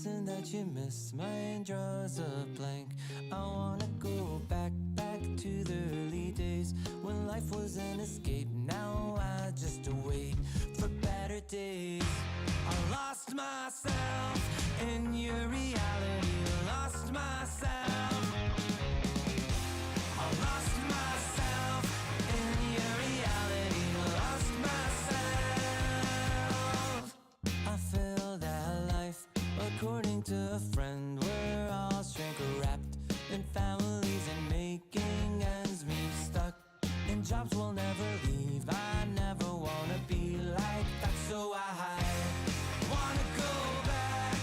That you miss, my mind draws a blank. I wanna go back to the early days when life was an escape. Now I just wait for better days. I lost myself in your reality, lost myself. I lost myself in your reality, lost myself. I feel that life, according to a friend, we're all shrink wrapped in families and making ends meet, stuck in jobs we'll never leave. I never wanna be like that, so I wanna go back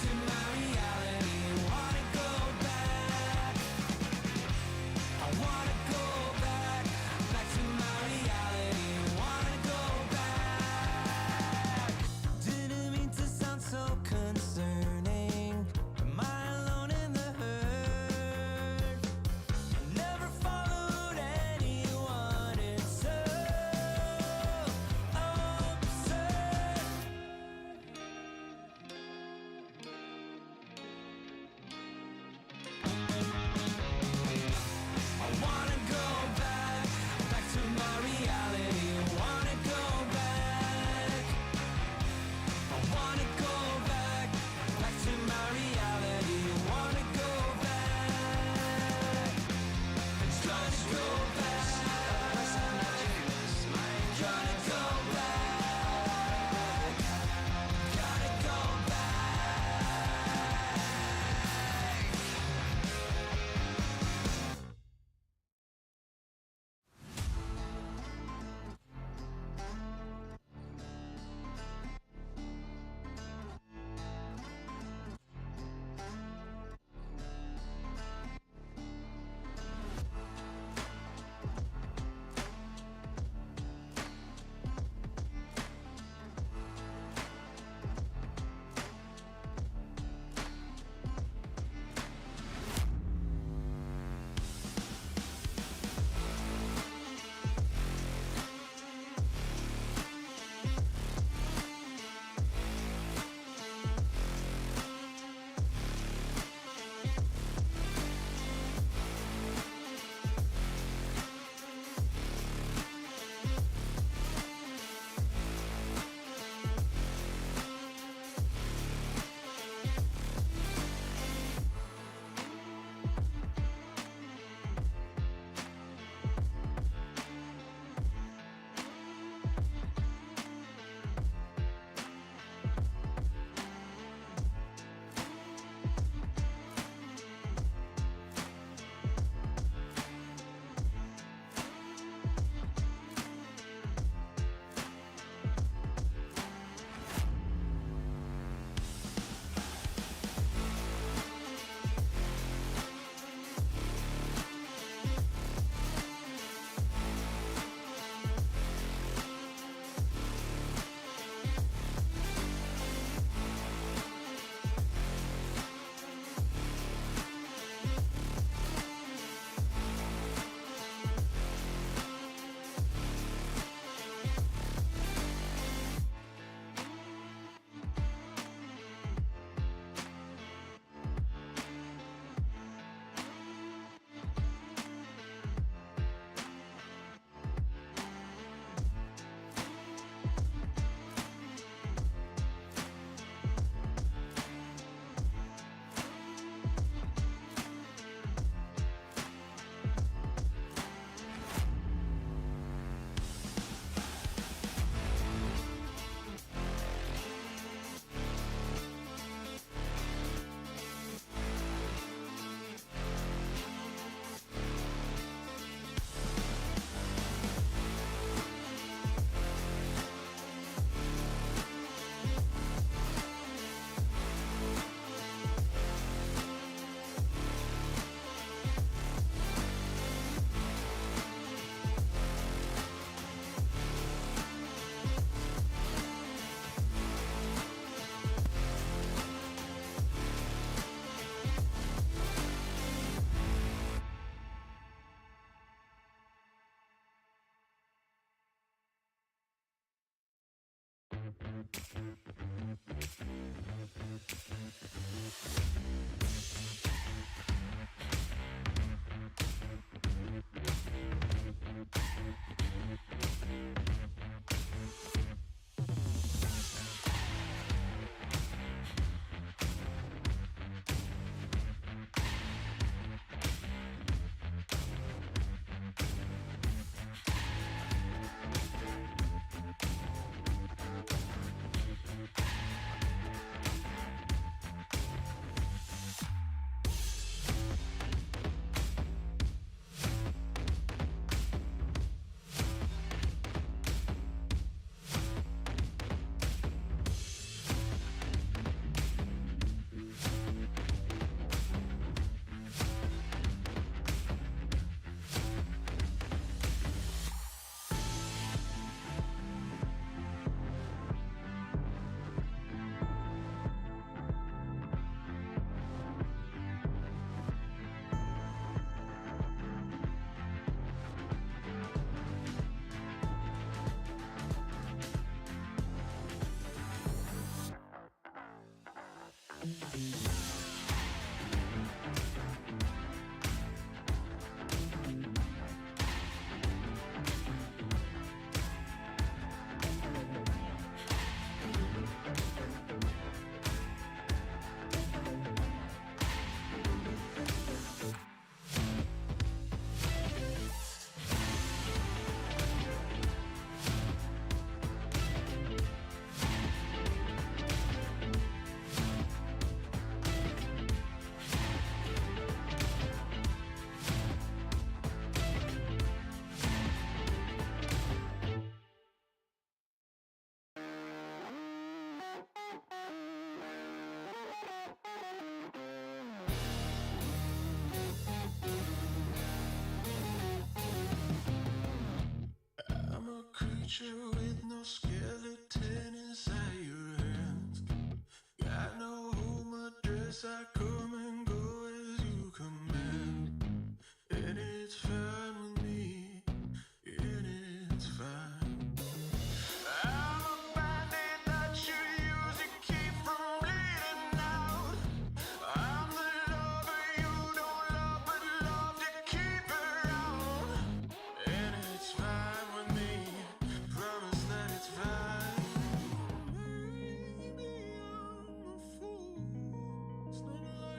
to my reality. Wanna go back. I wanna go back to my reality. Wanna go back. Didn't mean to sound so concerning. Am I alone in the hurt? I never followed anyone. It's so absurd. I wanna go back to my reality. Wanna go back. I wanna go back to my reality. Wanna go back. Trying to go back. Trying to go back. Gotta go back. I'm a creature with no skeleton inside your hands. Got no home address, I come and go as you command. And it's fine with me, and it's fine. I'm a bandit that you use to keep from bleeding out. I'm the lover you don't love, but love to keep around. And it's fine with me, promise that it's fine. Maybe I'm a fool, it's not like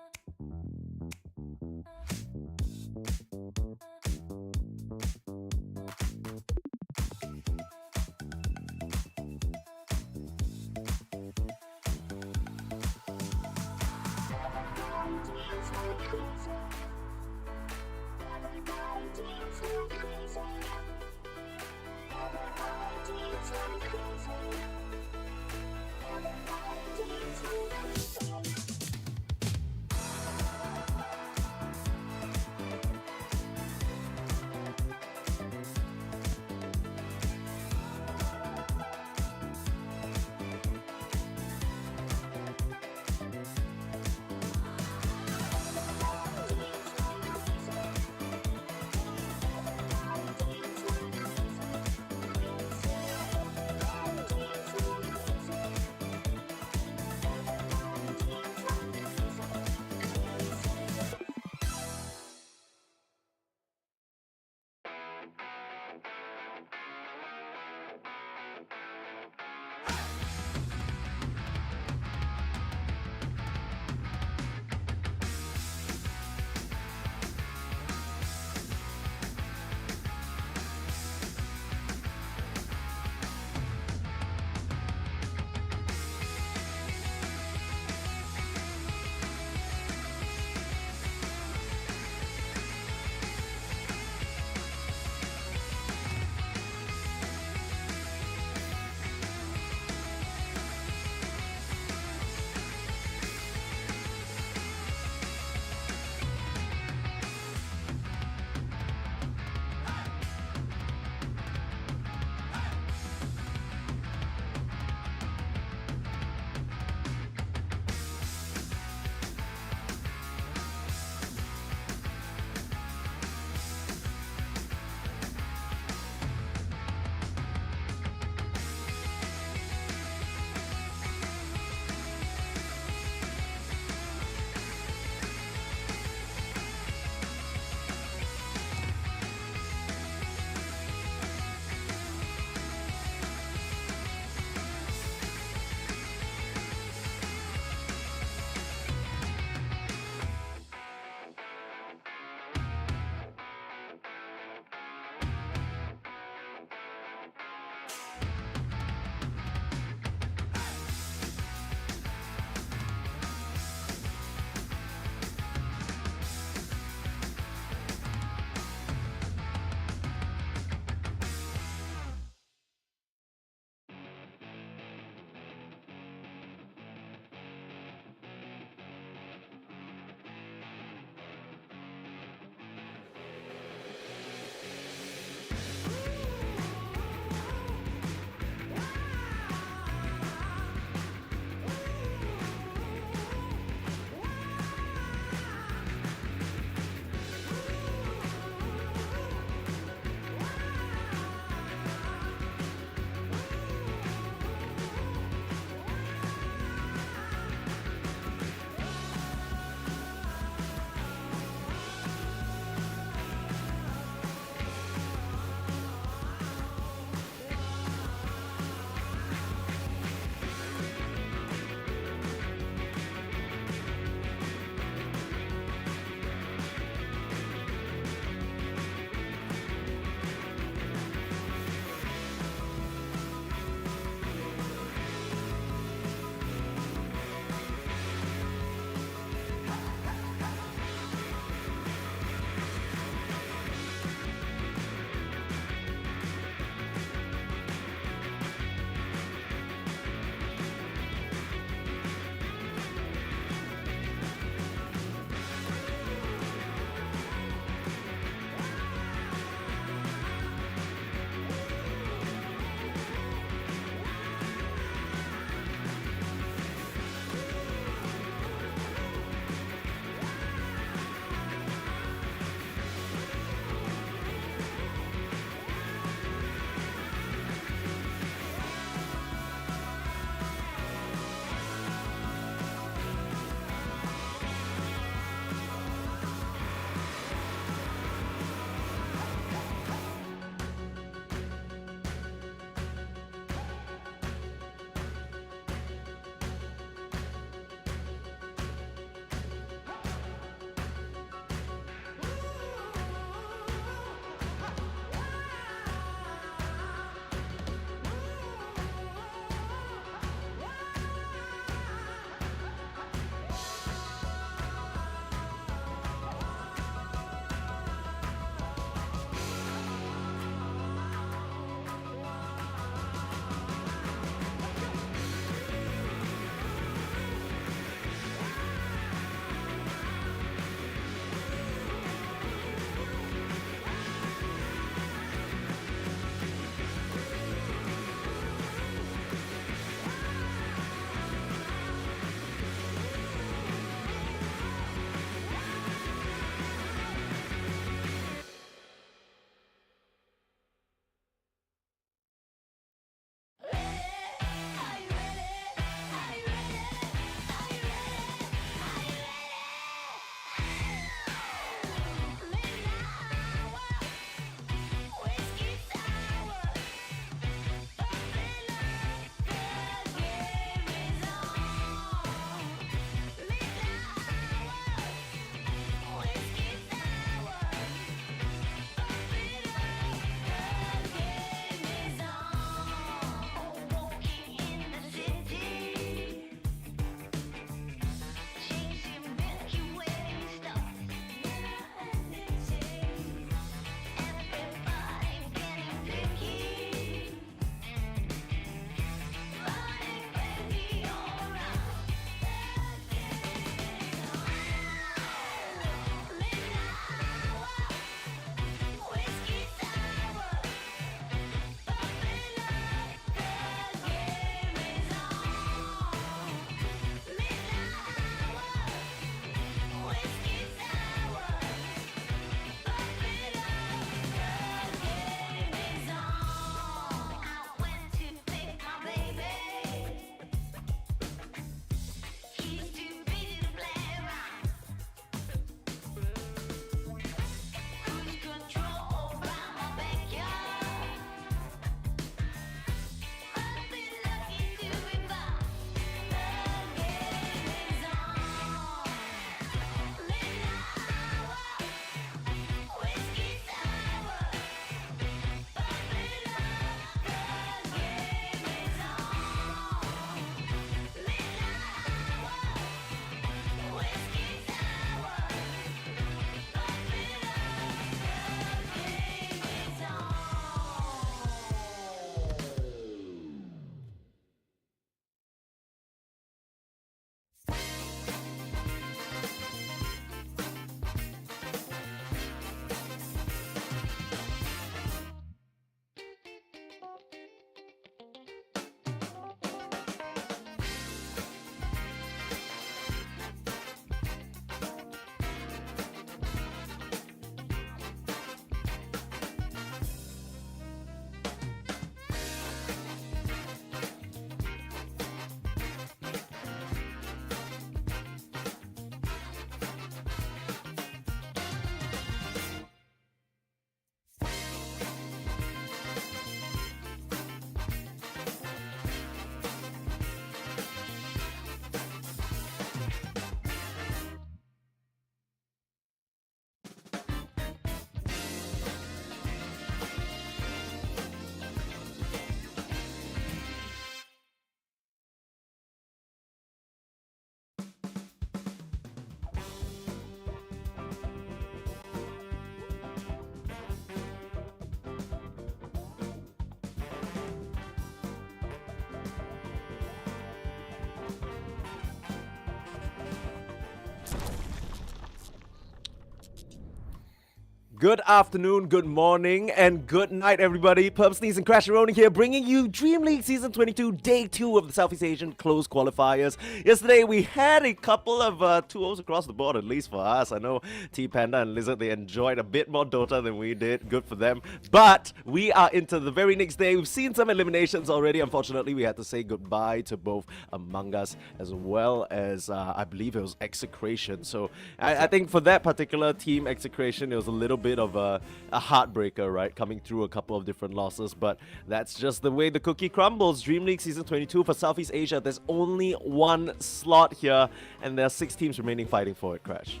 Good afternoon, good morning, and good night, everybody. Perp Sneeze and Crasheroni here, bringing you Dream League Season 22, Day 2 of the Southeast Asian Closed Qualifiers. Yesterday, we had a couple of 2-0s across the board, at least for us. I know T-Panda and Lizard, they enjoyed a bit more Dota than we did. Good for them. But we are into the very next day. We've seen some eliminations already. Unfortunately, we had to say goodbye to both Among Us as well as, I believe it was Execration. So I think for that particular team, Execration, it was a little bit of a heartbreaker, right? Coming through a couple of different losses, but that's just the way the cookie crumbles. Dream League Season 22 for Southeast Asia. There's only one slot here, and there are 6 teams remaining fighting for it, Crash.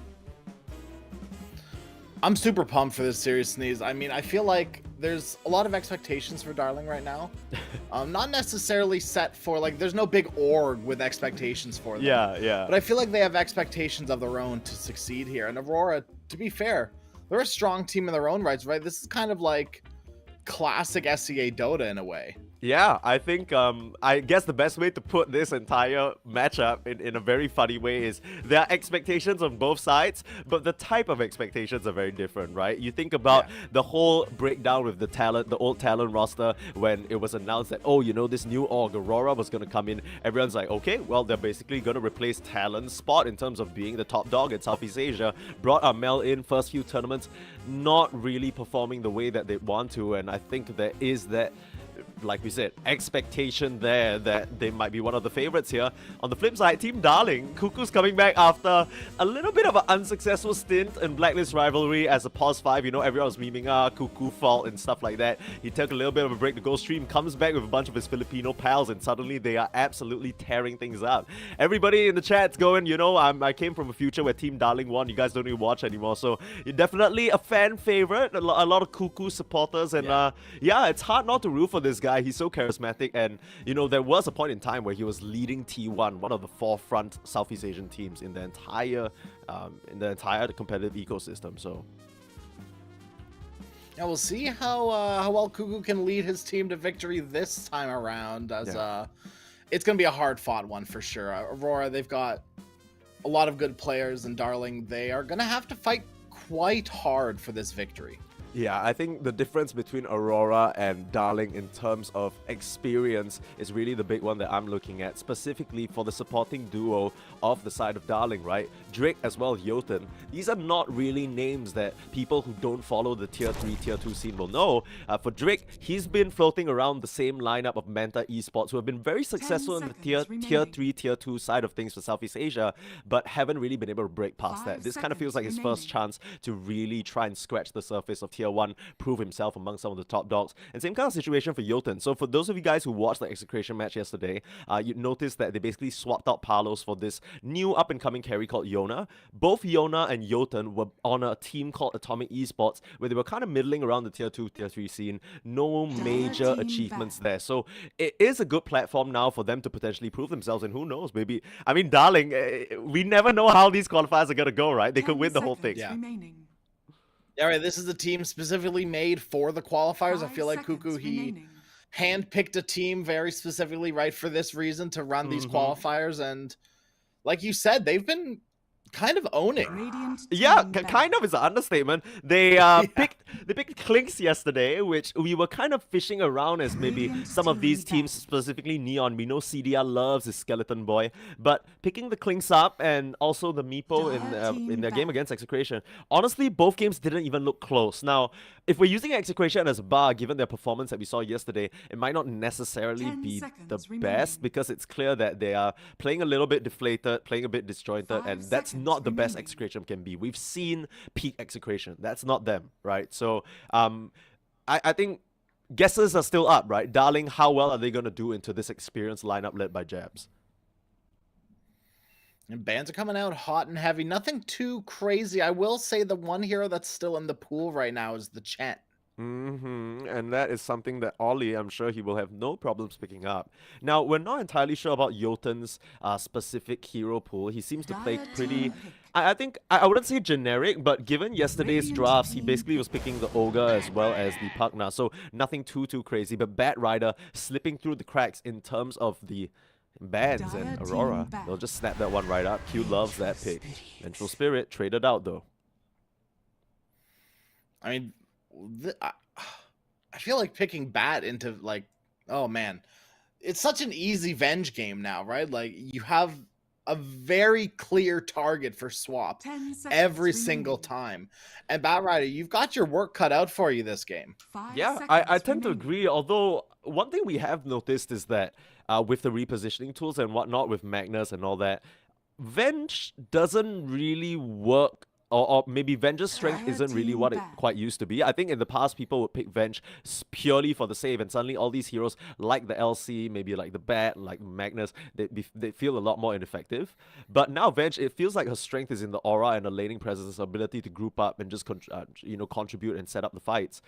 I'm super pumped for this series, Sneeze. I mean, I feel like there's a lot of expectations for Darling right now. Not necessarily set for, like, there's no big org with expectations for them. Yeah. But I feel like they have expectations of their own to succeed here. And Aurora, to be fair, they're a strong team in their own rights, right? This is kind of like classic SCA Dota in a way. Yeah, I think, I guess the best way to put this entire matchup in a very funny way is there are expectations on both sides, but the type of expectations are very different, right? You think about the whole breakdown with the talent, the old talent roster, when it was announced that, oh, you know, this new org, Aurora, was going to come in. Everyone's like, okay, well, they're basically going to replace Talon's spot in terms of being the top dog in Southeast Asia. Brought Amel in first few tournaments, not really performing the way that they want to, and I think there is that, like we said, expectation there that they might be one of the favorites here. On the flip side, Team Darling, Cuckoo's coming back after a little bit of an unsuccessful stint in Blacklist Rivalry as a pause 5. You know, everyone was memeing, Cuckoo fault and stuff like that. He took a little bit of a break to go stream, comes back with a bunch of his Filipino pals, and suddenly they are absolutely tearing things up. Everybody in the chat's going, you know, I came from a future where Team Darling won. You guys don't even watch anymore, so you're definitely a fan favorite. A lot of Cuckoo supporters, and yeah, it's hard not to root for this guy. He's so charismatic, and you know, there was a point in time where he was leading T1, one of the forefront Southeast Asian teams in the entire competitive ecosystem. So yeah, we'll see how well Cuckoo can lead his team to victory this time around, as it's gonna be a hard fought one for sure. Aurora, they've got a lot of good players, and Darling, they are gonna have to fight quite hard for this victory. yeah, I think the difference between Aurora and Darling in terms of experience is really the big one that I'm looking at, specifically for the supporting duo of the side of Darling, right? Drake as well as Jotun. These are not really names that people who don't follow the Tier 3, Tier 2 scene will know. For Drake, he's been floating around the same lineup of Manta Esports, who have been very successful in the Tier 3, Tier 2 side of things for Southeast Asia, but haven't really been able to break past that. This kind of feels like his first chance to really try and scratch the surface of Tier 1, prove himself among some of the top dogs. And same kind of situation for Jotun. So for those of you guys who watched the Execration match yesterday, you noticed that they basically swapped out Palos for this new up-and-coming carry called Yona. Both Yona and Jotun were on a team called Atomic Esports, where they were kind of middling around the Tier 2, Tier 3 scene. No major achievements there. So it is a good platform now for them to potentially prove themselves, and who knows, maybe, I mean, Darling, we never know how these qualifiers are going to go, right? They could win the whole thing. Yeah, right. This is a team specifically made for the qualifiers. I feel like Cuckoo, he handpicked a team very specifically, right, for this reason to run these qualifiers. And like you said, they've been kind of owning. Yeah, kind of is an understatement. They picked Clinks yesterday, which we were kind of fishing around as maybe some of these teams, specifically Neon. We know CDR loves his Skeleton Boy, but picking the Clinks up and also the Meepo in their game against Execration, honestly, both games didn't even look close. Now, if we're using Execration as a bar, given their performance that we saw yesterday, it might not necessarily be the best, because it's clear that they are playing a little bit deflated, playing a bit disjointed, and that's not the best Execration can be. We've seen peak Execration. That's not them, right? So I think guesses are still up, right? Darling, how well are they going to do into this experienced lineup led by Jabs? And bans are coming out hot and heavy. Nothing too crazy. I will say the one hero that's still in the pool right now is the Chen. And that is something that Ollie, I'm sure he will have no problems picking up. Now, we're not entirely sure about Jotun's specific hero pool. He seems to play pretty... I think, I wouldn't say generic, but given yesterday's drafts, he basically was picking the Ogre as well as the Pugna, so nothing too crazy. But Bat Rider slipping through the cracks in terms of the bans, and Aurora, they'll just snap that one right up. Q loves that pick. Vengeful Spirit traded out though. I mean, I feel like picking Bat into like, oh man, it's such an easy Venge game now, right? Like you have a very clear target for swap 10 seconds every single remaining. time. And Batrider, you've got your work cut out for you this game. 5 Yeah, seconds I tend to remaining. agree. Although one thing we have noticed is that with the repositioning tools and whatnot, with Magnus and all that, Venge doesn't really work. Or maybe Venge's strength Fire isn't really team what it back. quite used to be. I think in the past people would pick Venge purely for the save, and suddenly all these heroes like the LC, maybe like the Bat, like Magnus, they feel a lot more ineffective. But now Venge, it feels like her strength is in the aura and the laning presence, ability to group up and just contribute and set up the fights.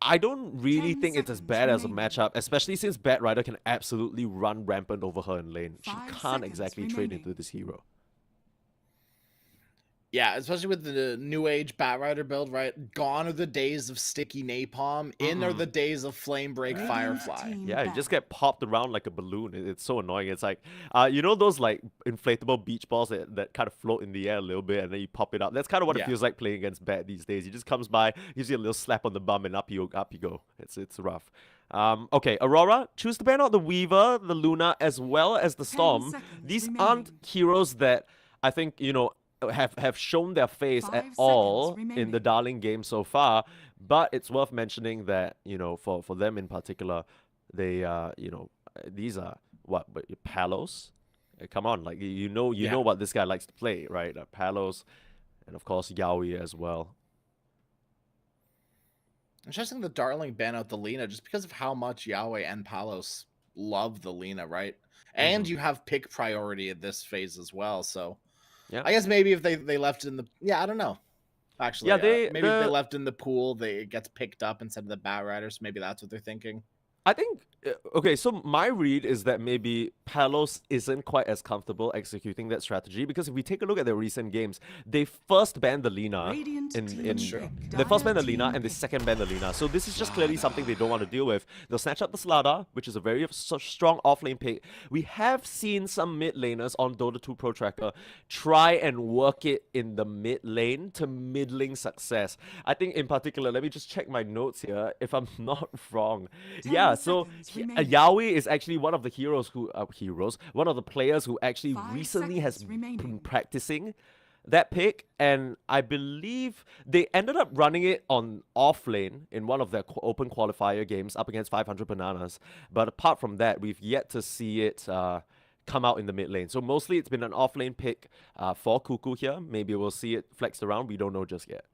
I don't really 10 think it's as seconds bad as a remaining. matchup, especially since Batrider can absolutely run rampant over her in lane. She 5 can't seconds exactly trade remaining. into this hero. Yeah, especially with the new age Batrider build, right? Gone are the days of sticky napalm. In are the days of flame break Radiant firefly. team Yeah, you just back. get popped around like a balloon. It's so annoying. It's like, you know those like inflatable beach balls that kind of float in the air a little bit and then you pop it up. That's kind of what it Yeah. feels like playing against Bat these days. He just comes by, gives you a little slap on the bum, and up you go. It's rough. Okay, Aurora, choose to ban out the Weaver, the Luna, as well as the 10 Storm. seconds These remaining. aren't heroes that I think, have shown their face 5 at seconds all in remaining. the Darling game so far, but it's worth mentioning that, for them in particular, they these are but Palos. Come on, like you know Yeah. what this guy likes to play, right? Palos, and of course Yaoi as well. Interesting the Darling ban out the Lena just because of how much Yahweh and Palos love the Lena, right? And you have pick priority at this phase as well. So Yeah. I guess maybe if they left in the I don't know. Actually, Yeah, maybe if they left in the pool, it gets picked up instead of the Batriders. Maybe that's what they're thinking. I think okay, so my read is that maybe Palos isn't quite as comfortable executing that strategy because if we take a look at their recent games, they first banned the Lina Radiant in team true. pick. they first banned the Dire Lina team and they pick. second banned the Lina. So this is just clearly something they don't want to deal with. They'll snatch up the Slada, which is a very strong off-lane pick. We have seen some mid laners on Dota 2 Pro Tracker try and work it in the mid lane to middling success. I think in particular, let me just check my notes here if I'm not wrong. 10 Yeah, so seconds remaining. Yaoi is actually one of the one of the players who actually 5 recently has seconds been remaining. practicing that pick, and I believe they ended up running it on off lane in one of their open qualifier games up against 500 Bananas. But apart from that, we've yet to see it come out in the mid lane. So mostly it's been an off lane pick for Cuckoo here. Maybe we'll see it flexed around. We don't know just yet.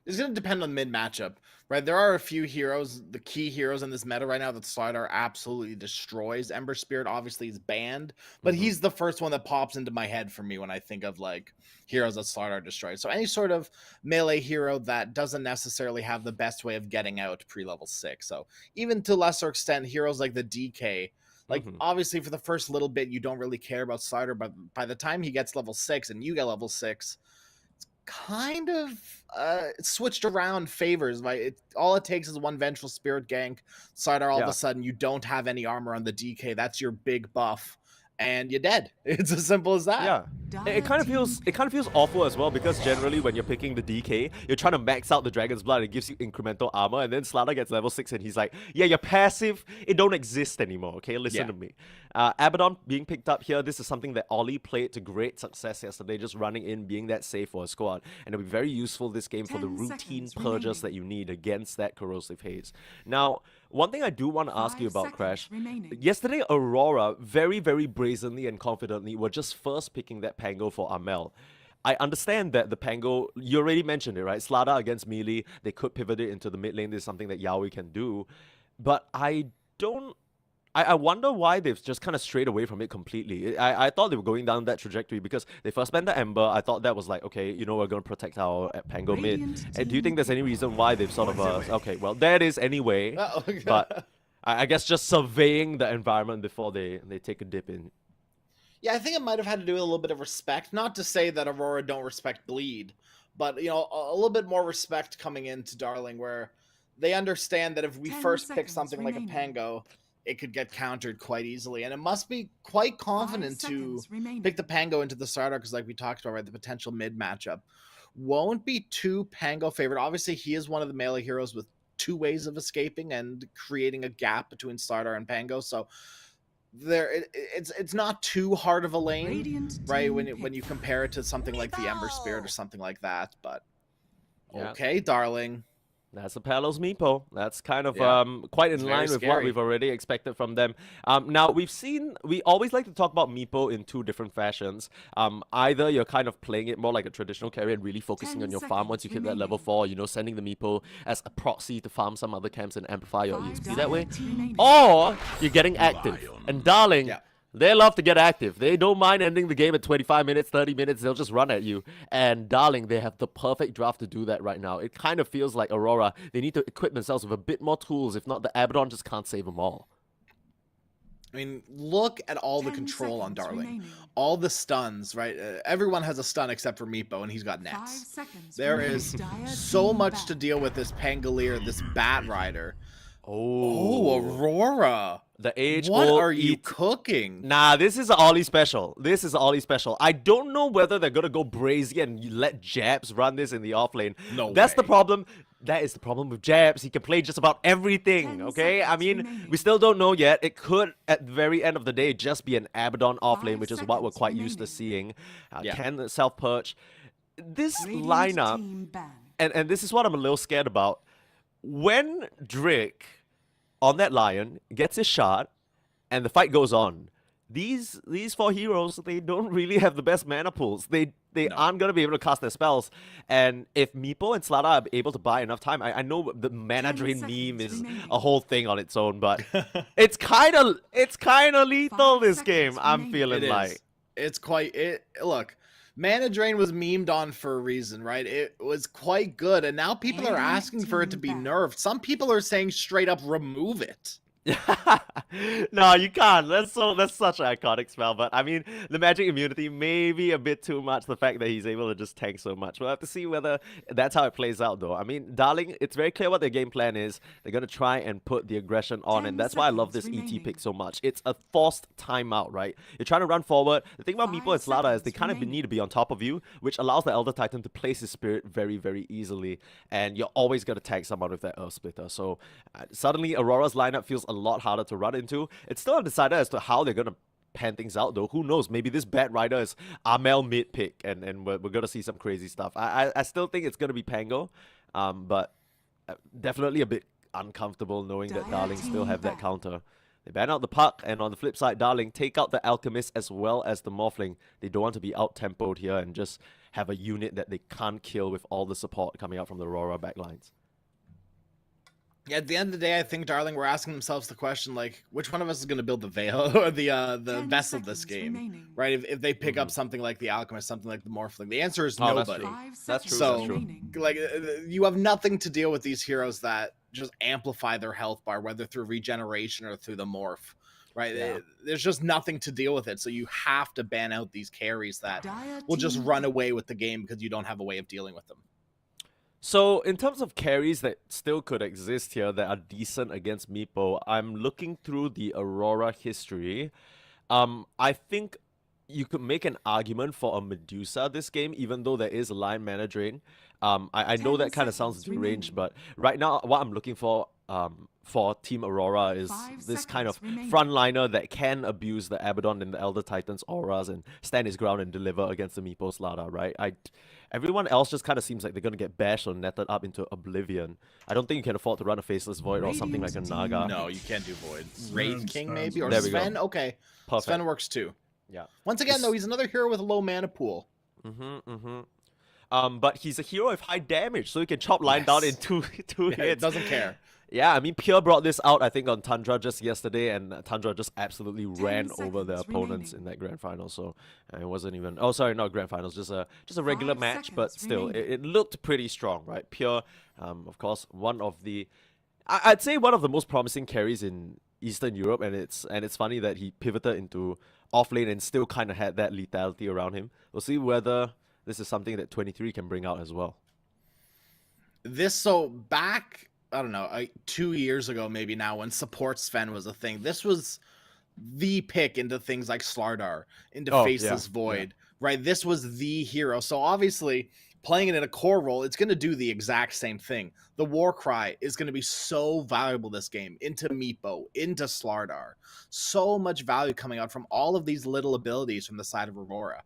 It's going to depend on mid matchup, right? There are a few heroes, the key heroes in this meta right now that Slider absolutely destroys. Ember Spirit obviously is banned, but he's the first one that pops into my head for me when I think of like heroes that Slider destroys. So any sort of melee hero that doesn't necessarily have the best way of getting out pre-level 6. So even to lesser extent, heroes like the DK, like obviously for the first little bit, you don't really care about Slider, but by the time he gets level 6 and you get level 6, kind of switched around favors. Like all it takes is one Vengeful Spirit gank. Slider, all of a sudden, you don't have any armor on the DK. That's your big buff, and you're dead. It's as simple as that. Yeah. It kind of feels awful as well because generally when you're picking the DK, you're trying to max out the Dragon's Blood and it gives you incremental armor, and then Slada gets level 6 and he's like, yeah, you're passive, it don't exist anymore, okay? Listen to me. Abaddon being picked up here, this is something that Ollie played to great success yesterday, just running in, being that safe for a squad, and it'll be very useful this game for the 10 routine seconds purges remaining. that you need against that corrosive haze. Now, one thing I do want to ask you 5 about, seconds Crash, remaining. yesterday Aurora very, very brazenly and confidently were just first picking that Pango for Amel. I understand that the Pango, you already mentioned it, right? Slada against melee, they could pivot it into the mid lane. This is something that Yaoi can do. But I wonder why they've just kind of strayed away from it completely. I thought they were going down that trajectory because they first banned the Ember. I thought that was like, okay, we're going to protect our Pango mid. Radiant And do you think there's any team reason why they've sort of, okay, well, there it is anyway. But I guess just surveying the environment before they take a dip in. Yeah, I think it might have had to do with a little bit of respect. Not to say that Aurora don't respect Bleed, but a little bit more respect coming into Darling, where they understand that if we 10 first pick seconds something like a remaining. Pango, it could get countered quite easily. And it must be quite 5 confident to seconds remaining. pick the Pango into the starter, because like we talked about, right, the potential mid matchup. won't be too Pango favorite. Obviously, he is one of the melee heroes with 2 ways of escaping and creating a gap between Slardar and Pango. So it's not too hard of a lane, right? When you compare it to something like the Ember Spirit or something like that. But okay, darling. That's a Palos Meepo. That's kind of quite in It's line very with what scary. we've already expected from them. Now, we always like to talk about Meepo in 2 different fashions. Either you're kind of playing it more like a traditional carry and really focusing on your farm once you hit that level 4, you know, sending the Meepo as a proxy to farm some other camps and amplify your EXP that way. Or you're getting active. And darling, they love to get active. They don't mind ending the game at 25 minutes, 30 minutes. They'll just run at you. And darling, they have the perfect draft to do that right now. It kind of feels like Aurora. They need to equip themselves with a bit more tools. If not, the Abaddon just can't save them all. I mean, look at all the control on Darling. All the stuns, right? Everyone has a stun except for Meepo, and he's got nets. There is so much to deal with this Pangolier, this Bat Rider. Oh, Aurora. The age What are you cooking? Nah, this is Ollie special. This is Ollie special. I don't know whether they're gonna go brazy and let Jabs run this in the offlane. No That's way. the problem. That is the problem with Jabs. He can play just about everything, okay? I mean, we still don't know yet. It could, at the very end of the day, just be an Abaddon offlane, which is what we're quite used to seeing. Can self-perch. This lineup, and this is what I'm a little scared about. When Drake on that Lion gets his shot and the fight goes on, these 4 heroes, they don't really have the best mana pools. They aren't going to be able to cast their spells. And if Meepo and Slardar are able to buy enough time, I know the mana drain meme is a whole thing on its own, but it's kind of lethal this game. I'm feeling like it's quite look, mana drain was memed on for a reason, right? It was quite good, and now people are asking for it to be nerfed. Some people are saying straight up remove it. No, you can't. That's such an iconic spell. But I mean, the magic immunity may be a bit too much. The fact that he's able to just tank so much. We'll have to see whether that's how it plays out, though. I mean, darling, it's very clear what their game plan is. They're gonna try and put the aggression on, and that's why I love this ET pick so much. It's a forced timeout, right? You're trying to run forward. The thing about Meepo and Slardar is they kind of need to be on top of you, which allows the Elder Titan to place his spirit very, very easily. And you're always gonna tag someone with that Earth Splitter. So suddenly, Aurora's lineup feels a lot harder to run into. It's still undecided as to how they're gonna pan things out, though. Who knows? Maybe this Bat Rider is Amel mid pick, and we're gonna see some crazy stuff. I still think it's gonna be Pango, but definitely a bit uncomfortable knowing that Darling still have that counter. They ban out the Puck, and on the flip side, Darling take out the Alchemist as well as the Morphling. They don't want to be out-tempoed here and just have a unit that they can't kill with all the support coming out from the Aurora backlines. Yeah, at the end of the day, I think, darling, we're asking themselves the question, like, which one of us is going to build the Veil or the Vessel this game, right? If they pick up something like the Alchemist, something like the Morphling, the answer is nobody. That's true. So, that's true. like, you have nothing to deal with these heroes that just amplify their health bar, whether through regeneration or through the morph, right? Yeah. There's just nothing to deal with it. So you have to ban out these carries that will just run away with the game because you don't have a way of dealing with them. So, in terms of carries that still could exist here that are decent against Meepo, I'm looking through the Aurora history. I think you could make an argument for a Medusa this game, even though there is a line mana drain. I know that kind of sounds deranged, but right now, what I'm looking for Team Aurora is this kind of frontliner that can abuse the Abaddon and the Elder Titan's auras and stand his ground and deliver against the Meepo Slardar, right? Everyone else just kind of seems like they're going to get bashed or netted up into oblivion. I don't think you can afford to run a Faceless Void or something like a Naga. No, you can't do Void. Wraith King, maybe? Or There we go. Sven? Okay. Perfect. Sven works too. Yeah. Once again, though, he's another hero with a low mana pool. But he's a hero with high damage, so he can chop line down in two Yeah, hits. it doesn't care. Yeah, I mean, Pure brought this out, I think, on Tundra just yesterday, and Tundra just absolutely ran over their opponents in that grand final. So it wasn't even. Oh, sorry, not grand finals, just a regular match, but still, it looked pretty strong, right? Pure, of course, one of the, I'd say one of the most promising carries in Eastern Europe, and it's funny that he pivoted into off lane and still kind of had that lethality around him. We'll see whether this is something that 23 can bring out as well. Back, I don't know, 2 years ago maybe now, when support Sven was a thing, this was the pick into things like Slardar, into Faceless Void, right? This was the hero. So obviously, playing it in a core role, it's going to do the exact same thing. The war cry is going to be so valuable this game, into Meepo, into Slardar. So much value coming out from all of these little abilities from the side of Aurora.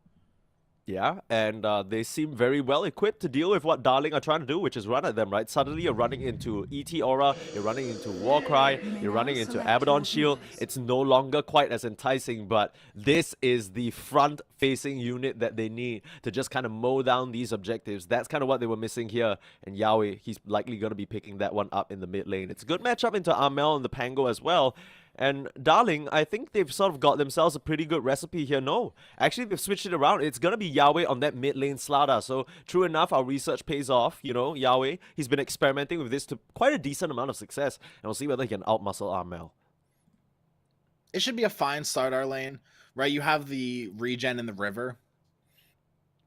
Yeah, and they seem very well equipped to deal with what Darling are trying to do, which is run at them, right? Suddenly you're running into ET Aura, you're running into Warcry, you're running into Abaddon Shield. It's no longer quite as enticing, but this is the front-facing unit that they need to just kind of mow down these objectives. That's kind of what they were missing here. And Yahweh, he's likely going to be picking that one up in the mid lane. It's a good matchup into Armel and the Pango as well. And Darling, I think they've sort of got themselves a pretty good recipe here. No, actually they've switched it around. It's going to be Yahweh on that mid lane Slada. So true enough, our research pays off. You know, Yahweh, he's been experimenting with this to quite a decent amount of success. And we'll see whether he can outmuscle Armel. It should be a fine Slardar lane, right? You have the regen in the river,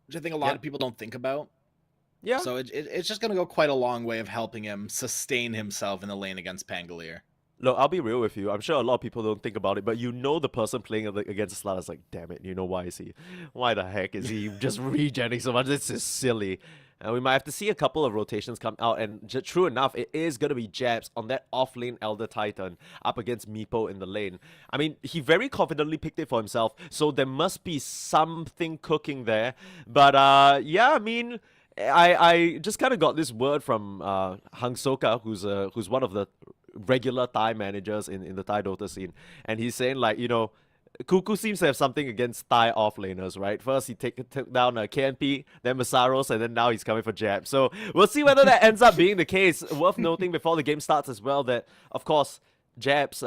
which I think a lot of people don't think about. Yeah. So it's just going to go quite a long way of helping him sustain himself in the lane against Pangolier. Look, I'll be real with you. I'm sure a lot of people don't think about it, but you know the person playing against Slada is like, damn it, you know why is he? Why the heck is he just regenning so much? This is silly. And we might have to see a couple of rotations come out, and true enough, it is going to be Jabs on that off-lane Elder Titan up against Meepo in the lane. I mean, he very confidently picked it for himself, so there must be something cooking there. But yeah, I mean, I just kind of got this word from Hang Soka, who's one of the regular Thai managers in the Thai Dota scene, and he's saying, like, you know, Cuckoo seems to have something against Thai offlaners, right? First he took down KNP, then Masaros, and then now he's coming for Jab. So we'll see whether that ends up being the case. Worth noting before the game starts as well that, of course, Jabs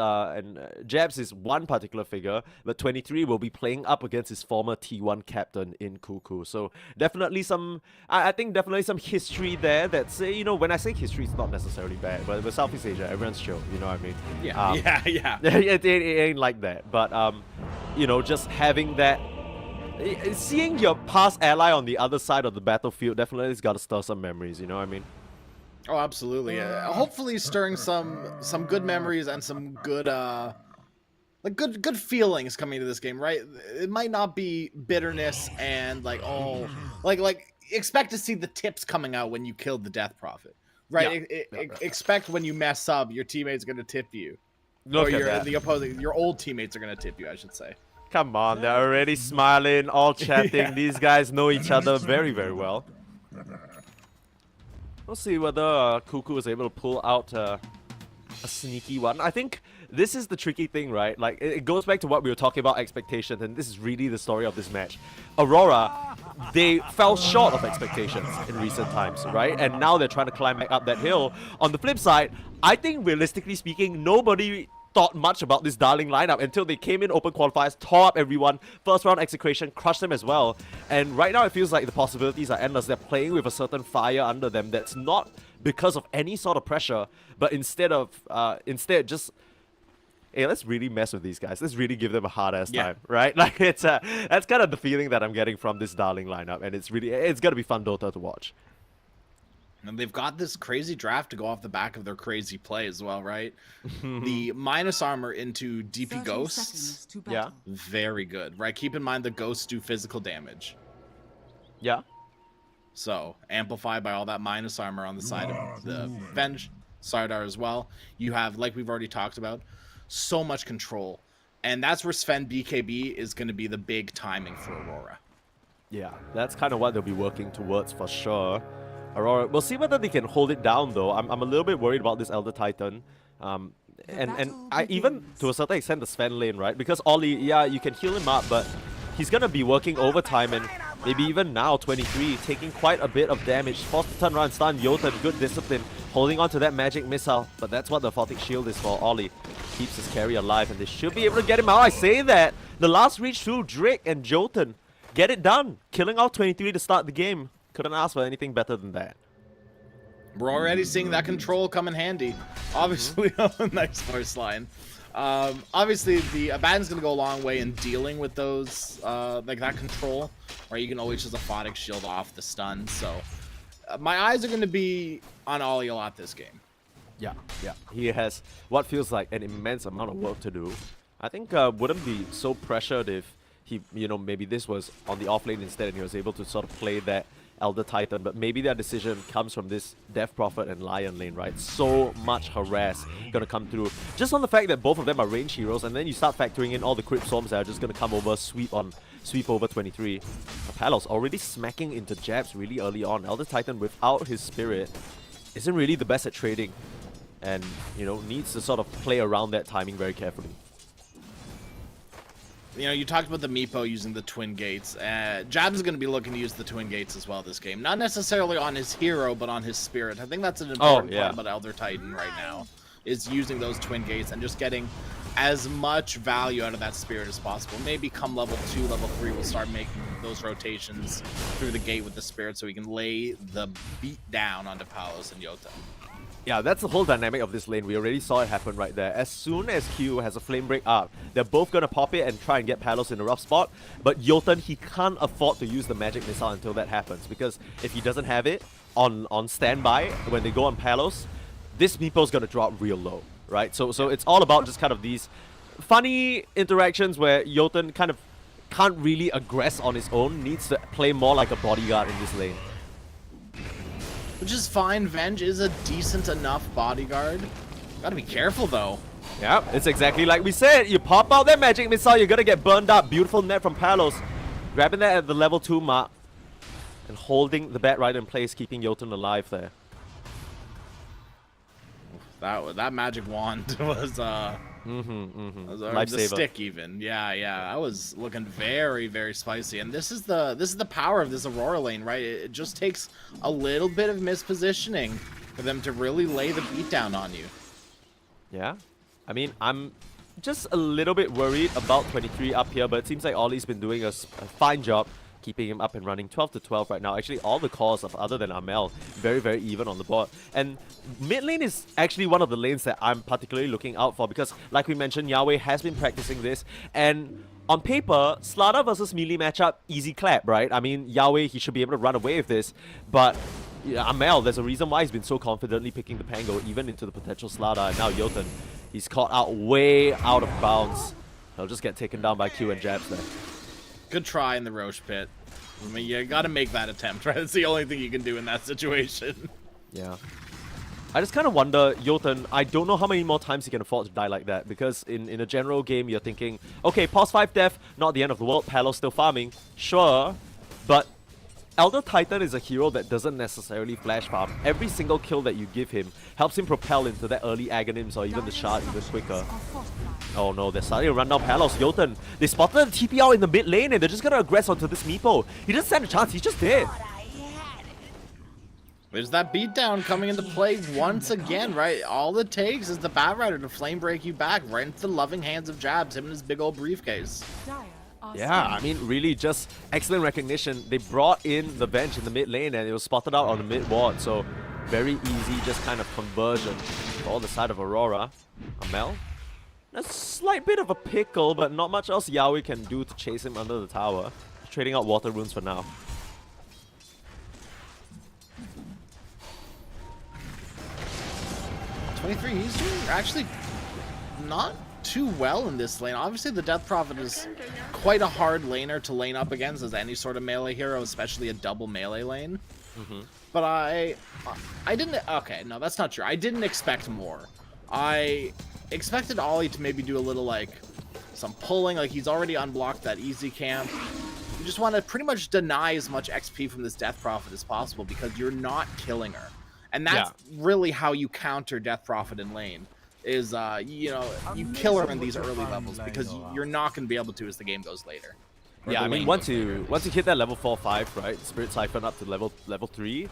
Jabs is one particular figure, but 23 will be playing up against his former T1 captain in Cuckoo. So definitely I think definitely some history there. That's, you know, when I say history, it's not necessarily bad, but with Southeast Asia, everyone's chill. You know what I mean? Yeah, yeah. it ain't like that. But you know, just having that, seeing your past ally on the other side of the battlefield definitely has got to stir some memories. You know what I mean? Oh, absolutely. Hopefully stirring some good memories and some good good feelings coming to this game, right? It might not be bitterness and like, oh, like expect to see the tips coming out when you killed the Death Prophet, right? Expect when you mess up, your teammates are going to tip you. Look at that. The opposing, your old teammates are going to tip you, I should say. Come on, they're already smiling, all chatting. Yeah. These guys know each other very, very well. We'll see whether Cuckoo is able to pull out a sneaky one. I think this is the tricky thing, right? Like, it goes back to what we were talking about, expectations, and this is really the story of this match. Aurora, they fell short of expectations in recent times, right? And now they're trying to climb back up that hill. On the flip side, I think realistically speaking, nobody thought much about this Darling lineup until they came in open qualifiers, tore up everyone, first round execution, crushed them as well. And right now it feels like the possibilities are endless. They're playing with a certain fire under them that's not because of any sort of pressure, but instead just, hey, let's really mess with these guys. Let's really give them a hard ass time, right? Like, it's that's kind of the feeling that I'm getting from this Darling lineup, and it's gonna be fun Dota to watch. And they've got this crazy draft to go off the back of their crazy play as well, right? The minus armor into DP Ghosts, yeah, very good, right? Keep in mind the Ghosts do physical damage. Yeah. So, amplified by all that minus armor on the side of the Venge, Sardar as well. You have, like we've already talked about, so much control. And that's where Sven BKB is going to be the big timing for Aurora. Yeah, that's kind of what they'll be working towards for sure. Aurora, we'll see whether they can hold it down though. I'm a little bit worried about this Elder Titan. And I even, to a certain extent, the Sven lane, right? Because Ollie, yeah, you can heal him up, but he's going to be working overtime, and maybe even now, 23, taking quite a bit of damage. Forced to turn around, stun, Jotun, good discipline, holding on to that magic missile, but that's what the Photic Shield is for. Ollie keeps his carry alive, and they should be able to get him out. I say that. The last reach through Drake and Jotun. Get it done. Killing off 23 to start the game. Couldn't ask for anything better than that. We're already seeing that control come in handy. Obviously, nice first line. Obviously, the Abaddon's going to go a long way in dealing with those, like that control, where you can always just a Photic Shield off the stun. So, my eyes are going to be on Ollie a lot this game. Yeah. He has what feels like an immense amount of work to do. I think wouldn't be so pressured if he, maybe this was on the off lane instead, and he was able to sort of play that Elder Titan, but maybe their decision comes from this Death Prophet and Lion lane, right? So much harass gonna come through. Just on the fact that both of them are range heroes, and then you start factoring in all the Crypt Swarms that are just gonna come over, sweep over 23. Palos already smacking into jabs really early on. Elder Titan without his spirit isn't really the best at trading, and needs to sort of play around that timing very carefully. You talked about the Meepo using the Twin Gates. Jabs is going to be looking to use the Twin Gates as well this game. Not necessarily on his hero, but on his spirit. I think that's an important part about Elder Titan right now, is using those Twin Gates and just getting as much value out of that spirit as possible. Maybe come level 2, level 3, we'll start making those rotations through the gate with the spirit so we can lay the beat down onto Palos and Yota. Yeah, that's the whole dynamic of this lane. We already saw it happen right there. As soon as Q has a flame break up, they're both going to pop it and try and get Palos in a rough spot. But Jotun, he can't afford to use the magic missile until that happens, because if he doesn't have it on standby when they go on Palos, this Meepo's going to drop real low, right? So it's all about just kind of these funny interactions where Jotun kind of can't really aggress on his own, needs to play more like a bodyguard in this lane. Which is fine. Venge is a decent enough bodyguard. Gotta be careful though. Yeah, it's exactly like we said. You pop out that magic missile, you're gonna get burned up. Beautiful net from Palos. Grabbing that at the level 2 mark. And holding the Bat Rider in place, keeping Jotun alive there. That magic wand was the stick even. Yeah. I was looking very, very spicy. And this is the power of this Aurora lane, right? It just takes a little bit of mispositioning for them to really lay the beat down on you. Yeah. I mean, I'm just a little bit worried about 23 up here, but it seems like Ollie's been doing a fine job keeping him up and running. 12 to 12 right now. Actually, all the cores of other than Amel, very, very even on the board. And mid lane is actually one of the lanes that I'm particularly looking out for, because like we mentioned, Yahweh has been practicing this, and on paper, Slada versus melee matchup, easy clap, right? I mean, Yahweh, he should be able to run away with this, but Amel, there's a reason why he's been so confidently picking the Pango, even into the potential Slada, and now Jotun, he's caught out way out of bounds. He'll just get taken down by Q and jabs there. Good try in the Roche pit. I mean, you gotta make that attempt, right? It's the only thing you can do in that situation. Yeah. I just kind of wonder, Jotun, I don't know how many more times he can afford to die like that, because in a general game, you're thinking, okay, pause 5 death, not the end of the world, Palos still farming, sure, but Elder Titan is a hero that doesn't necessarily flash farm. Every single kill that you give him helps him propel into that early Aghanims or even the shard even quicker. Oh no, they're starting to run down Palos. Jotun, they spotted the TP out in the mid lane and they're just gonna aggress onto this Meepo. He doesn't stand a chance, he's just dead. There's that beatdown coming into play once again, right? All it takes is the Bat Rider to flame break you back right into the loving hands of Jabs, him and his big old briefcase. Yeah, I mean, really just excellent recognition. They brought in the bench in the mid lane and it was spotted out on the mid ward, so very easy just kind of conversion for the side of Aurora. Amel, a slight bit of a pickle, but not much else Yahweh can do to chase him under the tower. Trading out water runes for now. He's doing actually not too well in this lane. Obviously, the Death Prophet is quite a hard laner to lane up against as any sort of melee hero, especially a double melee lane. But I didn't... Okay, no, that's not true. I didn't expect more. I expected Ollie to maybe do a little, like, some pulling. Like, he's already unblocked that easy camp. You just want to pretty much deny as much XP from this Death Prophet as possible because you're not killing her. And that's really how you counter Death Prophet in lane. Is, you know, you kill her in these early levels because you're not going to be able to as the game goes later. Yeah, I mean, once you hit that level 4-5, right, Spirit Siphon up to level 3,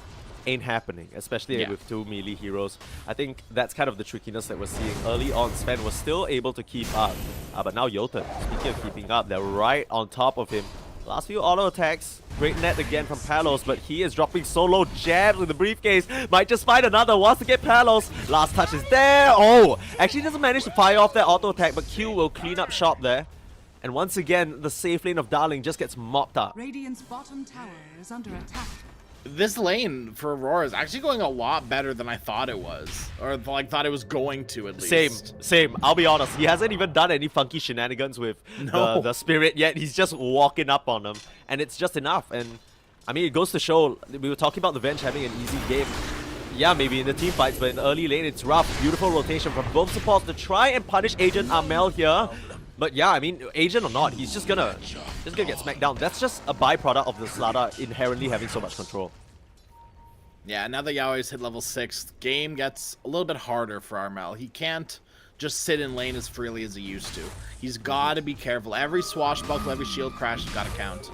ain't happening, especially with 2 melee heroes. I think that's kind of the trickiness that we're seeing. Early on, Sven was still able to keep up, but now Jotun, speaking of keeping up, they're right on top of him. Last few auto attacks, great net again from Palos, but he is dropping solo jabs with the briefcase. Might just find another, wants to get Palos. Last touch is there. Oh, actually doesn't manage to fire off that auto attack, but Q will clean up shop there. And once again, the safe lane of Darling just gets mopped up. Radiant's bottom tower is under attack. this lane for Aurora is actually going a lot better than I thought it was, or like thought it was going to at least. Same. I'll be honest. He hasn't even done any funky shenanigans with the spirit yet. He's just walking up on them, and it's just enough. And I mean, it goes to show. We were talking about the Venge having an easy game. Yeah, maybe in the team fights, but in the early lane, it's rough. Beautiful rotation from both supports to try and punish Agent Amel here. But yeah, I mean, Agent or not, he's just gonna get smacked down. That's just a byproduct of the Slada inherently having so much control. Yeah, now that Yaoi's hit level 6, game gets a little bit harder for Armel. He can't just sit in lane as freely as he used to. He's got to be careful. Every swashbuckle, every shield crash has got to count.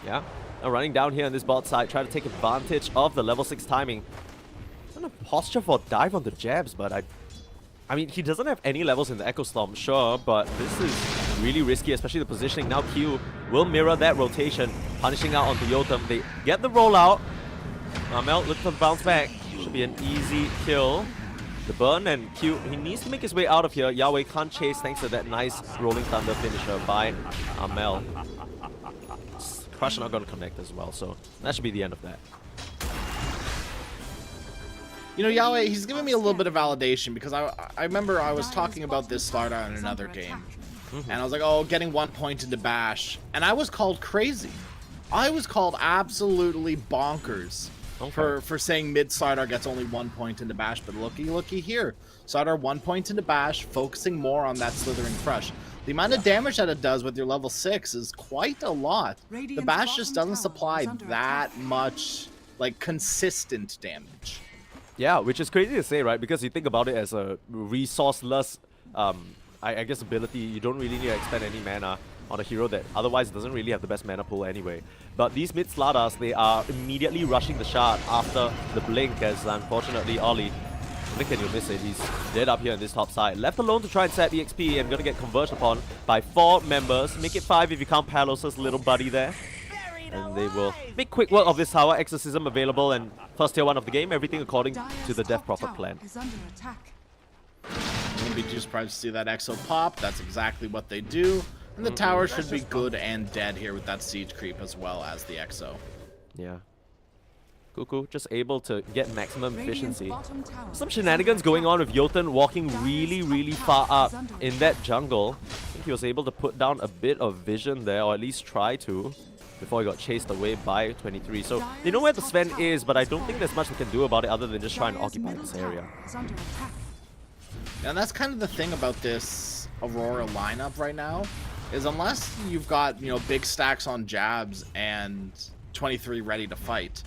Yeah, now running down here on this bot side, trying to take advantage of the level 6 timing. A posture for dive on the jabs, but I mean, he doesn't have any levels in the Echo Storm, sure, but this is really risky, especially the positioning. Now Q will mirror that rotation, punishing out onto Yotam. They get the rollout. Mel looking for the bounce back. Should be an easy kill. The burn and Q, he needs to make his way out of here. Yahweh can't chase thanks to that nice Rolling Thunder finisher by Amel. Crush not going to connect as well, so that should be the end of that. You know, Yahweh, he's giving me a little bit of validation because I remember I was talking about this Slardar in another game. And I was like, oh, getting 1 point into Bash. And I was called crazy. I was called absolutely bonkers for saying mid Slardar gets only 1 point into Bash. But looky here. Slardar 1 point into Bash, focusing more on that Slithering Crush. The amount of damage that it does with your level 6 is quite a lot. The Bash just doesn't supply that much, like, consistent damage. Yeah, which is crazy to say, right? Because you think about it as a resourceless, I guess, ability. You don't really need to expend any mana on a hero that otherwise doesn't really have the best mana pool anyway. But these mid Sladas, they are immediately rushing the shard after the blink, as unfortunately Ollie, blink and you'll miss it, he's dead up here on this top side. Left alone to try and set EXP and gonna get converged upon by 4 members. Make it 5 if you count Palos' little buddy there. And they will make quick work of this tower. Exorcism available and first tier 1 of the game. Everything according to the Death Prophet plan. Wouldn't be too surprised to see that Exo pop. That's exactly what they do. And the tower should be good and dead here with that siege creep as well as the Exo. Yeah. Cuckoo just able to get maximum efficiency. Some shenanigans going on with Jotun walking really far up in that jungle. I think he was able to put down a bit of vision there, or at least try to, before he got chased away by 23. So they know where the Sven is, but I don't think there's much we can do about it other than just try and occupy this area. And that's kind of the thing about this Aurora lineup right now, is unless you've got, you know, big stacks on jabs and 23 ready to fight,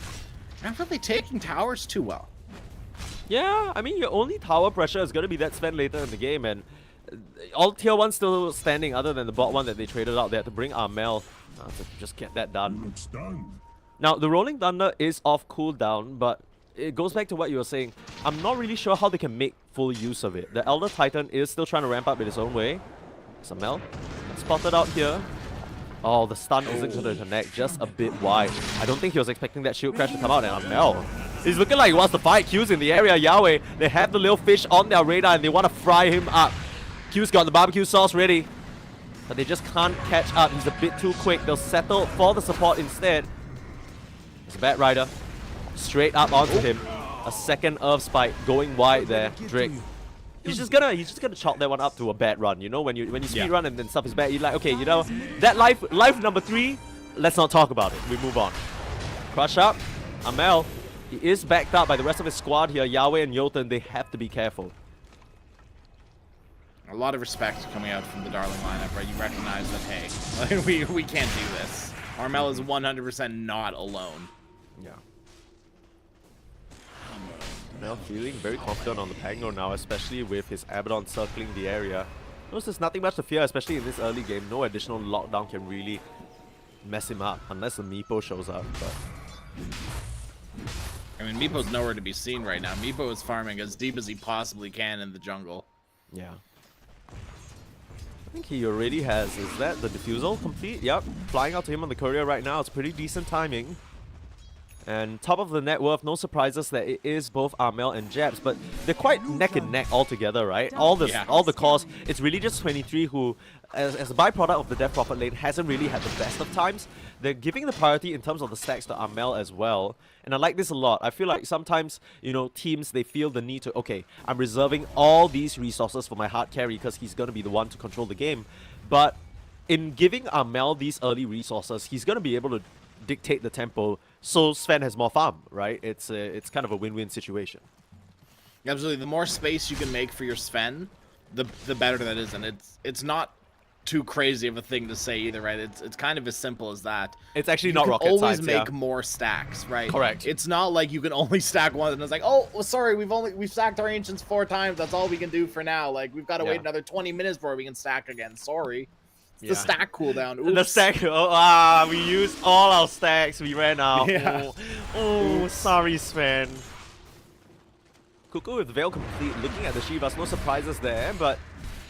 you're not really taking towers too well. Yeah, I mean, your only tower pressure is going to be that Sven later in the game, and all tier 1 still standing other than the bot one that they traded out there to bring Armel to just get that done. Now, the Rolling Thunder is off cooldown, but it goes back to what you were saying. I'm not really sure how they can make full use of it. The Elder Titan is still trying to ramp up in his own way. Samel spotted out here. Oh, the stun isn't going to connect, just a bit wide. I don't think he was expecting that shield crash to come out, and Amel, he's looking like he wants to fight. Q's in the area, Yahweh. They have the little fish on their radar, and they want to fry him up. Q's got the barbecue sauce ready, but they just can't catch up. He's a bit too quick. They'll settle for the support instead. It's a Bat Rider. Straight up onto him. A second Earth Spike going wide there. Drake. He's just gonna chalk that one up to a bad run, you know, when you speed run and then stuff is bad, you're like, okay, you know, that life number 3, let's not talk about it. We move on. Crush up. Amel, he is backed up by the rest of his squad here. Yahweh and Jotun, they have to be careful. A lot of respect coming out from the Darling lineup, right? You recognize that, hey, we can't do this. Armel is 100% not alone. Yeah. Now feeling very confident on the Pango now, especially with his Abaddon circling the area. Notice there's nothing much to fear, especially in this early game. No additional lockdown can really mess him up, unless the Meepo shows up. But I mean, Meepo's nowhere to be seen right now. Meepo is farming as deep as he possibly can in the jungle. Yeah. I think he already has. Is that the diffusal complete? Yep. Flying out to him on the courier right now. It's pretty decent timing. And top of the net worth, no surprises that it is both Armel and Jabs, but they're quite neck and neck altogether, right? All the cores, it's really just 23 who, as a byproduct of the Death Prophet lane, hasn't really had the best of times. they're giving the priority in terms of the stacks to Amel as well. And I like this a lot. I feel like sometimes, you know, teams, they feel the need to, okay, I'm reserving all these resources for my hard carry because he's going to be the one to control the game. But in giving Amel these early resources, he's going to be able to dictate the tempo so Sven has more farm, right? It's kind of a win-win situation. Absolutely. The more space you can make for your Sven, the better that is. And it's not too crazy of a thing to say either, right? It's kind of as simple as that. It's actually not rocket science. science. You can always make more stacks, right? Correct. It's not like you can only stack one and it's like, oh, well, sorry, we've stacked our ancients 4 times. That's all we can do for now. Like, we've got to wait another 20 minutes before we can stack again. Sorry. It's the stack cooldown. Oops. The stack. We used all our stacks. We ran out. Yeah. Oh, sorry, Sven. Cuckoo with Veil complete, looking at the Shivas, no surprises there, but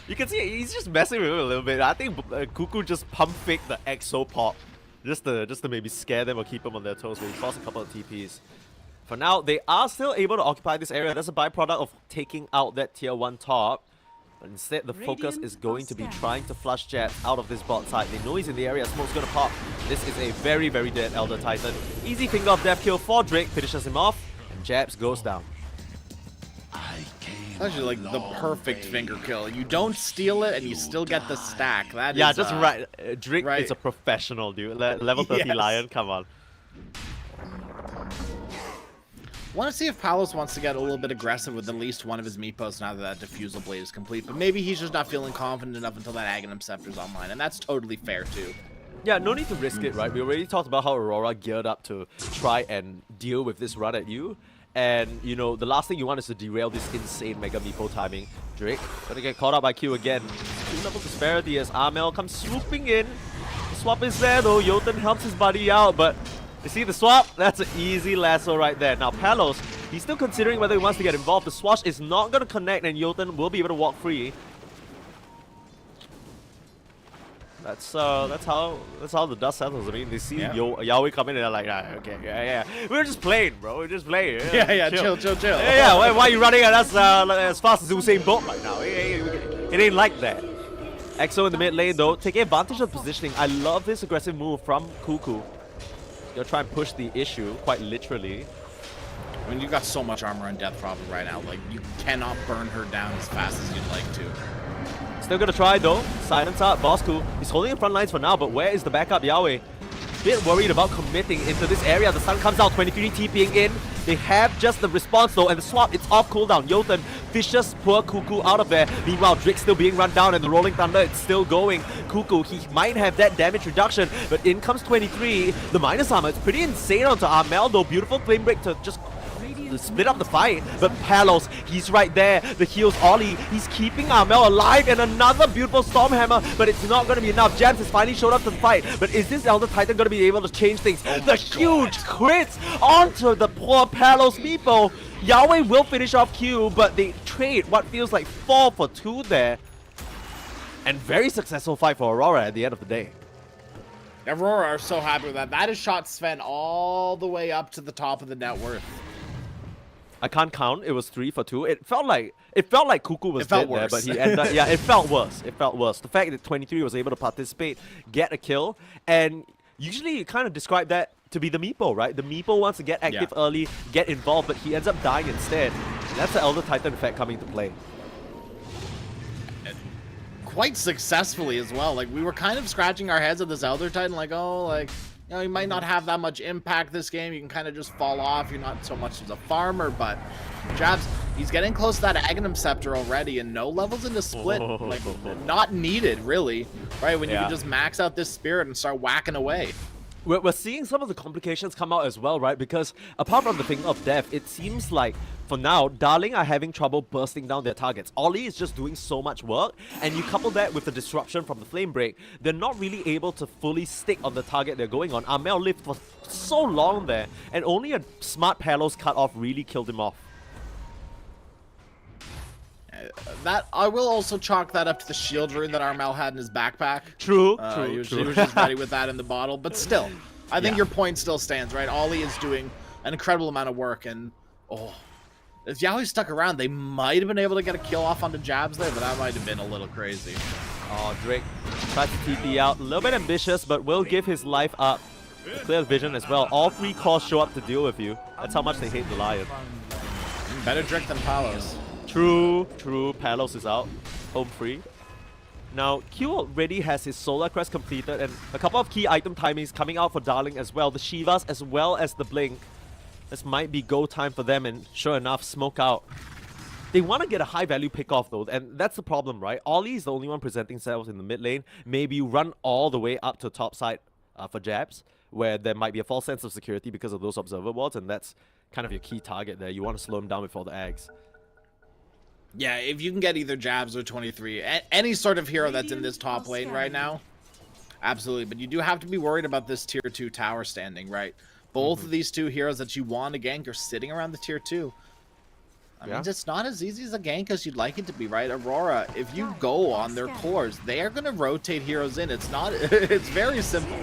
you can see he's just messing with it a little bit. I think Cuckoo just pump faked the Exo pop, just to maybe scare them or keep them on their toes, but he forced a couple of TPs. For now, they are still able to occupy this area. That's a byproduct of taking out that tier 1 top. But instead, the focus is going to be trying to flush Jabs out of this bot side. They know he's in the area, Smoke's gonna pop. This is a very, very dead Elder Titan. Easy finger of death kill for Drake, finishes him off, and Jabs goes down. Actually, like the perfect finger kill. You don't steal it, and you still get the stack. That yeah, is, just right. Drake right. is a professional, dude. Level 30 Yes. Lion, come on. Want to see if Palos wants to get a little bit aggressive with at least one of his meepos now that Diffusal Blade is complete. But maybe he's just not feeling confident enough until that Aghanim Scepter's online, and that's totally fair too. Yeah, no need to risk it, right? We already talked about how Aurora geared up to try and deal with this run at you. And, you know, the last thing you want is to derail this insane Mega Meepo timing. Drake gonna get caught up by Q again. 2 level disparity as Amel comes swooping in. The swap is there though. Jotun helps his buddy out, but you see the swap? That's an easy lasso right there. Now Palos, he's still considering whether he wants to get involved. The swash is not gonna connect and Jotun will be able to walk free. That's how the dust settles. I mean, they see Yahweh come in and they're like, okay, yeah. We're just playing, bro. We're just playing. Yeah, chill. Yeah. Why are you running at us as fast as Usain Bolt right now? It ain't like that. EXO in the mid lane though, taking advantage of positioning. I love this aggressive move from Cuckoo. Gonna try and push the issue, quite literally. I mean, you got so much armor on Death Problem right now. Like, you cannot burn her down as fast as you'd like to. Still gonna try though. Silence out Bosku. He's holding in front lines for now, but where is the backup Yahweh? Bit worried about committing into this area. The sun comes out, 23 TPing in. They have just the response though, and the swap, it's off cooldown. Jotun fishes poor Cuckoo out of there. Meanwhile, Drake still being run down and the Rolling Thunder, it's still going. Cuckoo, he might have that damage reduction, but in comes 23. The minus armor, it's pretty insane onto Amel though. Beautiful flame break to just split up the fight, but Palos, he's right there. The heals Ollie, he's keeping Amel alive, and another beautiful Stormhammer, but it's not going to be enough. Jams has finally showed up to the fight, but is this Elder Titan going to be able to change things? The huge crits onto the poor Palos Meepo. Yahweh will finish off Q, but they trade what feels like 4 for 2 there. And very successful fight for Aurora at the end of the day. Aurora are so happy with that. That has shot Sven all the way up to the top of the net worth. I can't count. It was 3 for 2. It felt like Cuckoo was dead there, but he ended up, yeah, it felt worse. It felt worse. The fact that 23 was able to participate, get a kill, and usually you kind of describe that to be the Meepo, right? The Meepo wants to get active early, get involved, but he ends up dying instead. That's the Elder Titan effect coming to play. Quite successfully as well. Like, we were kind of scratching our heads at this Elder Titan, like, oh, like, you know, he might not have that much impact this game. You can kind of just fall off. You're not so much as a farmer, but Jabs, he's getting close to that Aghanim Scepter already, and no levels into split. Like, not needed, really, right? When you can just max out this spirit and start whacking away. We're seeing some of the complications come out as well, right? Because apart from the thing of death, it seems like for now, Darling are having trouble bursting down their targets. Ollie is just doing so much work, and you couple that with the disruption from the flame break, they're not really able to fully stick on the target they're going on. Amel lived for so long there, and only a smart Palos cut off really killed him off. That I will also chalk that up to the shield rune that Armel had in his backpack. True. He was just ready with that in the bottle, but still, I think your point still stands, right? Ollie is doing an incredible amount of work, and if Yahweh stuck around, they might have been able to get a kill off onto Jabs there, but that might have been a little crazy. Oh, Drake tries to TP out. A little bit ambitious, but will give his life up. Clear vision as well. All 3 cores show up to deal with you. That's how much they hate the Lion. Better Drake than Palos. True. Palos is out. Home free. Now, Q already has his Solar Crest completed and a couple of key item timings coming out for Darling as well. The Shivas as well as the Blink. This might be go time for them, and sure enough, smoke out. They want to get a high value pick off though, and that's the problem, right? Ollie is the only one presenting themselves in the mid lane. Maybe you run all the way up to top side for jabs, where there might be a false sense of security because of those observer wards, and that's kind of your key target there. You want to slow them down with all the eggs. Yeah, if you can get either jabs or 23, any sort of hero that's in this top lane right now, absolutely. But you do have to be worried about this tier 2 tower standing, right? Both of these 2 heroes that you want to gank are sitting around the tier 2. I mean, it's not as easy as a gank as you'd like it to be, right? Aurora, if you go on their cores, they are going to rotate heroes in. It's not, it's very simple.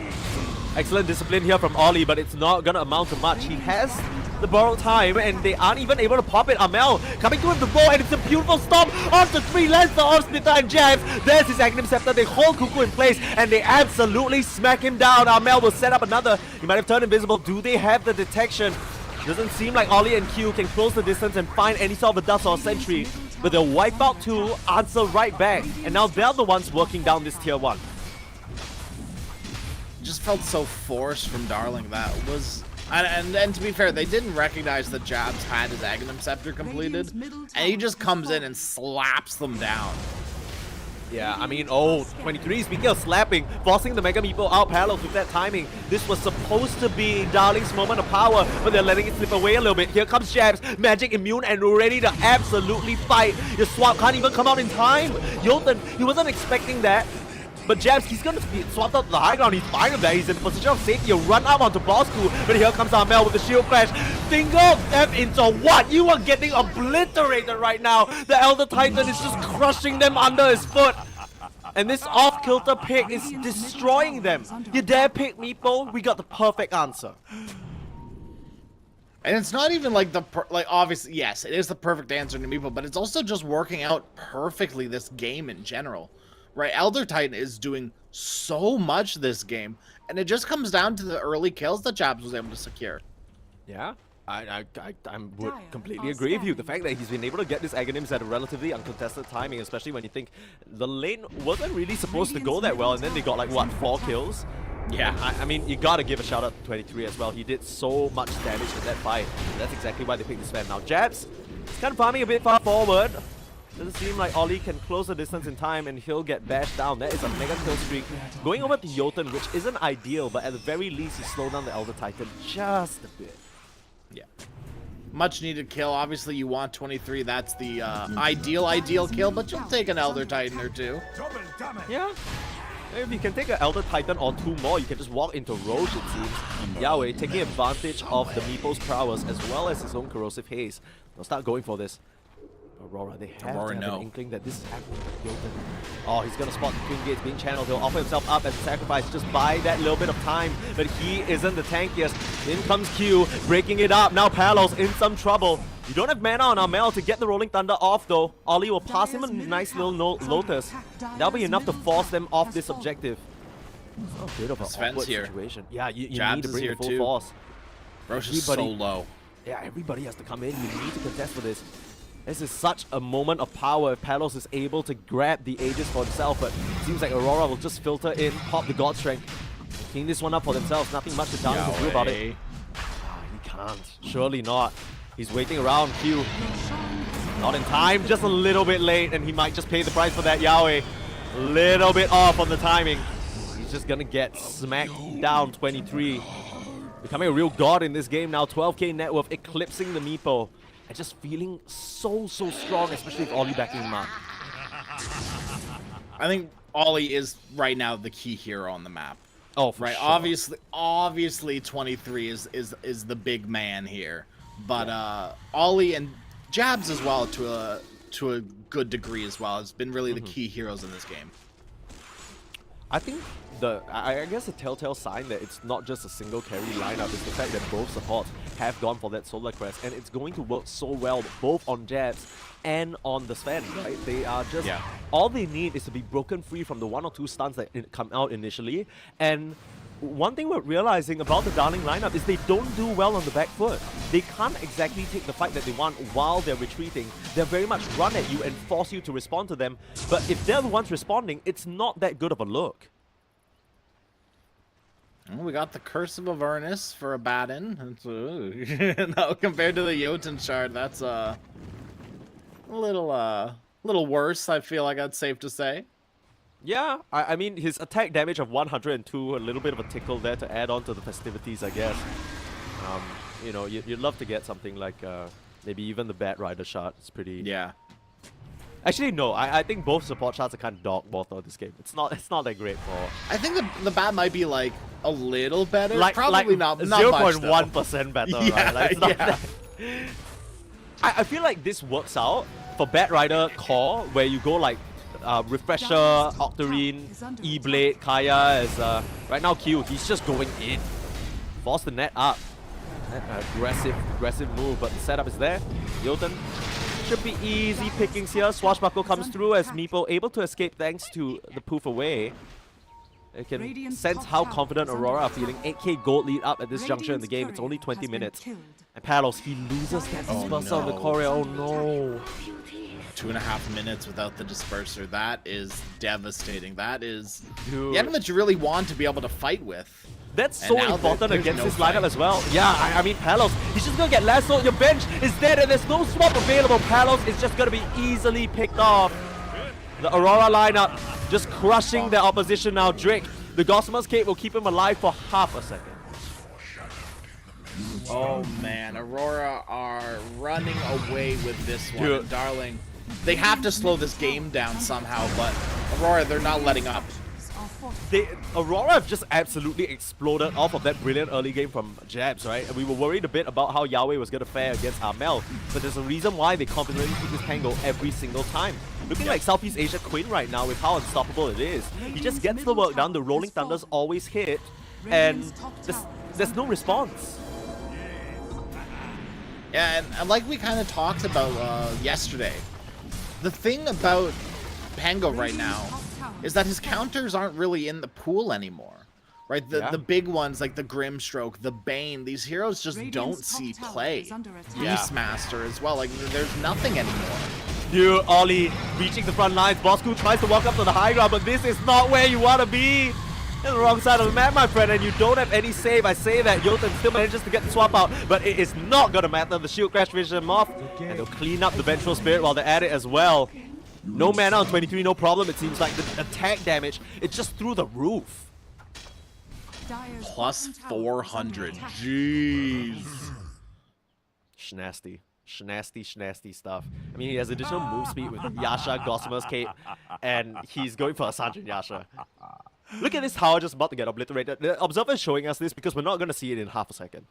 Excellent discipline here from Ollie, but it's not going to amount to much. He has the borrowed time, and they aren't even able to pop it. Amel coming to him to roll, and it's a beautiful stomp onto 3 lands, the Orb Splitter and jabs. There's his Aghanim Scepter. They hold Cuckoo in place, and they absolutely smack him down. Amel will set up another. He might have turned invisible. Do they have the detection? Doesn't seem like Ollie and Q can close the distance and find any sort of a dust or a sentry. But they'll wipe out 2, answer right back. And now they're the ones working down this tier 1. Just felt so forced from Darling. That was... And to be fair, they didn't recognize that Jabs had his Aghanim Scepter completed. And he just comes in and slaps them down. Yeah, I mean, 23, speaking of slapping, forcing the Mega Meeple out Palos with that timing. This was supposed to be Darling's moment of power, but they're letting it slip away a little bit. Here comes Jabs, magic immune and ready to absolutely fight. Your swap can't even come out in time. Jotun, he wasn't expecting that. But Jabs, he's going to be swapped out to the high ground. He's fine with that. He's in position of safety. He'll run up onto Bosku. But here comes Amel with the shield crash. Single step into what? You are getting obliterated right now. The Elder Titan is just crushing them under his foot. And this off-kilter pick is destroying them. You dare pick Meepo? We got the perfect answer. And it's not even like obviously, yes, it is the perfect answer to Meepo, but it's also just working out perfectly this game in general. Right, Elder Titan is doing so much this game, and it just comes down to the early kills that Jabs was able to secure. Yeah, I would completely agree with you. The fact that he's been able to get this Aghanims at a relatively uncontested timing, especially when you think the lane wasn't really supposed to go that well, and then they got like, what, 4 kills? Yeah, I mean, you gotta give a shout out to 23 as well. He did so much damage in that fight. That's exactly why they picked this fan. Now, Jabs, he's kind of farming a bit far forward. Doesn't seem like Ollie can close the distance in time and he'll get bashed down. That is a mega kill streak. Going over to Jotun, which isn't ideal, but at the very least, he slowed down the Elder Titan just a bit. Yeah. Much needed kill. Obviously, you want 23. That's the ideal kill, but you'll take an Elder Titan or 2. Yeah. If you can take an Elder Titan or 2 more, you can just walk into Roche, it seems. Yahweh taking advantage of the Meeple's prowess as well as his own corrosive haze. They'll start going for this. Aurora, they have to have an inkling that this is happening to Jotun. Oh, he's going to spot the Twin Gates being channeled. He'll offer himself up as a sacrifice. Just buy that little bit of time. But he isn't the tankiest. In comes Q, breaking it up. Now Palos in some trouble. You don't have mana on Amel to get the Rolling Thunder off, though. Ollie will pass him a nice little Lotus. That'll be enough to force them off this objective. Oh, a bit of an awkward situation. Yeah, you need to bring the full force. Roche is so low. Yeah, everybody has to come in. You need to contest for this. This is such a moment of power if Palos is able to grab the Aegis for himself, but it seems like Aurora will just filter in, pop the God Strength, clean this one up for themselves. Nothing much to can do about it. He can't. Surely not. He's waiting around. Q. Not in time, just a little bit late, and he might just pay the price for that. Yahweh. A little bit off on the timing. He's just gonna get smacked down. 23. Becoming a real god in this game now. 12k net worth, eclipsing the Meepo. And just feeling so strong, especially with Ollie backing him up. I think Ollie is right now the key hero on the map. Oh, for sure. Obviously 23 is the big man here. But Ollie and Jabs as well to a good degree as well has been really the key heroes in this game. I think I guess a telltale sign that it's not just a single carry lineup is the fact that both supports have gone for that Solar Crest, and it's going to work so well both on Jabs and on the Sven, right? They are just all they need is to be broken free from the 1 or 2 stuns that come out initially, and one thing we're realizing about the Darling lineup is they don't do well on the back foot. They can't exactly take the fight that they want while they're retreating. They're very much run at you and force you to respond to them. But if they're the ones responding, it's not that good of a look. Well, we got the Curse of Avernus for a Baden. No, compared to the Jotun shard, that's a little worse. I feel like that's safe to say. Yeah, I mean, his attack damage of 102, a little bit of a tickle there to add on to the festivities, I guess. You know, you'd love to get something like maybe even the Bat Rider shot. It's pretty... Yeah. Actually, no, I think both support shots are kind of dog water this game. It's not that great for... I think the Bat might be like a little better. Like, Probably not 0.1% better, yeah, right? Like, it's not yeah. that... I feel like this works out for Bat Rider core, where you go like Refresher, Octarine, E-Blade, Kaya as right now Q, he's just going in. Force the net up. Aggressive move, but the setup is there. Jotun should be easy pickings here. Swashbuckle comes through as Meepo able to escape thanks to the poof away. You can sense how confident Aurora are feeling. 8k gold lead up at this juncture in the game. It's only 20 minutes. And Palos, he loses that disperser on the choreo. Oh no. 2.5 minutes without the disperser. That is devastating. That is Dude. the item that you really want to be able to fight with. That's And so now important there's against no this lineup fight. as well. Yeah, I mean, Palos, he's just gonna get lassoed. Your bench is dead and there's no swap available. Palos is just gonna be easily picked off. The Aurora lineup just crushing their opposition now. Drake, the Gossamer's Cape will keep him alive for half a second. Oh man, Aurora are running away with this one. Dude. Darling, they have to slow this game down somehow, but Aurora, they're not letting up. Aurora have just absolutely exploded off of that brilliant early game from Jabs, right? And we were worried a bit about how Yahweh was going to fare against Armel, but there's a reason why they confidently keep this tango every single time. Looking like Southeast Asia Queen right now with how unstoppable it is. He just gets the work done, the Rolling Thunders always hit, and there's no response. Yeah, and like we kind of talked about yesterday, the thing about Pango right now is that his counters aren't really in the pool anymore, right? The big ones like the Grimstroke, the Bane, these heroes just don't see play. Beastmaster as well, like there's nothing anymore. Dude, Ollie reaching the front lines. Bosku tries to walk up to the high ground, but this is not where you want to be. On the wrong side of the map, my friend, and you don't have any save. I say that Jotun still manages to get the swap out, but it is not going to matter. The shield crash finishes him off, and they'll clean up the Vengeful Spirit while they're at it as well. No mana on 23, no problem. It seems like the attack damage, it's just through the roof. Plus 400. Jeez. Schnasty. Schnasty stuff. I mean, he has additional move speed with Yasha, Gossamer's Cape, and he's going for a Sanjin Yasha. Look at this tower just about to get obliterated. The observer is showing us this because we're not going to see it in half a second.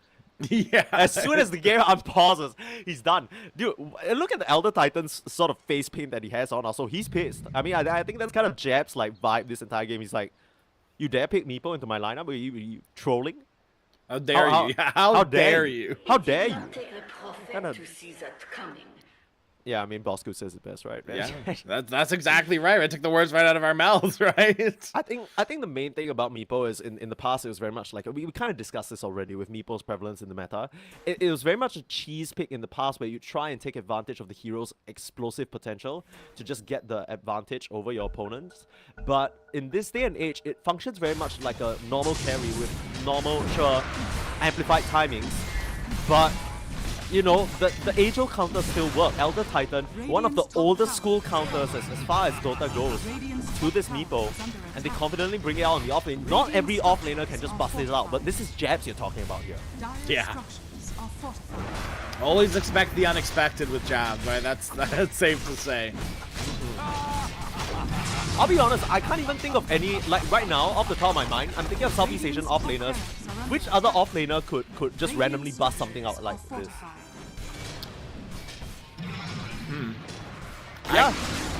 Yeah. As soon as the game unpauses, he's done. Dude, look at the Elder Titan's sort of face paint that he has on also. He's pissed. I mean, I think that's kind of Jab's like vibe this entire game. He's like, you dare pick Meepo into my lineup? Are you trolling? How dare you? How dare you? How dare you? Take the prophet to see that coming. Yeah, I mean, Bosco says it best, right? Yeah, that's exactly right. I took the words right out of our mouths, right? I think the main thing about Meepo is in the past it was very much like we kind of discussed this already with Meepo's prevalence in the meta. It was very much a cheese pick in the past where you try and take advantage of the hero's explosive potential to just get the advantage over your opponents. But in this day and age, it functions very much like a normal carry with normal, sure, amplified timings, but you know, the age-old counters still work. Elder Titan, one of the oldest school counters as far as Dota goes, to this Meepo, and they confidently bring it out on the offlane. Not every offlaner can just bust this out, but this is Jabs you're talking about here. Yeah. Always expect the unexpected with Jabs, right? That's safe to say. I'll be honest, I can't even think of any, like right now, off the top of my mind, I'm thinking of Southeast Asian offlaners. Which other offlaner could just randomly bust something out like this? Yeah,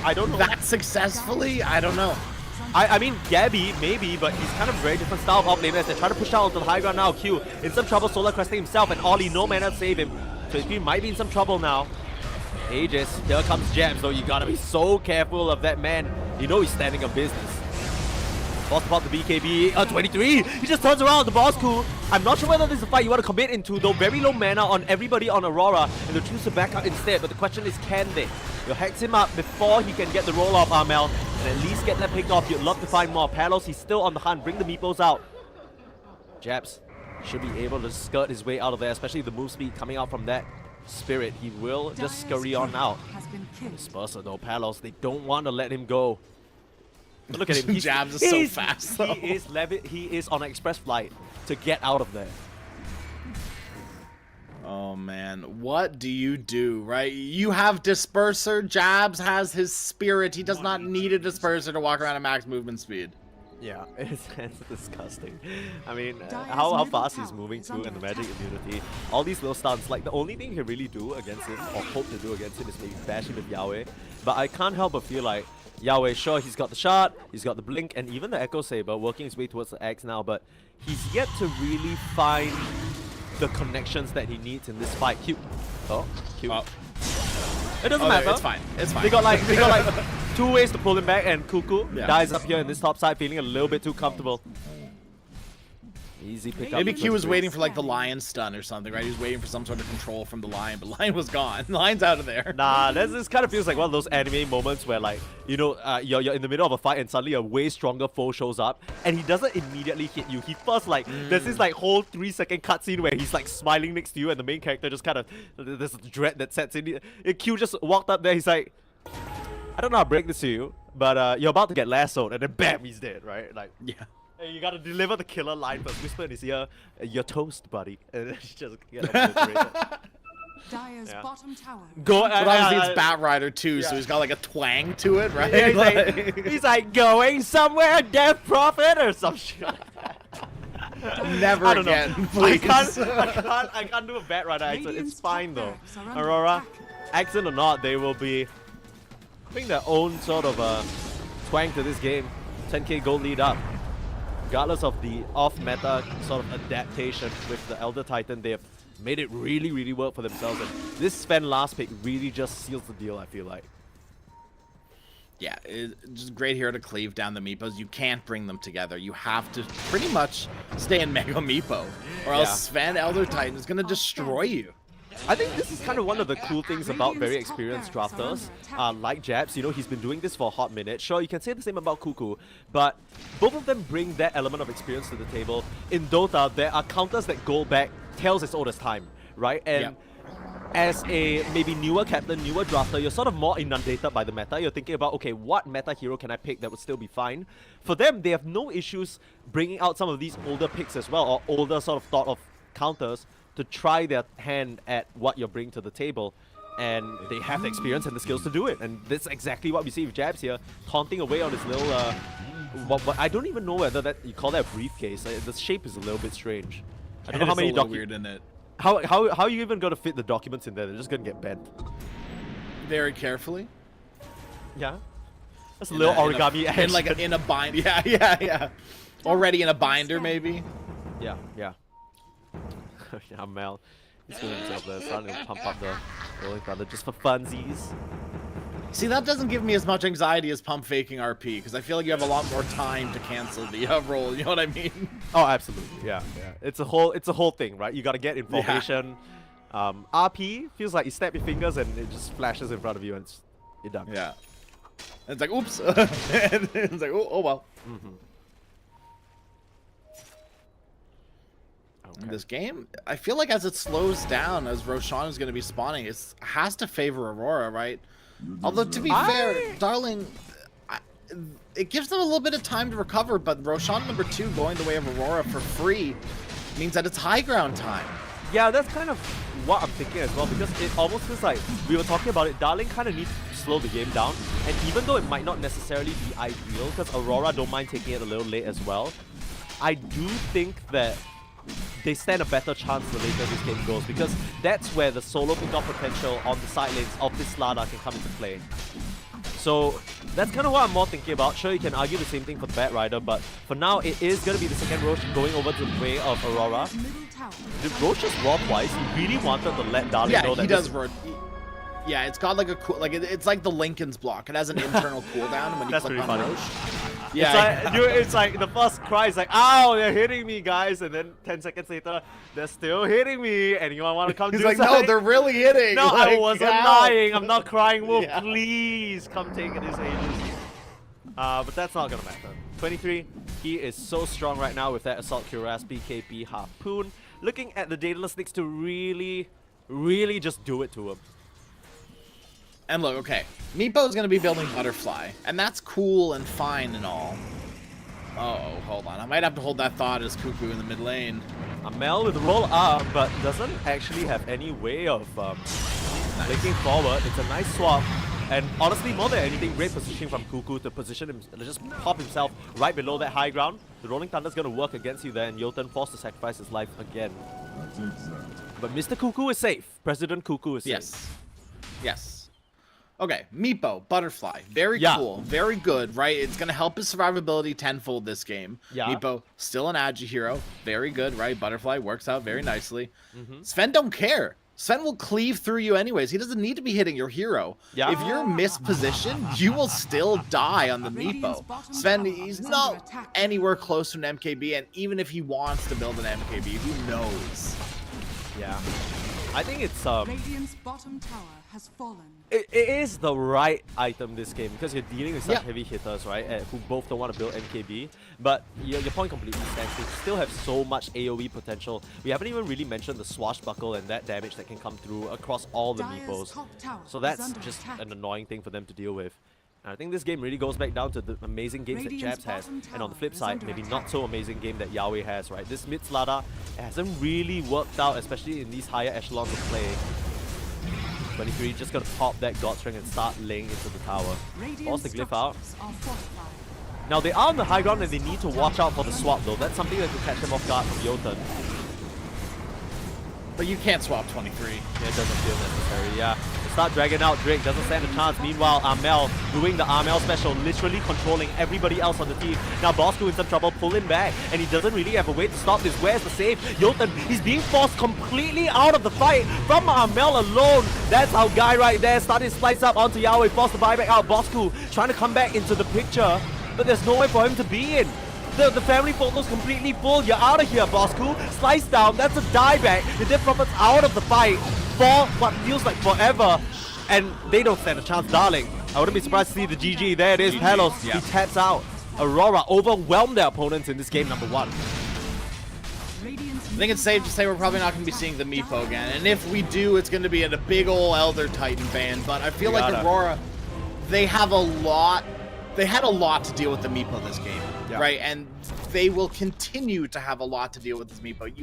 I don't know. That successfully? I don't know. I mean, Gabby, maybe, but he's kind of very different style of offlaner as they try to push out onto the high ground now. Q in some trouble, Solar Cresting himself, and Ollie, no mana to save him. So he might be in some trouble now. Aegis, here comes Jabs, though you gotta be so careful of that man. You know he's standing on business. Boss pop the BKB, 23, he just turns around, the boss cool. I'm not sure whether this is a fight you want to commit into, though very low mana on everybody on Aurora, and they choose to back out instead, but the question is, can they? You'll hex him up before he can get the roll off, Armel, and at least get that picked off. You'd love to find more. Palos, he's still on the hunt, bring the meepos out. Japs should be able to skirt his way out of there, especially the move speed coming out from that spirit. He will just scurry on out. Spurser though, Palos, they don't want to let him go. But look at him. Jabs is so fast. Though. He is on an express flight to get out of there. Oh man, what do you do, right? You have Disperser, Jabs has his spirit. He does not need a Disperser to walk around at max movement speed. Yeah, it's disgusting. I mean, how fast he's moving too, and the magic immunity. All these little stunts, like the only thing you can really do against him, or hope to do against him, is maybe bash him with Yahweh. But I can't help but feel like Yahweh, sure, he's got the shot, he's got the blink, and even the Echo Saber working his way towards the X now, but he's yet to really find the connections that he needs in this fight. Cute. Oh, cute. Oh. It doesn't matter. It's fine. It's fine. They got like 2 ways to pull him back, and Cuckoo dies up here in this top side, feeling a little bit too comfortable. Easy pick up. Maybe Q was waiting for like the lion stun or something, right? He was waiting for some sort of control from the lion, but lion was gone. The lion's out of there. Nah, this kind of feels like one of those anime moments where, like, you know, you're in the middle of a fight and suddenly a way stronger foe shows up and he doesn't immediately hit you. He first, like, there's this like whole 3-second cutscene where he's like smiling next to you and the main character just kind of, there's a dread that sets in. Q just walked up there, he's like, I don't know how to break this to you, but you're about to get lassoed, and then bam, he's dead, right? Like, yeah. You gotta deliver the killer line first. Whisper in his ear, "You're toast, buddy," and then just get obliterated. Dire's bottom tower. But obviously it's Bat Rider too, so he's got like a twang to it, right? Yeah, he's like going somewhere, Death Prophet or some shit like that. Never again, please. I can't do a Bat Rider accent. It's fine though. Aurora, accent or not, they will be putting their own sort of twang to this game. 10k gold lead up. Regardless of the off-meta sort of adaptation with the Elder Titan, they have made it really, really work for themselves. And this Sven last pick really just seals the deal, I feel like. Yeah, it's just great here to cleave down the Meepos. You can't bring them together. You have to pretty much stay in Mega Meepo, or else Sven Elder Titan is going to destroy you. I think this is kind of one of the cool things about very experienced drafters, like Jabs. You know, he's been doing this for a hot minute. Sure, you can say the same about Cuckoo, but both of them bring that element of experience to the table. In Dota, there are counters that go back tales as old as time, right? And as a maybe newer captain, newer drafter, you're sort of more inundated by the meta. You're thinking about, okay, what meta hero can I pick that would still be fine? For them, they have no issues bringing out some of these older picks as well, or older sort of thought of counters, to try their hand at what you're bringing to the table, and they have the experience and the skills to do it. And that's exactly what we see with Jabs here, taunting away on his little, what I don't even know whether that you call that a briefcase. The shape is a little bit strange. I don't know how many weird in it. How are you even going to fit the documents in there? They're just going to get bent. Very carefully. Yeah. That's a little origami action. In a bind. Yeah. Already in a binder, maybe. Yeah. Yeah, Mel. He's doing himself there, starting to pump up the Rolling Thunder just for funsies. See, that doesn't give me as much anxiety as pump faking RP, because I feel like you have a lot more time to cancel the roll, you know what I mean? Oh, absolutely, yeah. It's a whole thing, right? You gotta get information. Yeah. RP feels like you snap your fingers and it just flashes in front of you and you're done. Yeah. And it's like, oops. And it's like, oh well. Okay. This game, I feel like as it slows down, as Roshan is going to be spawning, it has to favor Aurora, right? Although, to be fair, Darling, it gives them a little bit of time to recover, but Roshan #2 going the way of Aurora for free means that it's high ground time. Yeah, that's kind of what I'm thinking as well, because it almost feels like, we were talking about it, Darling kind of needs to slow the game down, and even though it might not necessarily be ideal, because Aurora don't mind taking it a little late as well, I do think that they stand a better chance the later this game goes, because that's where the solo pick-off potential on the side lanes of this Lada can come into play. So that's kind of what I'm more thinking about. Sure, you can argue the same thing for the Bat Rider, but for now, it is going to be the second Roche going over to the way of Aurora. Did Roche just roar twice? He really wanted to let Darling know that. Yeah, he does roar. Yeah, it's got like a cool, it's like the Lincoln's block. It has an internal cooldown when you click on Roche. Yeah, It's like the first cry is like, ow, they're hitting me, guys. And then 10 seconds later, they're still hitting me. Anyone want to come He's do like, something? no, they're really hitting. No, like, I wasn't ow. lying. I'm not crying wolf. Yeah. Please come take this ages. But that's not gonna matter. 23, he is so strong right now with that Assault Cuirass, BKB, Harpoon. Looking at the Daedalus needs to really just do it to him. And look, okay, Meepo is going to be building Butterfly, and that's cool and fine and all. Uh-oh, hold on. I might have to hold that thought as Cuckoo in the mid lane. Amel with roll up, but doesn't actually have any way of linking forward. It's a nice swap. And honestly, more than anything, great positioning from Cuckoo to position him, just pop himself right below that high ground. The Rolling Thunder is going to work against you there, and Jotun forced to sacrifice his life again. But Mr. Cuckoo is safe. President Cuckoo is safe. Yes. Yes. Okay, Meepo, Butterfly. Very Yeah. cool. Very good, right? It's going to help his survivability tenfold this game. Yeah. Meepo, still an agi hero. Very good, right? Butterfly works out very nicely. Sven don't care. Sven will cleave through you anyways. He doesn't need to be hitting your hero. Yeah. If you're mispositioned, you will still die on the Meepo. Sven, he's not anywhere close to an MKB, and even if he wants to build an MKB, who knows? Yeah. I think it's Radiant's bottom tower has fallen. it is the right item this game because you're dealing with such Yeah. heavy hitters, right? Who both don't want to build MKB. But your point completely stands. They still have so much AoE potential. We haven't even really mentioned the swashbuckle and that damage that can come through across all the Dire's meepos. top tower So is that's under just attack. an annoying thing for them to deal with. And I think this game really goes back down to the amazing games that Radiant's Jabs has, bottom and on the tower flip is side, under maybe attack. not so amazing game that Yahweh has, right? This mid Slada hasn't really worked out, especially in these higher echelons of play. 23 just gonna pop that God String and start laying into the tower. Force Radiant's the glyph out. structures are fortified. Now they are on the high ground and they need to watch out for the swap though. That's something that could catch them off guard from Jotun. But you can't swap 23. Yeah, it doesn't feel necessary, yeah. They start dragging out Drake, doesn't stand a chance. Meanwhile, Amel doing the Amel special, literally controlling everybody else on the team. Now Bosco in some trouble, pulling back, and he doesn't really have a way to stop this. Where's the save? Jotun, he's being forced completely out of the fight from Amel alone. That's our guy right there. Started to slice up onto Yahweh, forced to buy back out. Bosco trying to come back into the picture, but there's nowhere for him to be in. The family photo's completely full. You're out of here, Bosco. Slice down. That's a dieback. The Death Prophet's out of the fight for what feels like forever. And they don't stand a chance, darling. I wouldn't be surprised to see the GG. There it is, Palos. yeah. He taps out. Aurora overwhelmed their opponents in this game number 1. Radiant's I think it's safe to say we're probably not going to be seeing the Meepo again. And if we do, it's going to be in a big ol' Elder Titan band. But I feel like Gotta. Aurora, they have a lot. They had a lot to deal with the Meepo this game, Yeah. right? And they will continue to have a lot to deal with this Meepo.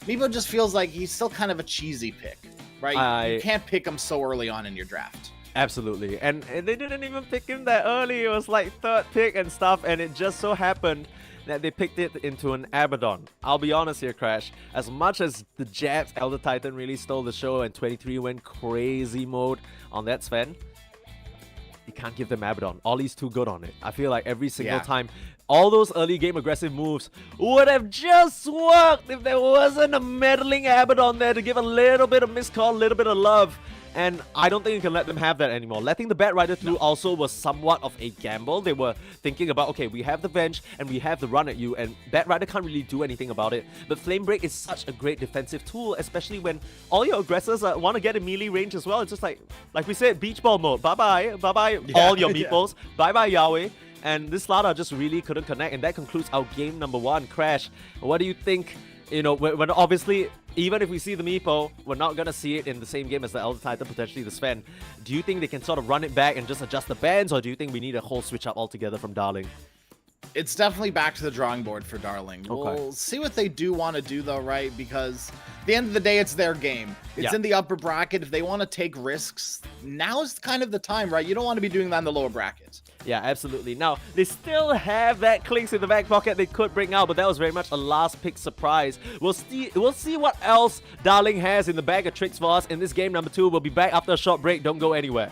Meepo just feels like he's still kind of a cheesy pick, right? You can't pick him so early on in your draft. Absolutely. And they didn't even pick him that early. It was like 3rd pick and stuff. And it just so happened that they picked it into an Abaddon. I'll be honest here, Crash. As much as the Jabs Elder Titan really stole the show and 23 went crazy mode on that Sven, you can't give them Abaddon. Ollie's too good on it. I feel like every single Yeah. time, all those early game aggressive moves would have just worked if there wasn't a meddling Abaddon there to give a little bit of miscall, a little bit of love. And I don't think you can let them have that anymore. Letting the Bat Rider through also was somewhat of a gamble. They were thinking about, okay, we have the Venge and we have the run at you, and Bat Rider can't really do anything about it. But Flame Break is such a great defensive tool, especially when all your aggressors want to get in melee range as well. It's just like we said, beach ball mode. Bye-bye. Bye-bye all your yeah. meeples. Bye-bye Yahweh. And this Lada just really couldn't connect, and that concludes our game number 1. Crash, what do you think? You know, when obviously, even if we see the Meepo, we're not going to see it in the same game as the Elder Titan, potentially the Sven. Do you think they can sort of run it back and just adjust the bands, or do you think we need a whole switch up altogether from Darling? It's definitely back to the drawing board for Darling. Okay. We'll see what they do want to do, though, right? Because at the end of the day, it's their game. It's Yeah. in the upper bracket. If they want to take risks, now's kind of the time, right? You don't want to be doing that in the lower bracket. Yeah, absolutely. Now, they still have that Clinks in the back pocket they could bring out, but that was very much a last pick surprise. We'll see what else Darling has in the bag of tricks for us in this game number 2. We'll be back after a short break. Don't go anywhere.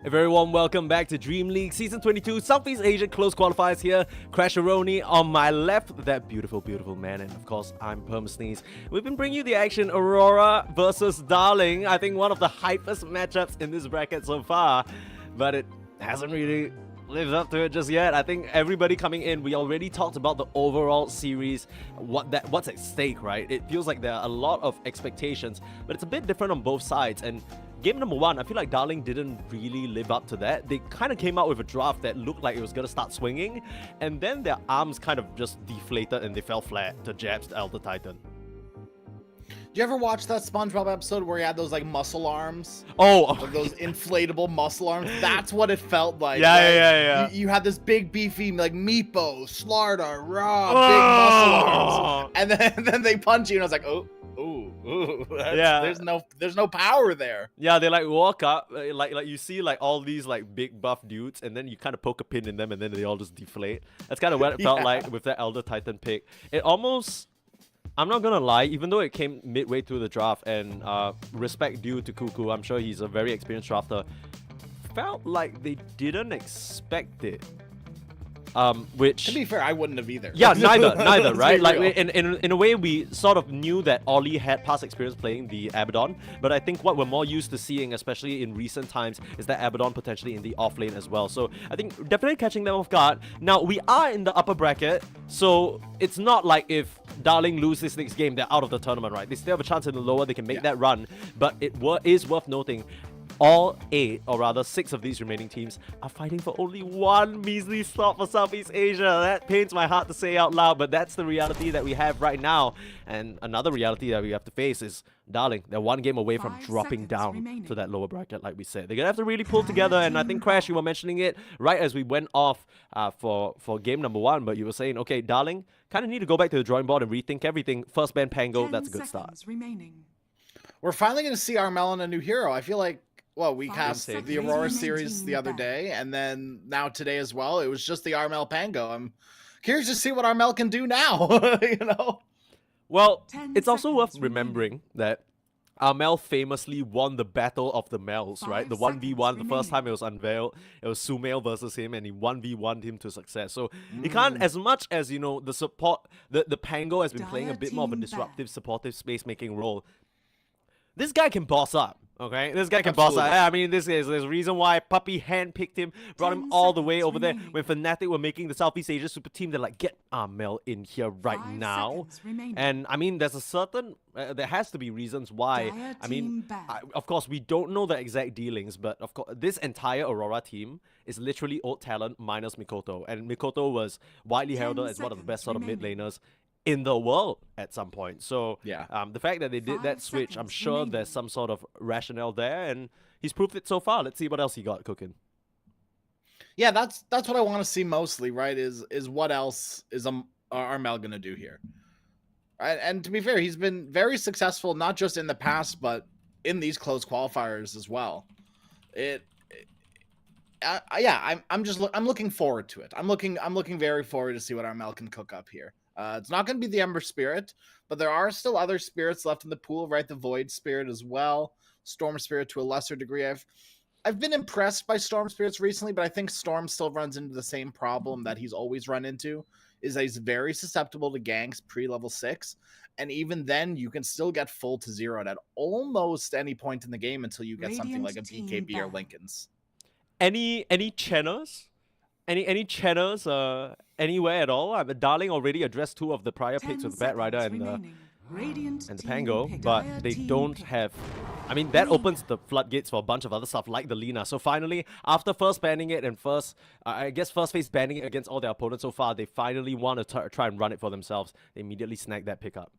A very warm welcome back to Dream League Season 22 Southeast Asia Close Qualifiers here. Crasheroni on my left, that beautiful, beautiful man. And of course, I'm Permasneeze. We've been bringing you the action Aurora versus Darling. I think one of the hypest matchups in this bracket so far. But it hasn't really lived up to it just yet. I think everybody coming in, we already talked about the overall series, what's at stake, right? It feels like there are a lot of expectations, but it's a bit different on both sides. And game number one, I feel like Darling didn't really live up to that. They kind of came out with a draft that looked like it was going to start swinging, and then their arms kind of just deflated and they fell flat to Jab's Elder Titan. Did you ever watch that SpongeBob episode where he had those like muscle arms? Oh, like those inflatable muscle arms. That's what it felt like. Yeah, right? yeah. You had this big beefy like Meepo, Slarda, Raw, big muscle arms, and then they punch you, and I was like, oh. Ooh, there's no power there. Yeah, they like walk up, like you see like all these like big buff dudes, and then you kind of poke a pin in them, and then they all just deflate. That's kind of what it felt like with that Elder Titan pick. It almost, I'm not gonna lie, even though it came midway through the draft, and respect due to Cuckoo, I'm sure he's a very experienced drafter, felt like they didn't expect it. Which, to be fair, I wouldn't have either. Yeah, neither, right? Like real. in a way, we sort of knew that Ollie had past experience playing the Abaddon, but I think what we're more used to seeing, especially in recent times, is that Abaddon potentially in the off lane as well. So I think definitely catching them off guard. Now we are in the upper bracket, so it's not like if Darling lose this next game, they're out of the tournament, right? They still have a chance in the lower, they can make that run, but it is worth noting, all 8, or rather 6 of these remaining teams are fighting for only one measly slot for Southeast Asia. That pains my heart to say out loud, but that's the reality that we have right now. And another reality that we have to face is Darling. They're one game away from dropping down to that lower bracket, like we said. They're going to have to really pull together, and I think, Crash, you were mentioning it right as we went off for game number 1, but you were saying, okay, Darling kind of need to go back to the drawing board and rethink everything. First ban Pango, that's a good start. We're finally going to see Armel and a new hero. I feel like, well, we have the Aurora series the other day, and then now today as well. It was just the Armel Pango. I'm curious to see what Armel can do now, you know? Well, it's also worth remembering that Armel famously won the Battle of the Mels, right? The 1v1, the first time it was unveiled, it was Sumail versus him, and he 1v1'd him to success. So he can't, as much as, you know, the support, the Pango has been playing a bit more of a disruptive, supportive space-making role. This guy can boss up. Okay, this guy can boss up. I mean, there's a reason why Puppy handpicked him, brought him all the way over there. When Fnatic were making the Southeast Asia Super Team, they're like, get Armel in here right now. And I mean, there's a certain, there has to be reasons why. I mean, of course, we don't know the exact dealings, but of course, this entire Aurora team is literally old talent minus Mikoto. And Mikoto was widely heralded as one of the best sort of mid laners in the world at some point. So yeah, the fact that they did that switch, I'm sure there's some sort of rationale there, and he's proved it so far. Let's see what else he got cooking. Yeah, that's what I want to see mostly, right? Is what else is Armel gonna do here? Right? And to be fair, he's been very successful, not just in the past, but in these close qualifiers as well. I'm looking forward to it. I'm looking very forward to see what Armel can cook up here. It's not going to be the Ember Spirit, but there are still other spirits left in the pool, right? The Void Spirit as well, Storm Spirit to a lesser degree. I've been impressed by Storm Spirits recently, but I think Storm still runs into the same problem that he's always run into, is that he's very susceptible to ganks pre-level 6, and even then you can still get full to 0 at almost any point in the game until you get something like a BKB or Linken's. Any channels? Any channels anywhere at all? Darling already addressed 2 of the prior picks with Bat Rider and the Pango, but they don't have... I mean, that opens the floodgates for a bunch of other stuff like the Lina. So finally, after first banning it and first phase banning it against all their opponents so far, they finally want to try and run it for themselves. They immediately snag that pickup.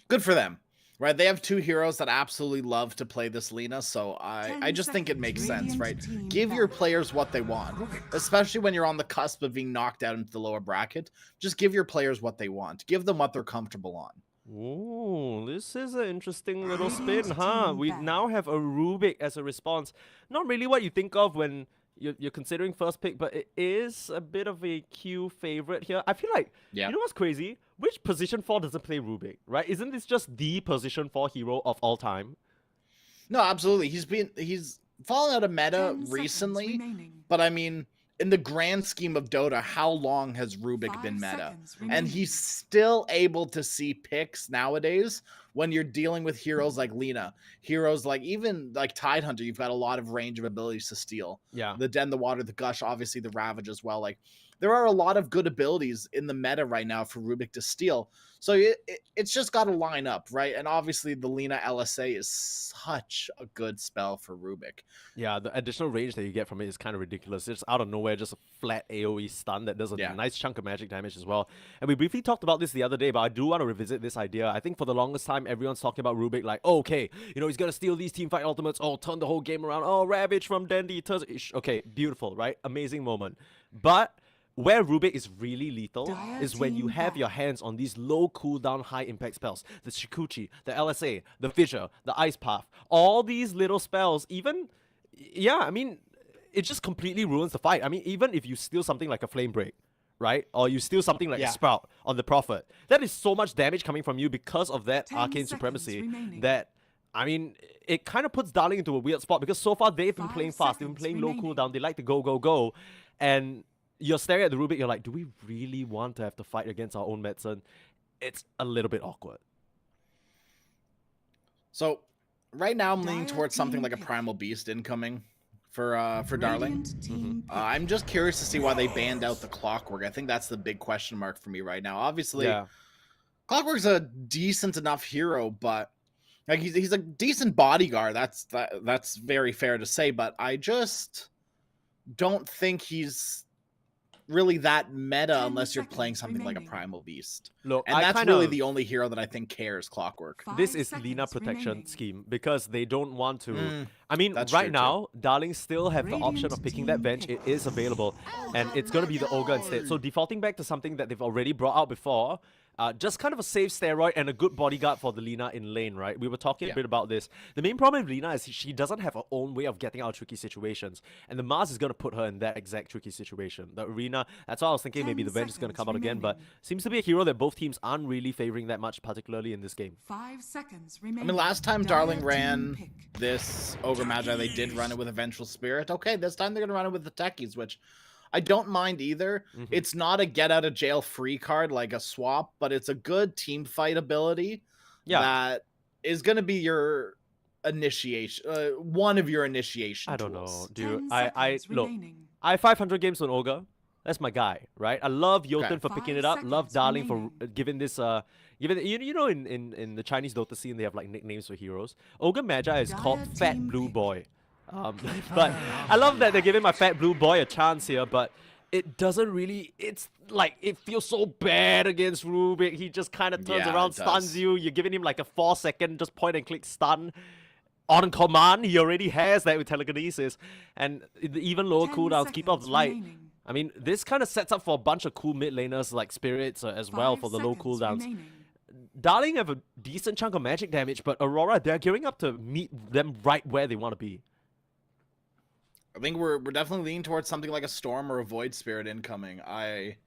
Good for them. Right, they have 2 heroes that absolutely love to play this Lina, so I just think it makes sense, right? Give your players what they want, especially when you're on the cusp of being knocked out into the lower bracket. Just give your players what they want. Give them what they're comfortable on. Ooh, this is an interesting little spin, huh? We now have a Rubik as a response. Not really what you think of when you're considering first pick, but it is a bit of a Q favorite here. I feel like, you know what's crazy? Which position 4 doesn't play Rubik, right? Isn't this just the position 4 hero of all time? No, absolutely. He's fallen out of meta 10 seconds recently, remaining. but I mean, in the grand scheme of Dota, how long has Rubik 5 been meta? seconds And remaining. he's still able to see picks nowadays when you're dealing with heroes like Lina. Heroes like even like Tidehunter, you've got a lot of range of abilities to steal. Yeah. The Den, the Water, the Gush, obviously the Ravage as well. Like there are a lot of good abilities in the meta right now for Rubik to steal. So it's just got to line up, right? And obviously the Lina LSA is such a good spell for Rubik. Yeah, the additional range that you get from it is kind of ridiculous. It's out of nowhere, just a flat AoE stun that does a Yeah. nice chunk of magic damage as well. And we briefly talked about this the other day, but I do want to revisit this idea. I think for the longest time, everyone's talking about Rubik like, oh, okay, you know, he's going to steal these teamfight ultimates, oh, turn the whole game around, oh, Ravage from Dandy, turns... Okay, beautiful, right? Amazing moment. But where Rubik is really lethal Dire is when you team have your back. hands on these low cooldown, high impact spells. The Shikuchi, the LSA, the Fissure, the Ice Path. All these little spells, even... Yeah, I mean, it just completely ruins the fight. I mean, even if you steal something like a Flame Break, right? Or you steal something like Yeah. a Sprout on the Prophet, that is so much damage coming from you because of that 10 arcane seconds supremacy remaining. that... I mean, it kind of puts Darling into a weird spot because so far they've been 5 playing fast, they've been seconds playing low remaining. cooldown, they like to go, go, go. And you're staring at the Rubik, you're like, do we really want to have to fight against our own medicine? It's a little bit awkward. So right now I'm leaning Dire towards something team like a pick. Primal Beast incoming for Darling. Radiant team pick. I'm just curious to see why they banned out the Clockwork. I think that's the big question mark for me right now. Obviously, Yeah. Clockwork's a decent enough hero, but like he's a decent bodyguard. That's very fair to say, but I just don't think he's really that meta 10 unless you're playing seconds something like a remaining. Primal Beast. Look, And I that's kind really of... the only hero that I think cares Clockwork. 5 This is Lina seconds protection remaining. scheme because they don't want to... Mm, I mean, that's right true, too. now, Darling still have the option of Radiant picking that team bench. pick. It is available, and it's going to be the Ogre instead. So defaulting back to something that they've already brought out before, just kind of a safe steroid and a good bodyguard for the Lina in lane, right? We were talking a Yeah. bit about this. The main problem with Lina is she doesn't have her own way of getting out of tricky situations, and the Mars is going to put her in that exact tricky situation. The arena, that's why I was thinking maybe 10 the bench is going to seconds come out again, but remaining. seems to be a hero that both teams aren't really favoring that much, particularly in this game. 5 seconds I remaining. mean, last time Dire Darling team ran pick. this Ogre Magi, they did run it with a Vengeful Spirit. Okay, this time they're going to run it with the Techies, which I don't mind either. Mhm. It's not a get out of jail free card like a swap, but it's a good team fight ability Yeah. that is going to be your initiation, one of your initiation I don't tools. know, dude. 10 I seconds look, remaining. I have 500 games on Ogre. That's my guy, right? I love Jotun Okay. for picking 5 it up. Love seconds Darling remaining. for giving this given you know in the Chinese Dota scene they have like nicknames for heroes. Ogre Magi is called Dire Fat team Blue pick. Boy. But I love that they're giving my Fat Blue Boy a chance here, but it doesn't really... It's like, it feels so bad against Rubik. He just kind of turns Yeah, around, it stuns does. you. You're giving him like a 4-second just point and click stun. On command, he already has that with telekinesis. And the even lower 10 cooldowns, Keep Off seconds Light. remaining. I mean, this kind of sets up for a bunch of cool mid laners like Spirits as well 5 for the low seconds cooldowns. remaining. Darling have a decent chunk of magic damage, but Aurora, they're gearing up to meet them right where they want to be. I think we're definitely leaning towards something like a Storm or a Void Spirit incoming. I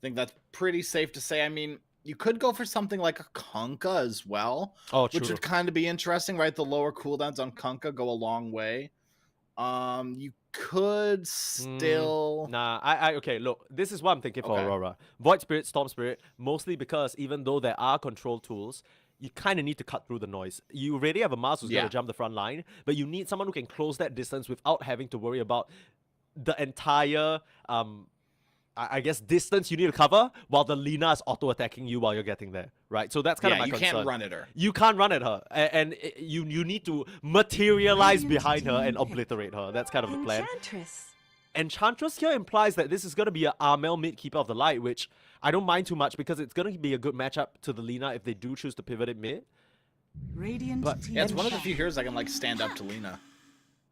think that's pretty safe to say. I mean, you could go for something like a Kunkka as well, Oh, which would kind of be interesting, right? The lower cooldowns on Kunkka go a long way. You could still... Nah, okay, look, this is what I'm thinking for Okay. Aurora. Void Spirit, Storm Spirit, mostly because even though there are control tools, you kind of need to cut through the noise. You already have a Mars who's going Yeah. to jump the front line, but you need someone who can close that distance without having to worry about the entire, I guess, distance you need to cover while the Lina is auto-attacking you while you're getting there, right? So that's kind of Yeah, my you concern. can't run at her. You can't run at her, and you need to materialize Radiant behind her team and pick. obliterate her. That's kind of the plan. Enchantress. Enchantress here implies that this is going to be a Armel mid Keeper of the Light, which I don't mind too much because it's going to be a good matchup to the Lina if they do choose to pivot it mid. Radiant But- team Yeah, it's one of the pick. few heroes that can like stand up to Lina.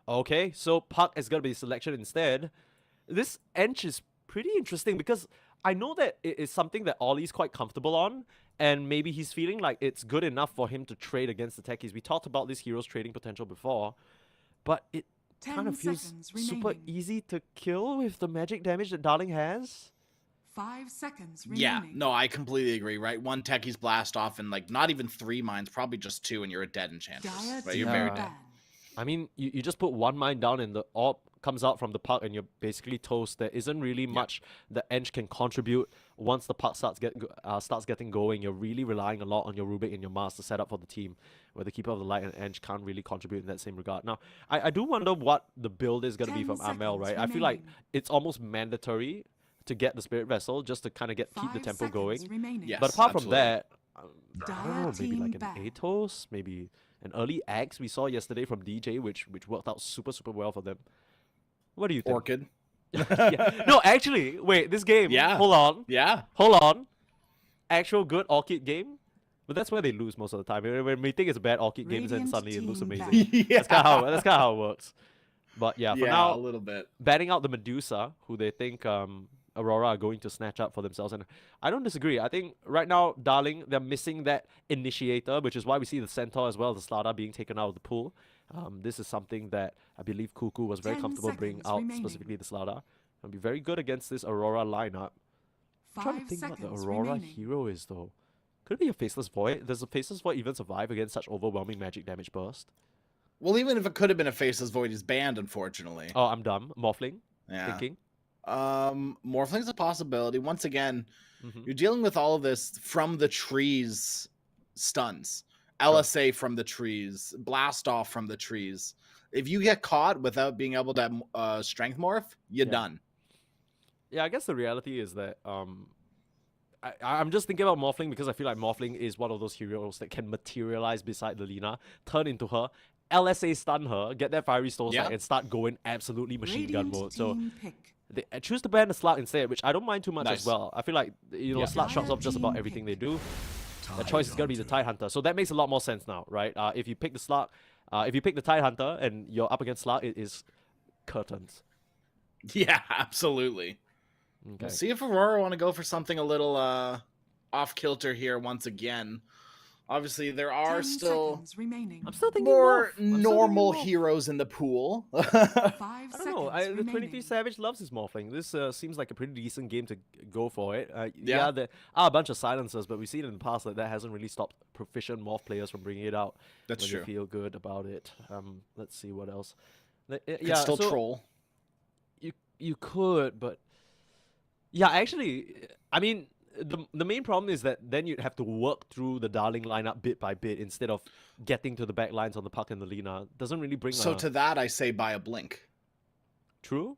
Okay, so Puck is going to be selection instead. This Ench is pretty interesting because I know that it is something that Ollie's quite comfortable on, and maybe he's feeling like it's good enough for him to trade against the techies. We talked about this hero's trading potential before, but it 10 kind of feels seconds super remaining. easy to kill with the magic damage that Darling has. 5 seconds Yeah, remaining. no, I completely agree, right? One Techie's blast off and like not even 3 mines, probably just 2 and you're a dead Enchantress. Dire Right? You're team very Yeah. dead. ban. I mean, you just put one mine down and the orb comes out from the puck and you're basically toast. There isn't really much the Eng can contribute once the puck starts getting going. You're really relying a lot on your Rubik and your Mars to set up for the team, where the Keeper of the Light and Eng can't really contribute in that same regard. Now, I do wonder what the build is going to be 10 from Amel, right? seconds I feel like remaining. it's almost mandatory to get the Spirit Vessel just to kind of keep the 5 tempo seconds going. remaining. Yes, But apart absolutely. from that, I Dire don't know, maybe team like an back. Atos, maybe an early Axe we saw yesterday from DJ, which worked out super well for them. What do you think? Orchid. Yeah. No, actually, wait, this game. Yeah. Hold on. Yeah. Hold on. Actual good Orchid game. But that's where they lose most of the time. When we think it's a bad Orchid game, then Radiant suddenly it looks team amazing. back. Yeah. That's kind of how it works. But yeah, for Yeah, now, a little bit. banning out the Medusa, who they think Aurora are going to snatch up for themselves. And I don't disagree. I think right now, Darling, they're missing that initiator, which is why we see the Centaur as well as the Slada being taken out of the pool. This is something that I believe Kuku was very 10 comfortable bringing seconds out, remaining. specifically the Slada. And be very good against this Aurora lineup. I'm trying to 5 think what the seconds Aurora remaining. hero is, though. Could it be a Faceless Void? Does a Faceless Void even survive against such overwhelming magic damage burst? Well, even if it could have been a Faceless Void, he's banned, unfortunately. Oh, I'm dumb. Morphling? Yeah. Thinking? Morphling's a possibility. Once again, Mhm. you're dealing with all of this from the trees stuns. LSA from the trees, blast off from the trees. If you get caught without being able to strength morph, you're done. Yeah, I guess the reality is that I'm just thinking about Morphling because I feel like Morphling is one of those heroes that can materialize beside the Lina, turn into her, LSA stun her, get that Fiery Soul Strike, Yeah. and start going absolutely machine gun Radiant mode. So team pick. they choose to ban the Slug instead, which I don't mind too much Nice. as well. I feel like, Yeah. Slug shots off just about Team everything pick. they do. The choice is going to be the Tide Hunter. So that makes a lot more sense now, right? If you pick the Slug, if you pick the Tide Hunter and you're up against Slug, it is curtains. Yeah, absolutely. Okay. We'll see if Aurora want to go for something a little off kilter here once again. Obviously, there are 10 still seconds remaining. I'm still thinking more Morph. I'm still thinking normal Morph. heroes in the pool. 5 I don't know. seconds The 23 remaining. Savage loves his Morphling. This seems like a pretty decent game to go for it. Yeah. There are a bunch of silencers, but we've seen in the past that hasn't really stopped proficient Morph players from bringing it out That's when true. they feel good about it. Let's see what else. Could still so troll. You could, but yeah, actually, I mean, the main problem is that then you'd have to work through the Darling lineup bit by bit instead of getting to the back lines on the Puck and the Lina. Doesn't really bring So a... to that, I say buy a blink. True.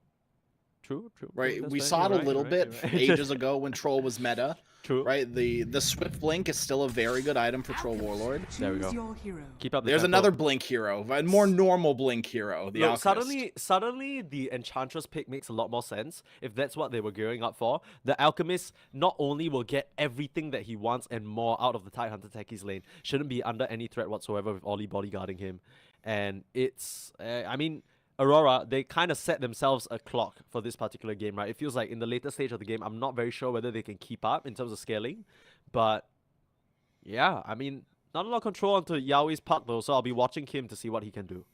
Right, That's we fair. saw it You're a right, little you're bit right, you're right. ages ago when Troll was meta. True. Right, the Swift Blink is still a very good item for Troll Warlord. There we Choose go. your hero. Keep up the There's tempo. another Blink hero, a more normal Blink hero. The Look, Alchemist. suddenly the Enchantress pick makes a lot more sense if that's what they were gearing up for. The Alchemist not only will get everything that he wants and more out of the Tide Hunter Techies lane, shouldn't be under any threat whatsoever with Ollie bodyguarding him. And it's, I mean, Aurora, they kind of set themselves a clock for this particular game, right? It feels like in the later stage of the game, I'm not very sure whether they can keep up in terms of scaling. But yeah, I mean, not a lot of control onto Yahweh's puck though, so I'll be watching Kim to see what he can do.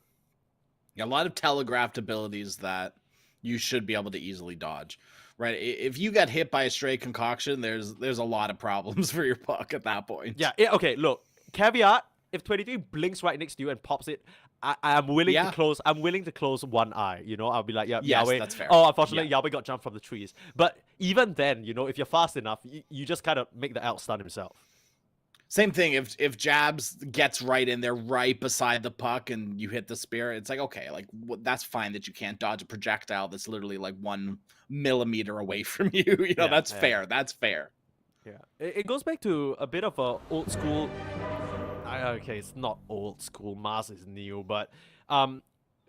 A lot of telegraphed abilities that you should be able to easily dodge. Right, if you get hit by a stray concoction, there's a lot of problems for your puck at that point. Yeah, okay, look. Caveat, if 23 blinks right next to you and pops it, I'm willing to close. I'm willing to close one eye. I'll be like, yeah, Yes, Yahweh. that's fair. Oh, unfortunately, Yeah. Yahweh got jumped from the trees. But even then, if you're fast enough, you just kind of make the out stun himself. Same thing. If Jabs gets right in there, right beside the puck, and you hit the spear, it's like, okay, like that's fine that you can't dodge a projectile that's literally like 1 millimeter away from you. That's fair. That's fair. Yeah, it goes back to a bit of a old school. Okay, it's not old school. Mars is new, but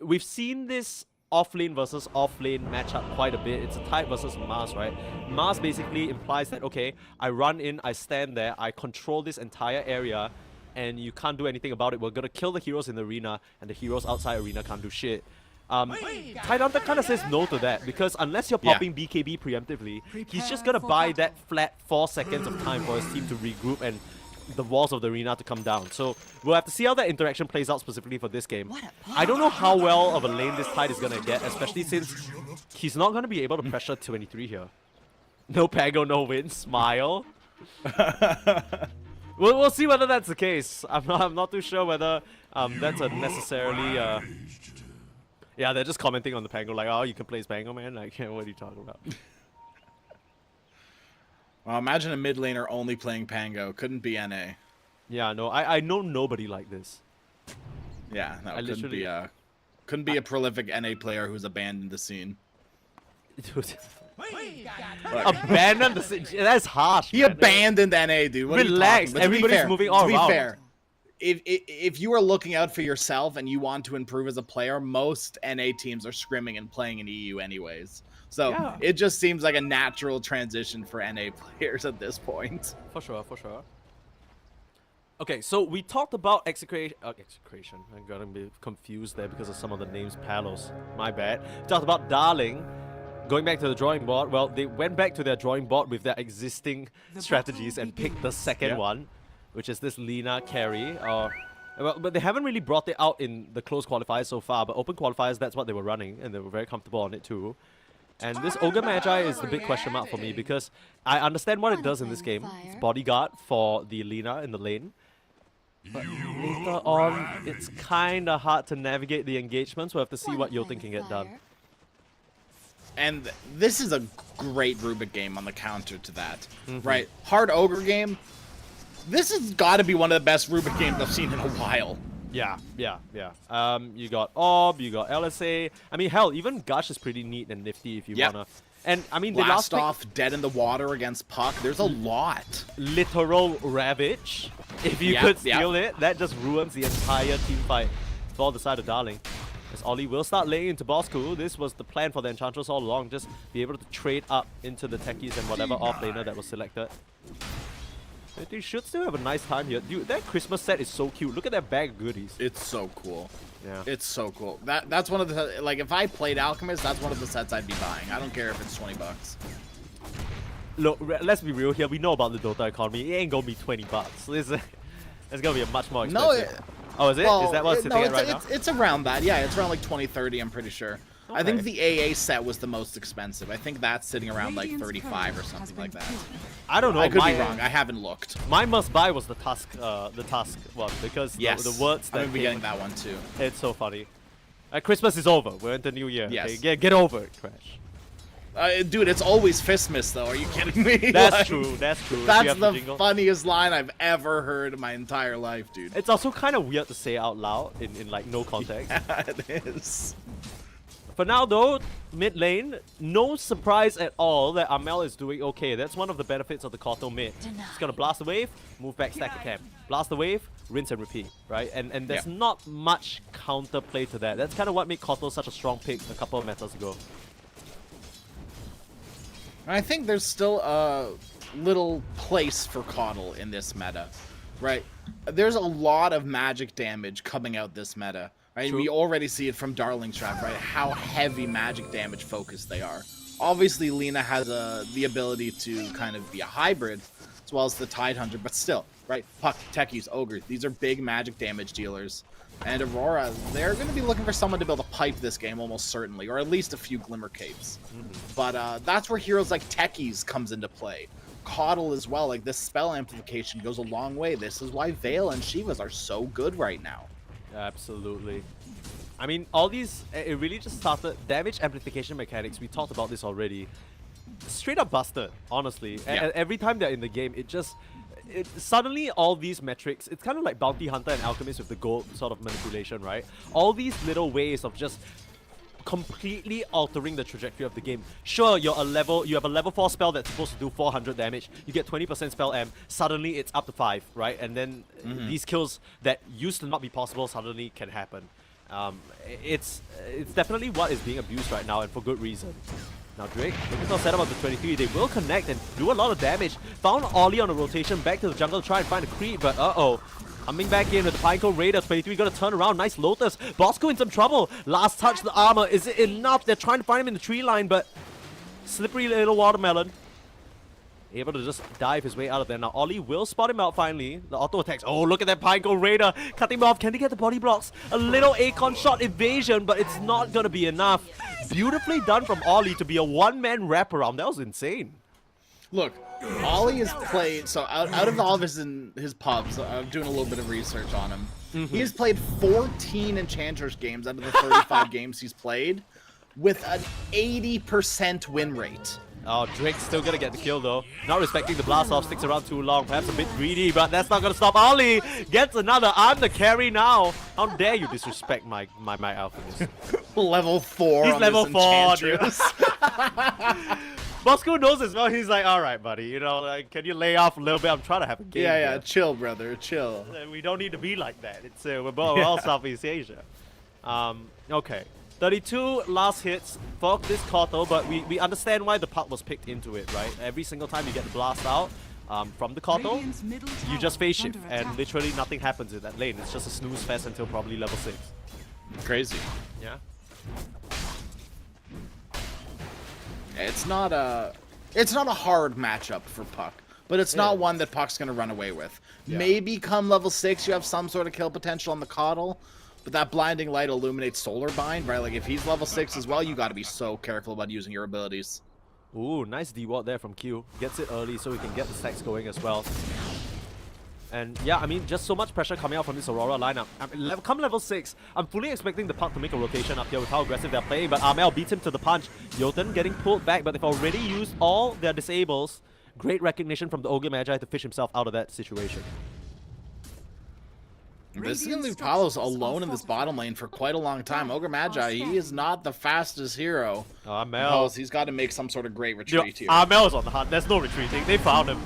we've seen this off-lane versus off-lane matchup quite a bit. It's a Tide versus Mars, right? Mars basically implies that, okay, I run in, I stand there, I control this entire area, and you can't do anything about it. We're gonna kill the heroes in the arena, and the heroes outside arena can't do shit. Tide Hunter kind of says no to that, because unless you're popping BKB preemptively, he's just gonna buy that flat 4 seconds of time for his team to regroup and the walls of the arena to come down. So we'll have to see how that interaction plays out specifically for this game. I don't know how well of a lane this Tide is going to get, especially since he's not going to be able to pressure 23 here. No Pago, no win, smile. We'll see whether that's the case. I'm not too sure whether that's a necessarily yeah, they're just commenting on the Pango like, oh, you can play as Pango, man. Like, what are you talking about? Well, imagine a mid laner only playing Pango. Couldn't be NA. Yeah, no, I know nobody like this. Yeah, no, I couldn't be a prolific NA player who's abandoned the scene. Dude. Abandoned the scene. That's harsh. He man. abandoned NA, dude. What Relax. Everybody's moving all around. To be fair, if you are looking out for yourself and you want to improve as a player, most NA teams are scrimming and playing in EU anyways. So Yeah. it just seems like a natural transition for NA players at this point. For sure, for sure. Okay, so we talked about execration. I'm gonna be confused there because of some of the names. Palos, my bad. We talked about Darling. Going back to the drawing board, well, they went back to their drawing board with their existing strategies and picked the second one, which is this Lina carry. Well, but they haven't really brought it out in the closed qualifiers so far, but open qualifiers, that's what they were running, and they were very comfortable on it too. And this Ogre Magi is the big question mark for me because I understand what it does in this game. It's bodyguard for the Lina in the lane. But later on, it's kind of hard to navigate the engagements. We'll have to see what you're thinking get done. And this is a great Rubik game on the counter to that, right? Hard Ogre game. This has got to be one of the best Rubik games I've seen in a while. Yeah. You got Orb, you got LSA. I mean, hell, even Gush is pretty neat and nifty if you wanna. And I mean, the last Blast off, Dead in the Water against Puck. There's a lot. literal Ravage. If you could steal it, that just ruins the entire team fight for the side of Darling. As Ollie will start laying into Bosco. This was the plan for the Enchantress all along. Just be able to trade up into the techies and whatever offlaner that was selected. They should still have a nice time here. Dude, that Christmas set is so cute. Look at that bag of goodies. It's so cool. Yeah. It's so cool. That's one of the, like, if I played Alchemist, that's one of the sets I'd be buying. I don't care if it's 20 bucks. Look, let's be real here. We know about the Dota economy. It ain't gonna be 20 bucks. It's gonna be a much more expensive. Oh, is it? Well, is that what's sitting at right now? It's around that. Yeah, it's around like 20, 30, I'm pretty sure. Okay. I think the AA set was the most expensive. I think that's sitting around like 35 or something like that. I don't know. I could be wrong. I haven't looked. My must buy was the Tusk one because the words that I'm gonna be getting that one too. It's so funny. Christmas is over. We're into New Year. Yes. Okay, get over it, Crash. Dude, it's always Fistmas though. Are you kidding me? That's Like, true. That's true. That's the funniest line I've ever heard in my entire life, dude. It's also kind of weird to say out loud in like no context. Yeah, it is. For now though, mid lane, no surprise at all that Amel is doing okay. That's one of the benefits of the Koto mid. He's gonna blast the wave, move back, stack the camp. Blast the wave, rinse and repeat, right? And there's not much counterplay to that. That's kind of what made Koto such a strong pick a couple of metas ago. I think there's still a little place for Coddle in this meta, right? There's a lot of magic damage coming out this meta, right? True. We already see it from Darling's Trap, right? How heavy magic damage focused they are. Obviously, Lina has the ability to kind of be a hybrid, as well as the Tidehunter, but still, right? Puck, Techies, Ogre, these are big magic damage dealers. And Aurora, they're going to be looking for someone to be able to pipe this game almost certainly, or at least a few Glimmer Capes. But that's where heroes like Techies comes into play. Coddle as well, like this spell amplification goes a long way. This is why Veil and Shivas are so good right now. Absolutely. I mean, all these, it really just started, damage amplification mechanics, we talked about this already. Straight up busted, honestly. Yeah. Every time they're in the game, suddenly all these metrics, it's kind of like Bounty Hunter and Alchemist with the gold sort of manipulation, right? All these little ways of just completely altering the trajectory of the game. Sure, you have a level 4 spell that's supposed to do 400 damage, you get 20% spell M, suddenly it's up to 5, right? And then these kills that used to not be possible suddenly can happen. It's definitely what is being abused right now, and for good reason. Now Drake, looking for a setup of the 23, they will connect and do a lot of damage. Found Ollie on a rotation, back to the jungle to try and find a creep, but coming back in with the Pinecone Raider, 23 gonna turn around, nice Lotus. Bosco in some trouble, last touch the armor, is it enough? They're trying to find him in the tree line, but slippery little watermelon. Able to just dive his way out of there. Now Ollie will spot him out finally. The auto attacks. Oh, look at that Pinecone Raider. Cutting him off. Can they get the body blocks? A little Akon shot evasion, but it's not gonna be enough. Beautifully done from Ollie to be a one-man wraparound. That was insane. Look, Ollie has played, so out of all of his pubs, I'm doing a little bit of research on him. He has played 14 Enchantress games out of the 35 games he's played with an 80% win rate. Oh, Drake's still gonna get the kill though. Not respecting the blast off, sticks around too long, perhaps a bit greedy, but that's not gonna stop Ollie. Gets another. I'm the carry now. How dare you disrespect my alphabet? Level 4. He's on level this 4, dude. Enchantress. Bosco knows as well. He's like, all right, buddy. You know, like, can you lay off a little bit? I'm trying to have a game. Yeah, here. chill, brother, chill. We don't need to be like that. It's we're all Southeast Asia. Okay. 32 last hits for this Koto, but we understand why the puck was picked into it, right? Every single time you get the blast out from the Koto, you just phase shift, and literally nothing happens in that lane. It's just a snooze fest until probably level 6. Crazy. Yeah. It's not a hard matchup for Puck, but it's not one that Puck's gonna run away with. Yeah. Maybe come level 6, you have some sort of kill potential on the Coddle. But that blinding light illuminates Solar Bind, right? Like, if he's level 6 as well, you got to be so careful about using your abilities. Ooh, nice D-ward there from Q. Gets it early so he can get the stacks going as well. And yeah, I mean, just so much pressure coming out from this Aurora lineup. Come level 6, I'm fully expecting the Puck to make a rotation up here with how aggressive they're playing, but Amel beats him to the punch. Jotun getting pulled back, but they've already used all their disables. Great recognition from the Ogre Magi to fish himself out of that situation. This is going to leave Palos alone in this bottom lane for quite a long time. Ogre Magi, he is not the fastest hero. Amel. He's got to make some sort of great retreat here. Amel is on the hunt. There's no retreating. They found him.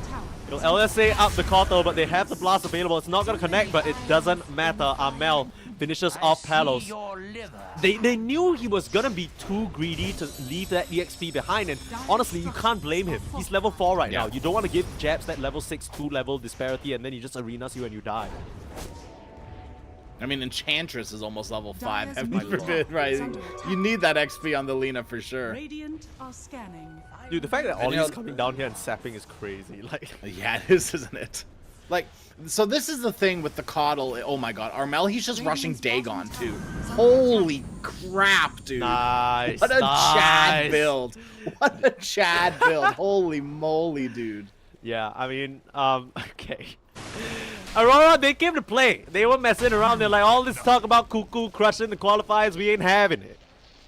LSA up the Koto, but they have the blast available. It's not going to connect, but it doesn't matter. Amel finishes off Palos. They knew he was going to be too greedy to leave that EXP behind, and honestly, you can't blame him. He's level 4 right now. You don't want to give Jabs that level 6 2-level disparity, and then he just arenas you and you die. I mean, Enchantress is almost level 5, heaven forbid, right? You need that XP on the Lina for sure. Radiant are scanning. Dude, the fact that Ollie's coming down here and sapping is crazy. Like, yeah, it is, isn't it? Like, so this is the thing with the Coddle. Oh my god, Armel, he's just rushing Dagon too. Holy crap, dude. Nice. What a Chad build. What a Chad build. Holy moly, dude. Yeah, I mean, okay. Aurora, they came to play. They were messing around. They're like, all this talk about Cuckoo crushing the qualifiers, we ain't having it.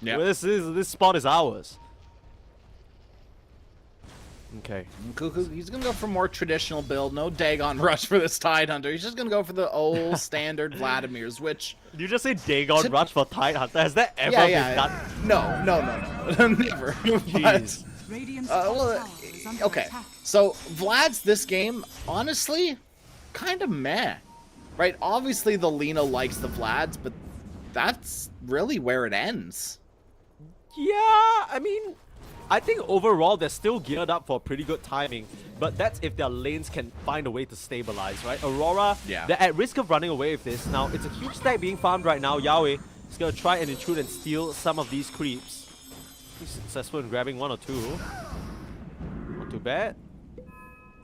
Yeah. Well, this spot is ours. Okay. Cuckoo, he's gonna go for more traditional build. No Dagon rush for this Tidehunter. He's just gonna go for the old standard Vladimir's, which... Did you just say Dagon rush for Tidehunter? Has that ever been done? No. Never. Jeez. Okay. So, Vlad's this game, honestly, kind of meh. Right? Obviously, the Lina likes the Vlads, but that's really where it ends. Yeah, I mean, I think overall they're still geared up for pretty good timing, but that's if their lanes can find a way to stabilize, right? Aurora, they're at risk of running away with this. Now, it's a huge stack being farmed right now. Yahweh is going to try and intrude and steal some of these creeps. He's successful in grabbing 1 or 2. Not too bad.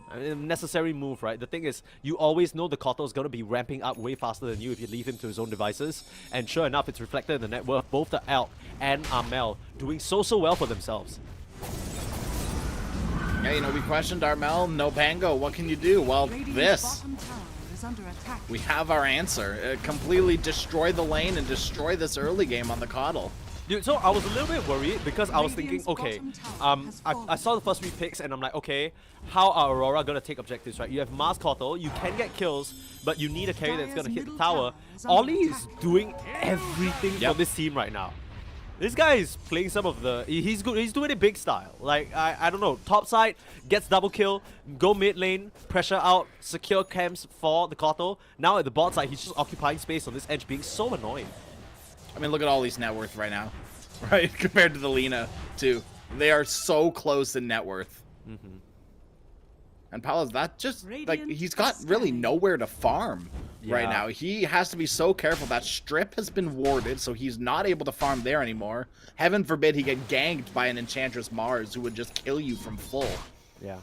I mean, necessary move, right? The thing is, you always know the Koto is going to be ramping up way faster than you if you leave him to his own devices. And sure enough, it's reflected in the net worth. Both the Elk and Armel doing so well for themselves. Yeah, you know, we questioned Armel, no Bango. What can you do? Well, this. We have our answer. Completely destroy the lane and destroy this early game on the Coddle. Dude, so I was a little bit worried because I was thinking, okay, I saw the first 3 picks and I'm like, okay, how are Aurora going to take objectives, right? You have Mars Koto, you can get kills, but you need a carry that's going to hit the tower. Ollie is doing everything for this team right now. This guy is playing some of the... He's good. He's doing it big style. Like, I don't know. Top side, gets double kill, go mid lane, pressure out, secure camps for the Koto. Now at the bot side, he's just occupying space on this edge, being so annoying. I mean, look at Ollie's net worth right now, right? Compared to the Lina, too. They are so close in net worth. And Paolo's that just, like, he's got really nowhere to farm right now. He has to be so careful. That strip has been warded, so he's not able to farm there anymore. Heaven forbid he get ganked by an Enchantress Mars who would just kill you from full. Yeah.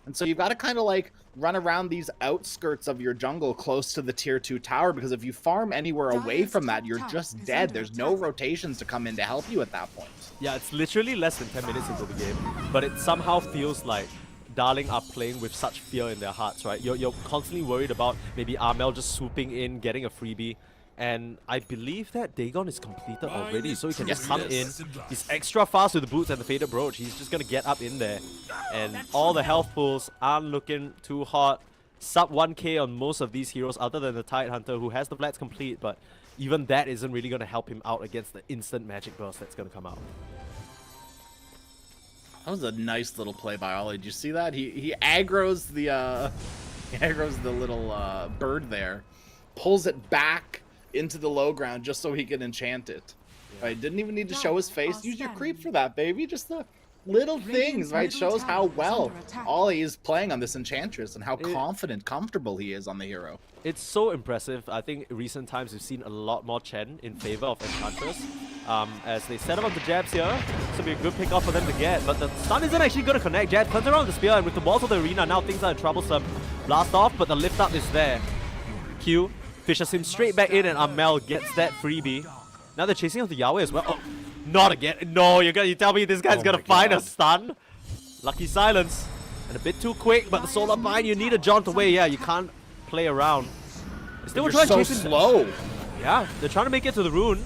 And so you've got to kind of like run around these outskirts of your jungle close to the tier 2 tower, because if you farm anywhere away from that, you're just dead. There's no rotations to come in to help you at that point. Yeah, it's literally less than 10 minutes into the game, but it somehow feels like Darling are playing with such fear in their hearts, right? You're constantly worried about maybe Armel just swooping in, getting a freebie. And I believe that Dagon is completed already, so he can just come in. He's extra fast with the boots and the faded brooch. He's just gonna get up in there. And all the health pools aren't looking too hot. Sub 1k on most of these heroes other than the Tide Hunter, who has the flats complete, but even that isn't really gonna help him out against the instant magic burst that's gonna come out. That was a nice little play by Ollie. Did you see that? He aggroes the little bird there, pulls it back into the low ground just so he can enchant it. Yeah. Right? Didn't even need to show his face. Use your creep for that, baby. Just the little things, right? Shows how well Ollie is playing on this Enchantress and how confident, comfortable he is on the hero. It's so impressive. I think in recent times we've seen a lot more Chen in favor of Enchantress. As they set up on the jabs here, this will be a good pick off for them to get. But the stun isn't actually going to connect. Jab turns around the spear, and with the walls of the arena, now things are troublesome. Blast off, but the lift up is there. Q fishes him straight back in, and Amel gets that freebie. Now they're chasing after Yahweh as well. Oh, not again. No, you tell me this guy's gonna find a stun? Lucky silence. And a bit too quick, but the solar bind, you need a jaunt away. Yeah, you can't play around. Still trying to chase him. Slow. Yeah, they're trying to make it to the rune.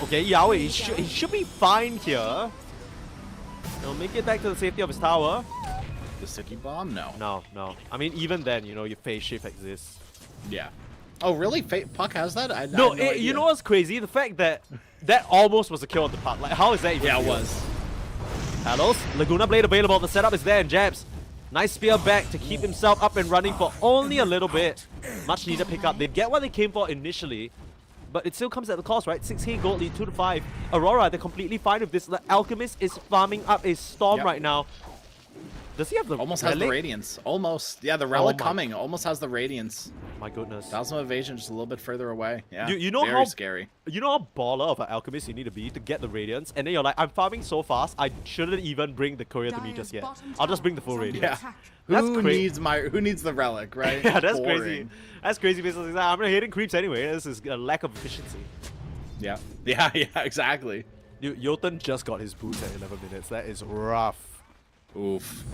Okay, Yahweh, he should be fine here. He'll make it back to the safety of his tower. The sticky bomb? No. No. I mean, even then, you know, your phase shift exists. Yeah. Oh, really? Puck has that? I no, you know what's crazy? The fact that that almost was a kill on the Puck. Like, how is that even? Yeah, it was. Talos, Laguna Blade available. The setup is there, and jabs. Nice spear back to keep himself up and running for only a little bit. Much needed pickup. They get what they came for initially, but it still comes at the cost, right? 6k gold lead, 2-5. Aurora, they're completely fine with this. The Alchemist is farming up a storm right now. Does he have the Almost relic? Has the Radiance. Almost. Yeah, the Relic coming. Almost has the Radiance. My goodness. Thousand Evasion just a little bit further away. Yeah, you know very how scary. You know how baller of an Alchemist you need to be to get the Radiance, and then you're like, I'm farming so fast, I shouldn't even bring the courier to me just yet. I'll just bring the full Radiance. Yeah. That's Who needs the Relic, right? Yeah, that's Boring. crazy. That's crazy because I'm gonna hitting creeps anyway. This is a lack of efficiency. Yeah, exactly. Jotun just got his boots at 11 minutes. That is rough. Oof.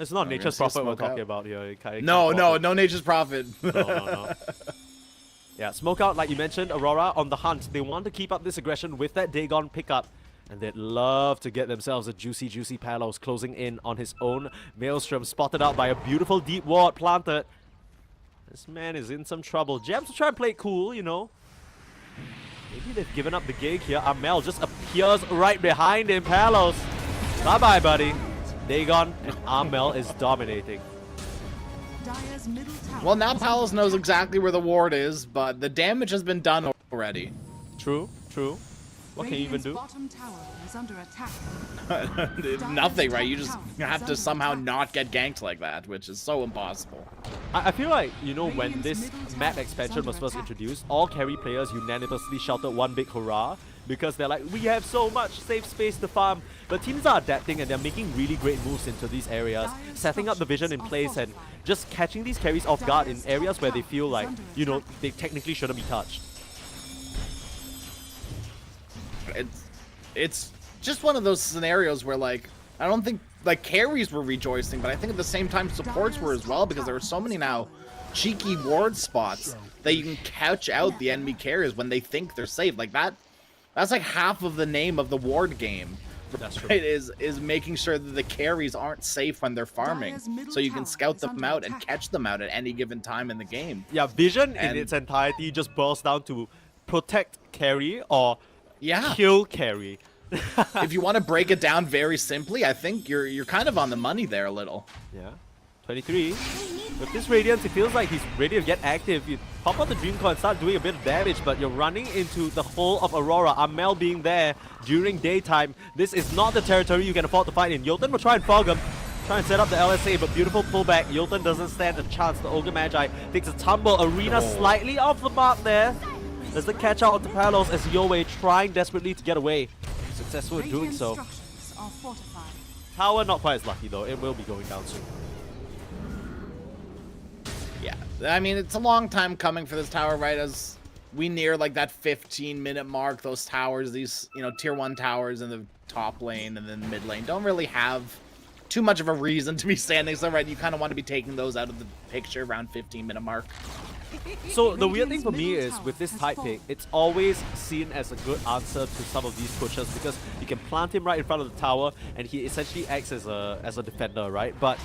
It's not Nature's Prophet we're talking about here. No Nature's Prophet. No. Yeah, smoke out, like you mentioned, Aurora on the hunt. They want to keep up this aggression with that Dagon pickup. And they'd love to get themselves a juicy Palos closing in on his own. Maelstrom spotted out by a beautiful deep ward planted. This man is in some trouble. Jabs will try and play it cool, you know. Maybe they've given up the gig here. Amel just appears right behind him. Palos. Bye-bye, buddy. Dagon and Amel is dominating. Well, now Palos knows exactly where the ward is, but the damage has been done already. True. What can you even do? Bottom tower is under attack. Nothing, right? You just have to somehow not get ganked like that, which is so impossible. I feel like, you know, when this map expansion was first introduced, all carry players unanimously shouted one big hurrah because they're like, we have so much safe space to farm. But teams are adapting and they're making really great moves into these areas, setting up the vision in place and just catching these carries off guard in areas where they feel like, you know, they technically shouldn't be touched. It's just one of those scenarios where, like, I don't think, like, carries were rejoicing, but I think at the same time supports were as well, because there are so many now cheeky ward spots that you can couch out the enemy carriers when they think they're safe. Like, that's like half of the name of the ward game. That's true. Right, is making sure that the carries aren't safe when they're farming, so you can scout them out and catch them out at any given time in the game. Yeah, vision in its entirety just boils down to protect carry or kill carry. If you want to break it down very simply, I think you're kind of on the money there a little. Yeah. 23. With this Radiance, it feels like he's ready to get active. You pop out the Dream Core and start doing a bit of damage, but you're running into the whole of Aurora. Amel being there during daytime. This is not the territory you can afford to fight in. Jotun will try and fog him. Try and set up the LSA, but beautiful pullback. Jotun doesn't stand a chance. The Ogre Magi takes a tumble. Arena slightly off the mark there. There's the catch out onto Palos as Yowei trying desperately to get away. Successful in doing so. Tower not quite as lucky though. It will be going down soon. Yeah, I mean, it's a long time coming for this tower, right? As we near like that 15-minute mark, those towers, these, you know, tier 1 towers in the top lane and then mid lane don't really have too much of a reason to be standing somewhere. You kind of want to be taking those out of the picture around 15-minute mark. So the weird thing for me is with this type pick, it's always seen as a good answer to some of these pushes because you can plant him right in front of the tower and he essentially acts as a defender, right? But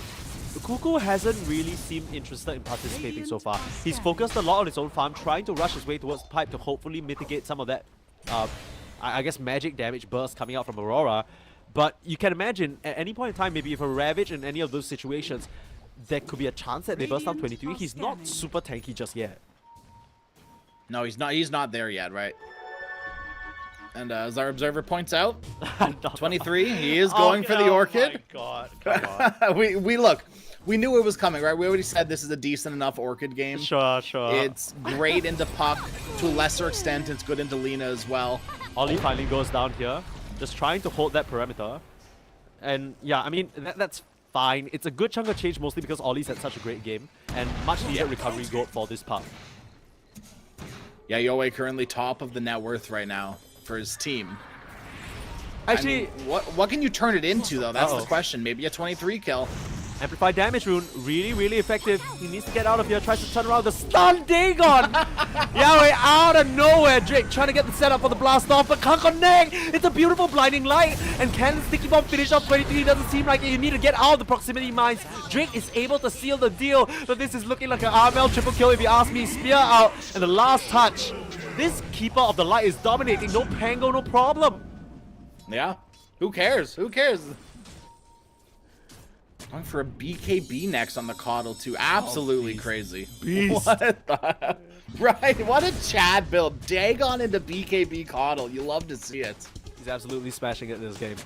Cuckoo hasn't really seemed interested in participating so far. He's focused a lot on his own farm, trying to rush his way towards the pipe to hopefully mitigate some of that, I guess, magic damage burst coming out from Aurora. But you can imagine, at any point in time, maybe if a Ravage in any of those situations, there could be a chance that they burst down 23. He's not super tanky just yet. No, he's not. He's not there yet, right? And as our observer points out, 23, he is going for the Orchid. Oh my god, come on. we look. We knew it was coming, right? We already said this is a decent enough Orchid game. Sure. It's great into Puck. To a lesser extent, it's good into Lina as well. Ollie finally goes down here, just trying to hold that perimeter. And yeah, I mean, that's fine. It's a good chunk of change, mostly because Ollie's had such a great game. And much needed recovery gold for this Puck. Yeah, Yoei currently top of the net worth right now for his team. Actually, I mean, what can you turn it into, though? That's the question. Maybe a 23 kill. Amplified damage rune, really effective. He needs to get out of here, tries to turn around the stun Dagon! Yowie out of nowhere, Drake trying to get the setup for the blast off, but can't connect! It's a beautiful blinding light, and can Sticky Bomb finish off 23? Doesn't seem like it. You need to get out of the proximity mines. Drake is able to seal the deal, but this is looking like an RML triple kill if you ask me. Spear out, and the last touch. This Keeper of the Light is dominating, no Pango, no problem. Yeah, who cares? Who cares? Going for a BKB next on the Coddle too. Absolutely crazy. Beast. What the... Right, what a Chad build. Dagon into BKB Coddle. You love to see it. He's absolutely smashing it in this game.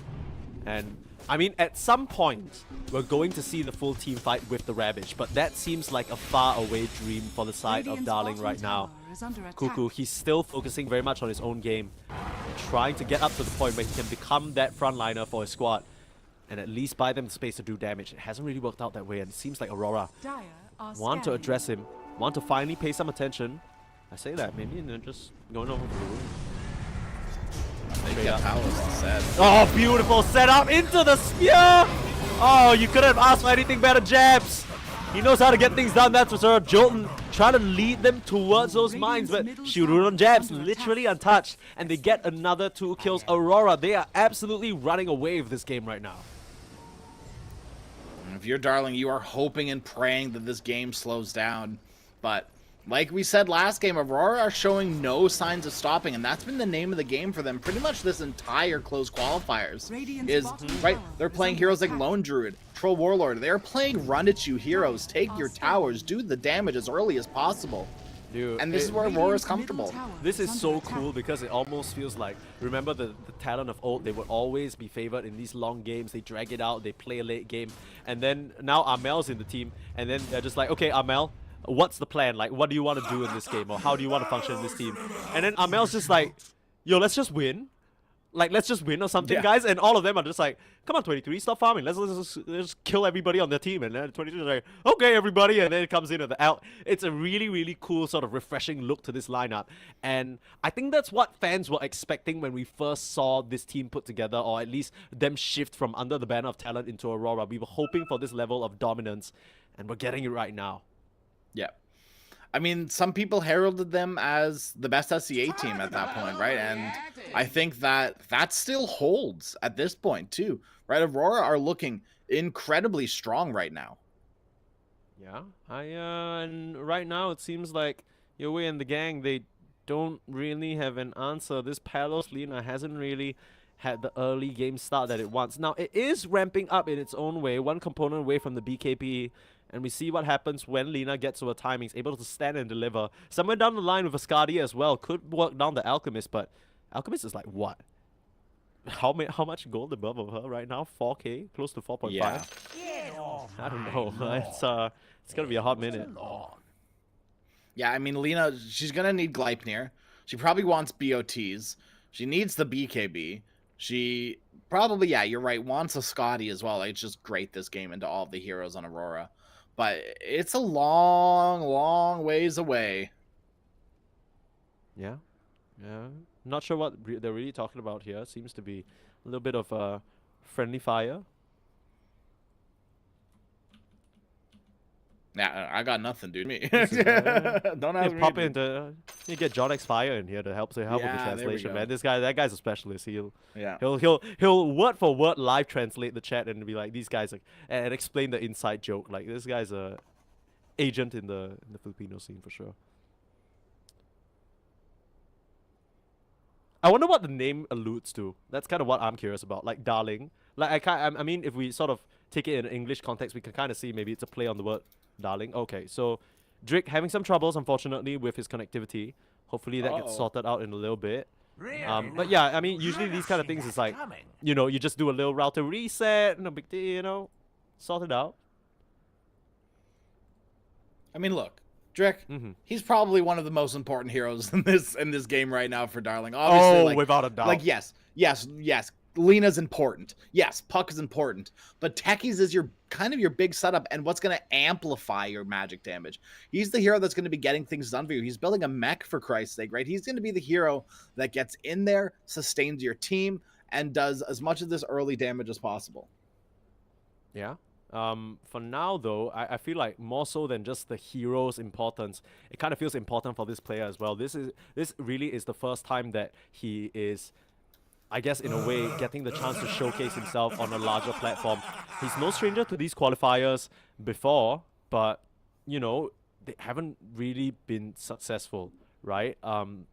And I mean, at some point, we're going to see the full team fight with the Ravage, but that seems like a far away dream for the side of Darling right now. Cuckoo, he's still focusing very much on his own game, trying to get up to the point where he can become that frontliner for his squad and at least buy them the space to do damage. It hasn't really worked out that way, and it seems like Aurora want to address him, want to finally pay some attention. I say that, maybe, and then just going over the room. They get Palace to set. Oh, beautiful setup into the spear! Oh, you couldn't have asked for anything better, Jabs. He knows how to get things done, that's for sure. Jolton trying to lead them towards those mines, but Shirun on Jabs literally untouched, and they get another 2 kills. Aurora, they are absolutely running away with this game right now. If you're Darling, you are hoping and praying that this game slows down. But like we said last game, Aurora are showing no signs of stopping, and that's been the name of the game for them pretty much this entire close qualifiers. Right, they're playing heroes like Lone Druid, Troll Warlord. They're playing run at you heroes, take your towers, do the damage as early as possible. Dude, and this is where Aurora's comfortable. This is so cool because it almost feels like, remember the talent of old, they would always be favored in these long games. They drag it out, they play a late game, and then now Amel's in the team, and then they're just like, okay, Amel, what's the plan? Like, what do you want to do in this game, or how do you want to function in this team? And then Amel's just like, yo, let's just win. Like, let's just win or something, guys. And all of them are just like, come on, 23, stop farming. Let's kill everybody on their team. And then 23 is like, okay, everybody. And then it comes in at the out. It's a really cool sort of refreshing look to this lineup. And I think that's what fans were expecting when we first saw this team put together, or at least them shift from under the banner of talent into Aurora. We were hoping for this level of dominance, and we're getting it right now. Yeah. I mean, some people heralded them as the best SCA team at that point, right? And I think that still holds at this point, too. Right? Aurora are looking incredibly strong right now. Yeah. And right now it seems like Yowie and the gang, they don't really have an answer. This Palos Lina hasn't really had the early game start that it wants. Now, it is ramping up in its own way, one component away from the BKB. And we see what happens when Lina gets to her timings, able to stand and deliver. Somewhere down the line with a Skadi as well. Could work down the Alchemist, but Alchemist is like what? How much gold above of her right now? 4k? Close to 4.5? Yeah. I don't know. It's gonna be a hot minute. Yeah, I mean, Lina, she's gonna need Gleipnir. She probably wants BOTs. She needs the BKB. She probably, yeah, you're right, wants a Skadi as well. Like, it's just great this game into all of the heroes on Aurora. But it's a long ways away. Yeah. Not sure what they're really talking about here. Seems to be A little bit of friendly fire. Yeah, I got nothing, dude. Me. Don't ask me. pop Dude. into. You get John X Fire in here to help with the Yeah, there we translation, go. man. That guy's a specialist. Yeah. He'll word for word live translate the chat and be like, these guys are, and explain the inside joke. Like, this guy's a agent in the Filipino scene for sure. I wonder what the name alludes to. That's kind of what I'm curious about. Like darling. Like I mean, if we sort of take it in an English context, we can kind of see maybe it's a play on the word darling. Okay, so Drake having some troubles, unfortunately, with his connectivity. Hopefully that gets sorted out in a little bit. But yeah, I mean, usually these kind of things is like, you know, you just do a little router reset, no big deal, you know, sort it out. I mean, look, Drake, he's probably one of the most important heroes in this game right now for Darling. Obviously, like, without a doubt. Like, yes. Lena's important. Yes, Puck is important. But Techies is your kind of your big setup and what's going to amplify your magic damage. He's the hero that's going to be getting things done for you. He's building a mech, for Christ's sake, right? He's going to be the hero that gets in there, sustains your team, and does as much of this early damage as possible. Yeah. For now, though, I feel like more so than just the hero's importance, it kind of feels important for this player as well. This really is the first time that he is, I guess, in a way, getting the chance to showcase himself on a larger platform. He's no stranger to these qualifiers before, but, you know, they haven't really been successful, right?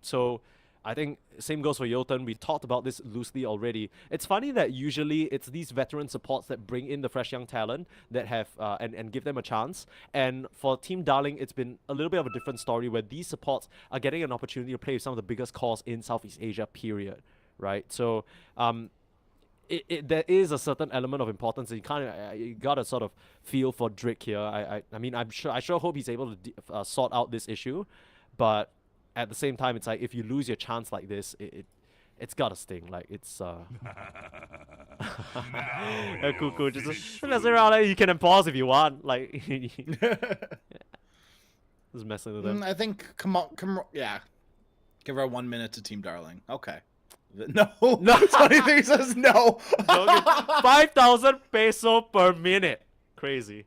So I think same goes for Jotun. We talked about this loosely already. It's funny that usually it's these veteran supports that bring in the fresh young talent that have and give them a chance. And for Team Darling, it's been a little bit of a different story where these supports are getting an opportunity to play with some of the biggest cores in Southeast Asia, period. Right? So there is a certain element of importance that you gotta sort of feel for Drake here. I mean, I sure hope he's able to sort out this issue, but at the same time, it's like if you lose your chance like this, it's gotta sting. Like it's cool. Just mess around. You can pause if you want. Like just messing with them. I think come on, yeah. Give her 1 minute to Team Darling. Okay. No. 23 says no. 5,000 peso per minute. Crazy.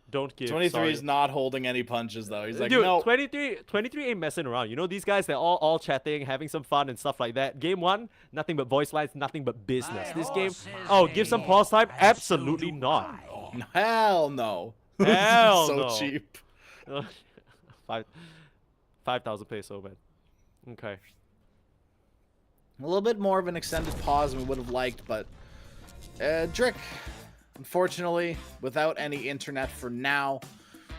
Don't give. 23 is not holding any punches though. He's like, dude, no. 23 ain't messing around. You know, these guys, they're all chatting, having some fun and stuff like that. Game 1, nothing but voice lines, nothing but business. This game, give some pause time? Absolutely not. Hell no. Hell so no. cheap. 5,000 peso, man. Okay. A little bit more of an extended pause than we would have liked, but Drake, unfortunately, without any internet for now,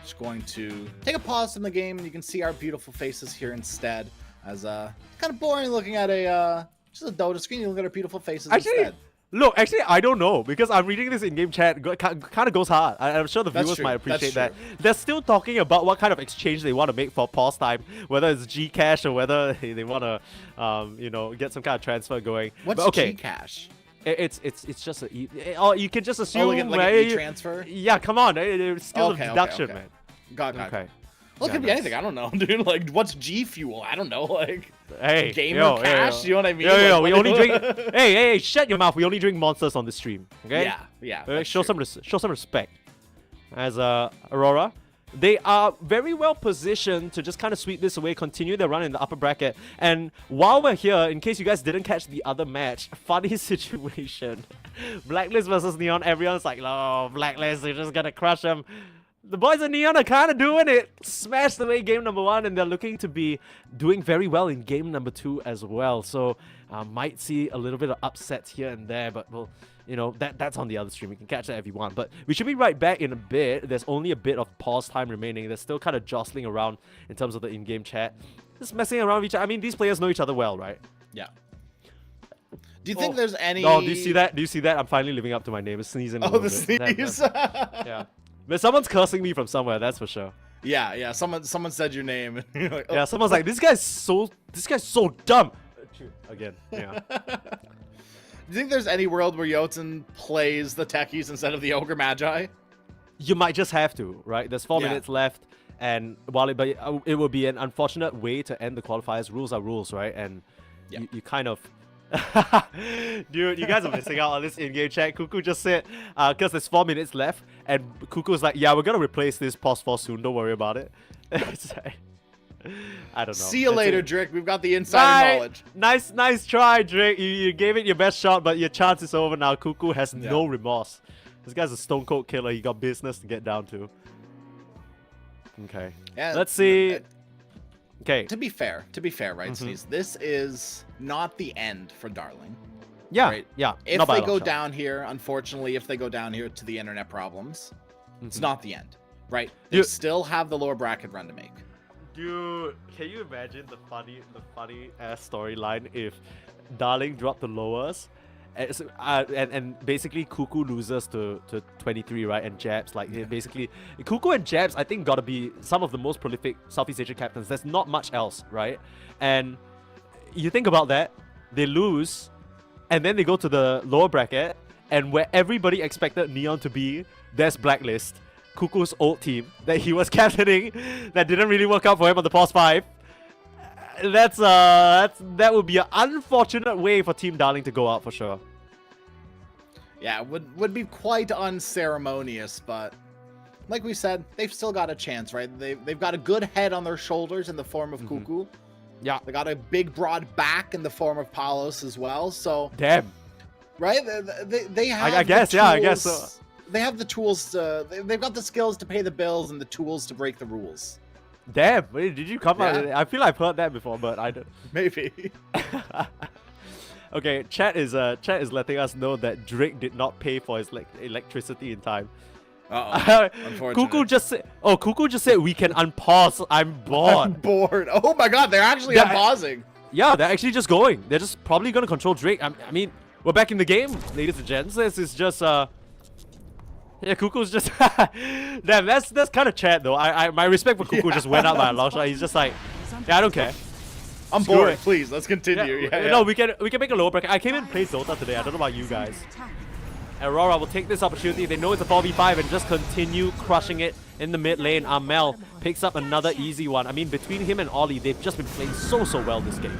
just going to take a pause from the game, and you can see our beautiful faces here instead. As kind of boring looking at just a Dota screen. You look at our beautiful faces instead. Look, actually, I don't know, because I'm reading this in-game chat. Kind of goes hard. I'm sure the viewers might appreciate that. They're still talking about what kind of exchange they want to make for pause time, whether it's Gcash or whether they want to, you know, get some kind of transfer going. What's Gcash? It's just or you can just assume like an e-transfer. Yeah, come on, it's still a deduction, man. Got okay. Well, it could be anything. I don't know, dude. Like, what's G Fuel? I don't know. Like, hey, gamer cash. You know what I mean? Yo, we only drink. hey, shut your mouth. We only drink monsters on the stream. Okay? Yeah. Show some respect. As Aurora, they are very well positioned to just kind of sweep this away, continue their run in the upper bracket. And while we're here, in case you guys didn't catch the other match, funny situation. Blacklist versus Neon. Everyone's like, oh, Blacklist, they're just gonna crush them. The boys in Neon are kind of doing it. Smashed away game number 1, and they're looking to be doing very well in game number 2 as well. So might see a little bit of upsets here and there, but well, you know, that's on the other stream. You can catch that if you want. But we should be right back in a bit. There's only a bit of pause time remaining. They're still kind of jostling around in terms of the in-game chat. Just messing around with each other. I mean, these players know each other well, right? Yeah. Do you think there's any... Oh, do you see that? Do you see that? I'm finally living up to my name. It's sneezing. Oh, the sneeze. Yeah. But someone's cursing me from somewhere, that's for sure. Yeah. Someone said your name. And you're like, oh. Yeah, someone's like, this guy's so dumb. Again, yeah. Do you think there's any world where Jotun plays the Techies instead of the Ogre Magi? You might just have to, right? There's 4 minutes left, and while it will be an unfortunate way to end the qualifiers. Rules are rules, right? And you kind of Dude, you guys are missing out on this in-game chat. Cuckoo just said, because there's 4 minutes left, and Cuckoo's like, yeah, we're gonna replace this pause 4 soon, don't worry about it. I don't know. See you That's later, it. Drake. We've got the insider knowledge. Nice try, Drake. You gave it your best shot, but your chance is over now. Cuckoo has no remorse. This guy's a stone cold killer. He got business to get down to. Okay. Yeah, let's see. Okay. To be fair, right, Sneeze? This is not the end for Darling. Yeah, right? yeah. If they go down here, unfortunately, if they go down here to the internet problems, it's not the end, right? They still have the lower bracket run to make. Dude, can you imagine the funny ass storyline if Darling dropped the lowers, and basically Cuckoo loses to 23, right? And Jabs, like basically Cuckoo and Jabs, I think gotta be some of the most prolific Southeast Asian captains. There's not much else, right? And you think about that, they lose, and then they go to the lower bracket, and where everybody expected Neon to be, there's Blacklist, Cuckoo's old team that he was captaining, that didn't really work out for him on the pause 5. That would be an unfortunate way for Team Darling to go out for sure. Yeah, it would be quite unceremonious, but like we said, they've still got a chance, right? They've got a good head on their shoulders in the form of Cuckoo. Yeah. They got a big broad back in the form of Palos as well, so damn. Right? They have I guess, yeah, I guess so. They have the tools to, they've got the skills to pay the bills and the tools to break the rules. Damn, wait, did you come out? I feel I've heard that before, but I don't. Maybe. Okay, chat is letting us know that Drake did not pay for his electricity in time. Unfortunately. Cuckoo just said we can unpause. I'm bored. I'm bored. Oh my god, they're actually unpausing. Yeah, they're actually just going. They're just probably gonna control Drake. I mean, we're back in the game, ladies and gents. This is just yeah, Cuckoo's just damn. That's kind of chat though. My respect for Cuckoo just went up by a long shot. He's just like, yeah, I don't care. I'm bored. Please, let's continue. No, we can make a lower bracket. I came in and played Dota today. I don't know about you guys. Aurora will take this opportunity. They know it's a 4v5 and just continue crushing it in the mid lane. Amel picks up another easy one. I mean, between him and Ollie, they've just been playing so well this game.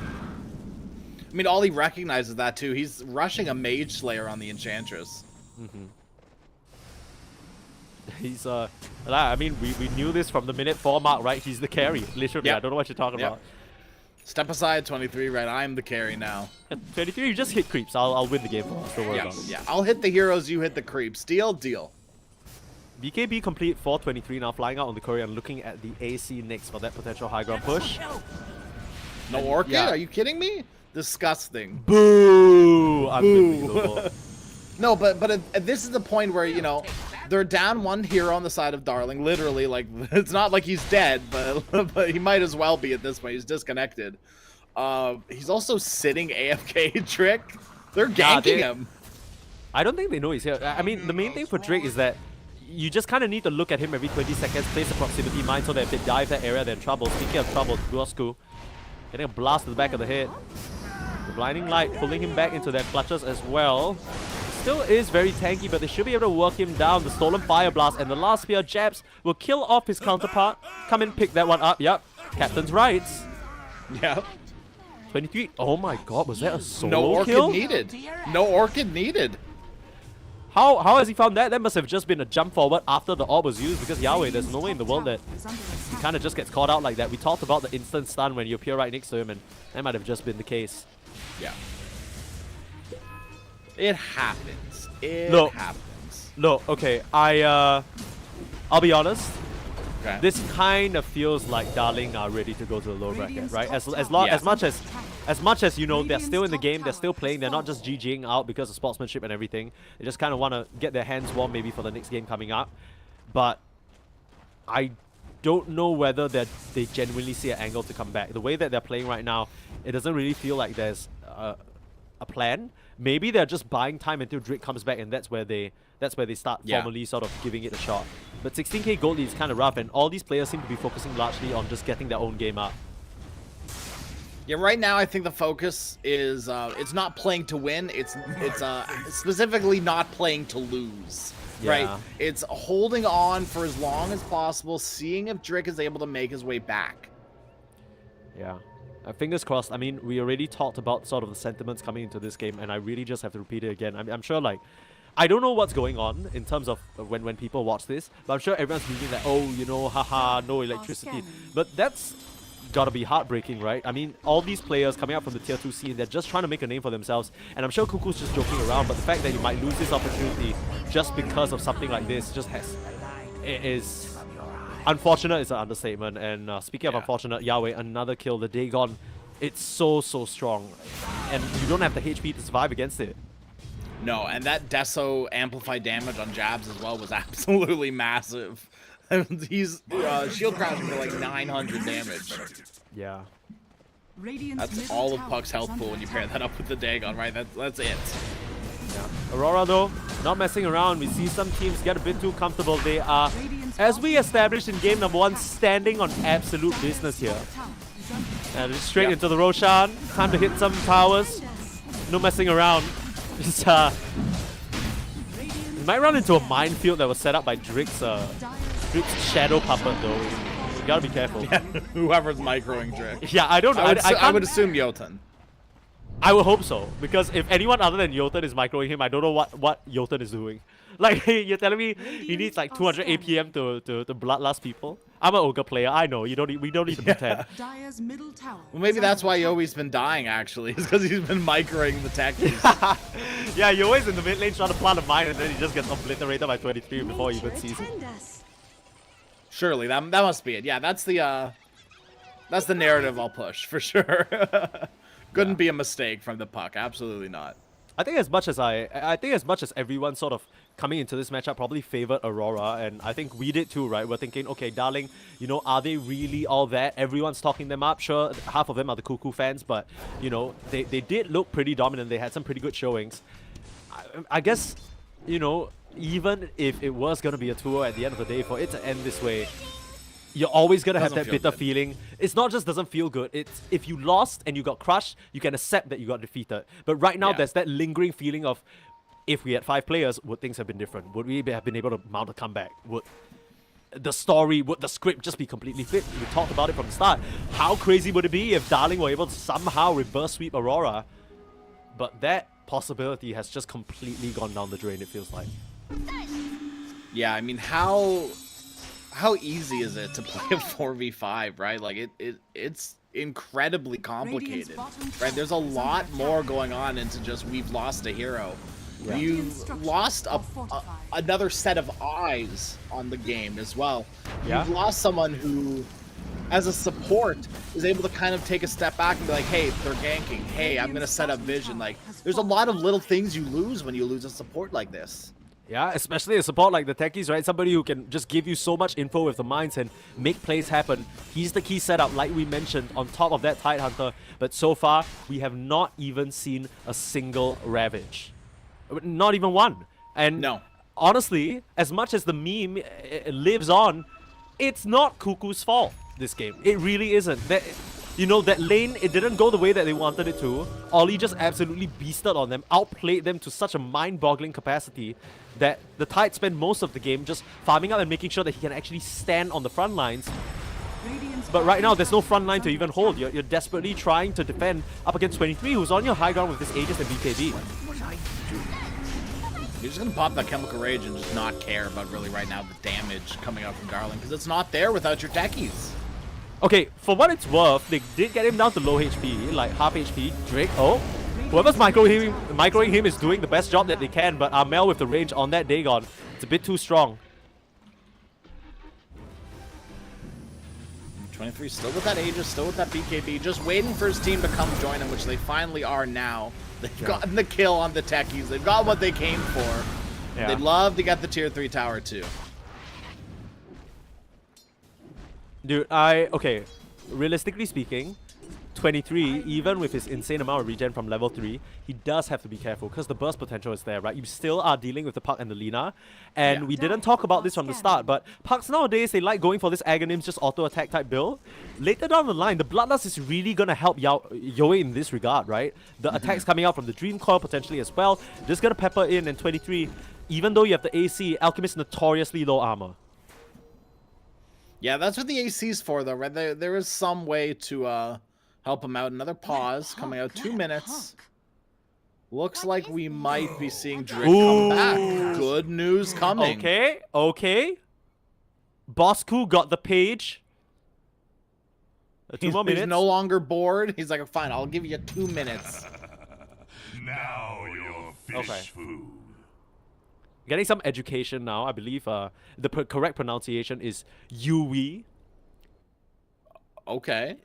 I mean, Ollie recognizes that too. He's rushing a Mage Slayer on the Enchantress. He's I mean, we knew this from the minute 4 mark, right? He's the carry, literally. I don't know what you're talking about. Step aside, 23, right? I'm the carry now. 23, you just hit creeps. I'll win the game for us. Don't worry about it. Yeah, I'll hit the heroes, you hit the creeps. Deal. BKB complete for 23 now, flying out on the courier and looking at the AC next for that potential high ground push. No Orchid? Are you kidding me? Disgusting. Boo! Unbelievable. No, but this is the point where, you know, they're down one hero on the side of Darling. Literally, like, it's not like he's dead, but he might as well be at this point. He's disconnected. He's also sitting AFK, Trick. They're ganking him. I don't think they know he's here. I mean, the main thing for Drake is that you just kind of need to look at him every 20 seconds, place a proximity mine so that if they dive that area, they're in trouble. Speaking of trouble, Guosku getting a blast to the back of the head. The blinding light pulling him back into their clutches as well. Still is very tanky, but they should be able to work him down. The stolen fire blast and the last spear Jabs will kill off his counterpart. Come and pick that one up. Yep, captain's rights. Yep. 23. Oh my god, was that a solo No Orchid kill? needed. No Orchid needed. How has he found that? That must have just been a jump forward after the orb was used, because Yahweh, there's no way in the world that he kind of just gets caught out like that. We talked about the instant stun when you appear right next to him, and that might have just been the case. Yeah. It happens. It happens. Look, okay, I'll be honest. Okay. This kind of feels like Darling are ready to go to the low bracket, right? As much as you know, they're still in the game, they're still playing, they're not just GGing out because of sportsmanship and everything. They just kind of want to get their hands warm maybe for the next game coming up. But I don't know whether they genuinely see an angle to come back. The way that they're playing right now, it doesn't really feel like there's a plan. Maybe they're just buying time until Drake comes back, and that's where they start formally sort of giving it a shot. But 16k gold lead is kind of rough, and all these players seem to be focusing largely on just getting their own game up. Yeah, right now I think the focus is it's not playing to win. It's specifically not playing to lose. Right? It's holding on for as long as possible, seeing if Drake is able to make his way back. Yeah. Fingers crossed. I mean, we already talked about sort of the sentiments coming into this game, and I really just have to repeat it again. I'm sure, like, I don't know what's going on in terms of when people watch this, but I'm sure everyone's thinking that, oh, you know, haha, no electricity. But that's gotta be heartbreaking, right? I mean, all these players coming out from the tier 2 scene, they're just trying to make a name for themselves, and I'm sure Cuckoo's just joking around, but the fact that you might lose this opportunity just because of something like this just it is unfortunate. Is an understatement. And speaking of unfortunate, Yahweh, another kill, the Dagon, it's so strong, and you don't have the HP to survive against it. No, and that Deso amplified damage on jabs as well was absolutely massive. He's shield crashing for like 900 damage. Yeah. That's all of Puck's health pool when you pair that up with the Dagon, right? That's it. Yeah. Aurora, though, not messing around. We see some teams get a bit too comfortable. They are, as we established in game number 1, standing on absolute business here. And just straight into the Roshan. Time to hit some towers. No messing around. Just, you might run into a minefield that was set up by Drick's Shadow Puppet, though. You gotta be careful. Yeah, whoever's microing Drick. Yeah, I don't know. I would assume Jotun. I would hope so, because if anyone other than Jotun is microing him, I don't know what Jotun is doing. Like, you're telling me he needs like 200 APM to bloodlust people? I'm an ogre player, I know. We don't need to pretend. Well, maybe that's why Yoey's been dying, actually. It's because he's been microing the techies. Yeah, Yoey's in the mid lane trying to plant a mine, and then he just gets obliterated by 23 before he even sees it. Surely, that must be it. Yeah, that's the narrative I'll push, for sure. Couldn't be a mistake from the Puck. Absolutely not. I think as much as everyone sort of coming into this matchup probably favored Aurora, and I think we did too, right? We're thinking, okay, darling, you know, are they really all that? Everyone's talking them up. Sure, half of them are the Cuckoo fans, but, you know, they did look pretty dominant. They had some pretty good showings. I guess, you know, even if it was going to be a 2-0 at the end of the day, for it to end this way, you're always going to have that bitter feeling. It's not just doesn't feel good. It's if you lost and you got crushed, you can accept that you got defeated. But right now, there's that lingering feeling of, if we had 5 players, would things have been different? Would we have been able to mount a comeback? Would the script just be completely flipped? We talked about it from the start. How crazy would it be if Darling were able to somehow reverse sweep Aurora? But that possibility has just completely gone down the drain, it feels like. Yeah, I mean, how easy is it to play a 4v5, right? Like, it's incredibly complicated, right? There's a lot more going on into just we've lost a hero. Yeah. You've lost another set of eyes on the game as well. Yeah. You've lost someone who, as a support, is able to kind of take a step back and be like, hey, they're ganking. Hey, I'm going to set up vision. Like, there's a lot of little things you lose when you lose a support like this. Yeah, especially a support like the techies, right? Somebody who can just give you so much info with the mines and make plays happen. He's the key setup, like we mentioned, on top of that Tidehunter. But so far, we have not even seen a single Ravage. Not even one. And no. Honestly, as much as the meme lives on, it's not Cuckoo's fault, this game. It really isn't. You know, that lane, it didn't go the way that they wanted it to. Ollie just absolutely beasted on them, outplayed them to such a mind-boggling capacity that the Tide spent most of the game just farming up and making sure that he can actually stand on the front lines. But right now, there's no front line to even hold. You're desperately trying to defend up against 23, who's on your high ground with this Aegis and BKB. You're just going to pop that Chemical Rage and just not care about really right now the damage coming out from Darling, because it's not there without your techies. Okay, for what it's worth, they did get him down to low HP, like half HP. Drake, whoever's microing him is doing the best job that they can, but Armel with the range on that Dagon, it's a bit too strong. 23 still with that Aegis, still with that BKB, just waiting for his team to come join him, which they finally are now. They've gotten the kill on the techies. They've got what they came for. Yeah. They'd love to get the tier 3 tower too. Dude, okay, realistically speaking, 23, even with his insane amount of regen from level 3, he does have to be careful because the burst potential is there, right? You still are dealing with the Puck and the Lina, and we didn't talk about this from the start, but Pucks nowadays, they like going for this Aghanims just auto-attack type build. Later down the line, the Bloodlust is really going to help Yoey in this regard, right? The attacks coming out from the Dream Coil potentially as well, just going to pepper in, and 23, even though you have the AC, Alchemist notoriously low armor. Yeah, that's what the AC's for, though, right? There is some way to help him out. Another pause, coming out 2 minutes. Looks like we might be seeing Drake come back. Good news coming. Okay. Bosku got the page. 2 more minutes. He's no longer bored. He's like, fine, I'll give you 2 minutes. Now your fish food. Getting some education now. I believe the correct pronunciation is Yui. Okay.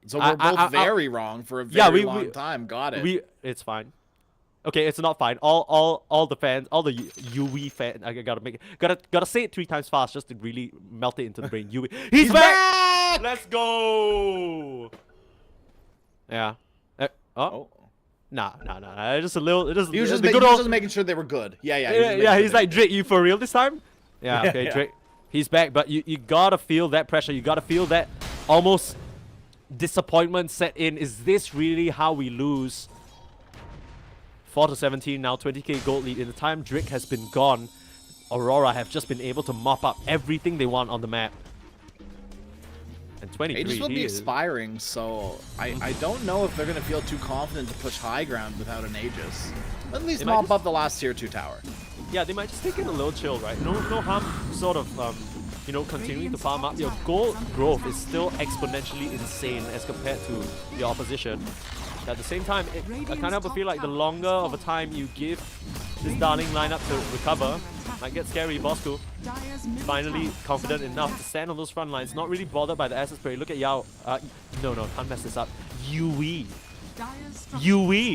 So we're both very wrong for a very long time. Got it. It's fine. Okay, it's not fine. All the fans, all the Yui fans. I gotta say it 3 times fast just to really melt it into the brain. Yui. He's back! Let's go. Yeah. Oh. Nah. Just a little. He was just making sure they were good. Yeah. He's like, Drake, you for real this time? Yeah. Okay, Drake. He's back, but you gotta feel that pressure. You gotta feel that almost disappointment set in. Is this really how we lose? 4-17 now, 20k gold lead. In the time Drake has been gone, Aurora have just been able to mop up everything they want on the map. And 23, Aegis will be expiring, so I don't know if they're going to feel too confident to push high ground without an Aegis. At least mop up the last tier 2 tower. Yeah, they might just take it a little chill, right? No harm sort of, continuing to farm up. Your gold growth is still exponentially insane as compared to your opposition. At the same time, I kind of feel like the longer of a time you give this darling lineup to recover, might get scary. Bosco finally confident enough to stand on those front lines, not really bothered by the asset spray. Look at Yao. No, can't mess this up. Yui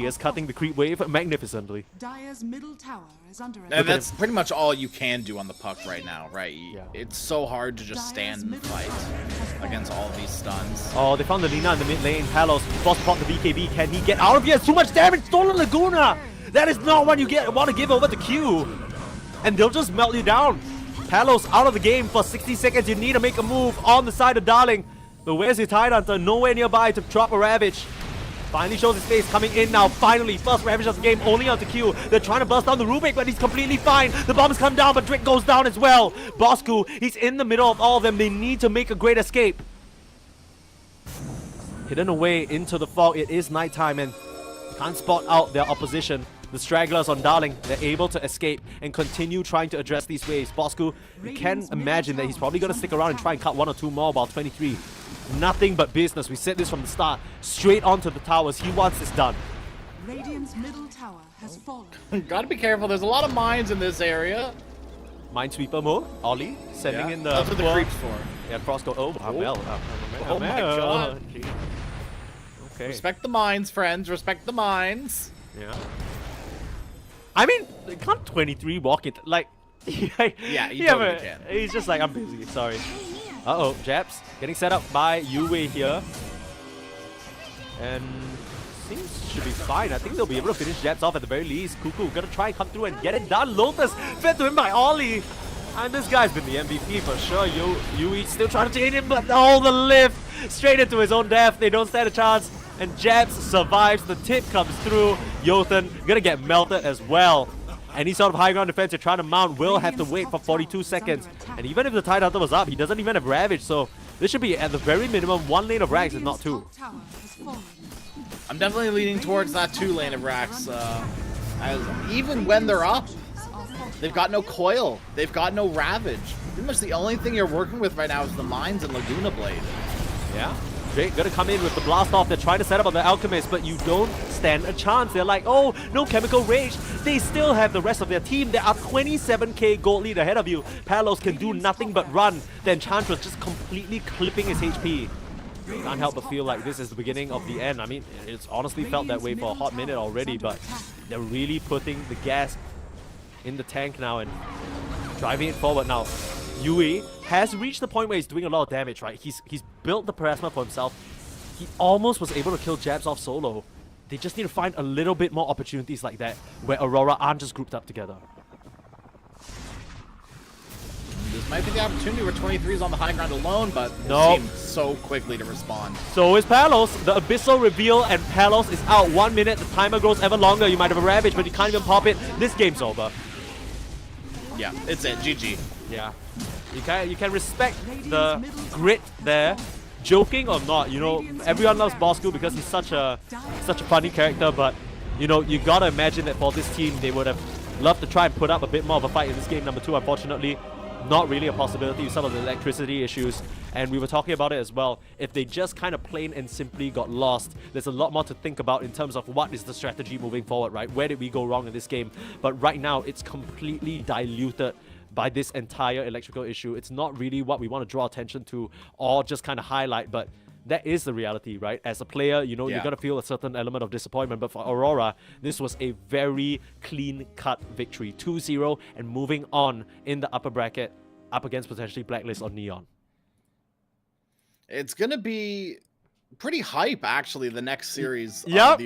is cutting the creep wave magnificently. Dire's middle tower is under attack. And that's pretty much all you can do on the puck right now, right? Yeah. It's so hard to just stand and fight against all of these stuns. Oh, they found the Lina in the mid lane. Palos, boss pop the BKB. Can he get out of here? Too much damage. Stolen Laguna. That is not what you want to give over to Q. And they'll just melt you down. Palos out of the game for 60 seconds. You need to make a move on the side of Darling. But where's your Tidehunter? Nowhere nearby to drop a Ravage. Finally shows his face coming in now. Finally, first Ravage of the game only onto Q. They're trying to burst down the Rubik, but he's completely fine. The bombs come down, but Drake goes down as well. Bosku, he's in the middle of all of them. They need to make a great escape. Hidden away into the fog. It is nighttime and can't spot out their opposition. The stragglers on Darling, they're able to escape and continue trying to address these waves. Bosku, you can imagine that he's probably going to stick around and try and cut 1 or 2 more while 23. Nothing but business. We said this from the start. Straight onto the towers. He wants this done. Radiant's middle tower has fallen. Gotta be careful. There's a lot of mines in this area. Minesweeper mode. Ollie sending in the... That's what the creep's for. Yeah, Frost go... Oh, Hamel. Oh my god. Okay. Respect the mines, friends. Respect the mines. Yeah. I mean, can't 23 walk it? Like... yeah, you totally can. He's just like, I'm busy. Sorry. Uh-oh, Japs getting set up by Yue here. And seems should be fine. I think they'll be able to finish Japs off at the very least. Cuckoo gonna try and come through and get it done. Lotus fed to him by Ollie. And this guy's been the MVP for sure. Yue still trying to chain him, but all the lift straight into his own death. They don't stand a chance. And Japs survives. The tip comes through. Jotun gonna get melted as well. Any sort of high ground defense you're trying to mount will have to wait for 42 seconds. And even if the Tidehunter was up, he doesn't even have Ravage, so this should be at the very minimum 1 lane of Rags, if not 2. I'm definitely leaning towards that 2 lane of Rags. As even when they're up, they've got no coil, they've got no Ravage. Pretty much the only thing you're working with right now is the mines and Laguna Blade. Yeah. Drake gonna come in with the blast off. They're trying to set up on the Alchemist, but you don't stand a chance. They're like, oh, no Chemical Rage. They still have the rest of their team. There are 27k gold lead ahead of you. Palos can do nothing but run. The Enchantress just completely clipping his HP. Can't help but feel like this is the beginning of the end. I mean, it's honestly felt that way for a hot minute already, but they're really putting the gas in the tank now and driving it forward now. Yue has reached the point where he's doing a lot of damage, right? He's built the Parasma for himself. He almost was able to kill Jabs off solo. They just need to find a little bit more opportunities like that, where Aurora aren't just grouped up together. This might be the opportunity where 23 is on the high ground alone, but nope. Seems so quickly to respond. So is Palos. The Abyssal reveal, and Palos is out 1 minute. The timer grows ever longer. You might have a Ravage, but you can't even pop it. This game's over. Yeah, it's it. GG. Yeah. You can respect the grit there, joking or not, you know, everyone loves Bosco because he's such a funny character, but you know, you gotta imagine that for this team, they would have loved to try and put up a bit more of a fight in this game number 2. Unfortunately, not really a possibility with some of the electricity issues, and we were talking about it as well. If they just kind of plain and simply got lost, there's a lot more to think about in terms of what is the strategy moving forward, right? Where did we go wrong in this game? But right now, it's completely diluted by this entire electrical issue. It's not really what we want to draw attention to or just kind of highlight, but that is the reality, right? As a player, you know, you're going to feel a certain element of disappointment, but for Aurora, this was a very clean-cut victory. 2-0 and moving on in the upper bracket up against potentially Blacklist or Neon. It's going to be pretty hype, actually, the next series. Yep.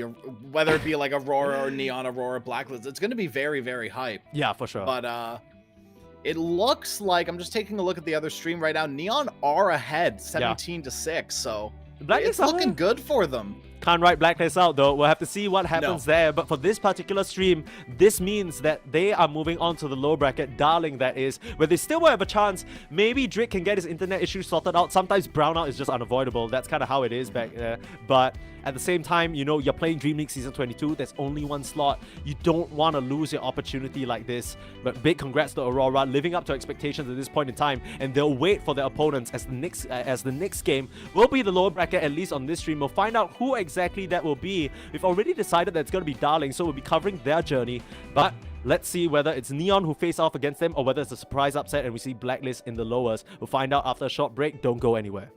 Whether it be like Aurora or Neon, Aurora, Blacklist, it's going to be very, very hype. Yeah, for sure. But it looks like, I'm just taking a look at the other stream right now, Neon are ahead 17-6, so it's looking good for them. Can't write Blacklist out though. We'll have to see what happens there. But for this particular stream, this means that they are moving on to the low bracket, Darling that is, where they still will have a chance. Maybe Drake can get his internet issues sorted out. Sometimes brownout is just unavoidable. That's kind of how it is back there. But at the same time, you know, you're playing DreamLeague Season 22. There's only one slot. You don't want to lose your opportunity like this. But big congrats to Aurora, living up to expectations at this point in time. And they'll wait for their opponents as the next game will be the lower bracket, at least on this stream. We'll find out who exactly that will be. We've already decided that it's going to be Darling, so we'll be covering their journey. But let's see whether it's Neon who face off against them or whether it's a surprise upset and we see Blacklist in the lowers. We'll find out after a short break. Don't go anywhere.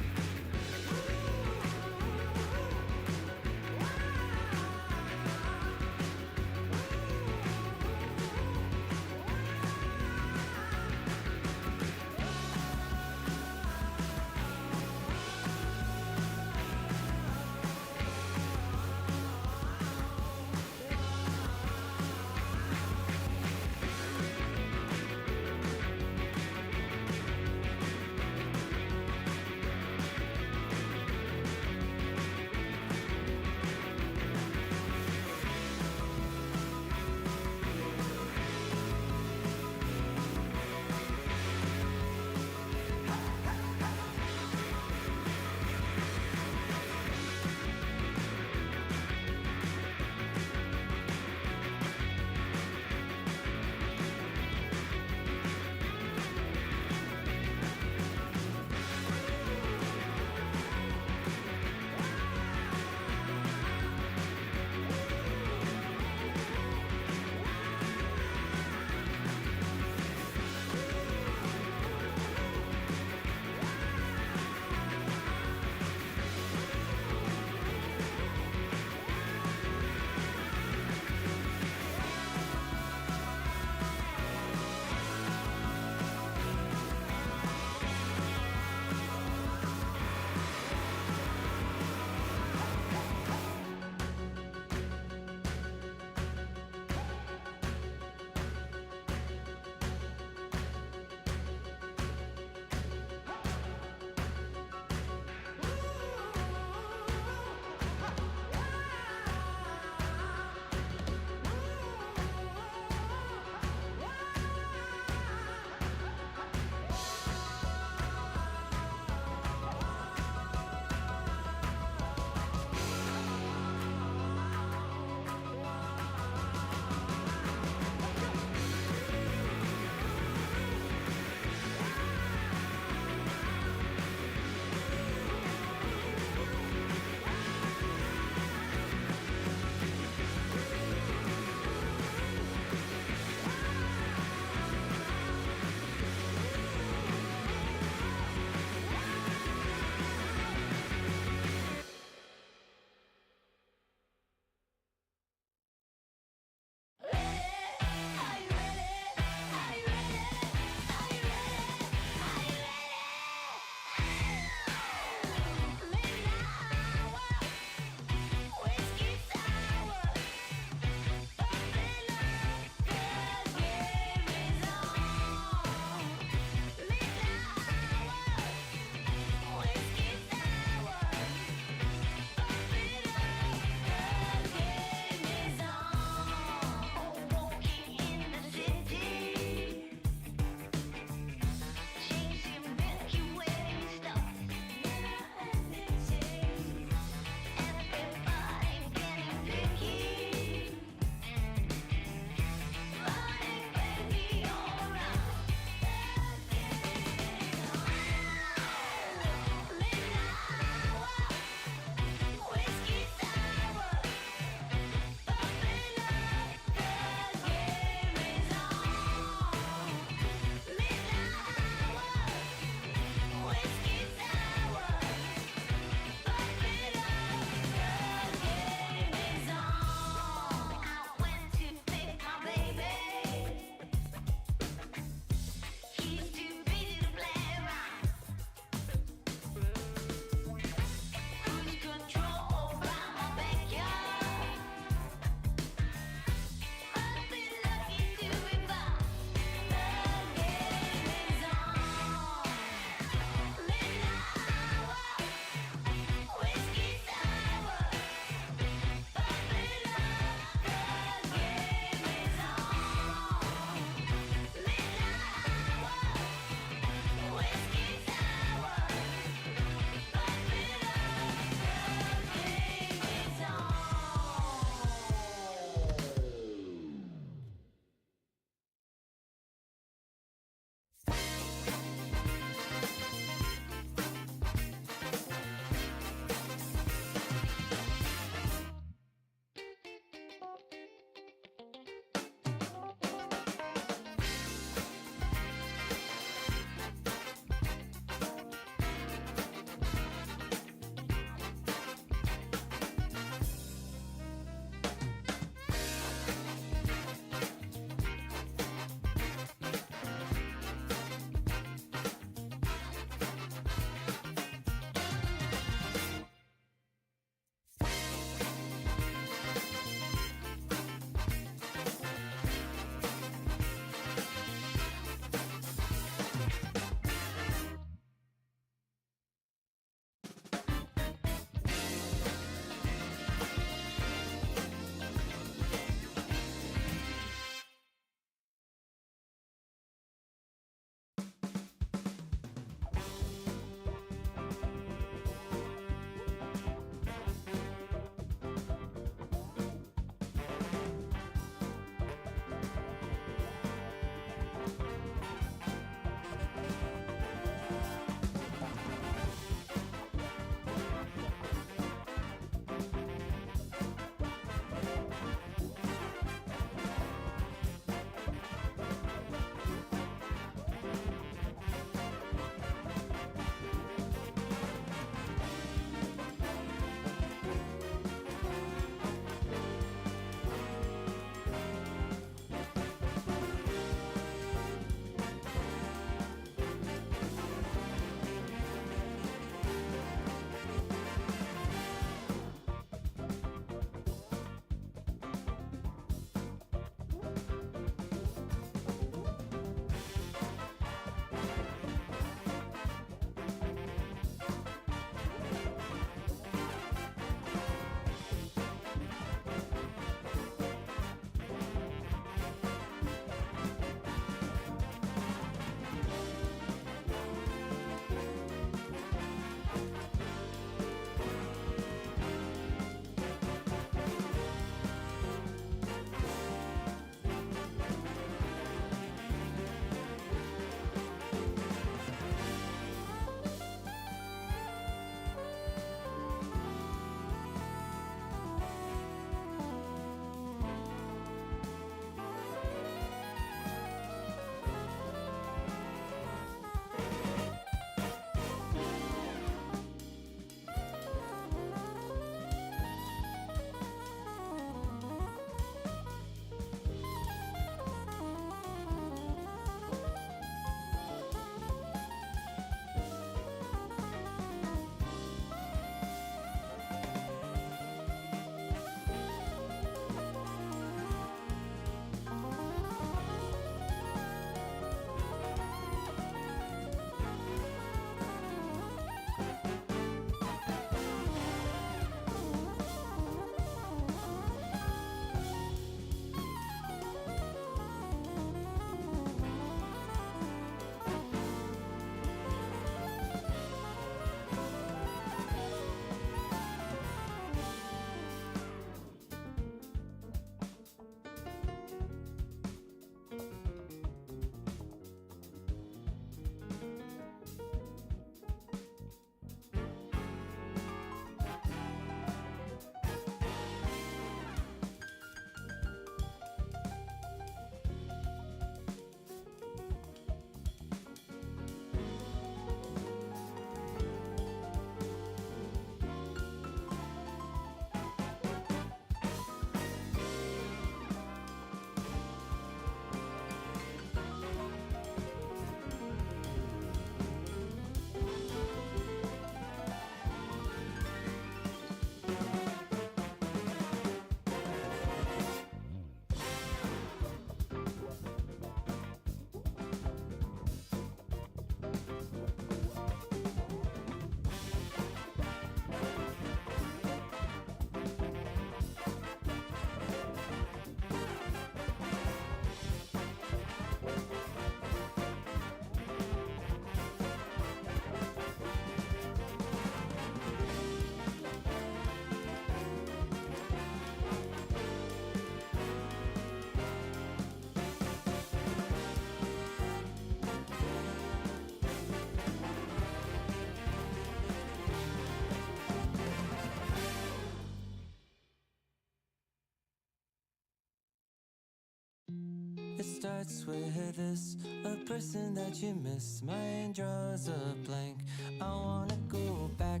It starts with this, a person that you miss. My mind draws a blank. I wanna go back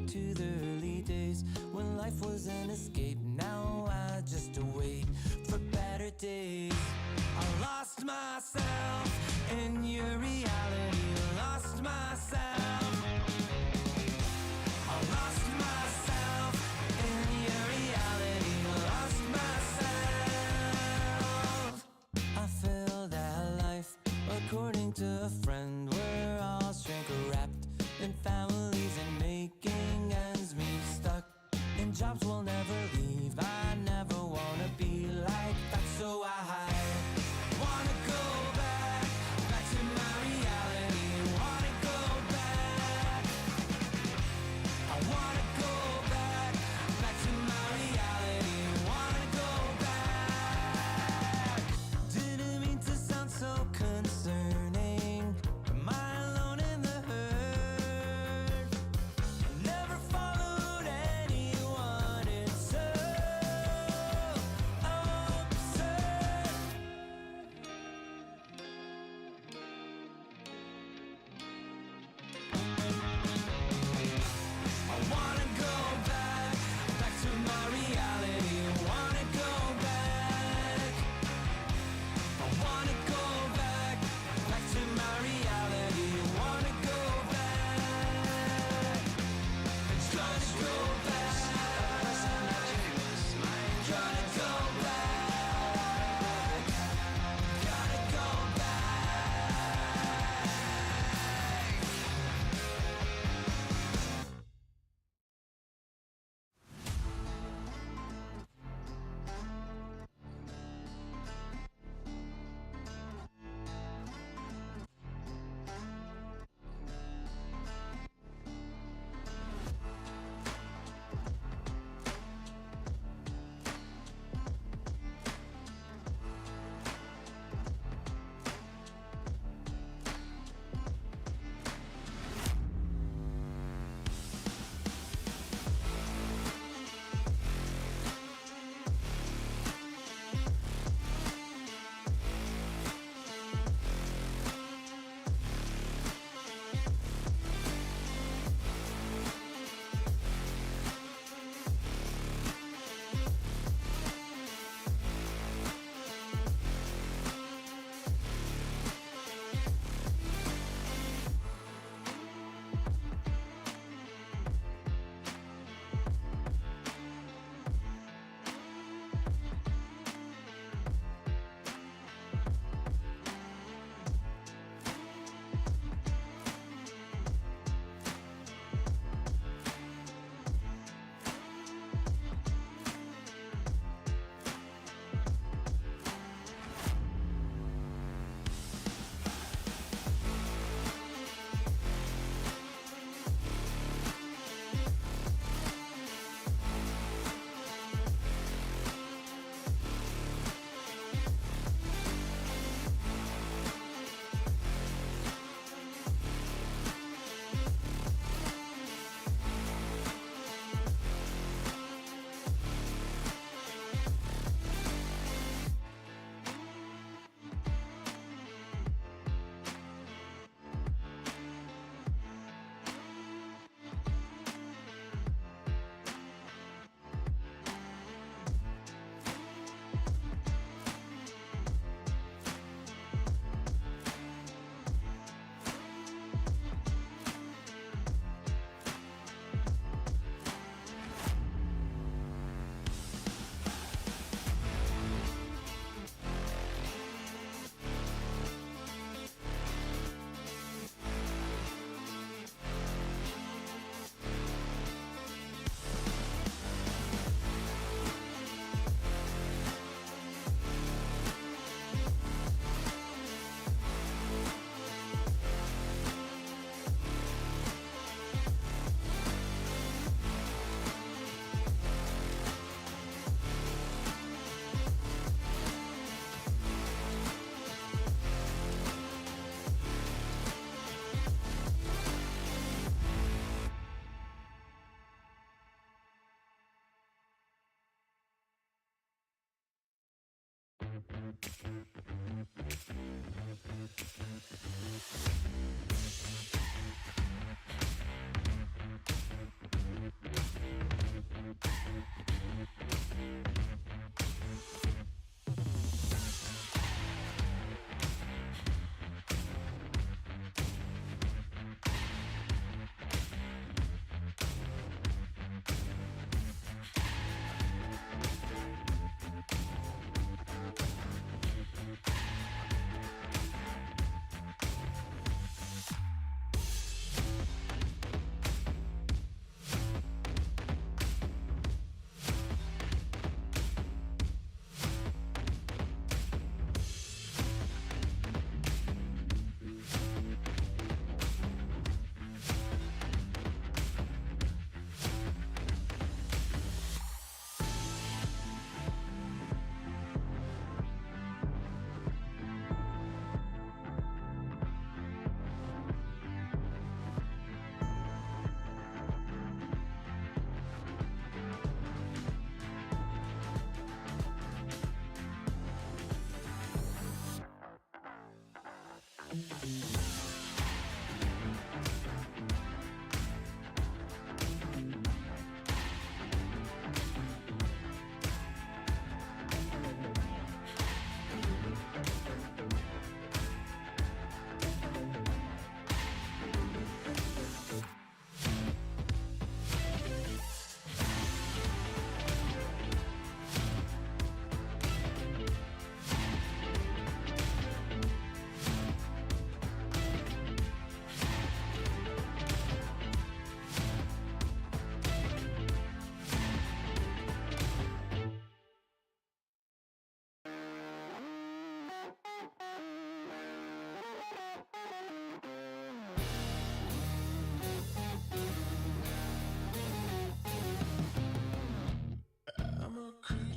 to the early days when life was an escape. Now I just wait for better days. I lost myself in your reality. Lost myself. I lost myself in your reality. Lost myself. I feel that life, according to a friend, we're all shrink wrapped in families and making ends meet, stuck in jobs we'll never leave. I never wanna be like that, so I wanna go back to my reality. Wanna go back. I wanna go back to my reality. Wanna go back. Didn't mean to sound so concerning. Am I alone in the hurt? Never followed anyone, it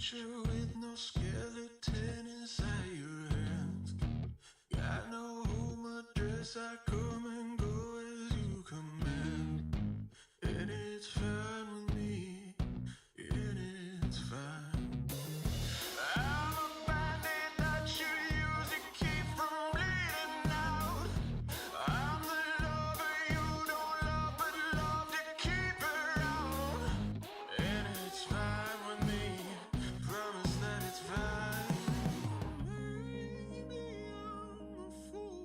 creature with no skeleton inside your hands. Got no home address, I come and go as you command. And it's fine with me, and it's fine. I'm a bandit that you use to keep from bleeding out. I'm the lover you don't love, but love to keep around. And it's fine with me, promise that it's fine. Maybe I'm a fool,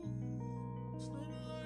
it's not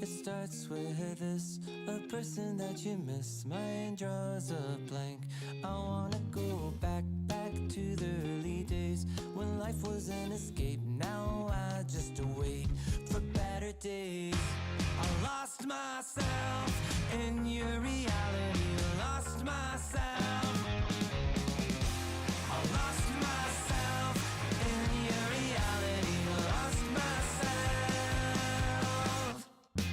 It starts with this, a person that you miss. Mine draws a blank. I wanna go back to the early days when life was an escape. Now I just wait for better days. I lost myself in your reality. Lost myself. I lost myself in your reality. Lost myself.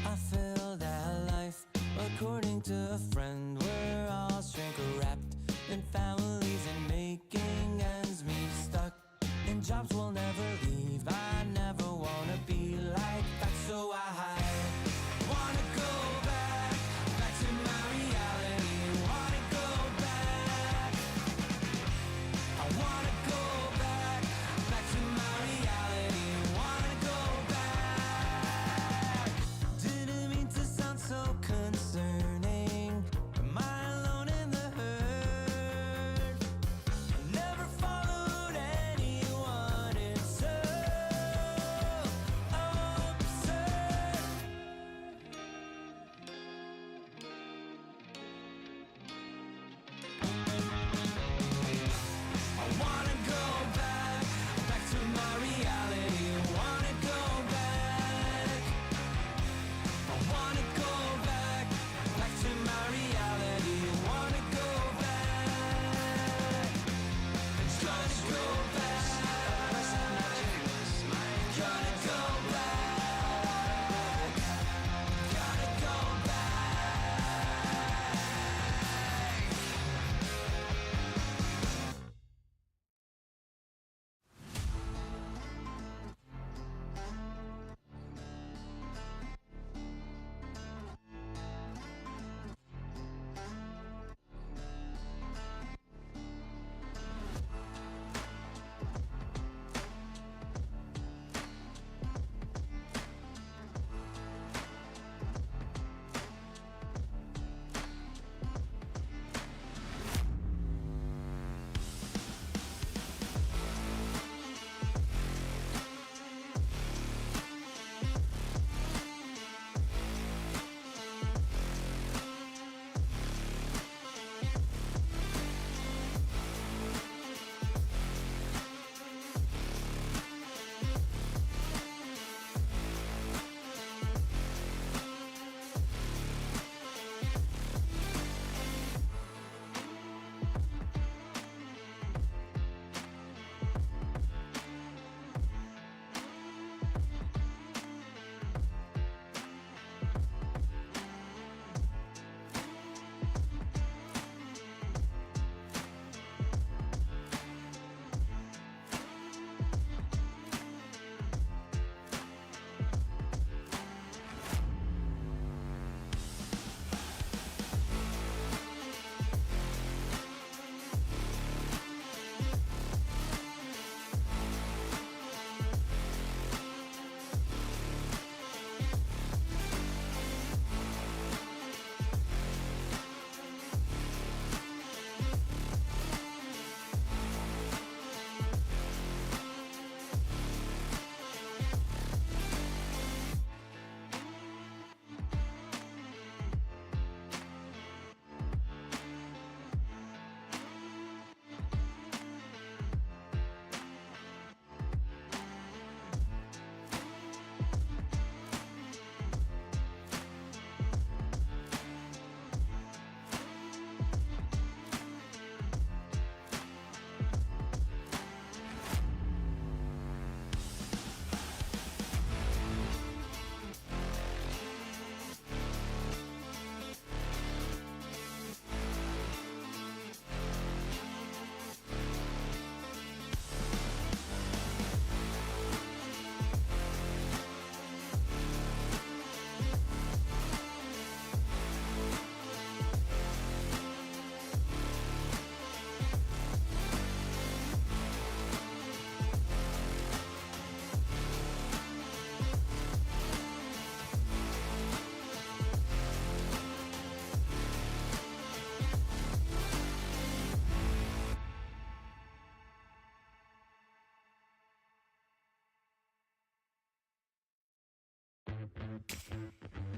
I feel that life, according to a friend, we're all shrink wrapped in families and making ends meet, stuck in jobs we'll never leave. I never wanna be like that, so I wanna go back to my reality. Wanna go back. I wanna go back to my reality. Wanna go back. Didn't mean to sound so concerning. Am I alone in the hurt? Never followed anyone. It's so absurd. I wanna go back to my reality. Wanna go back. I wanna go back to my reality. Wanna go back. Trying to go back. Gotta go back. Gotta go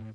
back.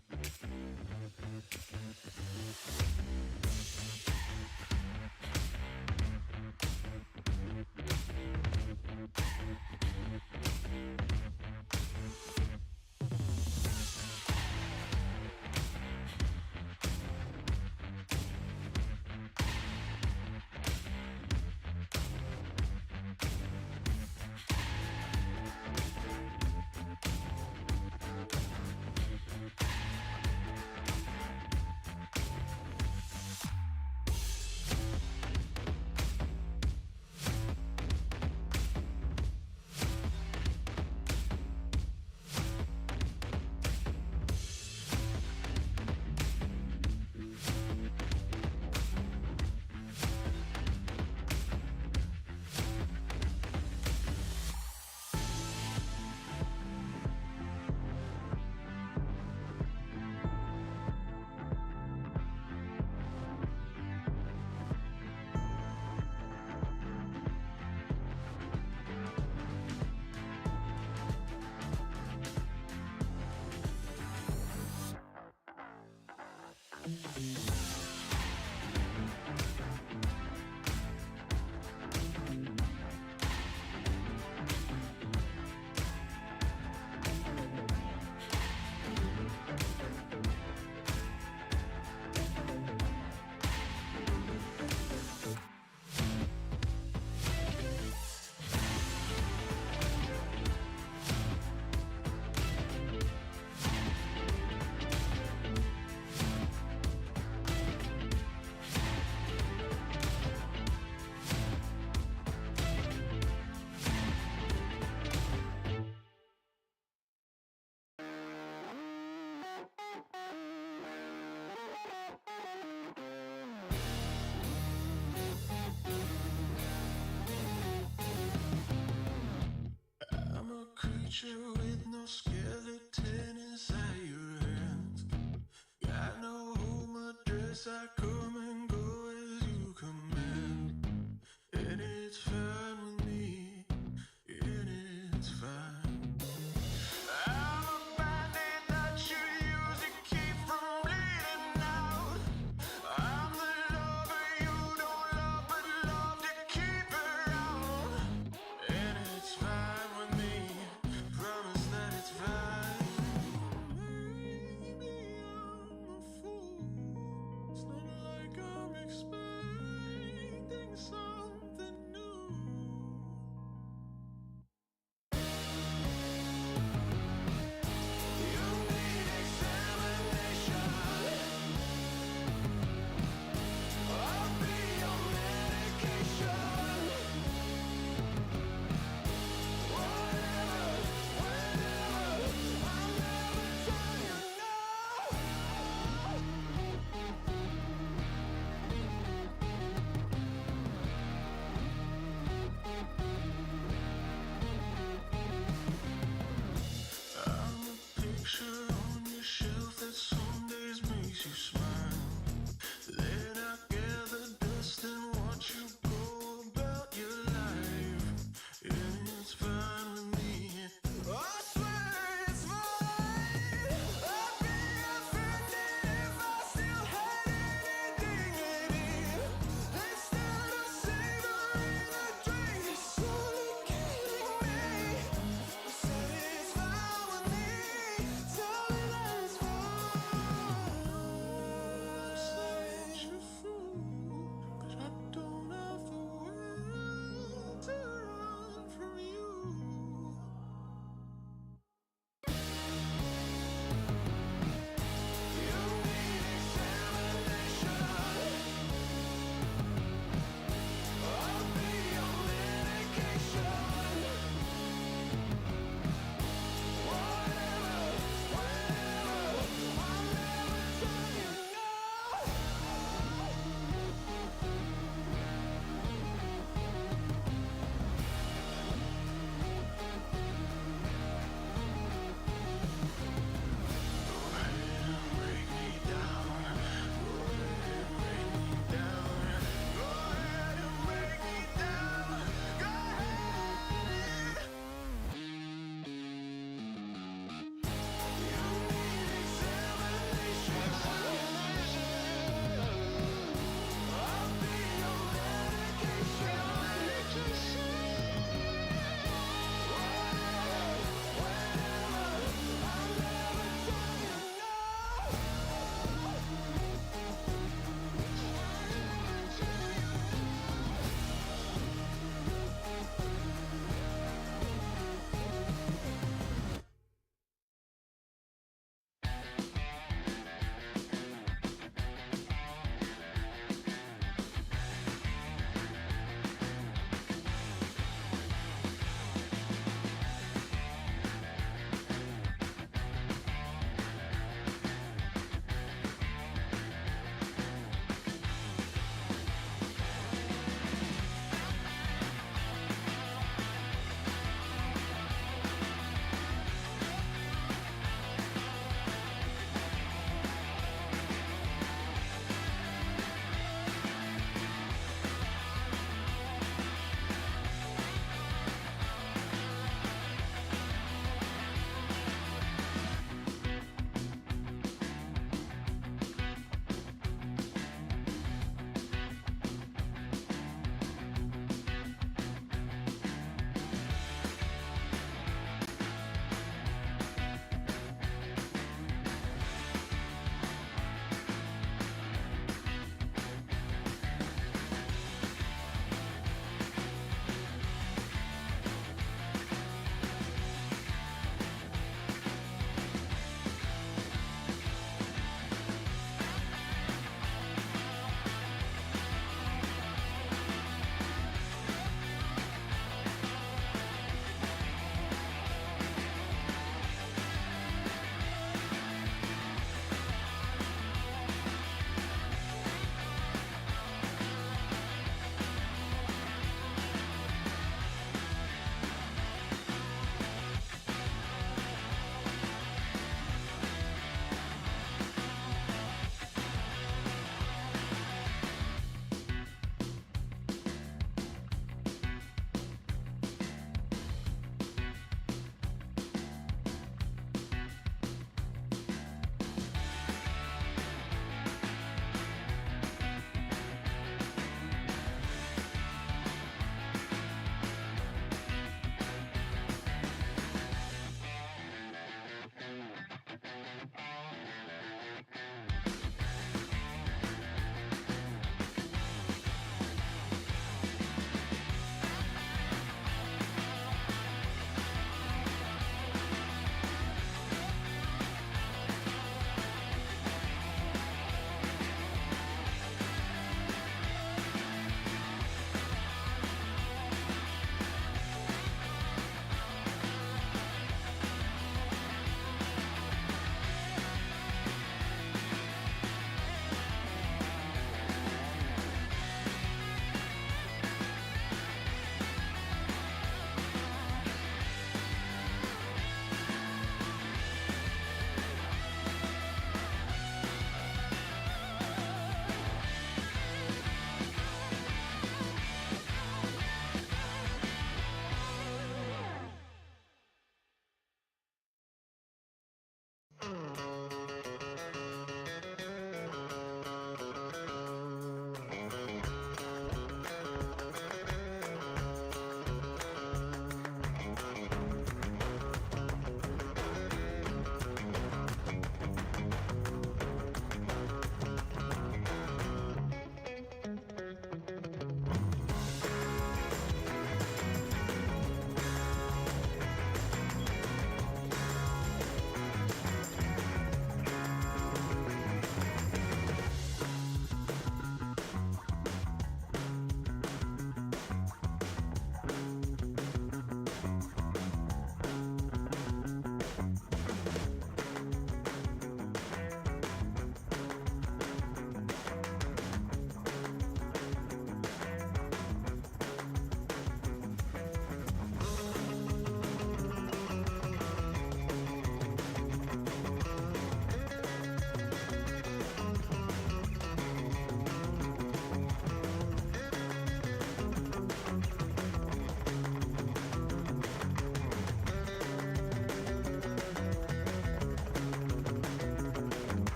I'm a creature with no skeleton inside your hands. Got no home address, I come and go as you command. And it's fine with me, and it's fine. I'm a bandit that you use to keep from bleeding out. I'm the lover you don't love, but love to keep around. And it's fine with me, promise that it's fine. Maybe I'm a fool. It's not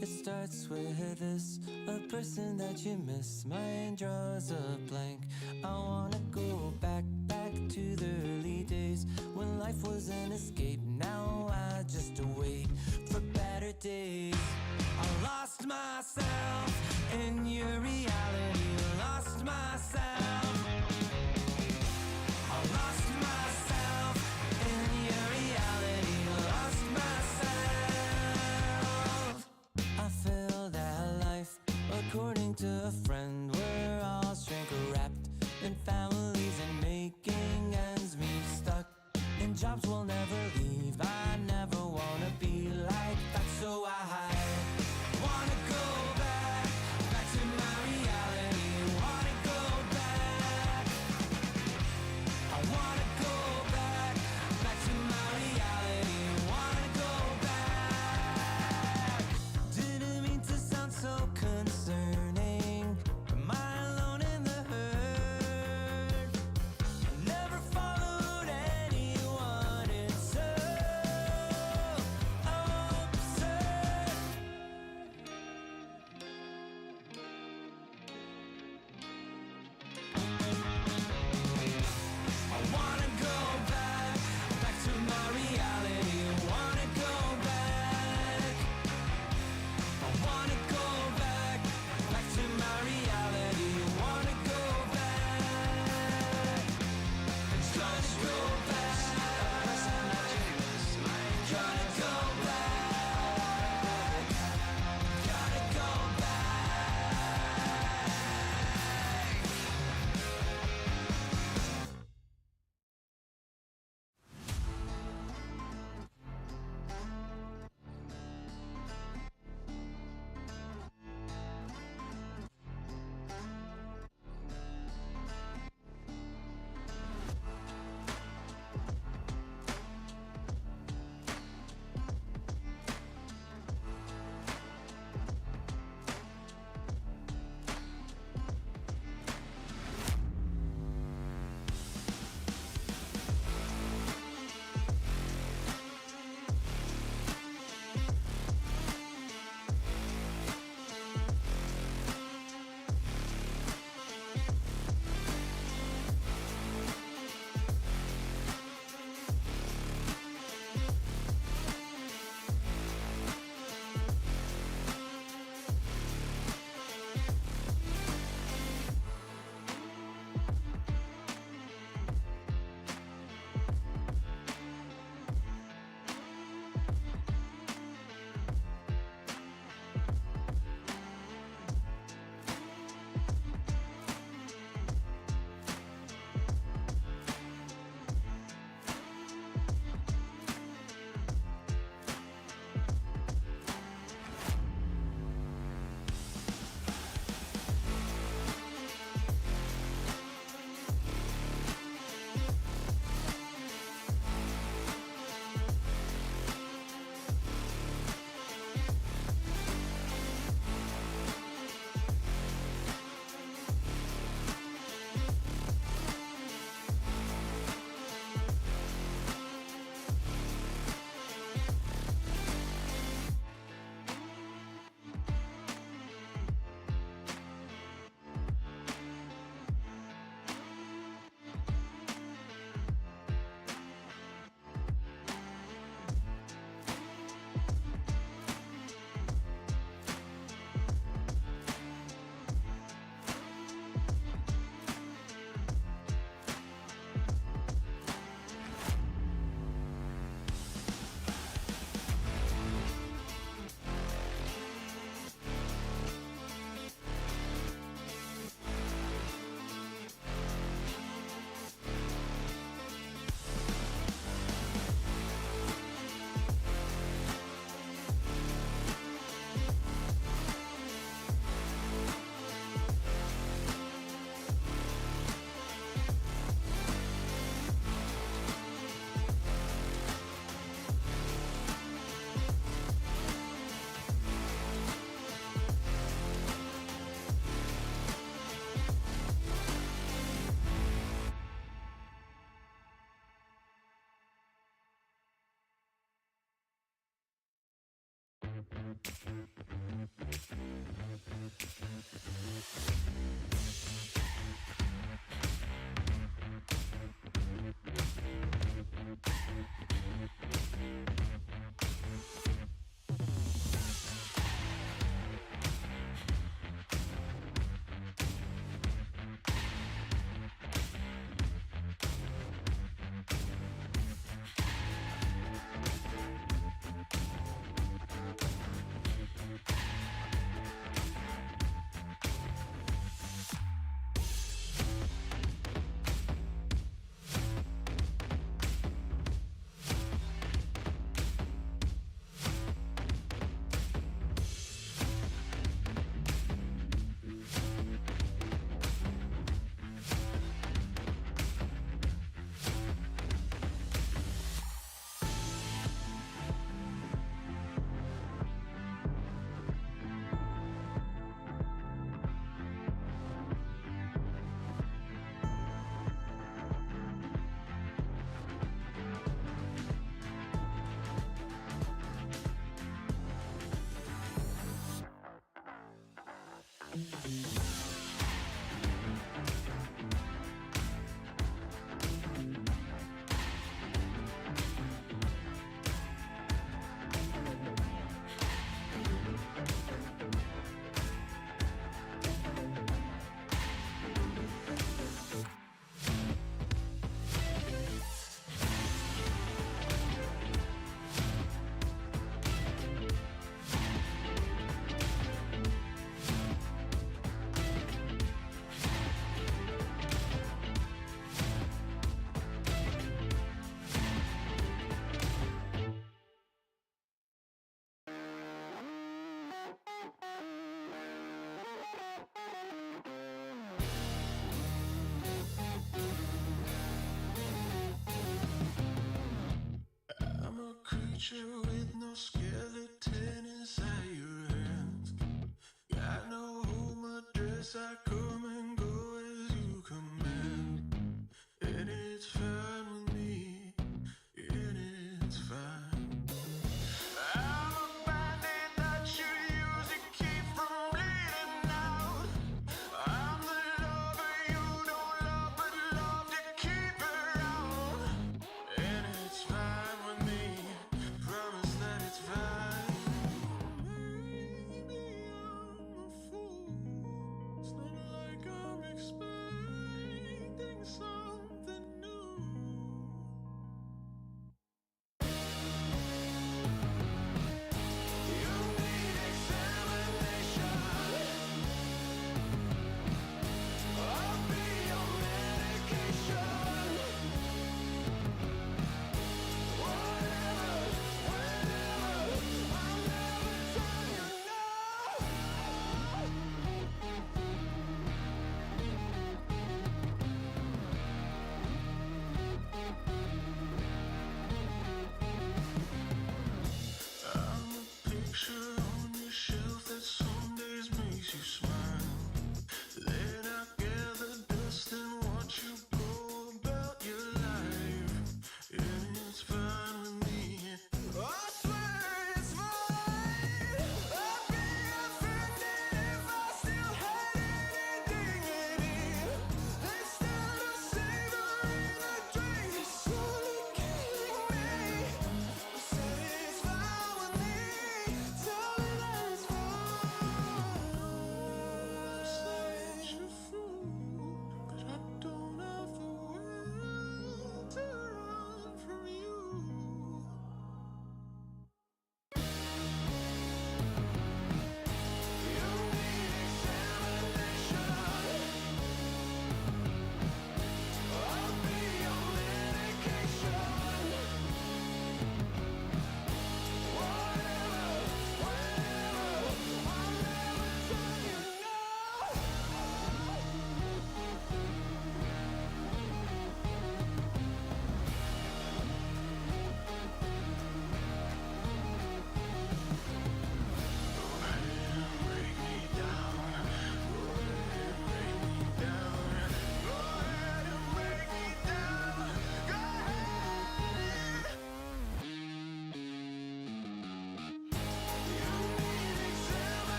It starts with this, a person that you miss. Mind draws a blank. I wanna go back to the early days when life was an escape. Now I just wait for better days. I lost myself in your reality. Lost myself. I lost myself in your reality. Lost myself. I feel that life, according to a friend, we're all shrink wrapped in families and making ends meet, stuck in jobs we'll never leave. I never wanna be like picture with no skeleton inside your hands. Got no home address, I come and go as you command. And it's fine with me, and it's fine. I'm a bandit that you use to keep from bleeding out. I'm the lover you don't love, but love to keep around. And it's fine with me, promise that it's fine. Maybe I'm a fool, it's not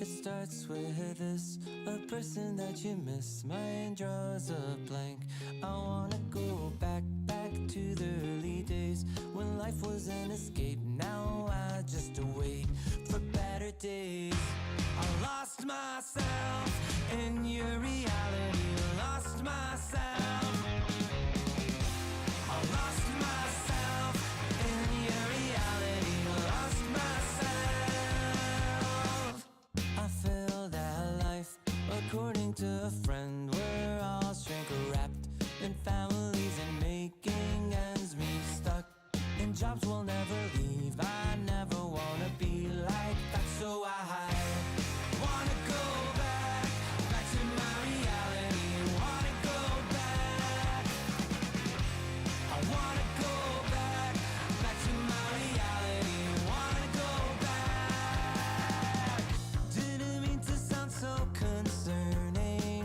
It starts with this, a person that you miss. My mind draws a blank. I wanna go back to the early days when life was an escape. Now I just wait for better days. I lost myself in your reality. Lost myself. I lost myself in your reality. Lost myself. I feel that life, according to a friend, we're all shrink wrapped in families and making ends meet, stuck in jobs we'll never leave. I never wanna be like that, so I wanna go back to my reality. Wanna go back. I wanna go back to my reality. Wanna go back. Didn't mean to sound so concerning.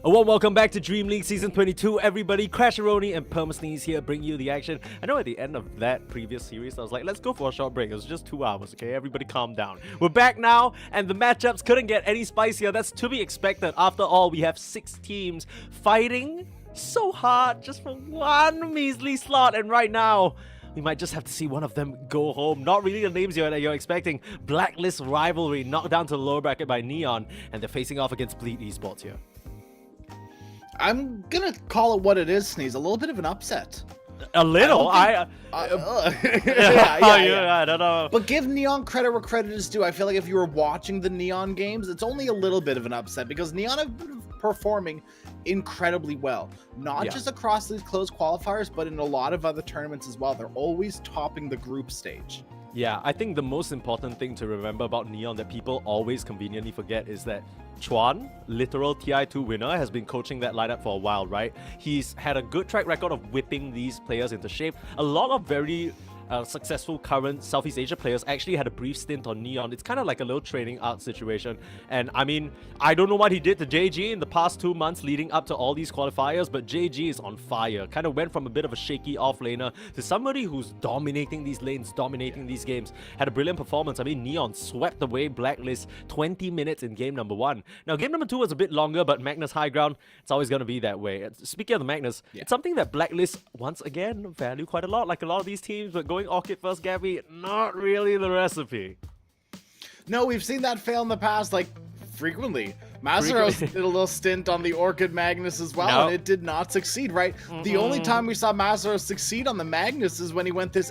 A warm welcome back to Dream League Season 22, everybody. Crasheroni and Permasneeze here bring you the action. I know at the end of that previous series, I was like, let's go for a short break. It was just 2 hours, okay? Everybody calm down. We're back now, and the matchups couldn't get any spicier. That's to be expected. After all, we have 6 teams fighting so hard just for one measly slot, and right now, we might just have to see one of them go home. Not really the names you're expecting. Blacklist rivalry knocked down to the lower bracket by Neon, and they're facing off against Bleed Esports here. I'm gonna call it what it is, Sneeze. A little bit of an upset. A little? Yeah, I don't know. But give Neon credit where credit is due. I feel like if you were watching the Neon games, it's only a little bit of an upset because Neon have been performing incredibly well. Not just across these closed qualifiers, but in a lot of other tournaments as well. They're always topping the group stage. Yeah, I think the most important thing to remember about Neon that people always conveniently forget is that Chuan, literal TI2 winner, has been coaching that lineup for a while, right? He's had a good track record of whipping these players into shape. A lot of very successful current Southeast Asia players actually had a brief stint on Neon. It's kind of like a little training arc situation. And I mean, I don't know what he did to JG in the past 2 months leading up to all these qualifiers, but JG is on fire. Kind of went from a bit of a shaky offlaner to somebody who's dominating these lanes, dominating these games. Had a brilliant performance. I mean, Neon swept away Blacklist 20 minutes in game number 1. Now, game number 2 was a bit longer, but Magnus high ground, it's always going to be that way. Speaking of the Magnus, it's something that Blacklist, once again, value quite a lot. Like a lot of these teams, but going Orchid first, Gabby, not really the recipe. No, we've seen that fail in the past, like, frequently. Masaros did a little stint on the Orchid Magnus as well, and it did not succeed, right? The only time we saw Masaros succeed on the Magnus is when he went this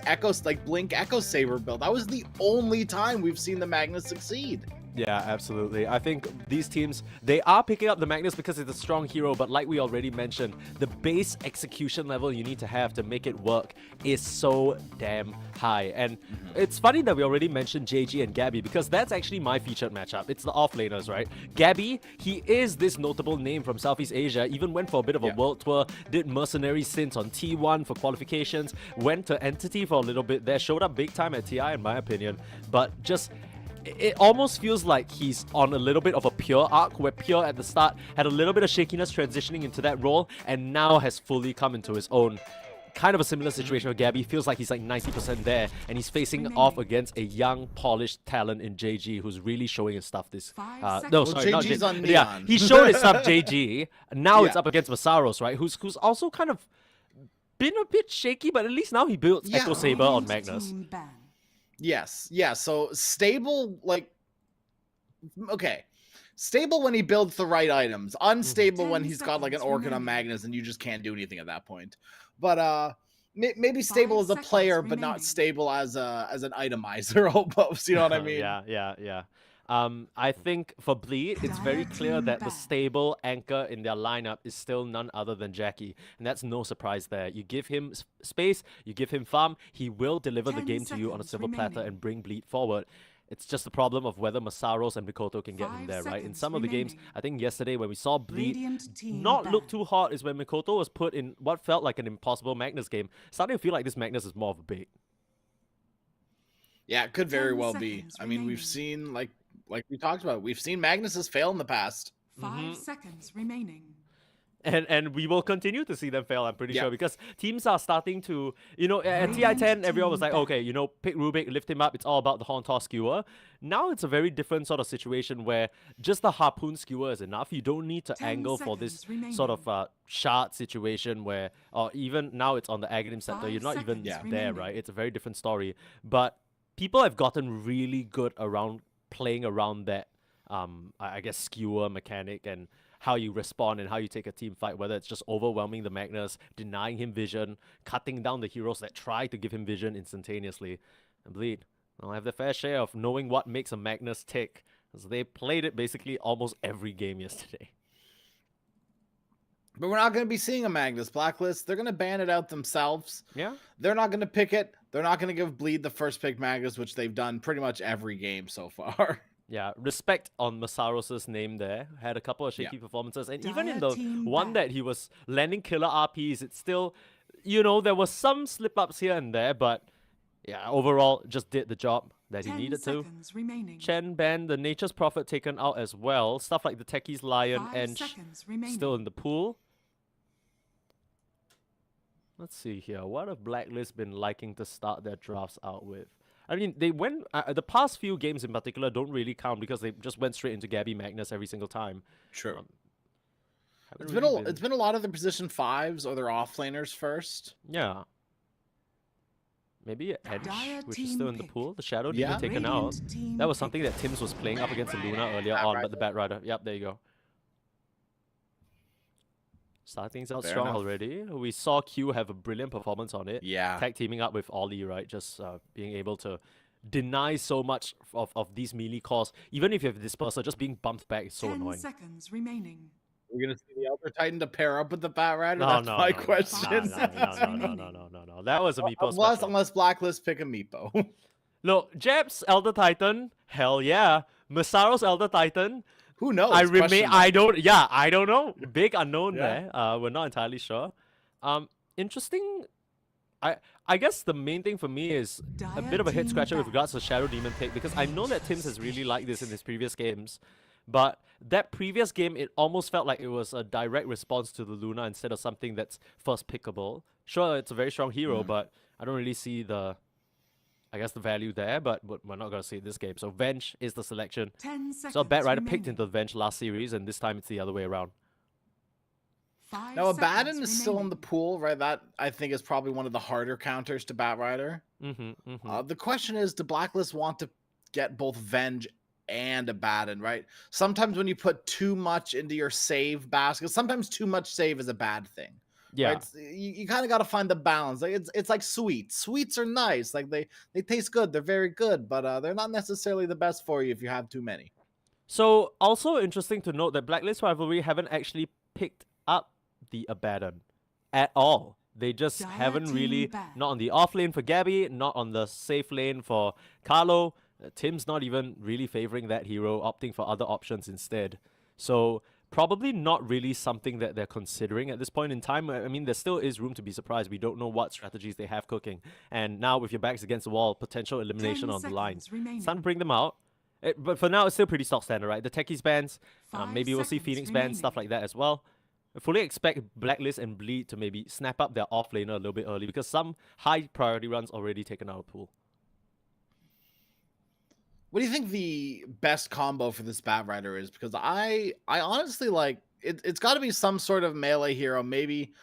Blink Echo Saber build. That was the only time we've seen the Magnus succeed. Yeah, absolutely. I think these teams, they are picking up the Magnus because it's a strong hero, but like we already mentioned, the base execution level you need to have to make it work is so damn high. And it's funny that we already mentioned JG and Gabby because that's actually my featured matchup. It's the offlaners, right? Gabby, he is this notable name from Southeast Asia, even went for a bit of a world tour, did mercenary stints on T1 for qualifications, went to Entity for a little bit there, showed up big time at TI in my opinion, but just it almost feels like he's on a little bit of a Pure arc, where Pure at the start had a little bit of shakiness transitioning into that role, and now has fully come into his own. Kind of a similar situation with Gabby. Feels like he's like 90% there, and he's facing off against a young, polished talent in JG who's really showing his stuff this... no, sorry, not JG's on Neon. Yeah, he showed his stuff, JG. Now it's up against Masaros, right? Who's also kind of been a bit shaky, but at least now he builds Echo Saber on Magnus. Yes, yeah, so stable, like, okay. Stable when he builds the right items. Unstable when he's got, like, an Orchid on Magnus and you just can't do anything at that point. But, maybe stable as a player, but not stable as an itemizer almost, you know what I mean? Yeah. I think for Bleed, it's very clear that the stable anchor in their lineup is still none other than Jackie. And that's no surprise there. You give him space, you give him farm, he will deliver the game to you on a silver platter and bring Bleed forward. It's just the problem of whether Masaros and Mikoto can get him there, right? In some of the games, I think yesterday when we saw Bleed not look too hot is when Mikoto was put in what felt like an impossible Magnus game. Starting to feel like this Magnus is more of a bait. Yeah, it could very well be. I mean, we've seen, like we talked about, we've seen Magnuses fail in the past. 5 seconds remaining. And we will continue to see them fail, I'm pretty sure, because teams are starting to, you know, at TI10, everyone was like, okay, you know, pick Rubik, lift him up, it's all about the Horn Toss skewer. Now it's a very different sort of situation where just the Harpoon skewer is enough. You don't need to angle for this sort of shard situation where, or even now it's on the Aghanim Scepter, you're not even there, right? It's a very different story. But people have gotten really good around playing around that, I guess, skewer mechanic and how you respond and how you take a team fight, whether it's just overwhelming the Magnus, denying him vision, cutting down the heroes that try to give him vision instantaneously. And Bleed, I'll have their fair share of knowing what makes a Magnus tick, because they played it basically almost every game yesterday. But we're not going to be seeing a Magnus Blacklist. They're going to ban it out themselves. Yeah. They're not going to pick it. They're not going to give Bleed the first pick Magnus, which they've done pretty much every game so far. Yeah, respect on Masaros' name there. Had a couple of shaky performances. And even in the one that he was landing killer RPs, it's still, you know, there was some slip-ups here and there, but yeah, overall just did the job that he 10 needed to. seconds remaining. Chen Ban, the Nature's Prophet taken out as well. Stuff like the Techie's Lion 5 and seconds remaining. still in the pool. Let's see here. What have Blacklist been liking to start their drafts out with? I mean, they went... the past few games in particular don't really count because they just went straight into Gabby Magnus every single time. True. Haven't It's really been it's been a lot of the position 5s or their offlaners first. Yeah. Maybe Edge, Dire which is team still in the pick. pool. The Shadow Yeah. Demon taken out. Radiant team That was pick. something that Tim's was playing up against the Luna earlier on, but the Bat Rider. Yep, there you go. Start things out Fair strong enough. already. We saw Q have a brilliant performance on it. Yeah. Tag teaming up with Ollie, right? Just being able to deny so much of these melee cores. Even if you have Disperser, just being bumped back is so 10 annoying. seconds remaining. We're gonna see the Elder Titan to pair up with the Bat Rider. No, That's no, my no, question. no. That was a Meepo Unless, special. unless Blacklist pick a Meepo. Look, Jeb's Elder Titan, hell yeah. Masaro's Elder Titan, Who knows? I remain. Question I mark. don't. Yeah, I don't know. Big unknown Yeah. there. We're not entirely sure. Interesting. I guess the main thing for me is a bit of a head scratcher with regards to Shadow Demon pick because I know that Tim's has really liked this in his previous games, but that previous game it almost felt like it was a direct response to the Luna instead of something that's first pickable. Sure, it's a very strong hero, but I don't really see the value there. But we're not gonna see it this game. So Venge is the selection. 10 seconds So Bat Rider picked remaining. into the Venge last series, and this time it's the other way around. 5 Now, seconds Abaddon is still in remaining. the pool, right? That I think is probably one of the harder counters to Bat Rider. The question is, do Blacklist want to get both Venge and Abaddon, right? Sometimes when you put too much into your save basket, sometimes too much save is a bad thing. Yeah. Right? You kind of got to find the balance. Like it's like sweets. Sweets are nice. Like they taste good. They're very good, but they're not necessarily the best for you if you have too many. So also interesting to note that Blacklist Rivalry haven't actually picked up the Abaddon at all. They just Dire haven't team really, back. not on the off lane for Gabby, not on the safe lane for Carlo. Tim's not even really favoring that hero, opting for other options instead. So probably not really something that they're considering at this point in time. I mean, there still is room to be surprised. We don't know what strategies they have cooking. And now with your backs against the wall, potential elimination 10 on the line. seconds remaining. It's time to bring them out. But for now, it's still pretty stock standard, right? The Techies bans, 5 maybe we'll see seconds Phoenix bans, stuff remaining. like that as well. I fully expect Blacklist and Bleed to maybe snap up their offlaner a little bit early because some high priority runs already taken out of pool. What do you think the best combo for this Bat Rider is? Because I honestly like it. It's got to be some sort of melee hero. Maybe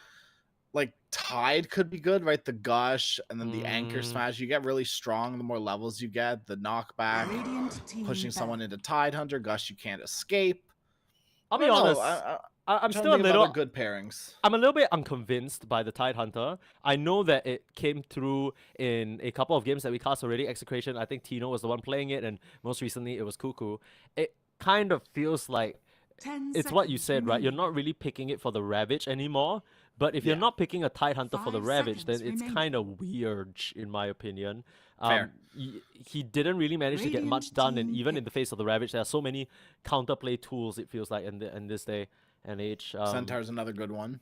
like Tide could be good, right? The Gush and then the Anchor Smash. You get really strong the more levels you get. The knockback, Radiant team pushing back. someone into Tide Hunter. Gush, you can't escape. I'll be I don't know, honest. I'm trying to still a think of little other good pairings. I'm a little bit unconvinced by the Tide Hunter. I know that it came through in a couple of games that we cast already. Execration, I think Tino was the one playing it, and most recently it was Cuckoo. It kind of feels like 10 it's what you seconds said, right? You're remaining. not really picking it for the Ravage anymore. But if you're Yeah. not picking a Tide Hunter for the 5 Ravage, then seconds it's remaining. kind of weird, in my opinion. Fair. He didn't really manage to get much Radiant done, and team even in pick. the face of the Ravage, there are so many counterplay tools, it feels like, in this day and age. Centaur's another good one.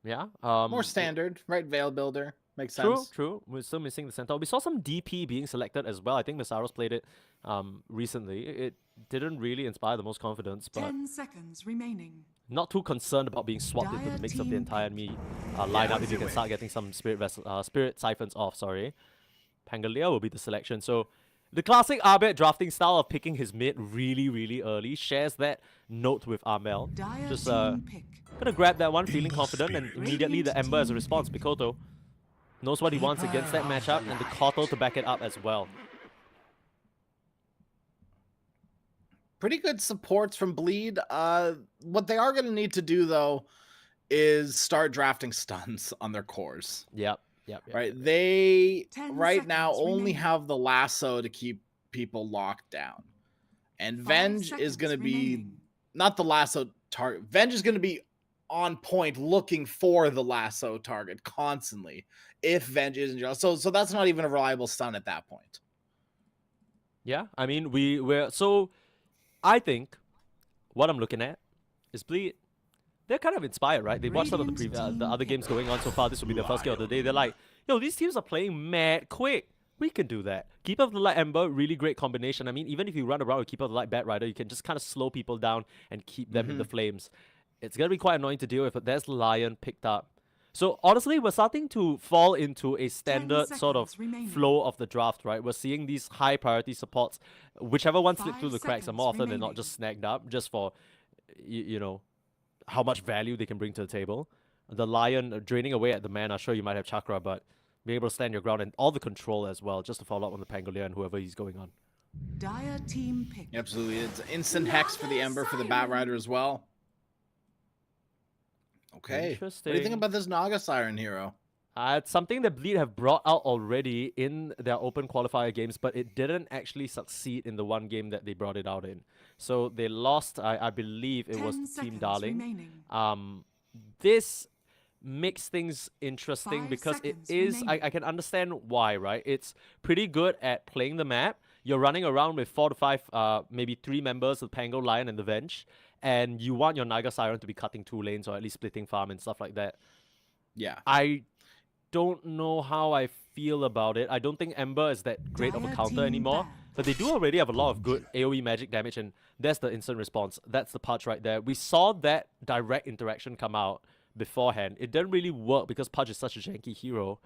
Yeah. More standard, right? Veil Builder makes True, sense. true. We're still missing the Centaur. We saw some DP being selected as well. I think Masaros played it recently. It didn't really inspire the most confidence, but 10 seconds remaining. not too concerned about being swapped into the Dire mix of the team entire me lineup if you can start getting some spirit siphons off, sorry. Pangalia will be the selection. So the classic Arbet drafting style of picking his mid really, really early shares that note with Armel. Dire Just team pick. gonna grab that one, feeling confident, and immediately the Ember as a response. Pikoto knows what he wants against that matchup, and the Koto to back it up as well. Pretty good supports from Bleed. What they are going to need to do, though, is start drafting stuns on their cores. Yep. Right? They 10 right now seconds only remaining. have the lasso to keep people locked down. And 5 Venge is seconds going to be remaining. not the lasso target. Venge is going to be on point looking for the lasso target constantly if Venge isn't just so that's not even a reliable stun at that point. Yeah, I mean, we're so I think what I'm looking at is Bleed. They're kind of inspired, right? They watched some of the Radiant the other team games going on so far. This will be their first game of the day. They're like, yo, these teams are playing mad quick. we can do that. Keeper of the Light Ember, really great combination. I mean, even if you run around with Keeper of the Light Bat Rider, you can just kind of slow people down and keep them in the flames. It's going to be quite annoying to deal with, but there's Lion picked up. So honestly, we're starting to fall into a standard sort of flow of the draft, right? We're seeing these high priority supports, whichever one slip through the cracks, and more often than not just snagged up, just for, you know, how much value they can bring to the table. The Lion draining away at the mana, sure you might have Chakra, but being able to stand your ground and all the control as well, just to follow up on the Pangolier and whoever he's going on. Dire team pick. Absolutely. It's instant hex for the Ember for the Bat Rider as well. Okay. What do you think about this Naga Siren hero? It's something that Bleed have brought out already in their open qualifier games, but it didn't actually succeed in the one game that they brought it out in. So they lost, I believe it was Team Darling. Remaining. This makes things interesting 5 because it seconds is, remaining. I can understand why, right? It's pretty good at playing the map. You're running around with 4 to 5, maybe 3 members, the Pango, Lion, and the Venge, and you want your Naga Siren to be cutting 2 lanes or at least splitting farm and stuff like that. Yeah. I don't know how I feel about it. I don't think Ember is that great of a Dire counter team anymore, bad. but they do already have a lot of good AoE magic damage, and that's the instant response. That's the Pudge right there. We saw that direct interaction come out beforehand. It didn't really work because Pudge is such a janky hero.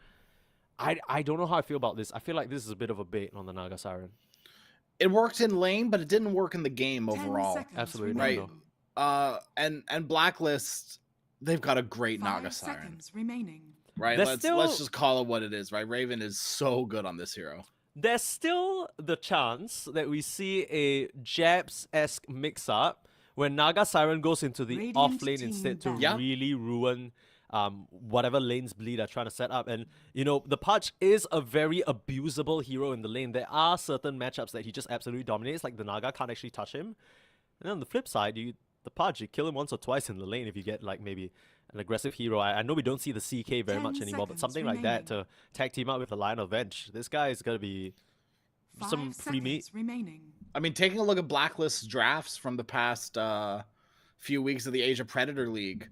I don't know how I feel about this. I feel like this is a bit of a bait on the Naga Siren. It worked in lane, but it didn't work in the game 10 overall. seconds Absolutely Right. no. And Blacklist, they've got a great 5 Naga Siren. seconds remaining. Right? There's Let's just call it what it is, right? Raven is so good on this hero. There's still the chance that we see a Jabs-esque mix-up when Naga Siren goes into the Radiant off lane team instead to back. Yeah. really ruin whatever lanes Bleed are trying to set up. And, you know, the Pudge is a very abusable hero in the lane. There are certain matchups that he just absolutely dominates, like the Naga can't actually touch him. And then on the flip side, the Pudge, you kill him once or twice in the lane if you get, like, maybe an aggressive hero. I know we don't see the CK very 10 much anymore, but seconds something like that to tag team up with the Lion of Venge. This guy is going to be 5 some free meat. seconds remaining. I mean, taking a look at Blacklist's drafts from the past few weeks of the Asia Predator League,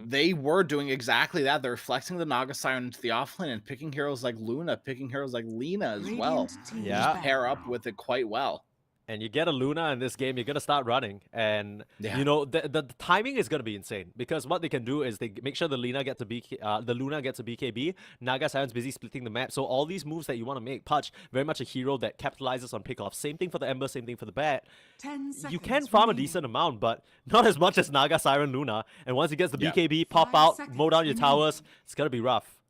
they were doing exactly that. They're flexing the Naga Siren into the offlane and picking heroes like Luna, picking heroes like Lena as well. Radiant team Yeah. back. Pair up with it quite well. And you get a Luna in this game, you're going to start running. And, you know, the timing is going to be insane. Because what they can do is they make sure the Luna gets a BKB. Naga Siren's busy splitting the map. So all these moves that you want to make, Pudge, very much a hero that capitalizes on pickoff. Same thing for the Ember, same thing for the Bat. 10 seconds You can farm a remaining. decent amount, but not as much as Naga Siren Luna. And once he gets the Yeah. BKB, pop 5 out, seconds mow down your remaining. towers, it's going to be rough.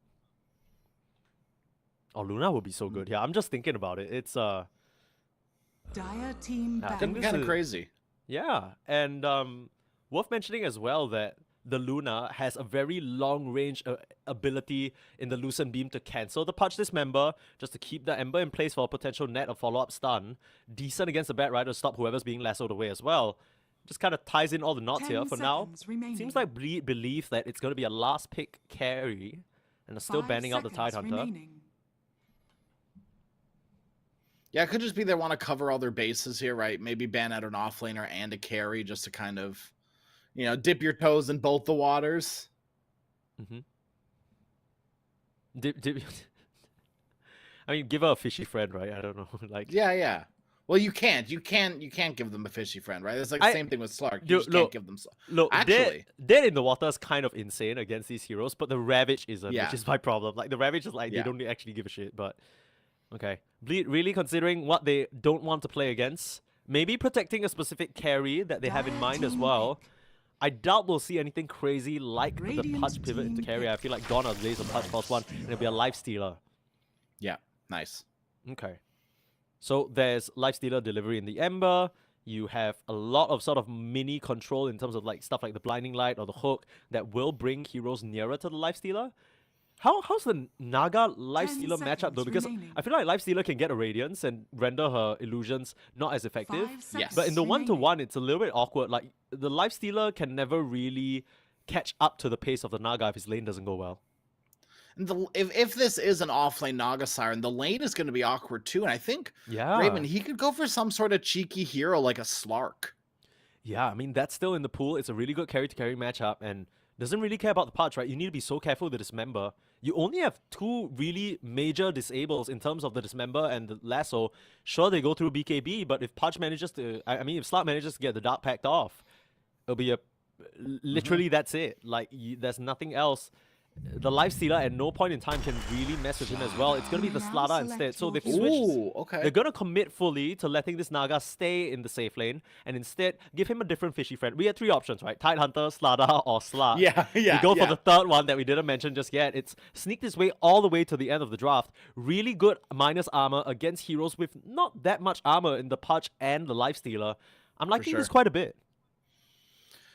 Oh, Luna would be so good. Yeah, I'm just thinking about it. It's, Dire team I back. think this Kind of is- crazy. Yeah, and worth mentioning as well that the Luna has a very long range ability in the Lucent Beam to cancel the Pudge Dismember, just to keep the Ember in place for a potential net or follow-up stun. Decent against the Bat Rider to stop whoever's being lassoed away as well. Just kind of ties in all the knots 10 here for now. seconds remaining. Seems like Bleed believes that it's going to be a last pick carry, and are still 5 banning out the seconds Tidehunter. remaining. Yeah, it could just be they want to cover all their bases here, right? Maybe ban out an offlaner and a carry just to kind of, you know, dip your toes in both the waters. I mean, give her a fishy friend, right? I don't know. Like, Yeah. Well, you can't give them a fishy friend, right? It's like the same thing with Slark. You just can't give them. Look, Actually- Dead in the Water is kind of insane against these heroes, but the Ravage isn't, Yeah. which is my problem. Like, the Ravage is like, Yeah. they don't actually give a shit, but... Okay. Bleed really considering what they don't want to play against. Maybe protecting a specific carry that they have in mind as well. I doubt we'll see anything crazy like the Radiant Pudge pivot into team carry. I feel like Dawn or Blaze or Pudge +1, and it'll be a Life Stealer. Yeah, nice. Okay. So there's Lifestealer delivery in the Ember. You have a lot of sort of mini control in terms of like stuff like the Blinding Light or the Hook that will bring heroes nearer to the Lifestealer. How's the Naga Lifestealer matchup though? seconds Because remaining. I feel like Lifestealer can get a Radiance and render her illusions not as effective. 5 seconds But in the remaining. 1-to-1, it's a little bit awkward. Like the Lifestealer can never really catch up to the pace of the Naga if his lane doesn't go well. And if this is an offlane Naga Siren, the lane is going to be awkward too. And I think Yeah. Raven, he could go for some sort of cheeky hero like a Slark. Yeah, I mean, that's still in the pool. It's a really good carry-to-carry matchup and doesn't really care about the Pudge, right? You need to be so careful with the Dismember. you only have two really major disables in terms of the Dismember and the Lasso. Sure, they go through BKB, but if Pudge manages to, I mean, if Slut manages to get the Dark Pact off, it'll be literally that's it. Like, there's nothing else. The Lifestealer at no point in time can really mess with him as well. It's going to be the Now Slada select instead. So your they've hero. switched. Ooh, okay. They're going to commit fully to letting this Naga stay in the safe lane and instead give him a different fishy friend. We had three options, right? Tidehunter, Slada, or Slut. Yeah, yeah, We go yeah. for the third one that we didn't mention just yet. It's sneaked his way all the way to the end of the draft. Really good minus armor against heroes with not that much armor in the Pudge and the Lifestealer. I'm liking this sure. quite a bit.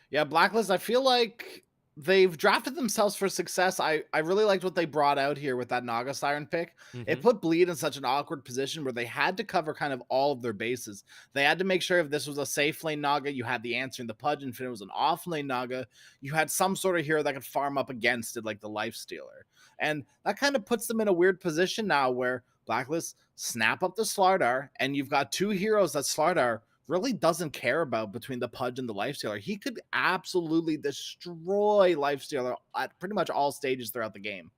Yeah, Blacklist, I feel like they've drafted themselves for success. I really liked what they brought out here with that Naga Siren pick. It put Bleed in such an awkward position where they had to cover kind of all of their bases. They had to make sure if this was a safe lane Naga, you had the answer in the Pudge, and if it was an off lane Naga, you had some sort of hero that could farm up against it, like the Lifestealer. And that kind of puts them in a weird position now where Blacklist snap up the Slardar, and you've got two heroes that Slardar really doesn't care about between the Pudge and the Lifestealer. He could absolutely destroy Lifestealer at pretty much all stages throughout the game.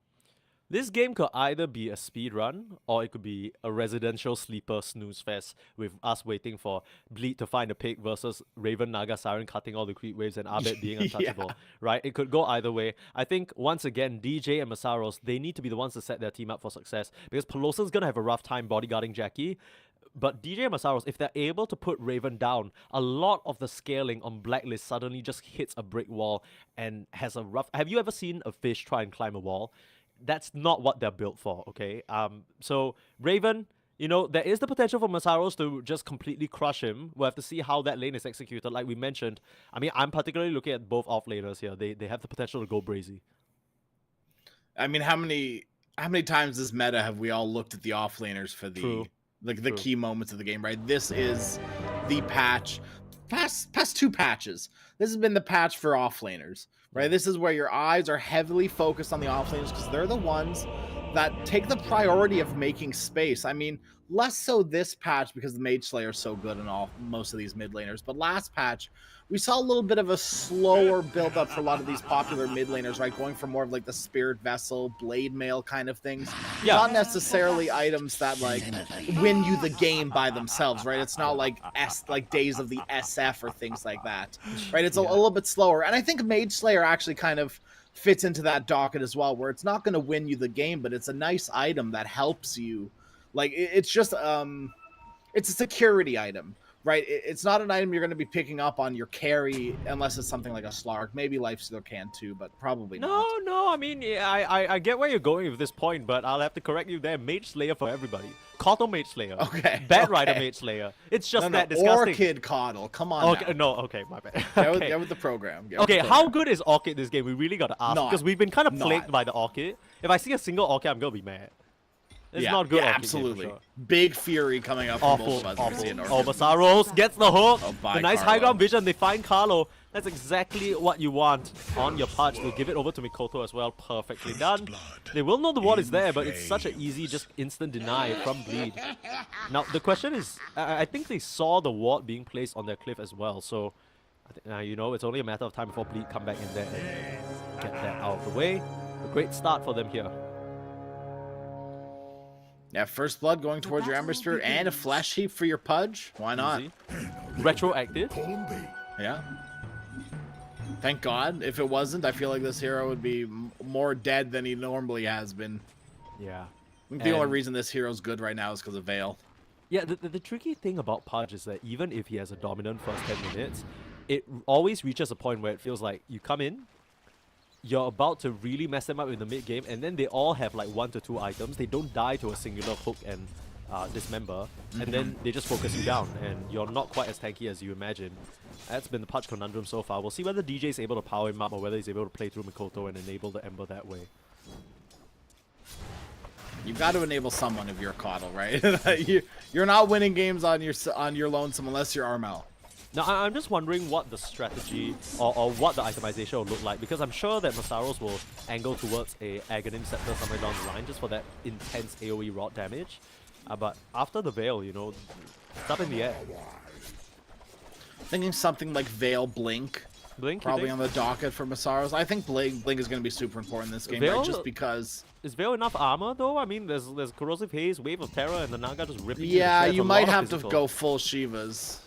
This game could either be a speed run or it could be a residential sleeper snooze fest with us waiting for Bleed to find a pick versus Raven, Naga, Siren cutting all the creep waves and Abed being untouchable, right? It could go either way. I think, once again, DJ and Masaros, they need to be the ones to set their team up for success because Pelosa's going to have a rough time bodyguarding Jackie. But DJ and Masaros, if they're able to put Raven down, a lot of the scaling on Blacklist suddenly just hits a brick wall and has a rough... Have you ever seen a fish try and climb a wall? That's not what they're built for, okay? So Raven, you know, there is the potential for Masaros to just completely crush him. We'll have to see how that lane is executed. Like we mentioned, I mean, I'm particularly looking at both off-laners here. They have the potential to go brazy. I mean, how many times this meta have we all looked at the offlaners for the... True. Like the key moments of the game, right? This is the patch, past two patches. This has been the patch for offlaners, right? This is where your eyes are heavily focused on the offlaners because they're the ones that take the priority of making space. I mean, less so this patch because the Mage Slayer is so good in most of these mid laners, but last patch we saw a little bit of a slower build up for a lot of these popular mid laners, right? Going for more of like the Spirit Vessel, Blade Mail kind of things. Yeah. Not necessarily items that like win you the game by themselves, right? It's not like Days of the SF or things like that, right? It's a little bit slower. And I think Mage Slayer actually kind of fits into that docket as well, where it's not going to win you the game, but it's a nice item that helps you. Like it's just it's a security item, right? It's not an item you're going to be picking up on your carry unless it's something like a Slark. Maybe Lifestealer can too, but probably not. No, I mean, I get where you're going with this point, but I'll have to correct you there. Mage Slayer for everybody. Coddle Mage Slayer. Okay. Bat Rider Mage Slayer. It's just No, that disgusting. Orchid Coddle. Come on. Okay, now. okay, my bad. Get with the program. Get with Okay, the how program. good is Orchid this game? We really got to ask Not. because we've been kind of plagued Not. by the Orchid. If I see a single Orchid, I'm going to be mad. It's not good. Yeah, Orchid game, absolutely. for sure. Big fury coming up from both Awful, of us. when we see an awful. Orchid. Oh, Masaros gets the hook. Oh, bye, The nice Carlo. high ground vision. They find Carlo. That's exactly what you want on your Pudge. They'll give it over to Mikoto as well. Perfectly done. They will know the ward is there, but it's such an easy, just instant deny from Bleed. Now, the question is, I think they saw the ward being placed on their cliff as well, so you know, it's only a matter of time before Bleed come back in there and get that out of the way. A great start for them here. Yeah, first blood going towards your Ember Spirit and a flesh heap for your Pudge. Why not? Easy. Retroactive. Yeah. Thank God. If it wasn't, I feel like this hero would be more dead than he normally has been. Yeah. I think the only And- reason this hero's good right now is because of Veil. Yeah, the tricky thing about Pudge is that even if he has a dominant first 10 minutes, it always reaches a point where it feels like you come in, you're about to really mess them up in the mid game, and then they all have like 1 to 2 items. They don't die to a singular hook and dismember, and then they just focus you down, and you're not quite as tanky as you imagine. That's been the Pudge conundrum so far. We'll see whether DJ is able to power him up or whether he's able to play through Mikoto and enable the Ember that way. You've got to enable someone if you're a Coddle, right? You're not winning games on your lonesome unless you're Armel. Now, I'm just wondering what the strategy or what the itemization will look like, because I'm sure that Masaros will angle towards a Aghanim Scepter somewhere down the line just for that intense AoE rod damage. But after the Veil, you know, it's up in the air. Thinking something like Veil Blink Blink, you probably think? on the docket for Masaros. I think Blink is going to be super important in this game, right? Veil- Just because. Is Veil enough armor though? I mean, there's Corrosive Haze, Wave of Terror, and the Naga just ripping Yeah, you to you shreds. A might lot of have to physical. go full Shivas.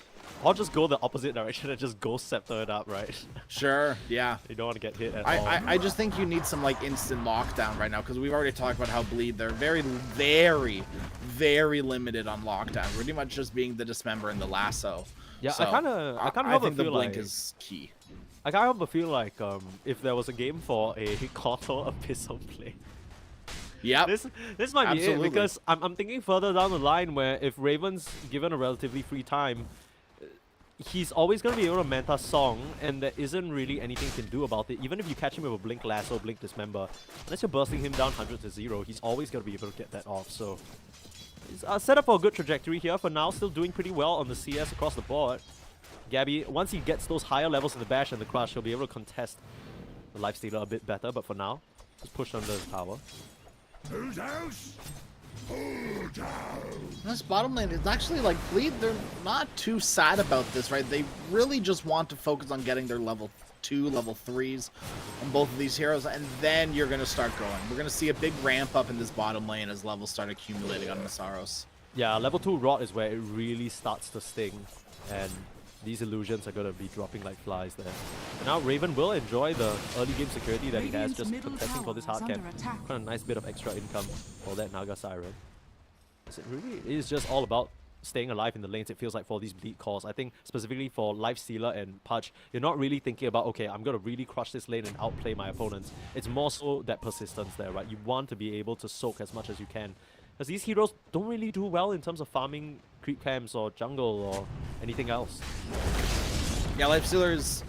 Or just go the opposite direction and just Ghost Scepter it up, right? Sure, yeah. You don't want to get hit at all. I just think you need some like instant lockdown right now, because we've already talked about how Bleed, they're very, very, very limited on lockdown. Pretty much just being the Dismember and the Lasso. Yeah, So, I kind of I have a think the feel Blink like is key. I kind of feel like if there was a game for a Kotor Abyssal play, Yep. this might be Absolutely. it, because I'm thinking further down the line where if Raven's given a relatively free time, he's always going to be able to meta Song, and there isn't really anything you can do about it. Even if you catch him with a Blink Lasso, Blink Dismember, unless you're bursting him down 100 to 0, he's always going to be able to get that off. So it's set up for a good trajectory here. For now, still doing pretty well on the CS across the board. Gabby, once he gets those higher levels in the Bash and the Crush, he'll be able to contest the Lifestealer a bit better. But for now, just push under his tower. Whose house? Who down? This bottom lane is actually like Bleed, they're not too sad about this, right? They really just want to focus on getting their level 2, level 3s on both of these heroes, and then you're going to start going. We're going to see a big ramp up in this bottom lane as levels start accumulating on Masaros. Yeah, level 2 Rot is where it really starts to sting, and these illusions are going to be dropping like flies there. And now Raven will enjoy the early game security that he has, Radiant's just middle contesting for this tower hard is camp. under attack. Quite a nice bit of extra income for that Naga Siren. It really is just all about staying alive in the lanes, it feels like, for these bleed calls. I think specifically for Lifestealer and Pudge, you're not really thinking about, okay, I'm going to really crush this lane and outplay my opponents. It's more so that persistence there, right? You want to be able to soak as much as you can. Because these heroes don't really do well in terms of farming creep camps or jungle or anything else. Yeah, Lifestealer is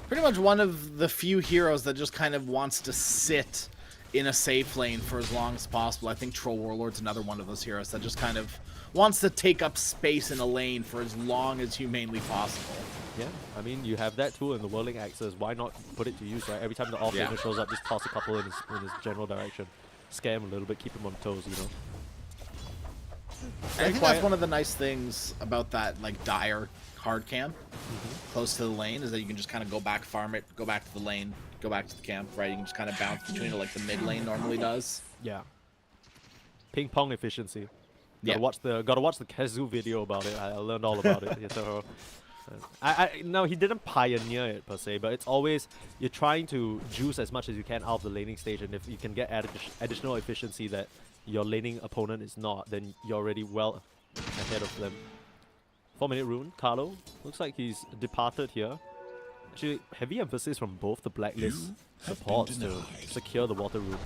pretty much one of the few heroes that just kind of wants to sit in a safe lane for as long as possible. I think Troll Warlord's another one of those heroes that just kind of wants to take up space in a lane for as long as humanely possible. Yeah, I mean, you have that tool in the Whirling Axes. Why not put it to use, right? Every time the offlaner shows up, just toss a couple in his general direction. Scare him a little bit, keep him on toes, you know? I think that's one of the nice things about that, like, dire hard camp close to the lane, is that you can just kind of go back, farm it, go back to the lane, go back to the camp, right? You can just kind of bounce between it like the mid lane normally does. Yeah. Ping pong efficiency. Yeah. Gotta watch the Kazu video about it. I learned all about it. So, no, he didn't pioneer it per se, but it's always you're trying to juice as much as you can out of the laning stage, and if you can get additional efficiency that your laning opponent is not, then you're already well ahead of them. 4-minute rune, Carlo. Looks like he's departed here. Actually, heavy emphasis from both the blacklist supports to secure the water rune.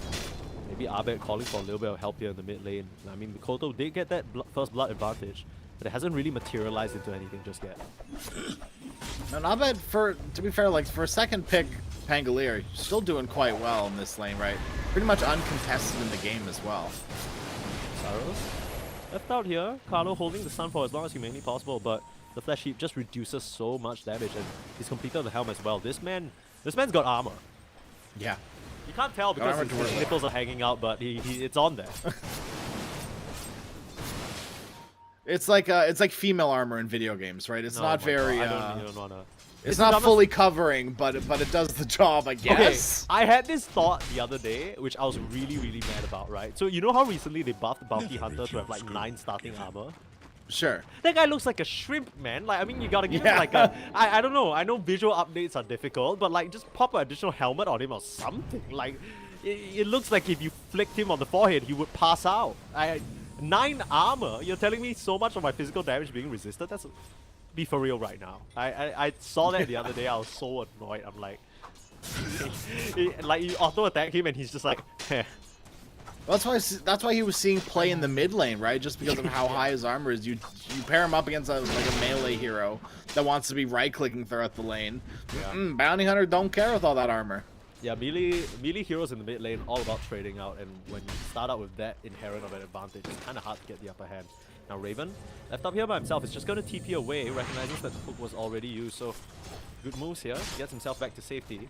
Maybe Abed calling for a little bit of help here in the mid lane. I mean, Mikoto did get that first blood advantage, but it hasn't really materialized into anything just yet. And Abed, to be fair, like, for a second pick Pangolier, still doing quite well in this lane, right? Pretty much uncontested in the game as well. Saros left out here. Carlo holding the stun for as long as humanly possible, but the Flash Heap just reduces so much damage, and he's completed the helm as well. This man's got armor. Yeah. You can't tell because his nipples are hanging out, but it's on there. It's like female armor in video games, right? It's No, not my very. God, I don't even wanna. It's not fully covering, but it does the job, I guess. Okay, I had this thought the other day, which I was really, really mad about, right? So you know how recently they buffed Bounty Hunter to have like 9 starting armor? Sure. That guy looks like a shrimp, man. Like, I mean, you gotta give him like a... I don't know. I know visual updates are difficult, but like, just pop an additional helmet on him or something. Like, it looks like if you flicked him on the forehead, he would pass out. 9 armor? You're telling me so much of my physical damage being resisted? That's... Be for real right now. I saw that the other day. I was so annoyed. I'm like... like, you auto-attack him and he's just like... Heh. That's why he was seeing play in the mid lane, right? Just because of how high his armor is. You pair him up against a melee hero that wants to be right-clicking throughout the lane. Yeah. Bounty Hunter don't care with all that armor. Yeah, melee heroes in the mid lane, all about trading out, and when you start out with that inherent of an advantage, it's kind of hard to get the upper hand. Now Raven, left up here by himself, is just going to TP away, recognizing that the hook was already used, so good moves here, gets himself back to safety.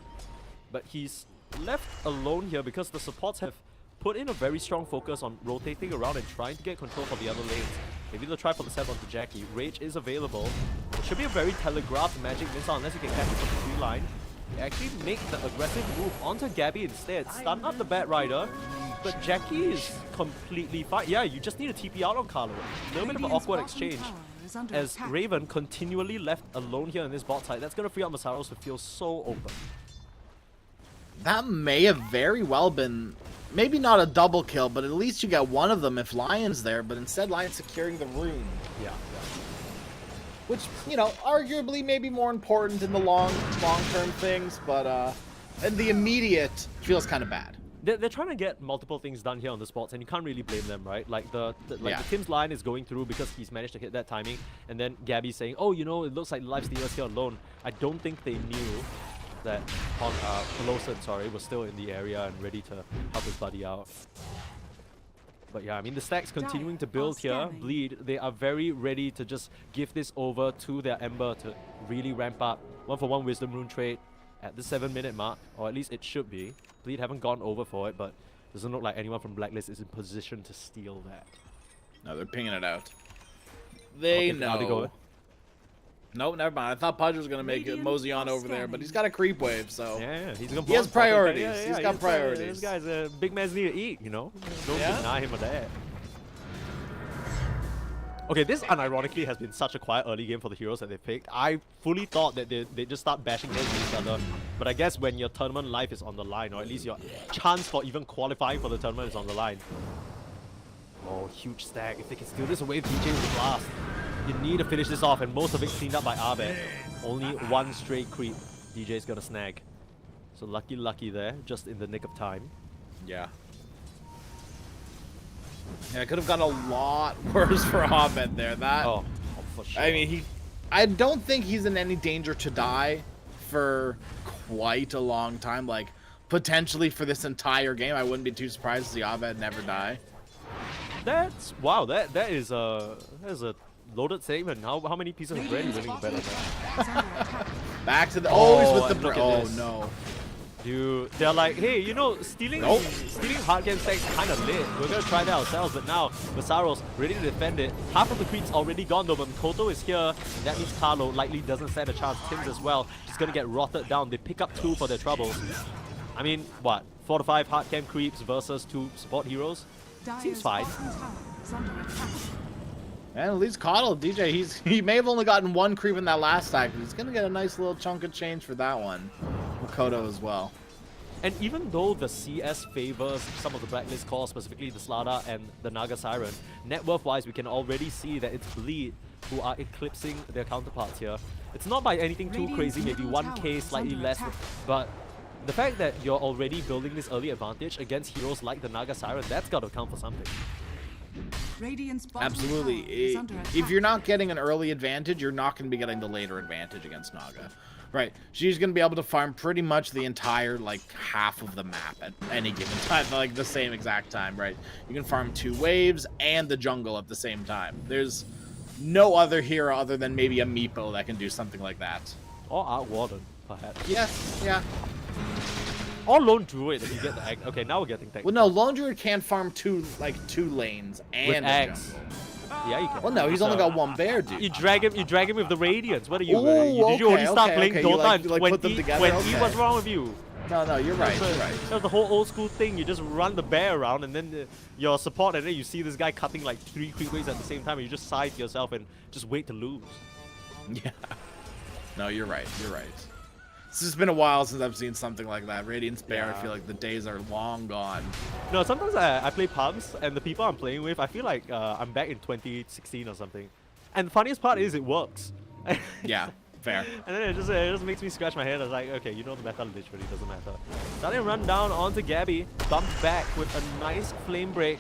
But he's left alone here because the supports have put in a very strong focus on rotating around and trying to get control for the other lanes. Maybe they'll try for the set onto Jackie. Rage is available. It should be a very telegraphed magic missile unless you can catch it from the tree line. They actually make the aggressive move onto Gabby instead. Stun up the Bat Rider. But Jackie is completely fine. Yeah, you just need to TP out on Carlo. A little bit of an Radiant's awkward bottom exchange. tower is under As attack. Raven continually left alone here in this bot side. That's going to free up Masaros to feel so open. That may have very well been, maybe not a double kill, but at least you get one of them if Lion's there, but instead Lion's securing the rune. Yeah. Which, you know, arguably may be more important in the long-term things, but and the immediate feels kind of bad. They're trying to get multiple things done here on the spots, and you can't really blame them, right? Like the Tim's line is going through because he's managed to hit that timing, and then Gabby's saying, "Oh, you know, it looks like the Lifestealers here alone." I don't think they knew that Peloson, sorry, was still in the area and ready to help his buddy out. But yeah, I mean, the stacks continuing to build here. Bleed, they are very ready to just give this over to their Ember to really ramp up. 1-for-1 Wisdom Rune trade at the 7-minute mark, or at least it should be. Bleed haven't gone over for it, but doesn't look like anyone from Blacklist is in position to steal that. No, they're pinging it out. They Okay, how'd it know. go? Nope, never mind. I thought Pudge was going to make it mosey on over there, but he's got a creep wave, so... Yeah, he's gonna He has block. priorities. He's got This priorities. guy's a big man's need to eat, you know? Don't Yeah? deny him of that. Okay, this unironically has been such a quiet early game for the heroes that they picked. I fully thought that they just start bashing heads with each other. But I guess when your tournament life is on the line, or at least your chance for even qualifying for the tournament is on the line. Oh, huge stack. If they can steal this away, DJ with the blast. You need to finish this off, and most of it cleaned up by Abed. Only one stray creep DJ's gonna snag. So lucky there, just in the nick of time. Yeah. Yeah, it could have gone a lot worse for Abed there. That... Oh, for sure. I mean, I don't think he's in any danger to die for quite a long time. Like, potentially for this entire game, I wouldn't be too surprised to see Abed never die. That's wow. That is a loaded statement. How many pieces of bread are you willing to bet on that? Is under attack. Back to the always with the and look bread. at Oh this. no. Dude, they're like, hey, you know, stealing hard game stacks kind of lit. We're gonna try that ourselves, but now Masaros ready to defend it. Half of the creeps already gone though, but Mikoto is here, and that means Carlo likely doesn't stand a chance. Tim's as well, just gonna get rotted down. They pick up 2 for their troubles. I mean, what? 4 to 5 hard camp creeps versus 2 support heroes? Seems Dire's fine. bottom tower is under attack. And at least Coddle, DJ, he may have only gotten 1 creep in that last stack, but he's gonna get a nice little chunk of change for that one. Makoto as well. And even though the CS favors some of the Blacklist calls, specifically the Slada and the Naga Siren, net worth-wise, we can already see that it's Bleed who are eclipsing their counterparts here. It's not by anything too crazy, maybe 1k, slightly less, but the fact that you're already building this early advantage against heroes like the Naga Siren, that's got to count for something. Radiant's bottom Absolutely. tower is under attack. If you're not getting an early advantage, you're not going to be getting the later advantage against Naga. Right. She's going to be able to farm pretty much the entire, like, half of the map at any given time, like, the same exact time, right? You can farm 2 waves and the jungle at the same time. There's no other hero other than maybe a Meepo that can do something like that. Or Art Warden, perhaps. Yes, yeah. Or Lone Druid if you get the egg. Okay, now we're getting technical. Well, no, Lone Druid can't farm 2 lanes and With a eggs. jungle. Yeah, you can. Well, no, he's only got 1 bear, dude. You drag him with the Radiance. What are you? Ooh, Did you only okay, start okay, playing okay. You Dota like- you like when put them together? when Okay. what's wrong with you? No, you're right, you're right. That's the whole old school thing. You just run the bear around and then your support, and then you see this guy cutting like 3 creep waves at the same time, and you just sigh to yourself and just wait to lose. Yeah. No, you're right, you're right. It's just been a while since I've seen something like that. Radiance Bear, I Yeah. feel like the days are long gone. No, sometimes I play pubs, and the people I'm playing with, I feel like I'm back in 2016 or something. And the funniest part is it works. Yeah, fair. And then it just makes me scratch my head. I was like, okay, you know the meta literally doesn't matter. Starting to run down onto Gabby, bumped back with a nice flame break.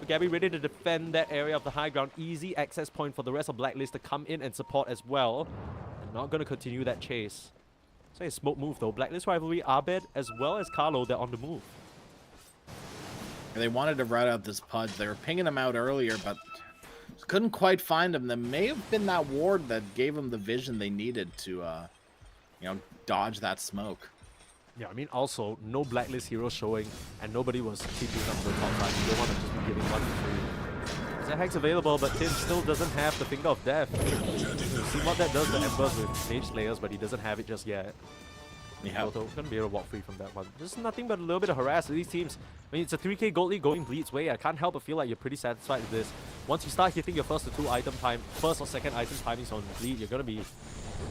Gabby ready to defend that area of the high ground. Easy access point for the rest of Blacklist to come in and support as well. And not gonna continue that chase. So a smoke move though. Blacklist rivalry, Abed as well as Carlo, they're on the move. They wanted to ride out this Pudge. They were pinging him out earlier, but couldn't quite find him. There may have been that ward that gave them the vision they needed to, you know, dodge that smoke. Yeah, I mean, also, no Blacklist heroes showing, and nobody was keeping up the top side. You don't want to just be giving 1 for free. There's a Hex available, but Tim still doesn't have the Finger of Death. You see what that does to Embers with Mage Slayers, but he doesn't have it just yet. Yeah. We're gonna be able to walk free from that one. Just nothing but a little bit of harass these teams. I mean, it's a 3k gold lead going Bleed's way. I can't help but feel like you're pretty satisfied with this. Once you start hitting your first or second item timings on Bleed, you're gonna be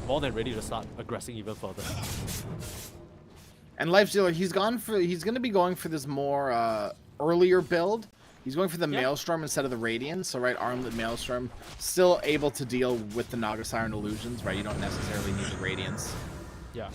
more than ready to start aggressing even further. And Lifestealer, he's gonna be going for this more earlier build. He's going for the Maelstrom instead of the Radiance. So right, Armlet Maelstrom, still able to deal with the Naga Siren illusions, right? You don't necessarily need the Radiance. Yeah.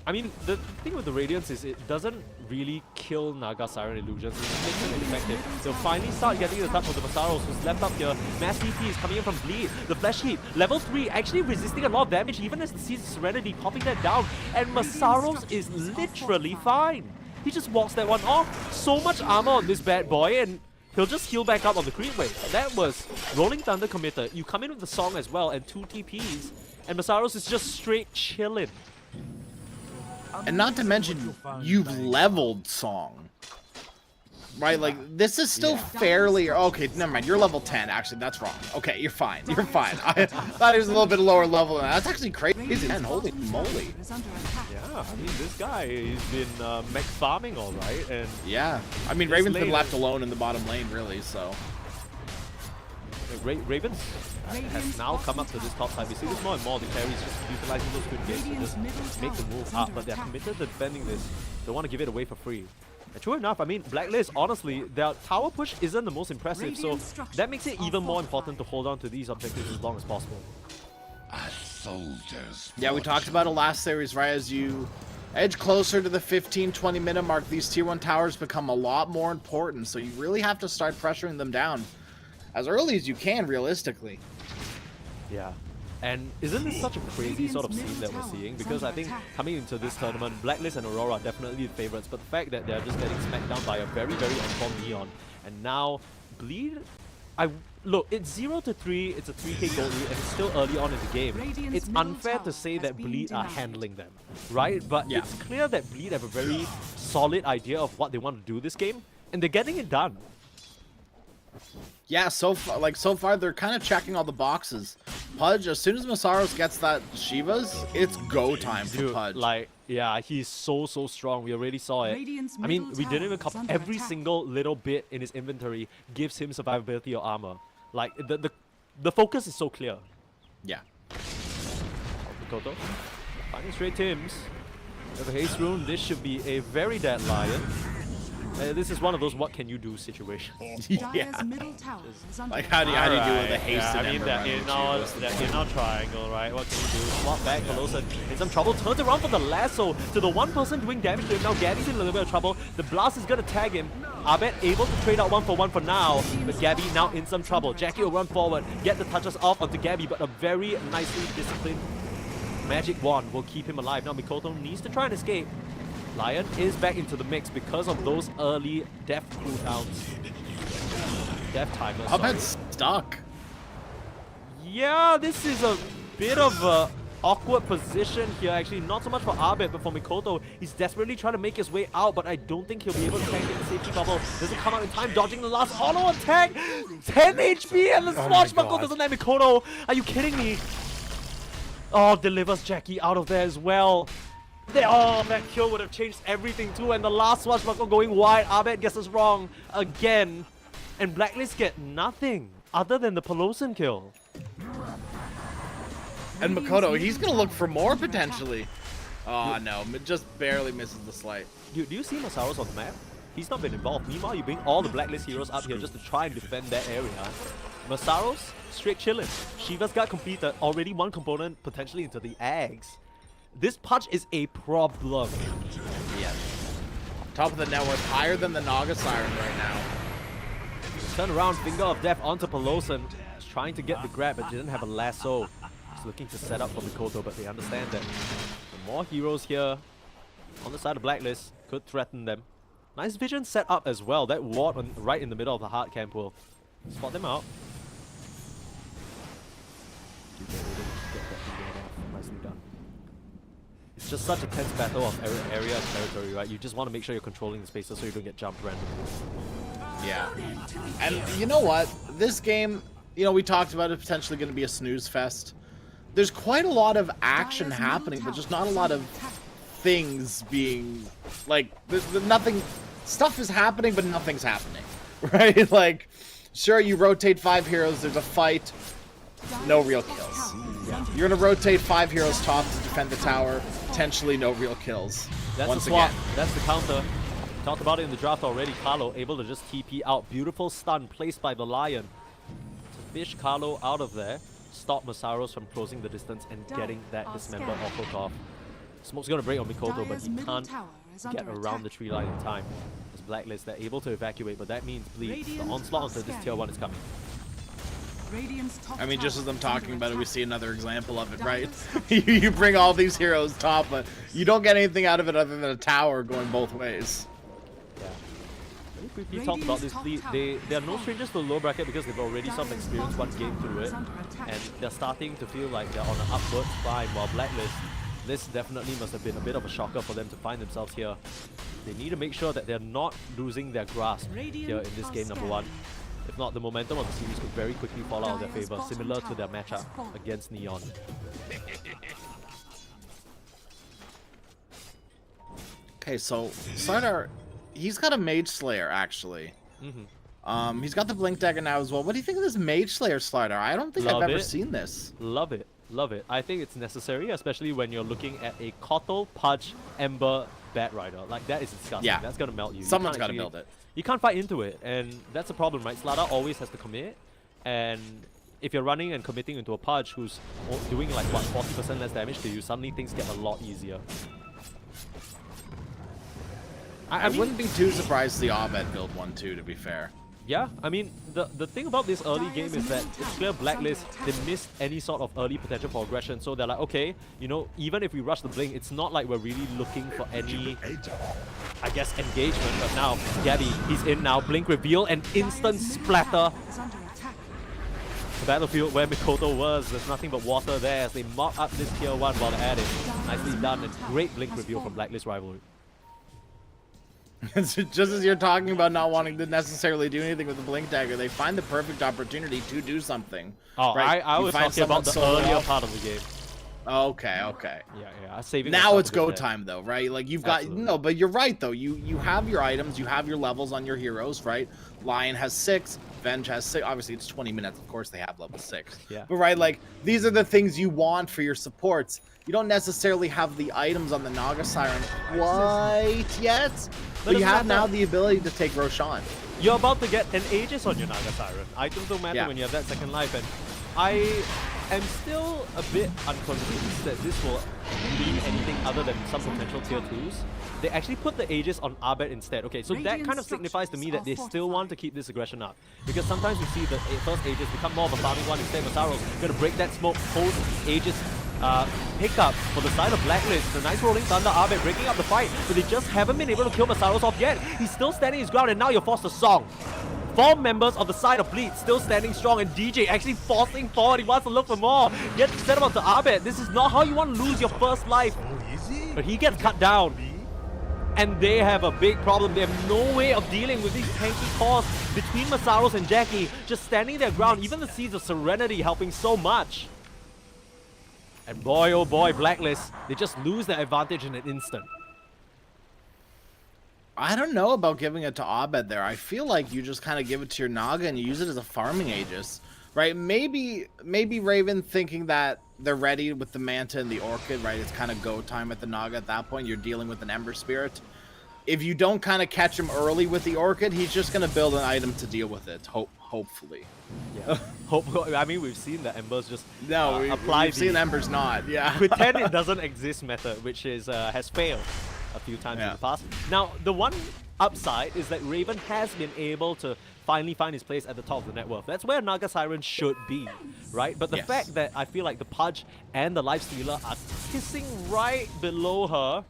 I mean, the thing with the Radiance is it doesn't really kill Naga Siren illusions. It just makes them ineffective. They'll finally start getting the touch of the Masaros, who's left up here. Mass DP is coming in from Bleed. The Flesh Heat, level 3, actually resisting a lot of damage, even as the Seas of Serenity popping that down. And Masaros is literally fine. He just walks that one off. So much armor on this bad boy, and he'll just heal back up on the creep wave. That was Rolling Thunder committed. You come in with the Song as well, and 2 TPs, and Masaros is just straight chilling. And not to mention, you've leveled Song. Right, like, this is still fairly... Okay, never mind, you're level 10. Actually, that's wrong. Okay, you're fine. You're fine. I thought he was a little bit lower level than that. That's actually crazy. Man, holy moly. Yeah, I mean, this guy, he's been mech farming all right, and... Yeah. I mean, Raven's been left alone in the bottom lane, really, so... Ravens has now come up to this top side. We see this more and more. The carries just utilizing those good games to just make the move up, but they're committed to defending this. They want to give it away for free. And true enough, I mean, Blacklist, honestly, their tower push isn't the most impressive, so that makes it even more important to hold on to these objectives as long as possible. Yeah, we talked about it last series, right? As you edge closer to the 15-20 minute mark, these tier 1 towers become a lot more important, so you really have to start pressuring them down as early as you can, realistically. Yeah. And isn't this such a crazy sort of scene that we're seeing? Because I think coming into this tournament, Blacklist and Aurora are definitely the favorites, but the fact that they're just getting smacked down by a very, very informed Neon, and now Bleed... Look, it's 0-3, it's a 3k gold lead, and it's still early on in the game. It's unfair to say that Bleed are handling them, right? But it's clear that Bleed have a very solid idea of what they want to do this game, and they're getting it done. Yeah, so far they're kind of checking all the boxes. Pudge, as soon as Masaros gets that Shiva's, it's go time for Pudge. Like, yeah, he's so strong. We already saw it. I mean, we didn't even cover every single little bit in his inventory gives him survivability or armor. Like, the focus is so clear. Yeah. Mikoto, finding straight Tims. With a haste rune, this should be a very dead Lion. This is one of those what can you do situations. Yeah. Like how do you do with a haste? I mean that in our triangle, right? What can you do? Swap back, Pelosa in some trouble, turns around for the lasso to the one person doing damage to him. Now Gabby's in a little bit of trouble. The blast is gonna tag him. Abed able to trade out 1-for-1 for now, but Gabby now in some trouble. Jackie will run forward, get the touches off onto Gabby, but a very nicely disciplined magic wand will keep him alive. Now Mikoto needs to try and escape. Lion is back into the mix because of those early death cooldowns. Death timers. Abed's stuck. Yeah, this is a bit of a awkward position here actually. Not so much for Abed, but for Mikoto. He's desperately trying to make his way out, but I don't think he'll be able to tank it. The safety bubble doesn't come out in time, dodging the last auto attack. 10 HP and the swashbuckle doesn't let Mikoto. Are you kidding me? Oh, delivers Jackie out of there as well. Oh, that kill would have changed everything too, and the last swashbuckle going wide. Abed gets us wrong again, and Blacklist get nothing other than the Pelosan kill. And Mikoto, he's gonna look for more potentially. Oh no, just barely misses the slight. Do you see Masaros on the map? He's not been involved. Meanwhile, you bring all the Blacklist heroes up here just to try and defend that area. Masaros, straight chillin'. Shiva's got completed, already one component potentially into the eggs. This punch is a problem. Yeah. Top of the network, higher than the Naga Siren right now. Turn around, Finger of Death onto Pelosan. He's trying to get the grab, but didn't have a lasso. He's looking to set up for Mikoto, but they understand that the more heroes here on the side of Blacklist could threaten them. Nice vision set up as well. That ward right in the middle of the hard camp will spot them out. Nicely done. It's just such a tense battle of area and territory, right? You just want to make sure you're controlling the spaces so you don't get jumped randomly. Yeah. And you know what? This game, you know, we talked about it potentially going to be a snooze fest. There's quite a lot of action happening, but just not a lot of things being like there's nothing. Stuff is happening, but nothing's happening, right? Like, sure, you rotate 5 heroes. There's a fight. No real kills. You're gonna rotate 5 heroes top to defend the tower. Potentially no real kills. That's Once the swap. again. That's the counter. Talked about it in the draft already. Carlo able to just TP out. Beautiful stun placed by the Lion to fish Carlo out of there. Stop Masaros from closing the distance and getting that dismember off off. Smoke's gonna break on Mikoto, but he can't get around the tree line in time. As Blacklist, they're able to evacuate, but that means bleed. The onslaught onto this tier 1 is coming. I mean, just as I'm talking about it, we see another example of it, right? You bring all these heroes top, but you don't get anything out of it other than a tower going both ways. Yeah. Very quickly talked about this bleed. They are no strangers to the low bracket because they've already sort of experienced one game through it. And they're starting to feel like they're on an upward climb, while Blacklist, this definitely must have been a bit of a shocker for them to find themselves here. They need to make sure that they're not losing their grasp here in this game number 1. If not, the momentum of the series could very quickly fall out of their favor, similar to their matchup against Neon. Okay, so Slardar, he's got a Mage Slayer actually. He's got the Blink Dagger now as well. What do you think of this Mage Slayer, Slardar? I don't think I've ever seen this. Love it. Love it. I think it's necessary, especially when you're looking at a Kotal, Pudge, Ember, Bat Rider. Like, that is disgusting. Yeah. That's gonna melt you. Someone's got to build it. You can't fight into it, and that's a problem, right? Slardar always has to commit, and if you're running and committing into a Pudge who's doing like, what, 40% less damage to you, suddenly things get a lot easier. I wouldn't be too surprised the Abed build 1-2, to be fair. Yeah, I mean, the thing about this early game is that it's clear Blacklist, they missed any sort of early potential for aggression, so they're like, okay, you know, even if we rush the Blink, it's not like we're really looking for any, I guess, engagement, but now, Gabby, he's in now, Blink reveal, and instant splatter. The battlefield where Mikoto was, there's nothing but water there as they mop up this tier 1 while they're at it. Nicely done, and great Blink reveal from Blacklist Rivalry. Just as you're talking about not wanting to necessarily do anything with the Blink Dagger, they find the perfect opportunity to do something. Oh, right? I was talking about the earlier part of the game. Okay, okay. Yeah, saving now it's go there. time though, right? Like you've got Absolutely. no, but you're right though. You have your items, you have your levels on your heroes, right? Lion has 6, Venge has 6. Obviously, it's 20 minutes. Of course, they have level 6. Yeah. But right, like these are the things you want for your supports. You don't necessarily have the items on the Naga Siren quite yet, but you have now the ability to take Roshan. You're about to get an Aegis on your Naga Siren. Items don't matter when you have that second life, and I am still a bit unconvinced that this will mean anything other than some potential tier 2s. They actually put the Aegis on Abed instead. Okay, so that kind of signifies to me that they still want to keep this aggression up. Because sometimes we see the first Aegis become more of a farming one instead. Masaro's going to break that smoke post Aegis pickup for the side of Blacklist. The nice rolling thunder, Abed breaking up the fight, but they just haven't been able to kill Masaros off yet. He's still standing his ground, and now you're forced to song. 4 members of the side of Bleed still standing strong, and DJ actually forcing forward. He wants to look for more. Yet set him up to Abed. This is not how you want to lose your first life. But he gets cut down. And they have a big problem. They have no way of dealing with these tanky cores between Masaros and Jackie, just standing their ground. Even the Seeds of Serenity helping so much. And boy, oh boy, Blacklist, they just lose their advantage in an instant. I don't know about giving it to Abed there. I feel like you just kind of give it to your Naga and you use it as a farming Aegis, right? Maybe Raven thinking that they're ready with the Manta and the Orchid, right? It's kind of go time at the Naga at that point. You're dealing with an Ember Spirit. If you don't kind of catch him early with the Orchid, he's just going to build an item to deal with it, hopefully. Yeah. I mean, we've seen the Embers just apply. We've seen Embers not, yeah. Pretend it doesn't exist method, which is has failed a few times in the past. Now, the one upside is that Raven has been able to finally find his place at the top of the net worth. That's where Naga Siren should be, right? But the fact that I feel like the Pudge and the Lifestealer are kissing right below her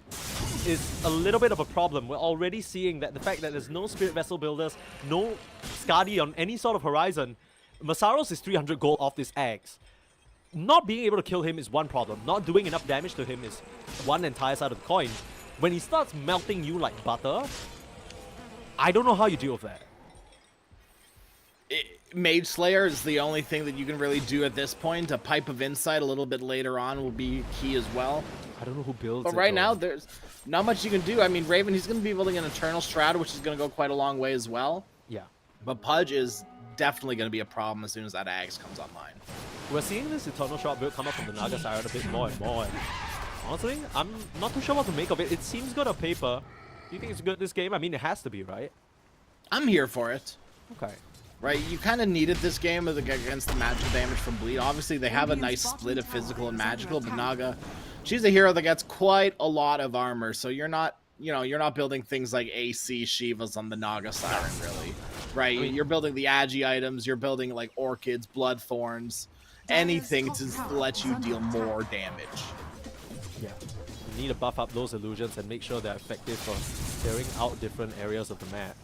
is a little bit of a problem. We're already seeing that the fact that there's no Spirit Vessel builders, no Skadi on any sort of horizon. Masaros is 300 gold off this axe. Not being able to kill him is one problem. Not doing enough damage to him is one entire side of the coin. When he starts melting you like butter, I don't know how you deal with that. Mage Slayer is the only thing that you can really do at this point. A Pipe of Insight a little bit later on will be key as well. I don't know who builds But it, right though. now, there's not much you can do. I mean, Raven, he's going to be building an Eternal Strata, which is going to go quite a long way as well. Yeah. But Pudge is definitely going to be a problem as soon as that Axe comes online. We're seeing this Eternal Shot build come up from the Naga Siren a bit more and more. And honestly, I'm not too sure what to make of it. It seems good on paper. Do you think it's good this game? I mean, it has to be, right? I'm here for it. Okay. Right, you kind of needed this game against the magical damage from Bleed. Obviously, they have a nice split of physical and magical, but Naga, she's a hero that gets quite a lot of armor, so you're not, you're not building things like AC Shivas on the Naga Siren, really. Right, you're building the Agi items, you're building like Orchids, Bloodthorns, anything to let you deal more damage. Yeah. You need to buff up those illusions and make sure they're effective for clearing out different areas of the map.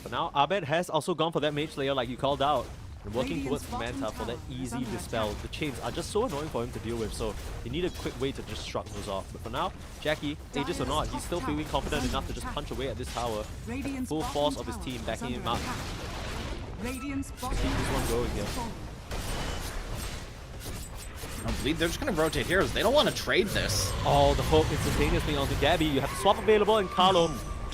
But now Abed has also gone for that Mage Slayer like you called out. And working towards Manta for that easy dispel. The chains are just so annoying for him to deal with, so you need a quick way to just shrug those off. But for now, Jackie, Aegis or not, he's still feeling confident enough to just punch away at this tower. Full force of his team backing him up. Keep this one going here. Bleed, they're just going to rotate heroes. They don't want to trade this. Oh, the hook instantaneously onto Gabby. You have the swap available, and Carlo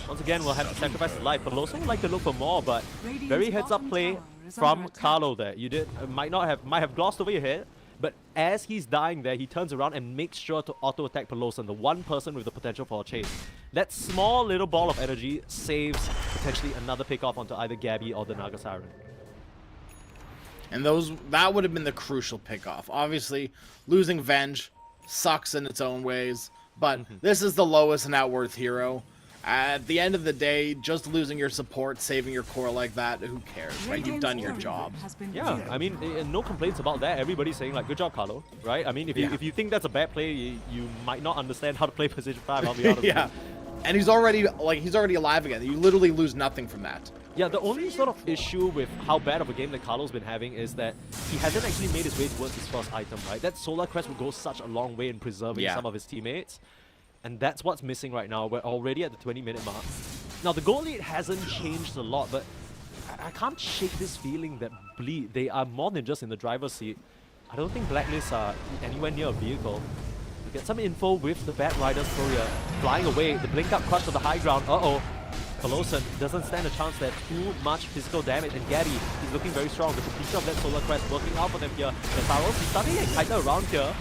once again will have to sacrifice his life. But also would like to look for more, but very heads-up play from Carlo there. You might have glossed over your head, but as he's dying there, he turns around and makes sure to auto-attack Peloson, the one person with the potential for a chase. That small little ball of energy saves potentially another pick-off onto either Gabby or the Naga Siren. And that would have been the crucial pick-off. Obviously, losing Venge sucks in its own ways, but this is the lowest net worth hero. At the end of the day, just losing your support, saving your core like that, who cares, right? You've done your job. Yeah, I mean, no complaints about that. Everybody's saying, like, good job, Carlo, right? I mean, if you think that's a bad play, you might not understand how to play position 5, I'll be honest. Yeah, and he's already alive again. You literally lose nothing from that. Yeah, the only sort of issue with how bad of a game that Carlo's been having is that he hasn't actually made his way towards his first item, right? That Solar Crest would go such a long way in preserving some of his teammates. And that's what's missing right now. We're already at the 20-minute mark. Now, the goal lead hasn't changed a lot, but I can't shake this feeling that Bleed, they are more than just in the driver's seat. I don't think Blacklist are anywhere near a vehicle. We get some info with the Bat Riders Courier flying away. The blink up crush to the high ground. Uh-oh. Peloson doesn't stand a chance there. Too much physical damage, and Gabby is looking very strong. The completion of that Solar Crest working out for them here. The Saros is starting to get tighter around here.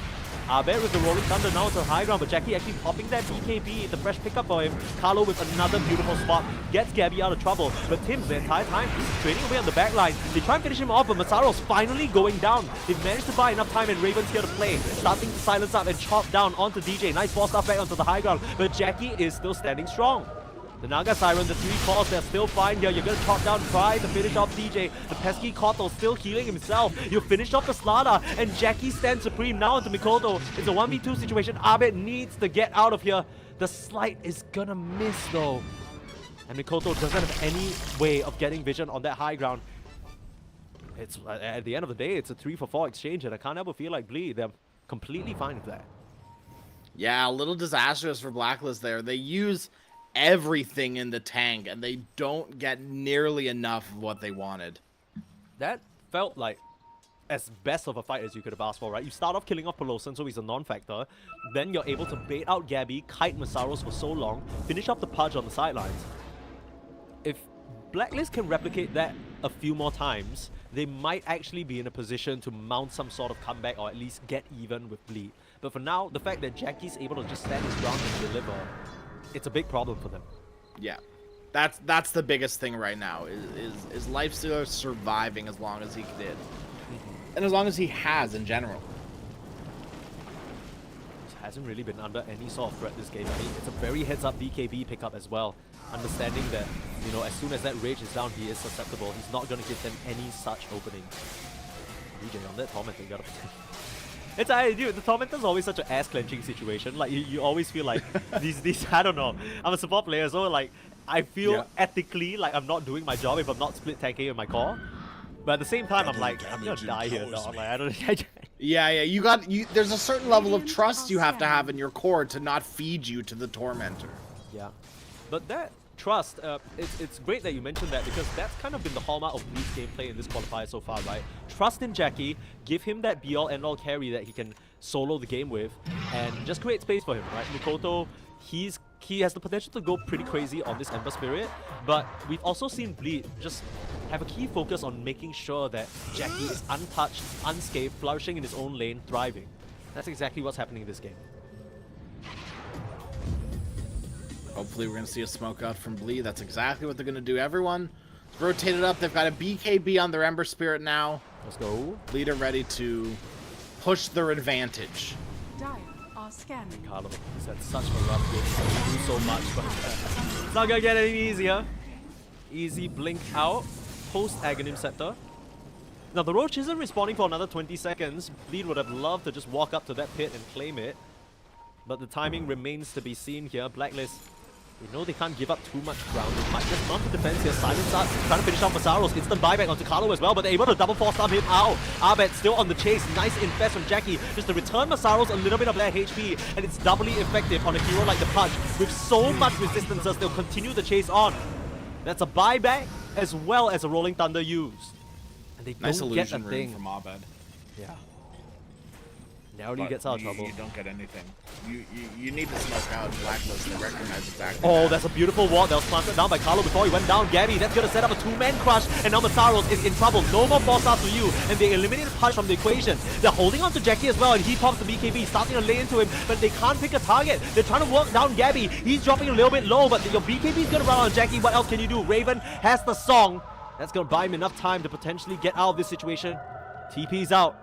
Abed with the Rolling Thunder now to the high ground, but Jackie actually popping that BKB, the fresh pickup for him. Carlo with another beautiful spot, gets Gabby out of trouble, but Tim's the entire time he's training away on the back line. They try and finish him off, but Masaro's finally going down. They've managed to buy enough time, and Raven's here to play, starting to silence up and chop down onto DJ. Nice ball stuff back onto the high ground, but Jackie is still standing strong. The Naga Siren, the 3 calls, they're still fine here. You're gonna chop down, try to finish off DJ. The pesky Koto still healing himself. You finish off the Slada, and Jackie stands supreme now into Mikoto. It's a 1v2 situation. Abed needs to get out of here. The Slight is gonna miss though. And Mikoto doesn't have any way of getting vision on that high ground. It's at the end of the day, it's a 3-for-4 exchange, and I can't help but feel like Bleed, they're completely fine with that. Yeah, a little disastrous for Blacklist there. They use everything in the tank, and they don't get nearly enough of what they wanted. That felt like as best of a fight as you could have asked for, right? You start off killing off Peloson, so he's a non-factor. Then you're able to bait out Gabby, kite Masaros for so long, finish up the Pudge on the sidelines. If Blacklist can replicate that a few more times, they might actually be in a position to mount some sort of comeback or at least get even with Bleed. But for now, the fact that Jackie's able to just stand his ground and deliver, it's a big problem for them. Yeah, that's the biggest thing right now is Lifestealer surviving as long as he did, and as long as he has in general. Hasn't really been under any sort of threat this game. I mean, it's a very heads-up BKB pickup as well, understanding that, you know, as soon as that rage is down, he is susceptible. He's not going to give them any such opening. DJ on that Tormentor, you gotta it's dude, the Tormentor's always such an ass-clenching situation. Like, you always feel like these I don't know. I'm a support player, so like, I feel ethically like I'm not doing my job if I'm not split tanking with my core. But at the same time, I'm like, I'm gonna die here, dog. Like, I don't. Yeah. There's a certain level of trust you have to have in your core to not feed you to the Tormentor. Yeah, but that trust, it's great that you mentioned that, because that's kind of been the hallmark of Bleed's gameplay in this qualifier so far, right? Trust in Jackie, give him that be-all end-all carry that he can solo the game with and just create space for him, right? Mikoto, he has the potential to go pretty crazy on this Ember Spirit, but we've also seen Bleed just have a key focus on making sure that Jackie is untouched, unscathed, flourishing in his own lane, thriving. That's exactly what's happening in this game. Hopefully we're going to see a smoke out from Bleed. That's exactly what they're going to do. Everyone rotated up. They've got a BKB on their Ember Spirit now. Let's go. Bleed are ready to push their advantage. Dire are scanning. Carlo, he's had such a rough game. He do so much, but it's not gonna get any easier. Easy blink out, post Aghanim Scepter. Now the Roach isn't responding for another 20 seconds. Bleed would have loved to just walk up to that pit and claim it, but the timing remains to be seen here. Blacklist, you know they can't give up too much ground. They might just mount the defense here. Silence starts trying to finish off Masaros. Instant buyback onto Carlo as well, but they're able to double force stomp him out. Abed still on the chase. Nice infest from Jackie just to return Masaros a little bit of their HP, and it's doubly effective on a hero like the Punch. With so much resistances, they'll continue the chase on. That's a buyback as well as a Rolling Thunder used. And they Nice don't get a illusion room thing. from Abed. Yeah. Narrowly But gets out of trouble. You don't get anything. You need to smoke out Blacklist to recognize exactly Oh, that. that's a beautiful wall that was planted down by Carlo before he went down. Gabby, that's going to set up a two-man crush, and now Masaros is in trouble. No more 4-stars for you, and they eliminate Punch from the equation. They're holding on to Jackie as well, and he pops the BKB, starting to lay into him, but they can't pick a target. They're trying to work down Gabby. He's dropping a little bit low, but your BKB is going to run on Jackie. What else can you do? Raven has the song. That's going to buy him enough time to potentially get out of this situation. TP's out.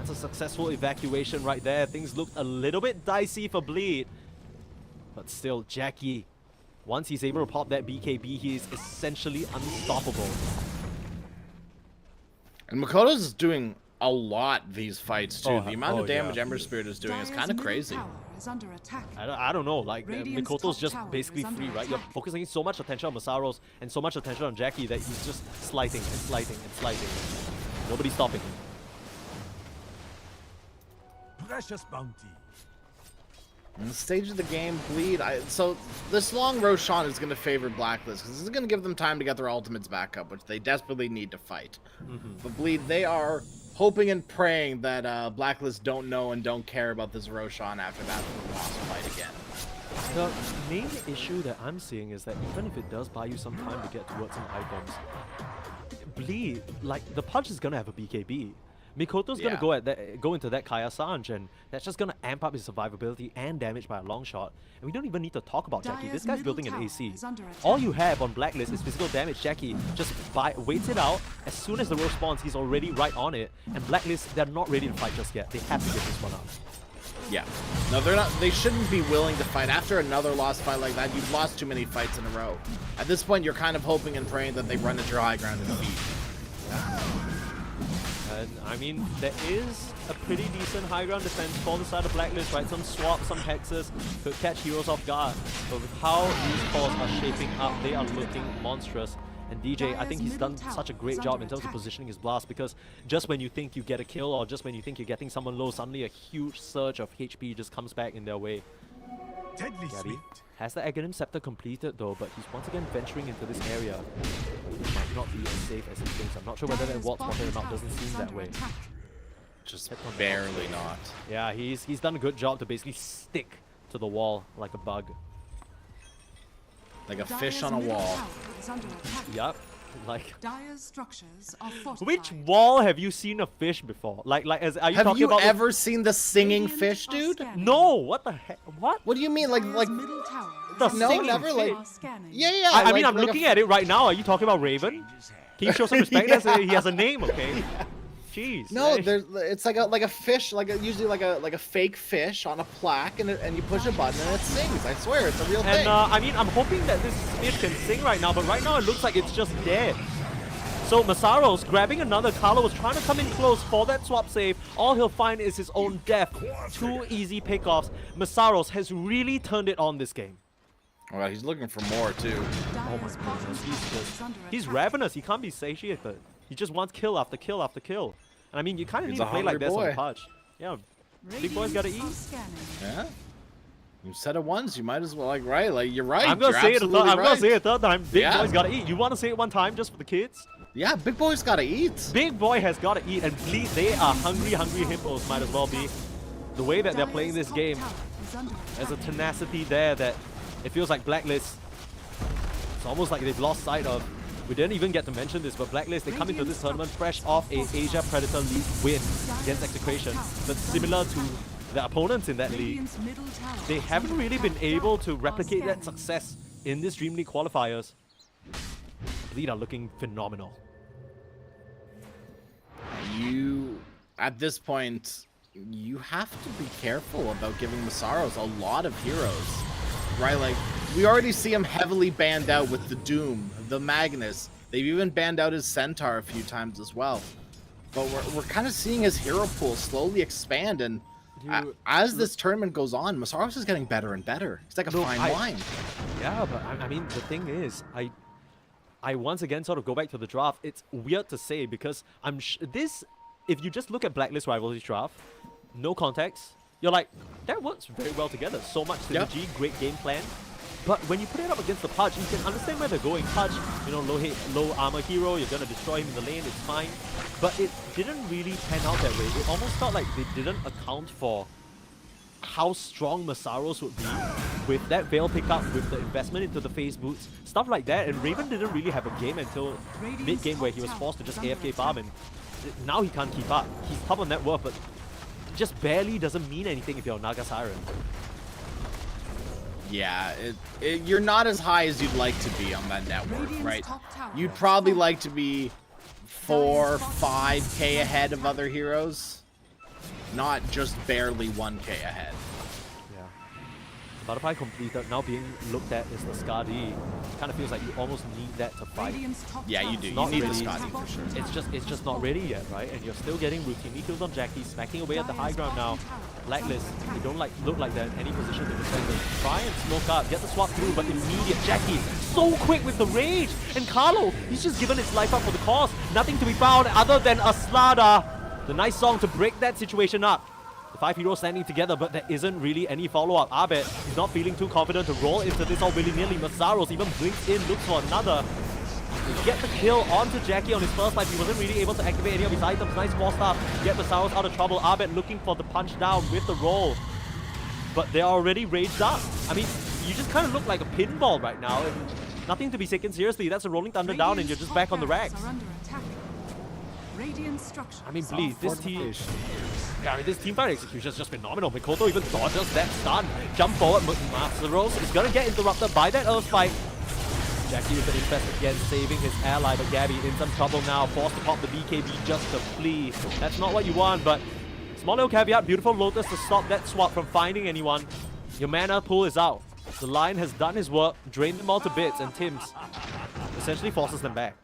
A successful evacuation right there. Things looked a little bit dicey for Bleed, but still Jackie, once he's able to pop that BKB, he is essentially unstoppable. And Makoto's doing a lot these fights too. Oh, The amount of damage yeah. Ember Spirit is doing is Dire's kind of middle crazy. tower is under attack. I don't know, like Radiant's Mikoto's top just tower basically is under free, right? You're attack. focusing so much attention on Masaros and so much attention on Jackie that he's just sliding and sliding and sliding. Nobody's stopping him. Precious bounty. In the stage of the game, Bleed. So this long Roshan is going to favor Blacklist because this is going to give them time to get their ultimates back up, which they desperately need to fight. But Bleed, they are hoping and praying that Blacklist don't know and don't care about this Roshan after that lost fight again. The main issue that I'm seeing is that even if it does buy you some time to get towards some items, Bleed, like the Punch is gonna have a BKB. Mikoto's gonna go into that Kaya Sanj, and that's just gonna amp up his survivability and damage by a long shot. And we don't even need to talk about Jackie. This guy's middle building an tower AC. is under attack. All you have on Blacklist is physical damage. Jackie just waits it out. As soon as the row spawns, he's already right on it. And Blacklist, they're not ready to fight just yet. They have to get this one up. Yeah. No, they're not. They shouldn't be willing to fight after another lost fight like that. You've lost too many fights in a row. At this point, you're kind of hoping and praying that they run into your high ground and defeat. And I mean, there is a pretty decent high ground defense for the side of Blacklist, right? Some swaps, some hexes could catch heroes off guard. But with how these calls are shaping up, they are looking monstrous. And DJ, I think he's done such a great job in terms of positioning his blast, because just when you think you get a kill or just when you think you're getting someone low, suddenly a huge surge of HP just comes back in their way. Deadly Gabby sweet. has the Aghanim Scepter completed though, but he's once again venturing into this area. It might not be as safe as he thinks. I'm not sure whether that Dire's ward bottom spotted him out. tower Doesn't is seem that under way. attack. Just Hit on the barely outside. not. Yeah, he's done a good job to basically stick to the wall like a bug. Like a Dire's fish on a middle wall. tower is under attack. Yup. Like, Dire's structures are fortified. which wall have you seen a fish before? Are you Have talking you about ever seen the singing Radiant fish, are dude? scanning. No, what the heck? What? What do you mean? Like Dire's middle tower The is under singing attack. never, like- Are scanning. Yeah. I mean, like- I'm like a looking at it right now. Are you talking about Raven? Can you show some respect? He has a name, okay? Jeez. No, eh? it's like a fish, usually like a fake fish on a plaque, and you push a button and it sings. I swear, it's a real thing. And I mean, I'm hoping that this fish can sing right now, but right now it looks like it's just dead. So Masaros grabbing another. Carlo was trying to come in close for that swap save. All he'll find is his own death. 2 easy pickoffs. Masaros has really turned it on this game. Well, he's looking for more too. Dire's bottom goodness, tower is under He's attack. ravenous. He can't be satiated. He just wants kill after kill after kill. And I mean, you kind of He's need a to play like hungry this on boy. Punch. Yeah, big boys gotta Radiant are eat. scanning. Yeah. You said it once, you might as well right. Like you're right. I'm gonna you're say it a third. absolutely I'm gonna right. say it a third time. Big Yeah. boys gotta eat. You want to say it one time just for the kids? Yeah, Big Boy's gotta eat. Big Boy has got to eat, and Bleed, they are hungry hippos, might as well be. The way that they're playing this game, there's a tenacity there that it feels like Blacklist, it's almost like they've lost sight of. We didn't even get to mention this, but Blacklist, they come into this tournament fresh off a Asia Predator League win against Execration. But similar to their opponents in that league, they haven't really been able to replicate that success in this DreamLeague qualifiers. Bleed are looking phenomenal. At this point, you have to be careful about giving Masaros a lot of heroes, right? Like, we already see him heavily banned out with the Doom, the Magnus. They've even banned out his Centaur a few times as well. But we're kind of seeing his hero pool slowly expand, and as this tournament goes on, Masaros is getting better and better. He's like a fine wine. Yeah, but I mean, the thing is, I once again sort of go back to the draft. It's weird to say because if you just look at Blacklist Rivalry draft, no context, you're like, that works very well together. So much synergy, great game plan. But when you put it up against the Pudge, you can understand where they're going. Pudge, you know, low armor hero, you're gonna destroy him in the lane, it's fine. But it didn't really pan out that way. It almost felt like they didn't account for how strong Masaros would be with that Veil pickup, with the investment into the phase boots, stuff like that. And Raven didn't really have a game until mid-game where he was forced to just AFK farm, and now he can't keep up. He's top on net worth, but just barely doesn't mean anything if you're Naga Siren. Yeah, you're not as high as you'd like to be on that network, right? You'd probably like to be 4, 5k ahead of other heroes, not just barely 1k ahead. Yeah. Butterfly completed, now being looked at as the Skadi. Kind of feels like you almost need that to fight. Yeah, you do. You Not need really. the Skadi for sure. It's just not ready yet, right? And you're still getting routinely kills on Jackie, smacking away at the high ground now. Blacklist, they don't look like they're in any position to defend them. Try and smoke up, get the swap through, but immediate Jackie, so quick with the rage! And Carlo, he's just given his life up for the cause. Nothing to be found other than a Slada. The nice song to break that situation up. The 5 heroes standing together, but there isn't really any follow-up. Abed, he's not feeling too confident to roll into this all willy-nilly. Masaros even blinks in, looks for another. They get the kill onto Jackie on his first life. He wasn't really able to activate any of his items. Nice 4-star. Get Masaros out of trouble. Abed looking for the punch down with the roll. But they're already raged up. I mean, you just kind of look like a pinball right now. And nothing to be taken seriously. That's a Rolling Thunder down and you're just back on the racks. I mean, Bleed, this team fight execution is just phenomenal. Mikoto even dodges that stun. Jump forward, Masaros is gonna get interrupted by that Earth Spike. Jackie with the infest again, saving his ally, but Gabby in some trouble now, forced to pop the BKB just to flee. That's not what you want, but small little caveat, beautiful Lotus to stop that swap from finding anyone. Your mana pool is out. The Lion has done his work, drained them all to bits, and Tim's essentially forces them back.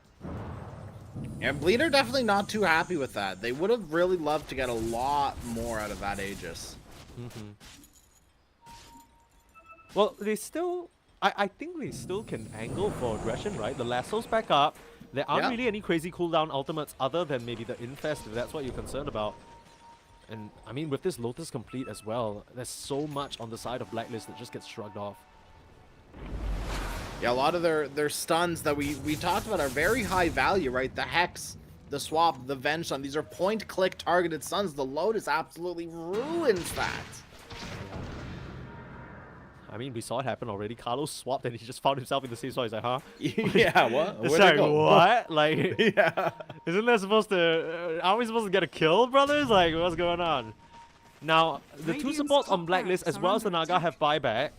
Yeah, Bleeder definitely not too happy with that. They would have really loved to get a lot more out of that Aegis. Well, they still... I think they still can angle for aggression, right? The lasso's back up. There aren't really any crazy cooldown ultimates other than maybe the infest, if that's what you're concerned about. And, I mean, with this Lotus complete as well, there's so much on the side of Blacklist that just gets shrugged off. Yeah, a lot of their stuns that we talked about are very high value, right? The Hex, the Swap, the Venge stun. These are point-click targeted stuns. The Lotus absolutely ruins that. I mean, we saw it happen already. Carlos swapped and he just found himself in the same spot. He's like, huh? Yeah, what? It's like, what? Like, yeah. Isn't that supposed to... are we supposed to get a kill, brothers? Like, what's going on? Now, the two supports on Blacklist as well as the Naga have buyback.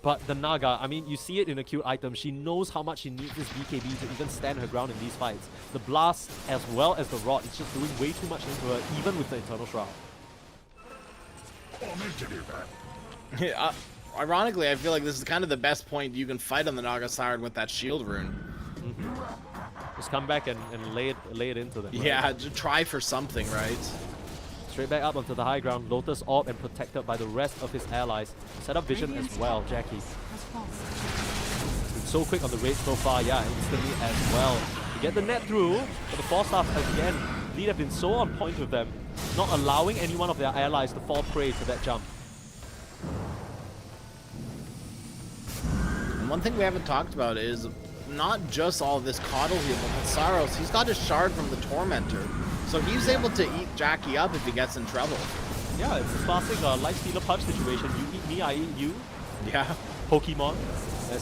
But the Naga, I mean, you see it in a cute item. She knows how much she needs this BKB to even stand her ground in these fights. The Blast as well as the Rod, it's just doing way too much into her, even with the Eternal Shroud. Yeah, ironically, I feel like this is kind of the best point you can fight on the Naga Siren with that shield rune. Just come back and lay it into them. Right? Yeah, to try for something, right? Straight back up onto the high ground, Lotus orb and protected by the rest of his allies. Set up vision as well, Jackie. Been so quick on the raid so far, yeah, instantly as well. To get the net through, but the 4-stars again, Lead have been so on point with them, not allowing any one of their allies to fall prey to that jump. And one thing we haven't talked about is not just all this coddle heal, but Saros, he's got his shard from the Tormentor. So he's able to eat Jackie up if he gets in trouble. Yeah, it's a classic life stealer punch situation. You eat me, I eat you. Yeah. Pokemon.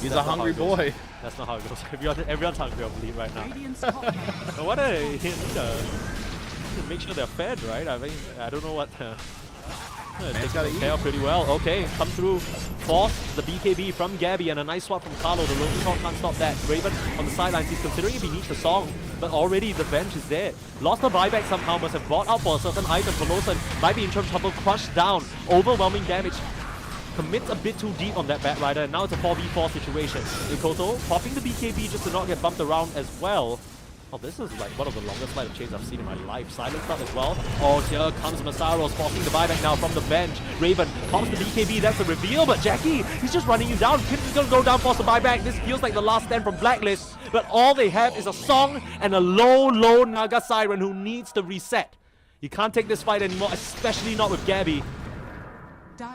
He's a hungry boy. That's not how it goes. Everyone's hungry, I believe, right now. Radiant's top tower. But what a hit to make sure they're fed, right? I mean, I don't know what. Takes care of pretty well. Okay, come through. Force the BKB from Gabby and a nice swap from Carlo. The Loki Talk can't stop that. Raven on the sidelines. He's considering if he needs the song, but already the bench is dead. Lost the buyback somehow. Must have bought out for a certain item. Peloton might be in trouble. Crushed down. Overwhelming damage. Commits a bit too deep on that Batrider, and now it's a 4v4 situation. Ikoto popping the BKB just to not get bumped around as well. Oh, this is like one of the longest light of chains I've seen in my life. Silence up as well. Oh, here comes Masaros forcing the buyback now from the bench. Raven pops the BKB, that's a reveal, but Jackie, he's just running you down. Kim's gonna go down, force the buyback. This feels like the last stand from Blacklist, but all they have is a song and a low Naga Siren who needs to reset. You can't take this fight anymore, especially not with Gabby.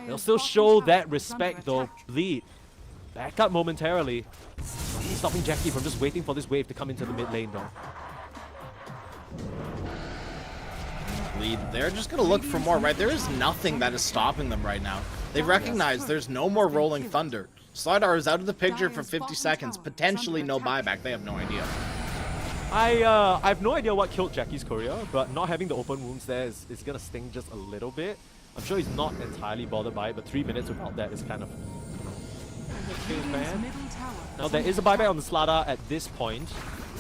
They'll still show that respect though. Bleed. Back up momentarily. He's stopping Jackie from just waiting for this wave to come into the mid lane though. Bleed. They're just going to look for more, right? There is nothing that is stopping them right now. They recognize there's no more Rolling Thunder. Slardar is out of the picture for 50 seconds. Potentially no buyback. They have no idea. I have no idea what killed Jackie's courier, but not having the open wounds there is going to sting just a little bit. I'm sure he's not entirely bothered by it, but 3 minutes without that is kind of... Now there is a buyback on the Slardar at this point,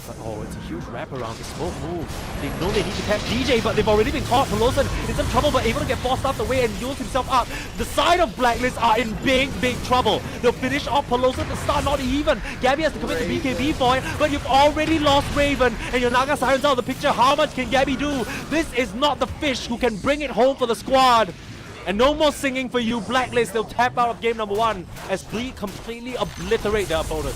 but oh, it's a huge wraparound. The smoke move. They know they need to tap DJ, but they've already been caught. Peloton is in trouble, but able to get forced out the way and yields himself up. The side of Blacklist are in big trouble. They'll finish off Peloton to start not even. Gabby has to commit the BKB for it, but you've already lost Raven, and your Naga Siren's out of the picture. How much can Gabby do? This is not the fish who can bring it home for the squad. And no more singing for you, Blacklist. They'll tap out of game number 1 as Bleed completely obliterate their opponent.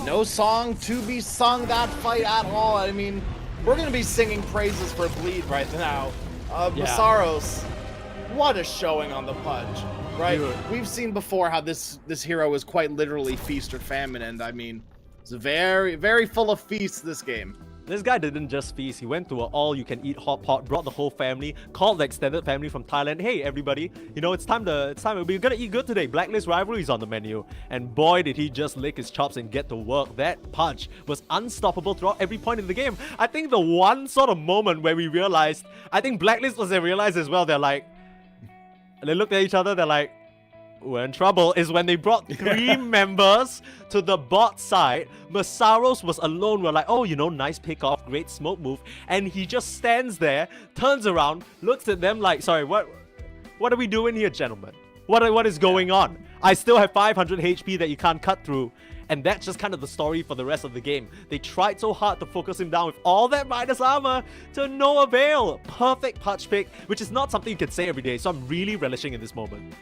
No song to be sung that fight at all. I mean, we're going to be singing praises for Bleed right now. Masaros, what a showing on the Pudge, right? Yeah. We've seen before how this hero is quite literally feast or famine, and I mean, it's very full of feasts this game. This guy didn't just feast, he went to an all-you-can-eat hot pot, brought the whole family, called the extended family from Thailand. Hey everybody, you know, it's time, we're gonna eat good today. Blacklist Rivalry is on the menu. And boy did he just lick his chops and get to work. That punch was unstoppable throughout every point in the game. I think the one sort of moment where we realized, I think Blacklist was realized as well, they looked at each other, they're like, we're in trouble, is when they brought 3 members to the bot side. Masaros was alone. We're like, oh, you know, nice pick off, great smoke move. And he just stands there, turns around, looks at them like, sorry, what are we doing here, gentlemen? What is going on? I still have 500 HP that you can't cut through. And that's just kind of the story for the rest of the game. They tried so hard to focus him down with all that minus armor to no avail. Perfect punch pick, which is not something you can say every day. So I'm really relishing in this moment.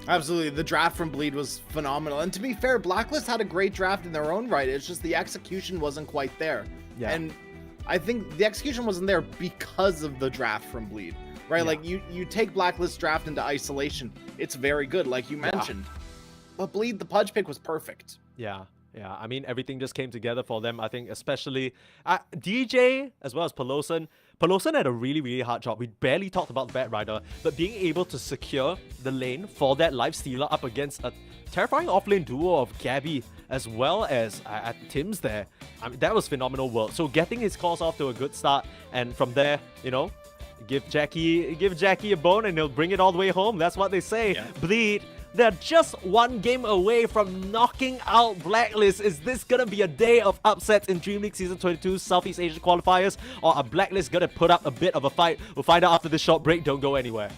Absolutely. The draft from Bleed was phenomenal. And to be fair, Blacklist had a great draft in their own right. It's just the execution wasn't quite there. Yeah. And I think the execution wasn't there because of the draft from Bleed, right? Yeah. Like you take Blacklist draft into isolation. It's very good, like you mentioned. Yeah. But Bleed, the Pudge pick was perfect. Yeah. Yeah, I mean, everything just came together for them. I think especially DJ as well as Peloton. Peloton had a really hard job. We barely talked about the Batrider, but being able to secure the lane for that life stealer up against a terrifying offlane duo of Gabby as well as Tim's there. I mean, that was phenomenal work. So getting his calls off to a good start, and from there, you know, give Jackie a bone and he'll bring it all the way home. That's what they say. Yeah. Bleed. They're just 1 game away from knocking out Blacklist. Is this gonna be a day of upsets in DreamLeague Season 22 Southeast Asia Qualifiers? Or are Blacklist gonna put up a bit of a fight? We'll find out after this short break. Don't go anywhere.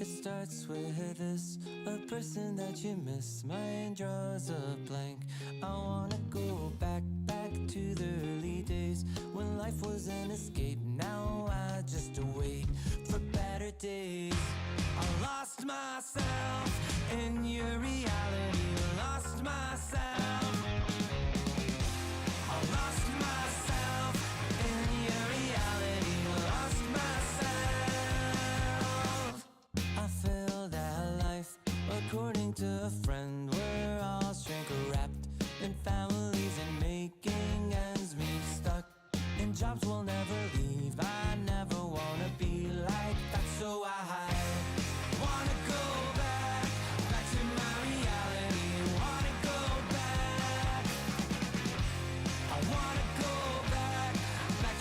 It starts with this, a person that you miss. Mine draws a blank. I wanna go back to the early days when life was an escape. Now I just wait for better days. I lost myself in your reality. Lost myself. I lost myself in your reality. Lost myself. I feel that life, according to a friend, we're all shrink wrapped in families and making ends meet, stuck in jobs we'll never leave. I never wanna be like that, so I wanna go back to my reality. Wanna go back. I wanna go back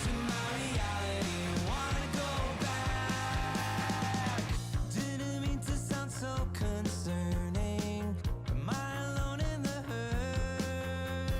to my reality. Wanna go back. Didn't mean to sound so concerning. Am I alone in the hurt?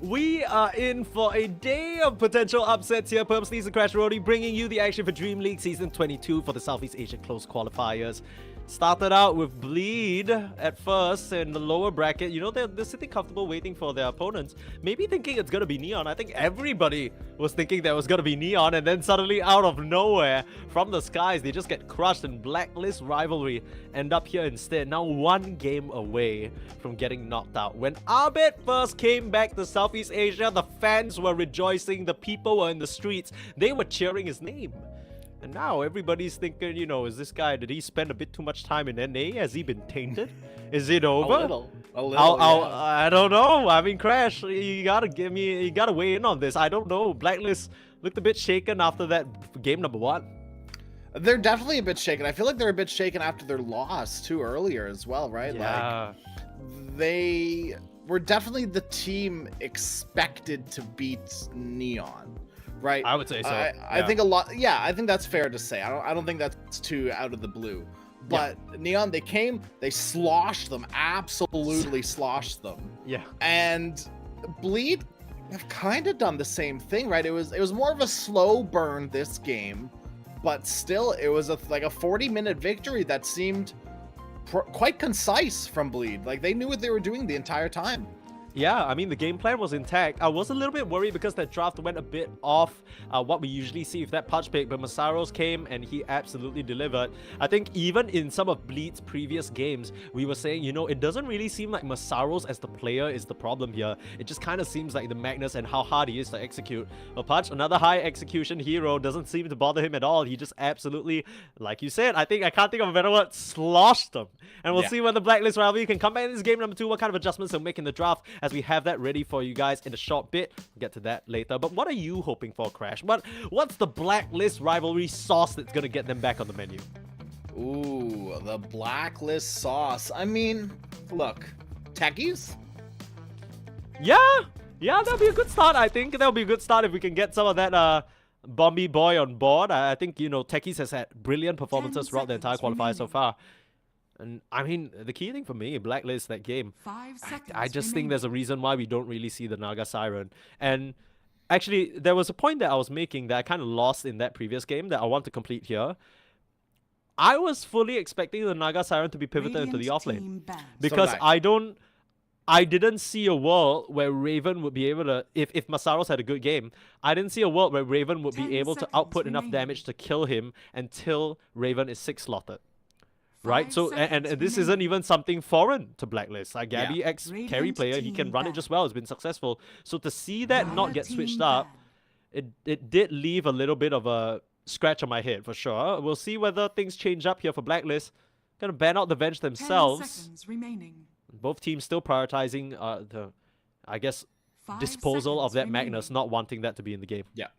We are in for a day of potential upsets here. Purposely and Crash Roadie bringing you the action for Dream League Season 22 for the Southeast Asia Close Qualifiers. Started out with Bleed at first in the lower bracket. You know, they're sitting comfortable waiting for their opponents. Maybe thinking it's going to be Neon. I think everybody was thinking that it was going to be Neon. And then suddenly out of nowhere, from the skies, they just get crushed and Blacklist Rivalry end up here instead. Now one game away from getting knocked out. When Abed first came back to Southeast Asia, the fans were rejoicing. The people were in the streets. They were cheering his name. And now everybody's thinking, you know, is this guy, did he spend a bit too much time in NA? Has he been tainted? Is it over? A little, yeah. I don't know. I mean, Crash, you gotta weigh in on this. I don't know. Blacklist looked a bit shaken after that game number 1. They're definitely a bit shaken. I feel like they're a bit shaken after their loss too earlier as well, right? Yeah. Like, they were definitely the team expected to beat Neon. Right, I would say so. I think a lot. Yeah, I think that's fair to say. I don't think that's too out of the blue. But Neon, they came, they sloshed them, absolutely sloshed them. Yeah. And Bleed have kind of done the same thing, right? It was more of a slow burn this game, but still, it was like a 40-minute victory that seemed quite concise from Bleed. Like they knew what they were doing the entire time. Yeah, I mean, the game plan was intact. I was a little bit worried because that draft went a bit off what we usually see with that punch pick, but Masaros came and he absolutely delivered. I think even in some of Bleed's previous games, we were saying, you know, it doesn't really seem like Masaros as the player is the problem here. It just kind of seems like the Magnus and how hard he is to execute. But Punch, another high execution hero, doesn't seem to bother him at all. He just absolutely, like you said, I can't think of a better word, sloshed them. And we'll see whether Blacklist Rivalry can come back in this game number 2, what kind of adjustments they'll make in the draft, as we have that ready for you guys in a short bit. We'll get to that later. But what are you hoping for, Crash? What's the Blacklist Rivalry sauce that's going to get them back on the menu? Ooh, the Blacklist sauce. I mean, look, techies? Yeah, that'll be a good start. I think that'll be a good start if we can get some of that Bombi boy on board. I think, you know, Techies has had brilliant performances throughout the entire qualifier so far. And I mean, the key thing for me, Blacklist, that game, 5 seconds I just think remaining. there's a reason why we don't really see the Naga Siren. And actually, there was a point that I was making that I kind of lost in that previous game that I want to complete here. I was fully expecting the Naga Siren to be pivoted into the offlane. Because I didn't see a world where Raven would be able to, if Masaros had a good game, I didn't see a world where Raven would be able to output enough damage to kill him until Raven is 6 slotted. Right, so and this isn't even something foreign to Blacklist. Like Gabby, ex-carry player, he can run it just well. It's been successful. So to see that not get switched up, it did leave a little bit of a scratch on my head for sure. We'll see whether things change up here for Blacklist. Gonna ban out the Venge themselves. Both teams still prioritizing the, I guess, disposal of that Magnus, not wanting that to be in the game. Yeah.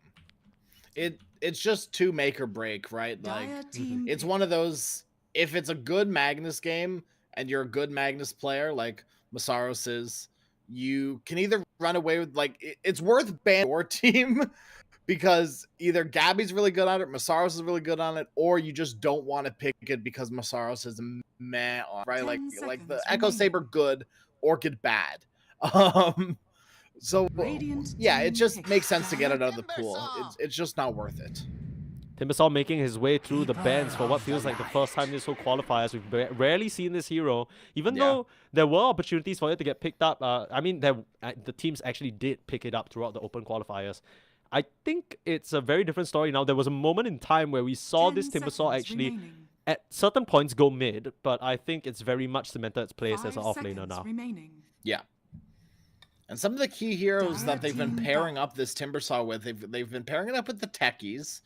It's just to make or break, right? Like it's one of those. If it's a good Magnus game and you're a good Magnus player like Masaros is, you can either run away with, like, it's worth banning your team because either Gabby's really good on it, Masaros is really good on it, or you just don't want to pick it because Masaros is a meh on, right? Like the Echo Saber good, Orchid bad. So yeah, it just makes sense to get it out of the pool. It's just not worth it. Timbersaw making his way through the bans for what feels like the first time this whole qualifiers. We've rarely seen this hero, even though there were opportunities for it to get picked up. I mean, the teams actually did pick it up throughout the open qualifiers. I think it's a very different story now. There was a moment in time where we saw this Timbersaw actually at certain points go mid, but I think it's very much cemented its place as an offlaner now. Yeah. And some of the key heroes that they've been pairing up this Timbersaw with, they've been pairing it up with the techies.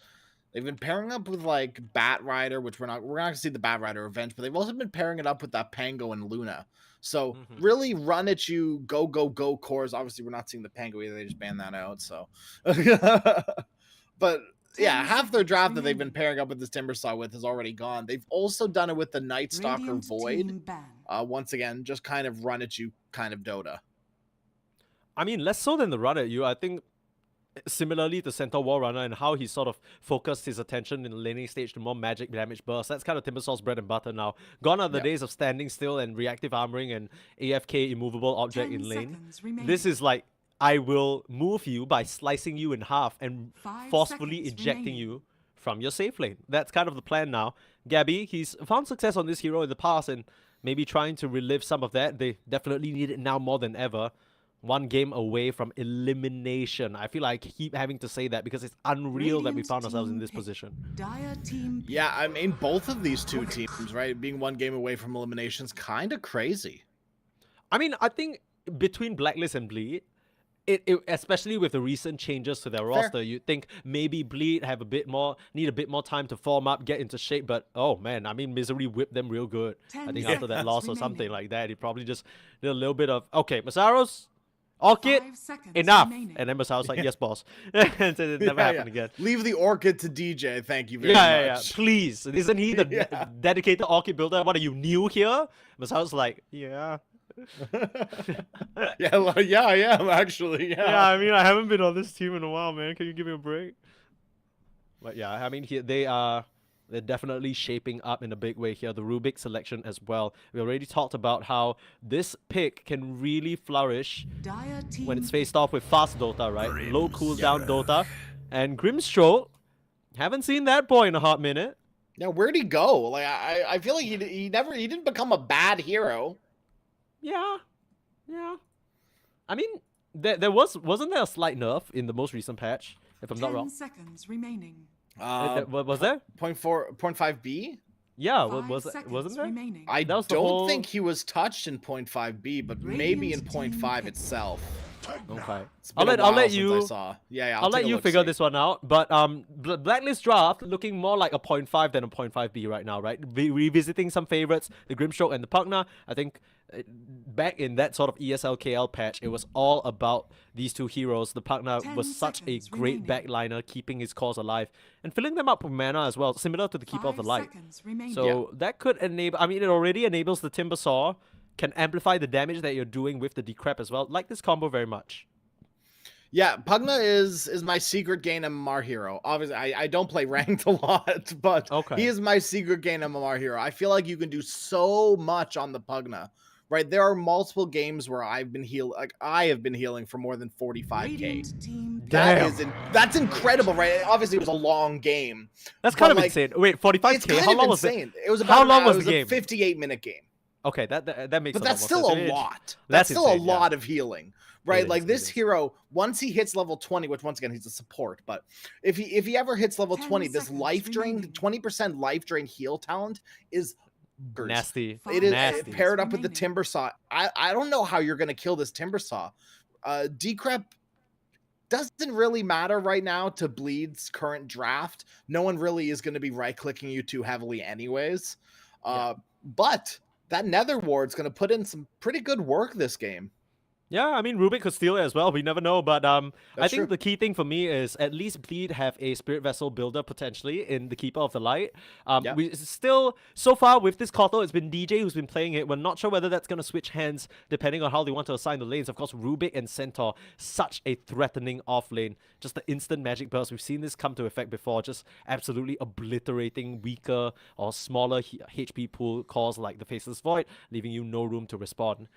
They've been pairing up with like Bat Rider, which we're not gonna see the Bat Rider Revenge, but they've also been pairing it up with that Pango and Luna. So really run at you, go cores. Obviously, we're not seeing the Pango either. They just banned that out. So, but yeah, half their draft that they've been pairing up with this Timbersaw with is already gone. They've also done it with the Night Stalker Void. Once again, just kind of run at you, kind of Dota. I mean, less so than the run at you. I think similarly to Centaur War Runner and how he sort of focused his attention in the laning stage to more magic damage bursts. That's kind of Timbersaw's bread and butter now. Gone are the days of standing still and reactive armoring and AFK immovable object in lane. This is like I will move you by slicing you in half and 5 forcefully seconds ejecting remaining. you from your safe lane. That's kind of the plan now. Gabby, he's found success on this hero in the past and maybe trying to relive some of that. They definitely need it now more than ever. One game away from elimination. I feel like I keep having to say that because it's unreal that we Radiant found ourselves in team this pick. position. Dire team. Yeah, I mean, both of these two teams, right, being one game away from elimination's kind of crazy. I mean, I think between Blacklist and Bleed, it especially with the recent changes to their roster, you'd think maybe Bleed need a bit more time to form up, get into shape. But oh man, I mean, Misery whipped them real good. 10 I think after that seconds loss or something remaining. like that, he probably just did a little bit of Masaros, Orchid, 5 seconds enough. remaining. And then Masaros like, yes, boss. And then it never happened again. Leave the Orchid to DJ, thank you very Yeah, much. please. Isn't he the dedicated Orchid builder? What are you, new here? Masaros like, yeah. Yeah, I am actually. Yeah, I mean, I haven't been on this team in a while, man. Can you give me a break? But yeah, I mean, they're definitely shaping up in a big way here. The Rubik selection as well. We already talked about how this pick can really flourish Dire team. when it's faced off with fast Dota, right? Low cooldown Dota. And Grimstroke, haven't seen that boy in a hot minute. Yeah, where'd he go? Like, I feel like he didn't become a bad hero. Yeah. I mean, wasn't there a slight nerf in the most recent patch, if I'm not 10 wrong? seconds remaining. Was there? 0.5B? Yeah, 5 wasn't seconds there? remaining. I That was the don't whole- think he was touched in 0.5B, but maybe in Radiant team 0.5 pick. itself. Okay. It's been I'll a let while since you. I saw. Yeah, I'll let take a you look, figure see. this one out. But Blacklist draft looking more like a 0.5 than a 0.5B right now, right? Revisiting some favorites, the Grimstroke and the Pugna. I think back in that sort of ESL-KL patch, it was all about these two heroes. The Pugna 10 was such a seconds great remaining. backliner, keeping his cause alive and filling them up with mana as well, similar to the Keeper of the 5 Light. seconds remaining. So that could enable. I mean, it already enables the Timber Saw, can amplify the damage that you're doing with the Decrep as well. Like this combo very much. Yeah, Pugna is my secret gain MMR hero. Obviously, I don't play ranked a lot, but Okay. he is my secret gain MMR hero. I feel like you can do so much on the Pugna, right? There are multiple games where I have been healing for more than 45k. Radiant team. That's incredible, right? Obviously, it was a long game. That's But, kind of like, insane. Wait, 45k? It's kind How of long was it? insane. It was How about long was it the game? a 58-minute game. Okay, that makes. But a lot that's more still sense. a lot. That's That's still insane, a yeah. lot of healing, right? It Like is, this it is. hero, once he hits level 20, which once again he's a support, but if he ever hits level 10 20, this seconds life drain, remaining. 20% life drain heal talent is bonkers. Nasty. It is nasty. paired up with the remaining. timber saw. I don't know how you're gonna kill this timber saw. Decrep doesn't really matter right now to Bleed's current draft. No one really is going to be right clicking you too heavily anyways. But that Nether Ward's going to put in some pretty good work this game. Yeah, I mean, Rubik could steal it as well. We never know. But I That's think true. the key thing for me is at least Bleed have a Spirit Vessel builder potentially in the Keeper of the Light. Yeah. We still, so far with this Kotal, it's been DJ who's been playing it. We're not sure whether that's going to switch hands depending on how they want to assign the lanes. Of course, Rubik and Centaur, such a threatening off lane. Just the instant magic burst. We've seen this come to effect before, just absolutely obliterating weaker or smaller HP pool cores like the Faceless Void, leaving you no room to respond.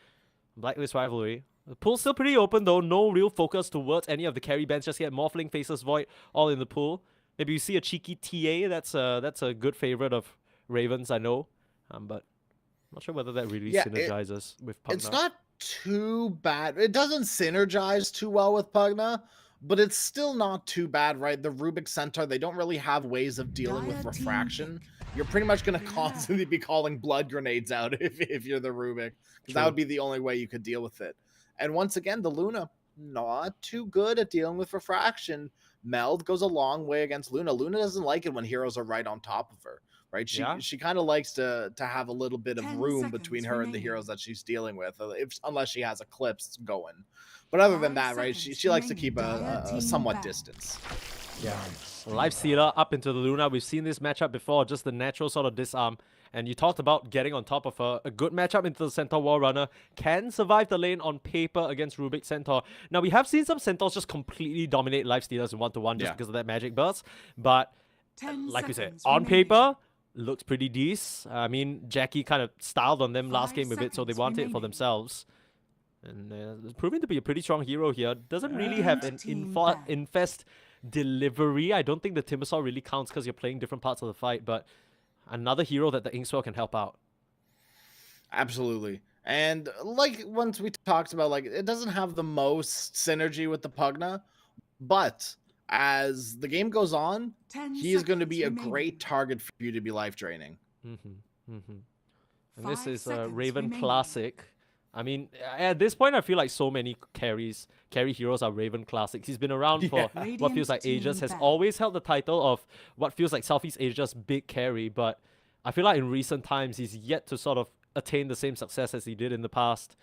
Blacklist Rivalry. The pool's still pretty open though, no real focus towards any of the carry bands just yet. Morphling, Faceless Void, all in the pool. Maybe you see a cheeky TA, that's a good favorite of Ravens, I know. But I'm not sure whether that really synergizes with Pugna. It's not too bad. It doesn't synergize too well with Pugna, but it's still not too bad, right? The Rubik Centaur, they don't really have ways of dealing with Dire team refraction. You're pretty much going to constantly be calling blood grenades out if you're the Rubik. That would be the only way you could deal with it. And once again, the Luna, not too good at dealing with refraction. Meld goes a long way against Luna. Luna doesn't like it when heroes are right on top of her, right? She kind of likes to have a little bit of 10 room seconds between her and the remaining. heroes that she's dealing with, unless she has Eclipse going. But other than 5 that, right, seconds she likes to remaining. keep Dire a team somewhat back. distance. Yeah. Life Stealer up into the Luna. We've seen this matchup before, just the natural sort of disarm. And you talked about getting on top of her. A good matchup into the Centaur War Runner. Can survive the lane on paper against Rubik Centaur. Now, we have seen some Centaurs just completely dominate Life Stealers in 1-1 just because of that magic burst. But, 10 like we said, seconds on remaining. paper, looks pretty decent. I mean, Jackie kind of styled on them last 5 game a bit, so they seconds want it for remaining. themselves. And it's proving to be a pretty strong hero here. Doesn't really have an infest delivery. I don't think the Timbersaw really counts because you're playing different parts of the fight, but another hero that the Inkswell can help out. Absolutely. And like once we talked about, like it doesn't have the most synergy with the Pugna, but as the game goes on, he is going to be a great target for you to be life draining. And this is a Raven Classic. I mean, at this point, I feel like so many carry heroes are Raven Classics. He's been around for what feels like ages, has always held the title of what feels like Southeast Asia's big carry, but I feel like in recent times, he's yet to sort of attain the same success as he did in the past.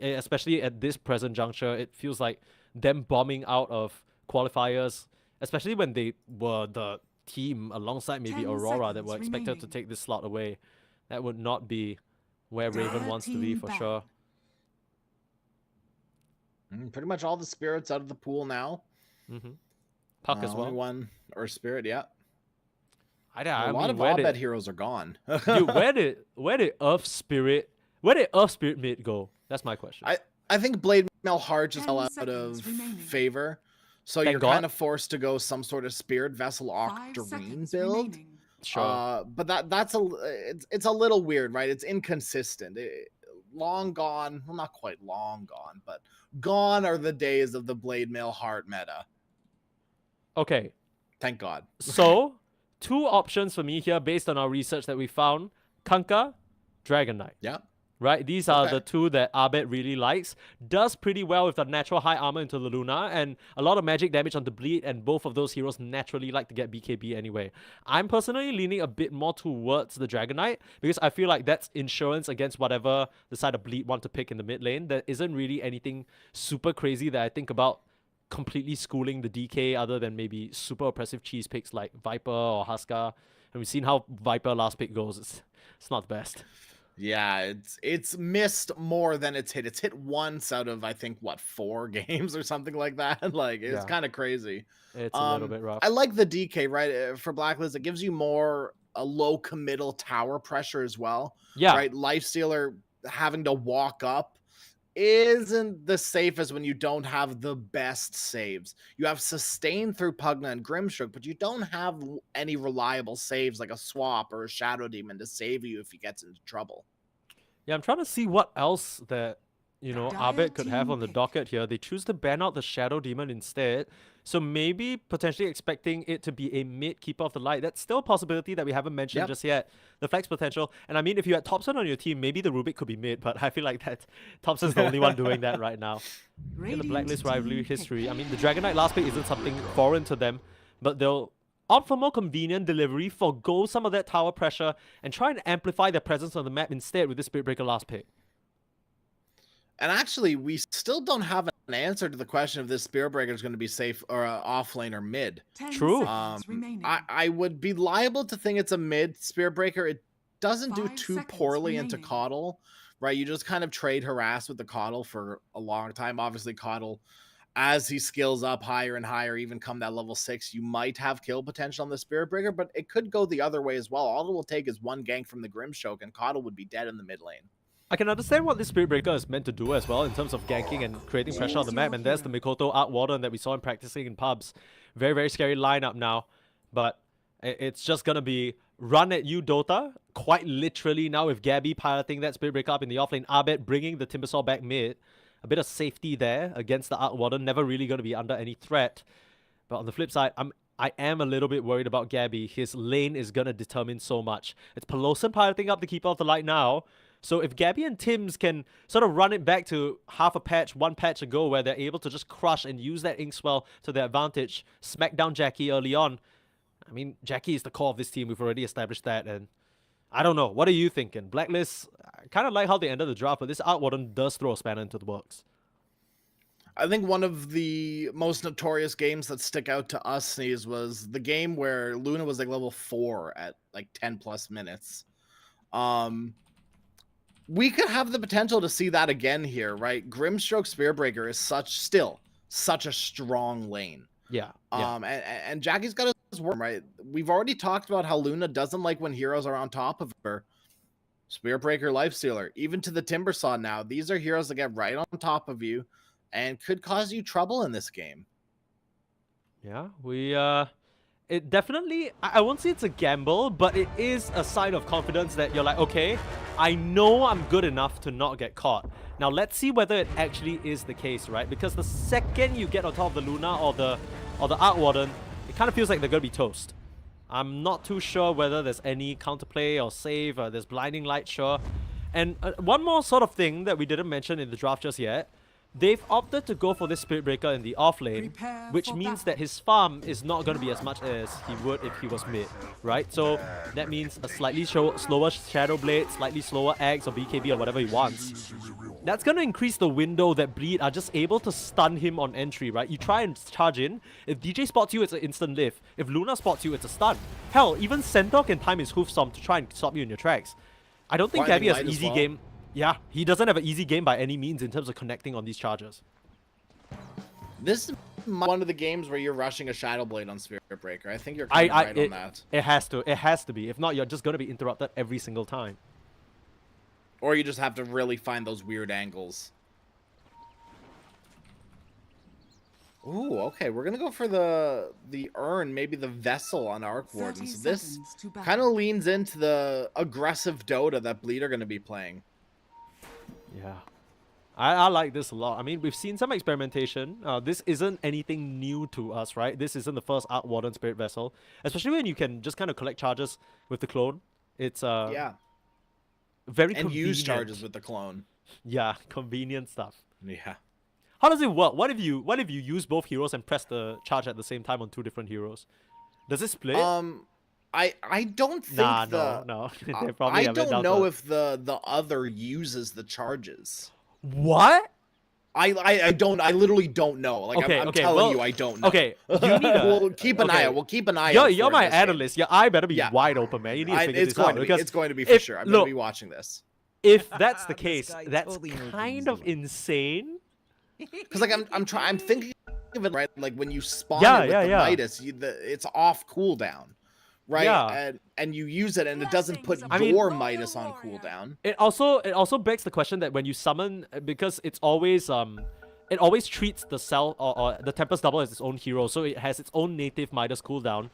Especially at this present juncture, it feels like them bombing out of qualifiers, especially when they were the team alongside maybe Aurora that were expected to take this slot away. That would not be where Raven wants to be for sure. Pretty much all the spirits out of the pool now. Puck as well. Only one or spirit, yeah. A lot of Abed heroes are gone. Dude, where did Earth Spirit mid go? That's my question. I think Blade Mail Heart just fell out of favor. So you're kind of forced to go some sort of Spirit Vessel Octarine build. Sure. But it's a little weird, right? It's inconsistent. Long gone, well, not quite long gone, but gone are the days of the Blade Mail Heart meta. Okay. Thank God. So, two options for me here based on our research that we found. Kanka, Dragon Knight. Yeah. Right? These are the two that Abed really likes. Does pretty well with the natural high armor into the Luna and a lot of magic damage on the bleed, and both of those heroes naturally like to get BKB anyway. I'm personally leaning a bit more towards the Dragon Knight because I feel like that's insurance against whatever the side of bleed want to pick in the mid lane. There isn't really anything super crazy that I think about completely schooling the DK other than maybe super oppressive cheese picks like Viper or Huskar. And we've seen how Viper last pick goes. It's not the best. Yeah, it's missed more than it's hit. It's hit once out of, I think, 4 games or something like that. Like, it's kind of crazy. It's a little bit rough. I like the DK, right? For Blacklist, it gives you more a low committal tower pressure as well. Yeah. Right? Lifestealer having to walk up isn't the safest when you don't have the best saves. You have sustain through Pugna and Grimstroke, but you don't have any reliable saves like a swap or a Shadow Demon to save you if he gets into trouble. Yeah, I'm trying to see what else that, Abed could have on the docket here. They choose to ban out the Shadow Demon instead. So maybe potentially expecting it to be a mid Keeper of the Light. That's still a possibility that we haven't mentioned just yet. The flex potential. And I mean, if you had Thompson on your team, maybe the Rubik could be mid, but I feel like that Thompson's the only one doing that right now. In the Blacklist rivalry history, I mean, the Dragon Knight last pick isn't something foreign to them, but they'll opt for more convenient delivery, forgo some of that tower pressure, and try and amplify their presence on the map instead with this Spirit Breaker last pick. And actually, we still don't have an answer to the question if this Spirit Breaker is going to be safe or off lane or mid. True. I would be liable to think it's a mid Spirit Breaker. It doesn't do too poorly into Coddle, right? You just kind of trade harass with the Coddle for a long time. Obviously, Coddle, as he skills up higher and higher, even come that level 6, you might have kill potential on the Spirit Breaker, but it could go the other way as well. All it will take is one gank from the Grimstroke, and Coddle would be dead in the mid lane. I can understand what this Spirit Breaker is meant to do as well in terms of ganking and creating pressure on the map, and there's the Mikoto Arc Warden that we saw him practicing in pubs. Very, very scary lineup now, but it's just going to be run at you, Dota, quite literally now with Gabby piloting that Spirit Breaker up in the offlane, Abed bringing the Timbersaw back mid. A bit of safety there against the Arc Warden, never really going to be under any threat. But on the flip side, I am a little bit worried about Gabby. His lane is going to determine so much. It's Pelosin piloting up the Keeper of the Light now. So if Gabby and Tims can sort of run it back to one patch ago where they're able to just crush and use that Inkswell to their advantage, smack down Jackie early on. I mean, Jackie is the core of this team. We've already established that. And I don't know. What are you thinking? Blacklist, I kind of like how they ended the draft, but this Arc Warden does throw a spanner into the works. I think one of the most notorious games that stick out to us, Sneeze, was the game where Luna was like level 4 at like 10 plus minutes. We could have the potential to see that again here, right? Grimstroke Spearbreaker is still such a strong lane. Yeah. And Jackie's got his work, right? We've already talked about how Luna doesn't like when heroes are on top of her. Spirit Breaker, Lifestealer, even to the Timbersaw now. These are heroes that get right on top of you and could cause you trouble in this game. Yeah, it definitely, I won't say it's a gamble, but it is a sign of confidence that you're like, okay, I know I'm good enough to not get caught. Now let's see whether it actually is the case, right? Because the second you get on top of the Luna or the Arc Warden, it kind of feels like they're gonna be toast. I'm not too sure whether there's any counterplay or save, there's Blinding Light, sure. And one more sort of thing that we didn't mention in the draft just yet, they've opted to go for this Spirit Breaker in the off lane, which means that his farm is not going to be as much as he would if he was mid, right? So that means a slightly slower Shadow Blade, slightly slower Axe or BKB or whatever he wants. That's going to increase the window that Bleed are just able to stun him on entry, right? You try and charge in. If DJ spots you, it's an instant lift. If Luna spots you, it's a stun. Hell, even Centaur can time his Hoof Stomp to try and stop you in your tracks. I don't think Gabby has an easy game. Yeah, he doesn't have an easy game by any means in terms of connecting on these charges. This is one of the games where you're rushing a Shadow Blade on Spirit Breaker. I think you're kind of right on that. It has to be. If not, you're just going to be interrupted every single time. Or you just have to really find those weird angles. Ooh, okay. We're gonna go for the urn, maybe the vessel on Arc Warden. So this kind of leans into the aggressive Dota that Bleed are gonna be playing. Yeah. I like this a lot. I mean, we've seen some experimentation. This isn't anything new to us, right? This isn't the first Arc Warden Spirit Vessel. Especially when you can just kind of collect charges with the clone. It's yeah. Very and convenient. use charges with the clone. Yeah, convenient stuff. Yeah. How does it work? What if you use both heroes and press the charge at the same time on two different heroes? Does it split? I don't think no. They probably I have it don't know down if the other uses the charges. What? I literally don't know. Like Okay, I'm okay, telling well, you, I don't know. Okay, you need we'll keep an eye out. We'll keep an eye out. You're for my this game. analyst. Your eye better be wide open, man. You need to figure this out. It's going to be for sure. I'm going to be watching this. If that's the case, that's kind of insane. Because like I'm thinking of it right, like when you spawn it with the Midas, it's off cooldown, right? Yeah. And you use it, and it doesn't put your Midas on cooldown. It also begs the question that when you summon, because it always treats the cell or the Tempest Double as its own hero, so it has its own native Midas cooldown.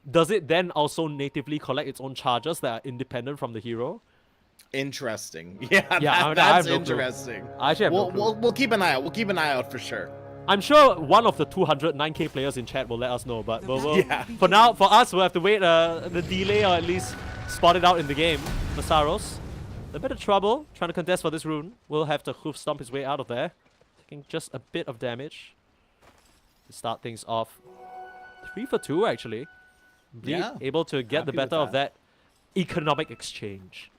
Does it then also natively collect its own charges that are independent from the hero? Interesting. Yeah, yeah, that's interesting. I actually have we'll keep an eye out. We'll keep an eye out for sure. I'm sure one of the 209k players in chat will let us know, but for now, for us, we'll have to wait the delay or at least spot it out in the game. Masaros, a bit of trouble trying to contest for this rune. Will have to hoof stomp his way out of there, taking just a bit of damage to start things off. 3 for 2 actually. Bleed able to get the better of that economic exchange.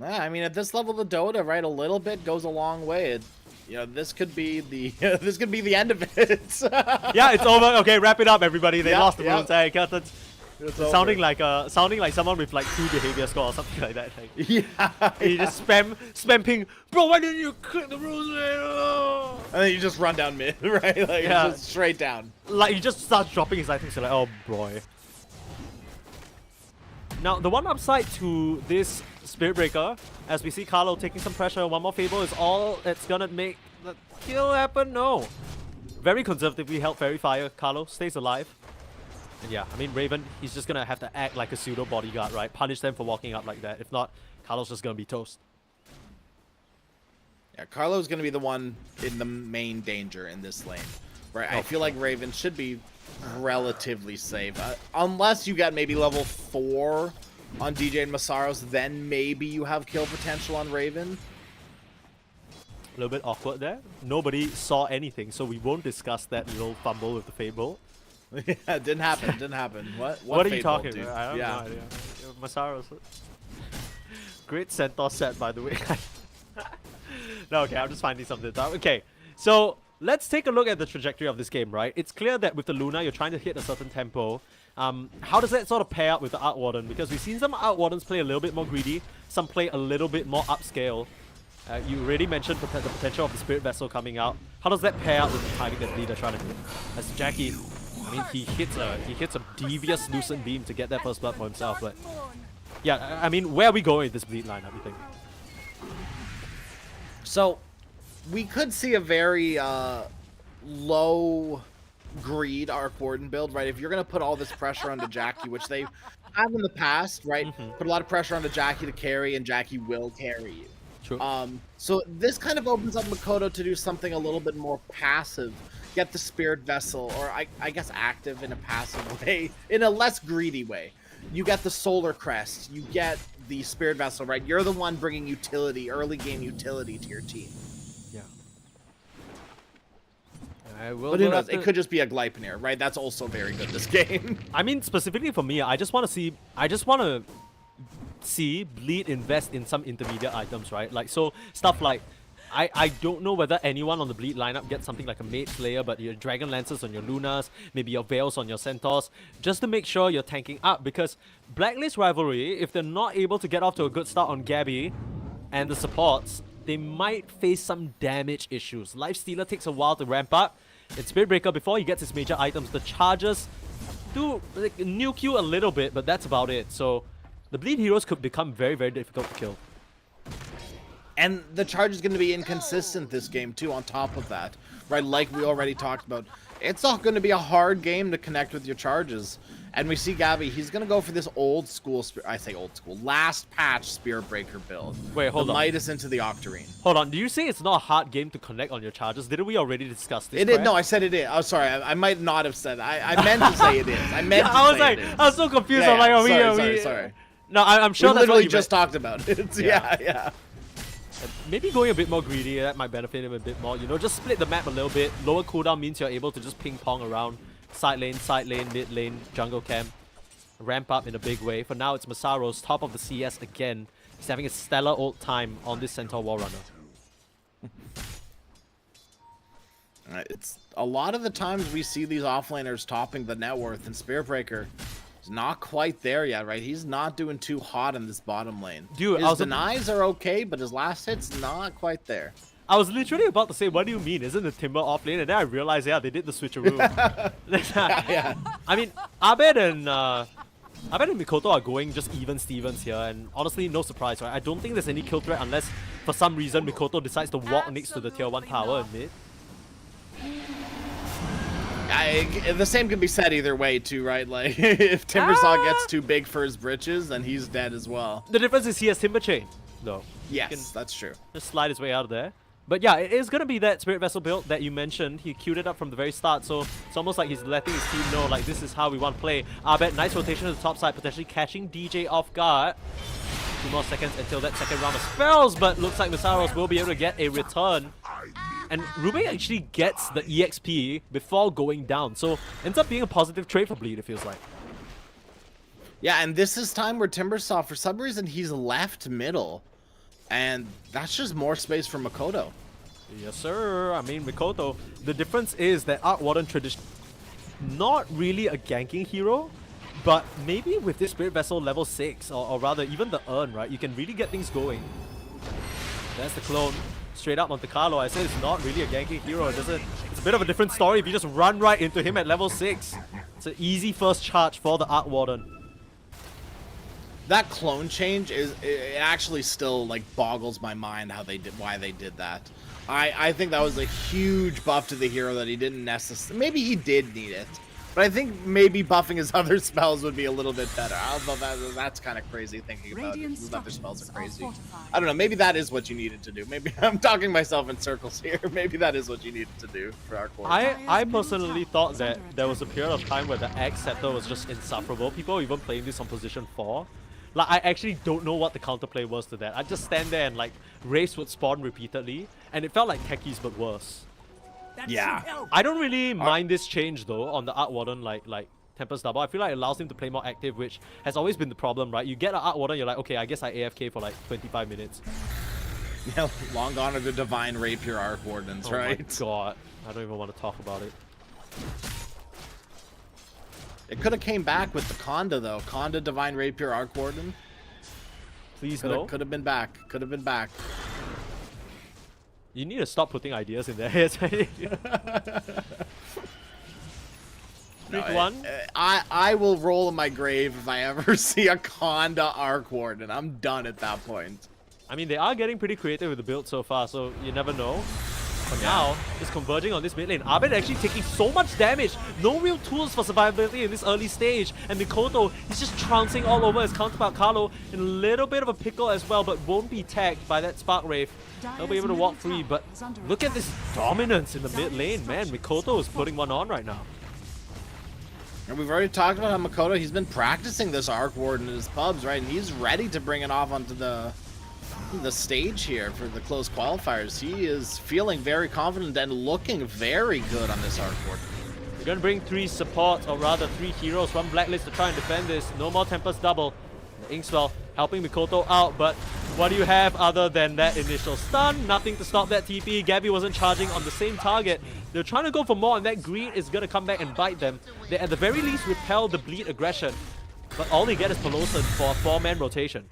Yeah, I mean, at this level of Dota, right, a little bit goes a long way. This could be the the end of it. Yeah, it's over. Okay, wrap it up, everybody. They lost the runes. Hey, cut it. Sounding like someone with like 2 behavior score or something like that. Like, you just spam ping. Bro, why didn't you click the runes, man? And then you just run down mid, right? Like just straight down. Like he just starts dropping his items. You're like, oh boy. Now, the one upside to this Spirit Breaker, as we see Carlo taking some pressure, one more Fable is all that's gonna make the kill happen. No. Very conservatively held Fairy Fire. Carlo stays alive. And yeah, I mean, Raven, he's just gonna have to act like a pseudo bodyguard, right? Punish them for walking up like that. If not, Carlo's just gonna be toast. Yeah, Carlo's gonna be the one in the main danger in this lane. Right, I feel like Raven should be relatively safe. Unless you got maybe level 4 on DJ and Masaros, then maybe you have kill potential on Raven. A little bit awkward there. Nobody saw anything, so we won't discuss that little fumble with the Fable. Yeah, didn't happen. What are you talking about? I have no idea. Masaros. Great Centaur set, by the way. No, okay, I'm just finding something. Okay, so let's take a look at the trajectory of this game, right? It's clear that with the Luna, you're trying to hit a certain tempo. How does that sort of pair up with the Arc Warden? Because we've seen some Arc Wardens play a little bit more greedy, some play a little bit more upscale. You already mentioned the potential of the Spirit Vessel coming out. How does that pair up with the target that Bleed are trying to hit? As Jackie, I mean, he hits a devious Lucent Beam to get that first blood for himself, but Yeah, I mean, where are we going with this bleed lineup, you think? So, we could see a very low greed Arc Warden build, right? If you're going to put all this pressure onto Jackie, which they have in the past, right? Put a lot of pressure onto Jackie to carry, and Jackie will carry you. True. So this kind of opens up Makoto to do something a little bit more passive. Get the Spirit Vessel, or I guess active in a passive way, in a less greedy way. You get the Solar Crest, you get the Spirit Vessel, right? You're the one bringing utility, early game utility to your team. Yeah. We'll But who knows? have to- It could just be a Glypnir, right? That's also very good this game. I mean, specifically for me, I just want to see Bleed invest in some intermediate items, right? Like, so stuff like, I don't know whether anyone on the Bleed lineup gets something like a Mage Slayer, but your Dragon Lances on your Lunas, maybe your Veils on your Centaurs, just to make sure you're tanking up, because Blacklist Rivalry, if they're not able to get off to a good start on Gabby and the supports, they might face some damage issues. Lifestealer takes a while to ramp up. In Spirit Breaker, before he gets his major items, the charges do like, nuke you a little bit, but that's about it. So the Bleed heroes could become very, very difficult to kill. And the charge is going to be inconsistent this game, too, on top of that. Right, like we already talked about. It's not going to be a hard game to connect with your charges. And we see Gabby, he's going to go for this old school, I say old school, last patch Spirit Breaker build. Wait, hold on. Midas into the Octarine. Hold on, do you say it's not a hard game to connect on your charges? Didn't we already discuss this? It did. correct? No, I said it is. Oh, sorry. I might not have said that. I meant to say it is. I meant to I was say like, it is. I was so confused. Yeah, I'm like, yeah, are we? sorry. No, I'm sure We that's what literally you just talked about it. Yeah. Maybe going a bit more greedy, that might benefit him a bit more. You know, just split the map a little bit. Lower cooldown means you're able to just ping pong around side lane, mid lane, jungle camp. Ramp up in a big way. For now, it's Masaro's top of the CS again. He's having a stellar old time on this Centaur War Runner. It's a lot of the times we see these offlaners topping the net worth, and Spirit Breaker is not quite there yet, right? He's not doing too hot in this bottom lane. Dude, his denies are okay, but his last hit's not quite there. I was literally about to say, what do you mean? Isn't the Timber off lane? And then I realized, yeah, they did the switcheroo. Yeah. I mean, Abed and Mikoto are going just even Stevens here, and honestly, no surprise, right? I don't think there's any kill threat unless, for some reason, Mikoto decides to walk next to the tier 1 tower in mid. The same can be said either way, too, right? Like, if Timbersaw gets too big for his britches, then he's dead as well. The difference is he has Timber Chain, though. Yes, that's true. Just slide his way out of there. But yeah, it is going to be that Spirit Vessel build that you mentioned. He queued it up from the very start, so it's almost like he's letting his team know, like, this is how we want to play. Abed, nice rotation to the top side, potentially catching DJ off guard. 2 more seconds until that second round of spells, but looks like Masaros will be able to get a return. And Rube actually gets the EXP before going down, so ends up being a positive trade for Bleed, it feels like. Yeah, and this is time where Timbersaw, for some reason, he's left middle. And that's just more space for Makoto. Yes, sir. I mean, Mikoto, the difference is that Arc Warden tradition, not really a ganking hero, but maybe with this Spirit Vessel level 6, or rather even the Urn, right, you can really get things going. There's the clone. Straight up Monte Carlo. I said it's not really a ganking hero. It's a bit of a different story if you just run right into him at level 6. It's an easy first charge for the Arc Warden. That clone change it actually still like boggles my mind why they did that. I think that was a huge buff to the hero that he didn't necessarily. Maybe he did need it, but I think maybe buffing his other spells would be a little bit better. Although that's kind of crazy thinking about it. His other spells are crazy. I don't know. Maybe that is what you needed to do. Maybe I'm talking myself in circles here. Maybe that is what you needed to do for our course. I personally thought that there was a period of time where the Axe Scepter was just insufferable. People were even playing this on position 4. Like, I actually don't know what the counterplay was to that. I'd just stand there and, like, Wraiths would spawn repeatedly, and it felt like techies, but worse. Yeah. I don't really mind this change, though, on the Arc Warden, like Tempest Double. I feel like it allows him to play more active, which has always been the problem, right? You get an Arc Warden, you're like, okay, I guess I AFK for, like, 25 minutes. Yeah, long gone are the Divine Rapier Arc Wardens, right? Oh my god. I don't even want to talk about it. It could have came back with the Conda, though. Conda, Divine Rapier, Arc Warden. Please, no. Could have been back. Could have been back. You need to stop putting ideas in their heads. 3-1. I will roll in my grave if I ever see a Conda Arc Warden. I'm done at that point. I mean, they are getting pretty creative with the build so far, so you never know. But now, it's converging on this mid lane. Abed actually taking so much damage. No real tools for survivability in this early stage. And Mikoto, he's just trouncing all over his counterpart Carlo in a little bit of a pickle as well, but won't be tagged by that Spark Wraith. He'll be able to walk free, but look at this dominance in the mid lane, man. Mikoto is putting one on right now. And we've already talked about how Mikoto, he's been practicing this Arc Warden in his pubs, right? And he's ready to bring it off onto the stage here for the close qualifiers. He is feeling very confident and looking very good on this Arc Warden. We're going to bring 3 supports, or rather 3 heroes from Blacklist to try and defend this. No more Tempest Double. The Inkswell helping Mikoto out, but what do you have other than that initial stun? Nothing to stop that TP. Gabby wasn't charging on the same target. They're trying to go for more, and that green is going to come back and bite them. They at the very least repel the bleed aggression, but all they get is Peloton for a 4-man rotation.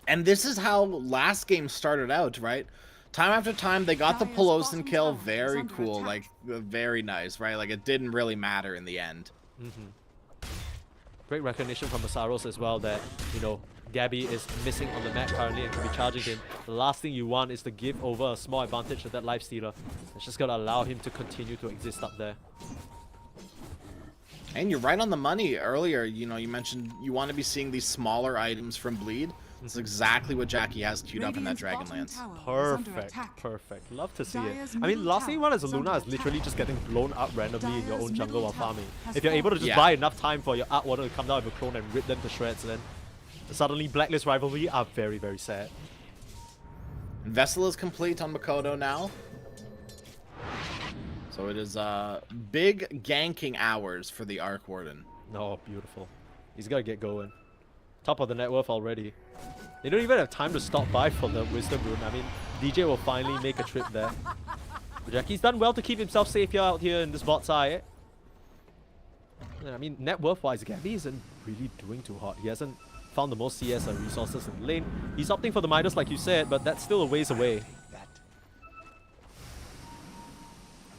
And this is how last game started out, right? Time after time, they got the Peloton kill. Very cool, like, very nice, right? Like, it didn't really matter in the end. Great recognition from Masaros as well that, you know, Gabby is missing on the map currently and can be charging him. The last thing you want is to give over a small advantage to that lifestealer. It's just gonna allow him to continue to exist up there. And you're right on the money earlier. You know, you mentioned you want to be seeing these smaller items from bleed. That's exactly what Jackie has queued up in that Dragonlance. Perfect, perfect. Love to see it. I mean, last thing you want as a Luna is literally just getting blown up randomly in your own jungle while farming. If you're able to just buy enough time for your Arc Warden to come down with a clone and rip them to shreds, then suddenly Blacklist rivalry are very, very sad. Vessel is complete on Mikoto now. So it is big ganking hours for the Arc Warden. Oh, beautiful. He's got to get going. Top of the net worth already. They don't even have time to stop by for the Wisdom Rune. I mean, DJ will finally make a trip there. But Jackie's done well to keep himself safe here out here in this bot side. I mean, net worth-wise, Gabby isn't really doing too hot. He hasn't found the most CS and resources in the lane. He's opting for the Midas like you said, but that's still a ways away.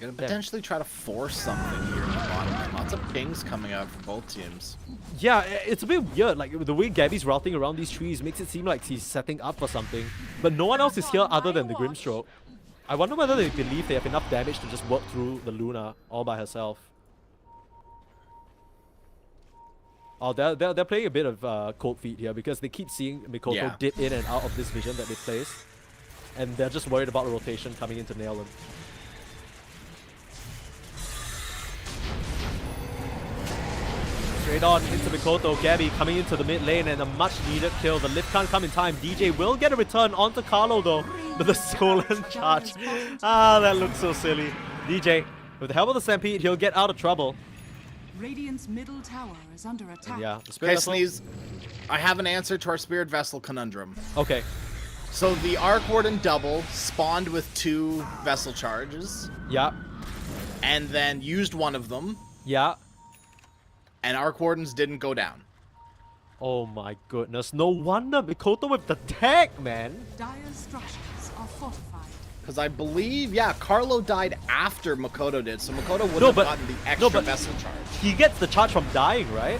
Gonna potentially try to force something here in the bottom. Lots of pings coming out for both teams. Yeah, it's a bit weird. Like, the way Gabby's routing around these trees makes it seem like he's setting up for something. But no one else is here other than the Grimstroke. I wonder whether they believe they have enough damage to just work through the Luna all by herself. Oh, they're playing a bit of cold feet here because they keep seeing Mikoto dip in and out of this vision that they placed. And they're just worried about the rotation coming in to nail him. Straight on into Mikoto. Gabby coming into the mid lane and a much needed kill. The lift can't come in time. DJ will get a return onto Carlo though, but the stolen charge. Ah, that looks so silly. DJ, with the help of the Stampede, he'll get out of trouble. Radiant's middle tower is under attack. And yeah, the Spirit Okay, Vessel. Sneeze. I have an answer to our Spirit Vessel conundrum. Okay. So the Arc Warden double spawned with 2 Vessel charges. Yeah. And then used one of them. Yeah. And Arc Wardens didn't go down. Oh my goodness. No wonder Mikoto with the tag, man. Dire's structures are fortified. Because I believe, yeah, Carlo died after Mikoto did, so Mikoto would have gotten the extra Vessel charge. He gets the charge from dying, right?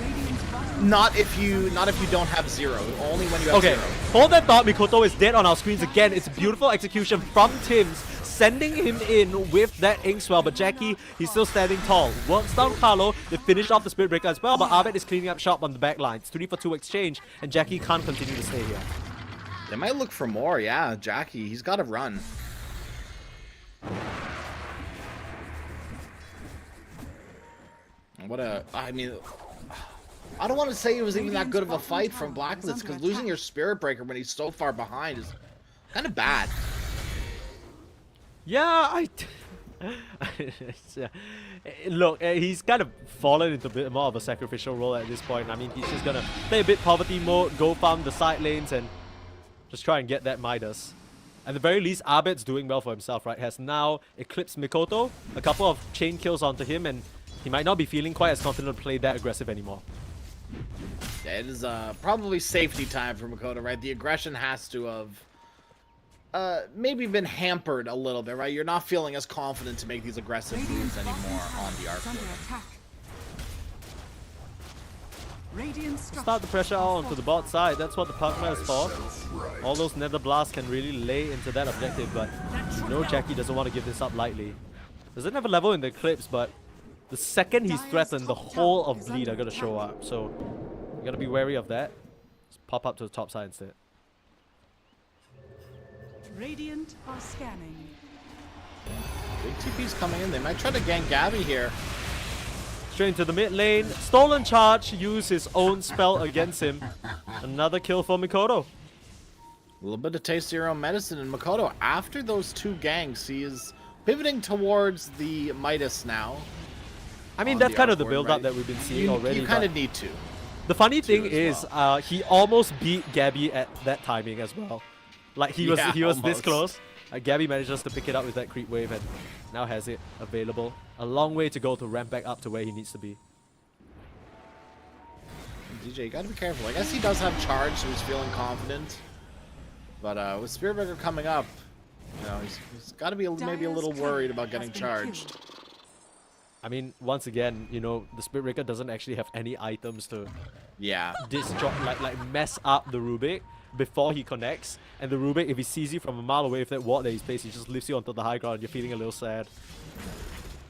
Radiant's bottom Not if you don't have 0. Only when you have 0. Hold that thought. Mikoto is dead on our screens again. It's beautiful execution from Tim's, sending him in with that Inkswell, but Jackie, he's still standing tall. Works down Carlo. They finished off the Spirit Breaker as well, but Abed is cleaning up shop on the back lines. 3-for-2 exchange, and Jackie can't continue to stay here. They might look for more, yeah. Jackie, he's got to run. I mean, I don't want to say it was even that good of a fight from Blacklist, because losing your Spirit Breaker when he's so far behind is kind of bad. Yeah, look, he's kind of fallen into a bit more of a sacrificial role at this point. I mean, he's just gonna play a bit poverty mode, go farm the side lanes, and just try and get that Midas. At the very least, Abed's doing well for himself, right? Has now eclipsed Mikoto, a couple of chain kills onto him, and he might not be feeling quite as confident to play that aggressive anymore. Yeah, it is probably safety time for Mikoto, right? The aggression has to have maybe been hampered a little bit, right? You're not feeling as confident to make these aggressive moves anymore on the arc. under attack. Radiant Start the pressure out onto the bot side. That's what the partner is for. All those nether blasts can really lay into that objective, but no, Jackie doesn't want to give this up lightly. Doesn't have a level in the Eclipse, but the second he's threatened, the whole of Bleed are going to show up. So you got to be wary of that. Just pop up to the top side instead. Radiant are scanning. Big TP's coming in. They might try to gank Gabby here. Straight into the mid lane. Stolen charge. Use his own spell against him. Another kill for Mikoto. A little bit of taste of your own medicine. And Makoto, after those 2 ganks, he is pivoting towards the Midas now. I mean, that's kind of the build-up that we've been seeing already. You kind of need to. The funny thing is, he almost beat Gabby at that timing as well. Like he was this close. Gabby manages to pick it up with that creep wave and now has it available. A long way to go to ramp back up to where he needs to be. DJ, you gotta be careful. I guess he does have charge, so he's feeling confident. But with Spiritbreaker coming up, you know, he's gotta be maybe a little worried about getting charged. I mean, once again, you know, the Spiritbreaker doesn't actually have any items to destroy, like mess up the Rubik before he connects. And the Rubik, if he sees you from a mile away with that ward that he's placed, he just lifts you onto the high ground and you're feeling a little sad.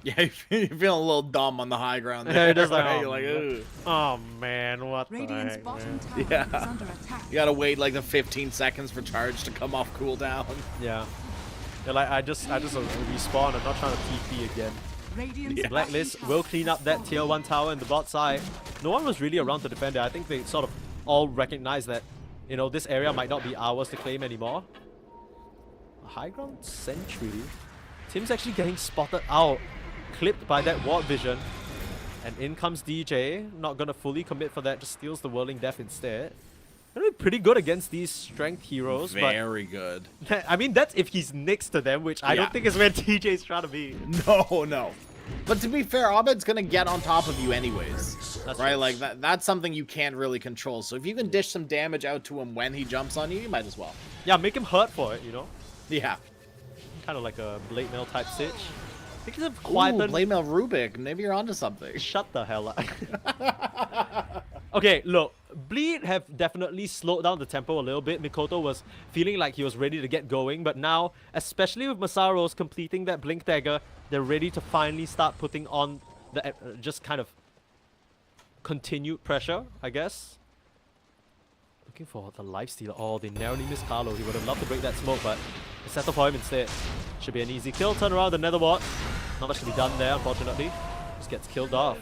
Yeah, you're feeling a little dumb on the high ground there. Yeah, just like, you're like, ugh. Oh man, what Radiant's the heck, bottom man. tower Yeah. is under attack. You gotta wait like the 15 seconds for charge to come off cooldown. Yeah. Yeah, like I just respawn. I'm not trying to TP again. Radiant's Blacklist will clean up that tier 1 tower in the bot side. No one was really around to defend it. I think they sort of all recognized that, you know, this area might not be ours to claim anymore. A high ground sentry. Tim's actually getting spotted out, clipped by that ward vision. And in comes DJ. Not gonna fully commit for that, just steals the Whirling Death instead. They're pretty good against these strength heroes. Very good. I mean, that's if he's next to them, which I don't think is where TJ's trying to be. No. But to be fair, Abed's gonna get on top of you anyways. That's right? true. Like that's something you can't really control. So if you can dish some damage out to him when he jumps on you, you might as well. Yeah, make him hurt for it, you know? Yeah. Kind of like a Blade Mail type stitch. I think it's a Ooh, quiet. Blade Mail Rubik. Maybe you're onto something. Shut the hell up. Okay, look. Bleed have definitely slowed down the tempo a little bit. Mikoto was feeling like he was ready to get going, but now, especially with Masaros completing that Blink Dagger, they're ready to finally start putting on the just kind of continued pressure, I guess. Looking for the lifestealer. Oh, they narrowly missed Carlo. He would have loved to break that smoke, but they settle for him instead. Should be an easy kill. Turn around the Nether Ward. Not much to be done there, unfortunately. Just gets killed off.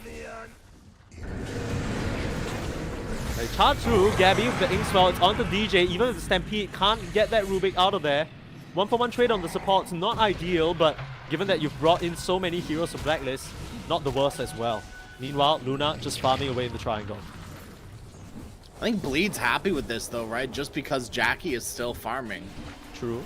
They charge through. Gabby with the Ink Spell. It's onto DJ. Even with the Stampede, can't get that Rubik out of there. 1-for-1 trade on the support's not ideal, but given that you've brought in so many heroes from Blacklist, not the worst as well. Meanwhile, Luna just farming away in the triangle. I think Bleed's happy with this though, right? Just because Jackie is still farming. True.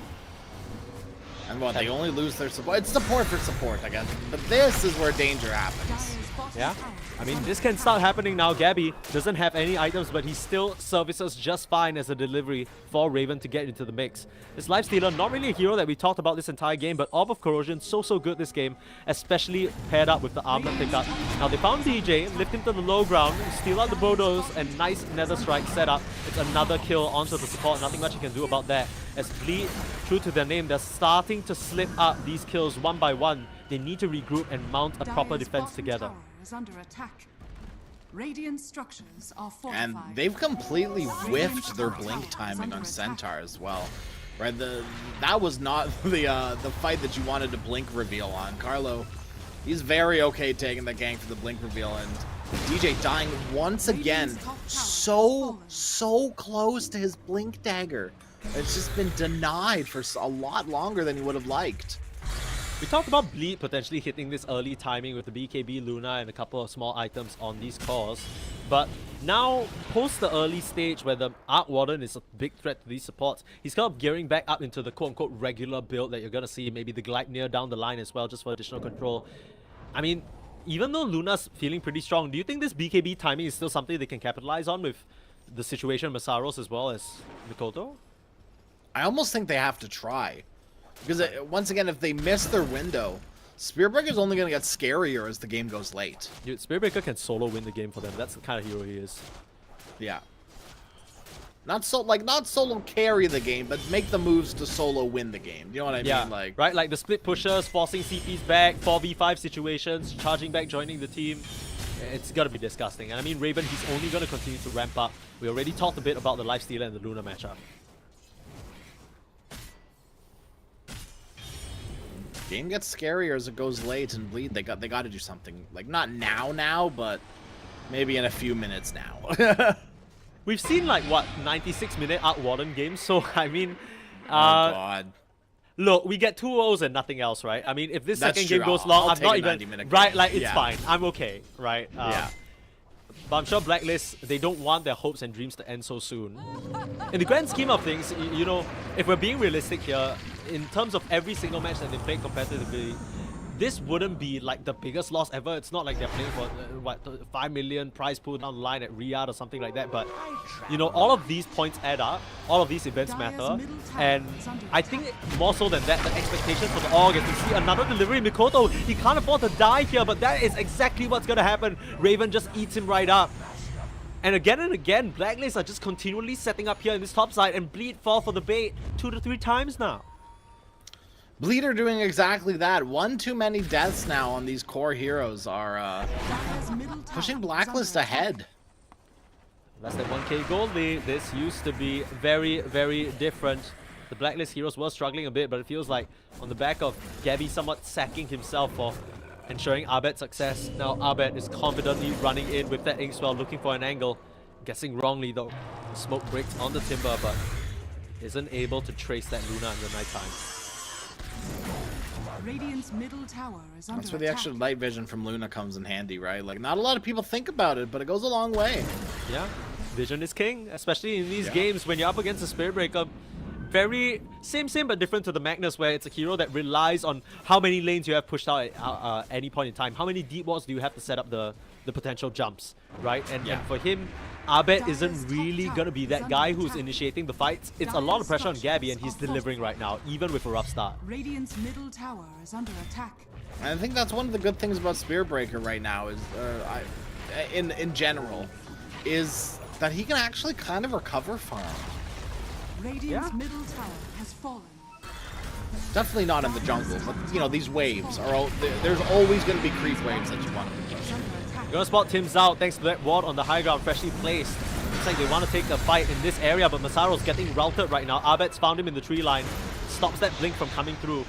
And what, they only lose their support. It's support for support, I guess. But this is where danger happens. Dire's bottom Yeah. tower I mean, this can start happening now. Gabby doesn't have any items, but he still services just fine as a delivery for Raven to get into the mix. This Lifestealer, not really a hero that we talked about this entire game, but Orb of Corrosion, so good this game, especially paired up with the Armlet pickup. Now they found DJ, lift him to the low ground, steal out the Bodos, and nice Nether Strike setup. It's another kill onto the support, nothing much you can do about that. As Bleed, true to their name, they're starting to slip up these kills one by one. They need to regroup and mount a proper Dire's defense bottom together. tower is under attack. Radiant structures are fortified. And they've completely whiffed their blink timing on Centaur as well. Right, that was not the fight that you wanted to blink reveal on. Carlo, he's very okay taking the gank for the blink reveal, and DJ dying once again, so close to his blink dagger. It's just been denied for a lot longer than he would have liked. We talked about Bleed potentially hitting this early timing with the BKB Luna and a couple of small items on these cores. But now, post the early stage where the Arc Warden is a big threat to these supports, he's kind of gearing back up into the quote-unquote regular build that you're going to see, maybe the Gleipnir down the line as well, just for additional control. I mean, even though Luna's feeling pretty strong, do you think this BKB timing is still something they can capitalize on with the situation Masaros as well as Mikoto? I almost think they have to try. Because once again, if they miss their window, Spearbreaker's only going to get scarier as the game goes late. Dude, Spearbreaker can solo win the game for them. That's the kind of hero he is. Yeah. Not solo carry the game, but make the moves to solo win the game. You know what I mean? Like, right? Like the split pushers, forcing CPs back, 4v5 situations, charging back, joining the team. It's got to be disgusting. And I mean, Raven, he's only going to continue to ramp up. We already talked a bit about the Lifestealer and the Luna matchup. Game gets scarier as it goes late, and Bleed, they got to do something. Like, not now, but maybe in a few minutes now. We've seen like, what, 96-minute Arc Warden games, so I mean... oh, God. Look, we get 2-0s and nothing else, right? I mean, if this That's second true. game goes I'll long, I'm take not a even... 90-minute Right, game. like, it's Yeah. fine. I'm okay, right? Yeah. But I'm sure Blacklist, they don't want their hopes and dreams to end so soon. In the grand scheme of things, you know, if we're being realistic here, in terms of every single match that they played competitively, this wouldn't be like the biggest loss ever. It's not like they're playing for what, 5 million prize pool down the line at Riyadh or something like that. But you know, all of these points add up. All of these events matter, and I think more so than that, the expectations for the org is to see another delivery. Mikoto, he can't afford to die here, but that is exactly what's gonna happen. Raven just eats him right up. And again, Blacklist are just continually setting up here in this top side, and Bleed fall for the bait 2 to 3 times now. Bleed are doing exactly that. One too many deaths now on these core heroes are pushing Blacklist ahead. Less than 1k gold lead. This used to be very, very different. The Blacklist heroes were struggling a bit, but it feels like on the back of Gabby somewhat sacking himself for ensuring Abed's success. Now Abed is confidently running in with that Inkswell, looking for an angle. Guessing wrongly though. The smoke breaks on the timber, but isn't able to trace that Luna in the nighttime. Radiant's middle tower is under That's where the attack. extra light vision from Luna comes in handy, right? Like, not a lot of people think about it, but it goes a long way. Yeah, vision is king, especially in these games when you're up against a Spirit Breaker. Very same but different to the Magnus, where it's a hero that relies on how many lanes you have pushed out at any point in time. How many deep wards do you have to set up the potential jumps, right? And for him, Abed isn't really going to be that guy who's initiating the fights. It's a lot of pressure on Gabby, and he's delivering right now, even with a rough start. Radiant's middle tower is under attack. And I think that's one of the good things about Spearbreaker right now is, in general, is that he can actually kind of recover farm. Radiant's middle tower has fallen. Definitely not in the jungle, but you know, these waves are all, there's always going to be creep waves that you want to push. Gonna spot Tim's out thanks to that ward on the high ground, freshly placed. Looks like they want to take the fight in this area, but Masaro's getting routed right now. Abed's found him in the tree line. Stops that blink from coming through.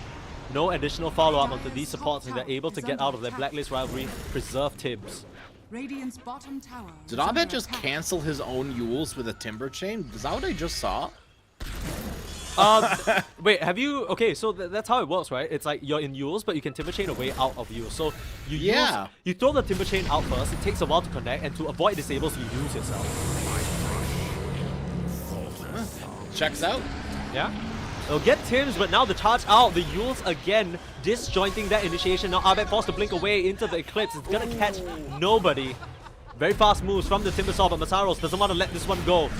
No additional follow-up onto these supports, and they're able to get out of their Blacklist rivalry, preserve Tibbs. Radiant's bottom tower. Did Abed just cancel his own Yules with a timber chain? Is that what I just saw? Wait, have you... Okay, so that's how it works, right? It's like you're in Yules, but you can timber chain away out of Yules. So you you throw the timber chain out first, it takes a while to connect, and to avoid disables, you use yourself. Checks out. Yeah. They'll get Tims, but now the charge out. The Yules again disjointing that initiation. Now Abed forced to blink away into the Eclipse. It's gonna catch nobody. Very fast moves from the Timbersaw, but Masaros doesn't want to let this one go.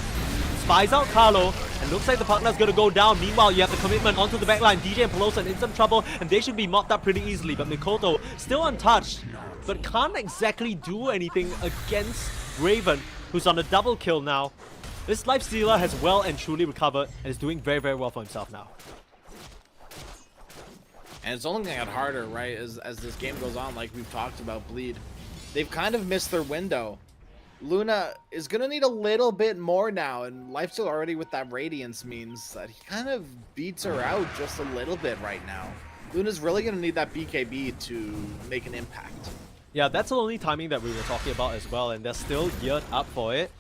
Spies out Carlo, and looks like the partner's gonna go down. Meanwhile, you have the commitment onto the backline. DJ and Pelosa in some trouble, and they should be mopped up pretty easily. But Mikoto still untouched, but can't exactly do anything against Raven, who's on a double kill now. This Lifestealer has well and truly recovered, and is doing very, very well for himself now. And it's only going to get harder, right, as this game goes on, like we've talked about Bleed. They've kind of missed their window. Luna is going to need a little bit more now, and Lifesteal already with that Radiance means that he kind of beats her out just a little bit right now. Luna's really going to need that BKB to make an impact. Yeah, that's the only timing that we were talking about as well, and they're still geared up for it.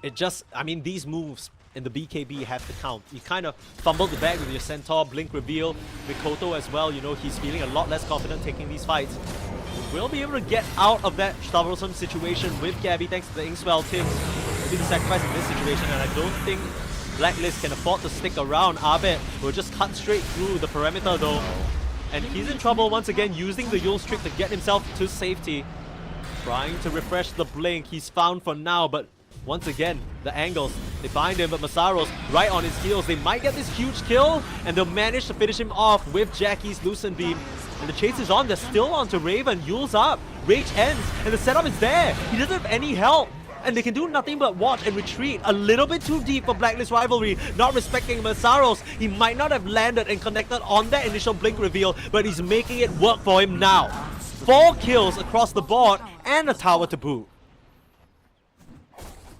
It just, I mean, these moves in the BKB have to count. You kind of fumbled the bag with your Centaur, Blink Reveal, Mikoto as well. You know, he's feeling a lot less confident taking these fights. We'll be able to get out of that troublesome situation with Gabby thanks to the Inkswell. Tim will be the sacrifice in this situation, and I don't think Blacklist can afford to stick around. Abed will just cut straight through the perimeter though. And he's in trouble once again, using the Yule Streak to get himself to safety. Trying to refresh the Blink. He's found for now, but Once again, the angles, they find him, but Masaro's right on his heels. They might get this huge kill, and they'll manage to finish him off with Jackie's Lucent Beam. And the chase is on, they're still onto Raven. Yule's up, Rage ends, and the setup is there. He doesn't have any help, and they can do nothing but watch and retreat. A little bit too deep for Blacklist Rivalry, not respecting Masaros. He might not have landed and connected on that initial blink reveal, but he's making it work for him now. 4 kills across the board, and a tower to boot.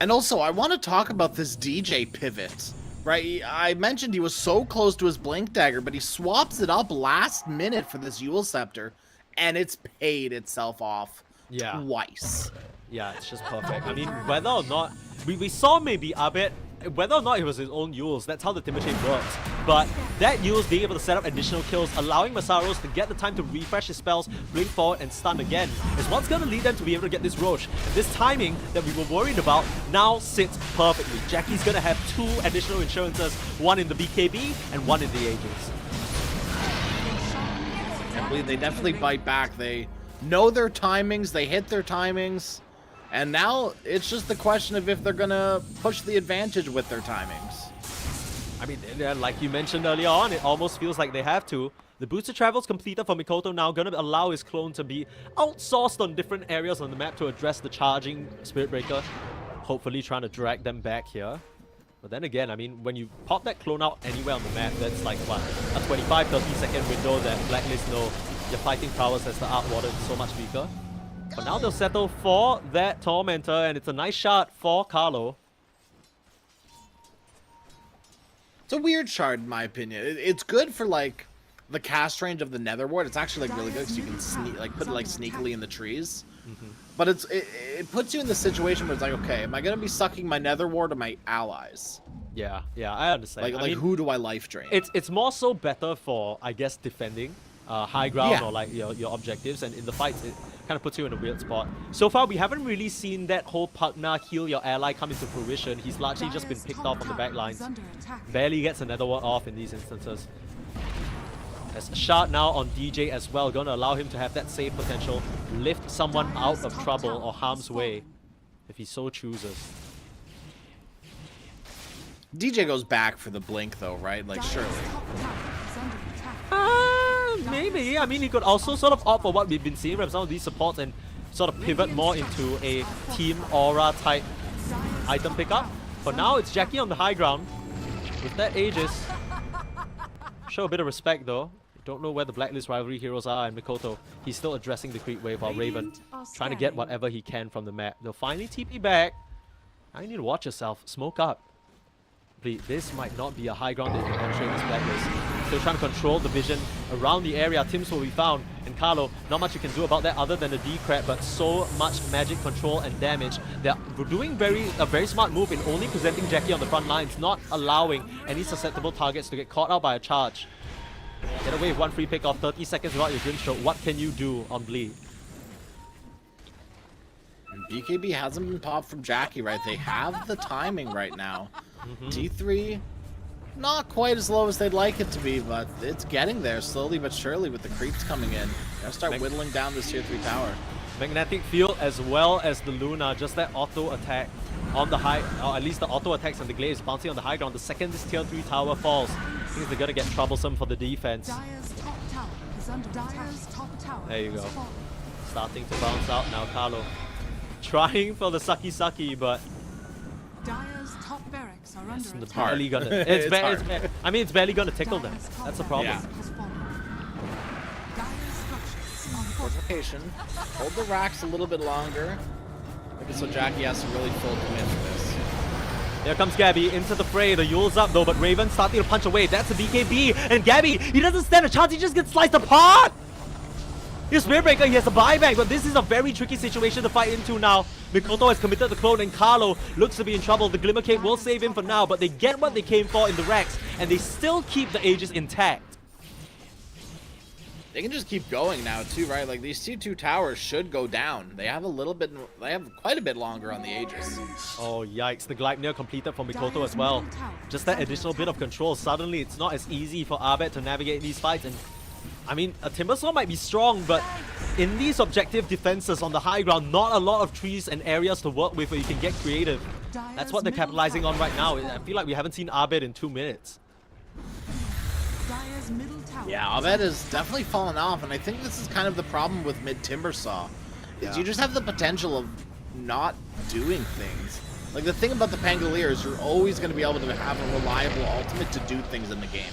And also, I want to talk about this DJ pivot, right? I mentioned he was so close to his Blink Dagger, but he swaps it up last minute for this Yule Scepter, and it's paid itself off twice. Yeah, it's just perfect. I mean, whether or not... We saw maybe Abed, whether or not it was his own Yules, that's how the Timber Chain works. But that Yules being able to set up additional kills, allowing Masaros to get the time to refresh his spells, blink forward and stun again, is what's going to lead them to be able to get this Roche. And this timing that we were worried about now sits perfectly. Jackie's going to have 2 additional insurances, one in the BKB and one in the Aegis. I believe they definitely bite back. They know their timings, they hit their timings, and now it's just the question of if they're gonna push the advantage with their timings. I mean, like you mentioned earlier on, it almost feels like they have to. The booster travel's completed for Mikoto now, gonna allow his clone to be outsourced on different areas on the map to address the charging Spirit Breaker. Hopefully trying to drag them back here. But then again, I mean, when you pop that clone out anywhere on the map, that's like, what, a 25-30 second window that Blacklist know your fighting prowess as the Arc Warden is so much weaker. But now they'll settle for that Tormentor, and it's a nice shot for Carlo. It's a weird shard, in my opinion. It's good for, like, the cast range of the Nether Ward. It's actually, like, really good because you can sneak, like, put it, like, sneakily in the trees. But it puts you in the situation where it's like, okay, am I going to be sucking my Nether Ward or my allies? Yeah, I understand. Like, I mean, who do I life drain? It's more so better for, I guess, defending high ground or like your objectives, and in the fights it kind of puts you in a weird spot. So far we haven't really seen that whole Pugna heal your ally come into fruition. He's largely just been picked off on the back lines. Barely gets another one off in these instances. There's a shot now on DJ as well, gonna allow him to have that save potential, lift someone out of trouble or harm's way if he so chooses. DJ goes back for the blink though, right? Like, surely. Maybe. I mean, he could also sort of opt for what we've been seeing from some of these supports and sort of pivot more into a team aura type item pickup. For now, it's Jackie on the high ground with that Aegis. Show a bit of respect though. Don't know where the Blacklist Rivalry heroes are, and Mikoto, he's still addressing the creep wave while Raven trying to get whatever he can from the map. They'll finally TP back. Now you need to watch yourself. Smoke up. This might not be a high ground that you can penetrate this Blacklist. Still trying to control the vision around the area. Tims will be found, and Carlo, not much you can do about that other than the D-Crab, but so much magic control and damage. They're doing a very smart move in only presenting Jackie on the front lines, not allowing any susceptible targets to get caught out by a charge. Get away with one free pick off, 30 seconds without your Grimstroke. What can you do on Bleed? BKB hasn't been popped from Jackie, right? They have the timing right now. T3, not quite as low as they'd like it to be, but it's getting there slowly but surely with the creeps coming in. Gotta start whittling down this tier 3 tower. Magnetic Field as well as the Luna, just that auto attack on the high, or at least the auto attacks on the Glaives bouncing on the high ground. The second this tier 3 tower falls, things are gonna get troublesome for the defense. There you go. Starting to bounce out now, Carlo. Trying for the sucky, but Dire's top barracks are under it's attack. barely gonna. It's barely gonna tickle them. That's the problem. Yeah. Fortification. Hold the racks a little bit longer. Maybe so Jackie has to really full commit for this. Here comes Gabby into the fray. The Yule's up though, but Raven starting to punch away. That's a BKB, and Gabby, he doesn't stand a chance. He just gets sliced apart. Here's Spirit Breaker, he has a buyback, but this is a very tricky situation to fight into now. Mikoto has committed the clone, and Carlo looks to be in trouble. The Glimmer Cape will save him for now, but they get what they came for in the racks, and they still keep the Aegis intact. They can just keep going now too, right? Like, these T2 towers should go down. They have quite a bit longer on the Aegis. Oh yikes, the Gleipnir completed for Mikoto as well. Just that additional bit of control. Suddenly it's not as easy for Abed to navigate these fights, and I mean, a Timbersaw might be strong, but in these objective defenses on the high ground, not a lot of trees and areas to work with where you can get creative. That's what they're capitalizing on right now. I feel like we haven't seen Abed in 2 minutes. Dire's middle tower. Yeah, Abed has definitely fallen off, and I think this is kind of the problem with mid Timbersaw. Is you just have the potential of not doing things. Like the thing about the Pangolier is you're always going to be able to have a reliable ultimate to do things in the game.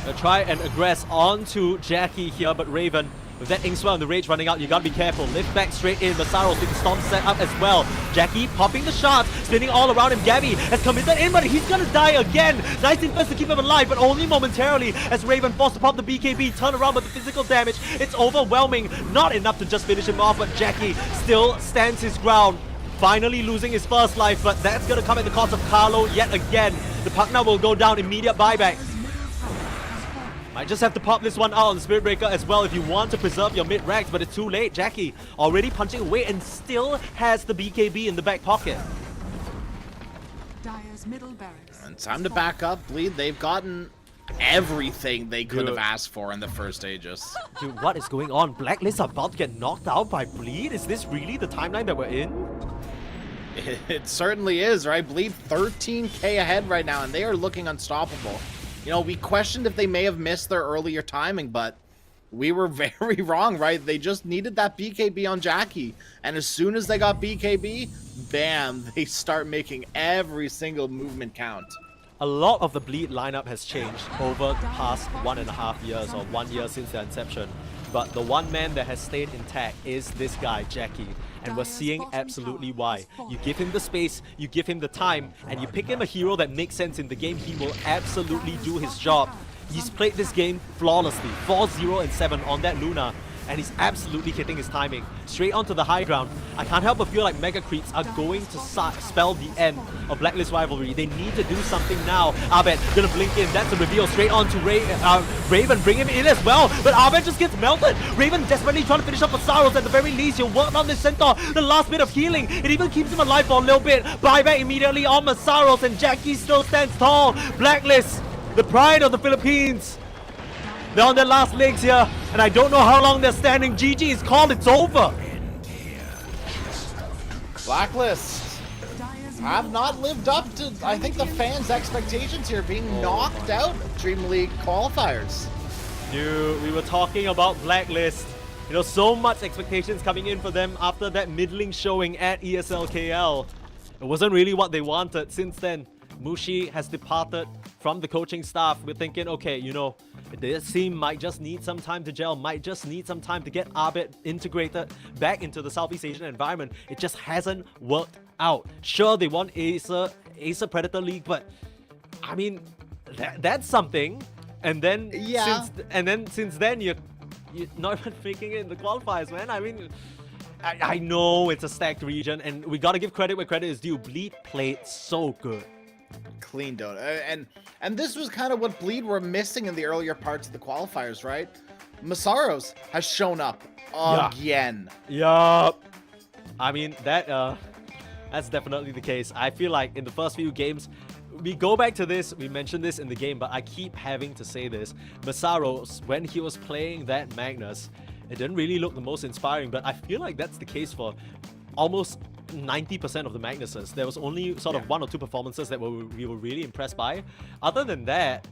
They'll try and aggress onto Jackie here, but Raven, with that Inkswell and the Rage running out, you gotta be careful. Lift back straight in. Masaros with the Storm set up as well. Jackie popping the shots, spinning all around him. Gabby has committed in, but he's gonna die again. Nice invest to keep him alive, but only momentarily as Raven forced to pop the BKB. Turn around, but the physical damage, it's overwhelming. Not enough to just finish him off, but Jackie still stands his ground. Finally losing his first life, but that's gonna come at the cost of Carlo yet again. The partner will go down, immediate buyback. Might just have to pop this one out on the Spirit Breaker as well if you want to preserve your mid-ranks, but it's too late. Jackie already punching away and still has the BKB in the back pocket. Dire's middle barracks. And time to back up, Bleed. They've gotten everything they could have asked for in the first Aegis. Dude, what is going on? Blacklist are about to get knocked out by Bleed? Is this really the timeline that we're in? It certainly is, right? Bleed 13k ahead right now, and they are looking unstoppable. You know, we questioned if they may have missed their earlier timing, but we were very wrong, right? They just needed that BKB on Jackie. And as soon as they got BKB, bam, they start making every single movement count. A lot of the Bleed lineup has changed over the past 1.5 years or 1 year since their inception. But the one man that has stayed intact is this guy, Jackie. And we're seeing absolutely why. You give him the space, you give him the time, and you pick him a hero that makes sense in the game, he will absolutely do his job. He's played this game flawlessly, 4-0 and 7 on that Luna, and he's absolutely hitting his timing. Straight onto the high ground. I can't help but feel like Mega Creeps are going to spell the end of Blacklist Rivalry. They need to do something now. Abed gonna blink in. That's a reveal straight onto Raven. Bring him in as well. But Abed just gets melted. Raven desperately trying to finish up Masaros. At the very least, he'll work on this Centaur. The last bit of healing. It even keeps him alive for a little bit. Buyback immediately on Masaros, and Jackie still stands tall. Blacklist, the pride of the Philippines. They're on their last legs here, and I don't know how long they're standing. GG is called, it's over. Blacklist have not lived up to, I think, the fans' expectations here, being knocked out of DreamLeague qualifiers. Dude, we were talking about Blacklist. You know, so much expectations coming in for them after that middling showing at ESL KL. It wasn't really what they wanted. Since then, Mushi has departed from the coaching staff. We're thinking, okay, you know, this team might just need some time to gel, might just need some time to get Abed integrated back into the Southeast Asian environment. It just hasn't worked out. Sure, they won Acer Predator League, but I mean, that's something. And then, since then, you're not even making it in the qualifiers, man. I mean, I know it's a stacked region, and we gotta give credit where credit is due. Bleed played so good. Clean Dota. And this was kind of what Bleed were missing in the earlier parts of the qualifiers, right? Masaros has shown up again. Yup. I mean, that's definitely the case. I feel like in the first few games, we go back to this, we mentioned this in the game, but I keep having to say this. Masaros, when he was playing that Magnus, it didn't really look the most inspiring, but I feel like that's the case for almost 90% of the Magnuses. There was only sort of 1 or 2 performances that we were really impressed by. Other than that,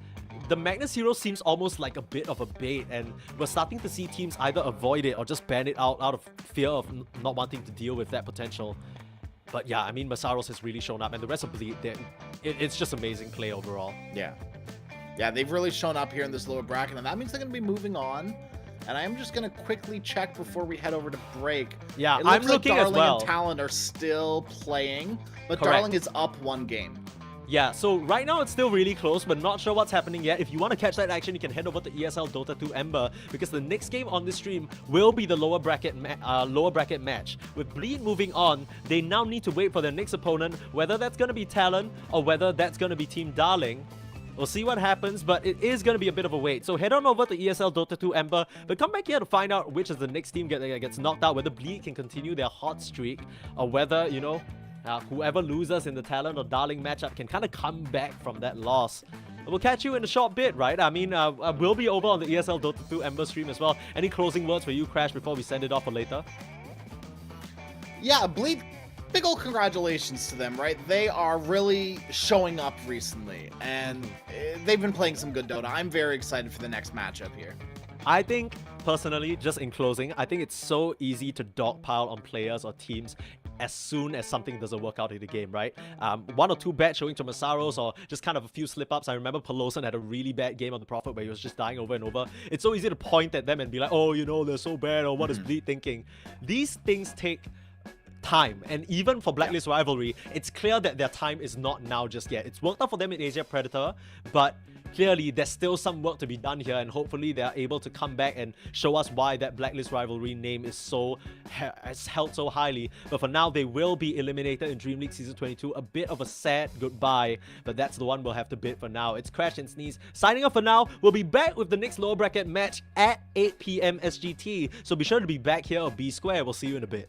the Magnus hero seems almost like a bit of a bait, and we're starting to see teams either avoid it or just ban it out of fear of not wanting to deal with that potential. But yeah, I mean, Masaros has really shown up, and the rest of Bleed, it's just amazing play overall. Yeah, they've really shown up here in this lower bracket, and that means they're going to be moving on. And I'm just going to quickly check before we head over to break. Yeah, it looks I'm looking like Darling as well. and Talon are still playing, but Correct. Darling is up 1 game. Yeah, so right now it's still really close, but not sure what's happening yet. If you want to catch that action, you can head over to ESL Dota 2 Ember, because the next game on this stream will be the lower bracket match. With Bleed moving on, they now need to wait for their next opponent, whether that's going to be Talon or whether that's going to be Team Darling. We'll see what happens, but it is going to be a bit of a wait. So head on over to ESL Dota 2 Ember, but come back here to find out which is the next team that gets knocked out, whether Bleed can continue their hot streak, or whether, you know, whoever loses in the Talon or Darling matchup can kind of come back from that loss. We'll catch you in a short bit, right? I mean, we'll be over on the ESL Dota 2 Ember stream as well. Any closing words for you, Crash, before we send it off for later? Yeah, Bleed big ol' congratulations to them, right? They are really showing up recently, and they've been playing some good Dota. I'm very excited for the next matchup here. I think, personally, just in closing, I think it's so easy to dogpile on players or teams as soon as something doesn't work out in the game, right? One or two bad showing to Masaros or just kind of a few slip-ups. I remember Peloson had a really bad game on the Prophet where he was just dying over and over. It's so easy to point at them and be like, oh, you know, they're so bad, or what is Bleed thinking? These things take time, and even for Blacklist Rivalry, it's clear that their time is not now just yet. It's worked out for them in Asia Predator, but clearly there's still some work to be done here, and hopefully they're able to come back and show us why that Blacklist Rivalry name is held so highly. But for now, they will be eliminated in Dream League Season 22. A bit of a sad goodbye, but that's the one we'll have to bid for now. It's Crash and Sneeze signing off for now. We'll be back with the next lower bracket match at 8 PM SGT, so be sure to be back here on B Square. We'll see you in a bit.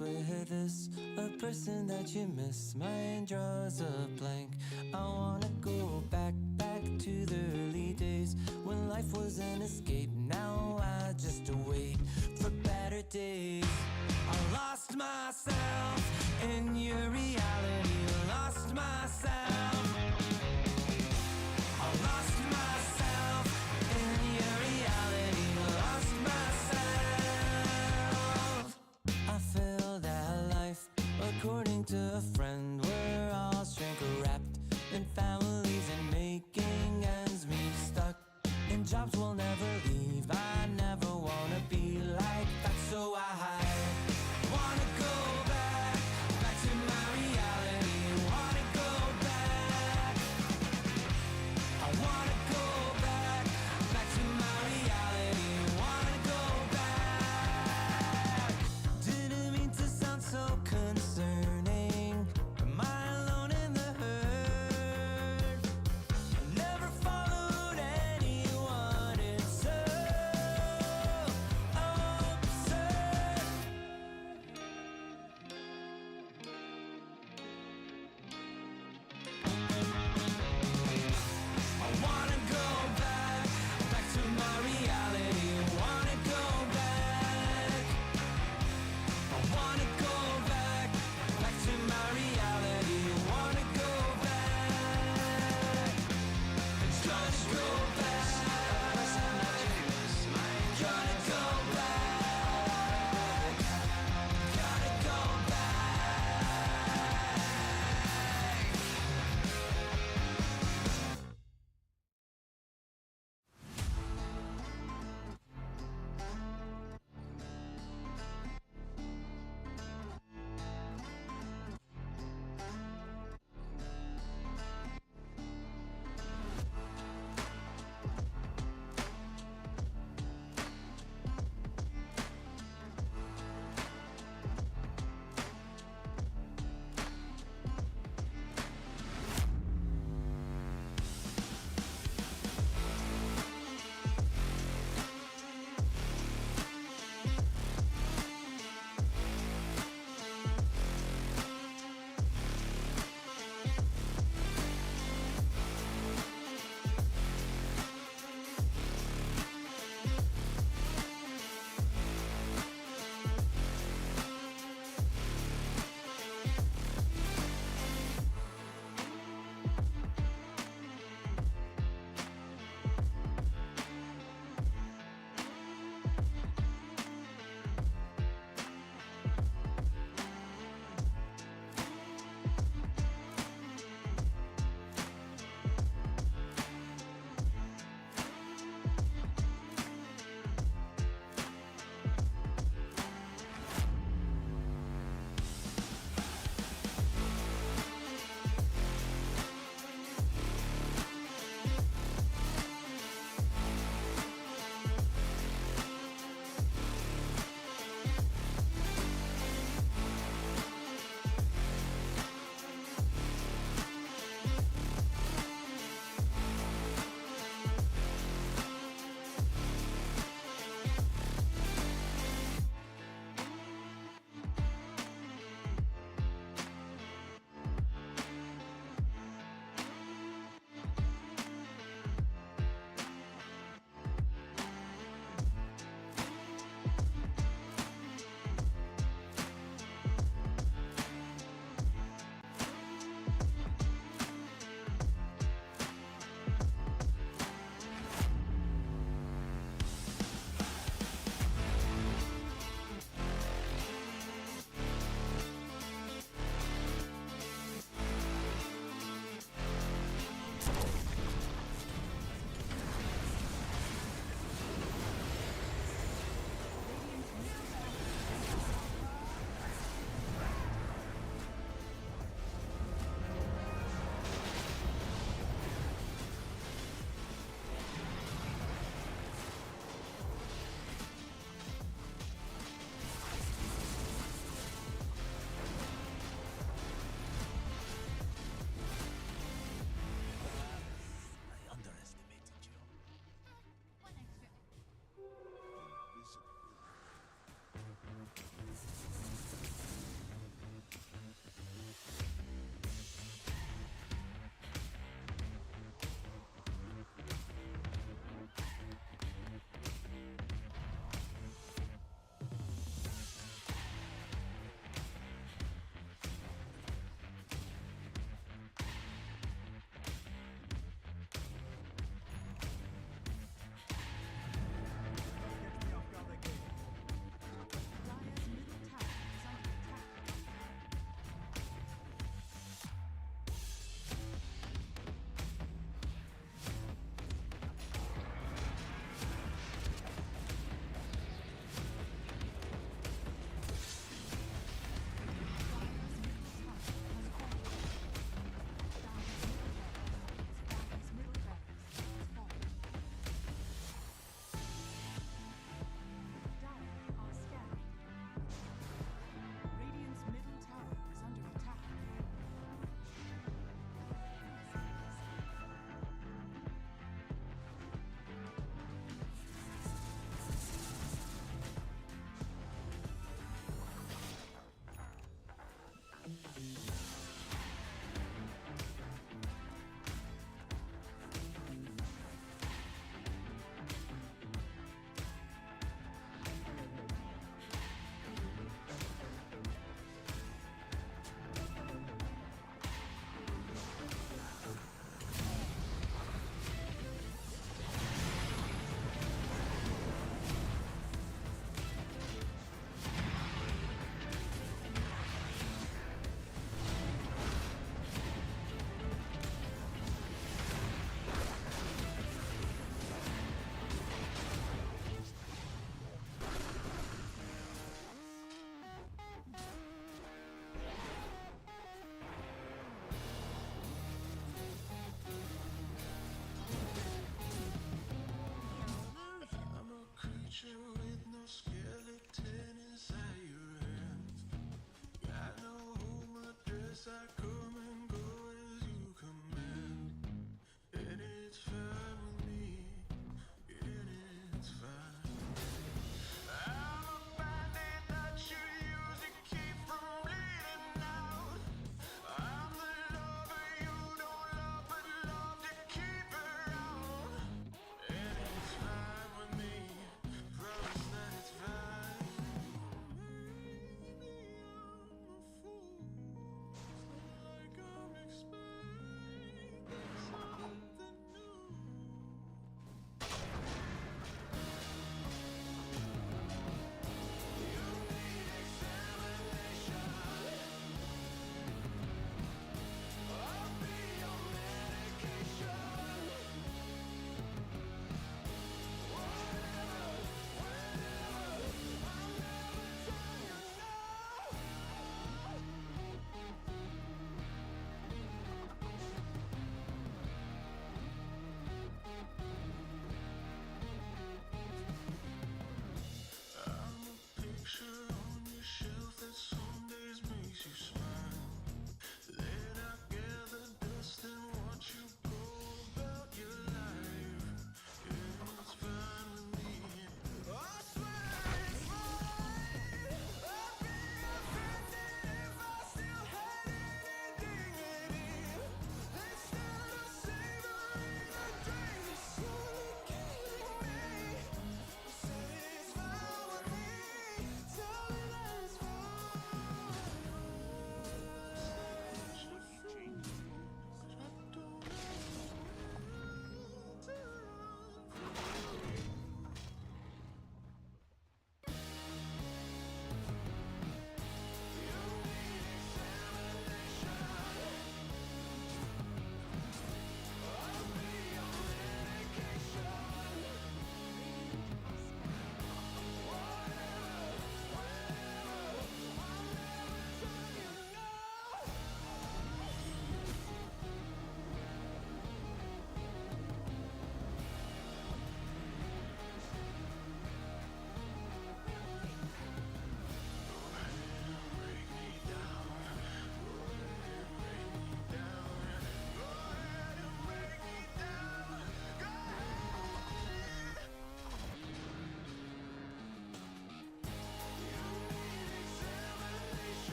with this, a person that you miss. My mind draws a blank. I wanna go back to the early days when life was an escape. Now I just wait for better days. I lost myself in your reality. Lost myself. I lost myself in your reality. Lost myself. I feel that life, according to a friend, we're all shrink wrapped in families and making ends meet, stuck in jobs we'll never leave.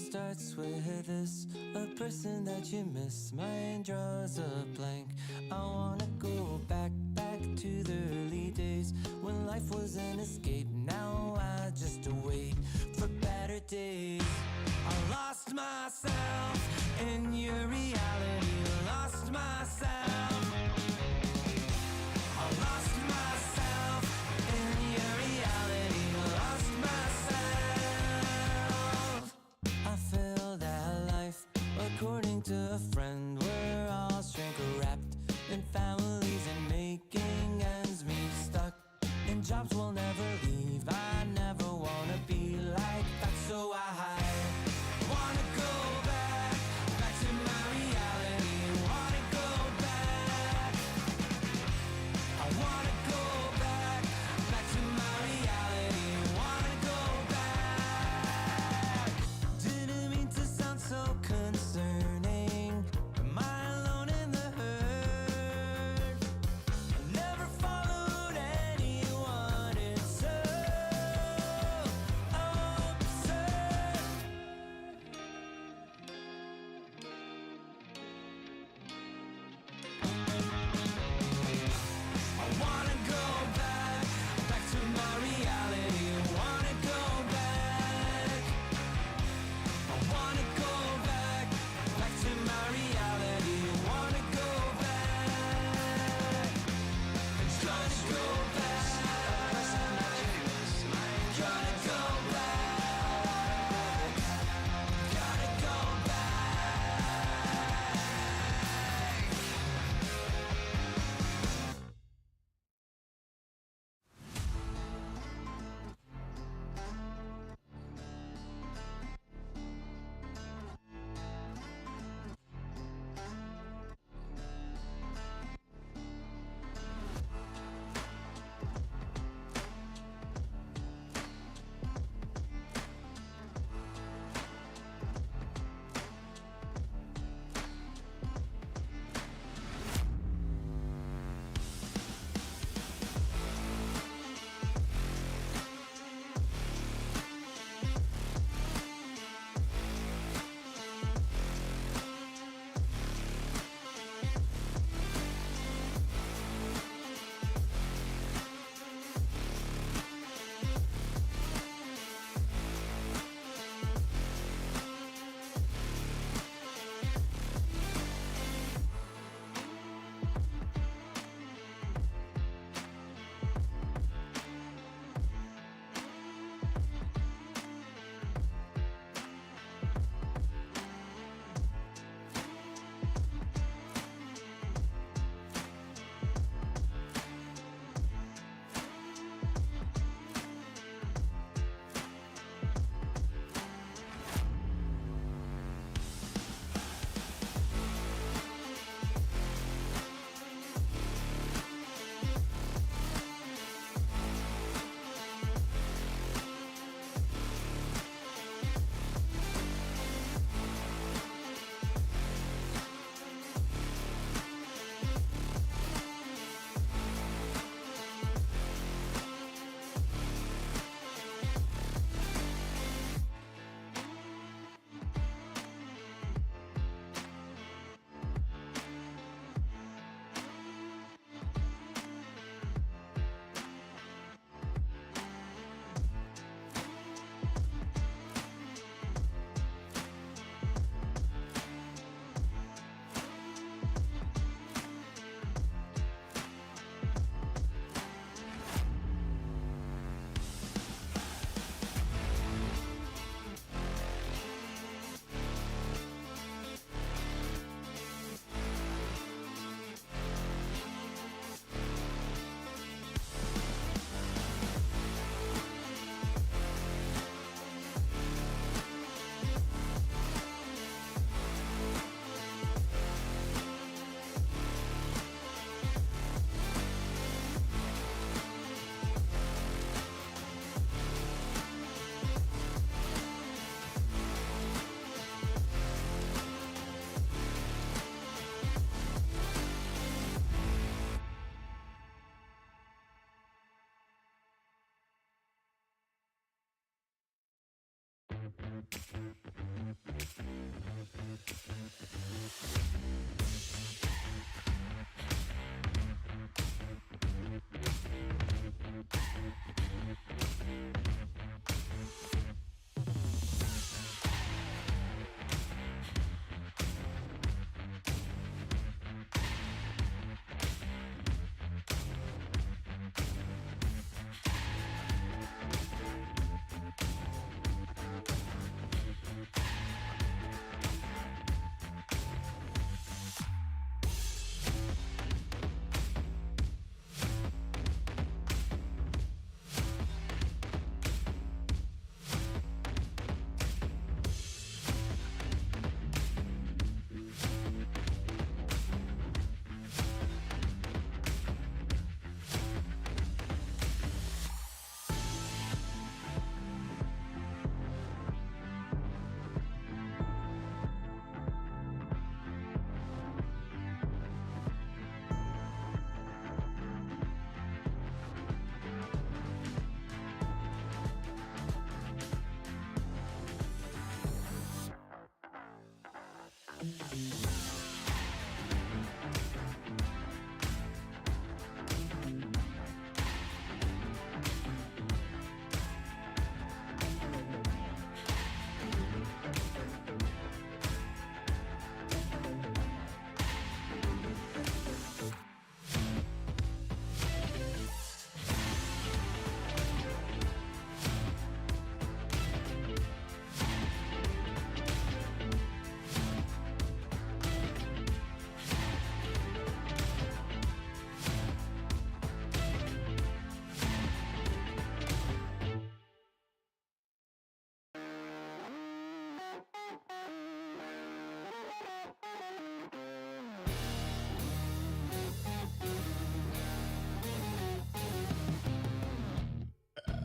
starts with this, a person that you miss. Mine draws a blank. I wanna go back to the early days when life was an escape. Now I just wait for better days. I lost myself in your reality. Lost myself. I lost myself in your reality. Lost myself. I feel that life, according to a friend, we're all shrink wrapped in families and making ends meet, stuck in jobs we'll never leave.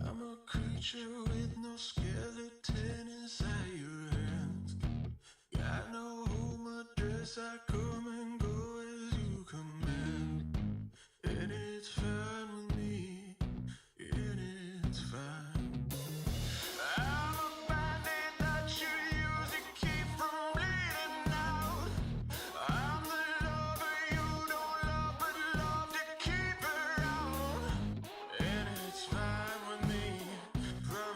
I'm a creature with no skeleton inside your hands. Got no home address, I come and go as you command. And it's fine with me, and it's fine. I'm a bandit that you use to keep from bleeding out. I'm the lover you don't love, but love to keep around. And it's fine with me, from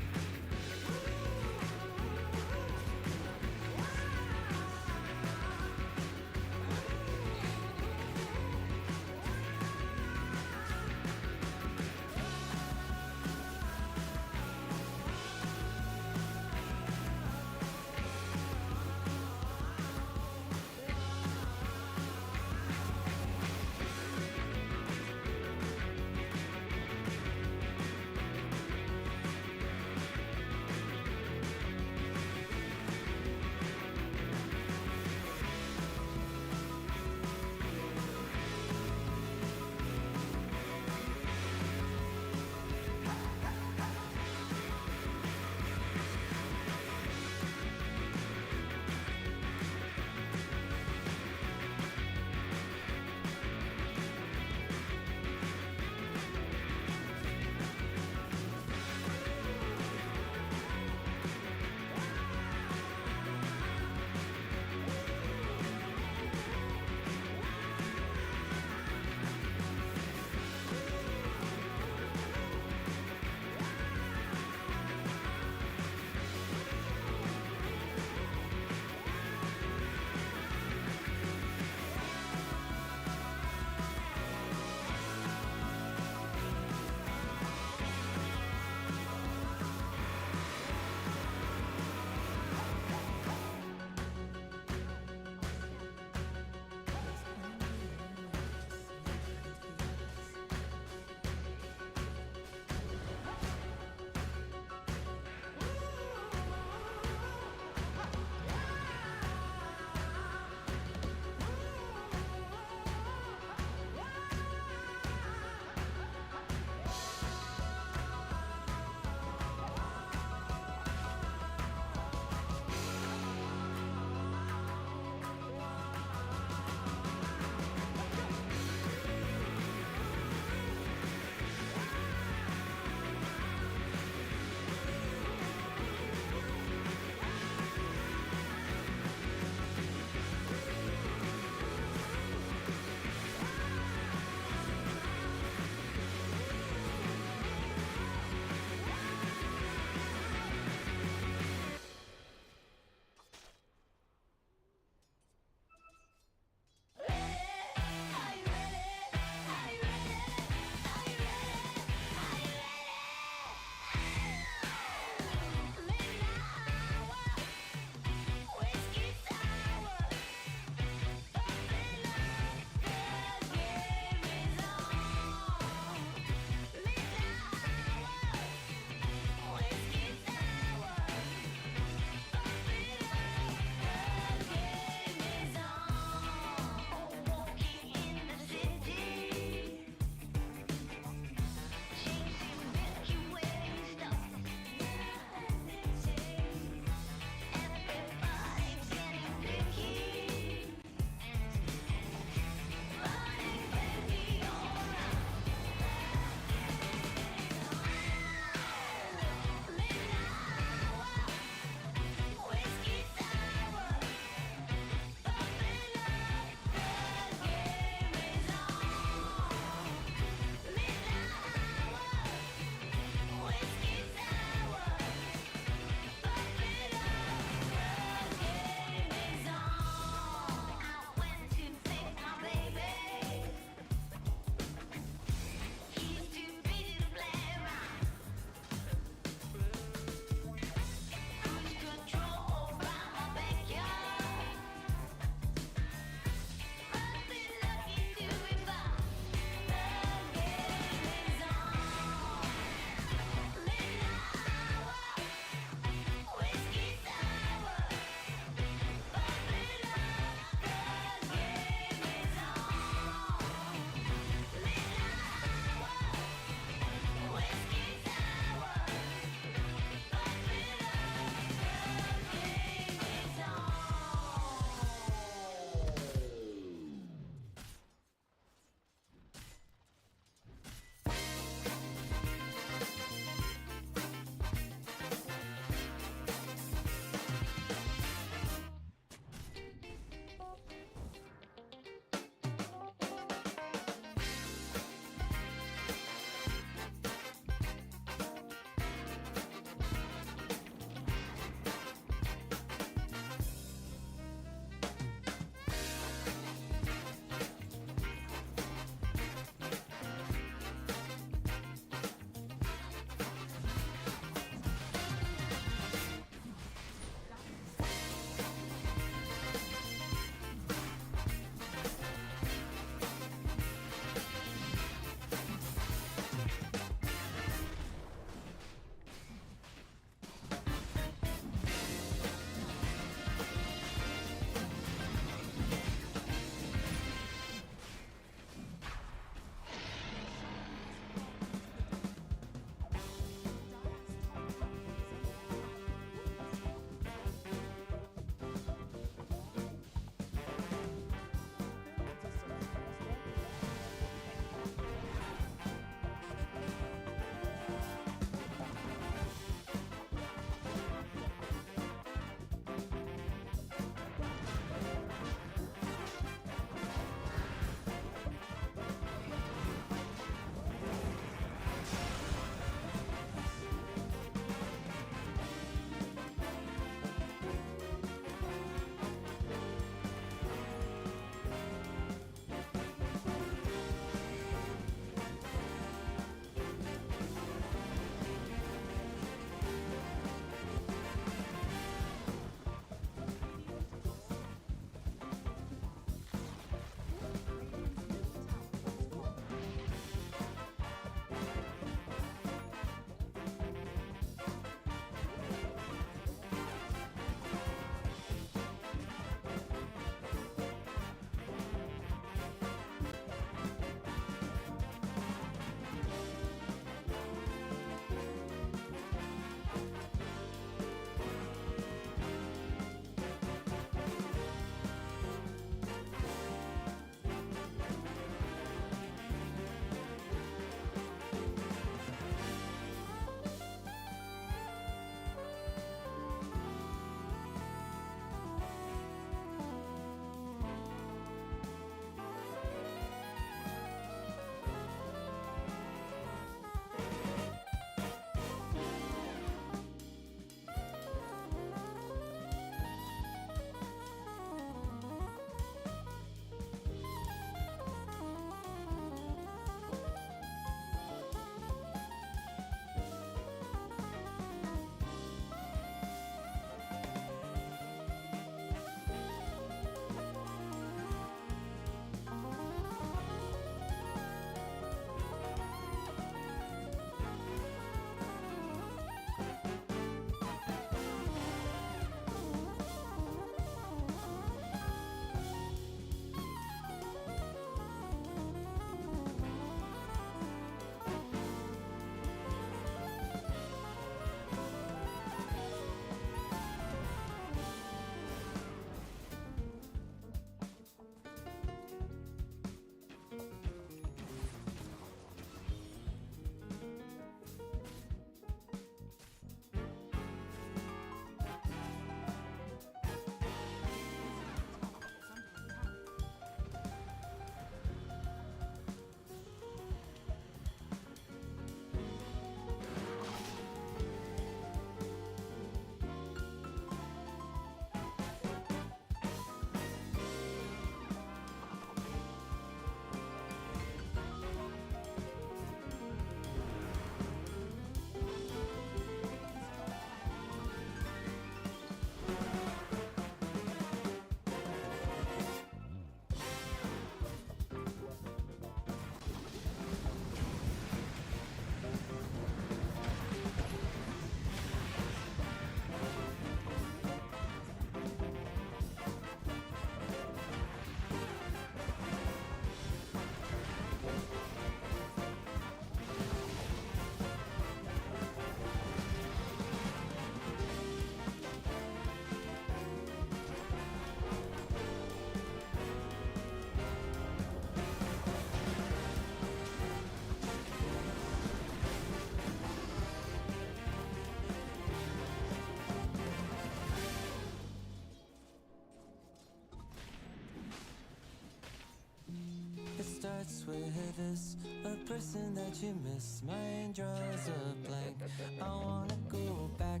person that you miss. Mine draws a blank. I wanna go back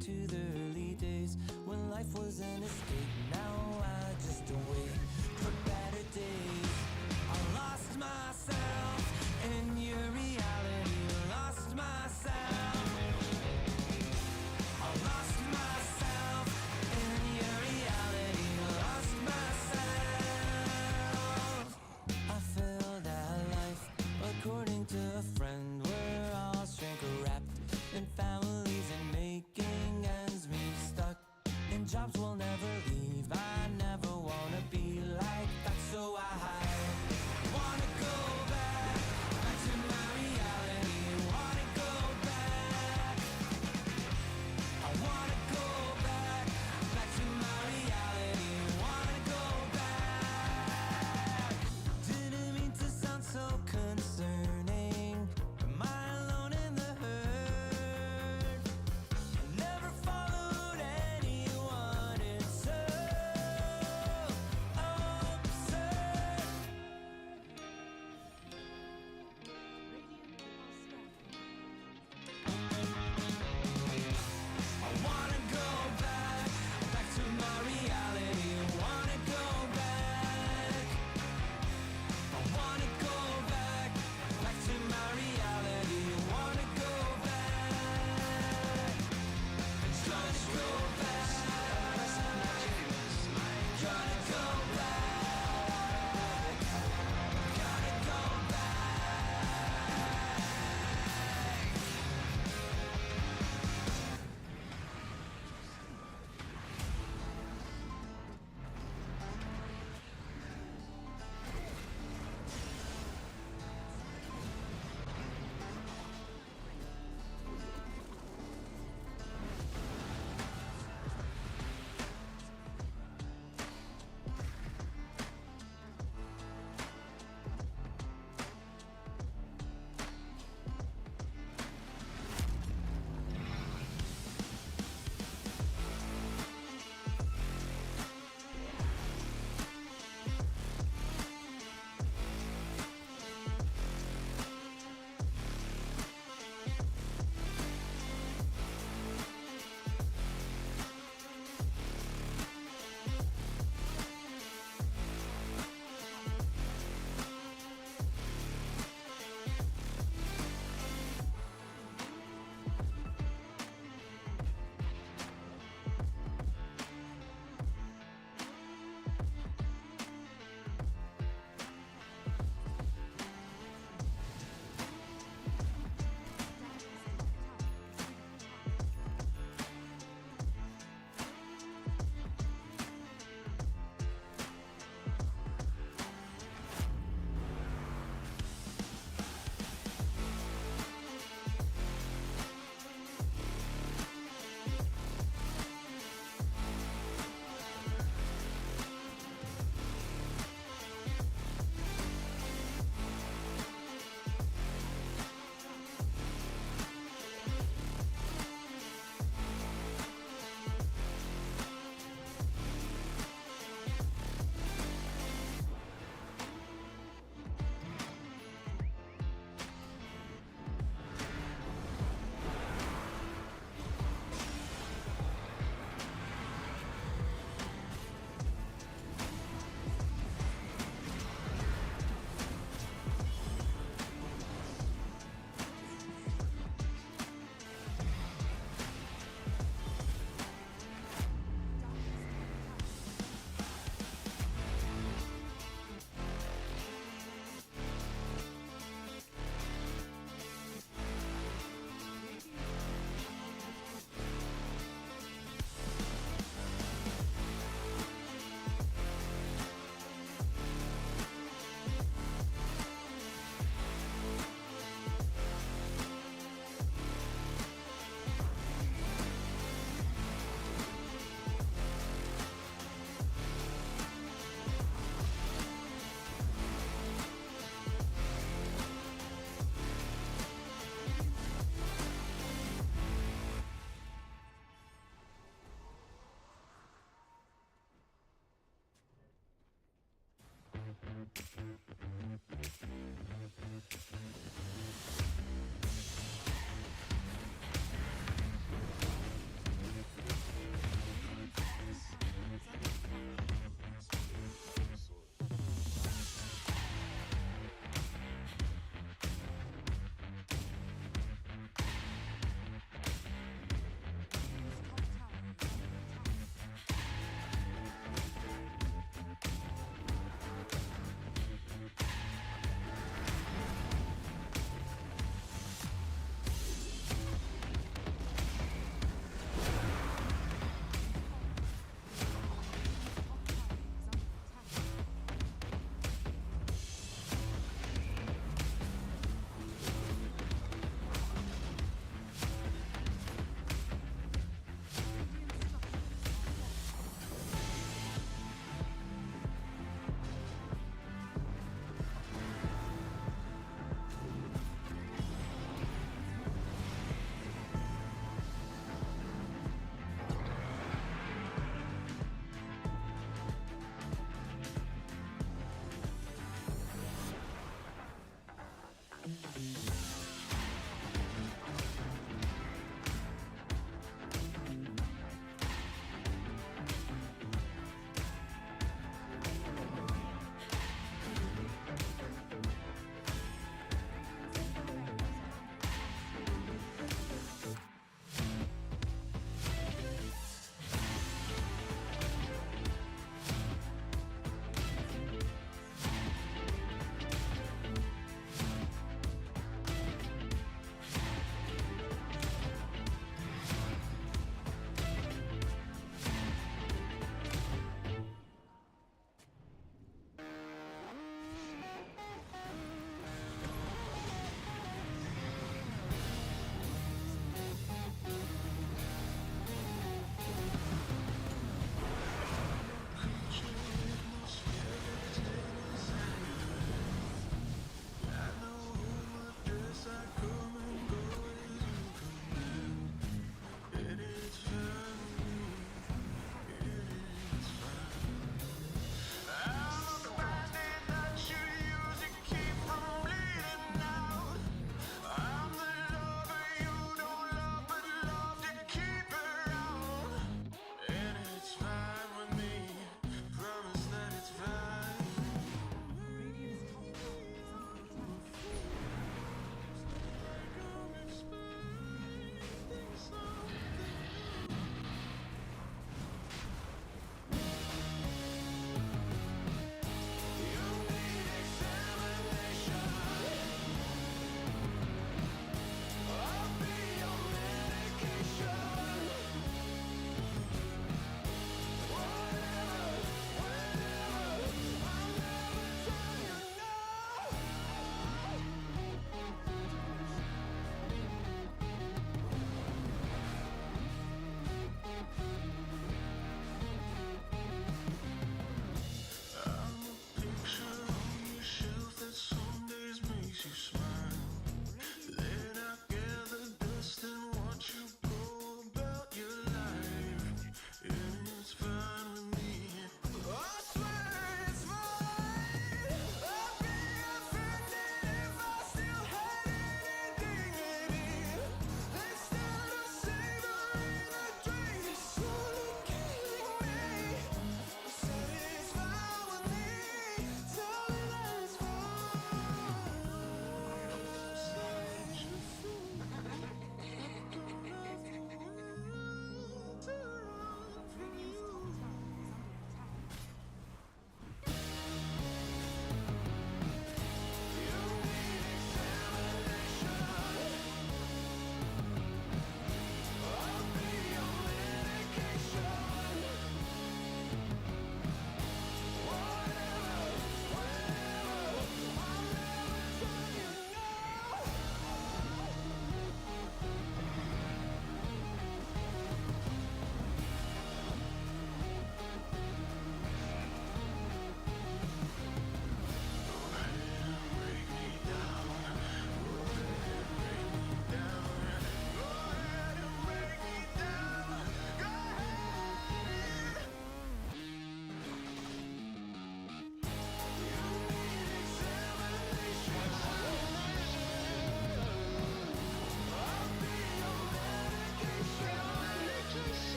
to the early days when life was an escape. Now I just wait for better days. I lost myself in your reality. Lost myself. I lost myself in your reality. Lost myself. I feel that life, according to a friend, we're all shrink wrapped in families and making ends meet, stuck in jobs we'll never leave. I never wanna be like that, so I wanna go back to my reality. Wanna go back. I wanna go back to my reality. Wanna go back. Didn't mean to sound so concerning. Am I alone in the hurt? I never followed anyone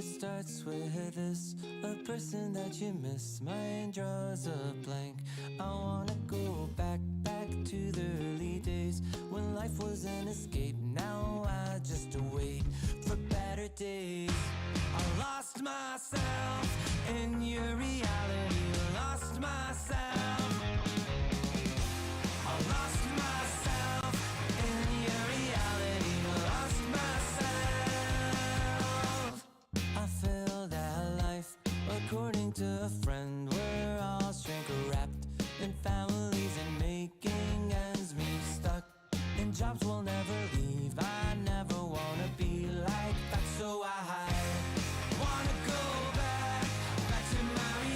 starts with this, a person that you miss. Mine draws a blank. I wanna go back to the early days when life was an escape. Now I just wait for better days. I lost myself in your reality. Lost myself. I lost myself in your reality. Lost myself. I feel that life, according to a friend, we're all shrink wrapped in families and making ends meet, stuck in jobs we'll never leave. I never wanna be like that, so I wanna go back to my reality.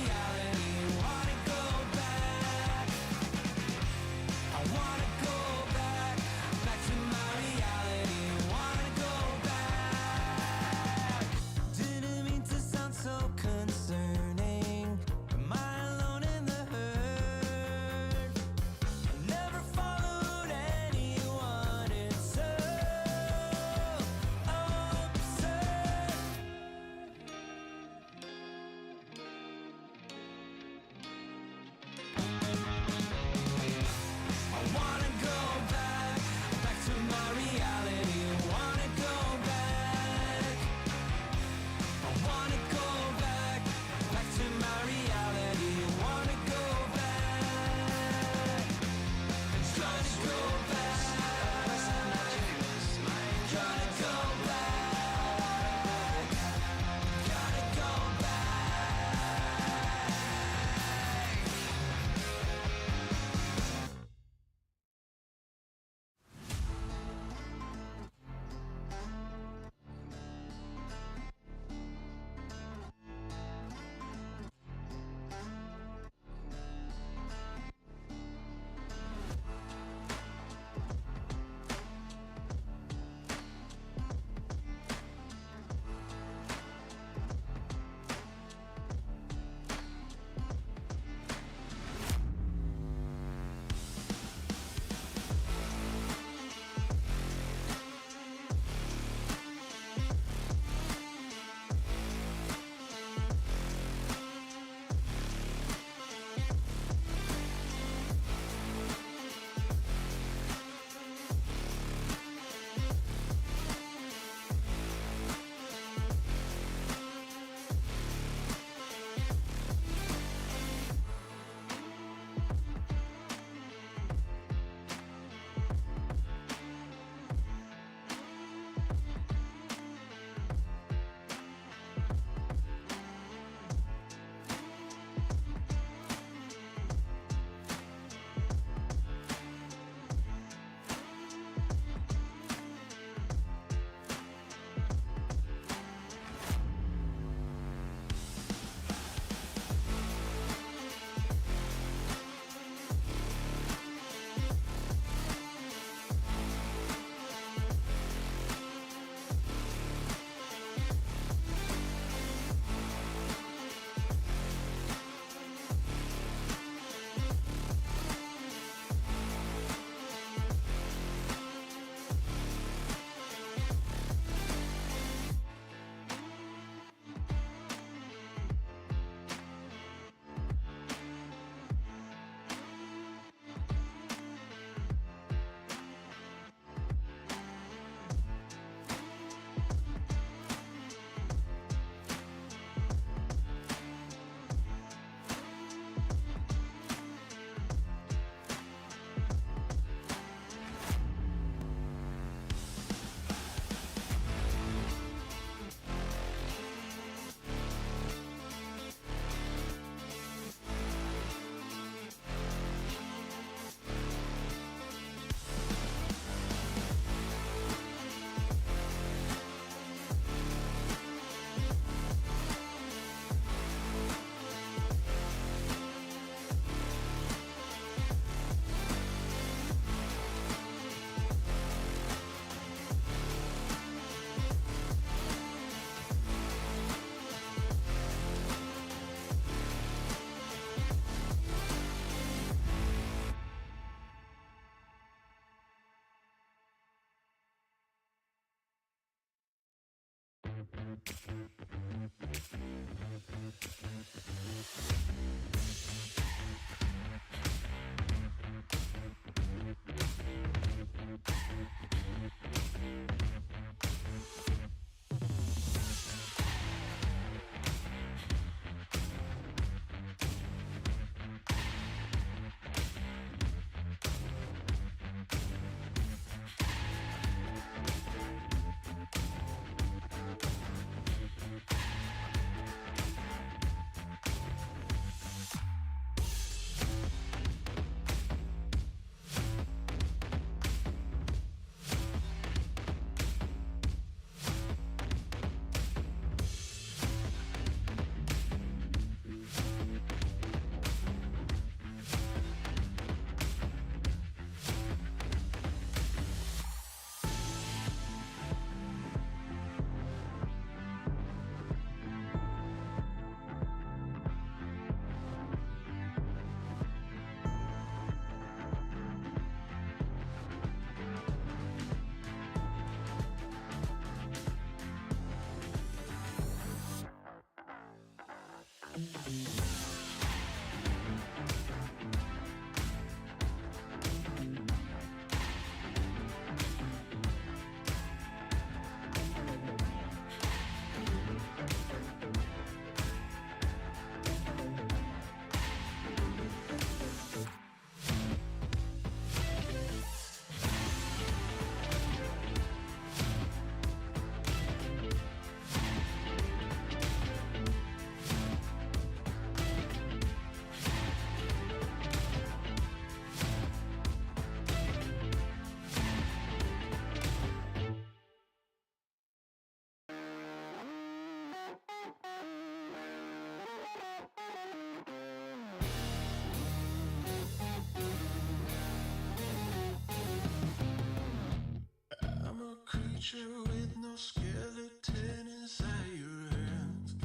I'm a creature with no skeleton inside your hands.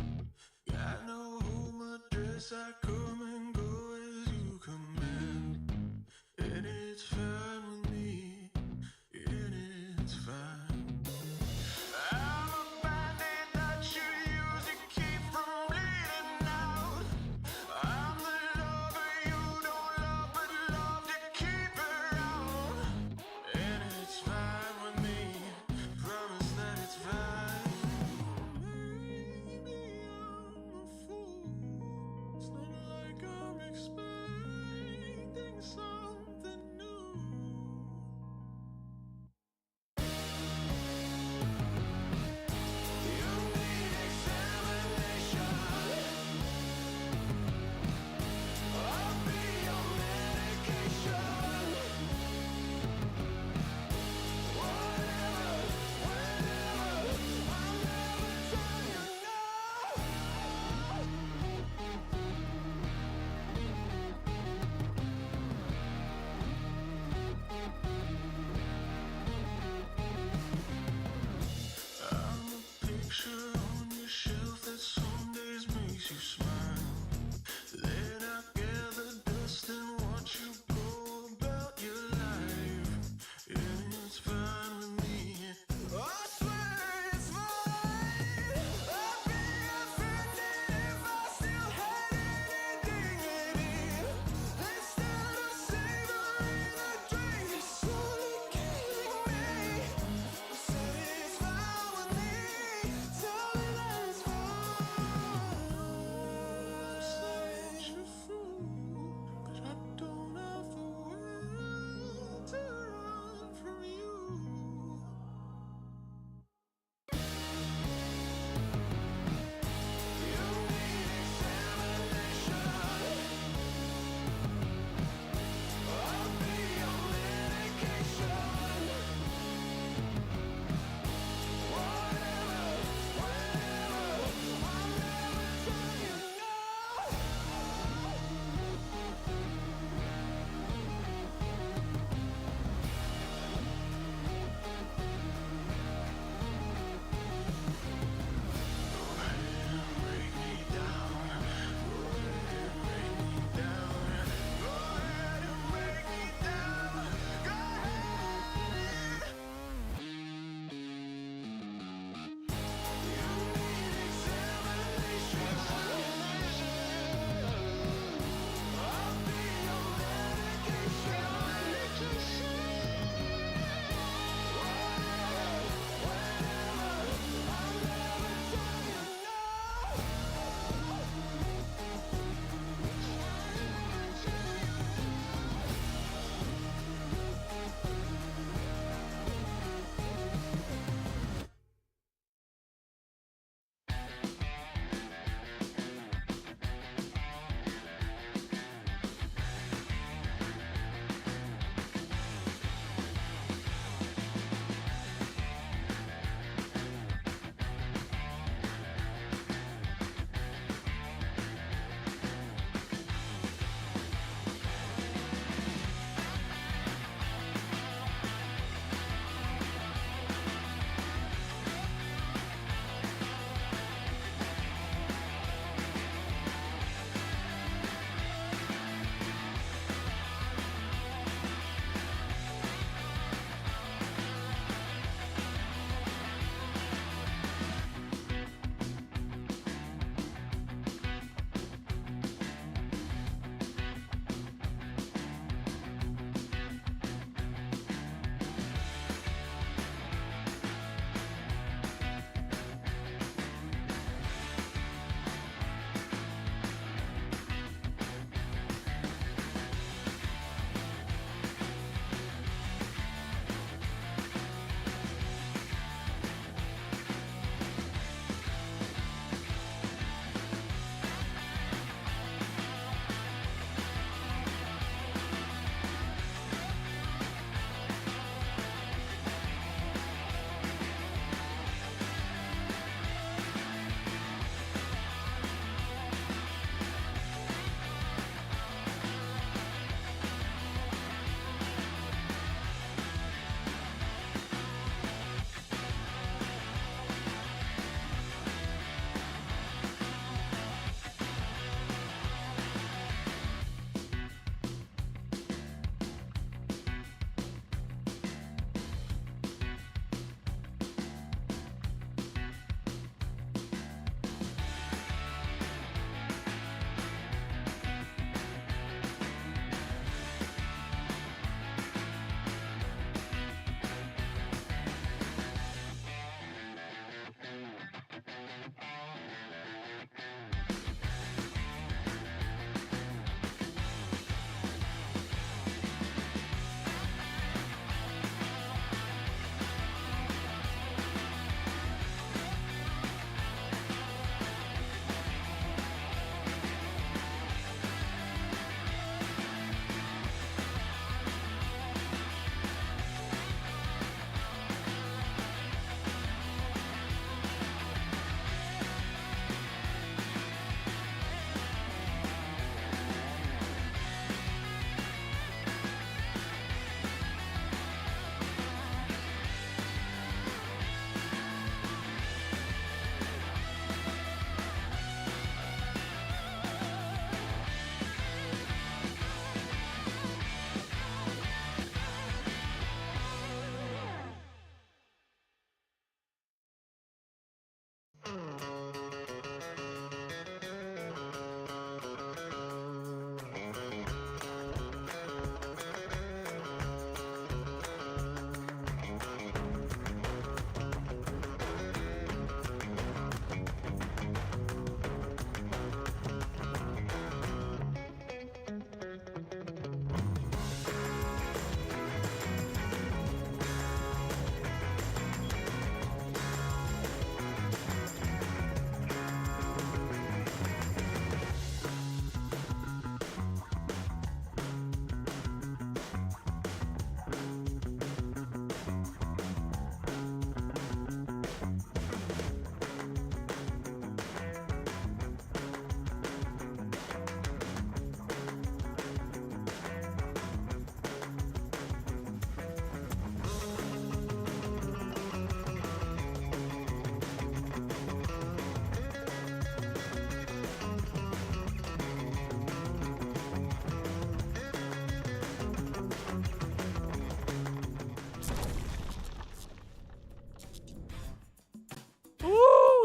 Got no home address, I come and go as you command. And it's fine with me, and it's fine. I'm a bandit that you use to keep from bleeding out. I'm the lover you don't love, but love to keep around. And it's fine with me, promise that it's fine. Maybe I'm a fool, it's not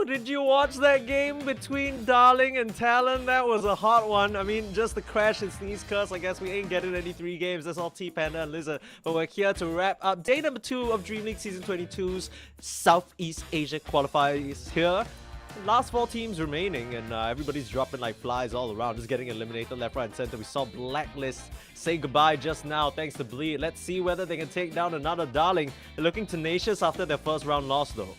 did you watch that game between Darling and Talon? That was a hot one. I mean, just the crash and sneeze curse. I guess we ain't getting any 3 games. That's all T-Panda and Lizard. But we're here to wrap up day number 2 of Dream League Season 22's Southeast Asia Qualifiers here. Last 4 teams remaining, and everybody's dropping like flies all around, just getting eliminated left, right, and center. We saw Blacklist say goodbye just now thanks to Bleed. Let's see whether they can take down another Darling. They're looking tenacious after their first round loss though.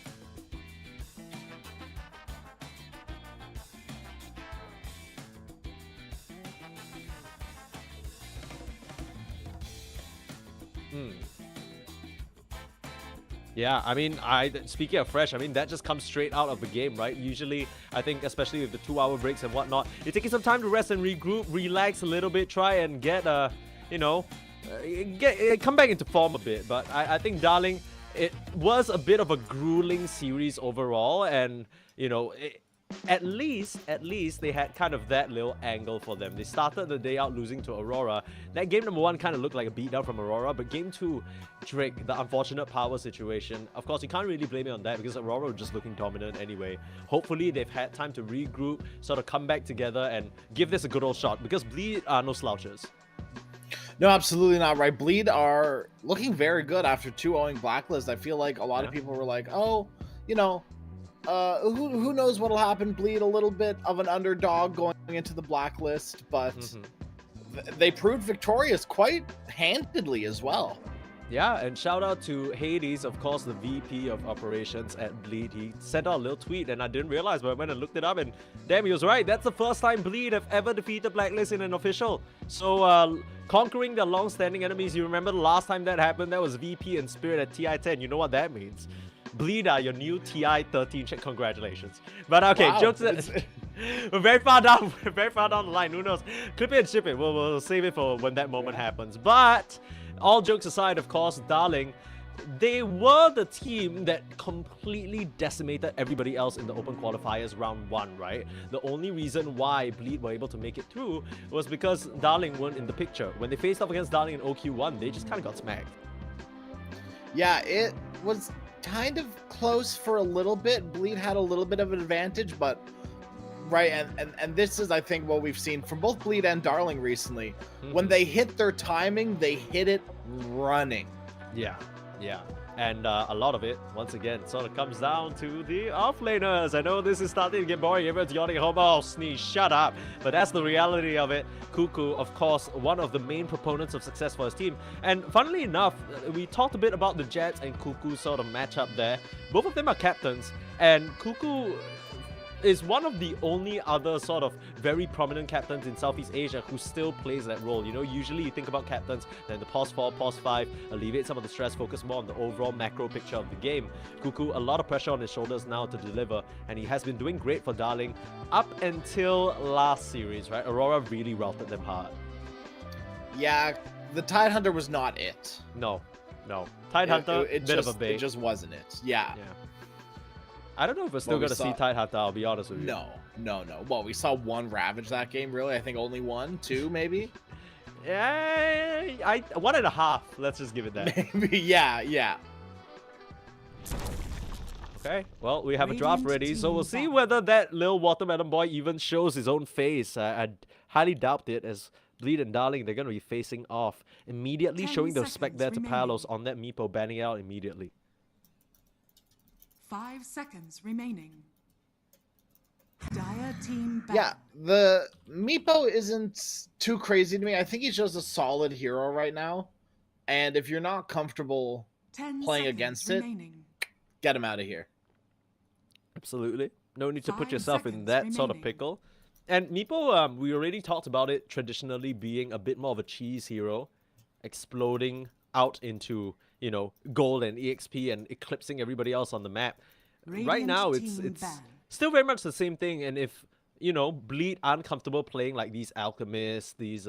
Yeah, I mean, speaking of fresh, I mean, that just comes straight out of the game, right? Usually, I think, especially with the 2-hour breaks and whatnot, you're taking some time to rest and regroup, relax a little bit, try and get, come back into form a bit. But I think Darling, it was a bit of a grueling series overall, and, at least they had kind of that little angle for them. They started the day out losing to Aurora. That game number 1 kind of looked like a beatdown from Aurora, but game 2, Drake, the unfortunate power situation. Of course, you can't really blame it on that because Aurora was just looking dominant anyway. Hopefully, they've had time to regroup, sort of come back together and give this a good old shot because Bleed are no slouches. No, absolutely not, right? Bleed are looking very good after 2-0ing Blacklist. I feel like a lot of people were like, oh, who knows what'll happen? Bleed a little bit of an underdog going into the Blacklist, but they proved victorious quite handedly as well. Yeah, and shout out to Hades, of course, the VP of operations at Bleed. He sent out a little tweet, and I didn't realize, but I went and looked it up, and damn, he was right. That's the first time Bleed have ever defeated Blacklist in an official. So, conquering their long-standing enemies, you remember the last time that happened? That was VP and Spirit at TI-10. You know what that means? Bleed are your new TI-13 check. Congratulations. But okay, wow. Jokes. We're very far down. We're very far down the line. Who knows? Clip it and ship it. We'll save it for when that moment happens. But all jokes aside, of course, Darling, they were the team that completely decimated everybody else in the open qualifiers round 1, right? The only reason why Bleed were able to make it through was because Darling weren't in the picture. When they faced off against Darling in OQ1, they just kind of got smacked. Yeah, it was kind of close for a little bit. Bleed had a little bit of an advantage, but right, and this is, I think, what we've seen from both Bleed and Darling recently. When they hit their timing, they hit it running. Yeah. And a lot of it, once again, sort of comes down to the offlaners. I know this is starting to get boring. Everyone's yawning home. Oh, Sneeze, shut up. But that's the reality of it. Cuckoo, of course, one of the main proponents of success for his team. And funnily enough, we talked a bit about the Jets and Cuckoo sort of matchup there. Both of them are captains. And Cuckoo is one of the only other sort of very prominent captains in Southeast Asia who still plays that role. Usually you think about captains, then the pause 4, pause 5, alleviate some of the stress, focus more on the overall macro picture of the game. Cuckoo, a lot of pressure on his shoulders now to deliver, and he has been doing great for Darling up until last series, right? Aurora really routed them hard. Yeah, the Tide Hunter was not it. No. Tide Hunter, bit of a bait. It just wasn't it. Yeah. I don't know if we're still going to see Tide Hunter, I'll be honest with you. No. Well, we saw one Ravage that game, really. I think only 1, 2, maybe. Yeah, 1.5. Let's just give it that. Maybe, yeah. Okay, well, we have a draft ready, so we'll see whether that little watermelon boy even shows his own face. I highly doubt it, as Bleed and Darling, they're going to be facing off immediately, showing the respect there to Palos on that Meepo, banning it out immediately. 5 seconds remaining. Dire team back. Yeah, the Meepo isn't too crazy to me. I think he's just a solid hero right now. And if you're not comfortable playing against remaining. It, get him out of here. Absolutely. No need to put yourself in that sort of pickle. And Meepo, we already talked about it traditionally being a bit more of a cheese hero, exploding out into gold and EXP and eclipsing everybody else on the map. Right now, it's still very much the same thing. And if, Bleed aren't comfortable playing like these alchemists, these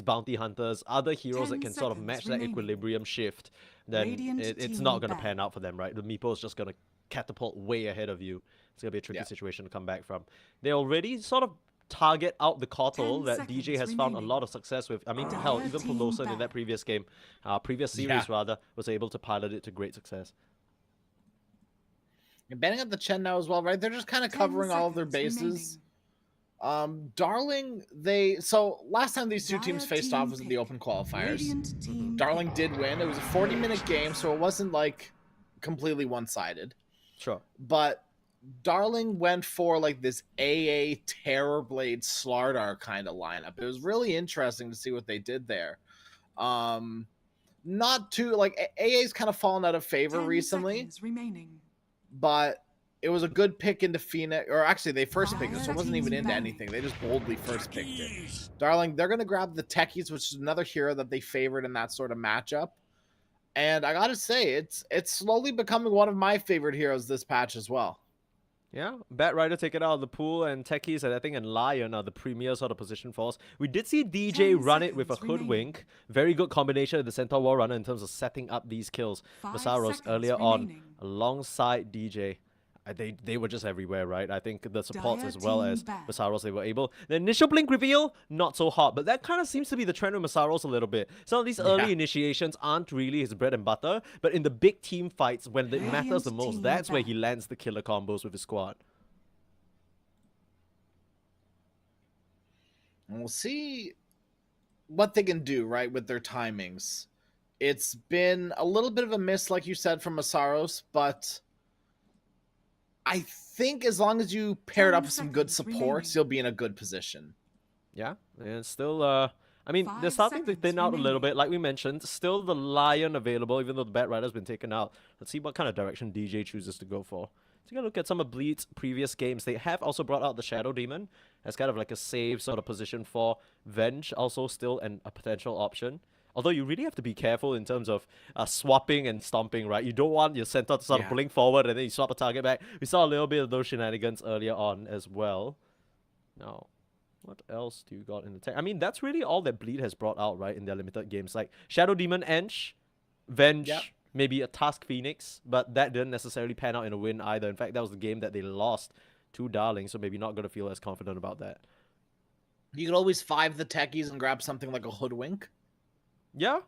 bounty hunters, other heroes that can sort of match that equilibrium shift, then it's not going to pan out for them, right? The Meepo is just going to catapult way ahead of you. It's going to be a tricky situation to come back from. They already sort of target out the Kotal that DJ has found a lot of success with. I mean, hell, even Pelosa in that previous game, previous series rather, was able to pilot it to great success. And banning up the Chen now as well, right? They're just kind of 10 covering all of their seconds bases. remaining. Darling, so last time these two teams faced off was in the open qualifiers. Radiant team Darling did win. It was a 40-minute game, so it wasn't like completely one-sided. Sure. But Darling went for like this AA Terrorblade Slardar kind of lineup. It was really interesting to see what they did there. Not too like AA's kind of fallen out of favor 10 recently, seconds remaining. but it was a good pick into Phoenix, or actually they first picked it, so it wasn't Team's even into back. anything. They just boldly first picked it. Darling, they're gonna grab the Techies, which is another hero that they favored in that sort of matchup. And I gotta say, it's slowly becoming one of my favorite heroes this patch as well. Yeah, Bat Rider take it out of the pool, and Techies, and I think, and Lion are the premier sort of position for us. We did see DJ 10 run it with a seconds remaining. Hoodwink. Very good combination of the Centaur War Runner in terms of setting up these kills. 5 Masaros seconds earlier on, remaining. alongside DJ. They were just everywhere, right? I think the supports Dire as well team as back. Masaros, they were able. The initial blink reveal, not so hot, but that kind of seems to be the trend with Masaros a little bit. Some of these early initiations aren't really his bread and butter, but in the big team fights, when it matters the Radiant most, team that's where he back. lands the killer combos with his squad. And we'll see what they can do, right, with their timings. It's been a little bit of a miss, like you said, from Masaros, but I think as long as you pair it 10 up with some good seconds supports, remaining. you'll be in a good position. Yeah, and still, I mean, they're 5 starting to thin seconds out a little remaining. bit. Like we mentioned, still the Lion available, even though the Bat Rider's been taken out. Let's see what kind of direction DJ chooses to go for. Take a look at some of Bleed's previous games. They have also brought out the Shadow Demon as kind of like a safe sort of position for Venge, also still a potential option. Although you really have to be careful in terms of swapping and stomping, right? You don't want your center to sort of blink forward and then you swap a target back. We saw a little bit of those shenanigans earlier on as well. Now, what else do you got in the tech? I mean, that's really all that Bleed has brought out, right, in their limited games. Like Shadow Demon, Ench, Venge, maybe a Task Phoenix, but that didn't necessarily pan out in a win either. In fact, that was the game that they lost to Darling, so maybe not going to feel as confident about that. You could always 5 the Techies and grab something like a Hoodwink Yeah,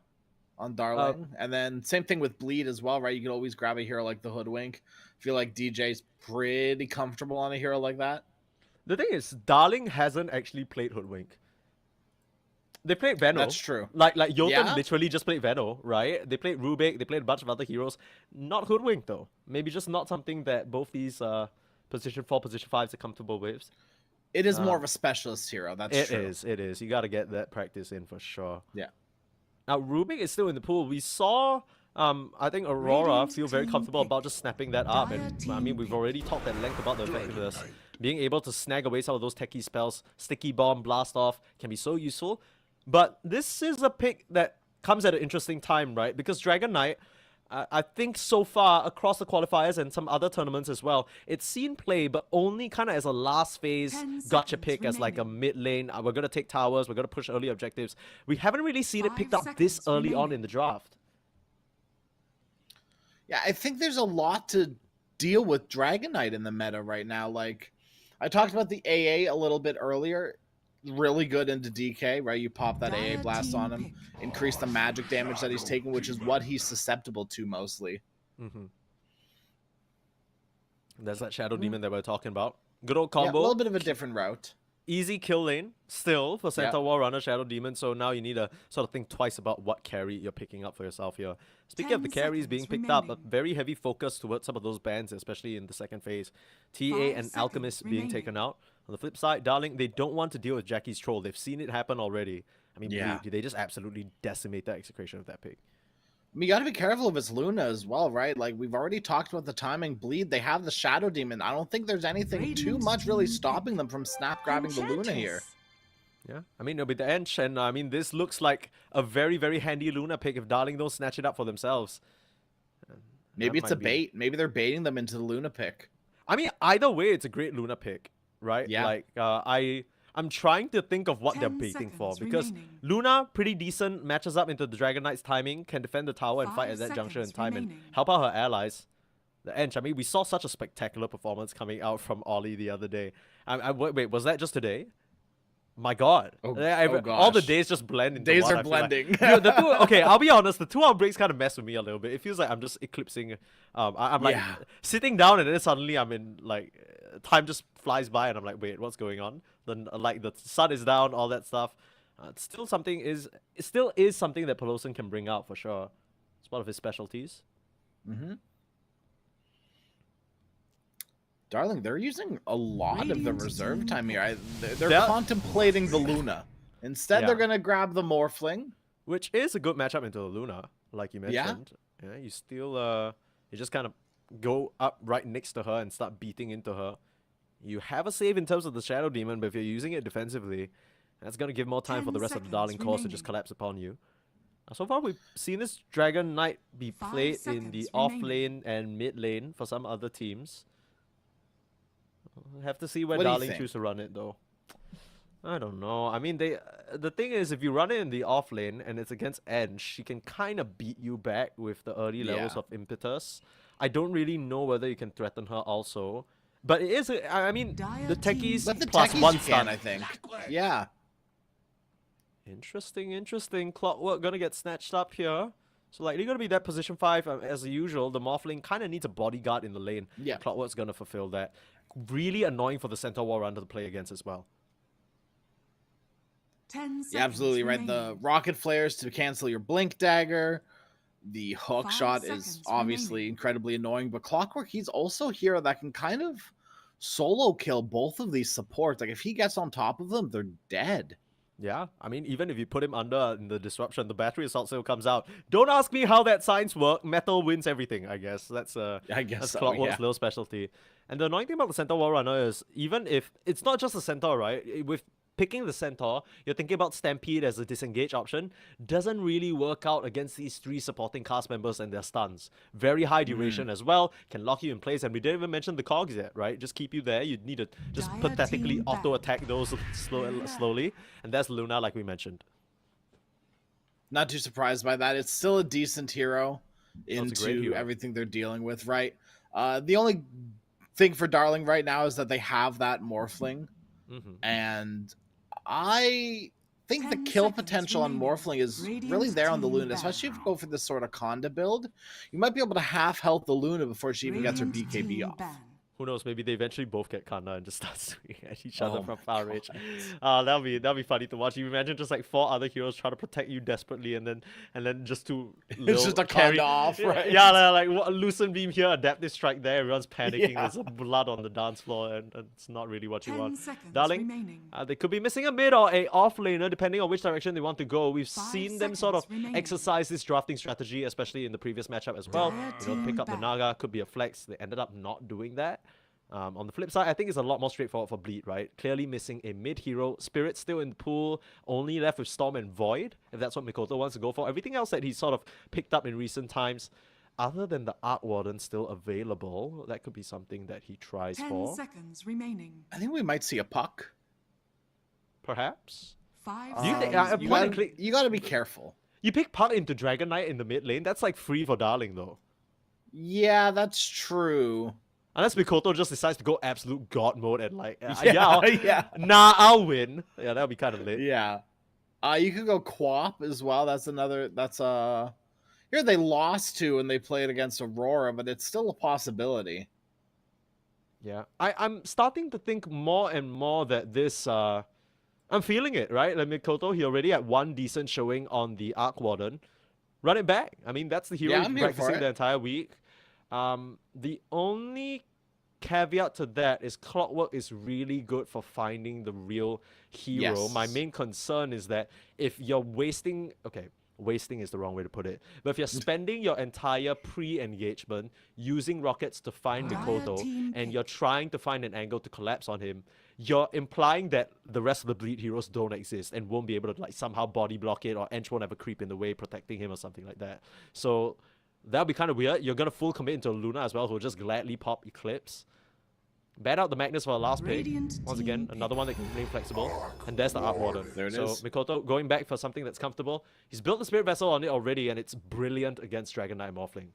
on Darling. And then same thing with Bleed as well, right? You could always grab a hero like the Hoodwink. I feel like DJ's pretty comfortable on a hero like that. the thing is, Darling hasn't actually played Hoodwink. They played Veno. That's true. Like Jotun Yeah? literally just played Veno, right? They played Rubik, they played a bunch of other heroes. Not Hoodwink, though. Maybe just not something that both these position 4, position 5s are comfortable with. It is more of a specialist hero. That's true. It is. You got to get that practice in for sure. Yeah. Now, Rubik is still in the pool. We saw, I think, Aurora Radiant feel very team comfortable pick. about just snapping that up. And, Dire I mean, team we've pick. already talked at length about the effectiveness. Being able to snag away some of those techie spells, Sticky Bomb, Blast Off, can be so useful. But this is a pick that comes at an interesting time, right? Because Dragon Knight, I think so far, across the qualifiers and some other tournaments as well, it's seen play, but only kind of as a last phase 10 gotcha seconds pick, as like a remaining. mid lane. We're going to take towers, we're going to push early objectives. We haven't really seen it 5 picked up this seconds early on remaining. in the draft. Yeah, I think there's a lot to deal with Dragon Knight in the meta right now. Like, I talked about the AA a little bit earlier. Really good into DK, right? You pop that AA Dire blast team on him, pick. increase the magic damage that he's taking, which is what he's susceptible to mostly. There's that Shadow Demon that we're talking about. Good old Yeah, a combo. little bit of a different route. Easy kill lane still for Centaur War Runner, Shadow Demon. So now you need to sort of think twice about what carry you're picking up for yourself here. Speaking of the 10 carries being seconds picked up, a remaining. very heavy focus towards some of those bans, especially in the second phase. TA 5 and seconds Alchemist being remaining. taken out. On the flip side, Darling, they don't want to deal with Jackie's troll. They've seen it happen already. I mean, Yeah. they just absolutely decimate that execution of that pick. You got to be careful if it's Luna as well, right? Like, we've already talked about the timing. Bleed, they have the Shadow Demon. I don't think there's anything too Radiant much really team stopping them from snap grabbing the Luna here. Yeah, I mean, it'll be the Ench, and I mean, this looks like a very, very handy Luna pick if Darling don't snatch it up for themselves. Maybe That it's a might be- bait. Maybe they're baiting them into the Luna pick. I mean, either way, it's a great Luna pick, right? Yeah. Like, I'm trying to think of what they're 10 baiting for, seconds because remaining. Luna, pretty decent, matches up into the Dragon Knight's timing, can defend the tower and 5 fight at that juncture in seconds time remaining. and help out her allies. The Ench, I mean, we saw such a spectacular performance coming out from Ollie the other day. Wait, was that just today? My God. Oh, all the gosh. days just blend into Days one, are I feel like. blending. Dude, okay, I'll be honest, the 2 hour breaks kind of mess with me a little bit. It feels like I'm just eclipsing. I'm like sitting down and then suddenly I'm in like time just flies by and I'm like, wait, what's going on? Then like the sun is down, all that stuff. It still is something that Pelosin can bring out for sure. It's one of his specialties. Mm-hmm. Darling, they're using a lot of the reserve time here. They're contemplating the Luna. Instead, they're going to grab the Morphling. Which is a good matchup into the Luna, like you mentioned. Yeah, you still, you just kind of go up right next to her and start beating into her. You have a save in terms of the Shadow Demon, but if you're using it defensively, that's going to give more time for the rest of the Darling cores to just collapse upon you. So far, we've seen this Dragon Knight be played in the off lane and mid lane for some other teams. We'll have to see where Darling choose to run it, though. I don't know. I mean, the thing is, if you run it in the off lane and it's against Ench, she can kind of beat you back with the early levels of impetus. I don't really know whether you can threaten her also. But it is, I mean, the techies plus one stun, I think. Yeah. Interesting. Clockwork gonna get snatched up here. So likely gonna be that position 5 as usual. The Morphling kind of needs a bodyguard in the lane. Yeah. Clockwork's gonna fulfill that. Really annoying for the Centaur War Runner to play against as well. 10 seconds Yeah, absolutely right. The rocket flares to cancel your blink dagger. The hook 5 shot seconds is obviously incredibly annoying, but Clockwork, he's also a hero that can kind of solo kill both of these supports. Like if he gets on top of them, they're dead. Yeah, I mean, even if you put him under in the disruption, the battery assault still comes out. Don't ask me how that science works. Metal wins everything, I guess. That's so, Clockwork's little specialty. And the annoying thing about the Centaur War Runner is, even if it's not just a Centaur, right? With picking the Centaur, you're thinking about Stampede as a disengage option. Doesn't really work out against these 3 supporting cast members and their stuns. Very high duration as well. Can lock you in place. And we didn't even mention the cogs yet, right? Just keep you there. You need to just pathetically auto-attack those slowly. And that's Luna, like we mentioned. Not too surprised by that. It's still a decent hero into hero. everything they're dealing with, right? The only thing for Darling right now is that they have that Morphling. And I think the kill potential on Morphling is really there on the Luna, especially if you go for this sort of Conda build. You might be able to half health the Luna before she even gets her BKB off. Who knows? Maybe they eventually both get Kanda and just start swinging at each other from far range. That'll be funny to watch. You imagine just like 4 other heroes trying to protect you desperately, and then just to it's just a Kanda off, right? Yeah, like Lucent Beam here, Adaptive Strike there. Everyone's panicking. There's blood on the dance floor, and it's not really what you want. Darling, they could be missing a mid or a off laner depending on which direction they want to go. We've seen them sort of exercise this drafting strategy, especially in the previous matchup as well. Pick up the Naga, could be a flex. They ended up not doing that. On the flip side, I think it's a lot more straightforward for Bleed, right? Clearly missing a mid-hero. Spirit still in the pool, only left with Storm and Void, if that's what Mikoto wants to go for. Everything else that he's sort of picked up in recent times, other than the Arc Warden still available, that could be something that he tries 10 seconds remaining. I think we might see a puck. Perhaps? 5 Do you think, you gotta be careful. You pick Puck into Dragon Knight in the mid lane, that's like free for Darling though. Yeah, that's true. Unless Mikoto just decides to go absolute god mode and like, I'll win. Yeah, that would be kind of lit. Yeah. You could go Quap as well. Here they lost to and they played against Aurora, but it's still a possibility. Yeah. I'm starting to think more and more that this, I'm feeling it, right? Like Mikoto, he already had 1 decent showing on the Arc Warden. Run it back. I mean, that's the hero he's practicing the entire week. The only caveat to that is Clockwork is really good for finding the real hero. Yes. My main concern is that if you're wasting is the wrong way to put it, but if you're spending your entire pre-engagement using rockets to find Mikoto and you're trying to find an angle to collapse on him, you're implying that the rest of the Bleed heroes don't exist and won't be able to like somehow body block it, or Ench won't have a creep in the way protecting him or something like that. So that'll be kind of weird. You're going to full commit into Luna as well, who'll just gladly pop Eclipse. Ban out the Magnus for a last pick. Once again, another one that can remain flexible. And there's the Arc Warden. There it is. So Mikoto going back for something that's comfortable. He's built the Spirit Vessel on it already, and it's brilliant against Dragon Knight Morphling.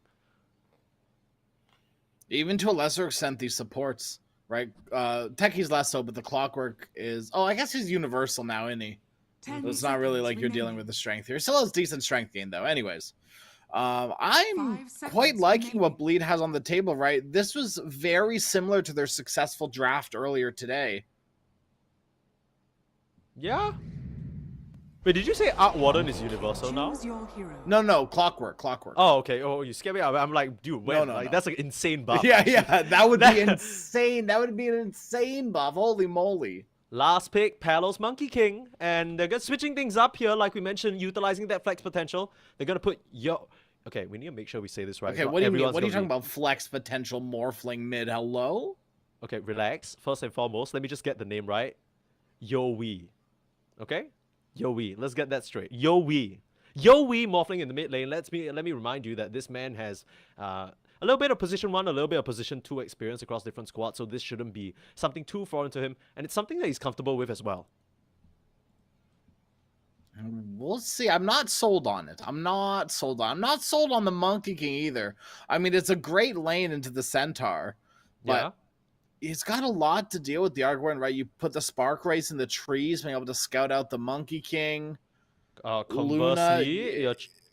Even to a lesser extent, these supports. right? Techie's less so, but the Clockwork is. Oh, I guess he's universal now, isn't he? 10 So it's not really like you're dealing remaining. with the strength here. Still has decent strength gain though. Anyways, I'm 5 seconds quite liking remaining. what Bleed has on the table. Right, this was very similar to their successful draft earlier today. Yeah. Wait, did you say Arc Warden is universal now? Choose your hero. No, Clockwork. Oh, okay. Oh, you scared me. I'm like, dude, when? No, Like, no. that's an insane buff. Yeah, that would be insane. That would be an insane buff. Holy moly. Last pick, Palos Monkey King, and they're switching things up here, like we mentioned, utilizing that flex potential. They're gonna put Okay, we need to make sure we say this right. Okay, what do you mean? What are you talking about? Flex potential morphling mid? Hello? Okay, relax. First and foremost, let me just get the name right. Yo-Wee. Okay? Yo-Wee. Let's get that straight. Yo-Wee. Yo-Wee morphling in the mid lane. Let me remind you that this man has a little bit of position 1, a little bit of position 2 experience across different squads, so this shouldn't be something too foreign to him, and it's something that he's comfortable with as well. We'll see. I'm not sold on it. I'm not sold on the Monkey King either. I mean, it's a great lane into the Centaur, but Yeah. he's got a lot to deal with the Argorn, right? You put the Spark Race in the trees, being able to scout out the Monkey King.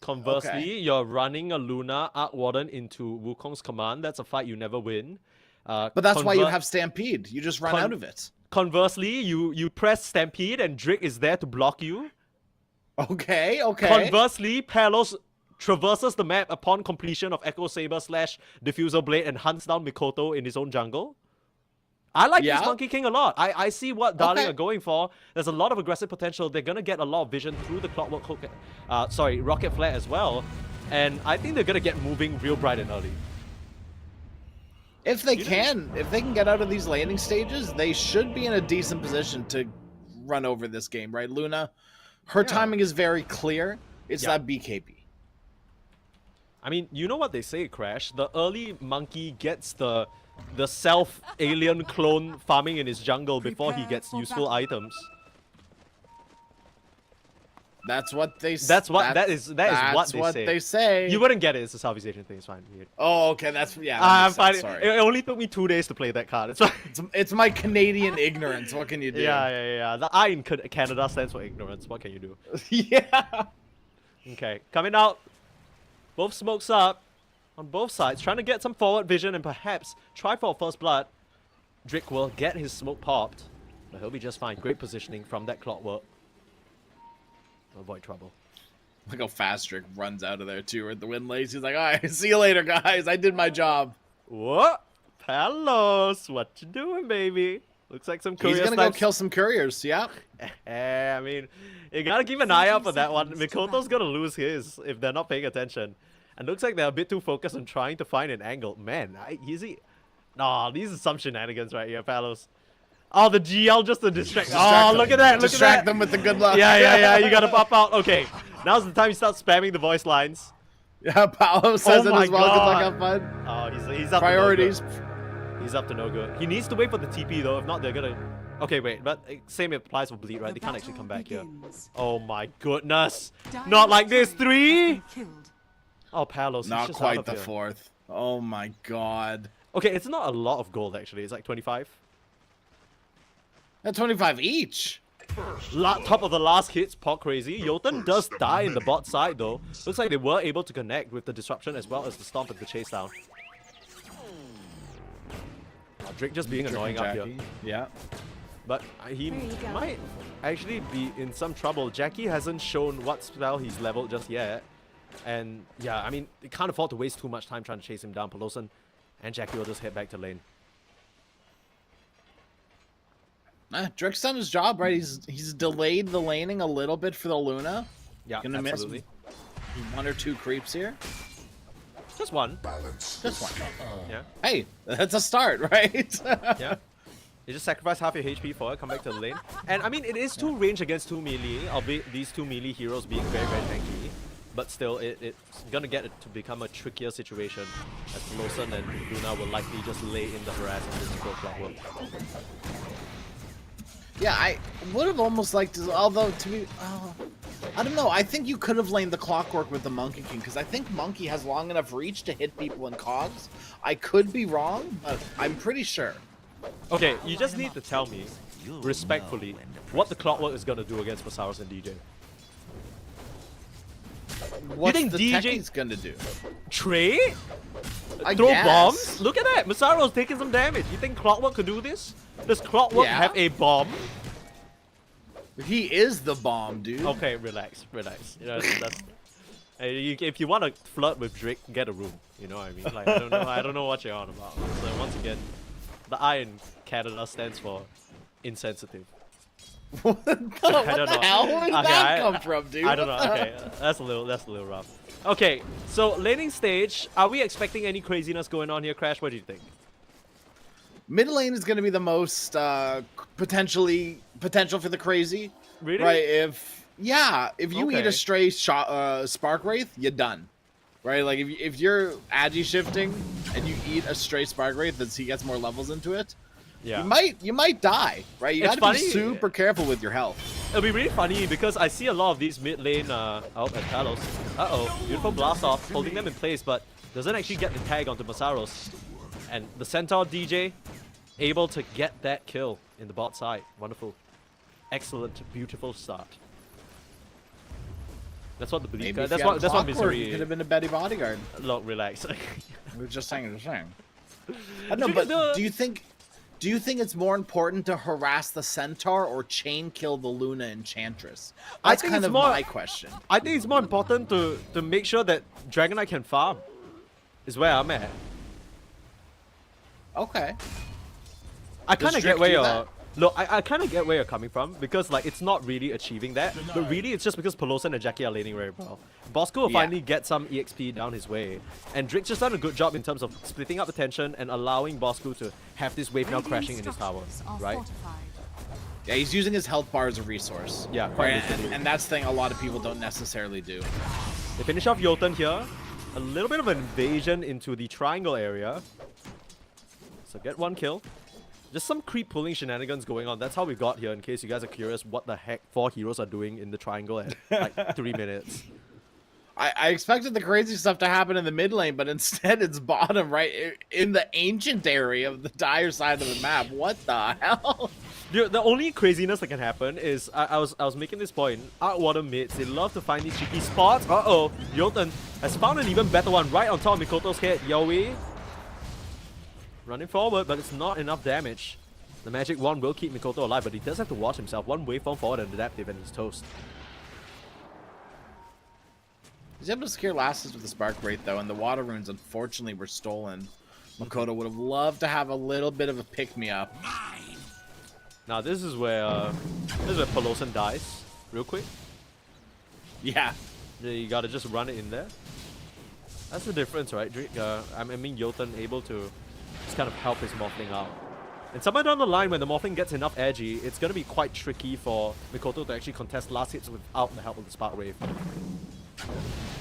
Conversely, you're running a Luna Arc Warden into Wukong's command. That's a fight you never win. But that's why you have Stampede. You just run out of it. Conversely, you press Stampede and Drake is there to block you. Okay. Conversely, Palos traverses the map upon completion of Echo Saber / Diffuser Blade and hunts down Mikoto in his own jungle. I like this Monkey King a lot. I see what Darling are going for. There's a lot of aggressive potential. They're going to get a lot of vision through the Clockwork Hook, Rocket Flare as well. And I think they're going to get moving real bright and early. If they can get out of these landing stages, they should be in a decent position to run over this game, right? Luna, her timing is very clear. It's that BKB. I mean, you know what they say, Crash? The early monkey gets the self-alien clone farming in his jungle before he gets useful items. That's what they say. That is what they say. You wouldn't get it. It's a Southeast Asian thing. It's fine. Oh, okay. That I'm fine. Sorry. It only took me 2 days to play that card. It's fine. It's my Canadian ignorance. What can you do? Yeah. The I in Canada stands for ignorance. What can you do? Yeah. Okay, coming out. Both smokes up on both sides, trying to get some forward vision and perhaps try for a first blood. Drake will get his smoke popped, but he'll be just fine. Great positioning from that Clockwork. Avoid trouble. Look how fast Drake runs out of there too at the wind lace. He's like, all right, see you later, guys. I did my job. What? Palos, what you doing, baby? Looks like some courier He's gonna go kill some couriers, yeah. I mean, you gotta keep an eye out for that one. Mikoto's gonna lose his if they're not paying attention. And looks like they're a bit too focused on trying to find an angle. Man, Nah, these are some shenanigans right here, Palos. Oh, the GL just to distract. Oh, look at that, look at that. Distract them with the good luck. Yeah, you gotta pop out. Okay, now's the time you start spamming the voice lines. Yeah, Paolo says it as well. God. Good luck, have fun. Oh, he's up Priorities. to no good. He's up to no good. He needs to wait for the TP though, if not they're gonna... Okay, wait, but same applies for Bleed, right? They can't actually come back here. Oh my goodness. Not like this, 3! Oh, Palos, Not just quite out the of here. 4th. Oh my god. Okay, it's not a lot of gold actually. It's like 25. That's 25 each. Top of the last hits, Pot Crazy. Jotun does die in the bot side though. Looks like they were able to connect with the disruption as well as the stomp and the chase down. Drake just being annoying up here. Yeah. But he might actually be in some trouble. Jackie hasn't shown what spell he's leveled just yet. And yeah, I mean, they can't afford to waste too much time trying to chase him down. Peloson and Jackie will just head back to lane. Drake's done his job, right? He's delayed the laning a little bit for the Luna. Yeah, Gonna absolutely. Miss 1 or 2 creeps here. Just one. Just one. Yeah. Hey, that's a start, right? Yeah. You just sacrifice half your HP for it, come back to the lane. And I mean, it is 2 range against 2 melee, albeit these 2 melee heroes being very, very tanky. But still, it's gonna get it to become a trickier situation as Lawson and Luna will likely just lay in the harass of this Clockwork. Yeah, I would have almost liked to, although to be, I don't know. I think you could have laned the Clockwork with the Monkey King because I think Monkey has long enough reach to hit people in cogs. I could be wrong, but I'm pretty sure. Okay, you just need to tell me, respectfully, what the Clockwork is gonna do against Masaros and DJ. What's think the DJ Techie's gonna do? Trey? I Throw guess. bombs? Look at that! Masaro's taking some damage. You think Clockwork could do this? Does Clockwork Yeah. have a bomb? He is the bomb, dude. Okay, relax, relax. You know, if you want to flirt with Drake, get a room. You know what I mean? Like, I don't know what you're on about. So once again, the I in Canada stands for insensitive. What the hell? Where did that come from, dude? I don't know. Okay, that's a little rough. Okay, so laning stage. Are we expecting any craziness going on here, Crash? What do you think? Mid lane is going to be the most potential for the crazy. Really? Right? If you eat Okay. a stray Spark Wraith, you're done. Right? Like if you're agi shifting and you eat a stray Spark Wraith as he gets more levels into it, Yeah. you might die. Right? You It's got to be funny. super careful with your health. It'll be really funny because I see a lot of these mid lane out at Talos. Beautiful blast off, holding them in place, but doesn't actually get the tag onto Masaros. And the Centaur DJ able to get that kill in the bot side. Wonderful. Excellent, beautiful start. That's what the belief. Maybe if That's you had what Clockwork, Misery. you could have been a Betty bodyguard. Look, relax. We're just saying. I don't know, Look but at the- do you think it's more important to harass the Centaur or chain kill the Luna Enchantress? I That's think kind it's of more- my question. I think it's more important to make sure that Dragon Knight can farm. Is where I'm at. Okay. I Does kind of Drake get where do you're. that? Look, I kind of get where you're coming from because like it's not really achieving that, but really it's just because Pelosa and Jackie are laning very well. Bosco will Yeah. finally get some EXP down his way, and Drake's just done a good job in terms of splitting up attention and allowing Bosco to have this wave now Radiant crashing in his tower, structures are right? fortified. Yeah, he's using his health bar as a resource. Yeah, quite Right, literally. and that's the thing a lot of people don't necessarily do. They finish off Jotun here. A little bit of an invasion into the triangle area. So get one kill. Just some creep pulling shenanigans going on. That's how we got here, in case you guys are curious what the heck 4 heroes are doing in the triangle at like 3 minutes. I expected the crazy stuff to happen in the mid lane, but instead it's bottom, right? In the ancient area of the dire side of the map. What the hell? Dude, the only craziness that can happen is I was making this point. Outwater mids, they love to find these cheeky spots. Jotun has found an even better one right on top of Mikoto's head. Yowie running forward, but it's not enough damage. The magic wand will keep Mikoto alive, but he does have to watch himself. One waveform forward and adaptive, and he's toast. He's able to secure lasses with the Spark Wraith, though, and the water runes unfortunately were stolen. Makoto would have loved to have a little bit of a pick-me-up. Now this is where Pelosan dies real quick. Yeah. You gotta just run it in there. That's the difference, right? I mean, Jotun able to just kind of help his Morphling out. And somewhere down the line, when the Morphling gets enough edgy, it's gonna be quite tricky for Mikoto to actually contest last hits without the help of the Spark Wave.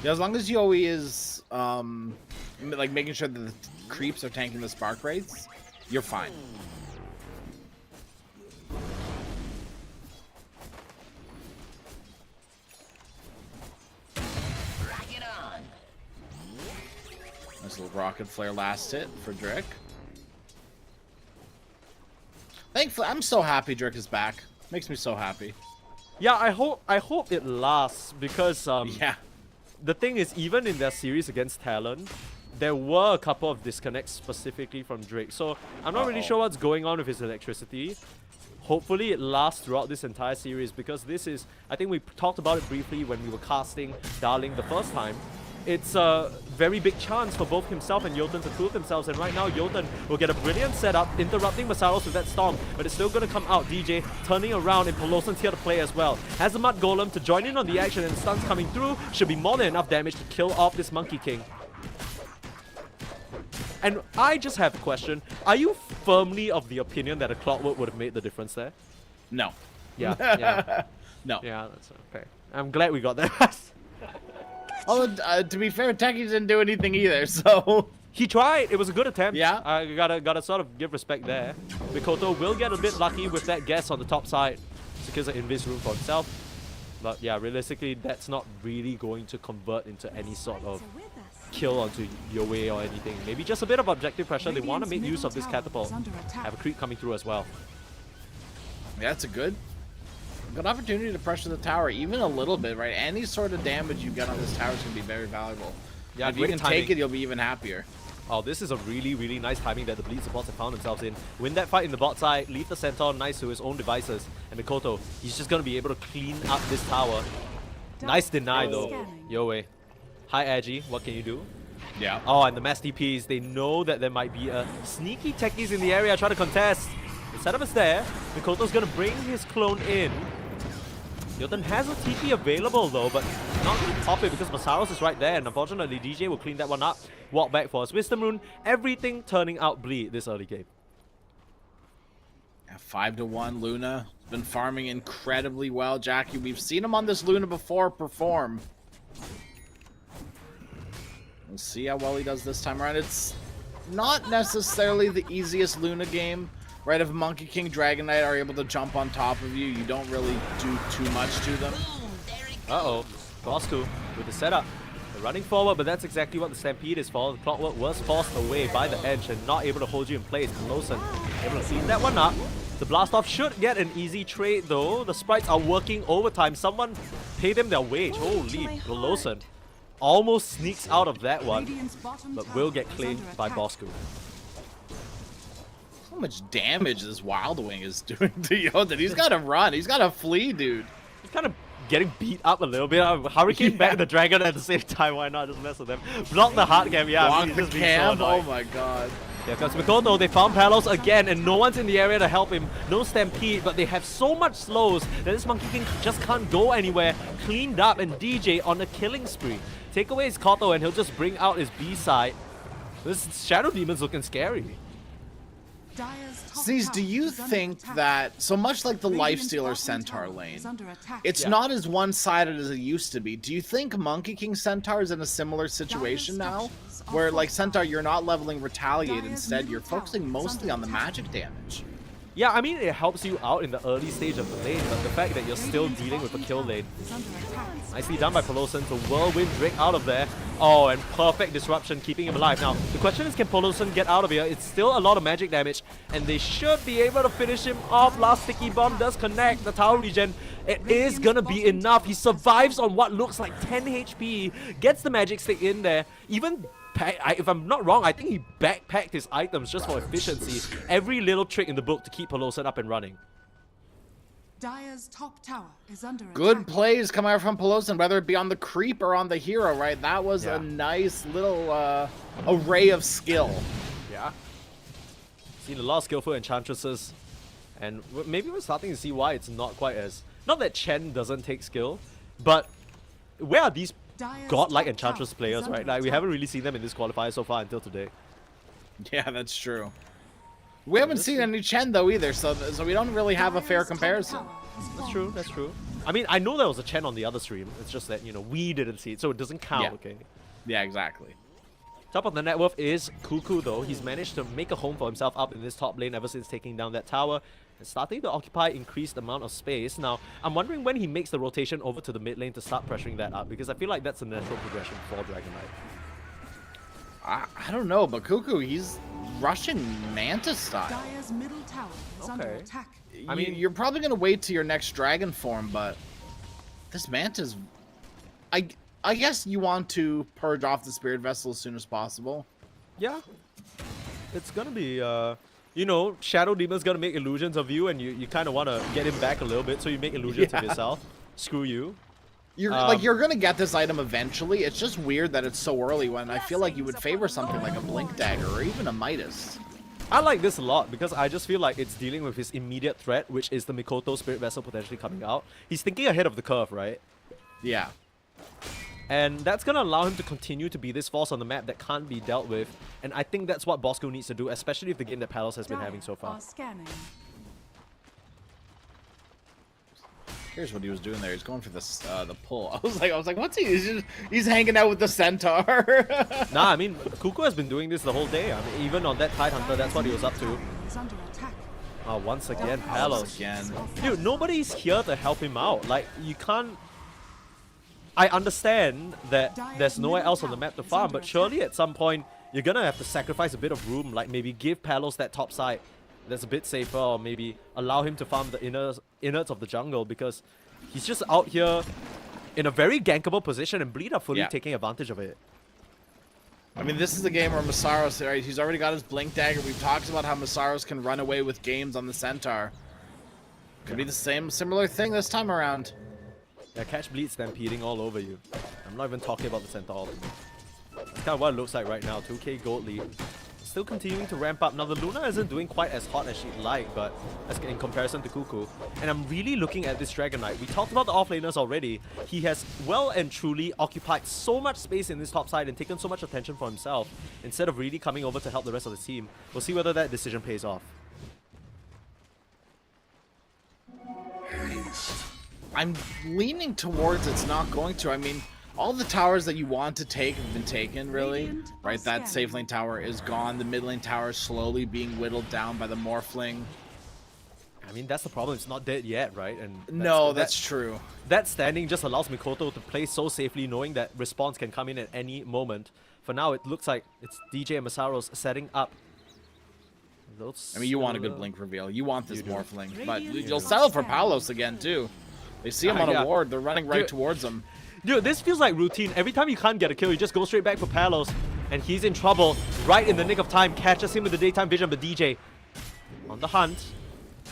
Yeah, as long as Yowie is like making sure that the creeps are tanking the Spark Wraiths, you're fine. Nice little rocket flare last hit for Drake. Thankfully, I'm so happy Drake is back. Makes me so happy. Yeah, I hope it lasts because Yeah. the thing is, even in their series against Talon, there were a couple of disconnects specifically from Drake. So I'm not really sure what's going on with his electricity. Hopefully it lasts throughout this entire series because this is, I think we talked about it briefly when we were casting Darling the first time. It's a very big chance for both himself and Jotun to prove themselves, and right now Jotun will get a brilliant setup, interrupting Masaros with that storm, but it's still going to come out. DJ turning around, and Pelosan's here to play as well. Has the Mud Golem to join in on the action, and stuns coming through. Should be more than enough damage to kill off this Monkey King. And I just have a question. Are you firmly of the opinion that a Clockwork would have made the difference there? No. Yeah, yeah. No. Yeah, that's okay. I'm glad we got that. Although, to be fair, Techie didn't do anything either, so... He tried. It was a good attempt. Yeah. I gotta sort of give respect there. Mikoto will get a bit lucky with that guess on the top side. Secures an invis room for himself. But yeah, realistically, that's not really going to convert into any sort of kill onto your way or anything. Maybe just a bit of objective pressure. They want to make use of this catapult. Have a creep coming through as well. Yeah, that's a good opportunity to pressure the tower, even a little bit, right? Any sort of damage you get on this tower is going to be very valuable. Yeah, if you can take it, you'll be even happier. Oh, this is a really, really nice timing that the Bleed supports have found themselves in. Win that fight in the bot side, leave the Centaur nice to his own devices. And Mikoto, he's just going to be able to clean up this tower. Nice deny though. Yo way. Hi Agi, what can you do? Yeah. Oh, and the mass DPs, they know that there might be a sneaky techies in the area trying to contest. The setup is there. Mikoto's going to bring his clone in. Jotun has a TP available though, but not going to pop it because Masaros is right there, and unfortunately DJ will clean that one up. Walk back for his Wisdom Rune. Everything turning out bleed this early game. Yeah, 5-1 Luna. Been farming incredibly well, Jackie. We've seen him on this Luna before perform. We'll see how well he does this time around. It's not necessarily the easiest Luna game. Right, if Monkey King, Dragon Knight are able to jump on top of you, you don't really do too much to them. Uh-oh. Bosku with the setup. They're running forward, but that's exactly what the Stampede is for. The Clockwork was forced away by the edge and not able to hold you in place. Peloson able to clean that one up. The blast off should get an easy trade though. The sprites are working overtime. Someone pay them their wage. Holy, Peloson almost sneaks out of that one, but will get claimed by Bosku. How much damage this Wild Wing is doing to Jotun. He's got to run. He's got to flee, dude. He's kind of getting beat up a little bit. Hurricane back the Dragon at the same time. Why not just mess with them? Block the hard cam. Yeah, Block I mean, the just being so cam. annoying. Oh my god. Yeah, because Mikoto, they found Palos again, and no one's in the area to help him. No Stampede, but they have so much slows that this Monkey King just can't go anywhere. Cleaned up, and DJ on a killing spree. Take away his Koto, and he'll just bring out his B side. This Shadow Demon's looking scary. Sees, do you think that, so much like the Lifestealer Centaur lane, it's not as one-sided as it used to be. Do you think Monkey King Centaur is in a similar situation now? Where, like, Centaur, you're not leveling Retaliate, instead you're focusing mostly on the magic damage? Yeah, I mean, it helps you out in the early stage of the lane, but the fact that you're still dealing with a kill lane. Nicely done by Peloson to whirlwind Drake out of there. Oh, and perfect disruption, keeping him alive. Now, the question is, can Peloson get out of here? It's still a lot of magic damage, and they should be able to finish him off. Last sticky bomb does connect the tower regen. It is gonna be enough. He survives on what looks like 10 HP, gets the magic stick in there. Even if I'm not wrong, I think he backpacked his items just for efficiency. Every little trick in the book to keep Peloson up and running. Dire's top tower is under Good attack. plays coming out from Peloson, whether it be on the creep or on the hero, right? That was Yeah. a nice little array of skill. Yeah. Seen a lot of skillful enchantresses, and maybe we're starting to see why it's not quite as... Not that Chen doesn't take skill, but where are these godlike enchantress players, right? Like, we haven't really seen them in this qualifier so far until today. Yeah, that's true. We haven't seen any Chen though either, so we don't really have a fair comparison. That's true, that's true. I mean, I know there was a Chen on the other stream. It's just that, you know, we didn't see it, so it doesn't count, Yeah. okay? Yeah, exactly. Top of the net worth is Cuckoo though. He's managed to make a home for himself up in this top lane ever since taking down that tower and starting to occupy increased amount of space. Now, I'm wondering when he makes the rotation over to the mid lane to start pressuring that up, because I feel like that's a natural progression for Dragon Knight. I don't know, but Cuckoo, he's rushing Manta style. Dire's middle tower is under Okay. attack. I mean, you're probably gonna wait to your next dragon form, but this Manta's... I guess you want to purge off the Spirit Vessel as soon as possible. Yeah. It's gonna be, you know, Shadow Demon's gonna make illusions of you, and you kind of want to get him back a little bit, so you make illusions of yourself. Screw you. You're like, you're gonna get this item eventually. It's just weird that it's so early when I feel like you would favor something like a Blink Dagger or even a Midas. I like this a lot because I just feel like it's dealing with his immediate threat, which is the Mikoto Spirit Vessel potentially coming out. He's thinking ahead of the curve, right? Yeah. And that's going to allow him to continue to be this force on the map that can't be dealt with. And I think that's what Bosco needs to do, especially with the game that Palos has been having so far. Are scanning. Here's what he was doing there. He's going for this the pull. I was like, what's he? He's hanging out with the Centaur. Nah, I mean, Kuko has been doing this the whole day. I mean, even on that Tide Hunter, that's what he was up to. Is under attack. Once again, Palos. Again. Dude, nobody's here to help him out. Like, you can't... I understand that there's nowhere else on the map to farm, but surely at some point you're gonna have to sacrifice a bit of room, like maybe give Palos that top side that's a bit safer, or maybe allow him to farm the innards of the jungle, because he's just out here in a very gankable position, and Bleed are fully taking advantage of it. I mean, this is the game where Masaros, right, he's already got his Blink Dagger. We've talked about how Masaros can run away with games on the Centaur. Could be the similar thing this time around. Yeah, catch Bleed stampeding all over you. I'm not even talking about the Centaur. That's kind of what it looks like right now. 2k gold lead. Still continuing to ramp up. Now the Luna isn't doing quite as hot as she'd like, but as in comparison to Cuckoo. And I'm really looking at this Dragon Knight. We talked about the offlaners already. He has well and truly occupied so much space in this top side and taken so much attention for himself, instead of really coming over to help the rest of the team. We'll see whether that decision pays off. I'm leaning towards it's not going to. I mean, all the towers that you want to take have been taken, really. Right, that safe lane tower is gone. The mid lane tower is slowly being whittled down by the Morphling. I mean, that's the problem. It's not dead yet, right? And that's true. That standing just allows Mikoto to play so safely, knowing that response can come in at any moment. For now, it looks like it's DJ and Masaros setting up. I mean, you want a good blink reveal. You want this Morphling. But you'll settle for Palos again, too. They see him on a ward. They're running right towards him. Dude, this feels like routine. Every time you can't get a kill, you just go straight back for Palos. And he's in trouble. Right in the nick of time. Catches him with the daytime vision, but DJ on the hunt.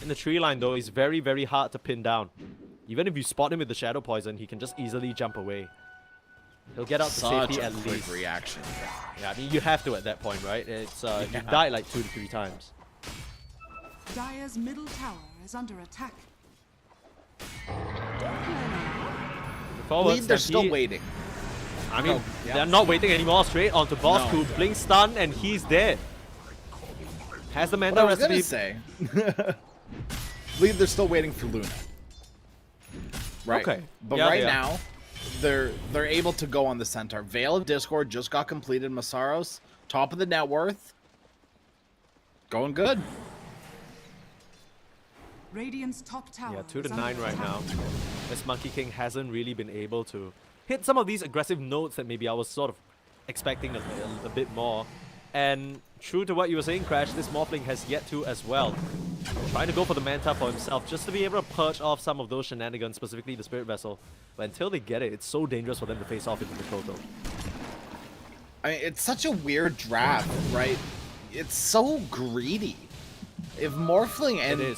In the tree line, though, he's very, very hard to pin down. Even if you spot him with the Shadow Poison, he can just easily jump away. He'll get out to safety at least. Quick reaction. Yeah, I mean, you have to at that point, right? It's you died like 2 to 3 times. Dire's middle tower is under attack. They're still waiting. I mean, they're not waiting anymore. Straight onto Boss, who blink stun, and he's dead. Has the mana recipe. I was gonna say. Believe they're still waiting for Luna. Right. Okay. But right now, they're able to go on the Centaur. Veil of Discord just got completed. Masaros, top of the net worth. Going good. Radiant's top tower. Yeah, 2 to 9 right now. This Monkey King hasn't really been able to hit some of these aggressive notes that maybe I was sort of expecting a bit more. And true to what you were saying, Crash, this Morphling has yet to as well. Trying to go for the Manta for himself, just to be able to purge off some of those shenanigans, specifically the Spirit Vessel. But until they get it, it's so dangerous for them to face off into the Mikoto. I mean, it's such a weird draft, right? It's so greedy. If Morphling and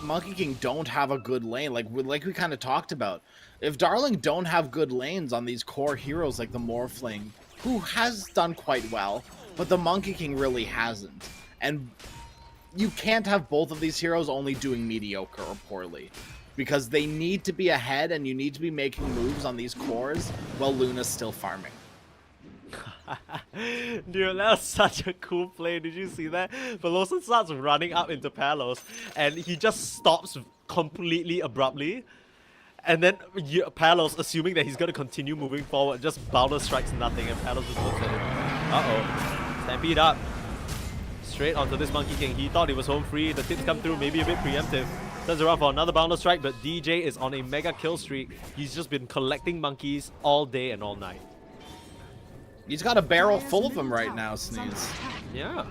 Monkey King don't have a good lane, like we kind of talked about, if Darling don't have good lanes on these core heroes like the Morphling, who has done quite well, but the Monkey King really hasn't. And you can't have both of these heroes only doing mediocre or poorly, because they need to be ahead and you need to be making moves on these cores while Luna's still farming. Dude, that was such a cool play. Did you see that? Velosa starts running up into Palos, and he just stops completely abruptly. And then Palos, assuming that he's going to continue moving forward, just Boulder strikes nothing, and Palos just looks at him. Uh-oh. Stampede up. Straight onto this Monkey King. He thought he was home free. The tips come through, maybe a bit preemptive. Turns around for another Boundless Strike, but DJ is on a mega kill streak. He's just been collecting monkeys all day and all night. He's got a barrel full of them right now, Sneeze. Yeah.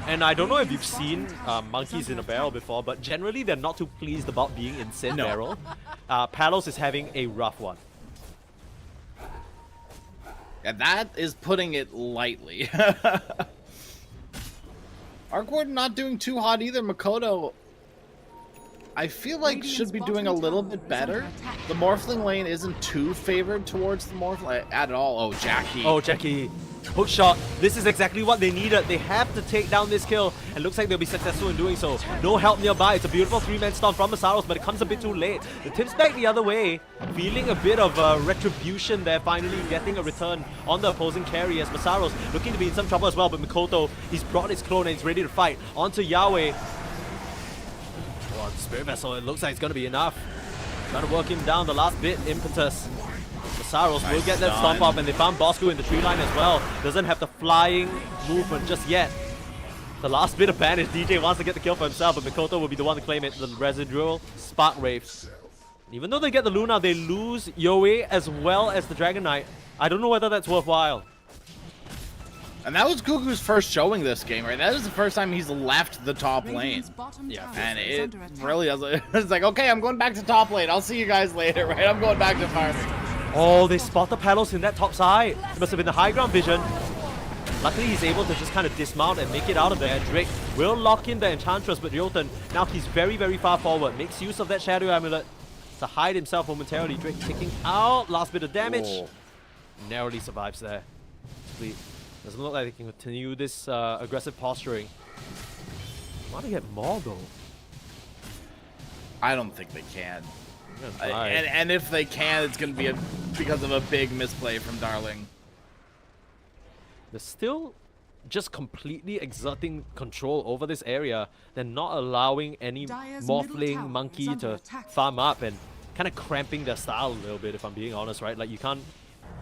And I don't know if you've seen monkeys in a barrel before, but generally they're not too pleased about being in said barrel. Palos is having a rough one. Yeah, that is putting it lightly. Arkward not doing too hot either. Mikoto, I feel like should be doing a little bit better. The Morphling lane isn't too favored towards the Morphling at all. Oh, Jackie. Oh, Jackie. Hook shot. This is exactly what they needed. They have to take down this kill, and looks like they'll be successful in doing so. No help nearby. It's a beautiful 3-man storm from Masaros, but it comes a bit too late. The tips back the other way, feeling a bit of retribution there, finally getting a return on the opposing carry as Masaros looking to be in some trouble as well, but Mikoto, he's brought his clone and he's ready to fight. Onto Yahweh. Spirit Vessel, it looks like it's going to be enough. Trying to work him down the last bit, Impetus. Masaros will get that stomp up, and they found Bosco in the tree line as well. Doesn't have the flying movement just yet. The last bit of banish, DJ wants to get the kill for himself, but Mikoto will be the one to claim it. The residual Spark Wraiths. Even though they get the Luna, they lose Yoe as well as the Dragon Knight. I don't know whether that's worthwhile. And that was Gugu's first showing this game, right? That is the first time he's left the top lane. Yeah, And it really does. It's like, okay, I'm going back to top lane. I'll see you guys later, right? I'm going back to farming. Oh, they spot the pedals in that top side. It must have been the high ground vision. Luckily, he's able to just kind of dismount and make it out of there. Drake will lock in the Enchantress, but Jotun, now he's very, very far forward. Makes use of that Shadow Amulet to hide himself momentarily. Drake taking out. Last bit of damage. Whoa. Narrowly survives there. Split. Doesn't look like they can continue this aggressive posturing. Want to get more though? I don't think they can. Try. And if they can, it's going to be because of a big misplay from Darling. They're still just completely exerting control over this area. They're not allowing any Dire's middle Morphling tower monkey is under to attack. farm up and kind of cramping their style a little bit, if I'm being honest, right? Like you can't,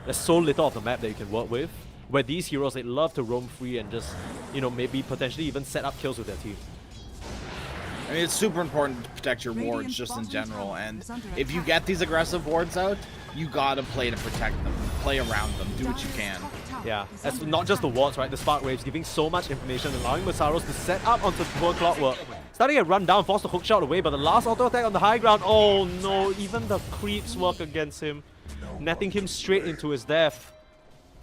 there's so little of the map that you can work with, where these heroes, they love to roam free and just, you know, maybe potentially even set up kills with their team. I mean, it's super important to protect your wards Radiant's just in bottom general, tower and is under if you attack. get these aggressive wards out, you gotta play to protect them, play around them, do what you can. Yeah, that's not just the wards, right? The Spark Waves giving so much information, allowing Masaros to set up onto poor Clockwork. Starting a run down, forced the hook shot away, but the last auto attack on the high ground, oh no, even the creeps work against him, netting him straight into his death.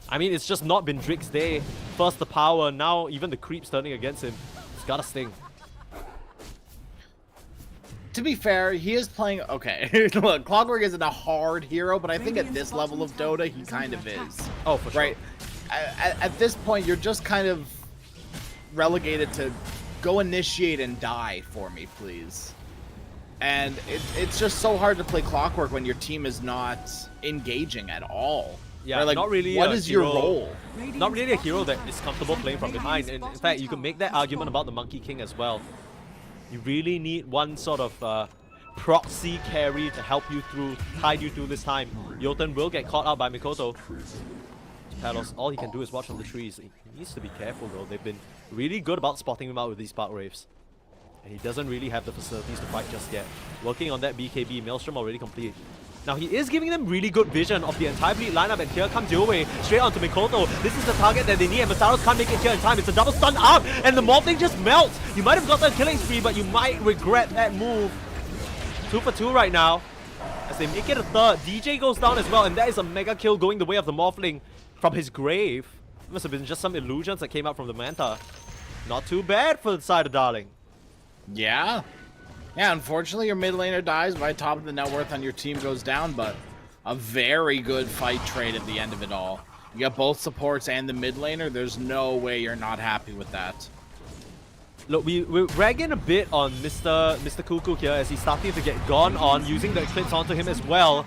I mean, it's just not been Drake's day. First the power, now even the creeps turning against him. It's gotta sting. To be fair, he is playing... Okay, look, Clockwork isn't a hard hero, but I think at this level of Dota, he kind of is. Oh, for sure. Right? At this point, you're just kind of relegated to go initiate and die for me, please. And it's just so hard to play Clockwork when your team is not engaging at all. Yeah, Right, like, not really what a is your hero- role? Not really a hero that is comfortable playing from behind. And in fact, you can make that argument about the Monkey King as well. You really need one sort of proxy carry to help you through, tide you through this time. Jotun will get caught out by Mikoto. Palos, all he can do is watch from the trees. He needs to be careful though. They've been really good about spotting him out with these Spark Waves. And he doesn't really have the facilities to fight just yet. Working on that BKB, Maelstrom already complete. Now he is giving them really good vision of the entire bleed lineup, and here comes Yoe straight onto Mikoto. This is the target that they need, and Masaros can't make it here in time. It's a double stun up, and the Morphling just melts. You might have got the killing spree, but you might regret that move. 2 for 2 right now. As they make it a third, DJ goes down as well, and that is a mega kill going the way of the Morphling from his grave. It must have been just some illusions that came out from the Manta. Not too bad for the side of Darling. Yeah. Yeah, unfortunately, your mid laner dies by top of the net worth on your team goes down, but a very good fight trade at the end of it all. You got both supports and the mid laner. There's no way you're not happy with that. Look, we're ragging a bit on Mr. Cuckoo here as he's starting to get gone on, using the Eclipse onto him as well.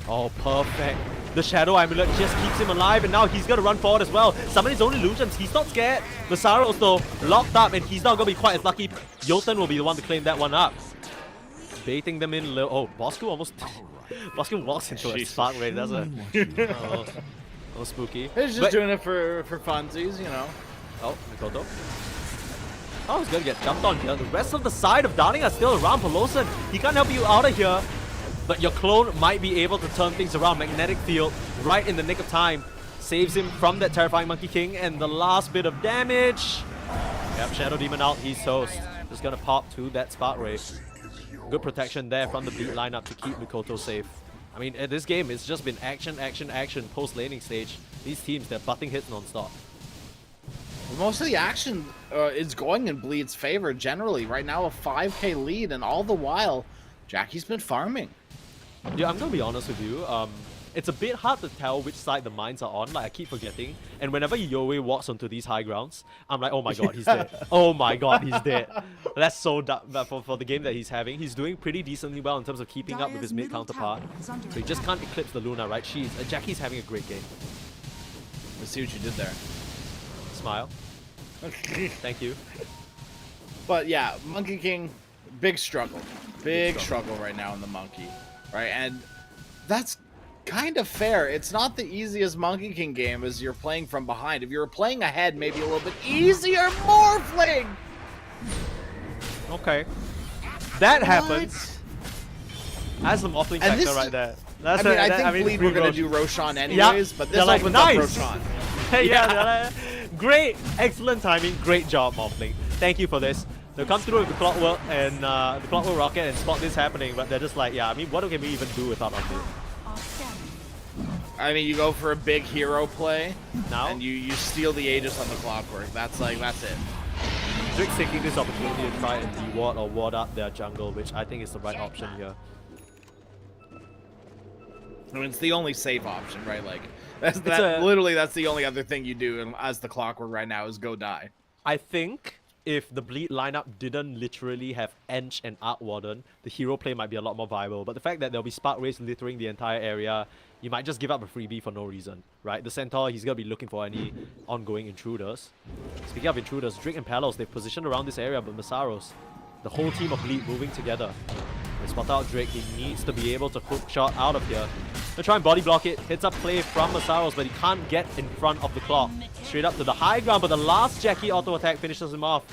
Oh, perfect. The Shadow Amulet just keeps him alive, and now he's going to run forward as well. Summon his own illusions. He's not scared. Masaros, though, locked up, and he's not going to be quite as lucky. Jotun will be the one to claim that one up. Baiting them in low. Oh, Bosku almost... Bosku walks into a Spark Ray, doesn't it? Oh, spooky. He's just doing it for funsies, you know. Oh, Mikoto. Oh, he's going to get jumped on here. The rest of the side of Darling are still around. Pelosin, he can't help you out of here. But your clone might be able to turn things around. Magnetic Field right in the nick of time. Saves him from that terrifying Monkey King. And the last bit of damage. Yep, Shadow Demon out. He's toast. Just going to pop to that Spark Ray. Good protection there from the beat lineup to keep Mikoto safe. I mean, this game, it's just been action, action, action post-laning stage. These teams, they're butting hits non-stop. Most of the action is going in Bleed's favor generally. Right now, a 5k lead, and all the while, Jackie's been farming. Yeah, I'm gonna be honest with you. It's a bit hard to tell which side the mines are on. Like, I keep forgetting. And whenever Yoe walks onto these high grounds, I'm like, oh my god, he's dead. Oh my god, he's dead. That's so dumb for the game that he's having. He's doing pretty decently well in terms of keeping up with his mid counterpart. So he just can't eclipse the Luna, right? Jackie's having a great game. Let's see what you did there. Smile. Thank you. But yeah, Monkey King, big struggle. Big struggle right now in the Monkey. Right, and that's kind of fair. It's not the easiest Monkey King game as you're playing from behind. If you were playing ahead, maybe a little bit easier. Morphling! Okay. That happens. That's some offlane And factor this- right there. I That's mean, a- I that- think Bleed were going to do Roshan anyways, but this They're like, opens nice. up Roshan. Yeah, they're like, great, excellent timing, great job, Offlane. Thank you for this. They'll come through with the clockwork and the clockwork rocket and spot this happening, but they're just like, yeah, I mean, what can we even do without Offlane? I mean, you go for a big hero play, Now? and you steal the Aegis on the clockwork. That's it. Drake's taking this opportunity to try and de-ward or ward up their jungle, which I think is the right option here. I mean, it's the only safe option, right? Like, that's a- literally that's the only other thing you do as the clockwork right now is go die. I think if the Bleed lineup didn't literally have Ench and Arc Warden, the hero play might be a lot more viable. But the fact that there'll be Spark Rays littering the entire area, you might just give up a freebie for no reason, right? The Centaur, he's going to be looking for any ongoing intruders. Speaking of intruders, Drake and Palos, they've positioned around this area, but Masaros, the whole team of Bleed moving together. They spot out Drake, he needs to be able to hook shot out of here. They'll try and body block it, hits up play from Masaros, but he can't get in front of the clock. Straight up to the high ground, but the last Jackie auto attack finishes him off.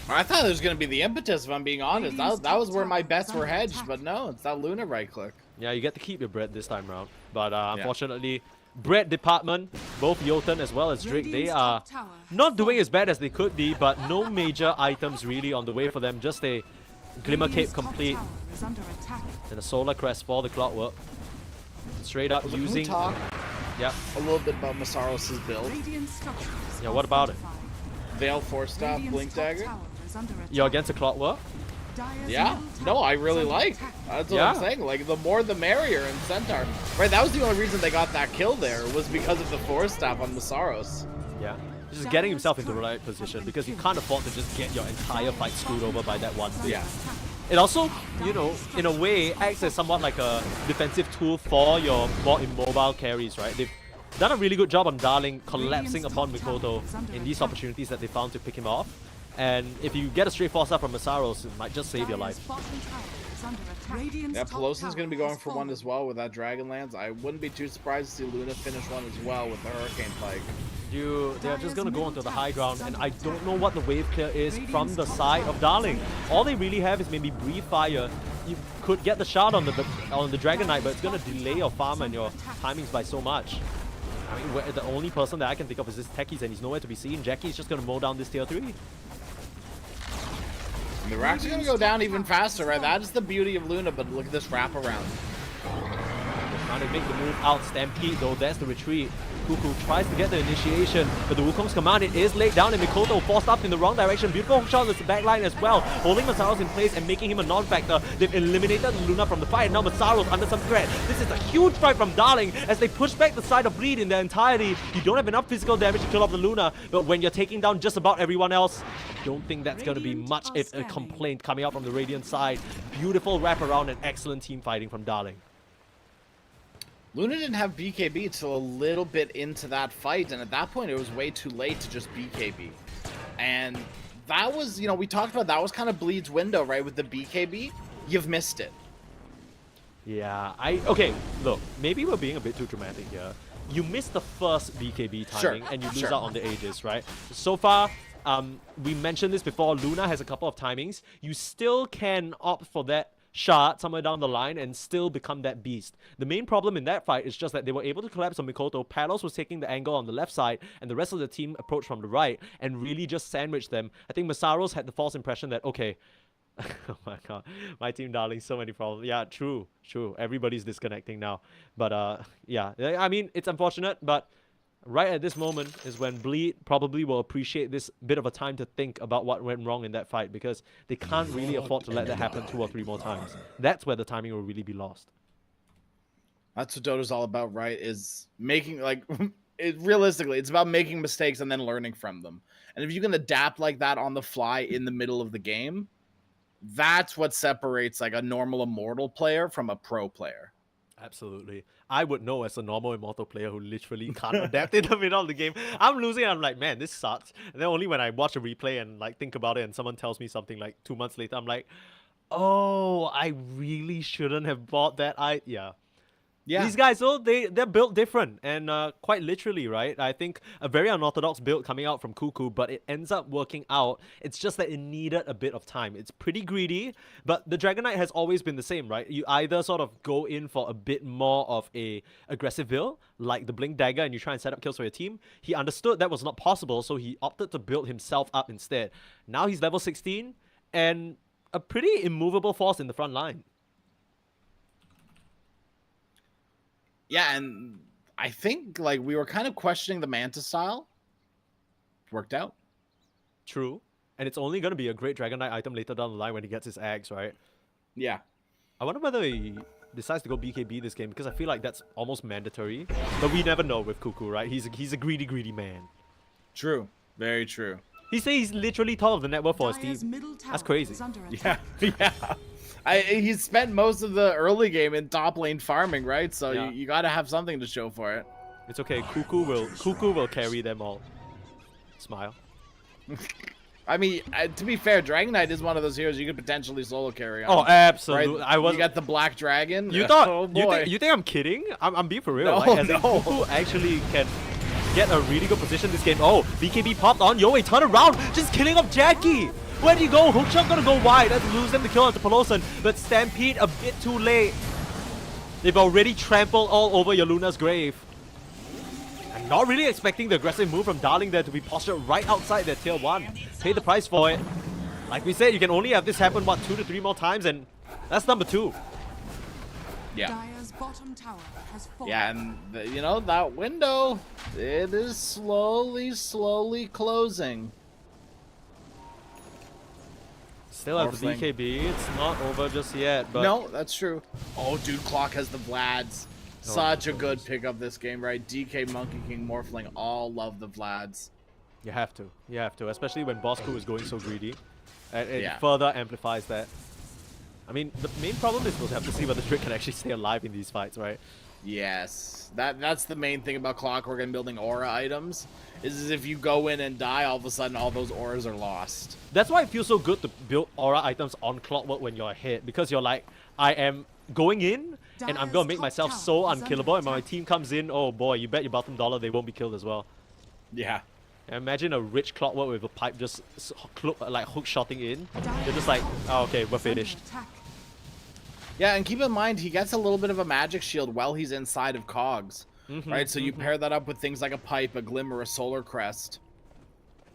I thought it was going to be the impetus, if I'm being honest. That was where my bets were hedged, but no, it's that Luna right click. Yeah, you get to keep your bread this time round. But unfortunately, bread department, both Jotun as well as Drake, they are not doing as bad as they could be, but no major items really on the way for them. Just a Glimmer Cape complete and a Solar Crest for the clockwork. Straight up Can we using... talk Yeah. a little bit about Masaros' build? Yeah, what about it? Veil, Force Staff, Blink Dagger? You're against a clockwork? Yeah, no, I really like. That's what I'm saying. Like, the more the merrier in Centaur. Right, that was the only reason they got that kill there, was because of the Force Staff on Masaros. Yeah. Just getting himself into the right position because you can't afford to just get your entire fight screwed over by that one thing. Yeah. It also, you know, in a way, acts as somewhat like a defensive tool for your more immobile carries, right? They've done a really good job on Darling collapsing upon Mikoto in these opportunities that they found to pick him off. And if you get a straight force up from Masaros, it might just save your life. Yeah, Pelosi's going to be going for one as well with that Dragonlance. I wouldn't be too surprised to see Luna finish one as well with the Hurricane Pike. They're just going to go onto the high ground, and I don't know what the wave clear is from the side of Darling. All they really have is maybe Brief Fire. You could get the shot on the Dragon Knight, but it's going to delay your farm and your timings by so much. I mean, the only person that I can think of is this Techies, and he's nowhere to be seen. Jackie's just going to mow down this tier 3. And they're actually going to go down even faster, right? That is the beauty of Luna, but look at this wraparound. Trying to make the move out. Stampede, though, that's the retreat. Cuckoo tries to get the initiation, but the Wukong's command, it is laid down, and Mikoto forced up in the wrong direction. Beautiful shot on the backline as well, holding Masaros in place and making him a non-factor. They've eliminated Luna from the fight, and now Masaros under some threat. This is a huge fight from Darling as they push back the side of Bleed in their entirety. You don't have enough physical damage to kill off the Luna, but when you're taking down just about everyone else, I don't think that's going to be much if a complaint coming out from the Radiant side. Beautiful wraparound and excellent team fighting from Darling. Luna didn't have BKB until a little bit into that fight, and at that point it was way too late to just BKB. And that was, you know, we talked about that was kind of Bleed's window, right, with the BKB. You've missed it. Yeah, okay, look, maybe we're being a bit too dramatic here. You missed the first BKB timing, and you lose out on the Aegis, right? So far, we mentioned this before, Luna has a couple of timings. You still can opt for that shard somewhere down the line and still become that beast. The main problem in that fight is just that they were able to collapse on Mikoto. Palos was taking the angle on the left side, and the rest of the team approached from the right and really just sandwiched them. I think Masaros had the false impression that, okay, oh my god, my team Darling, so many problems. Yeah, true. Everybody's disconnecting now. But yeah, I mean, it's unfortunate, but right at this moment is when Bleed probably will appreciate this bit of a time to think about what went wrong in that fight, because they can't really afford to let that happen 2 or 3 more times. That's where the timing will really be lost. That's what Dota's all about, right? Is making, like, realistically, it's about making mistakes and then learning from them. And if you can adapt like that on the fly in the middle of the game, that's what separates like a normal Immortal player from a pro player. Absolutely. I would know as a normal Immortal player who literally can't adapt in the middle of the game. I'm losing and I'm like, man, this sucks. And then only when I watch a replay and like think about it and someone tells me something like 2 months later, I'm like, oh, I really shouldn't have bought that. Yeah. Yeah. These guys, though, they're built different, and quite literally, right? I think a very unorthodox build coming out from Cuckoo, but it ends up working out. It's just that it needed a bit of time. It's pretty greedy, but the Dragon Knight has always been the same, right? You either sort of go in for a bit more of a aggressive build, like the Blink Dagger, and you try and set up kills for your team. He understood that was not possible, so he opted to build himself up instead. Now he's level 16, and a pretty immovable force in the front line. Yeah, and I think like we were kind of questioning the Manta style. Worked out. True. And it's only going to be a great Dragon Knight item later down the line when he gets his eggs, right? Yeah. I wonder whether he decides to go BKB this game, because I feel like that's almost mandatory. But we never know with Cuckoo, right? He's a greedy, greedy man. True. Very true. He says he's literally top of the net worth for his Dire's team. middle tower That's crazy. is under Yeah. attack. Yeah. He spent most of the early game in top lane farming, right? So Yeah. you got to have something to show for it. It's okay. Cuckoo will carry them all. Smile. I mean, to be fair, Dragon Knight is one of those heroes you could potentially solo carry on. Oh, absolutely. Right? You got the Black Dragon. You thought Oh, you, boy. you think I'm kidding? I'm being for real. No, like, as in no. Cuckoo actually can get a really good position this game. Oh, BKB popped on. Yo, he turned around, just killing off Jackie. Where do you go? Hookshot gonna go wide. Let's lose them to kill onto Peloson. But Stampede a bit too late. They've already trampled all over your Luna's grave. I'm not really expecting the aggressive move from Darling there to be postured right outside their tier 1. Pay the price for it. Like we said, you can only have this happen, what, 2 to 3 more times, and that's number 2. Yeah. Dire's bottom tower has fallen. Yeah, and you know, that window, it is slowly closing. Still have the Morphling. BKB. It's not over just yet, but No, that's true. Oh, dude, Clock has the Vlads. Such a good pickup this game, right? DK, Monkey King, Morphling all love the Vlads. you have to. You have to, especially when Boss Crew is going so greedy. And it Yeah. further amplifies that. I mean, the main problem is we'll have to see whether Drake can actually stay alive in these fights, right? Yes, that's the main thing about Clockwork and building aura items, is if you go in and die, all of a sudden all those auras are lost. That's why it feels so good to build aura items on Clockwork when you're ahead, because you're like, I am going in, and I'm gonna make myself so unkillable, and when my team comes in, oh boy, you bet your bottom dollar they won't be killed as well. Yeah. And imagine a rich Clockwork with a pipe just like hook shotting in. They're just like, oh, okay, we're finished. Yeah, and keep in mind, he gets a little bit of a magic shield while he's inside of cogs, right? So you pair that up with things like a pipe, a glimmer, a solar crest.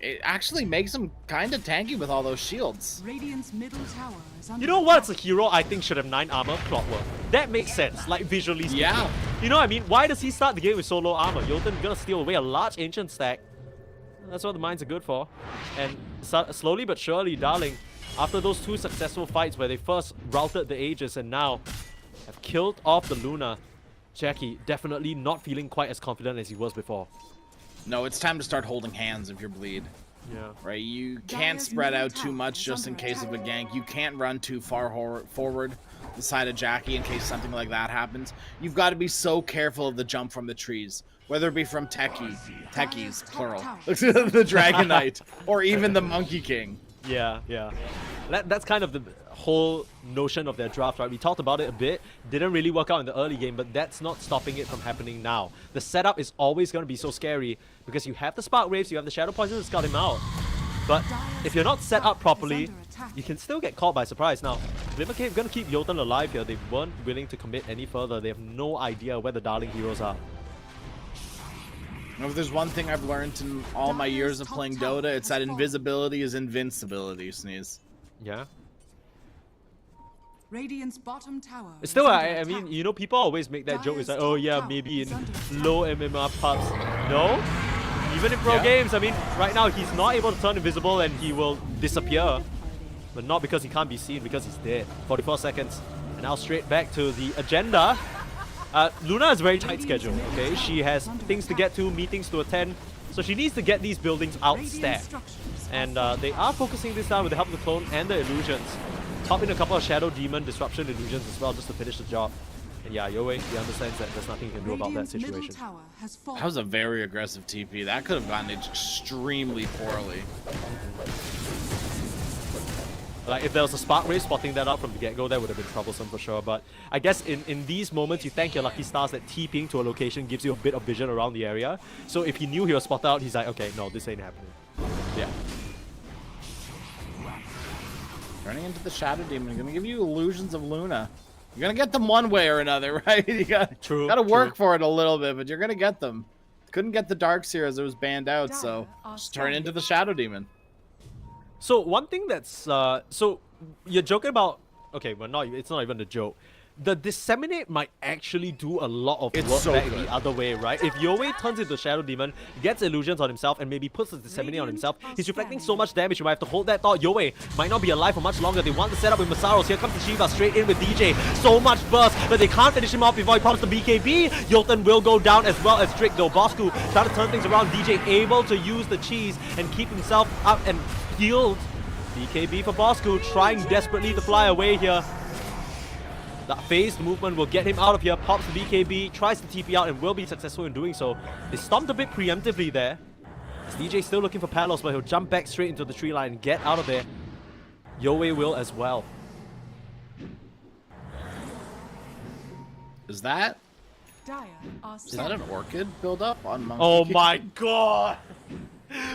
It actually makes him kind of tanky with all those shields. Radiant's middle tower is under You know what's a hero I think should have 9 armor? Clockwork. That makes sense, like visually speaking. Yeah. You know what I mean? Why does he start the game with so low armor? Jotun gonna steal away a large ancient stack. That's what the mines are good for. And slowly but surely, Darling, after those 2 successful fights where they first routed the Aegis and now have killed off the Luna, Jackie definitely not feeling quite as confident as he was before. No, it's time to start holding hands if you're bleed. Yeah. Right, you can't spread out too much just in case of a gank. You can't run too far forward the side of Jackie in case something like that happens. You've got to be so careful of the jump from the trees, whether it be from Techies, plural, the Dragon Knight, or even the Monkey King. Yeah, yeah. That's kind of the whole notion of their draft, right? We talked about it a bit. Didn't really work out in the early game, but that's not stopping it from happening now. The setup is always going to be so scary because you have the Spark Waves, you have the Shadow Poison to scout him out. But if you're not set up properly, you can still get caught by surprise. Now, Glimmer Cave going to keep Jotun alive here. They weren't willing to commit any further. They have no idea where the Darling heroes are. If there's one thing I've learned in all my years of playing Dota, it's that invisibility is invincibility, Sneeze. Yeah. Radiant's bottom tower. Still, is under I mean, attack. you know, people always make that joke. It's like, oh yeah, maybe in low MMR pubs. No, even in pro games. I mean, right now he's not able to turn invisible and he will disappear, but not because he can't be seen, because he's dead. 44 seconds, and now straight back to the agenda. Luna has a very tight schedule. Okay, she has things to get to, meetings to attend, so she needs to get these buildings outstaffed. And they are focusing this time with the help of the clone and the illusions. Pop in a couple of Shadow Demon Disruption illusions as well just to finish the job. And yeah, Yoei, he understands that there's nothing he can do about that Radiant's middle situation. tower has fallen. That was a very aggressive TP. That could have gone extremely poorly. Like, if there was a Spark Ray spotting that out from the get-go, that would have been troublesome for sure. But I guess in these moments, you thank your lucky stars that TPing to a location gives you a bit of vision around the area. So if he knew he was spotted out, he's like, okay, no, this ain't happening. Yeah. Running into the Shadow Demon, gonna give you illusions of Luna. You're gonna get them one way or another, right? You gotta work for it a little bit, but you're gonna get them. Couldn't get the Dark Seer as it was banned out, so just turn into the Shadow Demon. So one thing that's so you're joking about, okay, well, it's not even a joke. The Disseminate might actually do a lot of work back the other way, right? If Yowie turns into Shadow Demon, gets illusions on himself, and maybe puts the Disseminate on himself, he's reflecting so much damage, you might have to hold that thought. Yowie might not be alive for much longer. They want to set up with Masaros. Here comes the Shiva straight in with DJ. So much burst, but they can't finish him off before he pops the BKB. Jolton will go down as well as Drake, though. Bosku trying to turn things around. DJ able to use the cheese and keep himself up and healed. BKB for Bosku, trying desperately to fly away here. That phased movement will get him out of here. Pops the BKB, tries to TP out and will be successful in doing so. They stomped a bit preemptively there. As DJ still looking for Palos, but he'll jump back straight into the tree line and get out of there. Yowie will as well. Is that an Orchid build-up on Monkey Oh King? my god!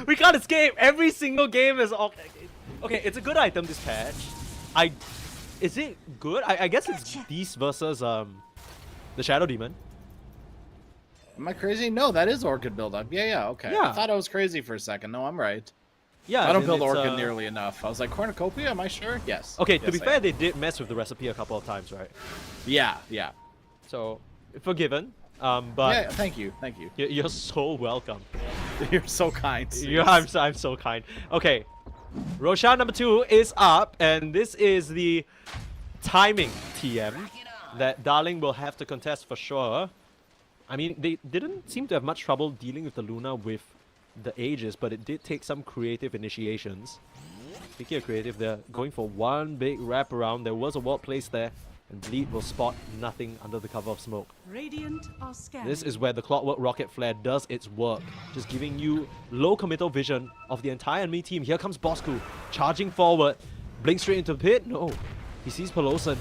We can't escape! Every single game is... Okay, it's a good item, this patch. Is it good? I guess it's Beast versus the Shadow Demon. Am I crazy? No, that is Orchid build-up. Yeah, okay. Yeah. I thought I was crazy for a second. No, I'm right. Yeah, I don't build Orchid nearly enough. I was like, Cornucopia, am I sure? Yes. Okay, yes, to be fair, they did mess with the recipe a couple of times, right? Yeah. So, forgiven. But yeah, thank you. You're so welcome. You're so kind. I'm so kind. Okay, Roshan number 2 is up, and this is the timing TM that Darling will have to contest for sure. I mean, they didn't seem to have much trouble dealing with the Luna with the Aegis, but it did take some creative initiations. Speaking of creative, they're going for one big wraparound. There was a ward placed there, and Bleed will spot nothing under the cover of smoke. Radiant are scanning. This is where the Clockwork Rocket Flare does its work, just giving you low committal vision of the entire enemy team. Here comes Bosku, charging forward, blink straight into the pit. No, he sees Pelosan.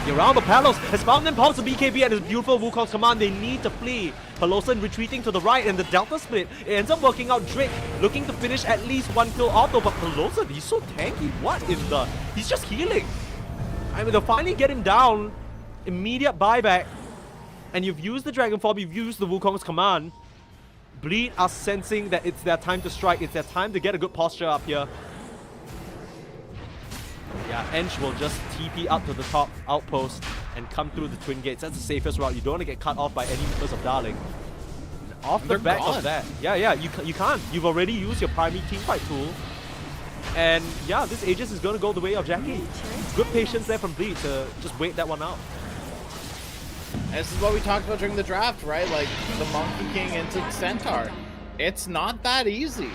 Around, but Palos has found them, pops the BKB and his beautiful Wukong's command. They need to flee. Pelosan retreating to the right, and the Delta split. It ends up working out. Drake looking to finish at least one kill off though, but Pelosan, he's so tanky. What in the... He's just healing. I mean, they'll finally get him down. Immediate buyback. And you've used the Dragon Form, you've used the Wukong's command. Bleed are sensing that it's their time to strike. It's their time to get a good posture up here. Yeah, Ench will just TP up to the top outpost and come through the twin gates. That's the safest route. You don't want to get cut off by any members of Darling. And off the back of that, yeah, you can't. You've already used your primary teamfight tool. And yeah, this Aegis is going to go the way of Jackie. Good patience there from Bleed to just wait that one out. And this is what we talked about during the draft, right? Like the Monkey King into Centaur. It's not that easy.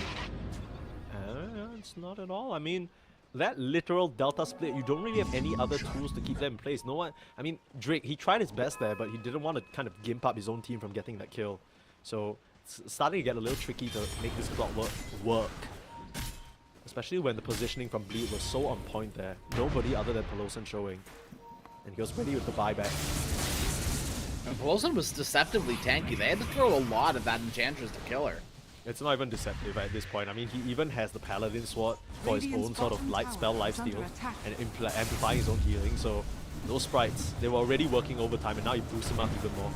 It's not at all. I mean, that literal Delta split, you don't really have any other tools to keep them in place. No one, I mean, Drake, he tried his best there, but he didn't want to kind of gimp up his own team from getting that kill. So it's starting to get a little tricky to make this Clockwork work. Especially when the positioning from Bleed was so on point there. Nobody other than Pelosan showing. And he was ready with the buyback. And Pelosan was deceptively tanky. They had to throw a lot of that Enchantress to kill her. It's not even deceptive at this point. I mean, he even has the Paladin Sword for his own sort of light spell lifesteal and amplifying his own healing. So those sprites, they were already working overtime, and now you boost them up even more.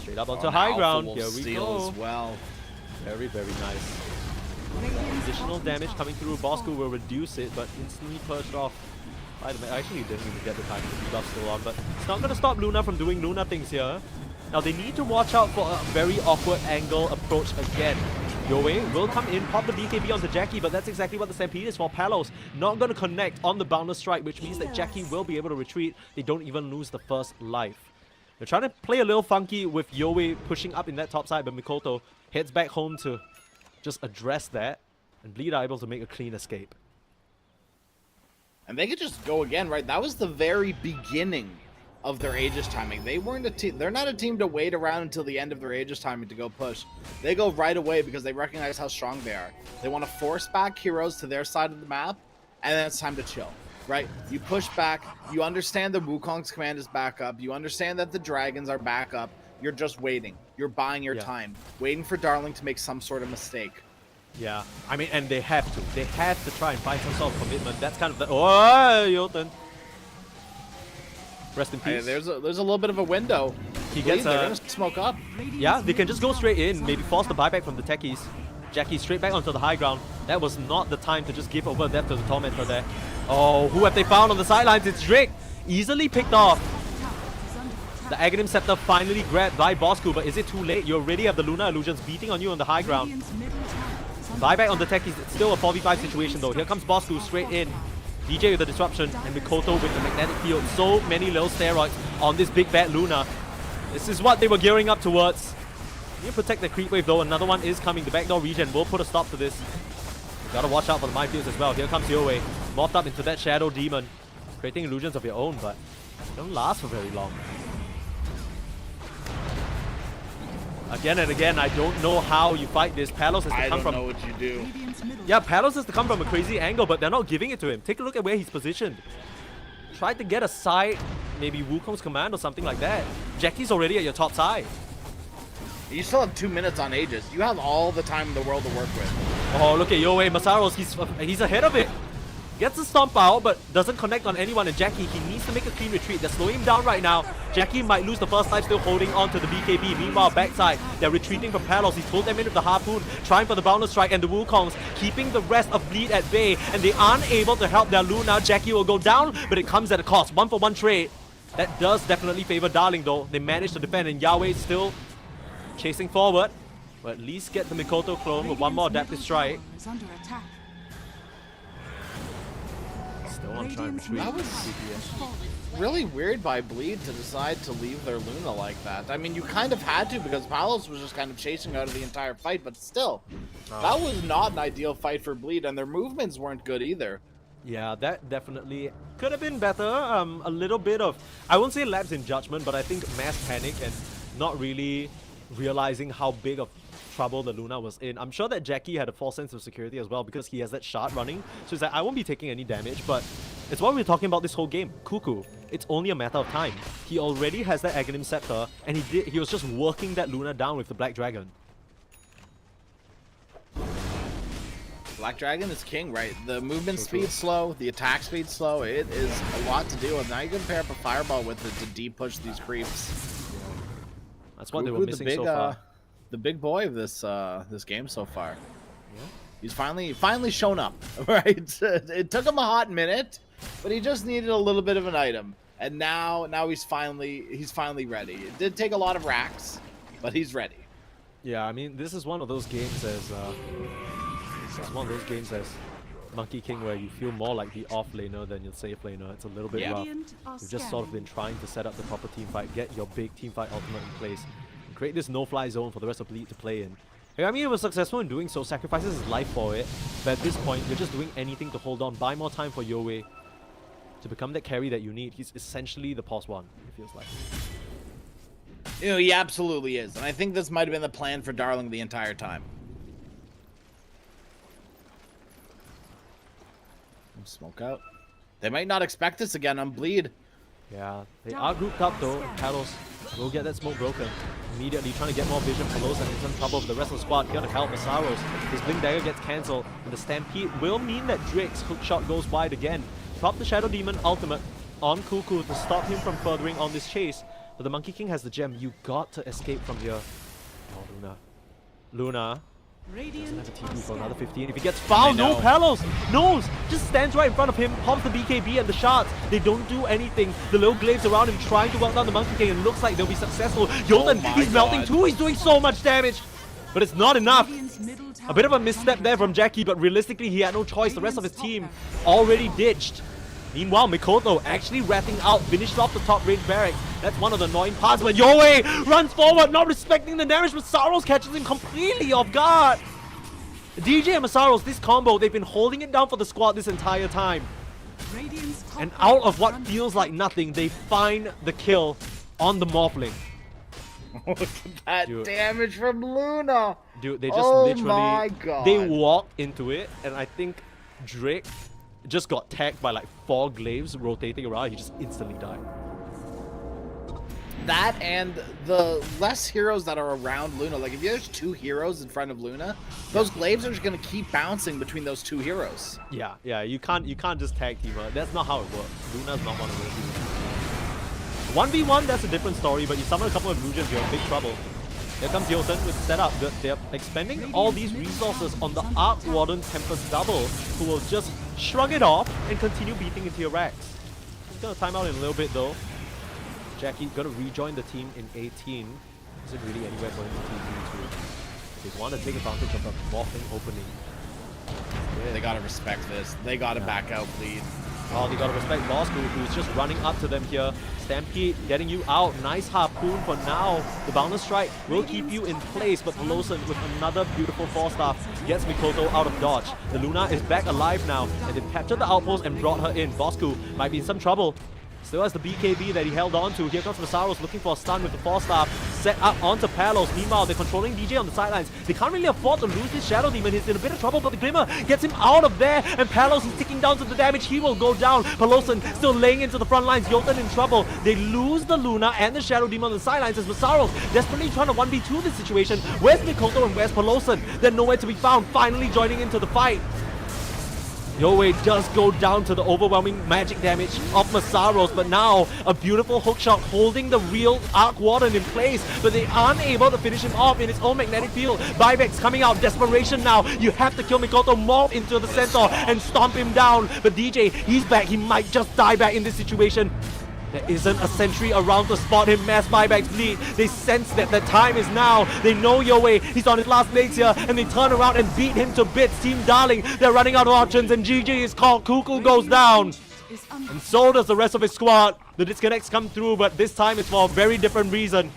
Straight up onto high ground. Here we go. As well. Very, very nice. Additional damage coming through. Bosku will reduce it, but instantly purged off. Actually, didn't even get the time to debuff still on, but it's not going to stop Luna from doing Luna things here. Now they need to watch out for a very awkward angle approach again. Yowie will come in, pop the BKB onto Jackie, but that's exactly what the Stampede is for. Palos not going to connect on the Boundless Strike, which means that Jackie will be able to retreat. They don't even lose the first life. They're trying to play a little funky with Yowie pushing up in that top side, but Mikoto heads back home to just address that, and Bleed are able to make a clean escape. And they could just go again, right? That was the very beginning of their Aegis timing. They weren't a team. They're not a team to wait around until the end of their Aegis timing to go push. They go right away because they recognize how strong they are. They want to force back heroes to their side of the map, and then it's time to chill, right? You push back. You understand the Wukong's command is back up. You understand that the dragons are back up. You're just waiting. You're buying your time, waiting for Darling to make some sort of mistake. Yeah, I mean, and they have to. They have to try and find some sort of commitment. That's kind of the... Oh, Jotun. Rest in peace. Hey, there's a little bit of a window. He gets they're gonna smoke up. Yeah, they can just go straight in, maybe force the buyback from the techies. Jackie straight back onto the high ground. That was not the time to just give over that to the Tormentor there. Oh, who have they found on the sidelines? It's Drake. Easily picked off. The Aghanim Scepter finally grabbed by Bosku, but is it too late? You already have the Lunar Illusions beating on you on the high ground. Buyback on the techies. It's still a 4v5 situation though. Here comes Bosku straight in. DJ with the disruption and Mikoto with the magnetic field. So many little steroids on this big bad Luna. This is what they were gearing up towards. You protect the creep wave though. Another one is coming. The backdoor regen will put a stop to this. You gotta watch out for the minefields as well. Here comes Yoei. Morphed up into that Shadow Demon. Creating illusions of your own, but don't last for very long. Again and again, I don't know how you fight this. Palos has to come from... I don't know what you do. Yeah, Palos has to come from a crazy angle, but they're not giving it to him. Take a look at where he's positioned. Tried to get a side, maybe Wukong's command or something like that. Jackie's already at your top side. You still have 2 minutes on Aegis. You have all the time in the world to work with. Oh, look at Yoei. Masaros, he's ahead of it. Gets the stomp out, but doesn't connect on anyone. And Jackie, he needs to make a clean retreat. They're slowing him down right now. Jackie might lose the first life, still holding on to the BKB. Meanwhile, backside, they're retreating from Palos. He's pulled them in with the Harpoon, trying for the Boundless Strike, and the Wukongs keeping the rest of Bleed at bay. And they aren't able to help their Luna. Jackie will go down, but it comes at a cost. 1-for-1 trade. That does definitely favor Darling, though. They managed to defend, and Yahweh still chasing forward. But at least get the Mikoto clone with one more Adaptive Strike. Still on trying to retreat. That was really weird by Bleed to decide to leave their Luna like that. I mean, you kind of had to because Palos was just kind of chasing out of the entire fight, but still, that was not an ideal fight for Bleed, and their movements weren't good either. Yeah, that definitely could have been better. A little bit of, I won't say lapse in judgment, but I think mass panic and not really realizing how big of trouble the Luna was in. I'm sure that Jackie had a false sense of security as well because he has that shard running. So he's like, I won't be taking any damage, but it's what we're talking about this whole game. Cuckoo. It's only a matter of time. He already has that Aghanim Scepter, and he was just working that Luna down with the Black Dragon. Black Dragon is king, right? The movement speed slow, the attack speed slow. It is a lot to deal with. Now you can pair up a Fireball with it to deep push these creeps. That's what they were missing so far. The big boy of this this game so far. Yeah. He's finally shown up, right? It took him a hot minute, but he just needed a little bit of an item, and now he's finally ready. It did take a lot of racks, but he's ready. Yeah, I mean, this is one of those games as Monkey King where you feel more like the off laner than your safe laner. It's a little bit rough. You've just sort of been trying to set up the proper team fight, get your big team fight ultimate in place, and create this no-fly zone for the rest of Bleed to play in. I mean, it was successful in doing so, sacrifices his life for it, but at this point, you're just doing anything to hold on, buy more time for Yoei to become that carry that you need. He's essentially the pos one, it feels like. You know, he absolutely is, and I think this might have been the plan for Darling the entire time. Smoke out. They might not expect this again on Bleed. Yeah, they are grouped up though. Palos will get that smoke broken. Immediately trying to get more vision for Los, and he's in trouble with the rest of the squad. Here to help Masaros. His Blink Dagger gets cancelled, and the Stampede will mean that Drake's hook shot goes wide again. Pop the Shadow Demon ultimate on Cuckoo to stop him from furthering on this chase. But the Monkey King has the gem. You got to escape from here. Oh, Luna doesn't have a TP for another 15. If he gets found, no, Palos knows, just stands right in front of him, pops the BKB and the shards. They don't do anything. The little glaives around him trying to work down the Monkey King, and looks like they'll be successful. Jolden, he's melting too. He's doing so much damage, but it's not enough. A bit of a misstep there from Jackie, but realistically he had no choice. The rest of his team already ditched. Meanwhile, Mikoto actually ratting out, finished off the top range barracks. That's one of the annoying parts, but Yoei runs forward, not respecting the damage, but Masaros catches him completely off guard. DJ and Masaros, this combo, they've been holding it down for the squad this entire time. Radiant's top And out of tower what is feels under like nothing, they find the kill on the Morphling. Look at that Dude. damage from Luna. Dude, they just Oh literally my God. they walked into it, and I think Drake just got tagged by like 4 glaives rotating around. He just instantly died. That and the less heroes that are around Luna. Like if there's 2 heroes in front of Luna, those glaives are just gonna keep bouncing between those 2 heroes. Yeah, you can't just tag team her. That's not how it works. Luna's not one of those heroes. 1v1, that's a different story, but you summon a couple of illusions, you're in big trouble. Here comes Jotun with the setup. They're expending all these resources on the Arc Warden Tempest double, who will just shrug it off and continue beating into your racks. He's gonna time out in a little bit though. Jackie gonna rejoin the team in 18. Isn't really anywhere for him to team to. They want to take advantage of the morphing opening. They gotta respect this. They gotta back out Bleed. Oh, they gotta respect Bosco, who's just running up to them here. Stampede getting you out. Nice harpoon for now. The Boundless Strike will keep you in place, but Peloson with another beautiful 4-star gets Mikoto out of dodge. The Luna is back alive now, and they've captured the outpost and brought her in. Bosco might be in some trouble. Still has the BKB that he held on to. Here comes Masaros looking for a stun with the 4-star. Set up onto Palos. Meanwhile, they're controlling DJ on the sidelines. They can't really afford to lose this Shadow Demon. He's in a bit of trouble, but the Glimmer gets him out of there. And Palos is ticking down to the damage. He will go down. Peloson still laying into the front lines. Jotun in trouble. They lose the Luna and the Shadow Demon on the sidelines as Masaros desperately trying to 1v2 this situation. Where's Mikoto and where's Peloson? They're nowhere to be found. Finally joining into the fight. Yowie does go down to the overwhelming magic damage of Masaros, but now a beautiful hookshot holding the real Arc Warden in place, but they aren't able to finish him off in his own magnetic field. Buyback's coming out, desperation now. You have to kill Mikoto, morph into the centaur and stomp him down. But DJ, he's back. He might just die back in this situation. There isn't a sentry around to spot him. Mass buybacks bleed. They sense that the time is now. They know Yowie. He's on his last legs here, and they turn around and beat him to bits. Team Darling, they're running out of options, and GG is called. Cuckoo goes down. is under And so does the rest of his squad. The disconnects come through, but this time it's for a very different reason.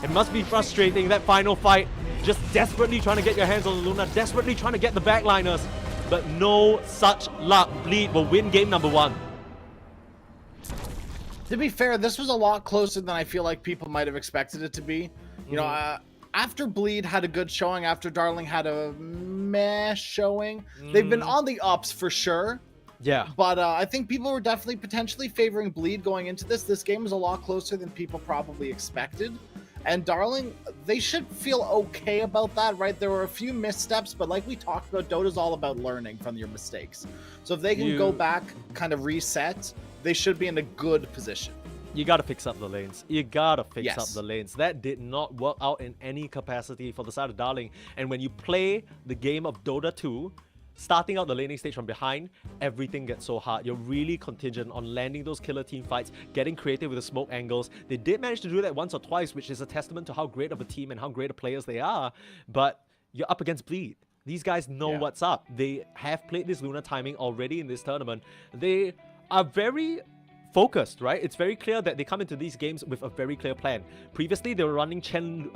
It must be frustrating, that final fight. Just desperately trying to get your hands on the Luna, desperately trying to get the backliners. But no such luck. Bleed will win game number 1. To be fair, this was a lot closer than I feel like people might have expected it to be. You know, after Bleed had a good showing, after Darling had a meh showing, they've been on the ups for sure. Yeah. But I think people were definitely potentially favoring Bleed going into this. This game was a lot closer than people probably expected. And Darling, they should feel okay about that, right? There were a few missteps, but like we talked about, Dota's all about learning from your mistakes. So if they can go back, kind of reset, they should be in a good position. You gotta fix up the lanes. You gotta fix Yes. up the lanes. That did not work out in any capacity for the side of Darling. And when you play the game of Dota 2, starting out the laning stage from behind, everything gets so hard. You're really contingent on landing those killer team fights, getting creative with the smoke angles. They did manage to do that once or twice, which is a testament to how great of a team and how great of players they are. But you're up against Bleed. These guys know what's up. They have played this Luna timing already in this tournament. They are very focused, right? It's very clear that they come into these games with a very clear plan. Previously, they were running Chen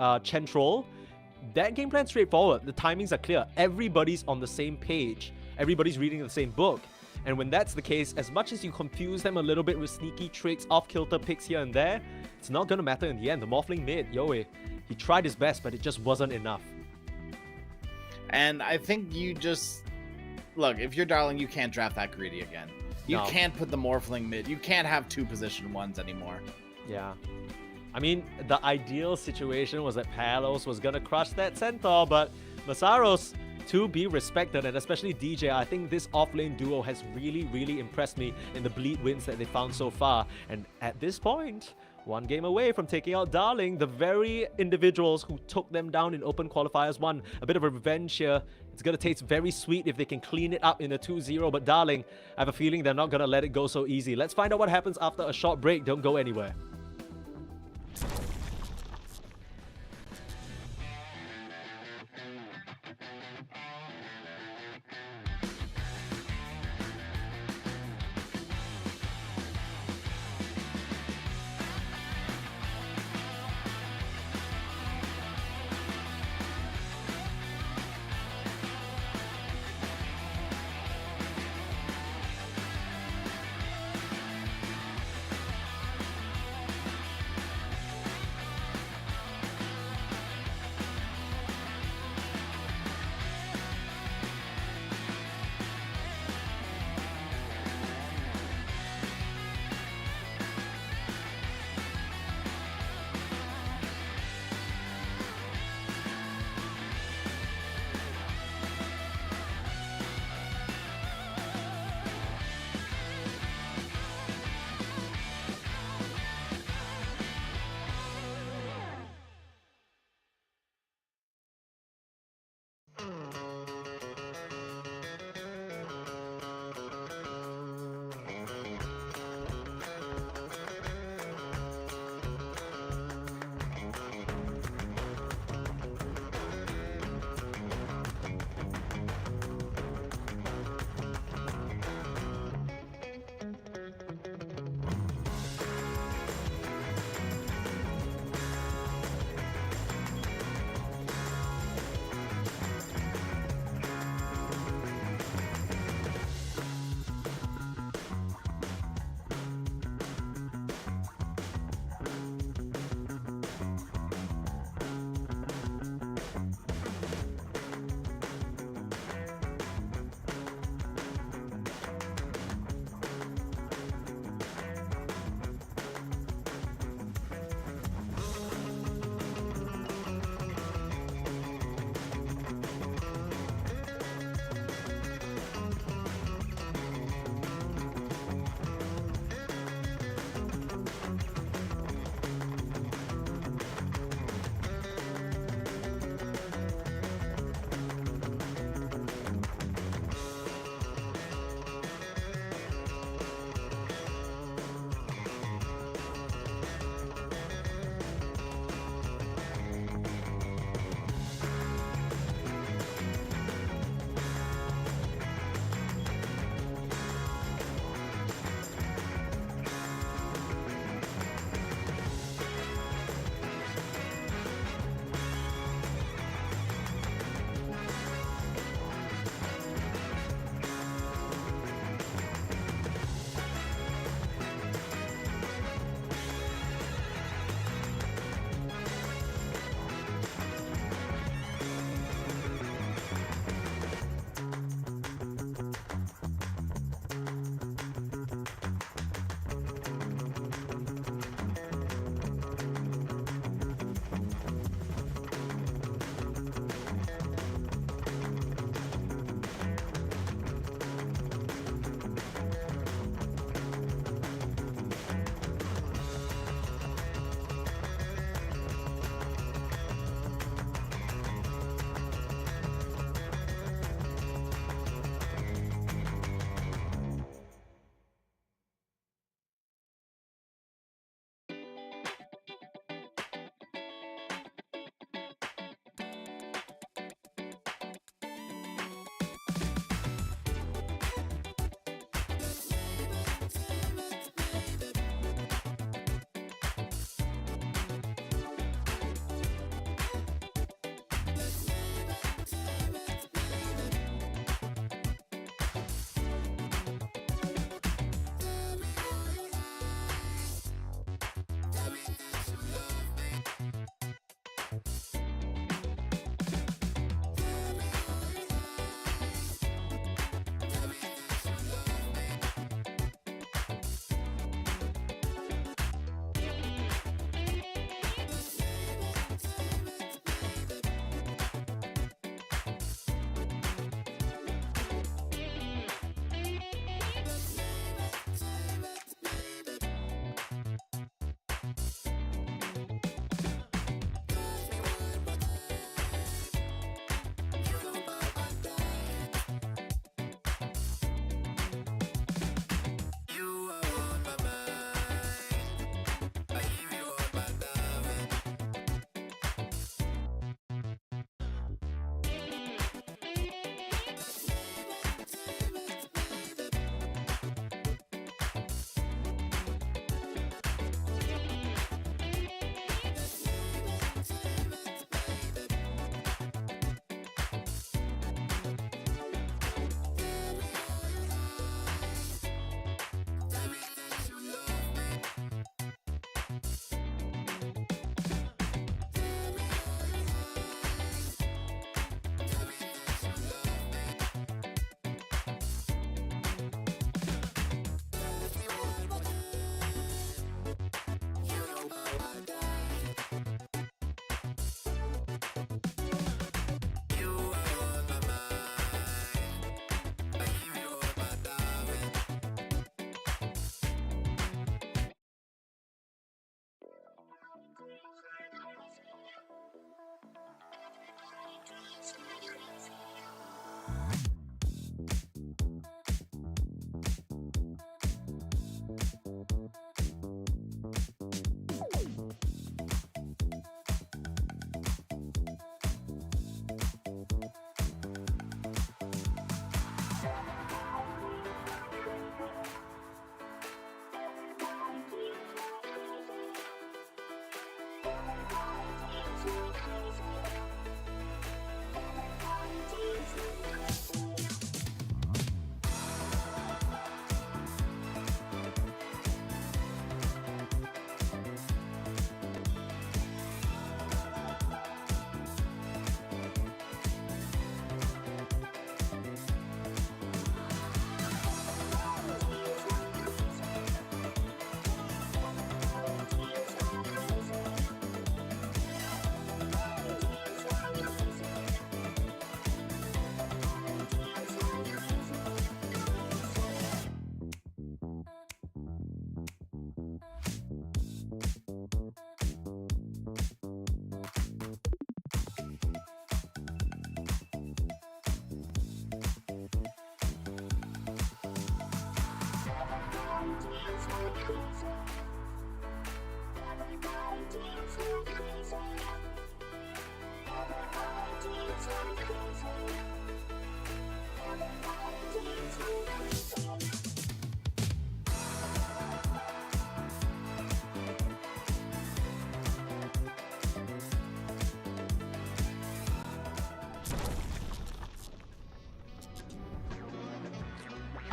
Troll. That game plan's straightforward. The timings are clear. Everybody's on the same page. Everybody's reading the same book. And when that's the case, as much as you confuse them a little bit with sneaky tricks, off-kilter picks here and there, it's not going to matter in the end. The Morphling mid, Yowie, he tried his best, but it just wasn't enough. And I think you just... Look, if you're Darling, you can't draft that greedy again. You No. can't put the Morphling mid. You can't have 2 position 1s anymore. Yeah. I mean, the ideal situation was that Palos was going to crush that Centaur, but Masaros, to be respected, and especially DJ, I think this off-lane duo has really, really impressed me in the Bleed wins that they found so far. And at this point, 1 game away from taking out Darling, the very individuals who took them down in open qualifiers 1. A bit of a revenge here. It's going to taste very sweet if they can clean it up in a 2-0, but Darling, I have a feeling they're not going to let it go so easy. Let's find out what happens after a short break. Don't go anywhere.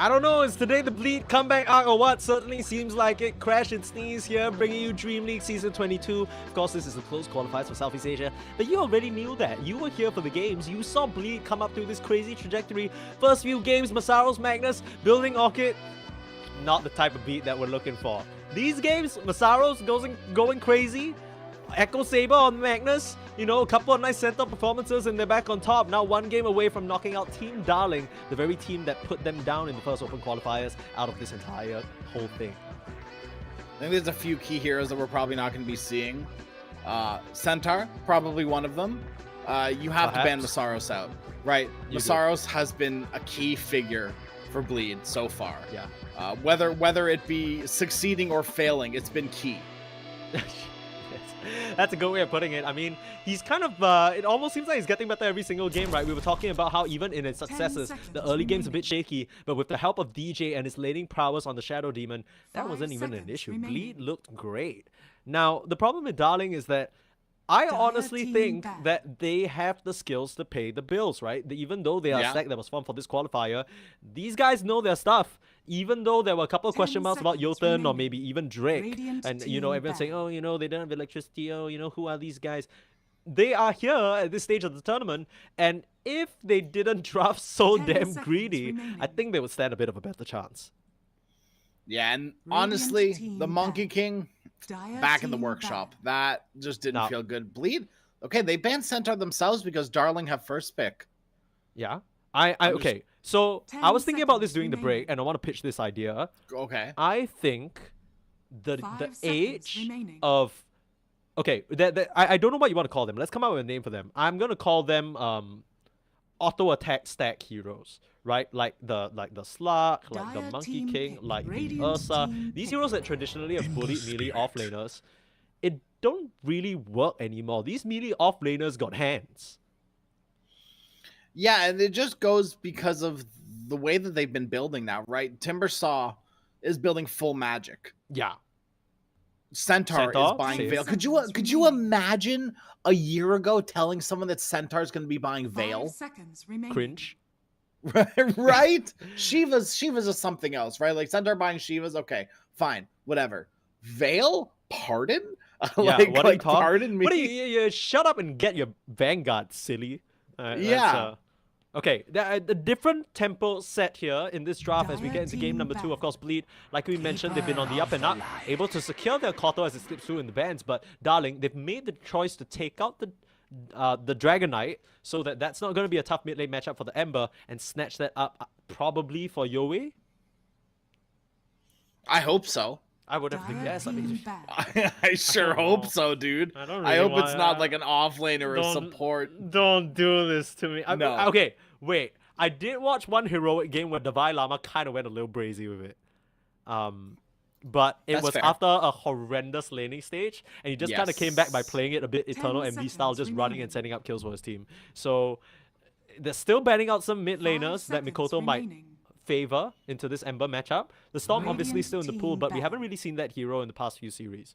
I don't know, is today the Bleed comeback arc or what? Certainly seems like it. Crash and Sneeze here, bringing you Dream League Season 22. Of course, this is the close qualifiers for Southeast Asia, but you already knew that. You were here for the games. You saw Bleed come up through this crazy trajectory. First few games, Masaros, Magnus, building Orchid. Not the type of beat that we're looking for. These games, Masaros going crazy. Echo Saber on Magnus, you know, a couple of nice center performances and they're back on top. Now one game away from knocking out Team Darling, the very team that put them down in the first Open qualifiers out of this entire whole thing. I think there's a few key heroes that we're probably not going to be seeing. Centaur, probably one of them. You have to ban Masaros out, right? Masaros has been a key figure for Bleed so far. Yeah. Whether it be succeeding or failing, it's been key. That's a good way of putting it. I mean, he's kind of, it almost seems like he's getting better every single game, right? We were talking about how even in his successes, the early game's a bit shaky, but with the help of DJ and his laning prowess on the Shadow Demon, that wasn't even an issue. Bleed looked great. Now, the problem with Darling is that I honestly think that they have the skills to pay the bills, right? Even though they are a stack that was formed for this qualifier, these guys know their stuff. Even though there were a couple of question marks about Jotun or maybe even Drake, and you know, everyone's saying, oh, you know, they don't have electricity, oh, you know, who are these guys? They are here at this stage of the tournament, and if they didn't draft so damn greedy, I think they would stand a bit of a better chance. Yeah, and honestly, the Monkey King back in the workshop, that just didn't feel good. Bleed, okay, they banned Centaur themselves because Darling have first pick. Yeah, okay. So I was thinking about this during the break, and I want to pitch this idea. Okay. I think the age of I don't know what you want to call them. Let's come up with a name for them. I'm gonna call them auto attack stack heroes, right? Like the Slug, like the Monkey King, like the Ursa. These heroes that traditionally have bullied melee offlaners, it don't really work anymore. These melee offlaners got hands. Yeah, and it just goes because of the way that they've been building now, right? Timbersaw is building full magic. Yeah. Centaur is buying Veil. Could you imagine a year ago telling someone that Centaur is going to be buying Veil? Cringe. Right? Shiva's is something else, right? Like Centaur buying Shiva's, okay, fine, whatever. Veil? Pardon? Yeah, what are you talking? Pardon me? What are you shut up and get your Vanguard, silly. Yeah. Okay, the different tempo set here in this draft as we get into game number 2. Of course, Bleed, like we mentioned, they've been on the up and up, able to secure their Koto as it slips through in the bans, but Darling, they've made the choice to take out the Dragon Knight, so that's not going to be a tough mid lane matchup for the Ember, and snatch that up probably for Yowie. I hope so. I would have to Dire guess. I being mean, bad. I sure don't hope know. so, dude. I don't I really hope it's want- not like an off lane or a support. Don't do this to me. No. Okay, wait. I did watch one heroic game where Divine Llama kind of went a little brazy with it. But it That's was fair. after a horrendous laning stage, and he just kind of came back by Yes. playing it a bit Eternal 10 MD style, just seconds running remaining. and setting up kills for his team. So they're still banning out some mid 5 laners that seconds Mikoto might remaining. favor into this Ember matchup. The Storm obviously Radiant still in the team pool, but we haven't ban. really seen that hero in the past few series.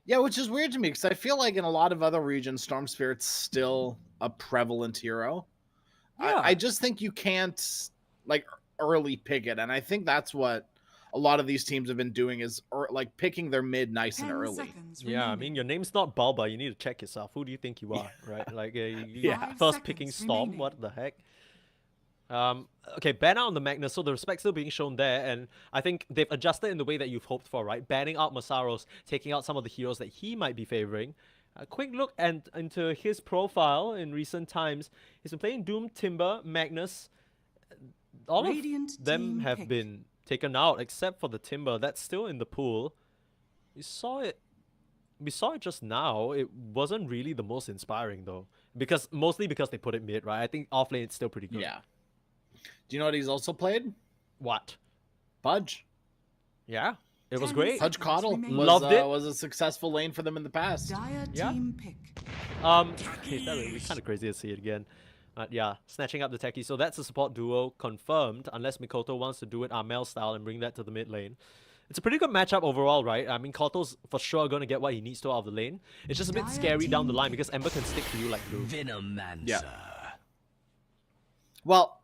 Yeah, which is weird to me because I feel like in a lot of other regions, Storm Spirit's still a prevalent hero. Yeah. I just think you can't like early pick it, and I think that's what a lot of these teams have been doing is like picking their mid nice and 10 early. seconds Yeah, I remaining. mean, your name's not Balba. You need to check yourself. Who do you think you are, right? Like, Yeah. 5 first picking seconds Storm. remaining. What the heck? Okay, ban out on the Magnus, so the respect still being shown there, and I think they've adjusted in the way that you've hoped for, right? Banning out Masaros, taking out some of the heroes that he might be favoring. A quick look into his profile in recent times. He's been playing Doom, Timber, Magnus. All Radiant of them team have pick. been taken out, except for the Timber. That's still in the pool. We saw it just now. It wasn't really the most inspiring though, mostly because they put it mid, right? I think off lane it's still pretty good. Yeah. Do you know what he's also played? What? Pudge. Yeah, it was 10 great. Pudge seconds Coddle remaining. was, Loved it. was a successful lane for them in the past. Dire Yeah. team pick. Okay, that would be kind of crazy to see it again. Yeah, snatching up the techie. So that's a support duo confirmed, unless Mikoto wants to do it Armel style and bring that to the mid lane. It's a pretty good matchup overall, right? I mean, Koto's for sure going to get what he needs to out of the lane. It's just a bit Dire scary down the team line pick. because Ember can stick to you like glue. Yeah. Well,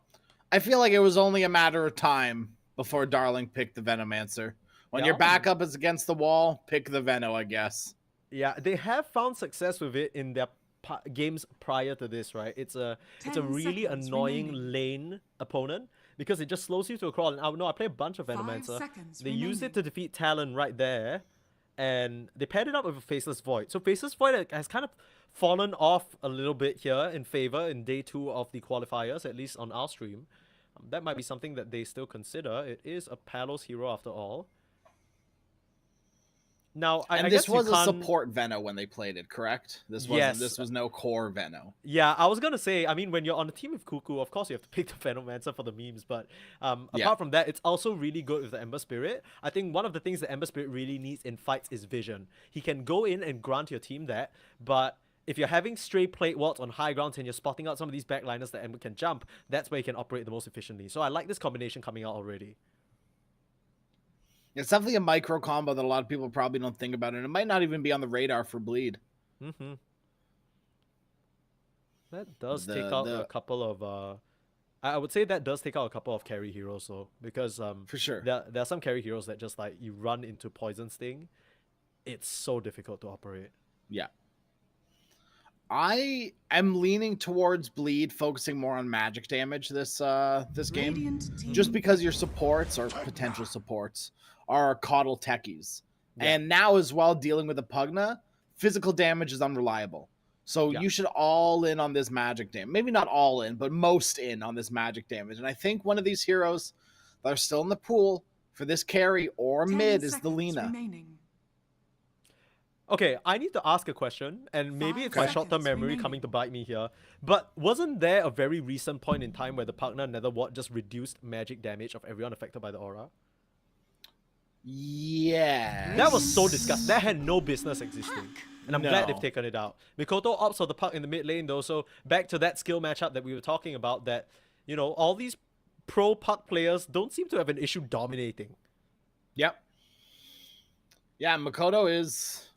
I feel like it was only a matter of time before Darling picked the Venomancer. When Yeah. your backup is against the wall, pick the Veno, I guess. Yeah, they have found success with it in their games prior to this, right? It's a 10 really seconds annoying remaining. lane opponent because it just slows you to a crawl. And I play a bunch of 5 Venomancer. seconds They used it remaining. to defeat Talon right there, and they paired it up with a Faceless Void. So Faceless Void has kind of fallen off a little bit here in favor in day 2 of the qualifiers, at least on our stream. That might be something that they still consider. It is a Palos hero after all. Now, I And guess this you was a can't- support Veno when they played it, correct? This wasn't. Yes. This was no core Veno. Yeah, I was gonna say, I mean, when you're on a team with Cuckoo, of course you have to pick the Venomancer for the memes, but apart from that, it's also really good with the Ember Spirit. I think one of the things that Ember Spirit really needs in fights is vision. He can go in and grant your team that, but if you're having stray plate wards on high grounds and you're spotting out some of these backliners that Ember can jump, that's where he can operate the most efficiently. So I like this combination coming out already. It's definitely a micro combo that a lot of people probably don't think about, and it might not even be on the radar for Bleed. Mm-hmm. That does The- take out the- a couple of I would say that does take out a couple of carry heroes though, because For sure. there are some carry heroes that just like you run into Poison Sting, it's so difficult to operate. Yeah. I am leaning towards Bleed, focusing more on magic damage this game. Radiant team Just because your supports or potential supports are Coddle techies. Yeah. And now as well, dealing with the Pugna, physical damage is unreliable. So Yeah. you should all in on this magic damage. Maybe not all in, but most in on this magic damage. And I think one of these heroes that are still in the pool for this carry or 10 mid is the seconds Lina. remaining. Okay, I need to ask a question, and maybe 5 it's my short-term seconds memory remaining. coming to bite me here, but wasn't there a very recent point in time where the Pugna Nether Ward just reduced magic damage of everyone affected by the aura? Yeah. That was so disgusting. That had no business existing. And I'm glad No. they've taken it out. Mikoto opts for the puck in the mid lane though, so back to that skill matchup that we were talking about, that, you know, all these pro puck players don't seem to have an issue dominating. Yep. Yeah, Makoto is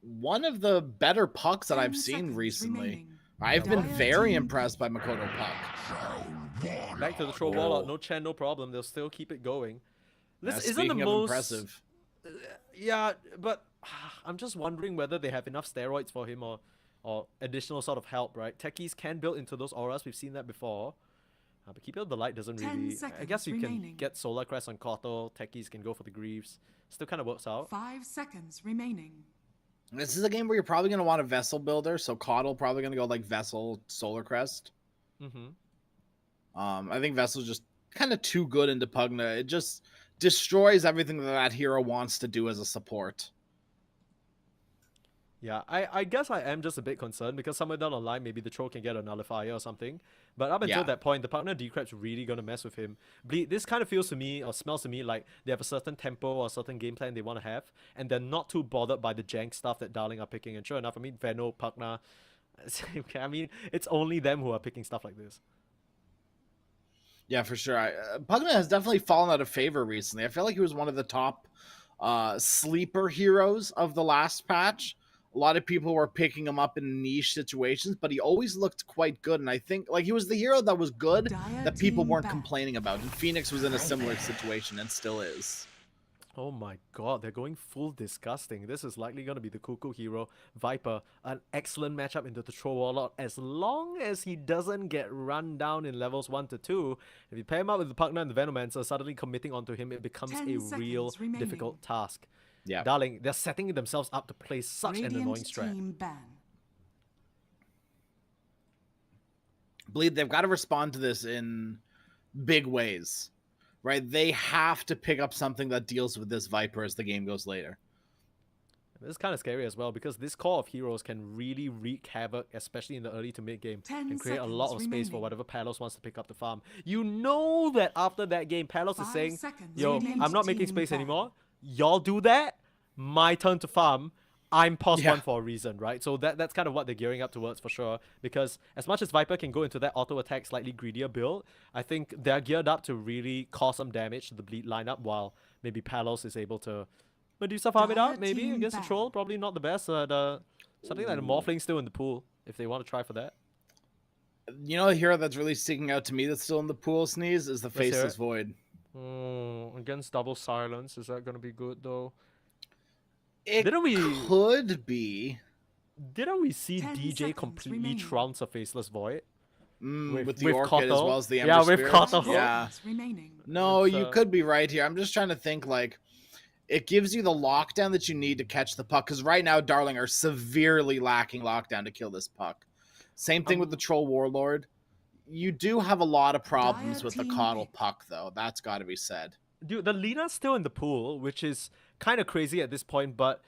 one of the better pucks that 10 I've seen seconds recently. remaining. I've been Dire very team impressed by Makoto puck. Back to the troll wall out, no Chen, no problem. They'll still keep it going. This Yeah, isn't speaking the of most impressive. Yeah, but I'm just wondering whether they have enough steroids for him or additional sort of help, right? Techies can build into those auras. We've seen that before. But Keeper of the Light doesn't 10 really... I seconds guess you can remaining. get Solar Crest on Koto. Techies can go for the Greaves. Still kind of works out. 5 seconds remaining. This is a game where you're probably going to want a Vessel builder, so Coddle probably going to go like Vessel, Solar Crest. Mm-hmm. I think Vessel's just kind of too good into Pugna. It just destroys everything that hero wants to do as a support. Yeah, I guess I am just a bit concerned because somewhere down the line, maybe the troll can get a nullifier or something. But up until Yeah. that point, the partner Decrep's really going to mess with him. Bleed, this kind of feels to me, or smells to me, like they have a certain tempo or a certain game plan they want to have, and they're not too bothered by the jank stuff that Darling are picking. And sure enough, I mean, Veno, Pugna, I mean, it's only them who are picking stuff like this. Yeah, for sure. Pugna has definitely fallen out of favor recently. I feel like he was one of the top sleeper heroes of the last patch. A lot of people were picking him up in niche situations, but he always looked quite good. And I think like he was the hero that was good that people weren't complaining about. And Phoenix was in a similar situation and still is. Oh my god, they're going full disgusting. This is likely going to be the Cuckoo hero, Viper. An excellent matchup into the Troll Warlord as long as he doesn't get run down in levels 1 to 2. If you pair him up with the Pugna and the Venomancer, suddenly committing onto him, it becomes 10 a seconds real remaining. difficult task. Yeah. Darling, they're setting themselves up to play such an annoying strat. Team ban. Bleed, they've got to respond to this in big ways, right? They have to pick up something that deals with this Viper as the game goes later. This is kind of scary as well because this core of heroes can really wreak havoc, especially in the early to mid game, 10 and create a lot of seconds space for remaining. whatever Palos wants to pick up the farm. You know that after that game, Palos is 5 saying, seconds yo, remaining. I'm not making Team space ban. anymore. Y'all do that, my turn to farm. I'm pos Yeah. 1 for a reason, right? So that's kind of what they're gearing up towards for sure. Because as much as Viper can go into that auto attack slightly greedier build, I think they're geared up to really cause some damage to the bleed lineup while maybe Palos is able to Medusa farm it out, Dire maybe team against the ban. troll. Probably not the best. Something like the Morphling still in the pool if they want to try for that. You know, the hero that's really sticking out to me that's still in the pool, Sneeze, is the hear Faceless it. Void. Against double silence, is that going to be good though? It Didn't we could be see 10 DJ seconds completely remaining. trounce a Faceless Void? with the with Orchid as Kotal. well as the Ember Yeah, with Spirit. Kotal. Yeah. Seconds remaining. No, It's, you could be right here. I'm just trying to think like it gives you the lockdown that you need to catch the puck because right now Darling are severely lacking lockdown to kill this puck. Same thing with the Troll Warlord. You do have a lot of problems Dire with the team Coddle pick. puck though. That's got to be said. Dude, the Lina's still in the pool, which is kind of crazy at this point, but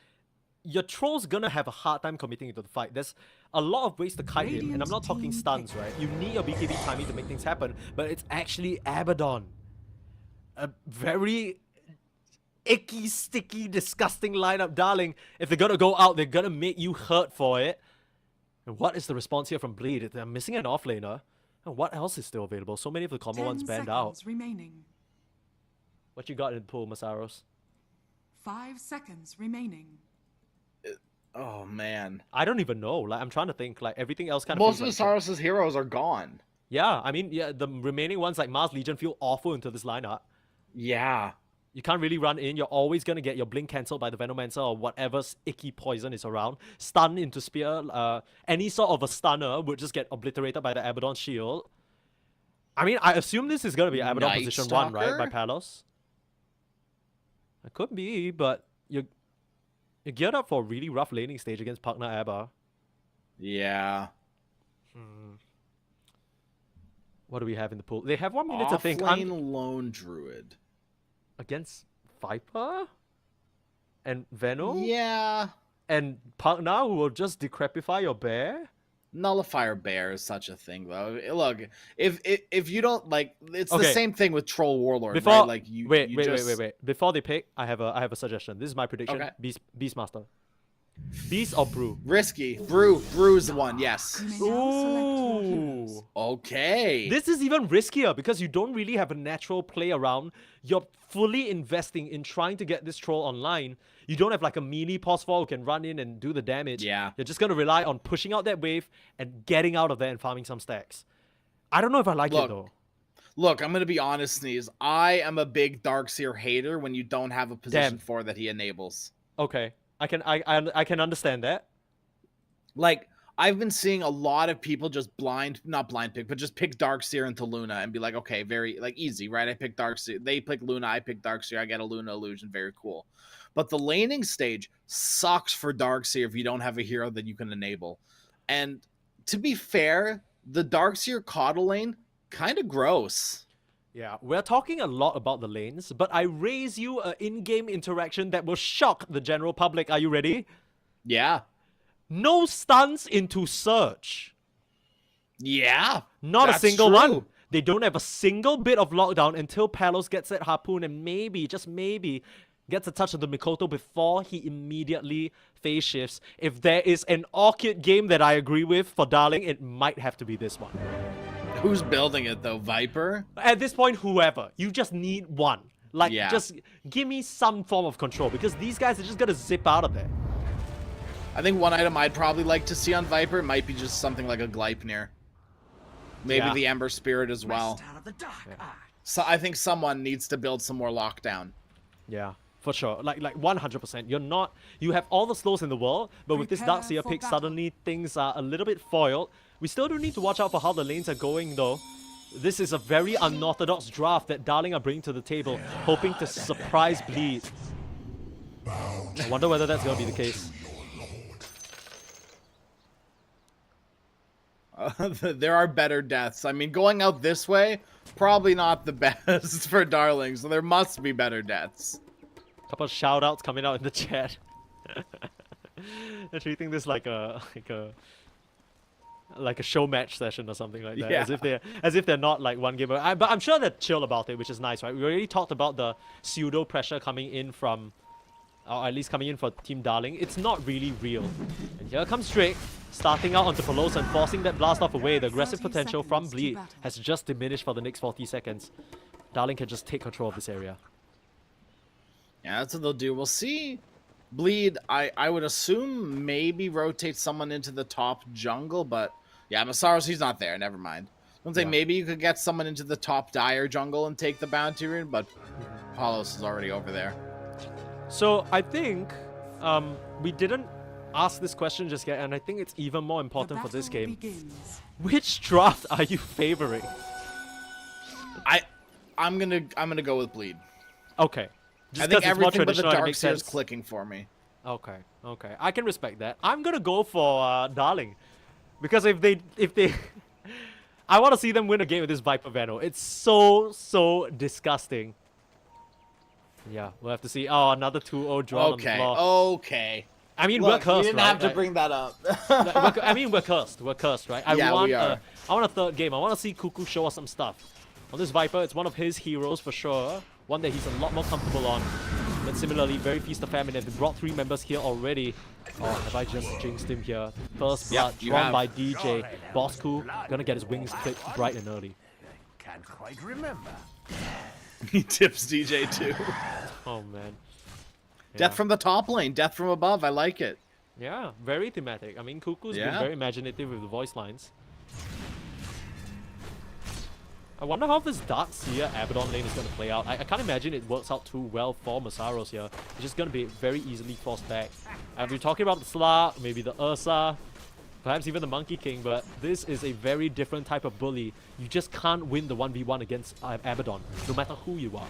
your Troll's gonna have a hard time committing into the fight. There's a lot of ways to kite him, and I'm not talking Radiant stuns, team right? You need your BKB timing to make things happen, but it's actually Abaddon. A very icky, sticky, disgusting lineup, Darling. If they're gonna go out, they're gonna make you hurt for it. And what is the response here from Bleed? They're missing an offlaner. And what else is still available? So many of the common 10 ones banned out. seconds remaining. What you got in the pool, Masaros? 5 seconds remaining. Oh man. I don't even know. Like, I'm trying to think. Like, everything else kind of Most of feels like Saros's heroes are gone. yeah, I mean, yeah, the remaining ones like Mars Legion feel awful into this lineup. Yeah. You can't really run in. You're always going to get your blink cancelled by the Venomancer or whatever icky poison is around. Stun into Spear. Any sort of a stunner would just get obliterated by the Abaddon shield. I mean, I assume this is going to be Abaddon Night position 1, right? By Stalker? Palos. It could be, but you're geared up for a really rough laning stage against Pugna Abba. Yeah. What do we have in the pool? They have 1 minute to think. Offlane Lone Druid. Against Viper? And Veno? Yeah. And Pugna, who will just decrepify your bear? Nullifier Bear is such a thing though. Look, if you don't like, it's the Okay. same thing with Troll Warlord, Before right? Like you wait. Before they pick, I have a suggestion. This is my prediction. Okay. Beastmaster. Beast or Brew? Risky. Brew's the one. Yes. You may now select your Ooh. heroes. Okay. This is even riskier because you don't really have a natural play around. You're fully investing in trying to get this troll online. You don't have like a melee pos 4 who can run in and do the damage. Yeah. You're just going to rely on pushing out that wave and getting out of there and farming some stacks. I don't know if I like it Look, though. Look, I'm gonna be honest, Sneeze. I am a big Darkseer hater when you don't have a position Damn. 4 that he enables. Okay. I can understand that. Like, I've been seeing a lot of people just not blind pick, but just pick Darkseer into Luna and be like, okay, very, like, easy, right? I pick Darkseer. They pick Luna, I pick Darkseer, I get a Luna illusion, very cool. But the laning stage sucks for Darkseer if you don't have a hero that you can enable. And to be fair, the Darkseer Coddle lane, kind of gross. Yeah, we're talking a lot about the lanes, but I raise you an in-game interaction that will shock the general public. Are you ready? Yeah. No stunts into Surge. Yeah. Not a that's single true. one. They don't have a single bit of lockdown until Palos gets that harpoon and maybe, just maybe, gets a touch of the Mikoto before he immediately phase shifts. If there is an orchid game that I agree with for Darling, it might have to be this one. Who's building it though? Viper? At this point, whoever. You just need one. Like, Yeah. just give me some form of control because these guys are just gonna zip out of there. I think one item I'd probably like to see on Viper might be just something like a Gleipnir. Maybe Yeah. the Ember Spirit as well. Rest out of the dark eye. So I think someone needs to build some more lockdown. Yeah, for sure. Like 100%. You have all the slows in the world, but with this Prepare Darkseer for pick, battle. suddenly things are a little bit foiled. We still do need to watch out for how the lanes are going though. This is a very unorthodox draft that Darling are bringing to the table, hoping to surprise Bleed. I wonder whether that's going to be the case. There are better deaths. I mean, going out this way, probably not the best for Darling, so there must be better deaths. Couple of shout outs coming out in the chat. They're treating this like a show match session or something like that. Yeah. As if they're not like one gamer. But I'm sure they're chill about it, which is nice, right? We already talked about the pseudo pressure coming in from, or at least coming in for Team Darling. It's not really real. And here comes Drake, starting out onto Pelosa and forcing that blast off away. The aggressive 30 potential from seconds to Bleed battle. has just diminished for the next 40 seconds. Darling can just take control of this area. Yeah, that's what they'll do. We'll see. Bleed, I would assume maybe rotate someone into the top jungle, but yeah, Masaros, he's not there. Never mind. I was say Yeah. maybe you could get someone into the top dire jungle and take the bounty rune, but Palos is already over there. So I think we didn't ask this question just yet, and I think it's even more The important for this battle game. begins. Which draft are you favoring? I'm gonna go with Bleed. Okay. Just I think 'cause it's more everything but the traditional, it makes Darkseer is sense. clicking for me. Okay, okay. I can respect that. I'm gonna go for Darling. Because if they I want to see them win a game with this Viper Vano. It's so disgusting. Yeah, we'll have to see. Oh, another 2-0 draw on the Okay, floor. okay. I mean, Look, we're cursed, you didn't right? have to Like- bring that up. I mean, we're cursed. We're cursed, right? Yeah, we are. I want a third game. I want to see Cuckoo show us some stuff. On this Viper, it's one of his heroes for sure. One that he's a lot more comfortable on. But similarly, very Feast of Famine. They've brought 3 members here already. Oh, have I just jinxed him here? First blood, you drawn have. by DJ. Bosku, gonna get his wings clipped bright and early. Can't quite remember. He tips DJ too. Oh, man. Death from the top lane, death from above. I like it. Yeah, very thematic. I mean, Cuckoo's been Yeah. very imaginative with the voice lines. I wonder how this Darkseer Abaddon lane is going to play out. I can't imagine it works out too well for Masaros here. It's just going to be very easily forced back. And we're talking about the Slark, maybe the Ursa, perhaps even the Monkey King, but this is a very different type of bully. You just can't win the 1v1 against Abaddon, no matter who you are.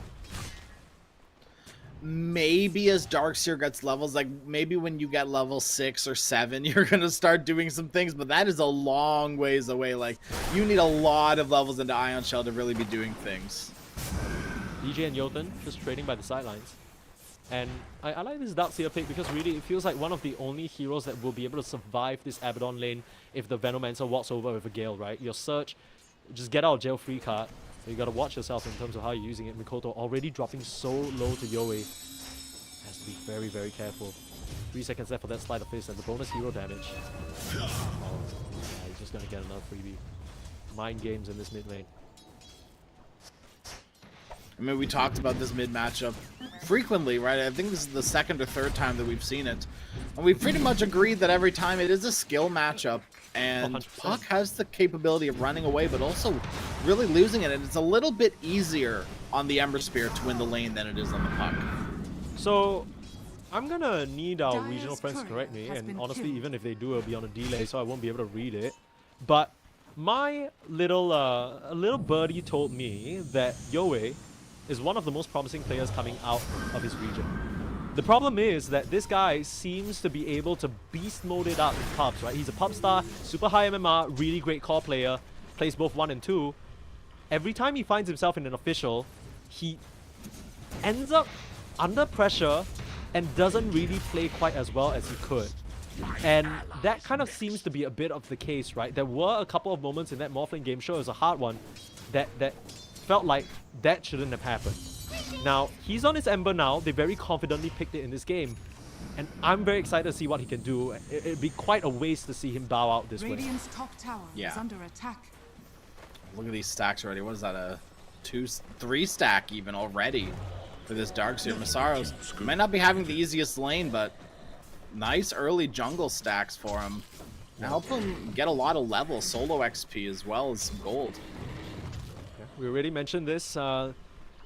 Maybe as Darkseer gets levels, like maybe when you get level 6 or 7, you're gonna start doing some things, but that is a long ways away. Like, you need a lot of levels into Ion Shell to really be doing things. DJ and Jotun just trading by the sidelines. And I like this Darkseer pick because really it feels like one of the only heroes that will be able to survive this Abaddon lane if the Venomancer walks over with a Gale, right? Your Search, just get out of jail free card. So you gotta watch yourself in terms of how you're using it. Mikoto already dropping so low to Yoe. Has to be very careful. 3 seconds left for that Slide of Fist and the bonus hero damage. Oh, yeah, he's just gonna get another freebie. Mind games in this mid lane. I mean, we talked about this mid matchup frequently, right? I think this is the second or third time that we've seen it. And we pretty much agreed that every time it is a skill matchup. And 100%. Puck has the capability of running away, but also really losing it. And it's a little bit easier on the Ember Spear to win the lane than it is on the Puck. So, I'm gonna need our Dire's regional friends to turret correct me, has and been honestly, killed. even if they do, it'll be on a delay, so I won't be able to read it. But my little a little birdie told me that Yoe is one of the most promising players coming out of his region. The problem is that this guy seems to be able to beast mode it up in pubs, right? He's a pub star, super high MMR, really great core player, plays both 1 and 2. every time he finds himself in an official, he ends up under pressure and doesn't really play quite as well as he could. And that kind of seems to be a bit of the case, right? There were a couple of moments in that Morphling game show, it was a hard one, that felt like that shouldn't have happened. Now, he's on his Ember now, they very confidently picked it in this game. And I'm very excited to see what he can do. It'd be quite a waste to see him bow out this way. Radiant's top tower Yeah. is under attack. Look at these stacks already. What is that, a 3 stack even already for this Darkseer? Masaros might not be having the easiest lane, but nice early jungle stacks for him. Help him get a lot of levels, solo XP as well as some gold. We already mentioned this.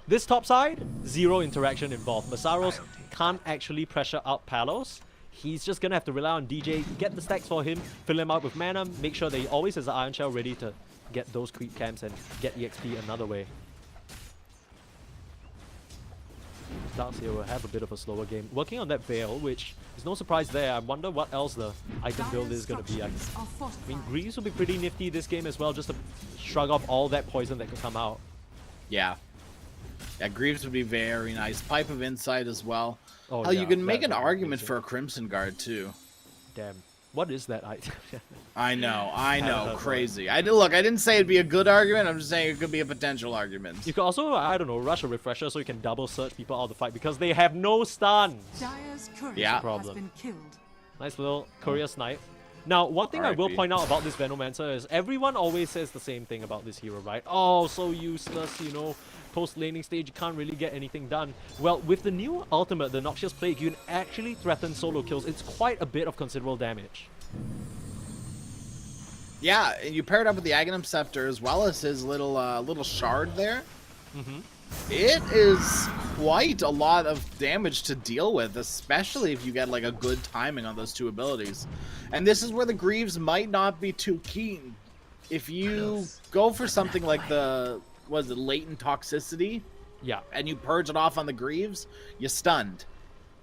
This top side, 0 interaction involved. Masaros can't actually pressure out Palos. He's just gonna have to rely on DJ, get the stacks for him, fill him up with mana, make sure that he always has the Iron Shell ready to get those creep camps and get EXP another way. Darkseer will have a bit of a slower game. Working on that Veil, which is no surprise there. I wonder what else the item build is going to be. I mean, Greaves will be pretty nifty this game as well, just to shrug off all that poison that could come out. Yeah. Yeah, Greaves would be very nice. Pipe of Insight as well. Oh, Hell, yeah, you can make that- an that argument makes for a Crimson Guard too. Damn. What is that item? I know, know. crazy. Look, I didn't say it'd be a good argument. I'm just saying it could be a potential argument. You could also, I don't know, rush a refresher so you can double search people out of the fight because they have no stun. Dire's courier Yeah. has Problem. been killed. Nice little courier snipe. Now, one thing I will RIP. point out about this Venomancer is everyone always says the same thing about this hero, right? Oh, so useless, you know, post-laning stage, you can't really get anything done. Well, with the new ultimate, the Noxious Plague, you can actually threaten solo kills. It's quite a bit of considerable damage. Yeah, and you pair it up with the Aghanim Scepter as well as his little shard there. It is quite a lot of damage to deal with, especially if you get like a good timing on those two abilities. And this is where the Greaves might not be too keen. If you go for something like the, was it latent toxicity, Yeah, and you purge it off on the Greaves, you're stunned.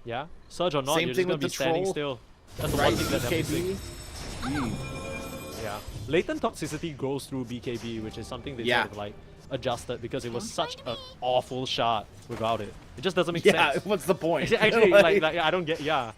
yeah. Surge or not, Same you're thing just going with to be the standing troll. still. That's the Right, one thing that happens. BKB. Yeah. Latent toxicity goes through BKB, which is something they Yeah. sort of like adjusted because it was such an awful shot without it. It just doesn't make Yeah, sense. what's the point? Actually, like I don't get, yeah.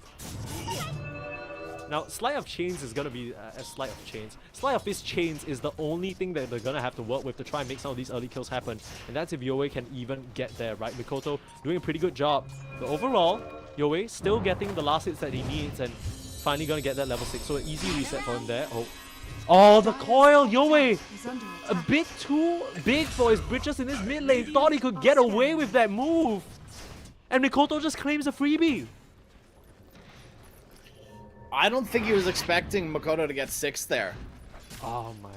Now, Sleight of Chains is gonna be a Sleight of Chains. Sleight of Fist Chains is the only thing that they're gonna have to work with to try and make some of these early kills happen. And that's if Yoei can even get there, right? Mikoto doing a pretty good job. But overall, Yoei still getting the last hits that he needs and finally gonna get that level 6. So an easy reset for him there. Oh, the coil! Yoei! Is under A attack. bit too big for his britches in his mid lane. Thought he could get away with that move. And Mikoto just claims a freebie. I don't think he was expecting Makoto to get 6 there. Oh my,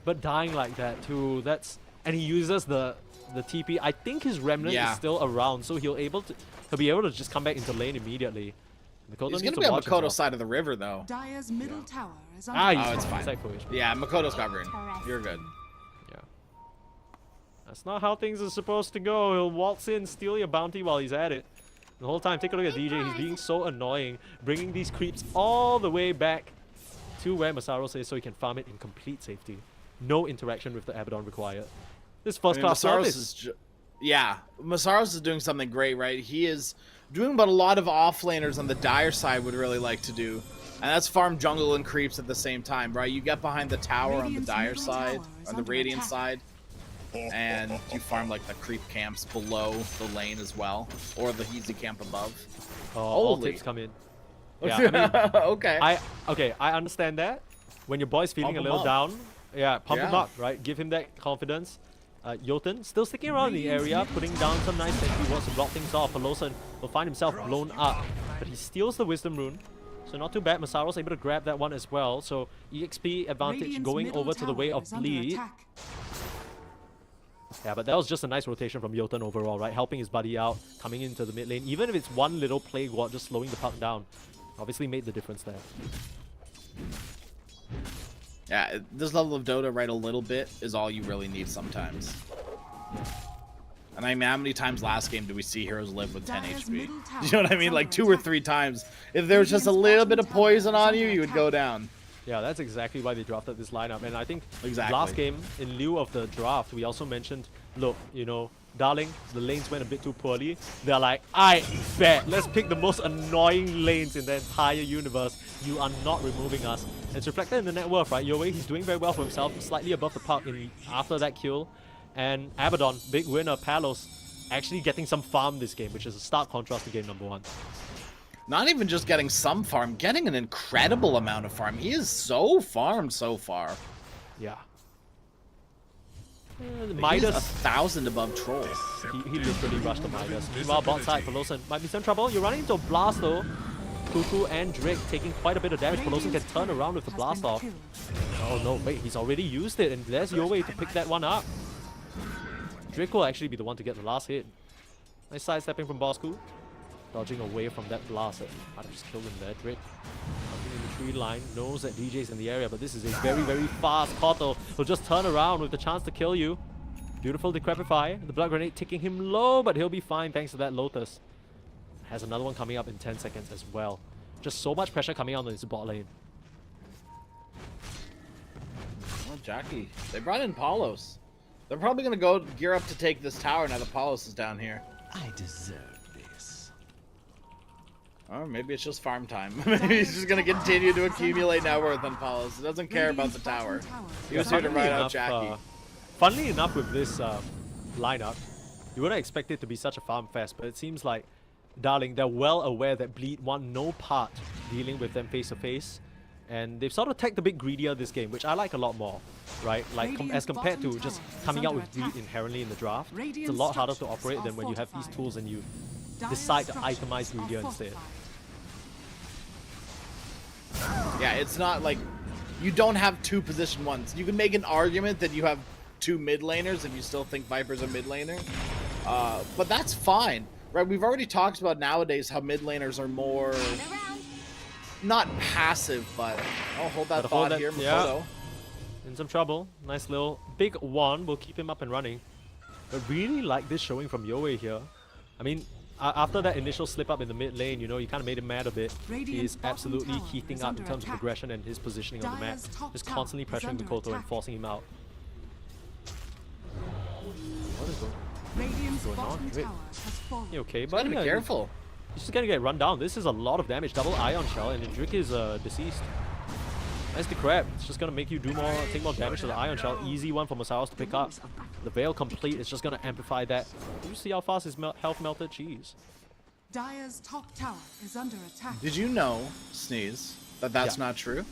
but dying like that too, that's, and he uses the TP. I think his remnant Yeah. is still around, so he'll be able to just come back into lane immediately. Mikoto He's needs gonna to be on watch Makoto's himself. side of the river though. Dire's middle tower is under Ah, attack. he's it's fine. Safe for HP. Yeah, Makoto's covering. You're good. Yeah. That's not how things are supposed to go. He'll waltz in, steal your bounty while he's at it. The whole time, take a look at DJ. He's being so annoying, bringing these creeps all the way back to where Masaros is so he can farm it in complete safety. No interaction with the Abaddon required. This first class service. Yeah, Masaros is doing something great, right? He is doing what a lot of offlaners on the Dire side would really like to do. And that's farm jungle and creeps at the same time, right? You get behind the tower on the Radiant's Dire middle side, tower is on the under Radiant attack. side. And you farm like the creep camps below the lane as well, or the easy camp above. All Holy. tips come in. Yeah, I mean, Okay. I understand that. When your boy's feeling Pump a him little up. down, yeah, pump him Yeah. up, right? Give him that confidence. Jotun still sticking around in the area, putting down some nice he wants to block things off. Alosan will find himself blown up, but he steals the Wisdom Rune. So not too bad. Masaro's able to grab that one as well. So EXP advantage Radiant's going middle over to the way tower of is under Bleed. attack. Yeah, but that was just a nice rotation from Jotun overall, right? Helping his buddy out, coming into the mid lane. Even if it's one little Plague Ward, just slowing the puck down. Obviously made the difference there. Yeah, this level of Dota, right, a little bit is all you really need sometimes. And I mean, how many times last game did we see heroes live with 10 Dire's HP? middle tower You know what I is mean? Like under 2 or attack. 3 times. If there was just a little bit of poison on you, you would go down. Yeah, that's exactly why they drafted this lineup. And I think Exactly. last game, in lieu of the draft, we also mentioned, look, you know, darling, the lanes went a bit too poorly. They're like, I bet, let's pick the most annoying lanes in the entire universe. You are not removing us. And it's reflected in the net worth, right? Yowei, he's doing very well for himself, slightly above the puck after that kill. And Abaddon, big winner, Palos, actually getting some farm this game, which is a stark contrast to game number 1. Not even just getting some farm, getting an incredible amount of farm. He is so farmed so far. Yeah. He's Midas, 1,000 above Troll. he literally rushed the Midas. Meanwhile, bot side, Pelosin might be some trouble. You're running into a blast though. Cuckoo and Drake taking quite a bit of damage. Pelosin can turn around with the blast off. Oh no, wait, he's already used it, and there's your way to pick that one up. Drake will actually be the one to get the last hit. Nice sidestepping from Bosku. Dodging away from that blast. Might have just killed him there. Drake coming in the tree line. Knows that DJ's in the area, but this is a very, very fast Koto. He'll just turn around with the chance to kill you. Beautiful Decrepify. The blood grenade ticking him low, but he'll be fine thanks to that Lotus. Has another one coming up in 10 seconds as well. Just so much pressure coming out on his bot lane. Oh, Jackie. They brought in Palos. They're probably going to go gear up to take this tower now that Palos is down here. I deserve this. Or maybe it's just farm time. Maybe he's just going to continue to accumulate net worth on Palos. He doesn't care about the tower. He was here to ride out Jackie. Funnily enough, with this lineup, you wouldn't expect it to be such a farm fest, but it seems like, darling, they're well aware that Bleed want no part dealing with them face to face, and they've sort of tagged a bit greedier this game, which I like a lot more, right? Like as compared to just coming out with Bleed inherently in the draft, it's a lot harder to operate than when you have these tools and you decide to itemize greedier instead. Yeah, it's not like you don't have two position ones. You can make an argument that you have two mid laners if you still think Viper's a mid laner, but that's fine, right? We've already talked about nowadays how mid laners are more not passive, but oh, hold that thought here, Makoto. In some trouble. Nice little big one will keep him up and running. But really like this showing from Yowei here. I mean, after that initial slip up in the mid lane, you know, you kind of made him mad a bit. He's absolutely heating up in terms of aggression and his positioning on the map. Just constantly pressuring Makoto and forcing him out. What is going on? You okay, buddy? Gotta be careful. He's just gonna get run down. This is a lot of damage. Double Ion Shell, and Drick is deceased. Nice Decrep. It's just gonna make you take more damage to the Ion Shell. Easy one for Masaos to pick up. The Veil complete is just gonna amplify that. Did you see how fast his health melted? Jeez. Dire's top tower is under attack. Did you know, Sneeze, that that's not true?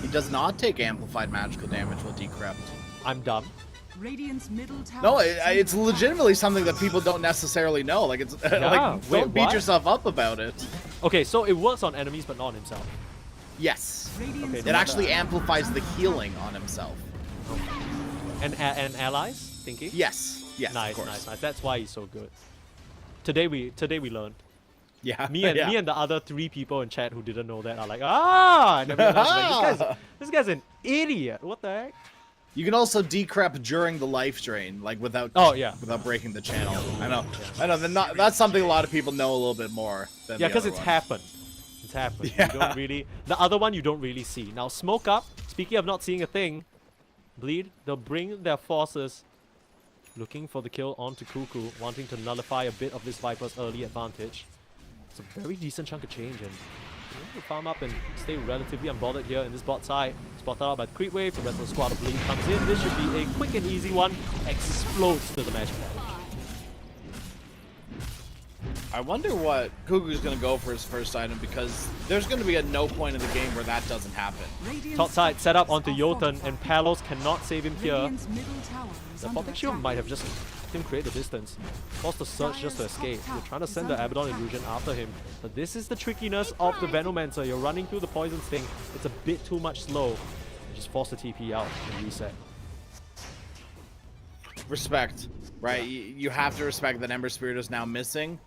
He does not take amplified magical damage while decrept. I'm dumb. Radiant's middle tower. No, it's legitimately something that people don't necessarily know. Like it's like don't beat yourself up about it. Okay, so it works on enemies but not on himself. Yes. Okay, it actually amplifies the healing on himself. And allies, thinking? Yes. Yes. Nice, of course. nice. That's why he's so good. Today we learned. Yeah. Me and the other 3 people in chat who didn't know that are like, and everyone else is like, this guy's an idiot. What the heck? You can also decrep during the life drain, like without breaking the channel. I know. That's something a lot of people know a little bit more than because it's happened. It's happened. Yeah. You don't really. The other one you don't really see. Now Smoke Up. Speaking of not seeing a thing, Bleed. They'll bring their forces, looking for the kill onto Cuckoo, wanting to nullify a bit of this Viper's early advantage. It's a very decent chunk of change, and to farm up and stay relatively unbothered here in this bot side. Spotted out by the creep wave, the rest of the squad of Bleed comes in. This should be a quick and easy one. Explodes to the magic damage. I wonder what Kugu's going to go for his first item, because there's going to be no point in the game where that doesn't happen. Top side set up onto Jotun, and Palos cannot save him here. The Popping Shield might have just let him create the distance. Forced the search just to escape. You're trying to send the Abaddon Illusion after him. But this is the trickiness of the Venomancer. You're running through the Poison Sting. It's a bit too much slow. You just force the TP out and reset. Respect, right? You have to respect that Ember Spirit is now missing.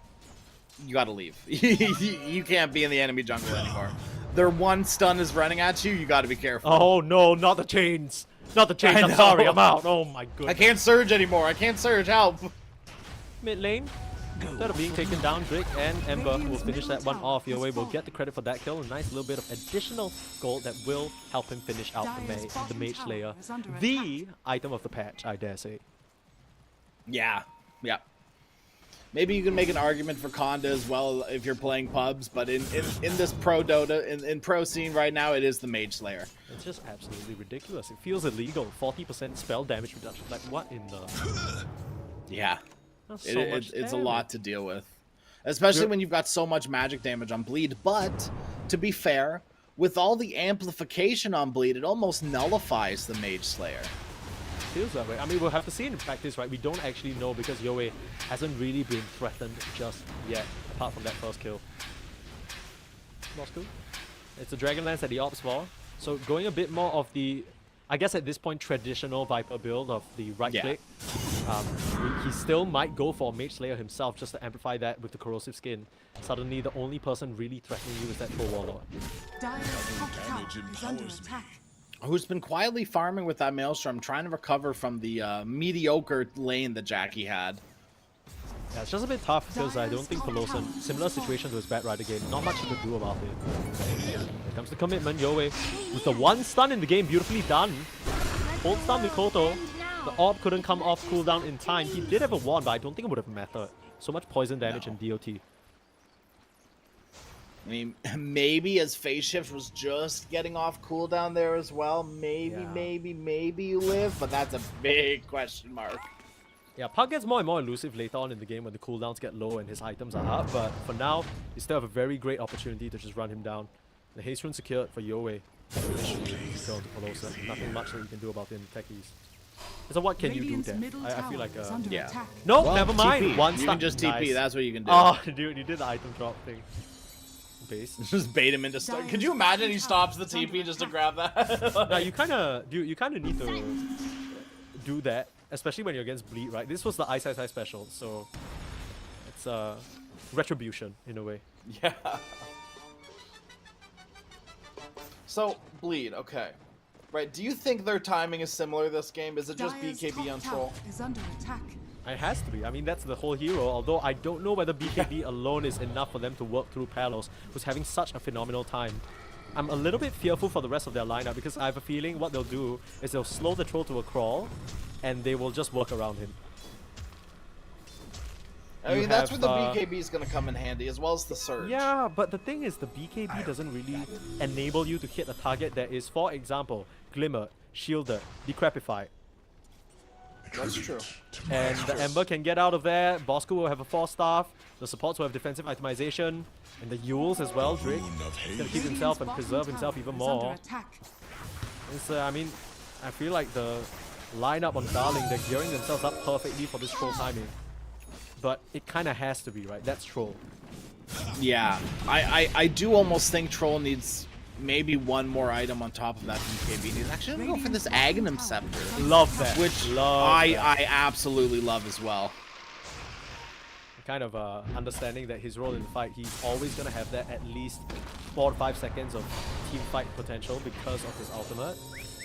You gotta leave. You can't be in the enemy jungle anymore. Their one stun is running at you. You gotta be careful. Oh no, not the chains. Not the chains. I'm sorry, I'm out. Oh my goodness. I can't surge anymore. I can't surge. Help. Mid lane, Instead of being taken down, Drake and Ember will finish that one off. Yowie will get the credit for that kill. A nice little bit of additional gold that will help him finish out the Mage Slayer. The item of the patch, I dare say. Yeah. Maybe you can make an argument for Conda as well if you're playing pubs, but in this pro Dota, in pro scene right now, it is the Mage Slayer. It's just absolutely ridiculous. It feels illegal. 40% spell damage reduction. Like, what in the... Yeah. That's so much It's a damage. lot to deal with. Especially when you've got so much magic damage on Bleed. But, to be fair, with all the amplification on Bleed, it almost nullifies the Mage Slayer. Feels that way. I mean, we'll have to see in practice, right? We don't actually know because Yowie hasn't really been threatened just yet, apart from that first kill. Moscow. It's a Dragonlance that he opts for. So going a bit more of the, I guess at this point, traditional Viper build of the right click. He still might go for a Mage Slayer himself just to amplify that with the corrosive skin. Suddenly, the only person really threatening you is that full Warlord. Dire's top tower is under attack. Who's been quietly farming with that Maelstrom, trying to recover from the mediocre lane that Jackie had. Yeah, it's just a bit tough because I don't think Peloton, similar situation to his Bat Rider game, not much he could do about it. Here comes the commitment, Yowie, with the one stun in the game, beautifully done. Hold stun with Koto. The orb couldn't come off cooldown in time. He did have a wand, but I don't think it would have mattered. So much poison damage in DOT. I mean, maybe as phase shift was just getting off cooldown there as well. Maybe you live, but that's a big question mark. Yeah, Puck gets more and more elusive later on in the game when the cooldowns get low and his items are up, but for now, you still have a very great opportunity to just run him down. The haste rune secured for Yowie. Nothing much that you can do about the techies. So what can you do there? I feel like, yeah. No, Well, never mind. TP. One you stun. can just TP, Nice. that's what you can do. Oh, dude, you did the item drop thing. Base. Just bait him into start. Could you imagine he stops the TP just to grab that? Now you kind of need to do that, especially when you're against Bleed, right? This was the Ice special, so it's retribution in a way. Yeah. So Bleed, okay, right? Do you think their timing is similar this game? Is it just BKB on Troll? Is under attack. It has to be. I mean, that's the whole hero, although I don't know whether BKB alone is enough for them to work through Palos, who's having such a phenomenal time. I'm a little bit fearful for the rest of their lineup because I have a feeling what they'll do is they'll slow the Troll to a crawl and they will just work around him. I mean, that's where the BKB is going to come in handy, as well as the Surge. Yeah, but the thing is, the BKB doesn't really enable you to hit a target that is, for example, Glimmer, Shielded, Decrepified. That's true. And the Ember can get out of there. Bosco will have a 4-staff. The supports will have defensive itemization. And the Yules as well. Drake is going to keep himself and preserve himself even more. It's, I mean, I feel like the lineup on Darling, they're gearing themselves up perfectly for this Troll timing. But it kind of has to be, right? That's Troll. Yeah. I do almost think Troll needs maybe one more item on top of that BKB. He's actually going to go for this Aghanim Scepter. Love that. Which I absolutely love as well. Kind of understanding that his role in the fight, he's always going to have that at least 4 to 5 seconds of team fight potential because of his ultimate.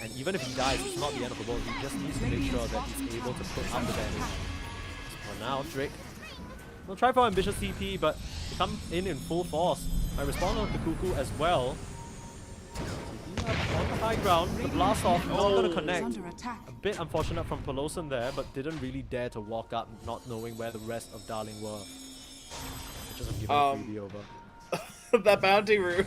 And even if he dies, it's not the end of the world. He just needs to make sure that he's able to put up the damage. For now, Drake will try for ambitious TP, but to come in full force. I respond on the Cuckoo as well. TP up on the high ground. The blast off not going to connect. A bit unfortunate from Peloson there, but didn't really dare to walk up not knowing where the rest of Darling were. Just giving a freebie over. That bounty rune.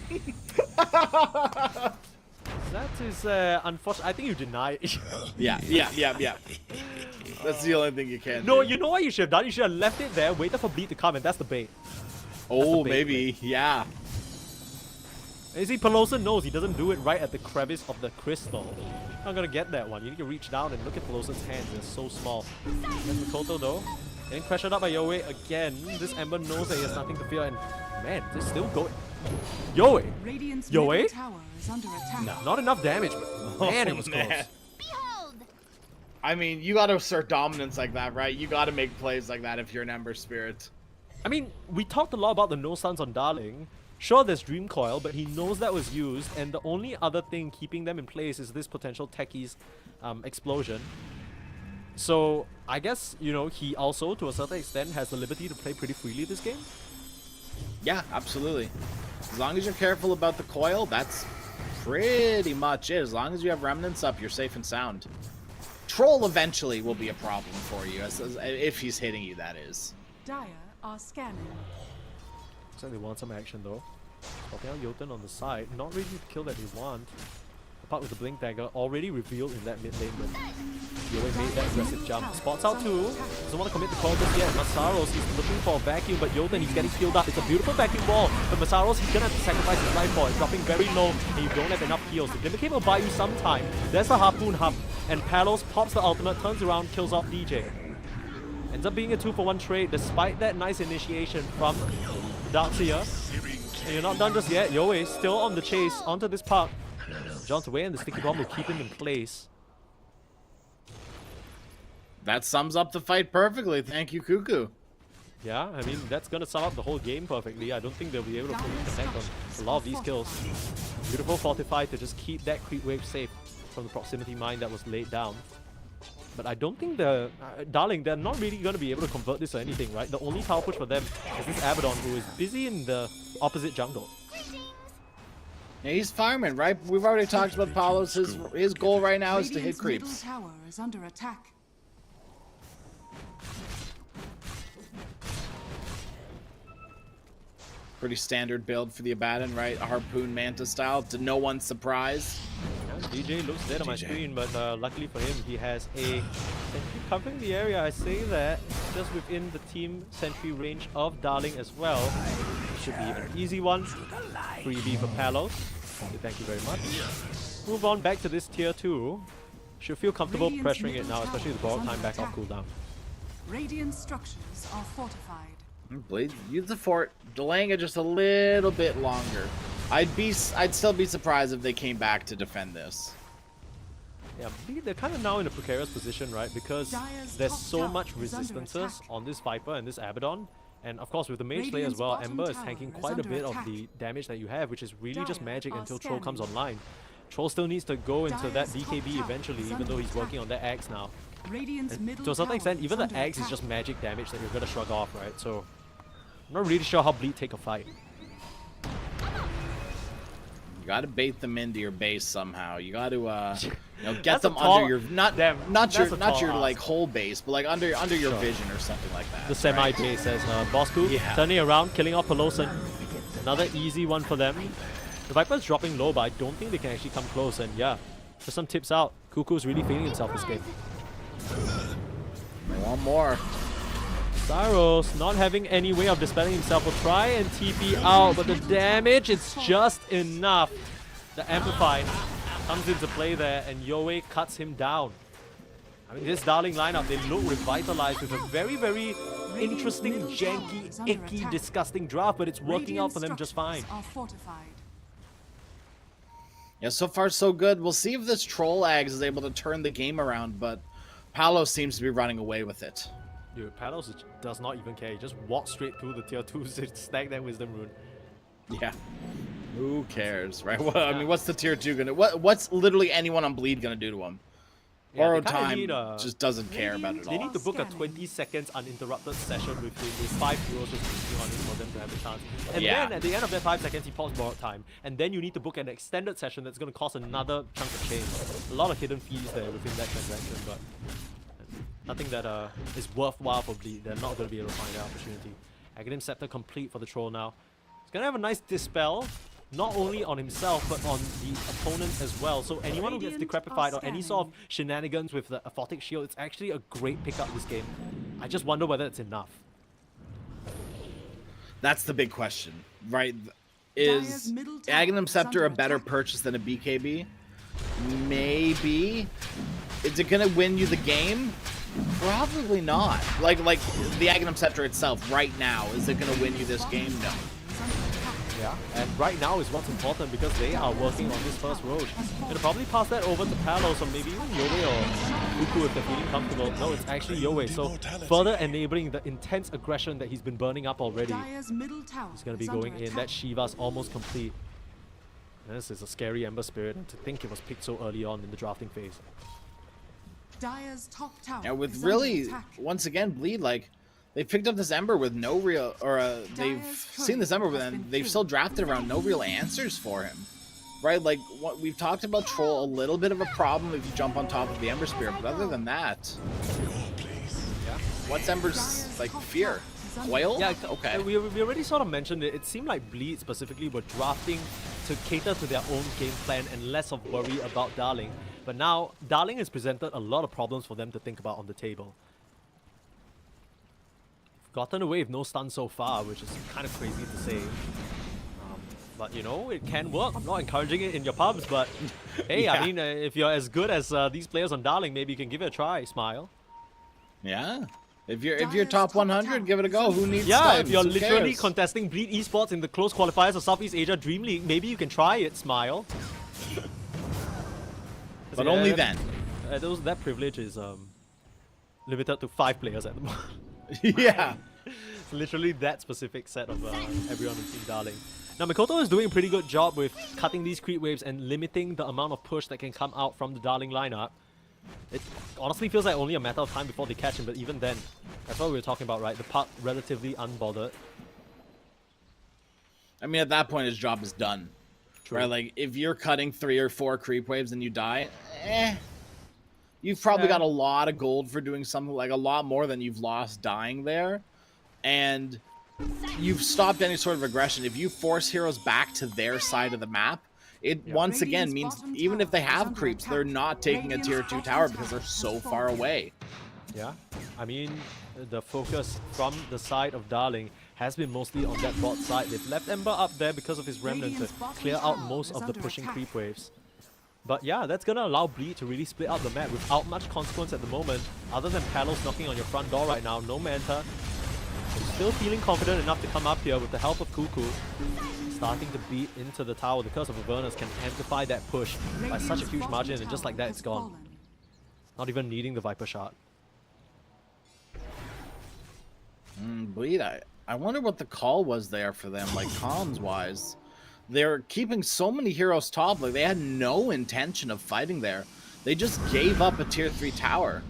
That is unfortunate. I think you deny it. Yeah. That's the only thing you can No, do. you know what you should have done? You should have left it there, waited for Bleed to come, and that's the bait. Oh, bait, maybe. Yeah. You see, Peloson knows he doesn't do it right at the crevice of the crystal. Not gonna get that one. You need to reach down and look at Peloson's hands. They're so small. There's Mikoto though. Getting pressured up by Yowie again. This Ember knows that he has nothing to fear, and man, this is still going. Yowie! Radiant's Yowie? middle tower is under attack. No, not enough damage, but man, it was close. I mean, you gotta assert dominance like that, right? You gotta make plays like that if you're an Ember Spirit. I mean, we talked a lot about the no stuns on Darling. Sure, there's Dream Coil, but he knows that was used, and the only other thing keeping them in place is this potential Techies explosion. So I guess, you know, he also, to a certain extent, has the liberty to play pretty freely this game. Yeah, absolutely. As long as you're careful about the coil, that's pretty much it. As long as you have remnants up, you're safe and sound. Troll eventually will be a problem for you, if he's hitting you, that is. Dire are scanning. Looks like they want some action though. Popping out Jotun on the side. Not really the kill that they want. Apart with the Blink Dagger already revealed in that mid lane, but Yowie made that aggressive jump. Spots out too. Doesn't want to commit the call just yet. Masaros, he's looking for a vacuum, but Jotun, he's getting healed up. It's a beautiful vacuum wall, but Masaros, he's gonna have to sacrifice his life for it. Dropping very low, and you don't have enough heals. The Glimmer Cape will buy you some time. There's the Harpoon Hub, and Palos pops the ultimate, turns around, kills off DJ. Ends up being a 2-for-1 trade, despite that nice initiation from Darkseer. And you're not done just yet. Yowie still on the chase onto this park. John's away, and the sticky bomb will keep him in place. That sums up the fight perfectly. Thank you, Cuckoo. Yeah, I mean, that's gonna sum up the whole game perfectly. I don't think they'll be able to fully connect on a lot of these kills. Beautiful Fortify to just keep that creep wave safe from the proximity mine that was laid down. But I don't think the Darling, they're not really going to be able to convert this or anything, right? The only power push for them is this Abaddon, who is busy in the opposite jungle. Yeah, he's farming, right? We've already talked about Palos. His goal right now is to hit Radiant's creeps. middle tower is under attack. Pretty standard build for the Abaddon, right? A Harpoon Manta style, to no one's surprise. Yeah, DJ looks dead on my screen, but luckily for him, he has a sentry covering the area. I say that just within the team sentry range of Darling as well. Should be an easy one. Freebie for Palos. Thank you very much. Move on back to this tier 2. Should feel comfortable Radiant's pressuring it middle now, especially the tower borrowed is time under back off attack. cooldown. Radiant structures are fortified. Blade, use the fort, delaying it just a little bit longer. I'd still be surprised if they came back to defend this. Yeah, they're kind of now in a precarious position, right? Because Dire's there's top so tower much is under resistances attack. on this Viper and this Abaddon. And of course with the Mage Slayer as Radiant's well, bottom Ember is tower tanking is quite a under bit attack. of the damage that you have, which is really just Dire magic are until Troll comes scanning. online. Troll still needs to go into that Dire's top BKB tower eventually, is even under though he's attack. working on that axe now. Radiant's And middle to a certain tower extent, even is the under axe is attack. just magic damage that you're gonna shrug off, right? So I'm not really sure how Bleed take a fight. You gotta bait them into your base somehow. You gotta, get That's a them tall- under your not Damn, not your that's a not tall your ask. like whole base, but like under your Sure. vision or something like that. The semi right? base as Bosku Yeah. turning around, killing off Pelosan. Another easy one for them. The Viper's dropping low, but I don't think they can actually come close. And yeah, just some tips out. Cuckoo's really feeling himself this game. One more. Cyros, not having any way of dispelling himself, will try and TP out, but the damage is just enough. The Amplify comes into play there, and Yowie cuts him down. I mean, this Darling lineup, they look revitalized with a very, very interesting, middle tower janky, is under icky, attack. disgusting draft, but it's working Radiant out for them just fine. structures are fortified. Yeah, so far so good. We'll see if this Troll Ags is able to turn the game around, but Palos seems to be running away with it. Dude, Palos does not even care. He just walks straight through the tier 2s to stack that Wisdom Rune. Yeah. Who cares, right? Well, I mean, what's the tier 2 gonna? What's literally anyone on Bleed gonna do to him? Yeah, they Borrowed kinda time need, just doesn't care about it Radiant at They all. need to book a Scanning. 20 seconds uninterrupted session with him with 5 heroes just pushing on him for them to have a chance. And Yeah. then at the end of that 5 seconds, he pops borrowed time. And then you need to book an extended session that's going to cost another chunk of change. A lot of hidden fees there within that transaction, but nothing that is worthwhile for Bleed. They're not going to be able to find that opportunity. Aghanim Scepter complete for the Troll now. He's going to have a nice Dispel. Not only on himself, but on the opponent as well. So anyone who gets Radiant decrepified are or any scanning. sort of shenanigans with the Aphotic Shield, it's actually a great pickup this game. I just wonder whether it's enough. That's the big question, right? Dire's Is middle tower Aghanim is Scepter a under better attack. purchase than a BKB? Maybe. Is it gonna win you the game? Probably not. Like the Aghanim Scepter itself right now, is it gonna win you this game? No. Is under attack. Yeah. And right now is what's important because they are working on this first Roche. Gonna probably pass that over to Palos or maybe even Yowie or Uku if they're feeling comfortable. No, it's actually Yowie. So further enabling the intense aggression that he's been burning up already. Dire's middle tower He's gonna be is going under in. attack. That Shiva's almost complete. And this is a scary Ember Spirit, and to think it was picked so early on in the drafting phase. Dire's top tower And with is under really, attack. once again, Bleed, like, they picked up this Ember with no real, or they've seen this Ember, and they've still drafted around no real answers for him. Right? Like, what we've talked about Troll, a little bit of a problem if you jump on top of the Ember Spear, but other than that, what's Ember's, like, fear? Coil? Yeah, Okay. we already sort of mentioned it. It seemed like Bleed specifically were drafting to cater to their own game plan and less of worry about Darling. But now, Darling has presented a lot of problems for them to think about on the table. Gotten away with no stun so far, which is kind of crazy to say. But you know, it can work. I'm not encouraging it in your pubs, but hey, Yeah. I mean, if you're as good as these players on Darling, maybe you can give it a try, Smile. Yeah. If you're top 100, give it a go. Who needs Yeah, stuns? if you're Who literally cares? contesting Bleed Esports in the close qualifiers of Southeast Asia DreamLeague, maybe you can try it, Smile. But only then. That privilege is limited to 5 players at the moment. Yeah. It's literally that specific set of everyone in Team Darling. Now, Mikoto is doing a pretty good job with cutting these creep waves and limiting the amount of push that can come out from the Darling lineup. It honestly feels like only a matter of time before they catch him, but even then, that's what we were talking about, right? The puck relatively unbothered. I mean, at that point, his job is done. True. Right? Like, if you're cutting 3 or 4 creep waves and you die, you've probably got a lot of gold for doing something, like a lot more than you've lost dying there. And you've stopped any sort of aggression. If you force heroes back to their side of the map, it once again means even if they have creeps, they're not taking a tier 2 tower because they're so far away. Yeah, I mean, the focus from the side of Darling has been mostly on that bot side. They've left Ember up there because of his remnant to clear out most of the pushing creep waves. But yeah, that's gonna allow Bleed to really split out the map without much consequence at the moment, other than Palos knocking on your front door right now. No Manta. Still feeling confident enough to come up here with the help of Cuckoo. Starting to beat into the tower. The Curse of Avernus can amplify that push by such a huge margin, and just like that, it's gone. Not even needing the Viper shot. Bleed, I wonder what the call was there for them, like comms-wise. They're keeping so many heroes top, like they had no intention of fighting there. They just gave up a tier 3 tower.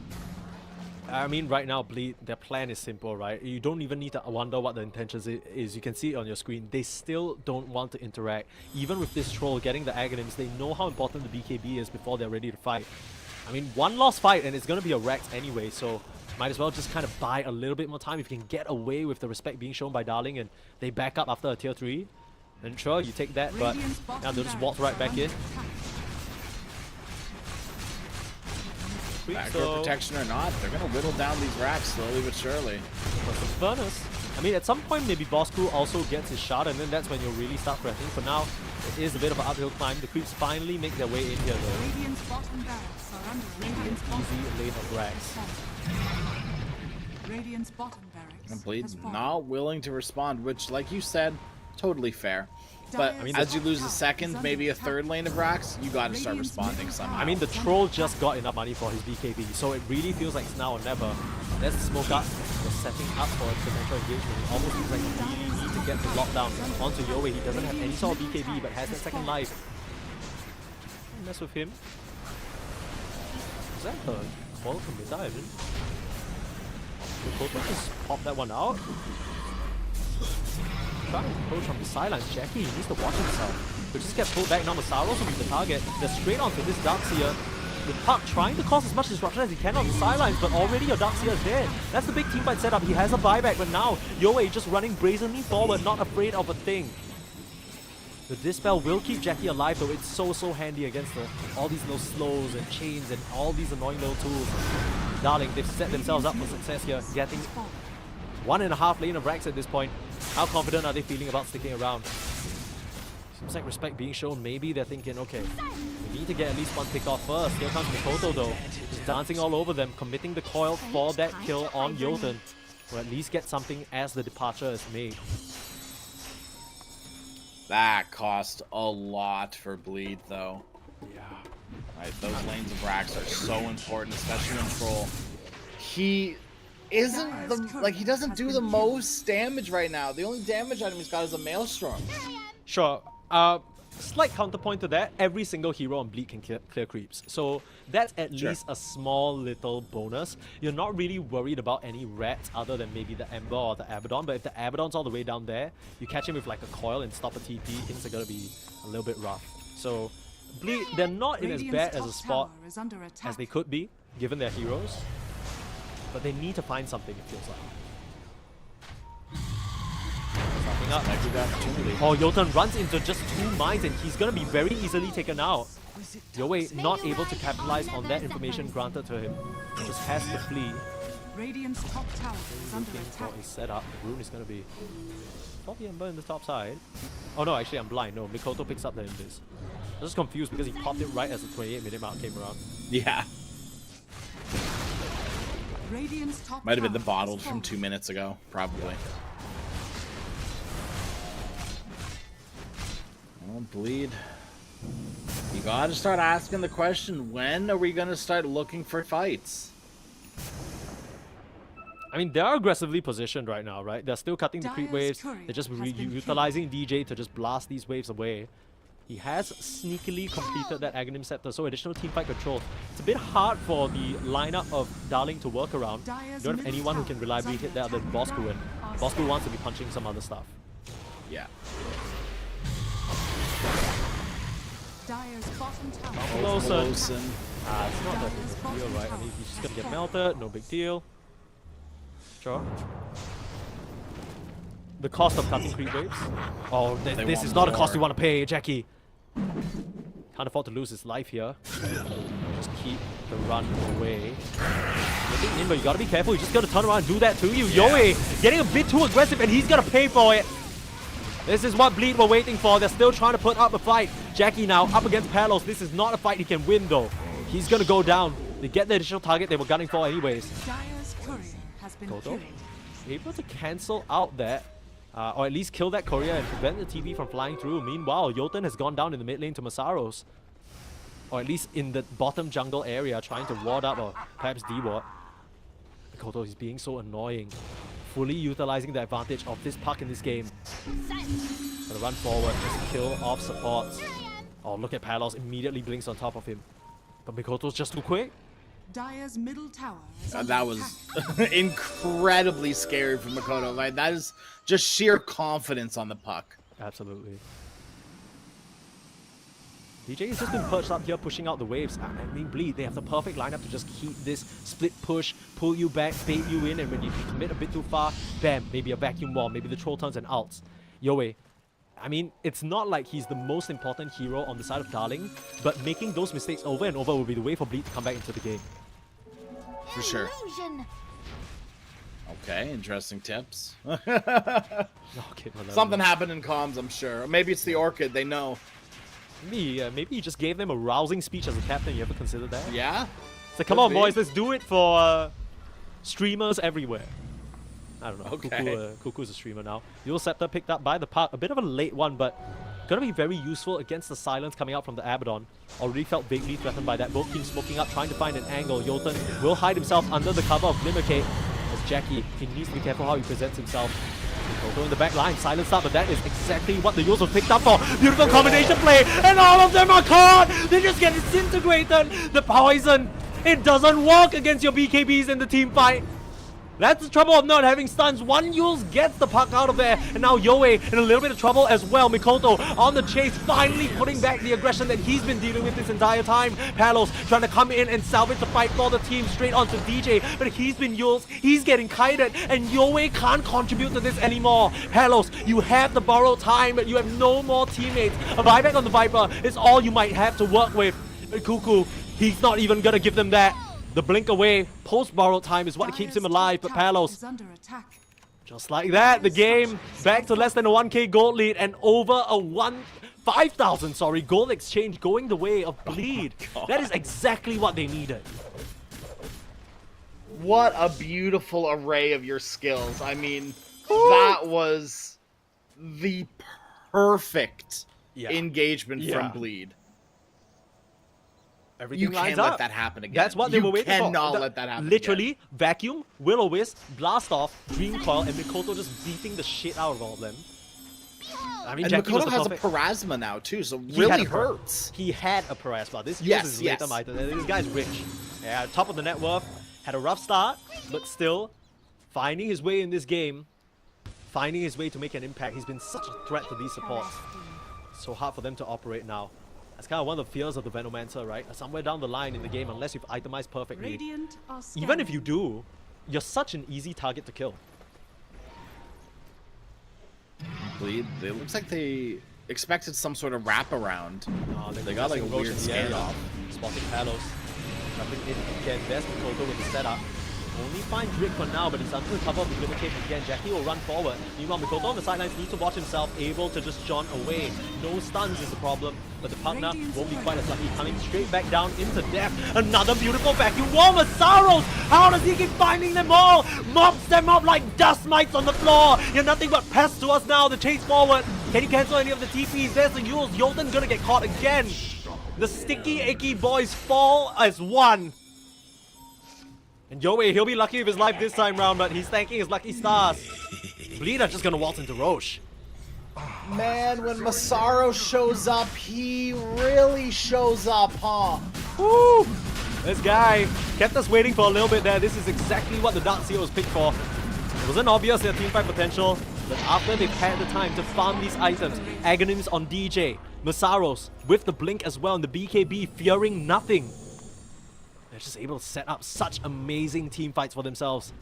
I mean, right now, Bleed, their plan is simple, right? You don't even need to wonder what the intentions is. You can see it on your screen. They still don't want to interact. Even with this troll getting the Aghanims, they know how important the BKB is before they're ready to fight. I mean, one lost fight and it's going to be a wreck anyway, so might as well just kind of buy a little bit more time if you can get away with the respect being shown by Darling and they back up after a tier 3. And sure, you take that, but now they'll just walk right back in. Backdoor protection or not, they're going to whittle down these racks slowly but surely. Furnace. I mean, at some point, maybe Boss Crew also gets his shot, and then that's when you'll really start threatening. For now, it is a bit of an uphill climb. The creeps finally make their way in here, though. Radiant's bottom barracks are under Radiant's Easy lane of racks. Radiant's bottom barracks. And Bleed has fallen. not willing to respond, which, like you said, totally fair. But I mean, as you lose a second, maybe a third lane of racks, you got to start responding somehow. I mean, the troll just got enough money for his BKB, so it really feels like it's now or never. There's the smoke up. They're setting up for a potential engagement. It almost feels like they really need to get the lockdown onto Yowie. He doesn't have any sort of BKB, but has that second life. Don't mess with him. Is that the call from mid dive? The Koto just popped that one out. Trying to approach from the sidelines. Jackie needs to watch himself. But just gets pulled back. Now Masaros will be the target. They're straight onto this Darkseer. The Puck trying to cause as much disruption as he can on the sidelines, but already your Darkseer is dead. That's the big teamfight setup. He has a buyback, but now Yowie just running brazenly forward, not afraid of a thing. The Dispel will keep Jackie alive, though. It's so handy against all these little slows and chains and all these annoying little tools. Darling, they've set themselves up for success here, getting 1.5 lane of racks at this point. How confident are they feeling about sticking around? Seems like respect being shown. Maybe they're thinking, okay, we need to get at least one pick off first. Here comes Mikoto though. Just dancing all over them, committing the coil for that kill on Jotun. Or at least get something as the departure is made. That cost a lot for Bleed, though. Yeah. Right, those lanes of racks are so important, especially in Troll. He isn't the, like, he doesn't do the most damage right now. The only damage item he's got is a Maelstrom. Sure. slight counterpoint to that, every single hero on Bleed can clear creeps. So that's at least a small little bonus. You're not really worried about any rats other than maybe the Ember or the Abaddon, but if the Abaddon's all the way down there, you catch him with like a coil and stop a TP, things are gonna be a little bit rough. So Bleed, they're not in as bad as a spot as they could be, given their heroes, but they need to find something, it feels like. Starting up. Oh, Jotun runs into just 2 mines and he's gonna be very easily taken out. Yoei not able to capitalize on that information granted to him. Just has to flee. Radiant's top tower is under attack. Is set up. The rune is gonna be the Ember in the top side. Oh no, actually I'm blind. No, Mikoto picks up the Embers. I'm just confused because he popped it right as the 28-minute mark came around. Yeah. Radiant's top Might have been the tower bottled is from 2 minutes ago, probably. Oh, Bleed. You gotta start asking the question, when are we gonna start looking for fights? I mean, they're aggressively positioned right now, right? They're still cutting the creep waves. Dyer's They're just courier has been utilizing DJ to just blast these waves away. He has sneakily completed that Aghanim Scepter, so additional teamfight control. It's a bit hard for the lineup of Darling to work around. You don't have anyone who can reliably hit that other than Bosku, and Bosku wants to be punching some other stuff. Yeah. Dyer's bottom tower. Lawson. Lawson. It's not that big of a deal, right? I mean, he's just gonna get melted, no big deal. Sure. The cost of cutting creep waves. Oh, this is not a cost you want to pay, Jackie. Can't afford to lose his life here. Just keep the run away. Looking in, but you gotta be careful. You just gotta turn around and do that to you. Yeah. Yoei getting a bit too aggressive, and he's gonna pay for it. This is what Bleed were waiting for. They're still trying to put up a fight. Jackie now up against Palos. This is not a fight he can win, though. He's gonna go down. They get the additional target they were gunning for anyways. Dyer's courier has been Koto killed. able to cancel out that, or at least kill that courier and prevent the TP from flying through. Meanwhile, Jotun has gone down in the mid lane to Masaros. Or at least in the bottom jungle area, trying to ward up or perhaps de-ward. Koto is being so annoying. Fully utilizing the advantage of this puck in this game. Gonna run forward, just kill off supports. Oh, look at Palos, immediately blinks on top of him. But Mikoto's just too quick. Dyer's middle tower is under That was attack. incredibly scary from Makoto. Like, that is just sheer confidence on the puck. Absolutely. DJ has just been perched up here, pushing out the waves. I mean, Bleed, they have the perfect lineup to just keep this split push, pull you back, bait you in, and when you commit a bit too far, bam, maybe a vacuum wall, maybe the troll turns and ults. Yoei, I mean, it's not like he's the most important hero on the side of Darling, but making those mistakes over and over will be the way for Bleed to come back into the game. For sure. Okay, interesting tips. Okay, well, Something happened in comms, I'm sure. Or maybe it's the Orchid, they know. Maybe you just gave them a rousing speech as a captain. You ever considered that? Yeah? So come on, boys, let's do it for streamers everywhere. I don't know. Okay. Cuckoo's a streamer now. Dual Scepter picked up by the puck. A bit of a late one, but gonna be very useful against the silence coming out from the Abaddon. Already felt vaguely threatened by that. Both teams smoking up, trying to find an angle. Jotun will hide himself under the cover of Glimmercade. As Jackie, he needs to be careful how he presents himself. Koto in the back line, silence up, but that is exactly what the Yules were picked up for. Beautiful combination play, and all of them are caught! They just get disintegrated! The poison, it doesn't work against your BKBs in the team fight. That's the trouble of not having stuns. One Yules gets the puck out of there, and now Yoei in a little bit of trouble as well. Mikoto on the chase, finally putting back the aggression that he's been dealing with this entire time. Palos trying to come in and salvage the fight for the team straight onto DJ, but he's been Yules, he's getting kited, and Yoei can't contribute to this anymore. Palos, you have the borrowed time, but you have no more teammates. A buyback on the Viper is all you might have to work with. But Cuckoo, he's not even gonna give them that. The blink away, post-borrowed time is what keeps him alive, but Palos, just like that, the game back to less than a 1k gold lead and over a 5,000 gold exchange going the way of Bleed. That is exactly what they needed. What a beautiful array of your skills. I mean, that was the perfect engagement from Bleed. Everything you can't lines let up. that happen again. That's what they were waiting for. You cannot let that happen Literally, again. vacuum, Will-O-Wisp, blast off, Dream Coil, and Mikoto just beating the shit out of all of them. I mean, And Jackie was Makoto the has a perfect... Parasma now too, so He had really a Par- hurts. He had a Parasma. This Yes, uses his yes. later item. This guy's rich. Yeah, top of the net worth. Had a rough start, but still finding his way in this game. Finding his way to make an impact. He's been such a threat to these supports. So hard for them to operate now. That's kind of one of the fears of the Venomancer, right? Somewhere down the line in the game, unless you've itemized perfectly. Radiant are Even if you scanning. do, you're such an easy target to kill. Bleed. It looks like they expected some sort of wraparound. They got like a weird standoff. Spotting Palos. Jumping in again. There's Makoto with the setup. Only find Drake for now, but he's under the cover of the Glitter Cape again. Jackie will run forward. Meanwhile, Makoto on the sidelines needs to watch himself, able to just jaunt away. No stuns is the problem, but the partner won't be quite as lucky. Coming straight back down into death. Another beautiful vacuum wall. Masaros! How does he keep finding them all? Mops them up like dust mites on the floor. You're nothing but pests to us now. The chase forward. Can you cancel any of the TPs? There's the Yules. Jolten's gonna get caught again. The sticky, icky boys fall as one. And Yoei, he'll be lucky with his life this time round, but he's thanking his lucky stars. Bleed are just gonna waltz into Roche. Man, when Masaru shows up, he really shows up, huh? Woo! This guy kept us waiting for a little bit there. This is exactly what the Darkseer was picked for. It wasn't obvious their teamfight potential, but after they've had the time to farm these items, Aghanims on DJ, Masaros with the blink as well, and the BKB fearing nothing. They're just able to set up such amazing team fights for themselves.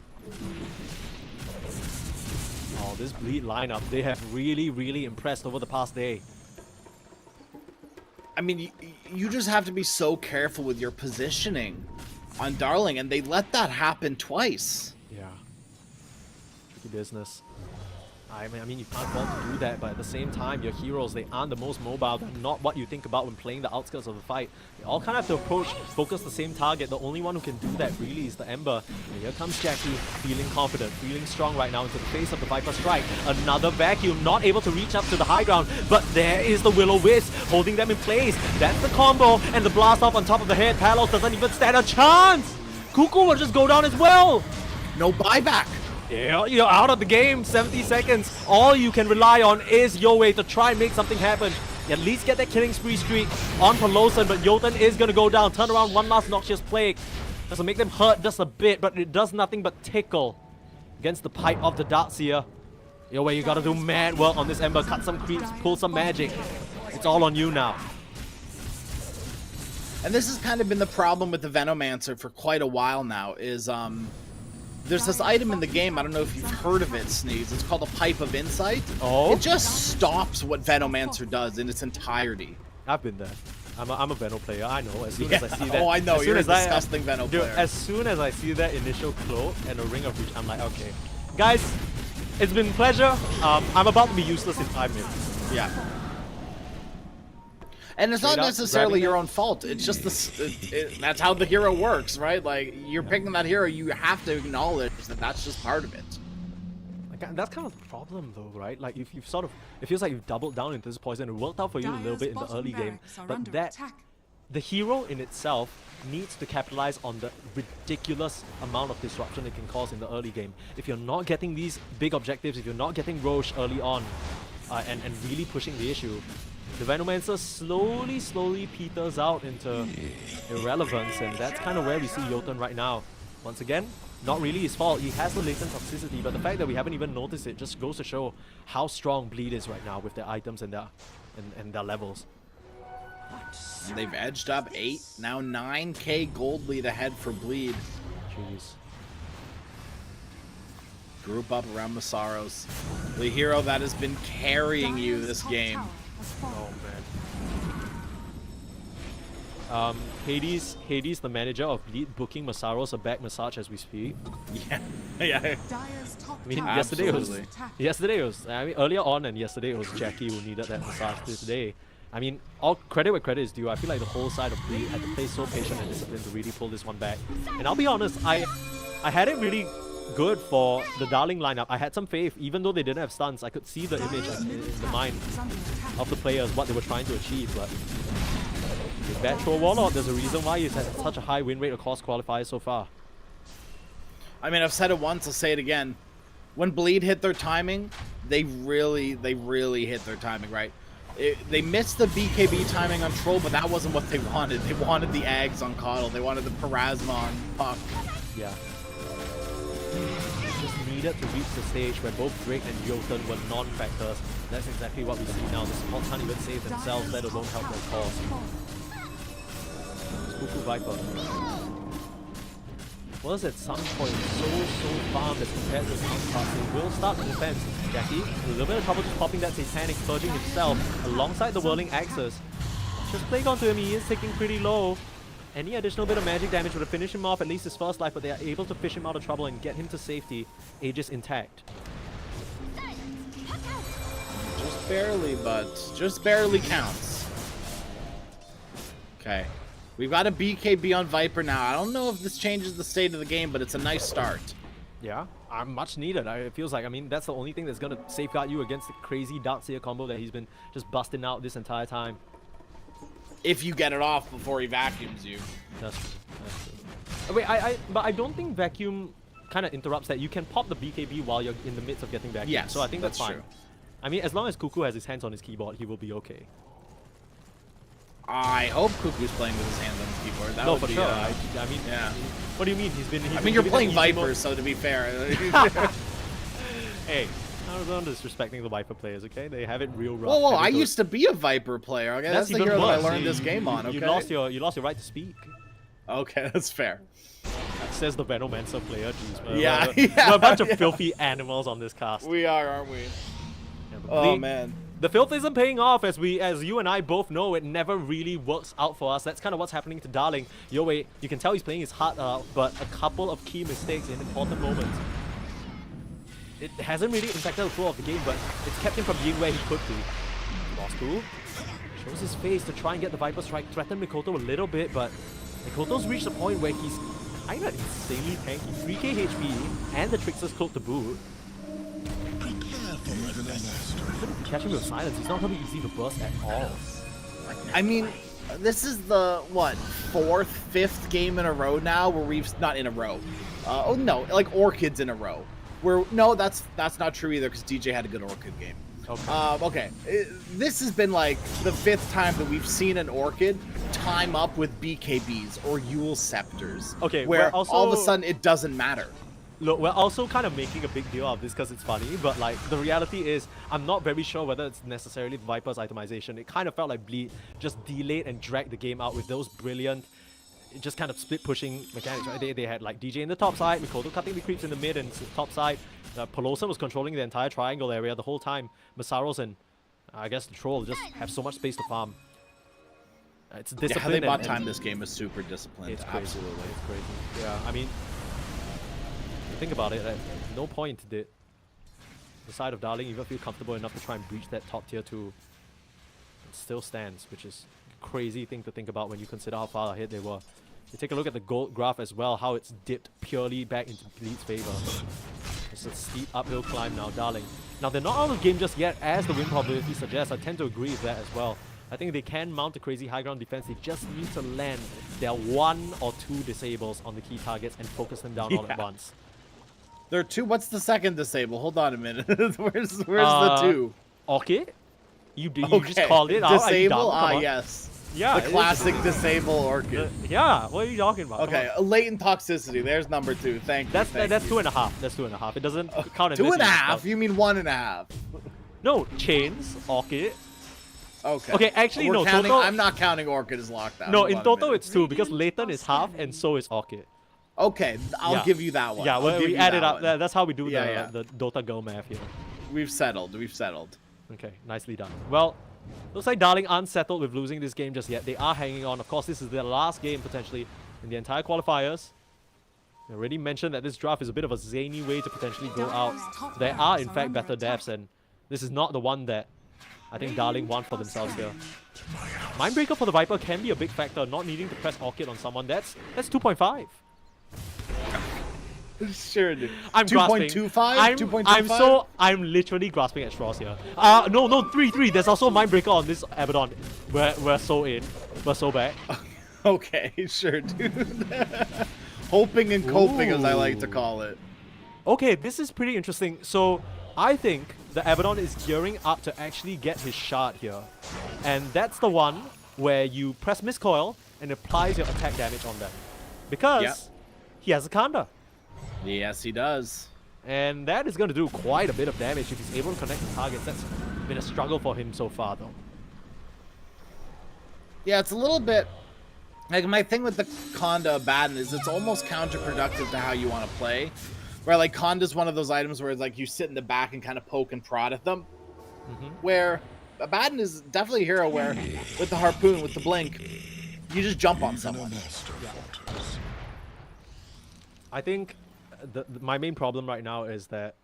Oh, this Bleed lineup, they have really, really impressed over the past day. I mean, you just have to be so careful with your positioning on Darling, and they let that happen twice. Yeah. Tricky business. I mean, you can't fault to do that, but at the same time, your heroes, they aren't the most mobile. They're not what you think about when playing the outskirts of the fight. They all kind of have to focus the same target. The only one who can do that really is the Ember. And here comes Jackie, feeling confident, feeling strong right now into the face of the Viper Strike. Another vacuum, not able to reach up to the high ground, but there is the Will-O-Wisp, holding them in place. That's the combo, and the blast off on top of the head. Palos doesn't even stand a chance! Cuckoo will just go down as well! No buyback. Yeah, you're out of the game, 70 seconds. All you can rely on is Yoei to try and make something happen. At least get that killing spree streak on Peloson, but Jolten is going to go down. Turn around, one last Noxious Plague. Doesn't make them hurt just a bit, but it does nothing but tickle against the pipe of the Darkseer. Yoei, you got to do mad work on this Ember. Cut some creeps, pull some magic. It's all on you now. And this has kind of been the problem with the Venomancer for quite a while now, is there's this item in the game, I don't know if you've heard of it, Sneeze. It's called a Pipe of Insight. Oh? It just stops what Venomancer does in its entirety. I've been there. I'm a Veno player, I know. As soon as I see that. Oh, I know, as soon you're a as I- disgusting Veno Dude, player. as soon as I see that initial cloak and a Ring of Reach, I'm like, okay. Guys, it's been a pleasure. I'm about to be useless in 5 minutes. Yeah. And it's Straight not up necessarily grabbing your it. own fault. It's just that's how the hero works, right? Like, you're picking that hero, you have to acknowledge that that's just part of it. Like, that's kind of the problem though, right? Like, if you've sort of, it feels like you've doubled down into this poison. It worked out for you a little Dire's bit in the bottom early game, barracks are but under that attack. the hero in itself needs to capitalize on the ridiculous amount of disruption it can cause in the early game. If you're not getting these big objectives, if you're not getting Roche early on, and really pushing the issue, the Venomancer slowly peters out into irrelevance, and that's kind of where we see Jolten right now. Once again, not really his fault. He has the latent toxicity, but the fact that we haven't even noticed it just goes to show how strong Bleed is right now with their items and their levels. And they've edged up 8, now 9k gold lead ahead for Bleed. Jeez. Group up around Masaros, the hero that has been carrying you Dire's this top game. tower has fallen. Oh man. Hades, the manager of Bleed, booking Masaros a back massage as we speak. Yeah. Dire's top I mean, tower yesterday Absolutely. was, I mean, earlier on and yesterday it was Jackie who needed that massage. Today, I mean, all credit where credit is due. I feel like the whole side of Bleed had to play so patient and disciplined to really pull this one back. And I'll be honest, I had it really good for the Darling lineup. I had some faith, even though they didn't have stuns. I could see the image in the mind is under attack. of the players, what they were trying to achieve. But with bad throw Warlord, there's a reason why he's had such a high win rate across qualifiers so far. I mean, I've said it once, I'll say it again. when Bleed hit their timing, they really hit their timing, right? They missed the BKB timing on Troll, but that wasn't what they wanted. They wanted the Ags on Coddle. They wanted the Parasma on Puck. Yeah. Just needed to reach the stage where both Drake and Jotun were non-factors. That's exactly what we see now. The supports can't even save themselves, let alone help their cause. Cuckoo Viper was at some point so farmed as compared to his counterparts. He will start the defense. Jackie, a little bit of trouble just popping that Satanic, purging himself alongside the Whirling Axes. Just Plague onto him, he is ticking pretty low. Any additional bit of magic damage would have finished him off at least his first life, but they are able to fish him out of trouble and get him to safety. Aegis intact. Just barely, but just barely counts. Okay. We've got a BKB on Viper now. I don't know if this changes the state of the game, but it's a nice start. Yeah, much needed. It feels like, I mean, that's the only thing that's going to safeguard you against the crazy Darkseer combo that he's been just busting out this entire time. If you get it off before he vacuums you. That's true. That's true. Wait, but I don't think vacuum kind of interrupts that. You can pop the BKB while you're in the midst of getting vacuum. Yes, so I think that's fine. true. I mean, as long as Cuckoo has his hands on his keyboard, he will be okay. I hope Cuckoo's playing with his hands on his keyboard. That No, would for be, sure. I mean, yeah. What do you mean? He's been you're giving playing that easy Viper, so to be fair. Hey, I was not disrespecting the Viper players, okay? They have it real rough. Whoa, I used to be a Viper player. Okay, that's the even hero that I worse. learned this game on. Okay. You lost your right to speak. Okay, that's fair. That says the Venomancer player. Jeez, man. Yeah, We're a bunch of filthy animals on this cast. We are, aren't we? Yeah, Oh man. The filth isn't paying off, as you and I both know. It never really works out for us. That's kind of what's happening to Darling. You can tell he's playing his heart out, but a couple of key mistakes in important moments. It hasn't really impacted the flow of the game, but it's kept him from being where he could be. Lost two. Shows his face to try and get the Viper Strike. Threaten Mikoto a little bit, but Mikoto's reached a point where he's kind of insanely tanky. 3k HP and the Trickster's Cloak to boot. Catch him with silence. He's not going to be easy to burst at all. I mean, this is the, what, 4th, 5th game in a row now where we've, not in a row. Oh no, like Orchids in a row. No, that's not true either, because DJ had a good Orchid game. Okay. This has been like the 5th time that we've seen an Orchid time up with BKBs or Yule Scepters. Okay, where also, all of a sudden it doesn't matter. Look, we're also kind of making a big deal out of this because it's funny, but like the reality is, I'm not very sure whether it's necessarily Viper's itemization. It kind of felt like Bleed just delayed and dragged the game out with those brilliant, just kind of split pushing mechanics. Right? They had like DJ in the top side, Mikoto cutting the creeps in the mid and top side. Pelosa was controlling the entire triangle area the whole time. Masaros and I guess the Troll just have so much space to farm. It's discipline. Yeah, how they bought time this game is super disciplined. It's crazy. Absolutely. It's crazy. Yeah, I mean, think about it, at no point did the side of Darling even feel comfortable enough to try and breach that top tier 2. It still stands, which is a crazy thing to think about when you consider how far ahead they were. You take a look at the gold graph as well, how it's dipped purely back into Bleed's favor. It's a steep uphill climb now, Darling. Now, they're not out of the game just yet, as the win probability suggests. I tend to agree with that as well. I think they can mount a crazy high ground defense. They just need to land their 1 or 2 disables on the key targets and focus them down all at once. There are 2. What's the second disable? Hold on a minute. where's the 2? Okay. You just called it out. Disable? Yes. Yeah. The classic disable Orchid. Yeah. What are you talking about? Okay. A latent toxicity. There's number 2. Thank you. That's thank you. 2.5. That's 2.5. It doesn't count as 2.5? You mean 1.5? No. Chains. Orchid. Okay. Okay. Actually, no. Counting, Total, I'm not counting Orchid as lockdown. No. In total, it's 2 because latent is half and so is Orchid. Okay, I'll give you that one. Yeah, we added up. One. That's how we do Yeah, the Dota Go math here. We've settled. Okay, nicely done. Well, looks like Darling aren't settled with losing this game just yet. They are hanging on. Of course, this is their last game potentially in the entire qualifiers. I already mentioned that this draft is a bit of a zany way to potentially go out. There are, in fact, better devs, and this is not the one that I think Darling want for themselves here. Mindbreaker for the Viper can be a big factor, not needing to press Orchid on someone. That's 2.5. Sure, dude. I'm grasping. 2.25? I'm literally grasping at straws here. No, 3. There's also Mindbreaker on this Abaddon. We're so in. We're so back. Okay, sure, dude. Hoping and coping, as I like to call it. Okay, this is pretty interesting. So I think the Abaddon is gearing up to actually get his shard here. And that's the one where you press miscoil and applies your attack damage on them. Because he has a Kanda. Yes, he does. And that is going to do quite a bit of damage if he's able to connect the targets. That's been a struggle for him so far, though. Yeah, it's a little bit... Like, my thing with the Kanda Abaddon is it's almost counterproductive to how you want to play. Where, like, Kanda's one of those items where, like, you sit in the back and kind of poke and prod at them. Where Abaddon is definitely a hero where, with the Harpoon, with the Blink, you just jump on someone. I think my main problem right now is that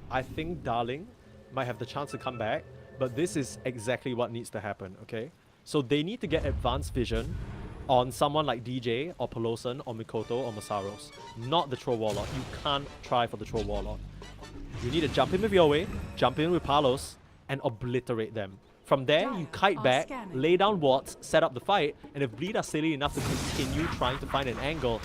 I think Darling might have the chance to come back, but this is exactly what needs to happen, okay? So they need to get advanced vision on someone like DJ or Peloson or Mikoto or Masaros, not the Troll Warlord. You can't try for the Troll Warlord. You need to jump in with Yowei, jump in with Palos, and obliterate them. From there, you kite back, lay down wards, set up the fight, and if Bleed are silly enough to continue trying to find an angle,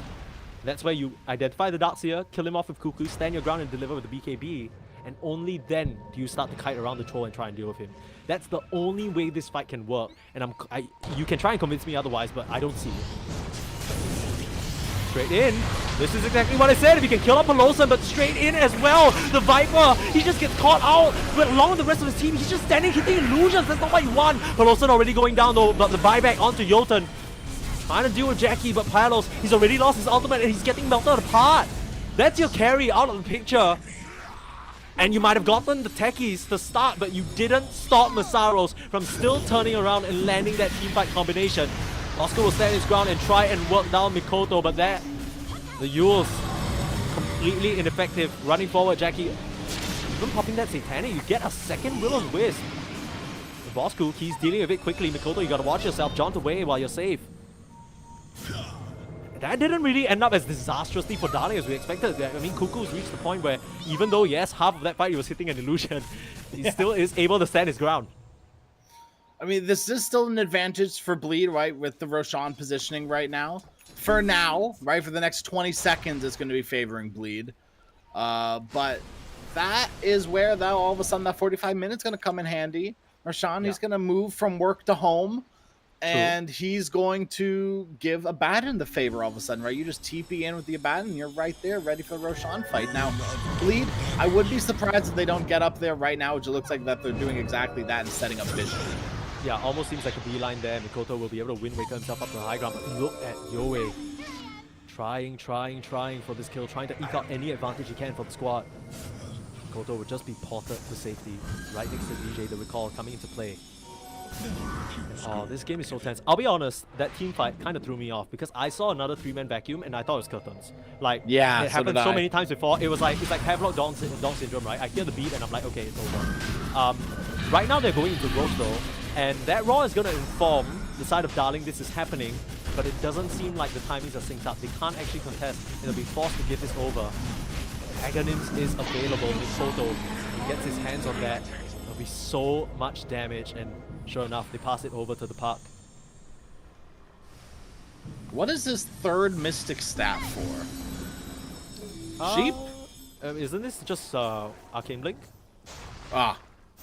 that's where you identify the Darkseer, kill him off with Cuckoo, stand your ground and deliver with the BKB, and only then do you start to kite around the troll and try and deal with him. That's the only way this fight can work, and you can try and convince me otherwise, but I don't see it. Straight in. This is exactly what I said. If you can kill up Peloson, but straight in as well. The Viper, he just gets caught out. But along with the rest of his team, he's just standing hitting illusions. That's not what you want. Peloson already going down though, but the buyback onto Jotun. Trying to deal with Jackie, but Palos, he's already lost his ultimate and he's getting melted apart. That's your carry out of the picture. And you might have gotten the techies to start, but you didn't stop Masaros from still turning around and landing that teamfight combination. Oscar will stand his ground and try and work down Mikoto, but the Yules completely ineffective. Running forward, Jackie, even popping that Satanic, you get a second Will-O-Wisp Wisp. The Bosku, he's dealing with it quickly. Mikoto, you gotta watch yourself. Jaunt away while you're safe. That didn't really end up as disastrously for Darling as we expected. I mean, Cuckoo's reached the point where even though, yes, half of that fight he was hitting an illusion, he still is able to stand his ground. I mean, this is still an advantage for Bleed, right? With the Roshan positioning right now. For now, right? For the next 20 seconds, it's going to be favoring Bleed. But that is where all of a sudden that 45 minutes going to come in handy. Roshan, he's going to move from work to home. And he's going to give Abaddon the favor all of a sudden, right? You just TP in with the Abaddon, and you're right there, ready for the Roshan fight. Now, Bleed, I would be surprised if they don't get up there right now, which it looks like that they're doing exactly that and setting up vision. Yeah, almost seems like a beeline there. Mikoto will be able to Wind Waker himself up to the high ground, but look at Yowei. Trying for this kill, trying to eke out any advantage he can for the squad. Mikoto would just be ported to safety, right next to DJ, the recall coming into play. Oh, this game is so tense. I'll be honest, that team fight kind of threw me off because I saw another 3-man vacuum and I thought it was curtains. Like, yeah, it happened so many times before. It's like Havelock Dawn syndrome, right? I hear the beat and I'm like, okay, it's over. Right now they're going into Roach though, and that Raw is going to inform the side of Darling this is happening, but it doesn't seem like the timings are synced up. They can't actually contest and they'll be forced to give this over. Aghanims is available. Mikoto, he gets his hands on that. There'll be so much damage, and sure enough, they pass it over to the park. What is this third Mystic Staff for? Sheep? Isn't this just Arcane Blink? Ah,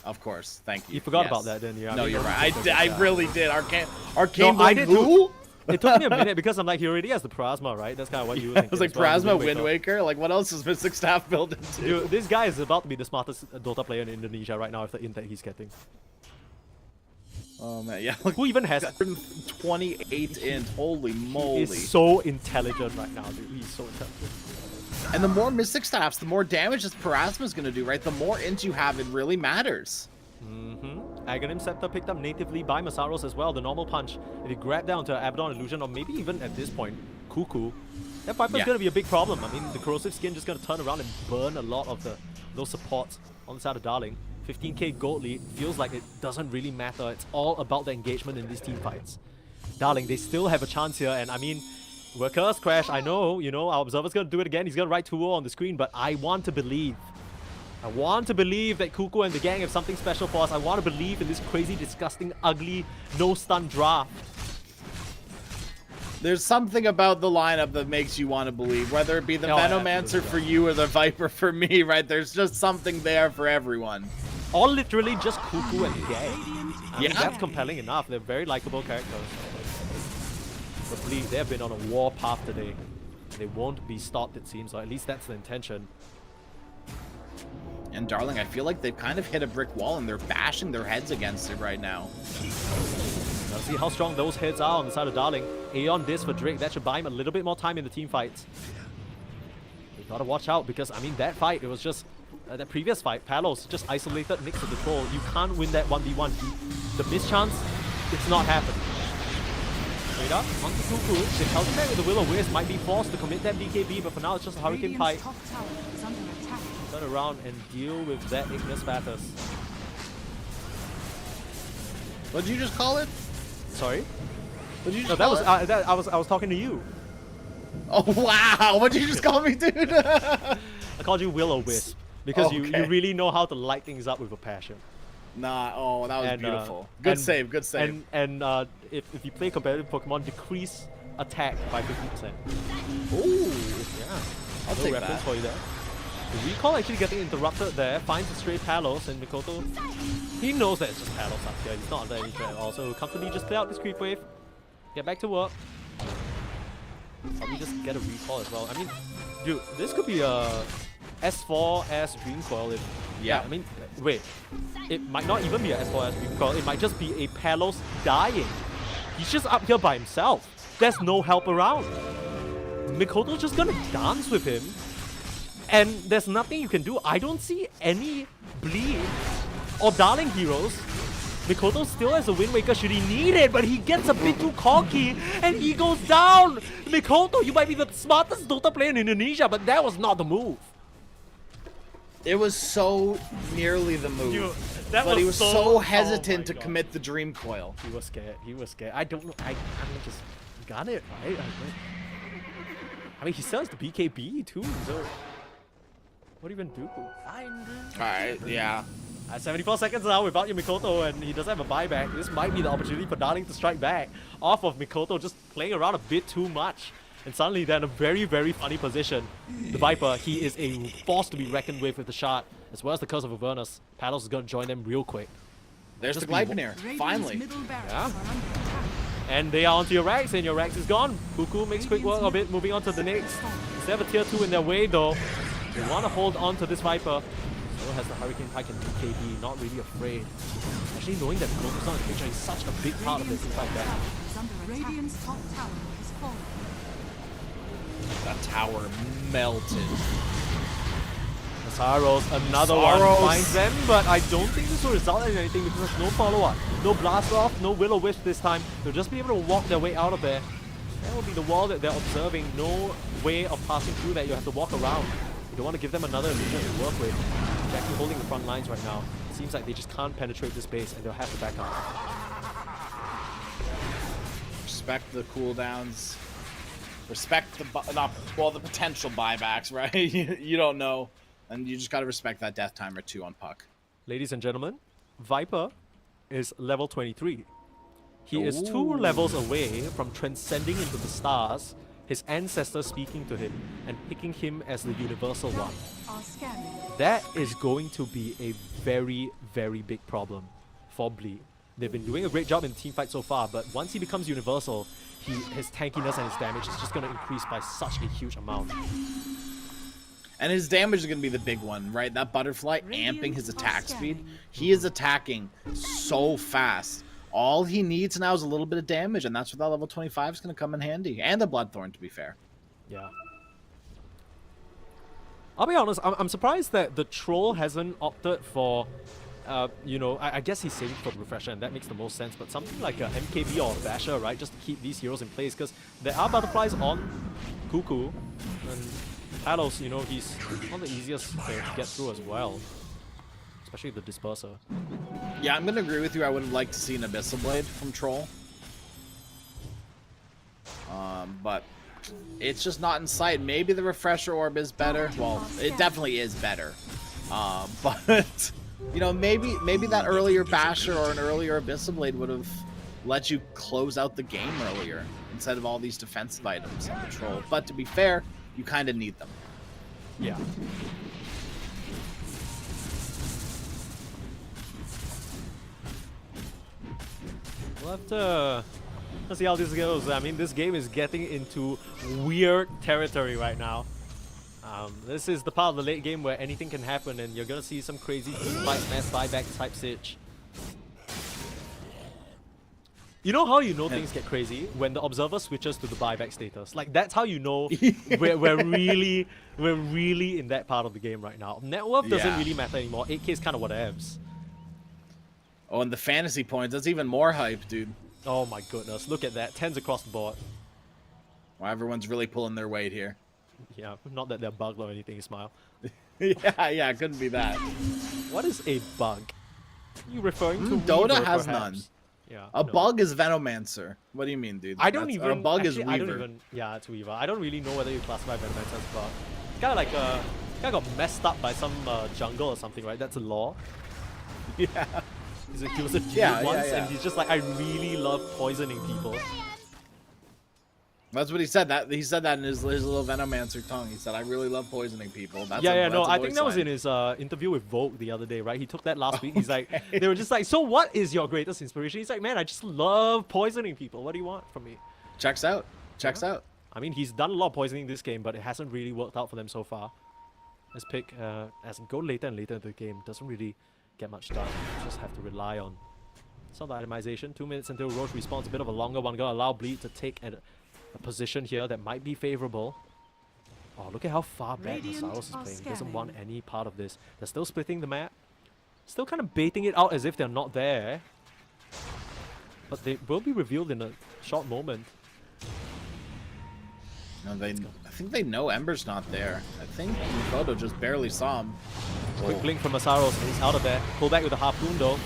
of course. Thank you. You forgot about that, didn't you? No, you're right. I really did. Arcane no, I Blink did who? It took me a minute because I'm like, he already has the Plasma, right? That's kind of what you were thinking. I was like, Plasma, Wind Waker? Like, what else is Mystic Staff built into? Dude, this guy is about to be the smartest Dota player in Indonesia right now with the int that he's getting. Oh man, yeah. Look, who even has 28 int? Holy moly! He's so intelligent right now, dude. He's so intelligent. And the more Mystic Staffs, the more damage this Parasma is going to do, right? The more int you have, it really matters. Aghanim Scepter picked up natively by Masaros as well. The normal punch. If you grab down to Abaddon Illusion, or maybe even at this point, Cuckoo, that Viper's going to be a big problem. I mean, the Corrosive Skin just going to turn around and burn a lot of those supports on the side of Darling. 15k gold lead feels like it doesn't really matter. It's all about the engagement in these team fights. Darling, they still have a chance here, and I mean, we're cursed, Crash. I know, our observer's gonna do it again. He's gonna write 2-0 on the screen, but I want to believe. I want to believe that Cuckoo and the gang have something special for us. I want to believe in this crazy, disgusting, ugly, no-stun draft. There's something about the lineup that makes you want to believe, whether it be the No, Venomancer absolutely. for you or the Viper for me, right? There's just something there for everyone. All literally just Cuckoo and Gay. I mean, Yeah. that's compelling enough. They're very likable characters. But Bleed, they have been on a war path today. They won't be stopped, it seems, or at least that's the intention. And Darling, I feel like they've kind of hit a brick wall and they're bashing their heads against it right now. Let's see how strong those heads are on the side of Darling. Aeon Disc for Drake. That should buy him a little bit more time in the team fights. You gotta watch out because, I mean, that fight, it was just... that previous fight, Palos just isolated next to the troll. You can't win that 1v1. The mischance, it's not happening. Straight up, onto Cuckoo. The counter attack with the Will-O-Wisp might be forced to commit that BKB, but for now it's just a Hurricane Pike. Radiant's top tower is under attack. Turn around and deal with that Ignis Fatus. What did you just call it? Sorry? What did you No, just that call was it? I was talking to you. Oh, wow. What did you just call me, dude? I called you Will-O-Wisp because you Okay. really know how to light things up with a passion. Nah, oh, that was And, beautiful. Good and- save, good save. And if you play competitive Pokemon, decrease attack by 50%. Ooh, Yeah, I'll no take reference that. for you there. The recall actually getting interrupted there, finds a stray Palos, and Mikoto, he knows that it's just Palos up here, he's not under any threat at all, so comfortably just play out this creep wave, get back to work. Probably just get a recall as well. I mean, dude, this could be a S4S Dream Coil if... Yeah. I mean, wait, it might not even be a S4S Dream Coil, it might just be a Palos dying. He's just up here by himself. There's no help around. Mikoto's just gonna dance with him. And there's nothing you can do. I don't see any Bleed or Darling heroes. Mikoto still has a Wind Waker should he need it, but he gets a bit too cocky and he goes down. Mikoto, you might be the smartest Dota player in Indonesia, but that was not the move. It was so nearly the move. Dude, that but he was was so oh hesitant my to God. commit the Dream Coil. He was scared. He was scared. I don't know. I mean, just got it, right? I mean, he sells the BKB too, so what do you even do? Alright, yeah. At 74 seconds now without your Mikoto, and he doesn't have a buyback. This might be the opportunity for Darling to strike back off of Mikoto just playing around a bit too much. And suddenly they're in a very, very funny position. The Viper, he is a force to be reckoned with the shot, as well as the Curse of Avernus. Palos is going to join them real quick. There's Just the be Glypaneer, Radiant's finally. middle barracks Yeah. are under attack. And they are onto your Rax, and your Rax is gone. Cuckoo makes quick work of it, moving on to the next. They have a tier 2 in their way though. They want to hold on to this Viper. So has the Hurricane Pike and BKB, not really afraid. Actually knowing that Mikoto's not in the picture is such a big part of this fight back. Is under attack. Radiant's top tower has fallen. That tower melted. Saros, another Saros. one finds them, but I don't think this will result in anything because there's no follow-up. No blast off, no Will-O-Wisp this time. They'll just be able to walk their way out of there. That will be the wall that they're observing. No way of passing through that. You have to walk around. You don't want to give them another illusion to work with. Jackie holding the front lines right now. It seems like they just can't penetrate this base and they'll have to back up. Respect the cooldowns. Respect the the potential buybacks, right? you don't know, and you just gotta respect that death timer too on Puck. Ladies and gentlemen, Viper is level 23. He is 2 Ooh. levels away from transcending into the stars, his ancestors speaking to him and picking him as the universal one. Are scanning. That is going to be a very, very big problem for Bleed. They've been doing a great job in the team fight so far, but once he becomes universal, his tankiness and his damage is just going to increase by such a huge amount. And his damage is gonna be the big one, right? That butterfly amping his attack speed. He is attacking so fast. All he needs now is a little bit of damage, and that's where that level 25 is gonna come in handy. And the Bloodthorn, to be fair. Yeah. I'll be honest, I'm surprised that the Troll hasn't opted for, you know, I guess he's saving for the refresher and that makes the most sense, but something like a MKB or a Basher, right, just to keep these heroes in place, because there are butterflies on Cuckoo, and Palos, you know, he's not the easiest to get through as well, especially the Disperser. Yeah, I'm gonna agree with you. I would have liked to see an Abyssal Blade from Troll. But it's just not in sight. Maybe the Refresher Orb is better. Well, it definitely is better. But, you know, maybe that earlier Basher or an earlier Abyssal Blade would have let you close out the game earlier instead of all these defensive items on the troll. But to be fair, you kind of need them. Yeah. We'll have to let's see how this goes. I mean, this game is getting into weird territory right now. This is the part of the late game where anything can happen, and you're gonna see some crazy fight, mass buyback type sitch. You know how you know things get crazy? When the observer switches to the buyback status. Like, that's how you know we're really in that part of the game right now. Net worth doesn't really matter anymore. 8K is kind of whatevs. Oh, and the fantasy points, that's even more hype, dude. Oh my goodness, look at that. 10s across the board. Well, everyone's really pulling their weight here. Yeah, not that they're bugged or anything, Smile. yeah, it couldn't be that. What is a bug? Are you referring to Dota Weaver, has perhaps? none. Yeah, A no. bug is Venomancer. What do you mean, dude? I don't even. A bug actually, is I Weaver. don't even. Yeah, it's Weaver. I don't really know whether you classify Venomancer as a bug. It's kind of like kind of got messed up by some jungle or something, right? That's a law. Yeah. He was a dude Yeah, once, yeah. and he's just like, I really love poisoning people. That's what he said. He said that in his little Venomancer tongue. He said, "I really love poisoning people." That's Yeah, that's no, a I think voice that was line. in his interview with Vogue the other day, right? He took that last week. He's like, they were just like, so what is your greatest inspiration? He's like, man, I just love poisoning people. What do you want from me? Checks out. Checks out. I mean, he's done a lot of poisoning this game, but it hasn't really worked out for them so far. This pick, as in go later and later in the game, doesn't really get much done. You just have to rely on some of the itemization. 2 minutes until Roche respawns, a bit of a longer one. Gonna allow Bleed to take a position here that might be favorable. Oh, look at how far back Radiant Nasaros is are playing. He doesn't want scanning. any part of this. They're still splitting the map. Still kind of baiting it out as if they're not there. But they will be revealed in a short moment. No, I think they know Ember's not there. I think Mikoto just barely saw him. Quick blink from Masaros, and he's out of there. Pull back with a harpoon though.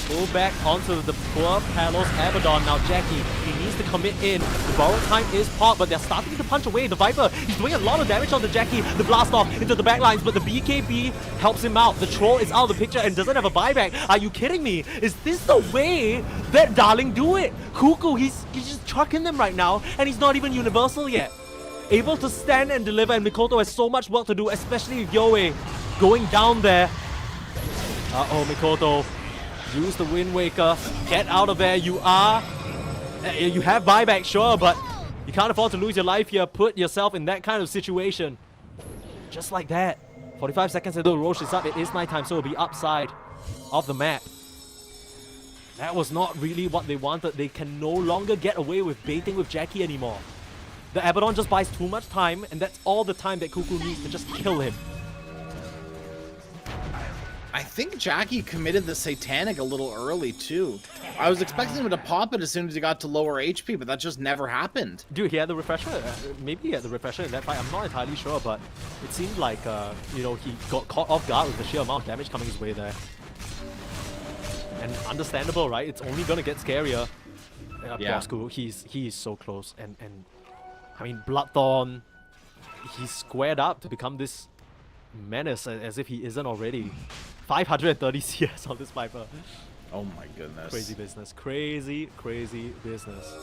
Pull back onto the poor Palos Abaddon. Now Jackie, he needs to commit in. The borrowed time is popped, but they're starting to punch away. The Viper, he's doing a lot of damage on the Jackie. The blast off into the backlines, but the BKB helps him out. The troll is out of the picture and doesn't have a buyback. Are you kidding me? Is this the way that Darling do it? Cuckoo, he's just trucking them right now, and he's not even universal yet. Able to stand and deliver, and Mikoto has so much work to do, especially with Yoe going down there. Uh-oh, Mikoto. Use the Wind Waker. Get out of there. You are... you have buyback, sure, but you can't afford to lose your life here. Put yourself in that kind of situation. Just like that. 45 seconds until Roche is up. It is nighttime, so it'll be upside of the map. That was not really what they wanted. They can no longer get away with baiting with Jackie anymore. The Abaddon just buys too much time, and that's all the time that Cuckoo needs to just kill him. I think Jackie committed the Satanic a little early, too. I was expecting him to pop it as soon as he got to lower HP, but that just never happened. Dude, he had the refresher. Maybe he had the refresher in that fight. I'm not entirely sure, but it seemed like, you know, he got caught off guard with the sheer amount of damage coming his way there. And understandable, right? It's only gonna get scarier. Yeah. Bosco, he is so close. And I mean, Bloodthorn, he's squared up to become this menace as if he isn't already. 530 CS on this Viper. Oh my goodness. Crazy business. Crazy, crazy business.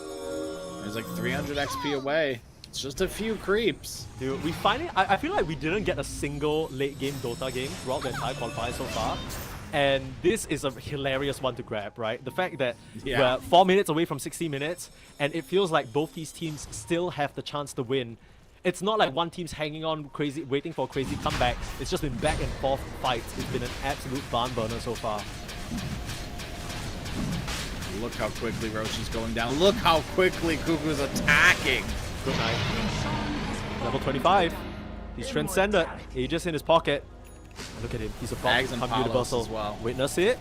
He's like 300 XP away. It's just a few creeps. Dude, we finally... I feel like we didn't get a single late game Dota game throughout the entire qualifier so far. And this is a hilarious one to grab, right? The fact that we're 4 minutes away from 60 minutes, and it feels like both these teams still have the chance to win. It's not like one team's hanging on crazy, waiting for a crazy comeback. It's just been back and forth fights. It's been an absolute barn burner so far. Look how quickly Roche is going down. Look how quickly Cuckoo's attacking. Good night. Level 25. He's transcended. Aegis in his pocket. Look at him. He's a Bags and become Palos universal. as well. Witness it.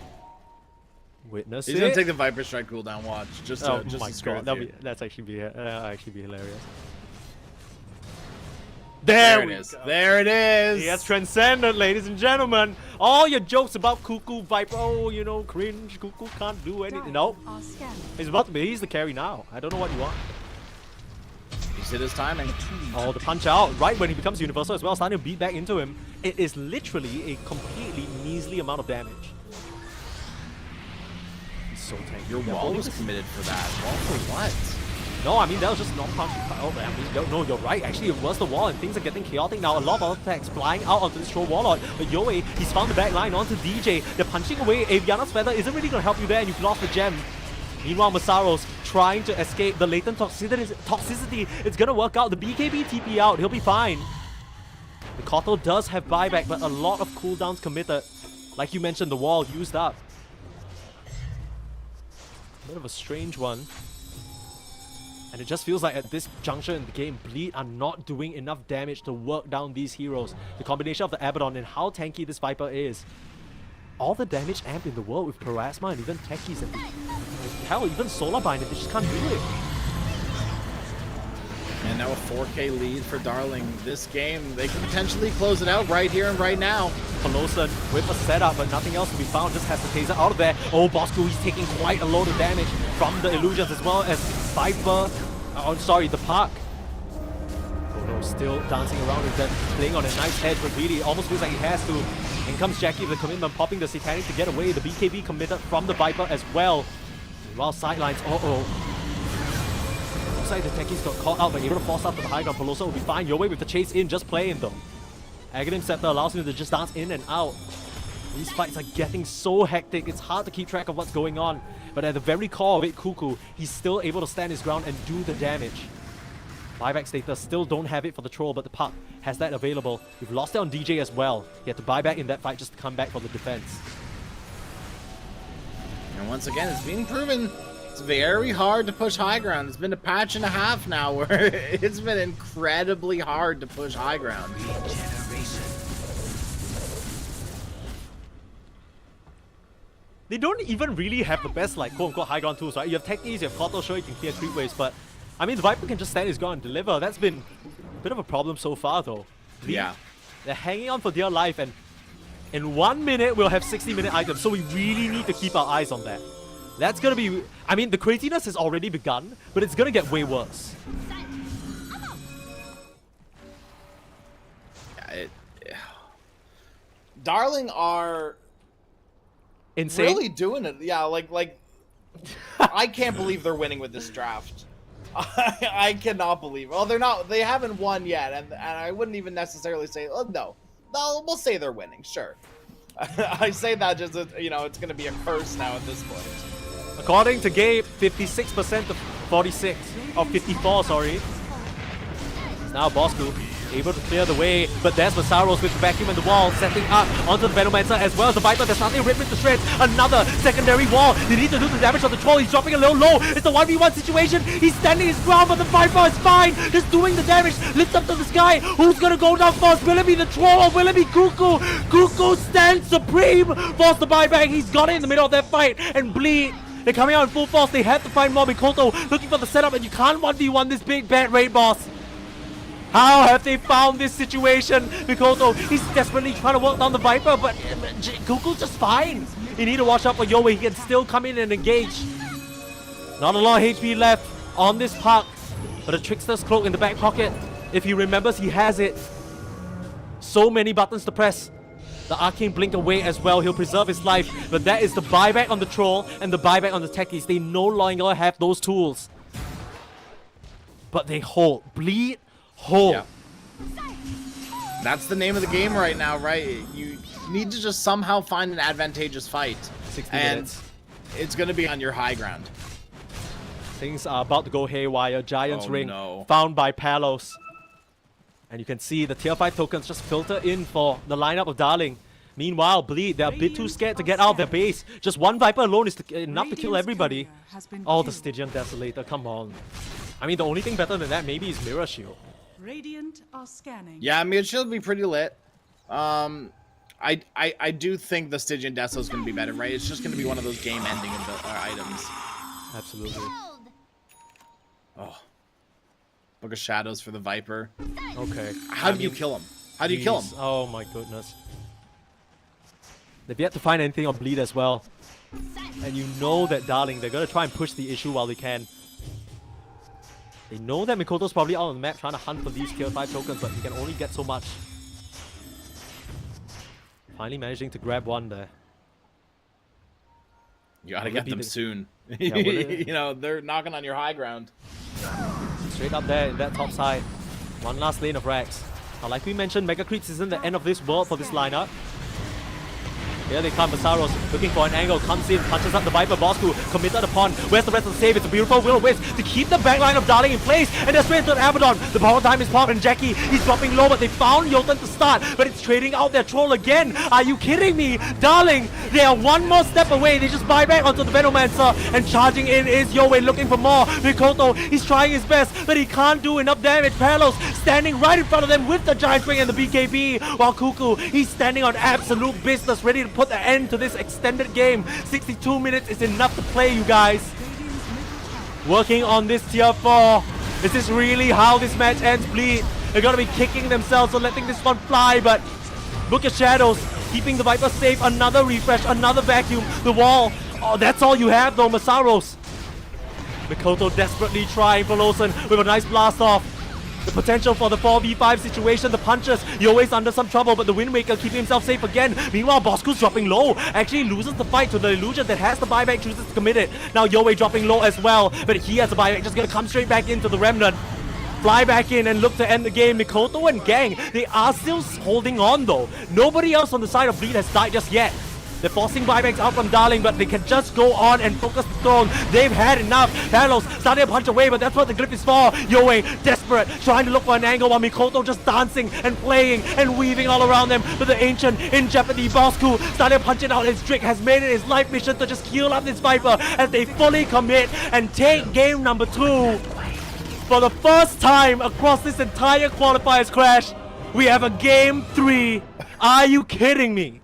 Witness He's it. gonna take the Viper Strike cooldown. Watch, just Oh to my screw god, with you. that's actually be hilarious. There There it we is. go. There it is. He has transcended, ladies and gentlemen. All your jokes about Cuckoo, Viper, oh, you know, cringe, Cuckoo can't do anything. No, Are scanning. he's about to be. He's the carry now. I don't know what you want. He's hit his timing. Oh, the punch out right when he becomes universal as well, starting to beat back into him. It is literally a completely measly amount of damage. He's so tanky. Your Their wall bowling was is- committed for that. Wall for what? No, I mean, that was just not punching. Oh, I mean, no, you're right. Actually, it was the wall, and things are getting chaotic now. A lot of attacks flying out onto this Troll Warlord. But Yoe, he's found the back line onto DJ. They're punching away. Aviana's Feather isn't really going to help you there, and you've lost the gem. Meanwhile, Masaro's trying to escape the latent toxicity. It's going to work out. The BKB TP out. He'll be fine. The Koto does have buyback, but a lot of cooldowns committed. Like you mentioned, the wall used up. Bit of a strange one. And it just feels like at this juncture in the game, Bleed are not doing enough damage to work down these heroes. The combination of the Abaddon and how tanky this Viper is. All the damage amp in the world with Parasma and even Techies and hell, even Solarbind, and they just can't do it. And now a 4K lead for Darling. This game, they can potentially close it out right here and right now. Peloson with a setup, but nothing else to be found. Just has the taser out of there. Oh, Bosco, he's taking quite a load of damage from the illusions as well as Viper. Oh, sorry, the Park. Oh no, still dancing around with that, playing on a nice edge, but really almost feels like he has to. In comes Jackie with the commitment, popping the Satanic to get away. The BKB committed from the Viper as well. Meanwhile, sidelines. Looks like the techies got caught out, but able to force out to the high ground. Pelosa will be fine. Your way with the chase in, just playing though. Aghanim Scepter allows him to just dance in and out. These fights are getting so hectic, it's hard to keep track of what's going on. But at the very core of it, Cuckoo, he's still able to stand his ground and do the damage. Buyback status, still don't have it for the Troll, but the Puck has that available. We've lost it on DJ as well. He had to buy back in that fight just to come back for the defense. And once again, it's being proven it's very hard to push high ground. It's been a patch and a half now where it's been incredibly hard to push high ground. They don't even really have the best, like, quote-unquote high ground tools, right? You have Techniques, you have Koto, sure, you can clear creep waves, but I mean, the Viper can just stand his ground and deliver. That's been a bit of a problem so far, though. Yeah. They're hanging on for dear life, and in 1 minute, we'll have 60-minute items, so we really need to keep our eyes on that. That's gonna be... I mean, the craziness has already begun, but it's gonna get way worse. Darling are... Insane. Really doing it. Yeah, like I can't believe they're winning with this draft. I cannot believe. Well, they're not. They haven't won yet, and I wouldn't even necessarily say. Oh, no, we'll say they're winning. Sure. I say that just you know, it's gonna be a curse now at this point. According to Gabe, 56% of 46 or 54. Sorry. Now Bosco able to clear the way, but there's Masaros with the vacuum and the wall, setting up onto the Venomancer as well as the Viper. There's nothing ripped into shreds. Another secondary wall. They need to do the damage on the Troll. He's dropping a little low. It's the 1v1 situation. He's standing his ground, but the Viper is fine. Just doing the damage. Lifts up to the sky. Who's gonna go down first? Will it be the Troll or will it be Cuckoo? Cuckoo stands supreme. Force the buyback. He's got it in the middle of that fight. And Bleed, they're coming out in full force. They have to find more. Mikoto looking for the setup, and you can't 1v1 this big bad raid boss. How have they found this situation? Mikoto, he's desperately trying to work down the Viper, but Goku's just fine. You need to watch out for Yoe. He can still come in and engage. Not a lot of HP left on this Puck, but a Trickster's Cloak in the back pocket. If he remembers, he has it. So many buttons to press. The Arcane Blink away as well. He'll preserve his life, but that is the buyback on the Troll and the buyback on the Techies. They no longer have those tools. But they hold. Bleed. Hold. Yeah. That's the name of the game right now, right? You need to just somehow find an advantageous fight. 60 and minutes. It's going to be on your high ground. Things are about to go haywire. Giant's Ring no. found by Palos. And you can see the tier 5 tokens just filter in for the lineup of Darling. Meanwhile, Bleed, they're a bit too scared to get out of their base. Just one Viper alone is enough to kill everybody. Oh, the Stygian Desolator, come on. I mean, the only thing better than that maybe is Mirror Shield. Radiant are scanning. Yeah, I mean, it should be pretty lit. I do think the Stygian Deso is going to be better, right? It's just going to be one of those game-ending items. Absolutely. Oh. Book of Shadows for the Viper. Okay. How do you kill him? How do you kill him? Oh my goodness. They've yet to find anything on Bleed as well. And you know that Darling, they're going to try and push the issue while they can. They know that Mikoto's probably out on the map trying to hunt for these tier 5 tokens, but he can only get so much. Finally managing to grab one there. You gotta Will it get be them the- soon. Yeah, will it- You know, they're knocking on your high ground. Straight up there in that top side. One last lane of Rags. Now, like we mentioned, Mega Creeps isn't the end of this world for this lineup. Here they come, Masaros looking for an angle, comes in, punches up the Viper, Bosku committed upon. Where's the rest of the save? It's a beautiful will-o-wisp to keep the backline of Darling in place, and they're straight into an Abaddon. The power time is popped, and Jackie, he's dropping low, but they found Jotun to start, but it's trading out their troll again. Are you kidding me? Darling, they are one more step away. They just buy back onto the Venomancer, and charging in is Yowei looking for more. Mikoto, he's trying his best, but he can't do enough damage. Palos standing right in front of them with the Giant Swing and the BKB, while Cuckoo, he's standing on absolute business, ready to put the end to this extended game. 62 minutes is enough to play, you guys. Working on this tier 4. Is this really how this match ends, Bleed? They're gonna be kicking themselves or letting this one fly, but Book of Shadows, keeping the Viper safe. Another refresh, another vacuum. The wall. Oh, that's all you have though, Masaros. Mikoto desperately trying for Lawson with a nice blast off. The potential for the 4v5 situation, the punches, Yoei's under some trouble, but the Wind Waker keeping himself safe again. Meanwhile, Bosku's dropping low, actually loses the fight to the Illusion that has the buyback, chooses to commit it. Now Yoei dropping low as well, but he has a buyback, just gonna come straight back into the Remnant. Fly back in and look to end the game. Mikoto and Gang, they are still holding on though. Nobody else on the side of Bleed has died just yet. They're forcing buybacks out from Darling, but they can just go on and focus the throne. They've had enough. Palos starting to punch away, but that's what the glyph is for. Yoei, desperate, trying to look for an angle, while Mikoto just dancing and playing and weaving all around them. But the Ancient in jeopardy. Bosku starting to punch it out. His trick has made it his life mission to just heal up this Viper as they fully commit and take game number 2. For the first time across this entire qualifiers crash, we have a game 3. Are you kidding me?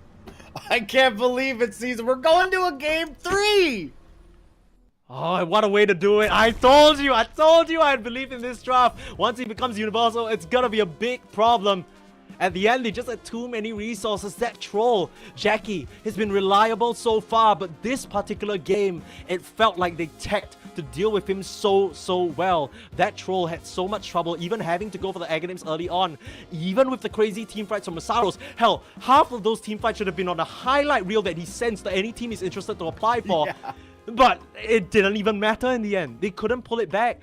I can't believe it, Caesar. We're going to a game 3. Oh, what a way to do it. I told you I'd believe in this draft. Once he becomes universal, it's gonna be a big problem. At the end, they just had too many resources. That troll, Jackie, has been reliable so far, but this particular game, it felt like they teched to deal with him so well. That troll had so much trouble, even having to go for the Aghanims early on. Even with the crazy team fights from Masaros, hell, half of those team fights should have been on the highlight reel that he sends to any team he's interested to apply for. Yeah. But it didn't even matter in the end. They couldn't pull it back.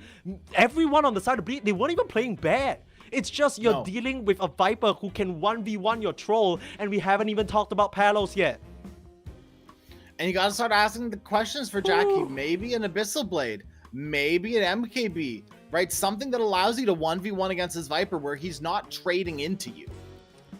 Everyone on the side of Bleed, they weren't even playing bad. It's just you're dealing with a Viper who can 1v1 your troll, and we haven't even talked about Palos yet. And you gotta start asking the questions for Jackie. Maybe an Abyssal Blade, maybe an MKB, right? Something that allows you to 1v1 against his Viper where he's not trading into you.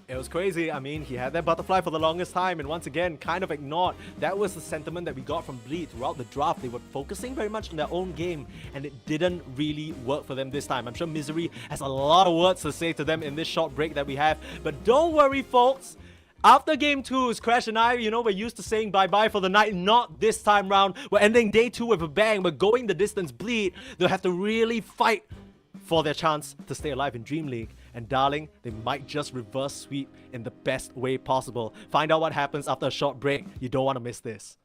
It was crazy. I mean, he had that butterfly for the longest time, and once again, kind of ignored. That was the sentiment that we got from Bleed throughout the draft. They were focusing very much on their own game, and it didn't really work for them this time. I'm sure Misery has a lot of words to say to them in this short break that we have. But don't worry, folks. After game 2, Crash and I, you know, we're used to saying bye-bye for the night. Not this time round. We're ending day 2 with a bang. We're going the distance. Bleed, they'll have to really fight for their chance to stay alive in DreamLeague. And darling, they might just reverse sweep in the best way possible. Find out what happens after a short break. You don't want to miss this.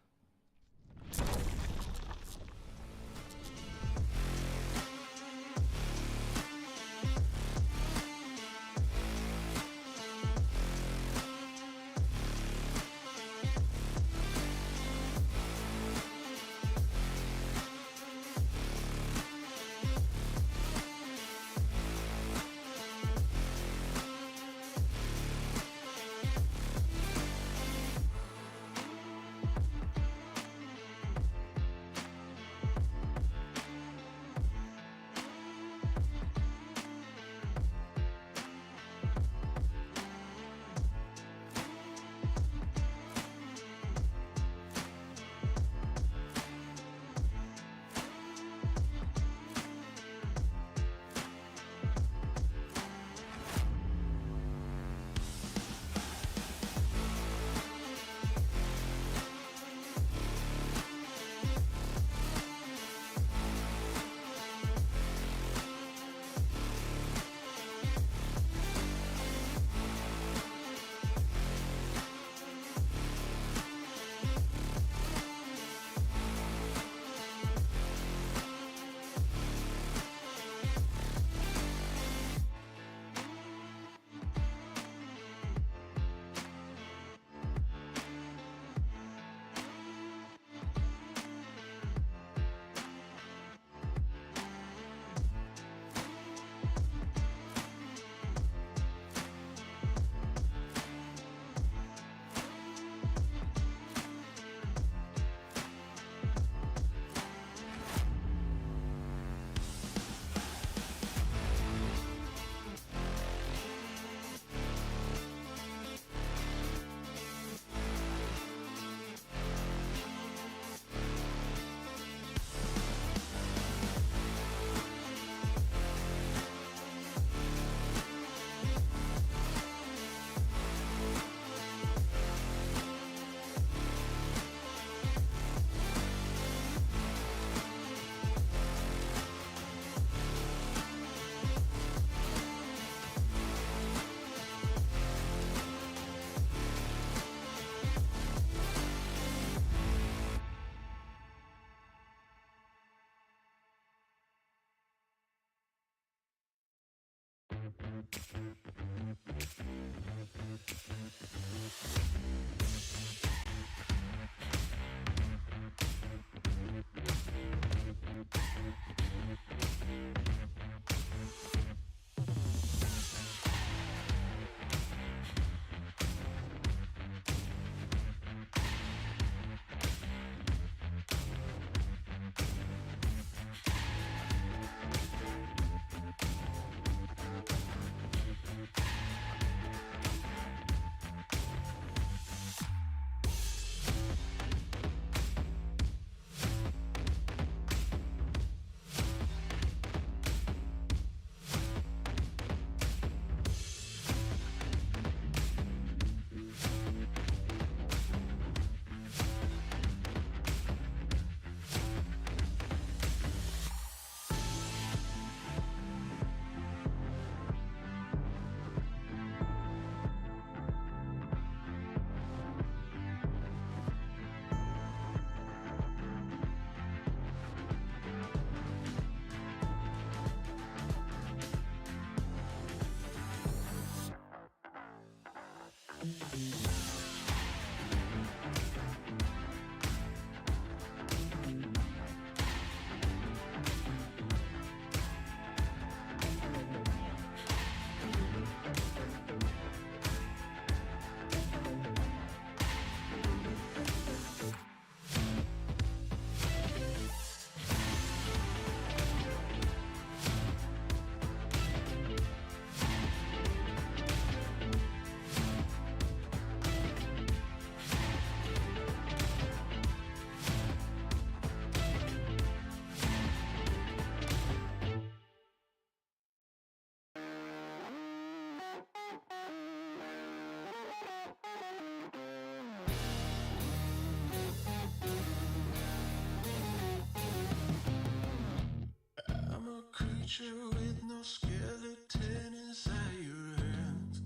picture with no skeleton inside your hands.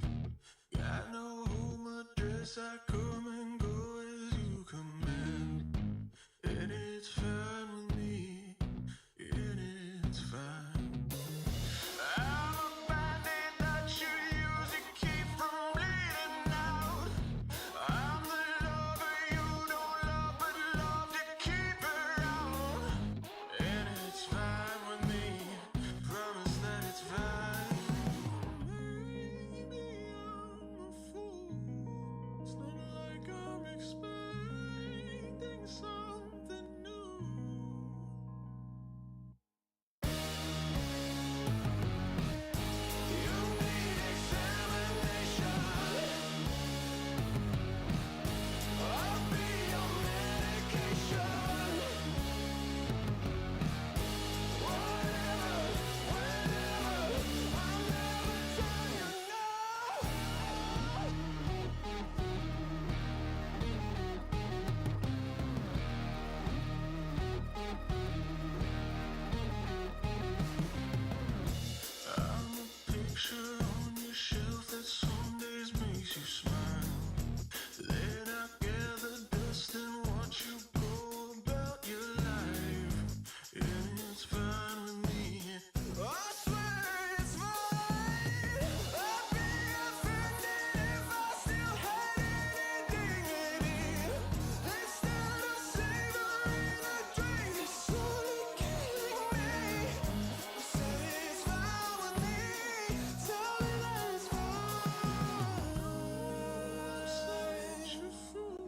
Got no home address, I come and go as you command. And it's fine with me, and it's fine. I'm a bandit that you use to keep from bleeding out. I'm the lover you don't love, but love to keep around. And it's fine with me, promise that it's fine. Maybe I'm a fool. It's not like I'm expecting something new. You need examination. I'll be your medication. Whatever, whenever, I'll never tell you no. I'm a picture on your shelf that some days makes you smile. Then I gather dust and watch you go about your life. And it's fine with me. I swear it's fine. I'd be offended if I still had any dignity. Instead of savoring the drink, it's slowly killing me. Say it's fine with me. Tell me that it's fine. Say you're fool.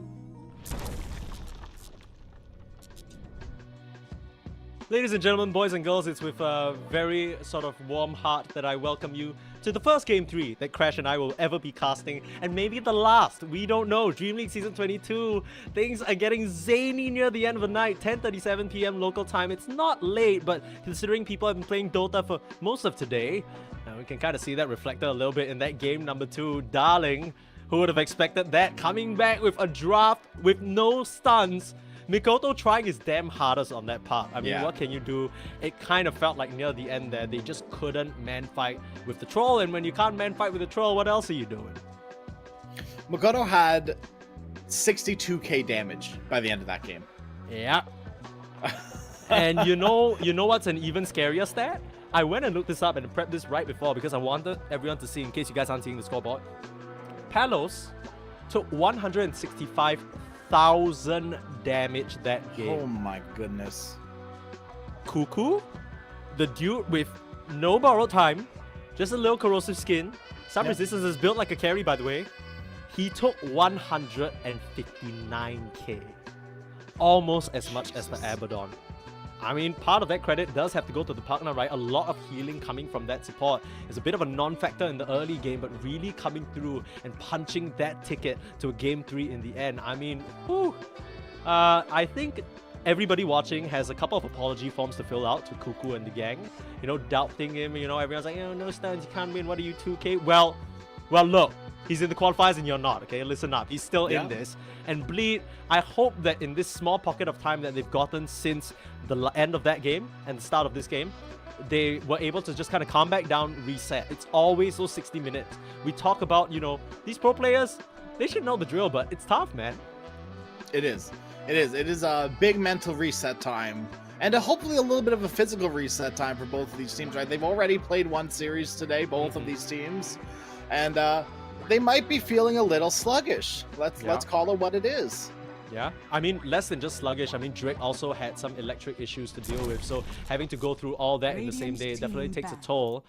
Ladies and gentlemen, boys and girls, it's with a very sort of warm heart that I welcome you to the first Game 3 that Crash and I will ever be casting, and maybe the last. We don't know. DreamLeague Season 22. Things are getting zany near the end of the night. 10:37 p.m. local time. It's not late, but considering people have been playing Dota for most of today, we can kind of see that reflected a little bit in that game number 2. Darling, who would have expected that? Coming back with a draft with no stuns. Mikoto trying his damn hardest on that part. I mean, Yeah. what can you do? It kind of felt like near the end there, they just couldn't man fight with the troll. And when you can't man fight with the troll, what else are you doing? Makoto had 62k damage by the end of that game. Yeah. And you know what's an even scarier stat? I went and looked this up and prepped this right before because I wanted everyone to see in case you guys aren't seeing the scoreboard. Palos took 165,000 damage that game. Oh my goodness. Cuckoo, the dude with no borrowed time, just a little corrosive skin, some Yeah. resistance is built like a carry by the way. He took 159k. Almost as much as the Abaddon. I mean, part of that credit does have to go to the partner, right? A lot of healing coming from that support is a bit of a non-factor in the early game, but really coming through and punching that ticket to a Game 3 in the end. I mean, whew. I think everybody watching has a couple of apology forms to fill out to Cuckoo and the gang. You know, doubting him, you know, everyone's like, oh, no stuns, you can't win, what are you, 2k? Well, look, he's in the qualifiers and you're not, okay? Listen up, he's still in this. And Bleed, I hope that in this small pocket of time that they've gotten since the end of that game and the start of this game, they were able to just kind of calm back down, reset. It's always those 60 minutes. We talk about, you know, these pro players, they should know the drill, but it's tough, man. It is. It is a big mental reset time. And hopefully a little bit of a physical reset time for both of these teams, right? They've already played one series today, both of these teams. And they might be feeling a little sluggish. Let's call it what it is. Yeah, I mean, less than just sluggish. I mean, Drake also had some electric issues to deal with, so having to go through all that in the same day definitely takes a toll.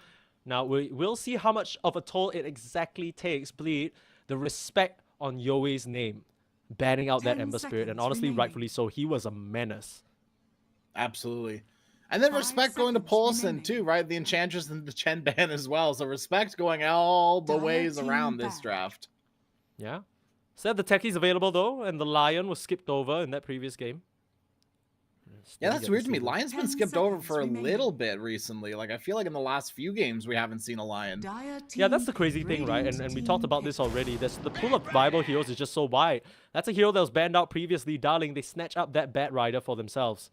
Now, we'll see how much of a toll it exactly takes. Bleed, the respect on Yoe's name, banning out that 10 Ember Spirit, and seconds honestly, remaining. rightfully so, he was a menace. Absolutely. And then 5 respect going to seconds Polson remaining. too, right? The Enchantress and the Chen ban as well. So respect going all the Dire ways team around this back. draft. Yeah. Said the techie's available though, and the Lion was skipped over in that previous game. Yeah, that's weird to me. Lion's been 10 skipped over seconds for a remaining. little bit recently. Like, I feel like in the last few games we haven't seen a Lion. Dire Yeah, that's team, the crazy thing, right? And we Radiant talked team about this pick. already. The pool of viable heroes is just so wide. That's a hero that was banned out previously. Darling, they snatch up that Bat Rider for themselves.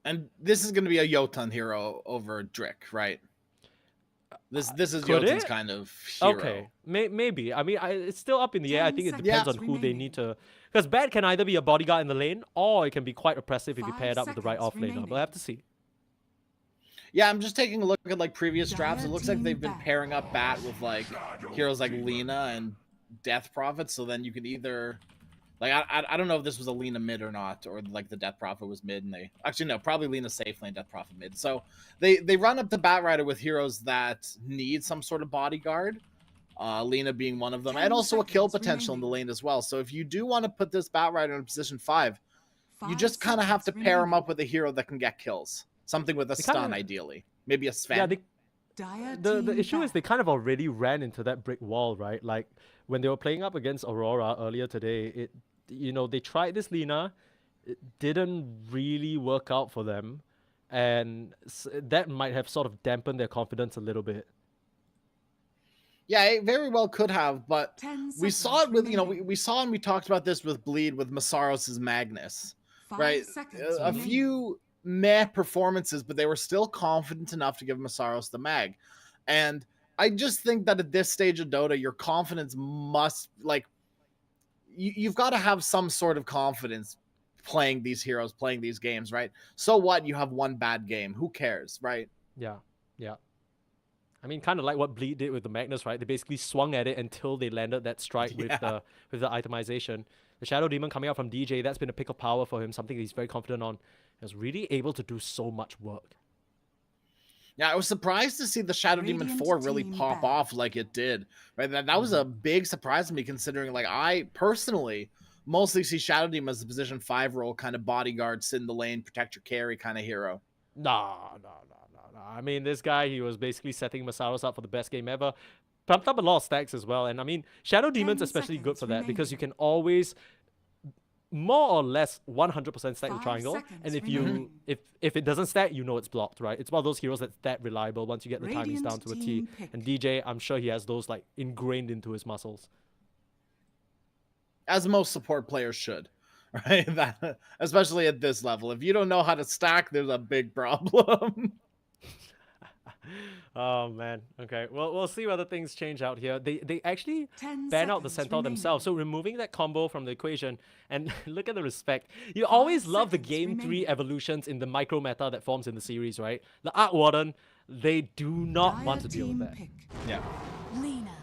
And this is going to be a Jotun hero over Drick, right? This is Could Jotun's it? kind of hero. Okay, maybe. I mean, it's still up in the air. I 10 think it depends on seconds who they remaining. need to. Because Bad can either be a bodyguard in the lane, or it can be quite oppressive if you 5 pair it up with the right seconds off laner. But remaining. I have to see. Yeah, I'm just taking a look at like previous drafts. It Dire looks like team they've been back. pairing up Bat with like heroes like Lena and Death Prophet. So then you could either like I don't know if this was a Lena mid or not, or like the Death Prophet was mid, and they actually no, probably Lena safe lane, Death Prophet mid. So they run up the Bat Rider with heroes that need some sort of bodyguard. Lena being one of them, 10 and also a kill seconds potential in the remaining. lane as well. So if you do want to put this Bat Rider in position 5, you 5 just kind of have to seconds pair him remaining. up with a hero that can get kills. Something with a They stun, kinda- ideally. Maybe a Sven. Yeah, Dire the team issue is back. they kind of already ran into that brick wall, right? Like when they were playing up against Aurora earlier today, they tried this Lina, it didn't really work out for them, and that might have sort of dampened their confidence a little bit. Yeah, it very well could have, but 10 we saw it seconds with, remaining. we saw and we talked about this with Bleed with Masaros' Magnus, 5 right? seconds A remaining. few meh performances, but they were still confident enough to give Masaros the mag. And I just think that at this stage of Dota, your confidence must, like, you've got to have some sort of confidence playing these heroes, playing these games, right? So what? You have one bad game. Who cares, right? Yeah, yeah. I mean, kind of like what Bleed did with the Magnus, right? They basically swung at it until they landed that strike with Yeah. the itemization. The Shadow Demon coming out from DJ, that's been a pick of power for him, something he's very confident on. He was really able to do so much work. Yeah, I was surprised to see the Shadow Demon Radiant 4 really team pop back. off like it did. Right, that was a big surprise to me, considering like I personally mostly see Shadow Demon as a position 5 role kind of bodyguard, sit in the lane, protect your carry kind of hero. No. I mean, this guy, he was basically setting Masaros up for the best game ever. Pumped up a lot of stacks as well. And I mean, Shadow Demon's 10 especially good seconds for that because you remaining. can always more or less 100% stack the 5 triangle. seconds And if remaining. if it doesn't stack, you know it's blocked, right? It's one of those heroes that's that reliable once you get the timings Radiant down to a T. team pick. And DJ, I'm sure he has those like ingrained into his muscles. As most support players should. Right? That, especially at this level. If you don't know how to stack, there's a big problem. Oh man. Okay. Well, we'll see whether things change out here. They actually 10 ban out the seconds centaur themselves, so remaining. removing that combo from the equation. And look at the respect. You always love the seconds game 3 remaining. evolutions in the micro meta that forms in the series, right? The Arc Warden, they do not Dire want to deal with team that. pick. Yeah. Lena.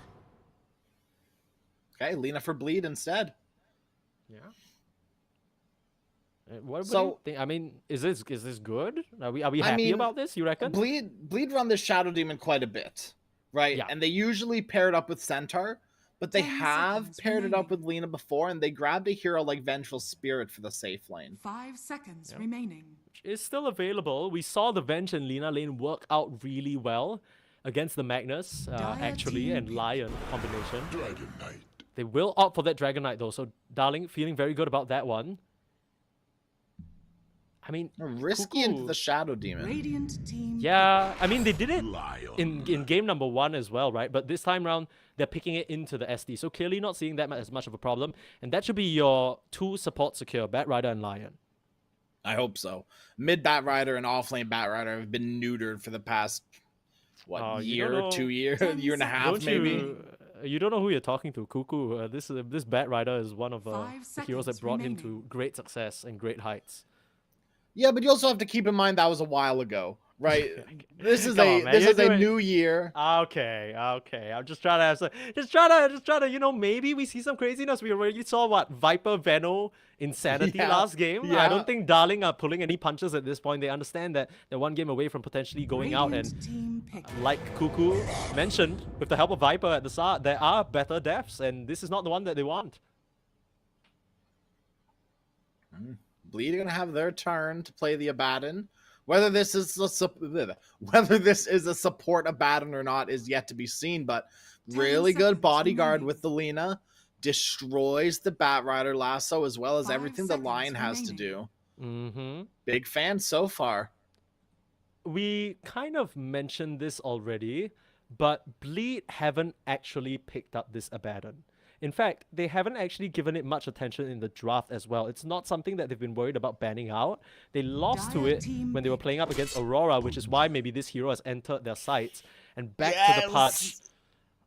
Okay, Lena for Bleed instead. Yeah. What do So- you think? I mean, is this good? Are we I happy mean, about this? You reckon? Bleed run the Shadow Demon quite a bit, right? Yeah. And they usually pair it up with Centaur, but they 10 have seconds paired it up with remaining. Lena before, and they grabbed a hero like Vengeful Spirit for the safe lane. 5 seconds Yeah. remaining. Is still available. We saw the Venge and Lina lane work out really well against the Magnus, Dire actually, team and pick. Lion combination. Dragon Knight. They will opt for that Dragon Knight though, so Darling feeling very good about that one. I mean, Risky into Cuckoo- the Shadow Demon. Radiant team. yeah, I mean they did it Lion. in game number 1 as well, right? But this time round they're picking it into the SD, so clearly not seeing that as much of a problem. And that should be your 2 support secure, Bat Rider and Lion. I hope so. Mid Bat Rider and off lane Bat Rider have been neutered for the past You year, don't know- 2 years, 10 year and a half Don't maybe. you don't know who you're talking to, Cuckoo. This Bat Rider is one of 5 the heroes that seconds brought him remaining. to great success and great heights. Yeah, but you also have to keep in mind that was a while ago, right? This is Come on, man, this you're is a doing- new year. Okay. I'm just trying to have some, just trying to, maybe we see some craziness. We already saw what Viper Veno insanity Yeah, last game. I yeah. don't think Darling are pulling any punches at this point. They understand that they're one game away from potentially going out, and Radiant team pick. like Cuckoo mentioned, with the help of Viper at the start, there are better deaths, and this is not the one that they want. Bleed are gonna have their turn to play the Abaddon. Whether this is a support Abaddon or not is yet to be seen, but 10 really good seconds bodyguard remaining. with the Lena. Destroys the Bat Rider lasso as well as 5 everything the seconds Lion has to do. Mm-hmm. Big fan so far. We kind of mentioned this already, but Bleed haven't actually picked up this Abaddon. In fact, they haven't actually given it much attention in the draft as well. It's not something that they've been worried about banning out. They lost to it when they were playing up against Aurora, which is why maybe this hero has entered their sights. And back to the punch.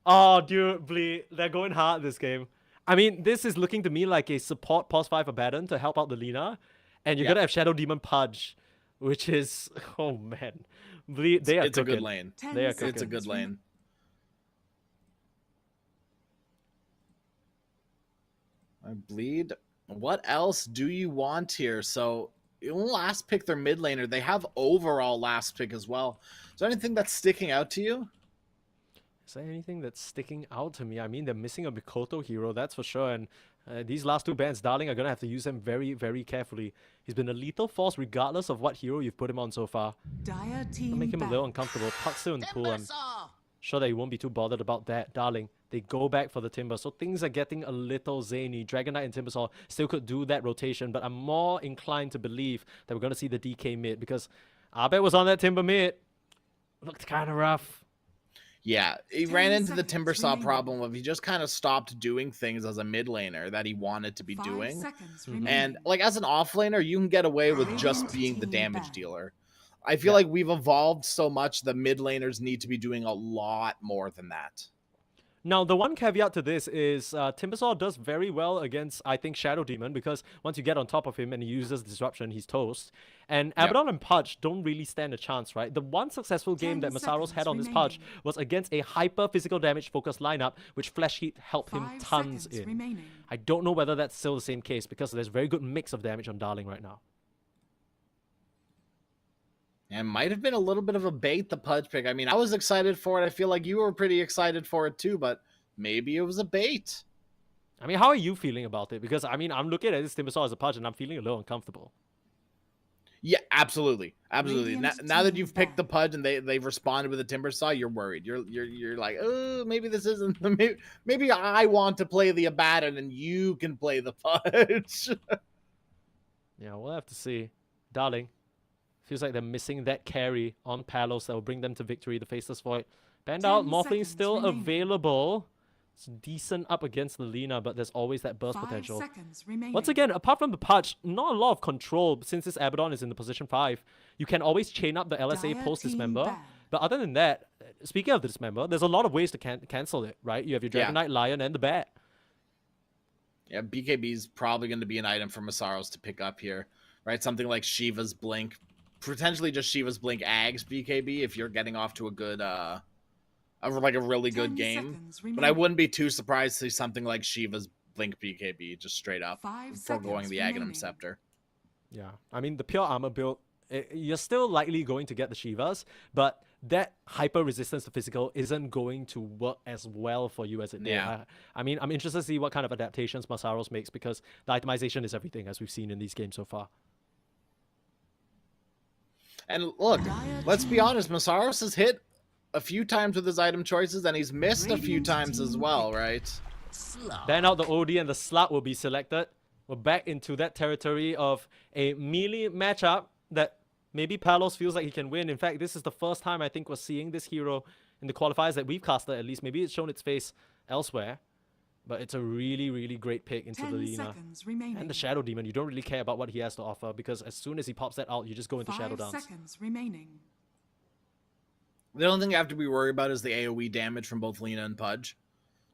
Oh, dude, Blee, they're going hard this game. I mean, this is looking to me like a support pos 5 Abaddon to help out the Lina. And you're going to have Shadow Demon Pudge, which is... Oh, man. Blee, they are It's cooking. a good lane. They are cooking. It's a good lane. I bleed. What else do you want here? So, last pick their mid laner. They have overall last pick as well. Is there anything that's sticking out to you? Is there anything that's sticking out to me? I mean, they're missing a Mikoto hero, that's for sure. And these last two bans, Darling, are going to have to use them very, very carefully. He's been a lethal force regardless of what hero you've put him on so far. Dire team It'll make him a back. little uncomfortable. Puck's still in the pool. I'm sure that he won't be too bothered about that. Darling, they go back for the Timber. So things are getting a little zany. Dragon Knight and Timbersaw still could do that rotation, but I'm more inclined to believe that we're going to see the DK mid because Abed was on that Timber mid. Looked kind of rough. Yeah, he 10 ran into the seconds Timbersaw remaining. problem of he just kind of stopped doing things as a mid laner that he wanted to be 5 doing. seconds Mhm. remaining. And like as an off laner, you can get away with just Radiant being the team damage back. dealer. I feel like we've evolved so much that mid laners need to be doing a lot more than that. Now, the one caveat to this is Timbersaw does very well against, I think, Shadow Demon because once you get on top of him and he uses Disruption, he's toast. And Abaddon and Pudge don't really stand a chance, right? The one successful game 10 that Masaros had on this seconds Pudge remaining. was against a hyper-physical damage-focused lineup, which Flash Heat helped him 5 tons seconds in. remaining. I don't know whether that's still the same case because there's a very good mix of damage on Darling right now. And might have been a little bit of a bait, the Pudge pick. I mean, I was excited for it. I feel like you were pretty excited for it too, but maybe it was a bait. I mean, how are you feeling about it? Because, I mean, I'm looking at this Timbersaw as a Pudge and I'm feeling a little uncomfortable. Yeah, absolutely, absolutely. Radiant Now that team you've picked the back. Pudge and they've responded with a Timbersaw, you're worried. You're like, oh, maybe this isn't. Maybe I want to play the Abaddon and you can play the Pudge. Yeah, we'll have to see. Darling, feels like they're missing that carry on Palos that will bring them to victory. The Faceless Void. Banned 10 out, Morphling seconds still remaining. available. It's decent up against the Lina, but there's always that burst 5 potential. seconds remaining. Once again, apart from the Pudge, not a lot of control since this Abaddon is in the position 5. You can always chain up the LSA Dire post team dismember. back. But other than that, speaking of the dismember, there's a lot of ways to cancel it, right? You have your Dragon Yeah. Knight, Lion, and the Bat. Yeah, BKB is probably going to be an item for Masaros to pick up here, right? Something like Shiva's Blink, potentially just Shiva's Blink Ags BKB if you're getting off to a good, a really 10 good game. seconds But I remaining. wouldn't be too surprised to see something like Shiva's Blink BKB just straight up 5 foregoing seconds the Aghanim remaining. Scepter. Yeah, I mean, the pure armor build, you're still likely going to get the Shivas, but that hyper resistance to physical isn't going to work as well for you as it did. Yeah. I mean, I'm interested to see what kind of adaptations Masaros makes because the itemization is everything, as we've seen in these games so far. And look, let's be honest, Masaros has hit a few times with his item choices and he's missed a few Radiant times as team well, pick. right? Ban out the OD and the Slut will be selected. We're back into that territory of a melee matchup that maybe Palos feels like he can win. In fact, this is the first time I think we're seeing this hero in the qualifiers that we've casted, at least. Maybe it's shown its face elsewhere. But it's a really, really great pick into the 10 Lina. seconds remaining. And the Shadow Demon, you don't really care about what he has to offer because as soon as he pops that out, you just go into Shadow 5 Dance. seconds remaining. The only thing I have to be worried about is the AoE damage from both Lina and Pudge.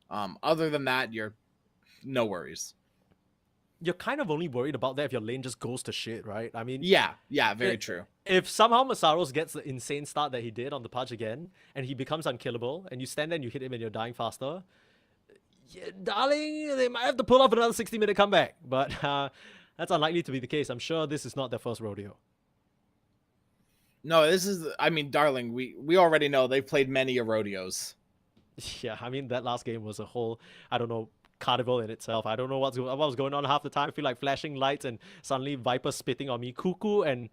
Other than that, you're no worries. You're kind of only worried about that if your lane just goes to shit, right? I mean, Yeah, very It- true. if somehow Masaros gets the insane start that he did on the Pudge again, and he becomes unkillable, and you stand there and you hit him and you're dying faster, yeah, darling, they might have to pull off another 60-minute comeback. But that's unlikely to be the case. I'm sure this is not their first rodeo. No, this is, I mean, darling, we already know they've played many a rodeos. Yeah, I mean, that last game was a whole, I don't know, carnival in itself. I don't know what was going on half the time. I feel like flashing lights and suddenly Viper spitting on me. Cuckoo and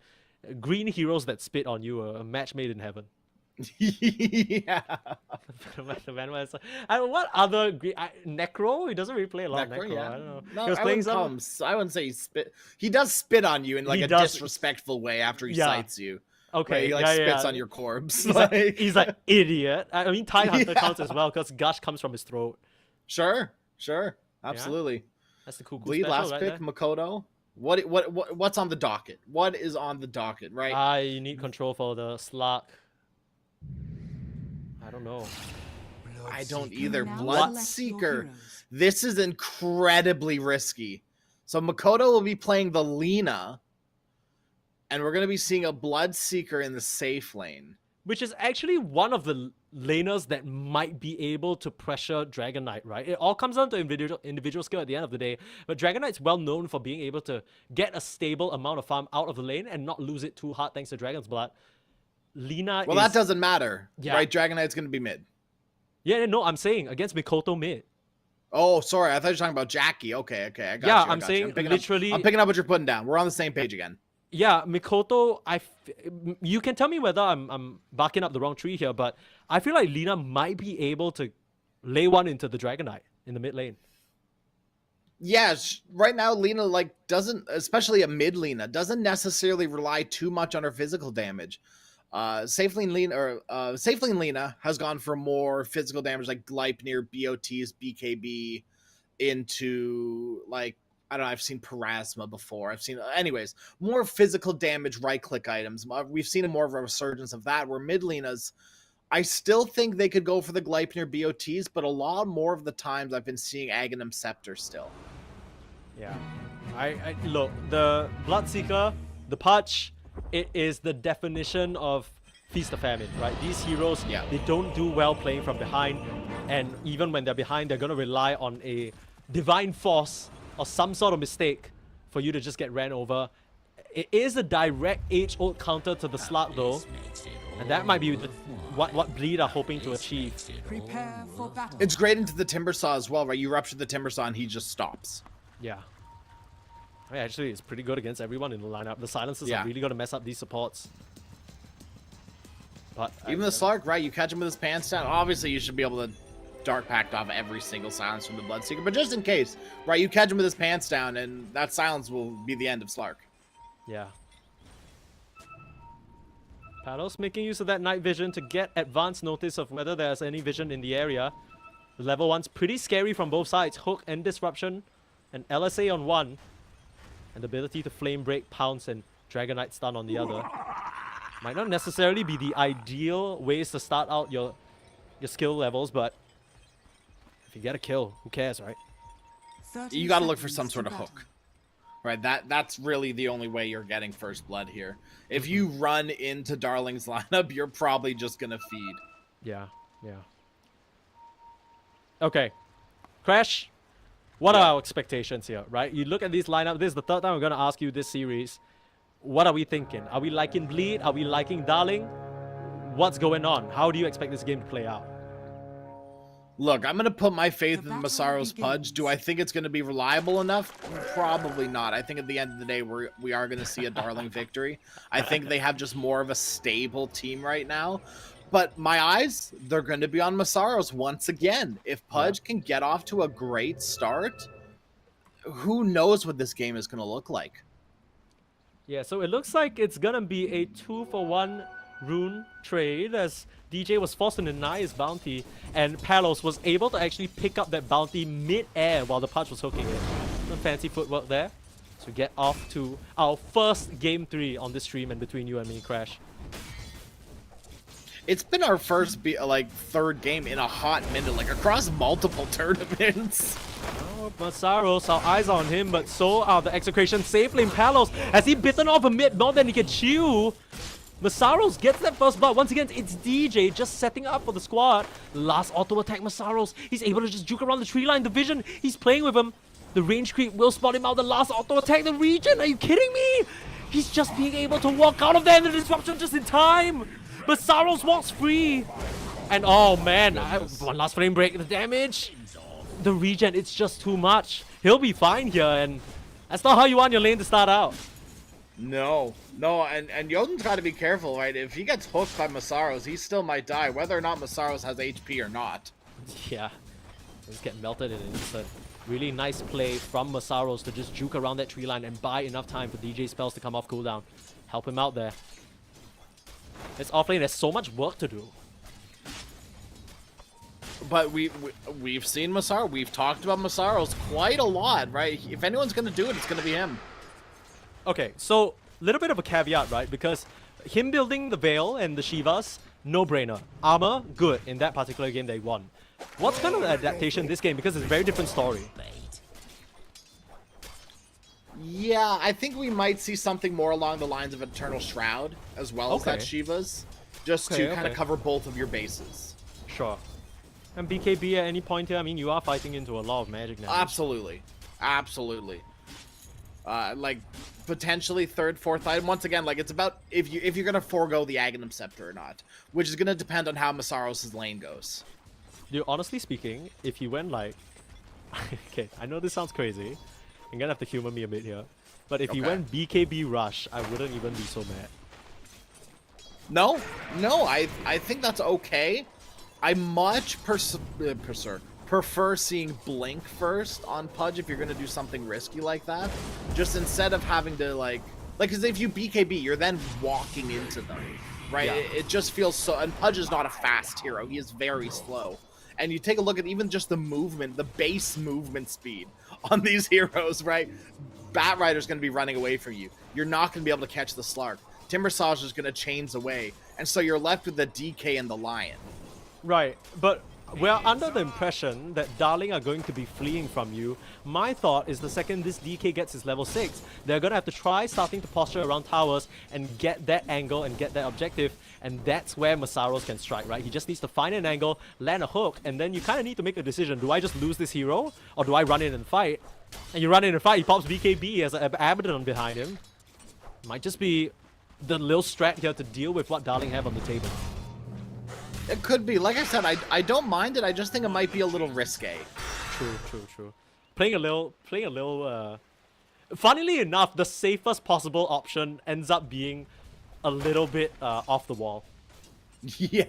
green heroes that spit on you, a match made in heaven. Yeah. And what other Necro? He doesn't really play a lot of Necro, Necro. yeah. I don't know. No, He was I playing wouldn't, some. I wouldn't say he spit. He does spit on you in like He a does. disrespectful way after he Yeah. cites you. Okay, Right? He like yeah, spits yeah. on your corpse. He's like idiot. I mean, Tide Hunter counts as well because gush comes from his throat. Sure. Sure. Absolutely. That's the cool Bleed special last right pick, there. Makoto. What's on the docket? What is on the docket, right? You need control for the Slark. I don't know. I don't either. Now Blood select Seeker. your heroes. This is incredibly risky. So Makoto will be playing the Lina, and we're going to be seeing a Blood Seeker in the safe lane. Which is actually one of the laners that might be able to pressure Dragon Knight, right? It all comes down to individual skill at the end of the day. But Dragon Knight's well known for being able to get a stable amount of farm out of the lane and not lose it too hard thanks to Dragon's Blood. Lina Well, that doesn't matter, Yeah. right? Dragon Knight's going to be mid. Yeah, no, I'm saying against Mikoto mid. Oh, sorry. I thought you were talking about Jackie. Okay, I got Yeah, you. I I'm got saying you. literally- I'm picking up what you're putting down. We're on the same page again. Yeah, Mikoto, you can tell me whether I'm barking up the wrong tree here, but I feel like Lina might be able to lay one into the Dragon Knight in the mid lane. Yeah, right now Lina doesn't, especially a mid Lina, doesn't necessarily rely too much on her physical damage. Safe lane Lina has gone for more physical damage like Gleipnir, BOTs, BKB into I don't know, I've seen Parasma before. I've seen, anyways, more physical damage right-click items. We've seen more of a resurgence of that, where mid-Linas, I still think they could go for the Gleipnir BOTs, but a lot more of the times I've been seeing Aghanim Scepter still. Yeah. I look, the Bloodseeker, the Pudge, it is the definition of Feast of Famine, right? These heroes, Yeah. they don't do well playing from behind, and even when they're behind, they're going to rely on a divine force or some sort of mistake for you to just get ran over. It is a direct age-old counter to the Slark though, and that might be what Bleed are hoping to achieve. Prepare for battle. It's great into the Timbersaw as well, right? You rupture the Timbersaw and he just stops. Yeah. I mean, actually, it's pretty good against everyone in the lineup. The silences Yeah. are really going to mess up these supports. But Even the Slark, right? You catch him with his pants down. Obviously, you should be able to Dark Pact off every single silence from the Bloodseeker, but just in case, right? You catch him with his pants down, and that silence will be the end of Slark. yeah. Palos making use of that night vision to get advanced notice of whether there's any vision in the area. The level 1's pretty scary from both sides. Hook and Disruption, and LSA on one, and the ability to Flame Break, Pounce, and Dragon Knight stun on the other. Might not necessarily be the ideal ways to start out your skill levels, but if you get a kill, who cares, right? 30 You got to look for seconds some to sort of battle. hook, right? That's really the only way you're getting first blood here. If you run into Darling's lineup, you're probably just gonna feed. Yeah, yeah. Okay. Crash, what are our expectations here, right? You look at this lineup, this is the third time I'm going to ask you this series. What are we thinking? Are we liking Bleed? Are we liking Darling? What's going on? How do you expect this game to play out? Look, I'm gonna put my faith The in battle Masaro's Pudge. begins. Do I think it's gonna be reliable enough? Probably not. I think at the end of the day, we are gonna see a Darling victory. I think they have just more of a stable team right now. But my eyes, they're going to be on Masaro's once again. If Pudge can get off to a great start, who knows what this game is going to look like. Yeah, so it looks like it's going to be a 2-for-1 rune trade as DJ was forced to deny his bounty and Palos was able to actually pick up that bounty mid-air while the Pudge was hooking it. Some fancy footwork there. So we get off to our first game 3 on this stream and between you and me, Crash. It's been our first third game in a hot minute, across multiple tournaments. Oh, Masaros, our eyes are on him, but so are the execration safe lane Palos. Has he bitten off a mid more than he can chew? Masaros gets that first blood. Once again, it's DJ just setting up for the squad. Last auto attack Masaros. He's able to just juke around the tree line. The vision, he's playing with him. The range creep will spot him out. The last auto attack, the region. Are you kidding me? He's just being able to walk out of there in the disruption just in time. Masaros walks free. And oh man, one last frame break. The damage. The regen, it's just too much. He'll be fine here, and that's not how you want your lane to start out. No, and Yoden's got to be careful, right? If he gets hooked by Masaros, he still might die, whether or not Masaros has HP or not. Yeah, just get melted in an instant. Really nice play from Masaros to just juke around that tree line and buy enough time for DJ spells to come off cooldown. Help him out there. This offlane has so much work to do. but we've seen Massaro. We've talked about Massaro's quite a lot, right? If anyone's gonna do it, it's gonna be him. Okay, so little bit of a caveat, right? Because him building the Veil and the Shivas, no-brainer. Armor, good in that particular game they won. What's kind of the adaptation in this game? Because it's a very different story. Yeah, I think we might see something more along the lines of Eternal Shroud as well as that Okay. Shiva's, just to kind of okay. cover both of your bases. Sure. And BKB at any point here, I mean, you are fighting into a lot of magic now. Absolutely, absolutely. Like potentially third, fourth item. Once again, like it's about if you're gonna forego the Aghanim Scepter or not, which is gonna depend on how Massaros' lane goes. Dude, honestly speaking, if you went like... okay, I know this sounds crazy. You're gonna have to humor me a bit here. But if you Okay. went BKB Rush, I wouldn't even be so mad. No, I think that's okay. I much prefer seeing Blink first on Pudge if you're gonna do something risky like that. Just instead of having to like, because if you BKB, you're then walking into them, right? Yeah. It just feels so. And Pudge is not a fast hero; he is very slow. And you take a look at even just the movement, the base movement speed on these heroes, right? Bat Rider's going to be running away from you. You're not going to be able to catch the Slark. Timbersage is going to chains away. And so you're left with the DK and the Lion. Right, but we're under the impression that Darling are going to be fleeing from you. My thought is the second this DK gets his level 6, they're going to have to try starting to posture around towers and get that angle and get that objective. And that's where Massaros can strike, right? He just needs to find an angle, land a hook, and then you kind of need to make a decision. Do I just lose this hero, or do I run in and fight? And you run in and fight, he pops BKB as an Abaddon behind him. Might just be the little strat here to deal with what Darling have on the table. It could be. Like I said, I don't mind it. I just think it might be a little risque. True. Playing a little, funnily enough, the safest possible option ends up being a little bit off the wall. Yeah.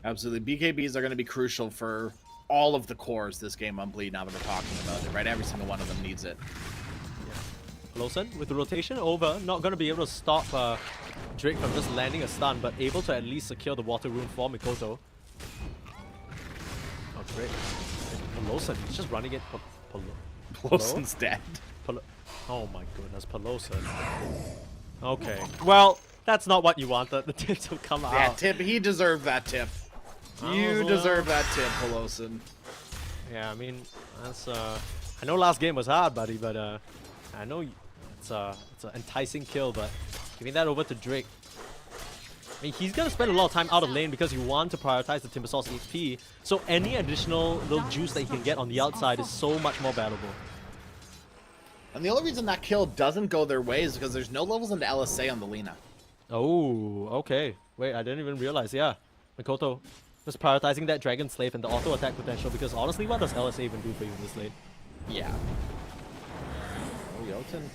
Absolutely. BKBs are going to be crucial for all of the cores this game on Bleed now that we're talking about it, right? Every single one of them needs it. Lawson with the rotation over, not going to be able to stop Drake from just landing a stun, but able to at least secure the water rune for Mikoto. Oh, great. Lawson, he's just running it. Lawson's dead. Oh my goodness, Peloson. Okay. Well, that's not what you wanted. The tip to come out. Yeah, Tip, he deserved that tip. You well. deserve that tip, Peloson. Yeah, I mean, that's I know last game was hard, buddy, but I know it's an enticing kill, but giving that over to Drake. I mean, he's gonna spend a lot of time out of lane because you want to prioritize the Timbersaws HP, so any additional little juice that he can get on the outside is so much more valuable. And the only reason that kill doesn't go their way is because there's no levels into LSA on the Lina. Oh, okay. Wait, I didn't even realize. Yeah, Mikoto just prioritizing that Dragon Slave and the auto attack potential, because honestly, what does LSA even do for you in this lane? Yeah. Oh, Jotun.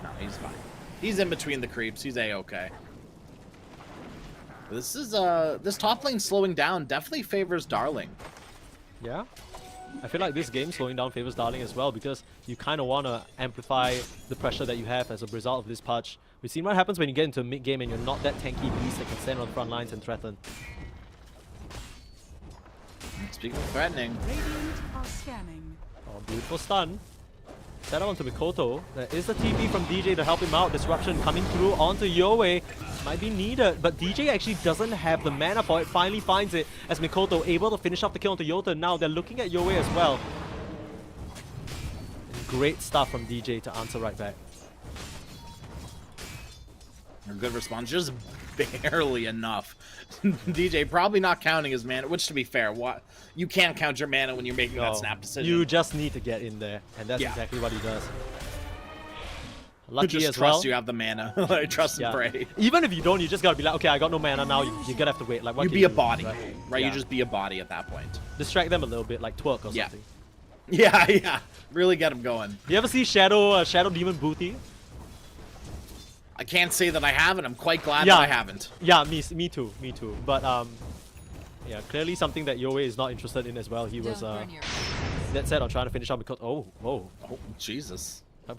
No, he's fine. He's in between the creeps. He's A-okay. This is this top lane slowing down definitely favors Darling. Yeah. I feel like this game slowing down favors Darling as well, because you kind of want to amplify the pressure that you have as a result of this patch. We've seen what happens when you get into mid-game and you're not that tanky beast that can stand on the front lines and threaten. Speaking of threatening. Radiant are scanning. Oh, beautiful stun. Set on to Mikoto. There is a TP from DJ to help him out. Disruption coming through onto Yoe. Might be needed, but DJ actually doesn't have the mana for it. Finally finds it as Mikoto able to finish off the kill onto Yota. Now they're looking at Yoe as well. Great stuff from DJ to answer right back. A good response, just barely enough. DJ probably not counting his mana, which to be fair, what you can't count your mana when you're making that snap decision. You just need to get in there, and that's exactly what he does. Lucky just as trust well. you have the mana. Like, trust and pray. Even if you don't, you just gotta be like, okay, I got no mana now. You're gonna have to wait. Like, what You can be a do, body, right? Yeah. You just be a body at that point. Distract them a little bit, like twerk or Yeah. something. Yeah. Really get him going. You ever see Shadow Demon Booty? I can't say that I haven't. I'm quite glad that I haven't. Yeah, me too. But yeah, clearly something that Yoe is not interested in as well. He was dead set on trying to finish up because whoa, Jesus. I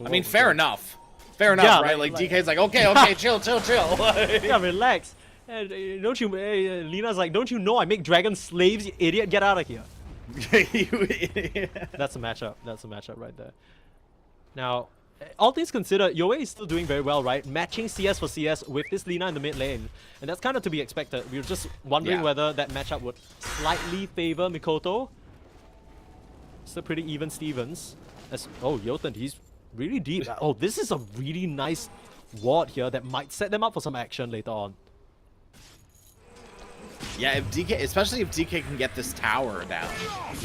mean, fair enough. Fair enough, right? Like DK's like, okay, chill. yeah, relax. Don't you, Lina's like, don't you know I make dragon slaves, you idiot? Get out of here. That's a matchup. That's a matchup right there. Now, all things considered, Yoei is still doing very well, right? Matching CS for CS with this Lina in the mid lane. And that's kind of to be expected. We were just wondering whether that matchup would slightly favor Mikoto. Still pretty even Stevens. Oh, Jotun, he's really deep. Oh, this is a really nice ward here that might set them up for some action later on. Yeah, if DK, especially if DK can get this tower down,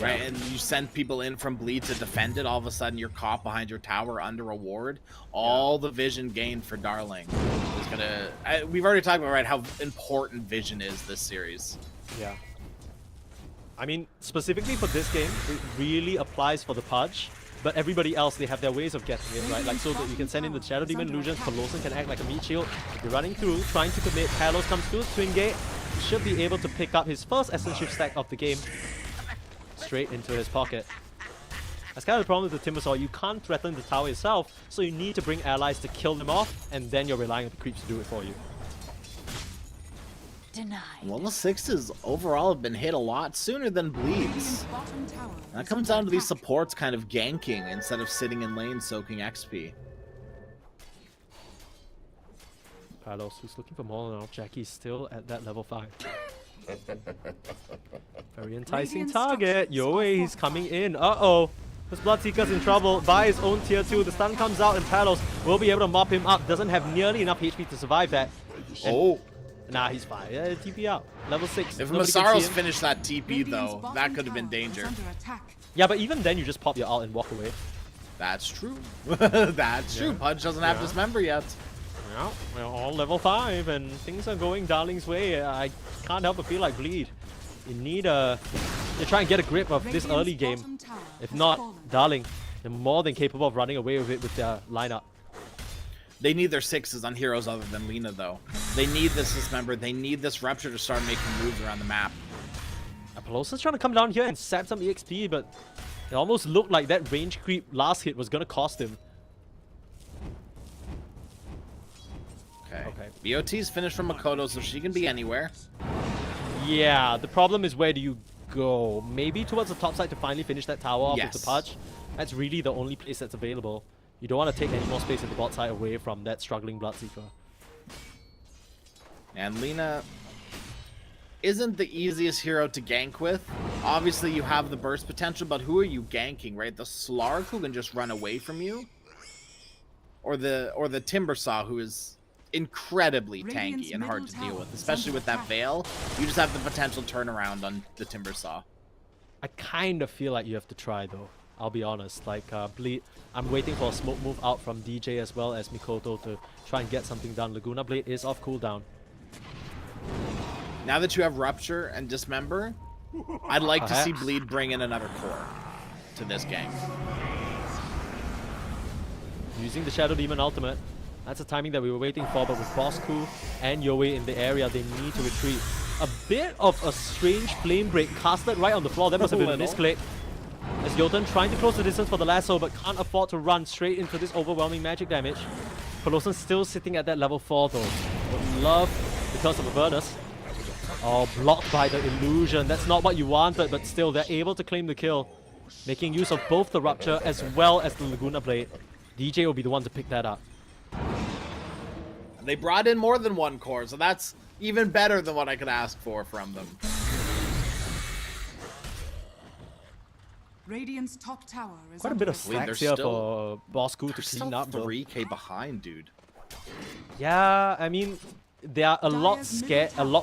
right? And you send people in from bleed to defend it, all of a sudden you're caught behind your tower under a ward. All the vision gained for Darling is gonna. We've already talked about, right, how important vision is this series. Yeah. I mean, specifically for this game, it really applies for the Pudge. But everybody else, they have their ways of getting it, right? Like, so that you can send in the Shadow Demon illusions, Peloton can act like a meat shield. If you're running through, trying to commit, Palos comes through, Twin Gate, should be able to pick up his first Essence Shift stack of the game straight into his pocket. That's kind of the problem with the Timbersaw. You can't threaten the tower yourself, so you need to bring allies to kill them off, and then you're relying on the creeps to do it for you. Denied. Well, the sixes overall have been hit a lot sooner than bleeds. And that comes down to these supports kind of ganking instead of sitting in lane soaking XP. Palos, who's looking for more now. Jackie's still at that level 5. Very enticing target. Yoei, he's coming in. Uh-oh. This Bloodseeker's in trouble by his own tier 2. The stun comes out and Palos will be able to mop him up. Doesn't have nearly enough HP to survive that. Oh. Nah, he's fine. Yeah, TP out. Level 6. If Masaros finished that TP, though, that could have been danger. Yeah, but even then, you just pop your ult and walk away. That's true. That's true. Pudge doesn't have Dismember yet. Yeah, we're all level 5, and things are going Darling's way. I can't help but feel like bleed. You need to try and get a grip of this early game. If not, Darling, they're more than capable of running away with it with their lineup. They need their sixes on heroes other than Lina, though. They need this Dismember. They need this Rupture to start making moves around the map. Pelosa's trying to come down here and sap some EXP, but it almost looked like that range creep last hit was going to cost him. Okay. BOT's finished from Makoto, so she can be anywhere. Yeah, the problem is, where do you go? Maybe towards the top side to finally finish that tower off with the Pudge. That's really the only place that's available. You don't want to take any more space in the bot side away from that struggling Bloodseeker. And Lina isn't the easiest hero to gank with. Obviously, you have the burst potential, but who are you ganking, right? The Slark, who can just run away from you? Or the Timbersaw, who is incredibly tanky and hard to deal with, especially with that Veil. You just have the potential turnaround on the Timbersaw. I kind of feel like you have to try, though. I'll be honest. Like, Bleed, I'm waiting for a smoke move out from DJ as well as Mikoto to try and get something done. Laguna Blade is off cooldown. Now that you have Rupture and Dismember, I'd like to see Bleed bring in another core to this game. Using the Shadow Demon ultimate. That's the timing that we were waiting for, but with Bosku and Yoei in the area, they need to retreat. A bit of a strange flame break casted right on the floor. That must have been a misclick. As Jotun trying to close the distance for the lasso, but can't afford to run straight into this overwhelming magic damage. Peloton still sitting at that level 4 though. Would love because of Avernus. Oh, blocked by the illusion. That's not what you wanted, but still they're able to claim the kill. Making use of both the Rupture as well as the Laguna Blade. DJ will be the one to pick that up. They brought in more than one core, so that's even better than what I could ask for from them. Radiant's top tower is Quite a bit of stacks here for Bosku to clean up, though. 3k behind, dude. Yeah, I mean, they are a lot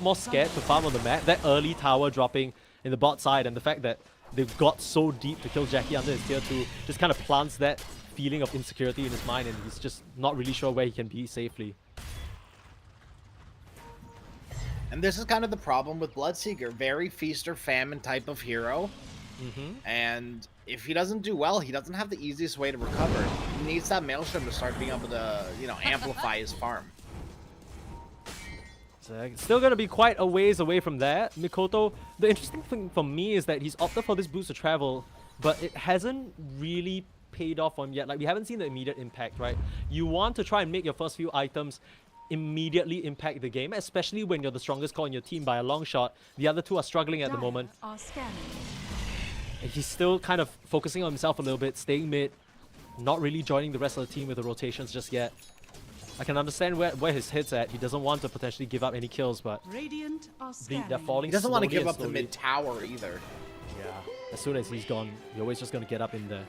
more scared to farm on the map. That early tower dropping in the bot side, and the fact that they've got so deep to kill Jackie under his tier 2 just kind of plants that feeling of insecurity in his mind, and he's just not really sure where he can be safely. And this is kind of the problem with Bloodseeker. Very feast or famine type of hero. And if he doesn't do well, he doesn't have the easiest way to recover. He needs that Maelstrom to start being able to, you know, amplify his farm. So it's still going to be quite a ways away from that. Mikoto, the interesting thing for me is that he's opted for this boost of travel, but it hasn't really paid off on him yet. Like, we haven't seen the immediate impact, right? You want to try and make your first few items immediately impact the game, especially when you're the strongest core in your team by a long shot. The other two are struggling at the moment. Are scanning. He's still kind of focusing on himself a little bit, staying mid, not really joining the rest of the team with the rotations just yet. I can understand where his head's at. He doesn't want to potentially give up any kills, but Radiant are scanning. they're falling. He doesn't want to slowly give and up the slowly. mid tower either. Yeah, as soon as he's gone, you're always just going to get up in there.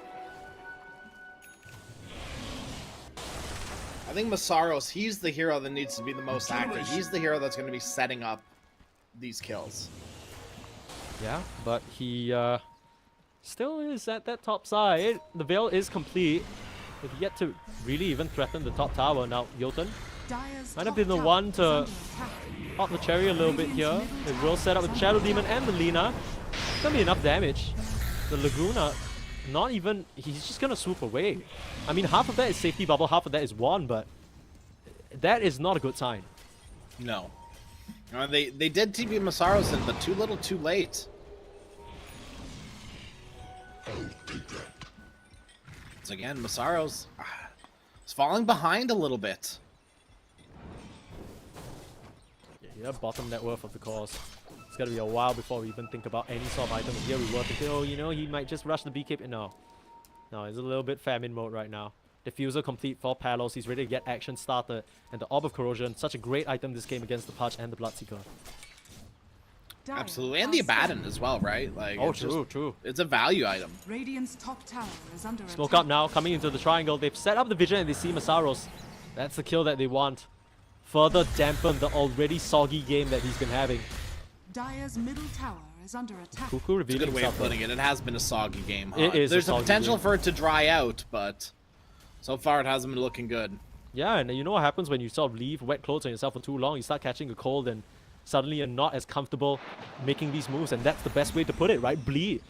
I think Masaros, he's the hero that needs to be the most active. He's the hero that's going to be setting up these kills. Yeah, but he still is at that top side. The Veil is complete. They've yet to really even threaten the top tower. Now, Jotun Dire's might have top been the tower one is to under attack. pop the cherry a little bit here. They will set up with the Shadow Demon and the Lina. It's gonna be enough damage. The Laguna, not even, he's just gonna swoop away. I mean, half of that is safety bubble, half of that is one, but that is not a good sign. No. They did TP Masaros in, but too little too late. So again, Masaros is falling behind a little bit. Yeah, bottom net worth of the course. It's gonna be a while before we even think about any sort of item. And here we were thinking, oh, you know, he might just rush the beekeeper. No, he's a little bit famine mode right now. Diffuser complete for Palos. He's ready to get action started. And the Orb of Corrosion, such a great item this game against the Pudge and the Bloodseeker. Dire Absolutely, and are the scanning. Abaddon as well, right? Like, Oh, it's just- true. It's a value item. Radiant's top tower is under Smoke attack. up now, coming into the triangle. They've set up the vision and they see Masaros. That's the kill that they want. Further dampen the already soggy game that he's been having. Dire's middle tower is under attack. Cuckoo It's a revealing good way of himself. putting it. It has been a soggy game. Huh? It is a There's a soggy potential game. for it to dry out, but so far it hasn't been looking good. Yeah, and you know what happens when you sort of leave wet clothes on yourself for too long? You start catching a cold and suddenly you're not as comfortable making these moves, and that's the best way to put it, right? Bleed.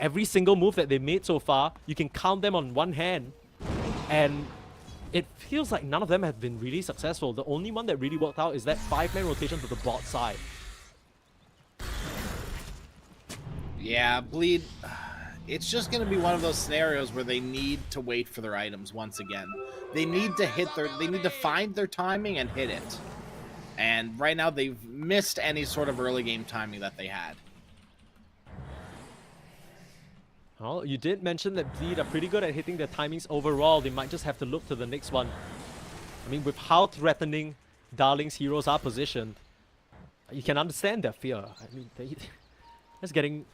Every single move that they made so far, you can count them on one hand, and it feels like none of them have been really successful. The only one that really worked out is that 5-man rotation to the bot side. Yeah, Bleed. It's just going to be one of those scenarios where they need to wait for their items once again. They need to they need to find their timing and hit it. And right now they've missed any sort of early game timing that they had. Well, you did mention that Bleed are pretty good at hitting their timings overall. They might just have to look to the next one. I mean, with how threatening Darling's heroes are positioned, you can understand their fear. I mean, they're just getting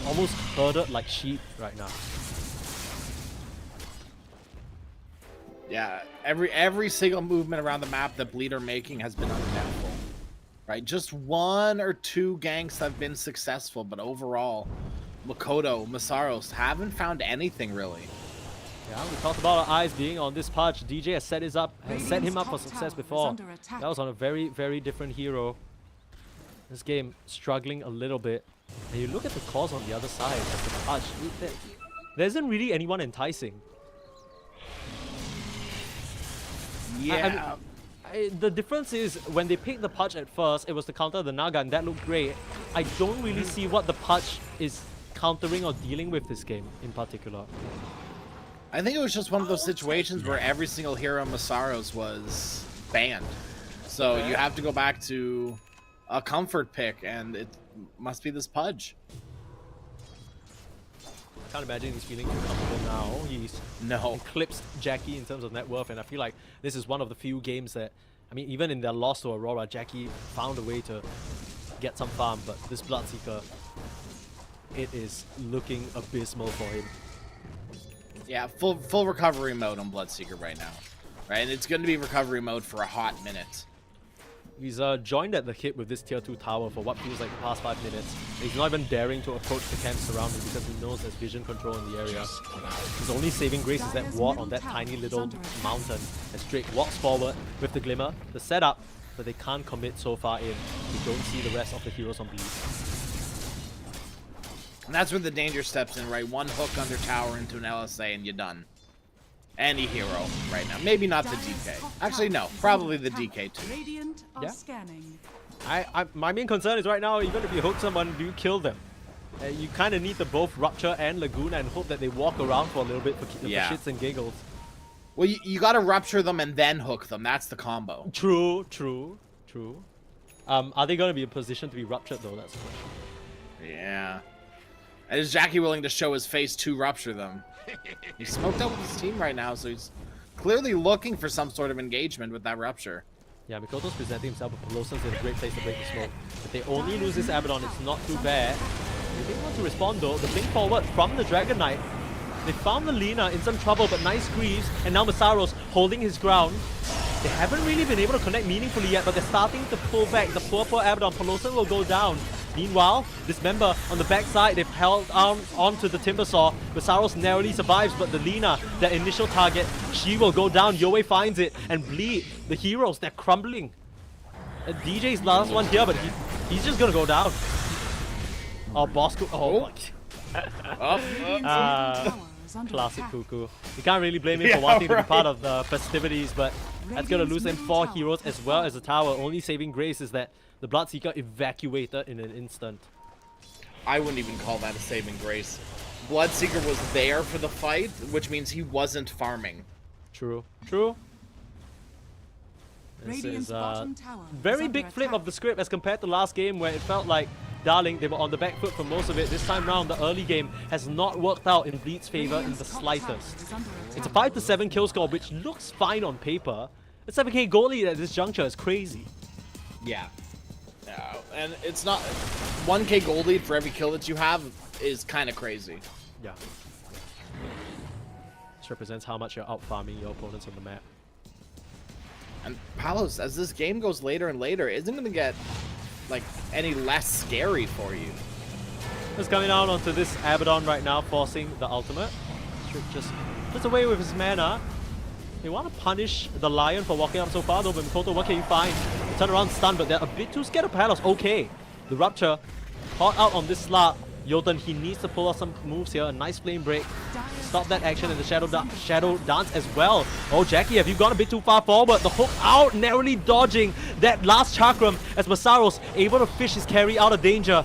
almost herded like sheep right now. Yeah, every single movement around the map that Bleed are making has been uneventful. Right? Just one or two ganks have been successful, but overall, Makoto, Masaros haven't found anything really. Yeah, we talked about our eyes being on this Pudge. DJ has set him up for success before. That was on a very, very different hero. This game struggling a little bit. And you look at the cause on the other side of the Pudge. There isn't really anyone enticing. Yeah. The difference is when they picked the Pudge at first, it was to counter the Naga, and that looked great. I don't really see what the Pudge is countering or dealing with this game in particular. I think it was just one of those situations where every single hero in Masaros was banned. So you have to go back to a comfort pick, and it must be this Pudge. I can't imagine he's feeling too comfortable now. He's eclipsed Jackie in terms of net worth, and I feel like this is one of the few games that, I mean, even in their loss to Aurora, Jackie found a way to get some farm, but this Bloodseeker, it is looking abysmal for him. Yeah, full recovery mode on Bloodseeker right now. Right, and it's going to be recovery mode for a hot minute. He's joined at the hip with this tier 2 tower for what feels like the past 5 minutes. He's not even daring to approach the camp surrounding because he knows there's vision control in the area. His only saving grace is that ward on that tiny little mountain. And straight walks forward with the glimmer, the setup, but they can't commit so far in. You don't see the rest of the heroes on Bleed. And that's where the danger steps in, right? One hook under tower into an LSA and you're done. Any hero right now. Maybe not the DK. Actually, no. Probably the DK too. Radiant are Yeah. scanning. My main concern is right now, even if you hook someone, do you kill them? You kind of need to both Rupture and Laguna and hope that they walk around for a little bit for Yeah. shits and giggles. Well, you got to rupture them and then hook them. That's the combo. True. Are they going to be in position to be ruptured though? That's the question. Yeah. And is Jackie willing to show his face to rupture them? He's smoked out with his team right now, so he's clearly looking for some sort of engagement with that rupture. Yeah, Mikoto's presenting himself, but Peloson's in a great place to break the smoke. If they only lose this Abaddon, it's not too bad. They want to respond though. The blink forward from the Dragon Knight. They found the Lina in some trouble, but nice Greaves, and now Masaros holding his ground. They haven't really been able to connect meaningfully yet, but they're starting to pull back. The poor Abaddon. Peloson will go down. Meanwhile, Dismember on the backside, they've held onto the Timber Saw. Masaros narrowly survives, but the Lina, their initial target, she will go down. Yoei finds it, and Bleed, the heroes, they're crumbling. DJ's last one here, but he's just gonna go down. Oh, Bosco. Oh, classic Cuckoo. You can't really blame him for wanting to be part of the festivities, but that's gonna lose them 4 heroes as well as the tower. Only saving grace is that the Bloodseeker evacuated in an instant. I wouldn't even call that a saving grace. Bloodseeker was there for the fight, which means he wasn't farming. True. This is a very big flip of the script as compared to last game where it felt like Darling, they were on the back foot for most of it. This time round, the early game has not worked out in Bleed's favor in the slightest. It's a 5-7 kill score, which looks fine on paper. A 7k goal lead at this juncture is crazy. Yeah. And it's not... 1k gold lead for every kill that you have is kind of crazy. Yeah. This represents how much you're out-farming your opponents on the map. And Palos, as this game goes later and later, isn't going to get, like, any less scary for you. He's coming out onto this Abaddon right now, forcing the ultimate. Strick just puts away with his mana. They want to punish the Lion for walking up so far though, but Mikoto, what can you find? Turn around stun, but they're a bit too scared of Palos. Okay, the Rupture caught out on this slot. Jotun, he needs to pull out some moves here. A nice flame break. Stop that action and the Shadow Dance as well. Oh, Jackie, have you gone a bit too far forward? The hook out, narrowly dodging that last Chakram as Masaros able to fish his carry out of danger.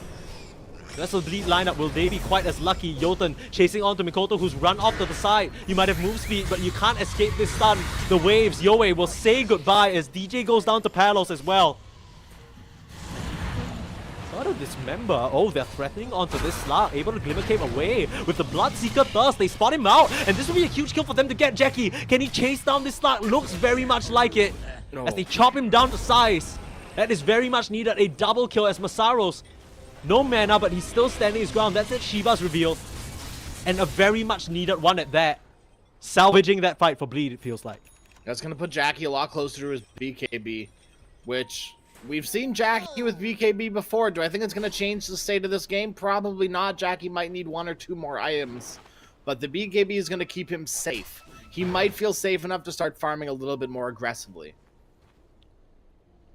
The rest of the Bleed lineup, will they be quite as lucky? Jotun chasing onto Mikoto, who's run off to the side. You might have move speed, but you can't escape this stun. The waves, Yoei will say goodbye as DJ goes down to Palos as well. Sort of Dismember. Oh, they're threatening onto this slot, able to Glimmer Cape away. With the Bloodseeker Thirst, they spot him out, and this will be a huge kill for them to get Jackie. Can he chase down this slot? Looks very much like it. As they chop him down to size. That is very much needed. A double kill as Masaros, no mana, but he's still standing his ground. That's it, Shiva's reveal. And a very much needed one at that. Salvaging that fight for Bleed, it feels like. That's going to put Jackie a lot closer to his BKB, which we've seen Jackie with BKB before. Do I think it's going to change the state of this game? Probably not. Jackie might need 1 or 2 more items, but the BKB is going to keep him safe. He might feel safe enough to start farming a little bit more aggressively.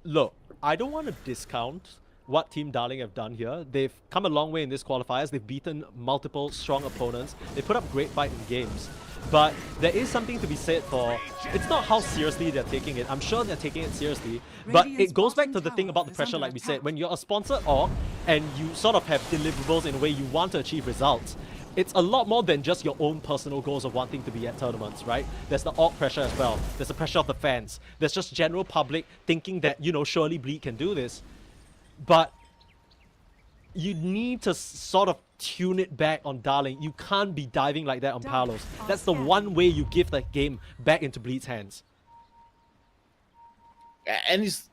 Look, I don't want to discount what Team Darling have done here. They've come a long way in this qualifiers. They've beaten multiple strong opponents. They put up great fight in games. But there is something to be said for, it's not how seriously they're taking it. I'm sure they're taking it seriously. But it goes back to the thing about the pressure, like we said. When you're a sponsored org and you sort of have deliverables in a way you want to achieve results, it's a lot more than just your own personal goals of wanting to be at tournaments, right? There's the org pressure as well. There's the pressure of the fans. There's just general public thinking that, you know, surely Bleed can do this. But you need to sort of tune it back on Darling. You can't be diving like that on Palos. That's the one way you give the game back into Bleed's hands.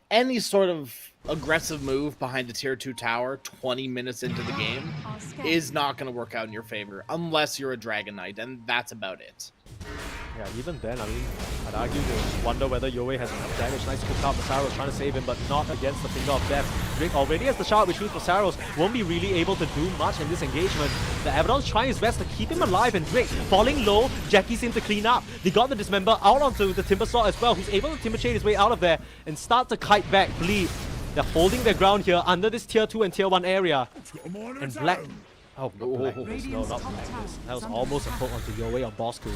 Any sort of aggressive move behind the tier 2 tower 20 minutes into the game is not going to work out in your favor unless you're a Dragon Knight, and that's about it. Yeah, even then, I mean, I'd argue they wonder whether Yoei has enough damage. Nice cook out. Masaros trying to save him, but not against the Finger of Death. Drake already has the shard, which means Masaros won't be really able to do much in this engagement. The Abaddon's trying his best to keep him alive, and Drake falling low. Jackie seems to clean up. They got the Dismember out onto the Timber Saw as well, who's able to Timber Chain his way out of there and start to kite back Bleed. They're holding their ground here under this tier 2 and tier 1 area. And Black... Oh, not Blackness. No, not Blackness. That was almost a poke onto Yoei on Bosco.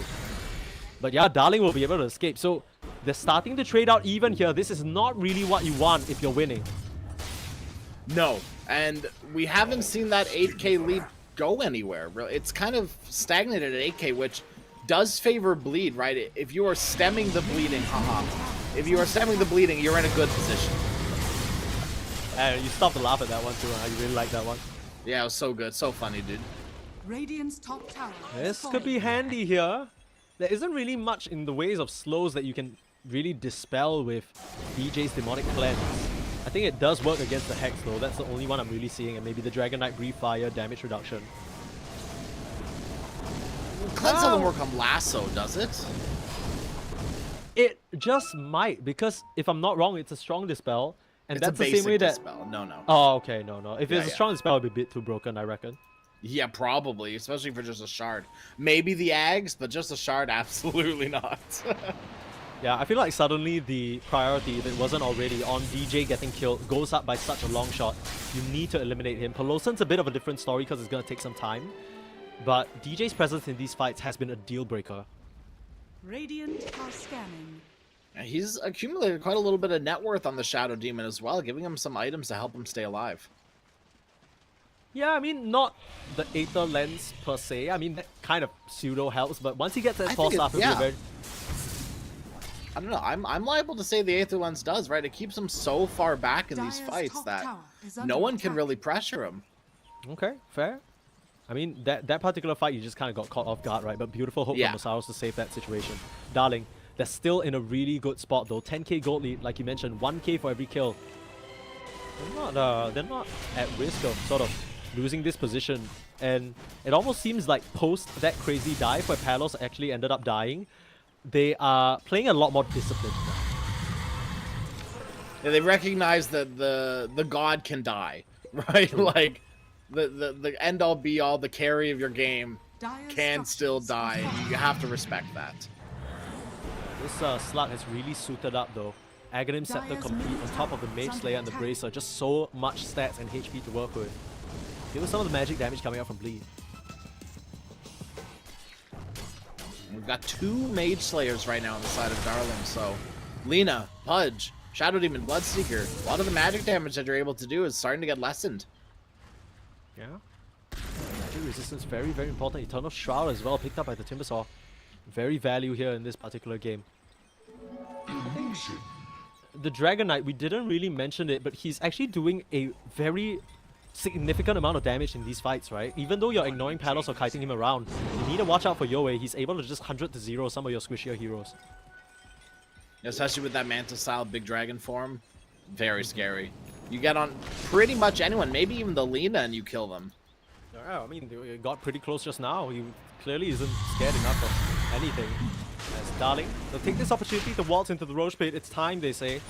But yeah, Darling will be able to escape. So they're starting to trade out even here. This is not really what you want if you're winning. No, and we haven't seen that 8k lead go anywhere. It's kind of stagnated at 8k, which does favor bleed, right? If you are stemming the bleeding, if you are stemming the bleeding, you're in a good position. And you stopped to laugh at that one too. Huh? You really like that one. Yeah, it was so good, so funny, dude. Radiant's top tower. This could be handy here. There isn't really much in the ways of slows that you can really dispel with DJ's Demonic Cleanse. I think it does work against the Hex though. That's the only one I'm really seeing, and maybe the Dragon Knight Brief Fire damage reduction. Cleanse doesn't work on Lasso, does it? It just might, because if I'm not wrong, it's a strong dispel, and It's that's a the same way basic that. dispel. No. Oh, okay, no. If it's a yeah. strong dispel, it'd be a bit too broken, I reckon. Yeah, probably, especially for just a shard. Maybe the Ags, but just a shard, absolutely not. Yeah, I feel like suddenly the priority, if it wasn't already, on DJ getting killed goes up by such a long shot. You need to eliminate him. Pelosan's a bit of a different story because it's going to take some time. But DJ's presence in these fights has been a deal breaker. Radiant are scanning. He's accumulated quite a little bit of net worth on the Shadow Demon as well, giving him some items to help him stay alive. Yeah, I mean, not the Aether Lens per se. I mean, that kind of pseudo helps, but once he gets that force off, it'll be a very... I don't know, I'm liable to say the Aether Lens does, right? It keeps him so far back in these Dire's fights top that tower is no under one can attack. really pressure him. Okay, fair. I mean, that particular fight, you just kind of got caught off guard, right? But beautiful hope Yeah. from Masaros to save that situation. Darling, they're still in a really good spot though. 10k gold lead, like you mentioned, 1k for every kill. They're not at risk of sort of losing this position. And it almost seems like post that crazy dive where Palos actually ended up dying, they are playing a lot more disciplined now. Yeah, they recognize that the god can die, right? Like the end all be all, the carry of your game Dire's can still structures are die. falling. You have to respect that. This slug has really suited up though. Aghanim Scepter Dire's complete on middle top of the tower Mage is Slayer and under the attack. Bracer. Just so much stats and HP to work with. Give us some of the magic damage coming out from Bleed. We've got 2 Mage Slayers right now on the side of Darling, so Lina, Pudge, Shadow Demon, Bloodseeker, a lot of the magic damage that you're able to do is starting to get lessened. Yeah. Magic resistance, very, very important. Eternal Shroud as well, picked up by the Timbersaw. Very value here in this particular game. The Dragon Knight, we didn't really mention it, but he's actually doing a very significant amount of damage in these fights, right? Even though you're ignoring Palos or kiting him around, you need to watch out for Yoei. He's able to just 100 to 0 some of your squishier heroes. Especially with that Manta-style big dragon form. Very scary. You get on pretty much anyone, maybe even the Lina, and you kill them. Yeah, I mean, they got pretty close just now. He clearly isn't scared enough of anything. As Darling, they'll take this opportunity to waltz into the Roche Pit. It's time, they say.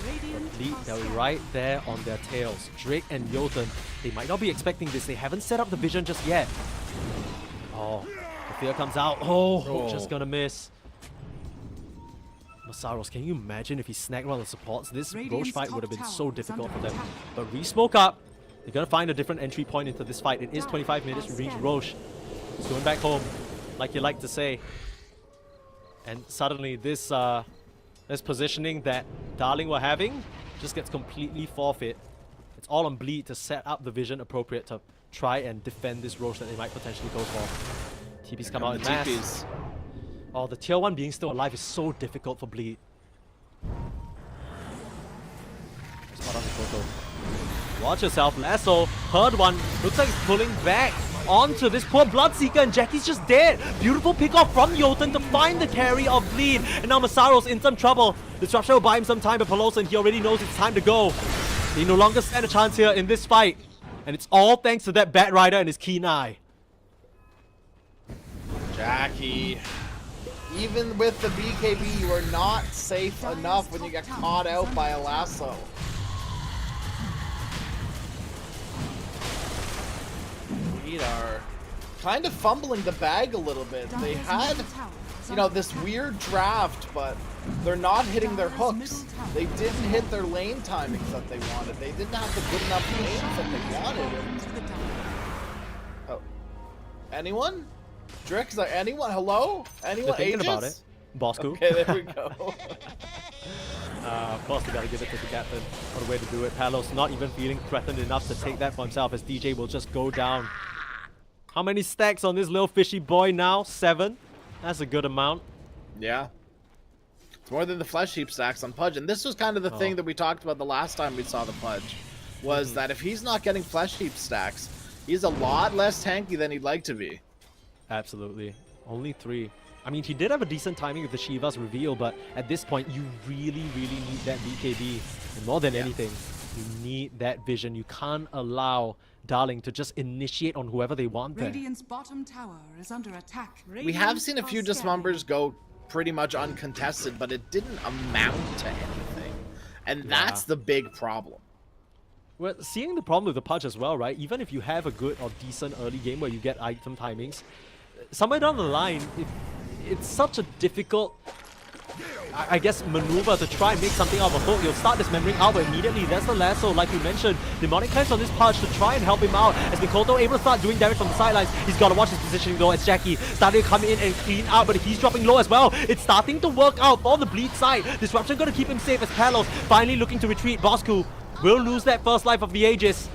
Radiant Lead, are they're scanning. right there on their tails. Drake and Jotun, they might not be expecting this. They haven't set up the vision just yet. Oh, the fear comes out. Oh, just gonna miss. Masaros, can you imagine if he snagged one of the supports? This Roche Radiant's fight top would have been tower so is difficult for under them. attack. But re-smoke up. They're gonna find a different entry point into this fight. It is 25 minutes to reach Roche. He's going back home, like you like to say. And suddenly this this positioning that Darling were having just gets completely forfeit. It's all on Bleed to set up the vision appropriate to try and defend this Roche that they might potentially go for. TP's come out in mass. TPs. Oh, the tier 1 being still alive is so difficult for Bleed. Spot on the photo. Watch yourself, Lasso. Heard one. Looks like he's pulling back onto this poor Bloodseeker, and Jackie's just dead. Beautiful pick off from Jotun to find the carry of Bleed. And now Masaros in some trouble. Disruption will buy him some time, but Pelosa, and he already knows it's time to go. He no longer stand a chance here in this fight. And it's all thanks to that Bat Rider and his keen eye. Jackie. Even with the BKB, you are not safe enough when you get caught out by a lasso. We are kind of fumbling the bag a little bit. They had, you know, this weird draft, but they're not hitting their hooks. They didn't hit their lane timings that they wanted. They didn't have the good enough lanes that they wanted. And, oh, anyone? Drick, is there anyone? Hello? Anyone? They're thinking Aegis? about it. Bosco. Okay, there we go. Of course, we gotta give it to the captain. What a way to do it. Palos not even feeling threatened enough to take that for himself, as DJ will just go down. How many stacks on this little fishy boy now? 7. That's a good amount. Yeah. It's more than the flesh heap stacks on Pudge. And this was kind of the thing that we talked about the last time we saw the Pudge. Was that if he's not getting flesh heap stacks, he's a lot less tanky than he'd like to be. Absolutely. Only 3. I mean, he did have a decent timing with the Shiva's reveal, but at this point, you really, really need that BKB. And more than anything, you need that vision. You can't allow Darling to just initiate on whoever they want there. Radiant's bottom tower is under attack. We have seen a few dismembers go pretty much uncontested, but it didn't amount to anything. And that's the big problem. Well, seeing the problem with the Pudge as well, right? Even if you have a good or decent early game where you get item timings, somewhere down the line, it's such a difficult, I guess, maneuver to try and make something out of a hook. You'll start dismembering out, but immediately there's the lasso, like we mentioned. Demonic Cleanse on this Pudge to try and help him out. As Mikoto able to start doing damage from the sidelines, he's got to watch his positioning though, as Jackie starting to come in and clean out, but he's dropping low as well. It's starting to work out for the Bleed side. Disruption going to keep him safe as Palos finally looking to retreat. Bosku will lose that first life of the Aegis.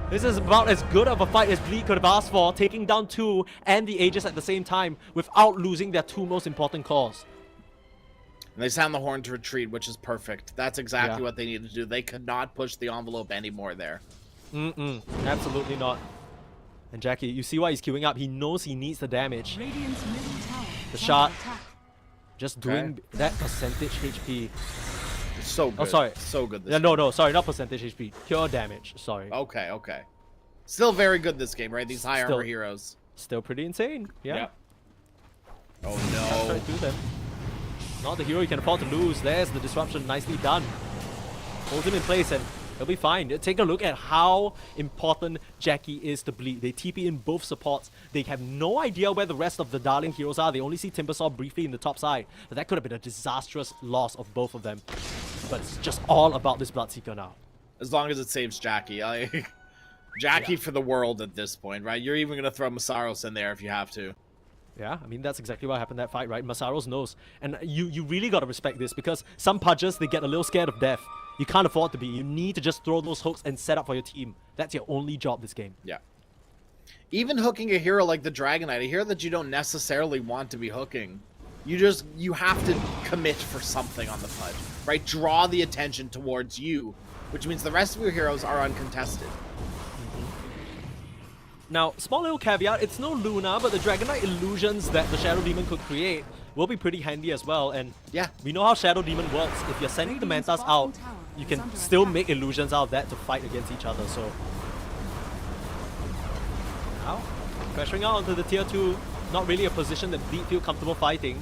This is about as good of a fight as Bleed could have asked for, taking down 2 and the Aegis at the same time without losing their 2 most important cores. And they sound the horn to retreat, which is perfect. That's exactly what they needed to do. They could not push the envelope anymore there. Absolutely not. And Jackie, you see why he's queuing up. He knows he needs the damage. Radiant's middle tower The is shot. under attack. Just doing that percentage HP. So good. Oh, sorry. So good this Yeah, game. no, sorry, not percentage HP. Pure damage, sorry. Okay. Still very good this game, right? These high armor heroes. Still pretty insane, yeah. Oh That's no. right to them. Not the hero you can afford to lose. There's the disruption, nicely done. Holds him in place and he'll be fine. Take a look at how important Jackie is to Bleed. They TP in both supports. They have no idea where the rest of the Darling heroes are. They only see Timbersaw briefly in the top side. But that could have been a disastrous loss of both of them. But it's just all about this Bloodseeker now. As long as it saves Jackie. Jackie for the world at this point, right? You're even going to throw Masaros in there if you have to. Yeah, I mean, that's exactly what happened in that fight, right? Masaros knows. And you really got to respect this because some Pudges, they get a little scared of death. You can't afford to be. You need to just throw those hooks and set up for your team. That's your only job this game. Yeah. Even hooking a hero like the Dragonite, a hero that you don't necessarily want to be hooking, you have to commit for something on the Pudge, right? Draw the attention towards you, which means the rest of your heroes are uncontested. Now, small little caveat, it's no Luna, but the Dragonite illusions that the Shadow Demon could create will be pretty handy as well. And yeah, we know how Shadow Demon works. If you're sending the Mantas out, you can still make illusions out of that to fight against each other. So now, pressuring out onto the tier 2, not really a position that Bleed feel comfortable fighting.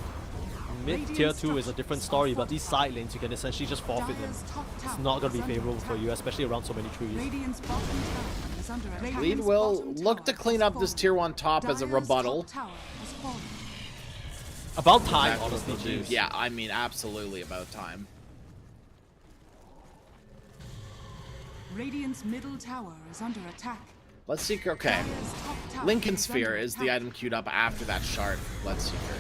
Mid tier 2 is a different story, but these side lanes you can essentially just forfeit them. It's not going to be favorable for you, especially around so many trees. Radiant's bottom tower is under attack. Bleed will look to clean up this tier 1 top as a rebuttal. About time, honestly, Jeeves. Yeah, I mean, absolutely about time. Radiant's middle tower is under attack. Bloodseeker, okay. Lincoln Sphere is the item queued up after that shard. Bloodseeker.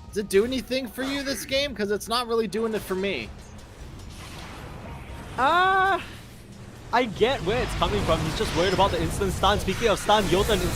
Does it do anything for you this game? Because it's not really doing it for me. I get where it's coming from. He's just worried about the instant stun. Speaking of stun, Jotun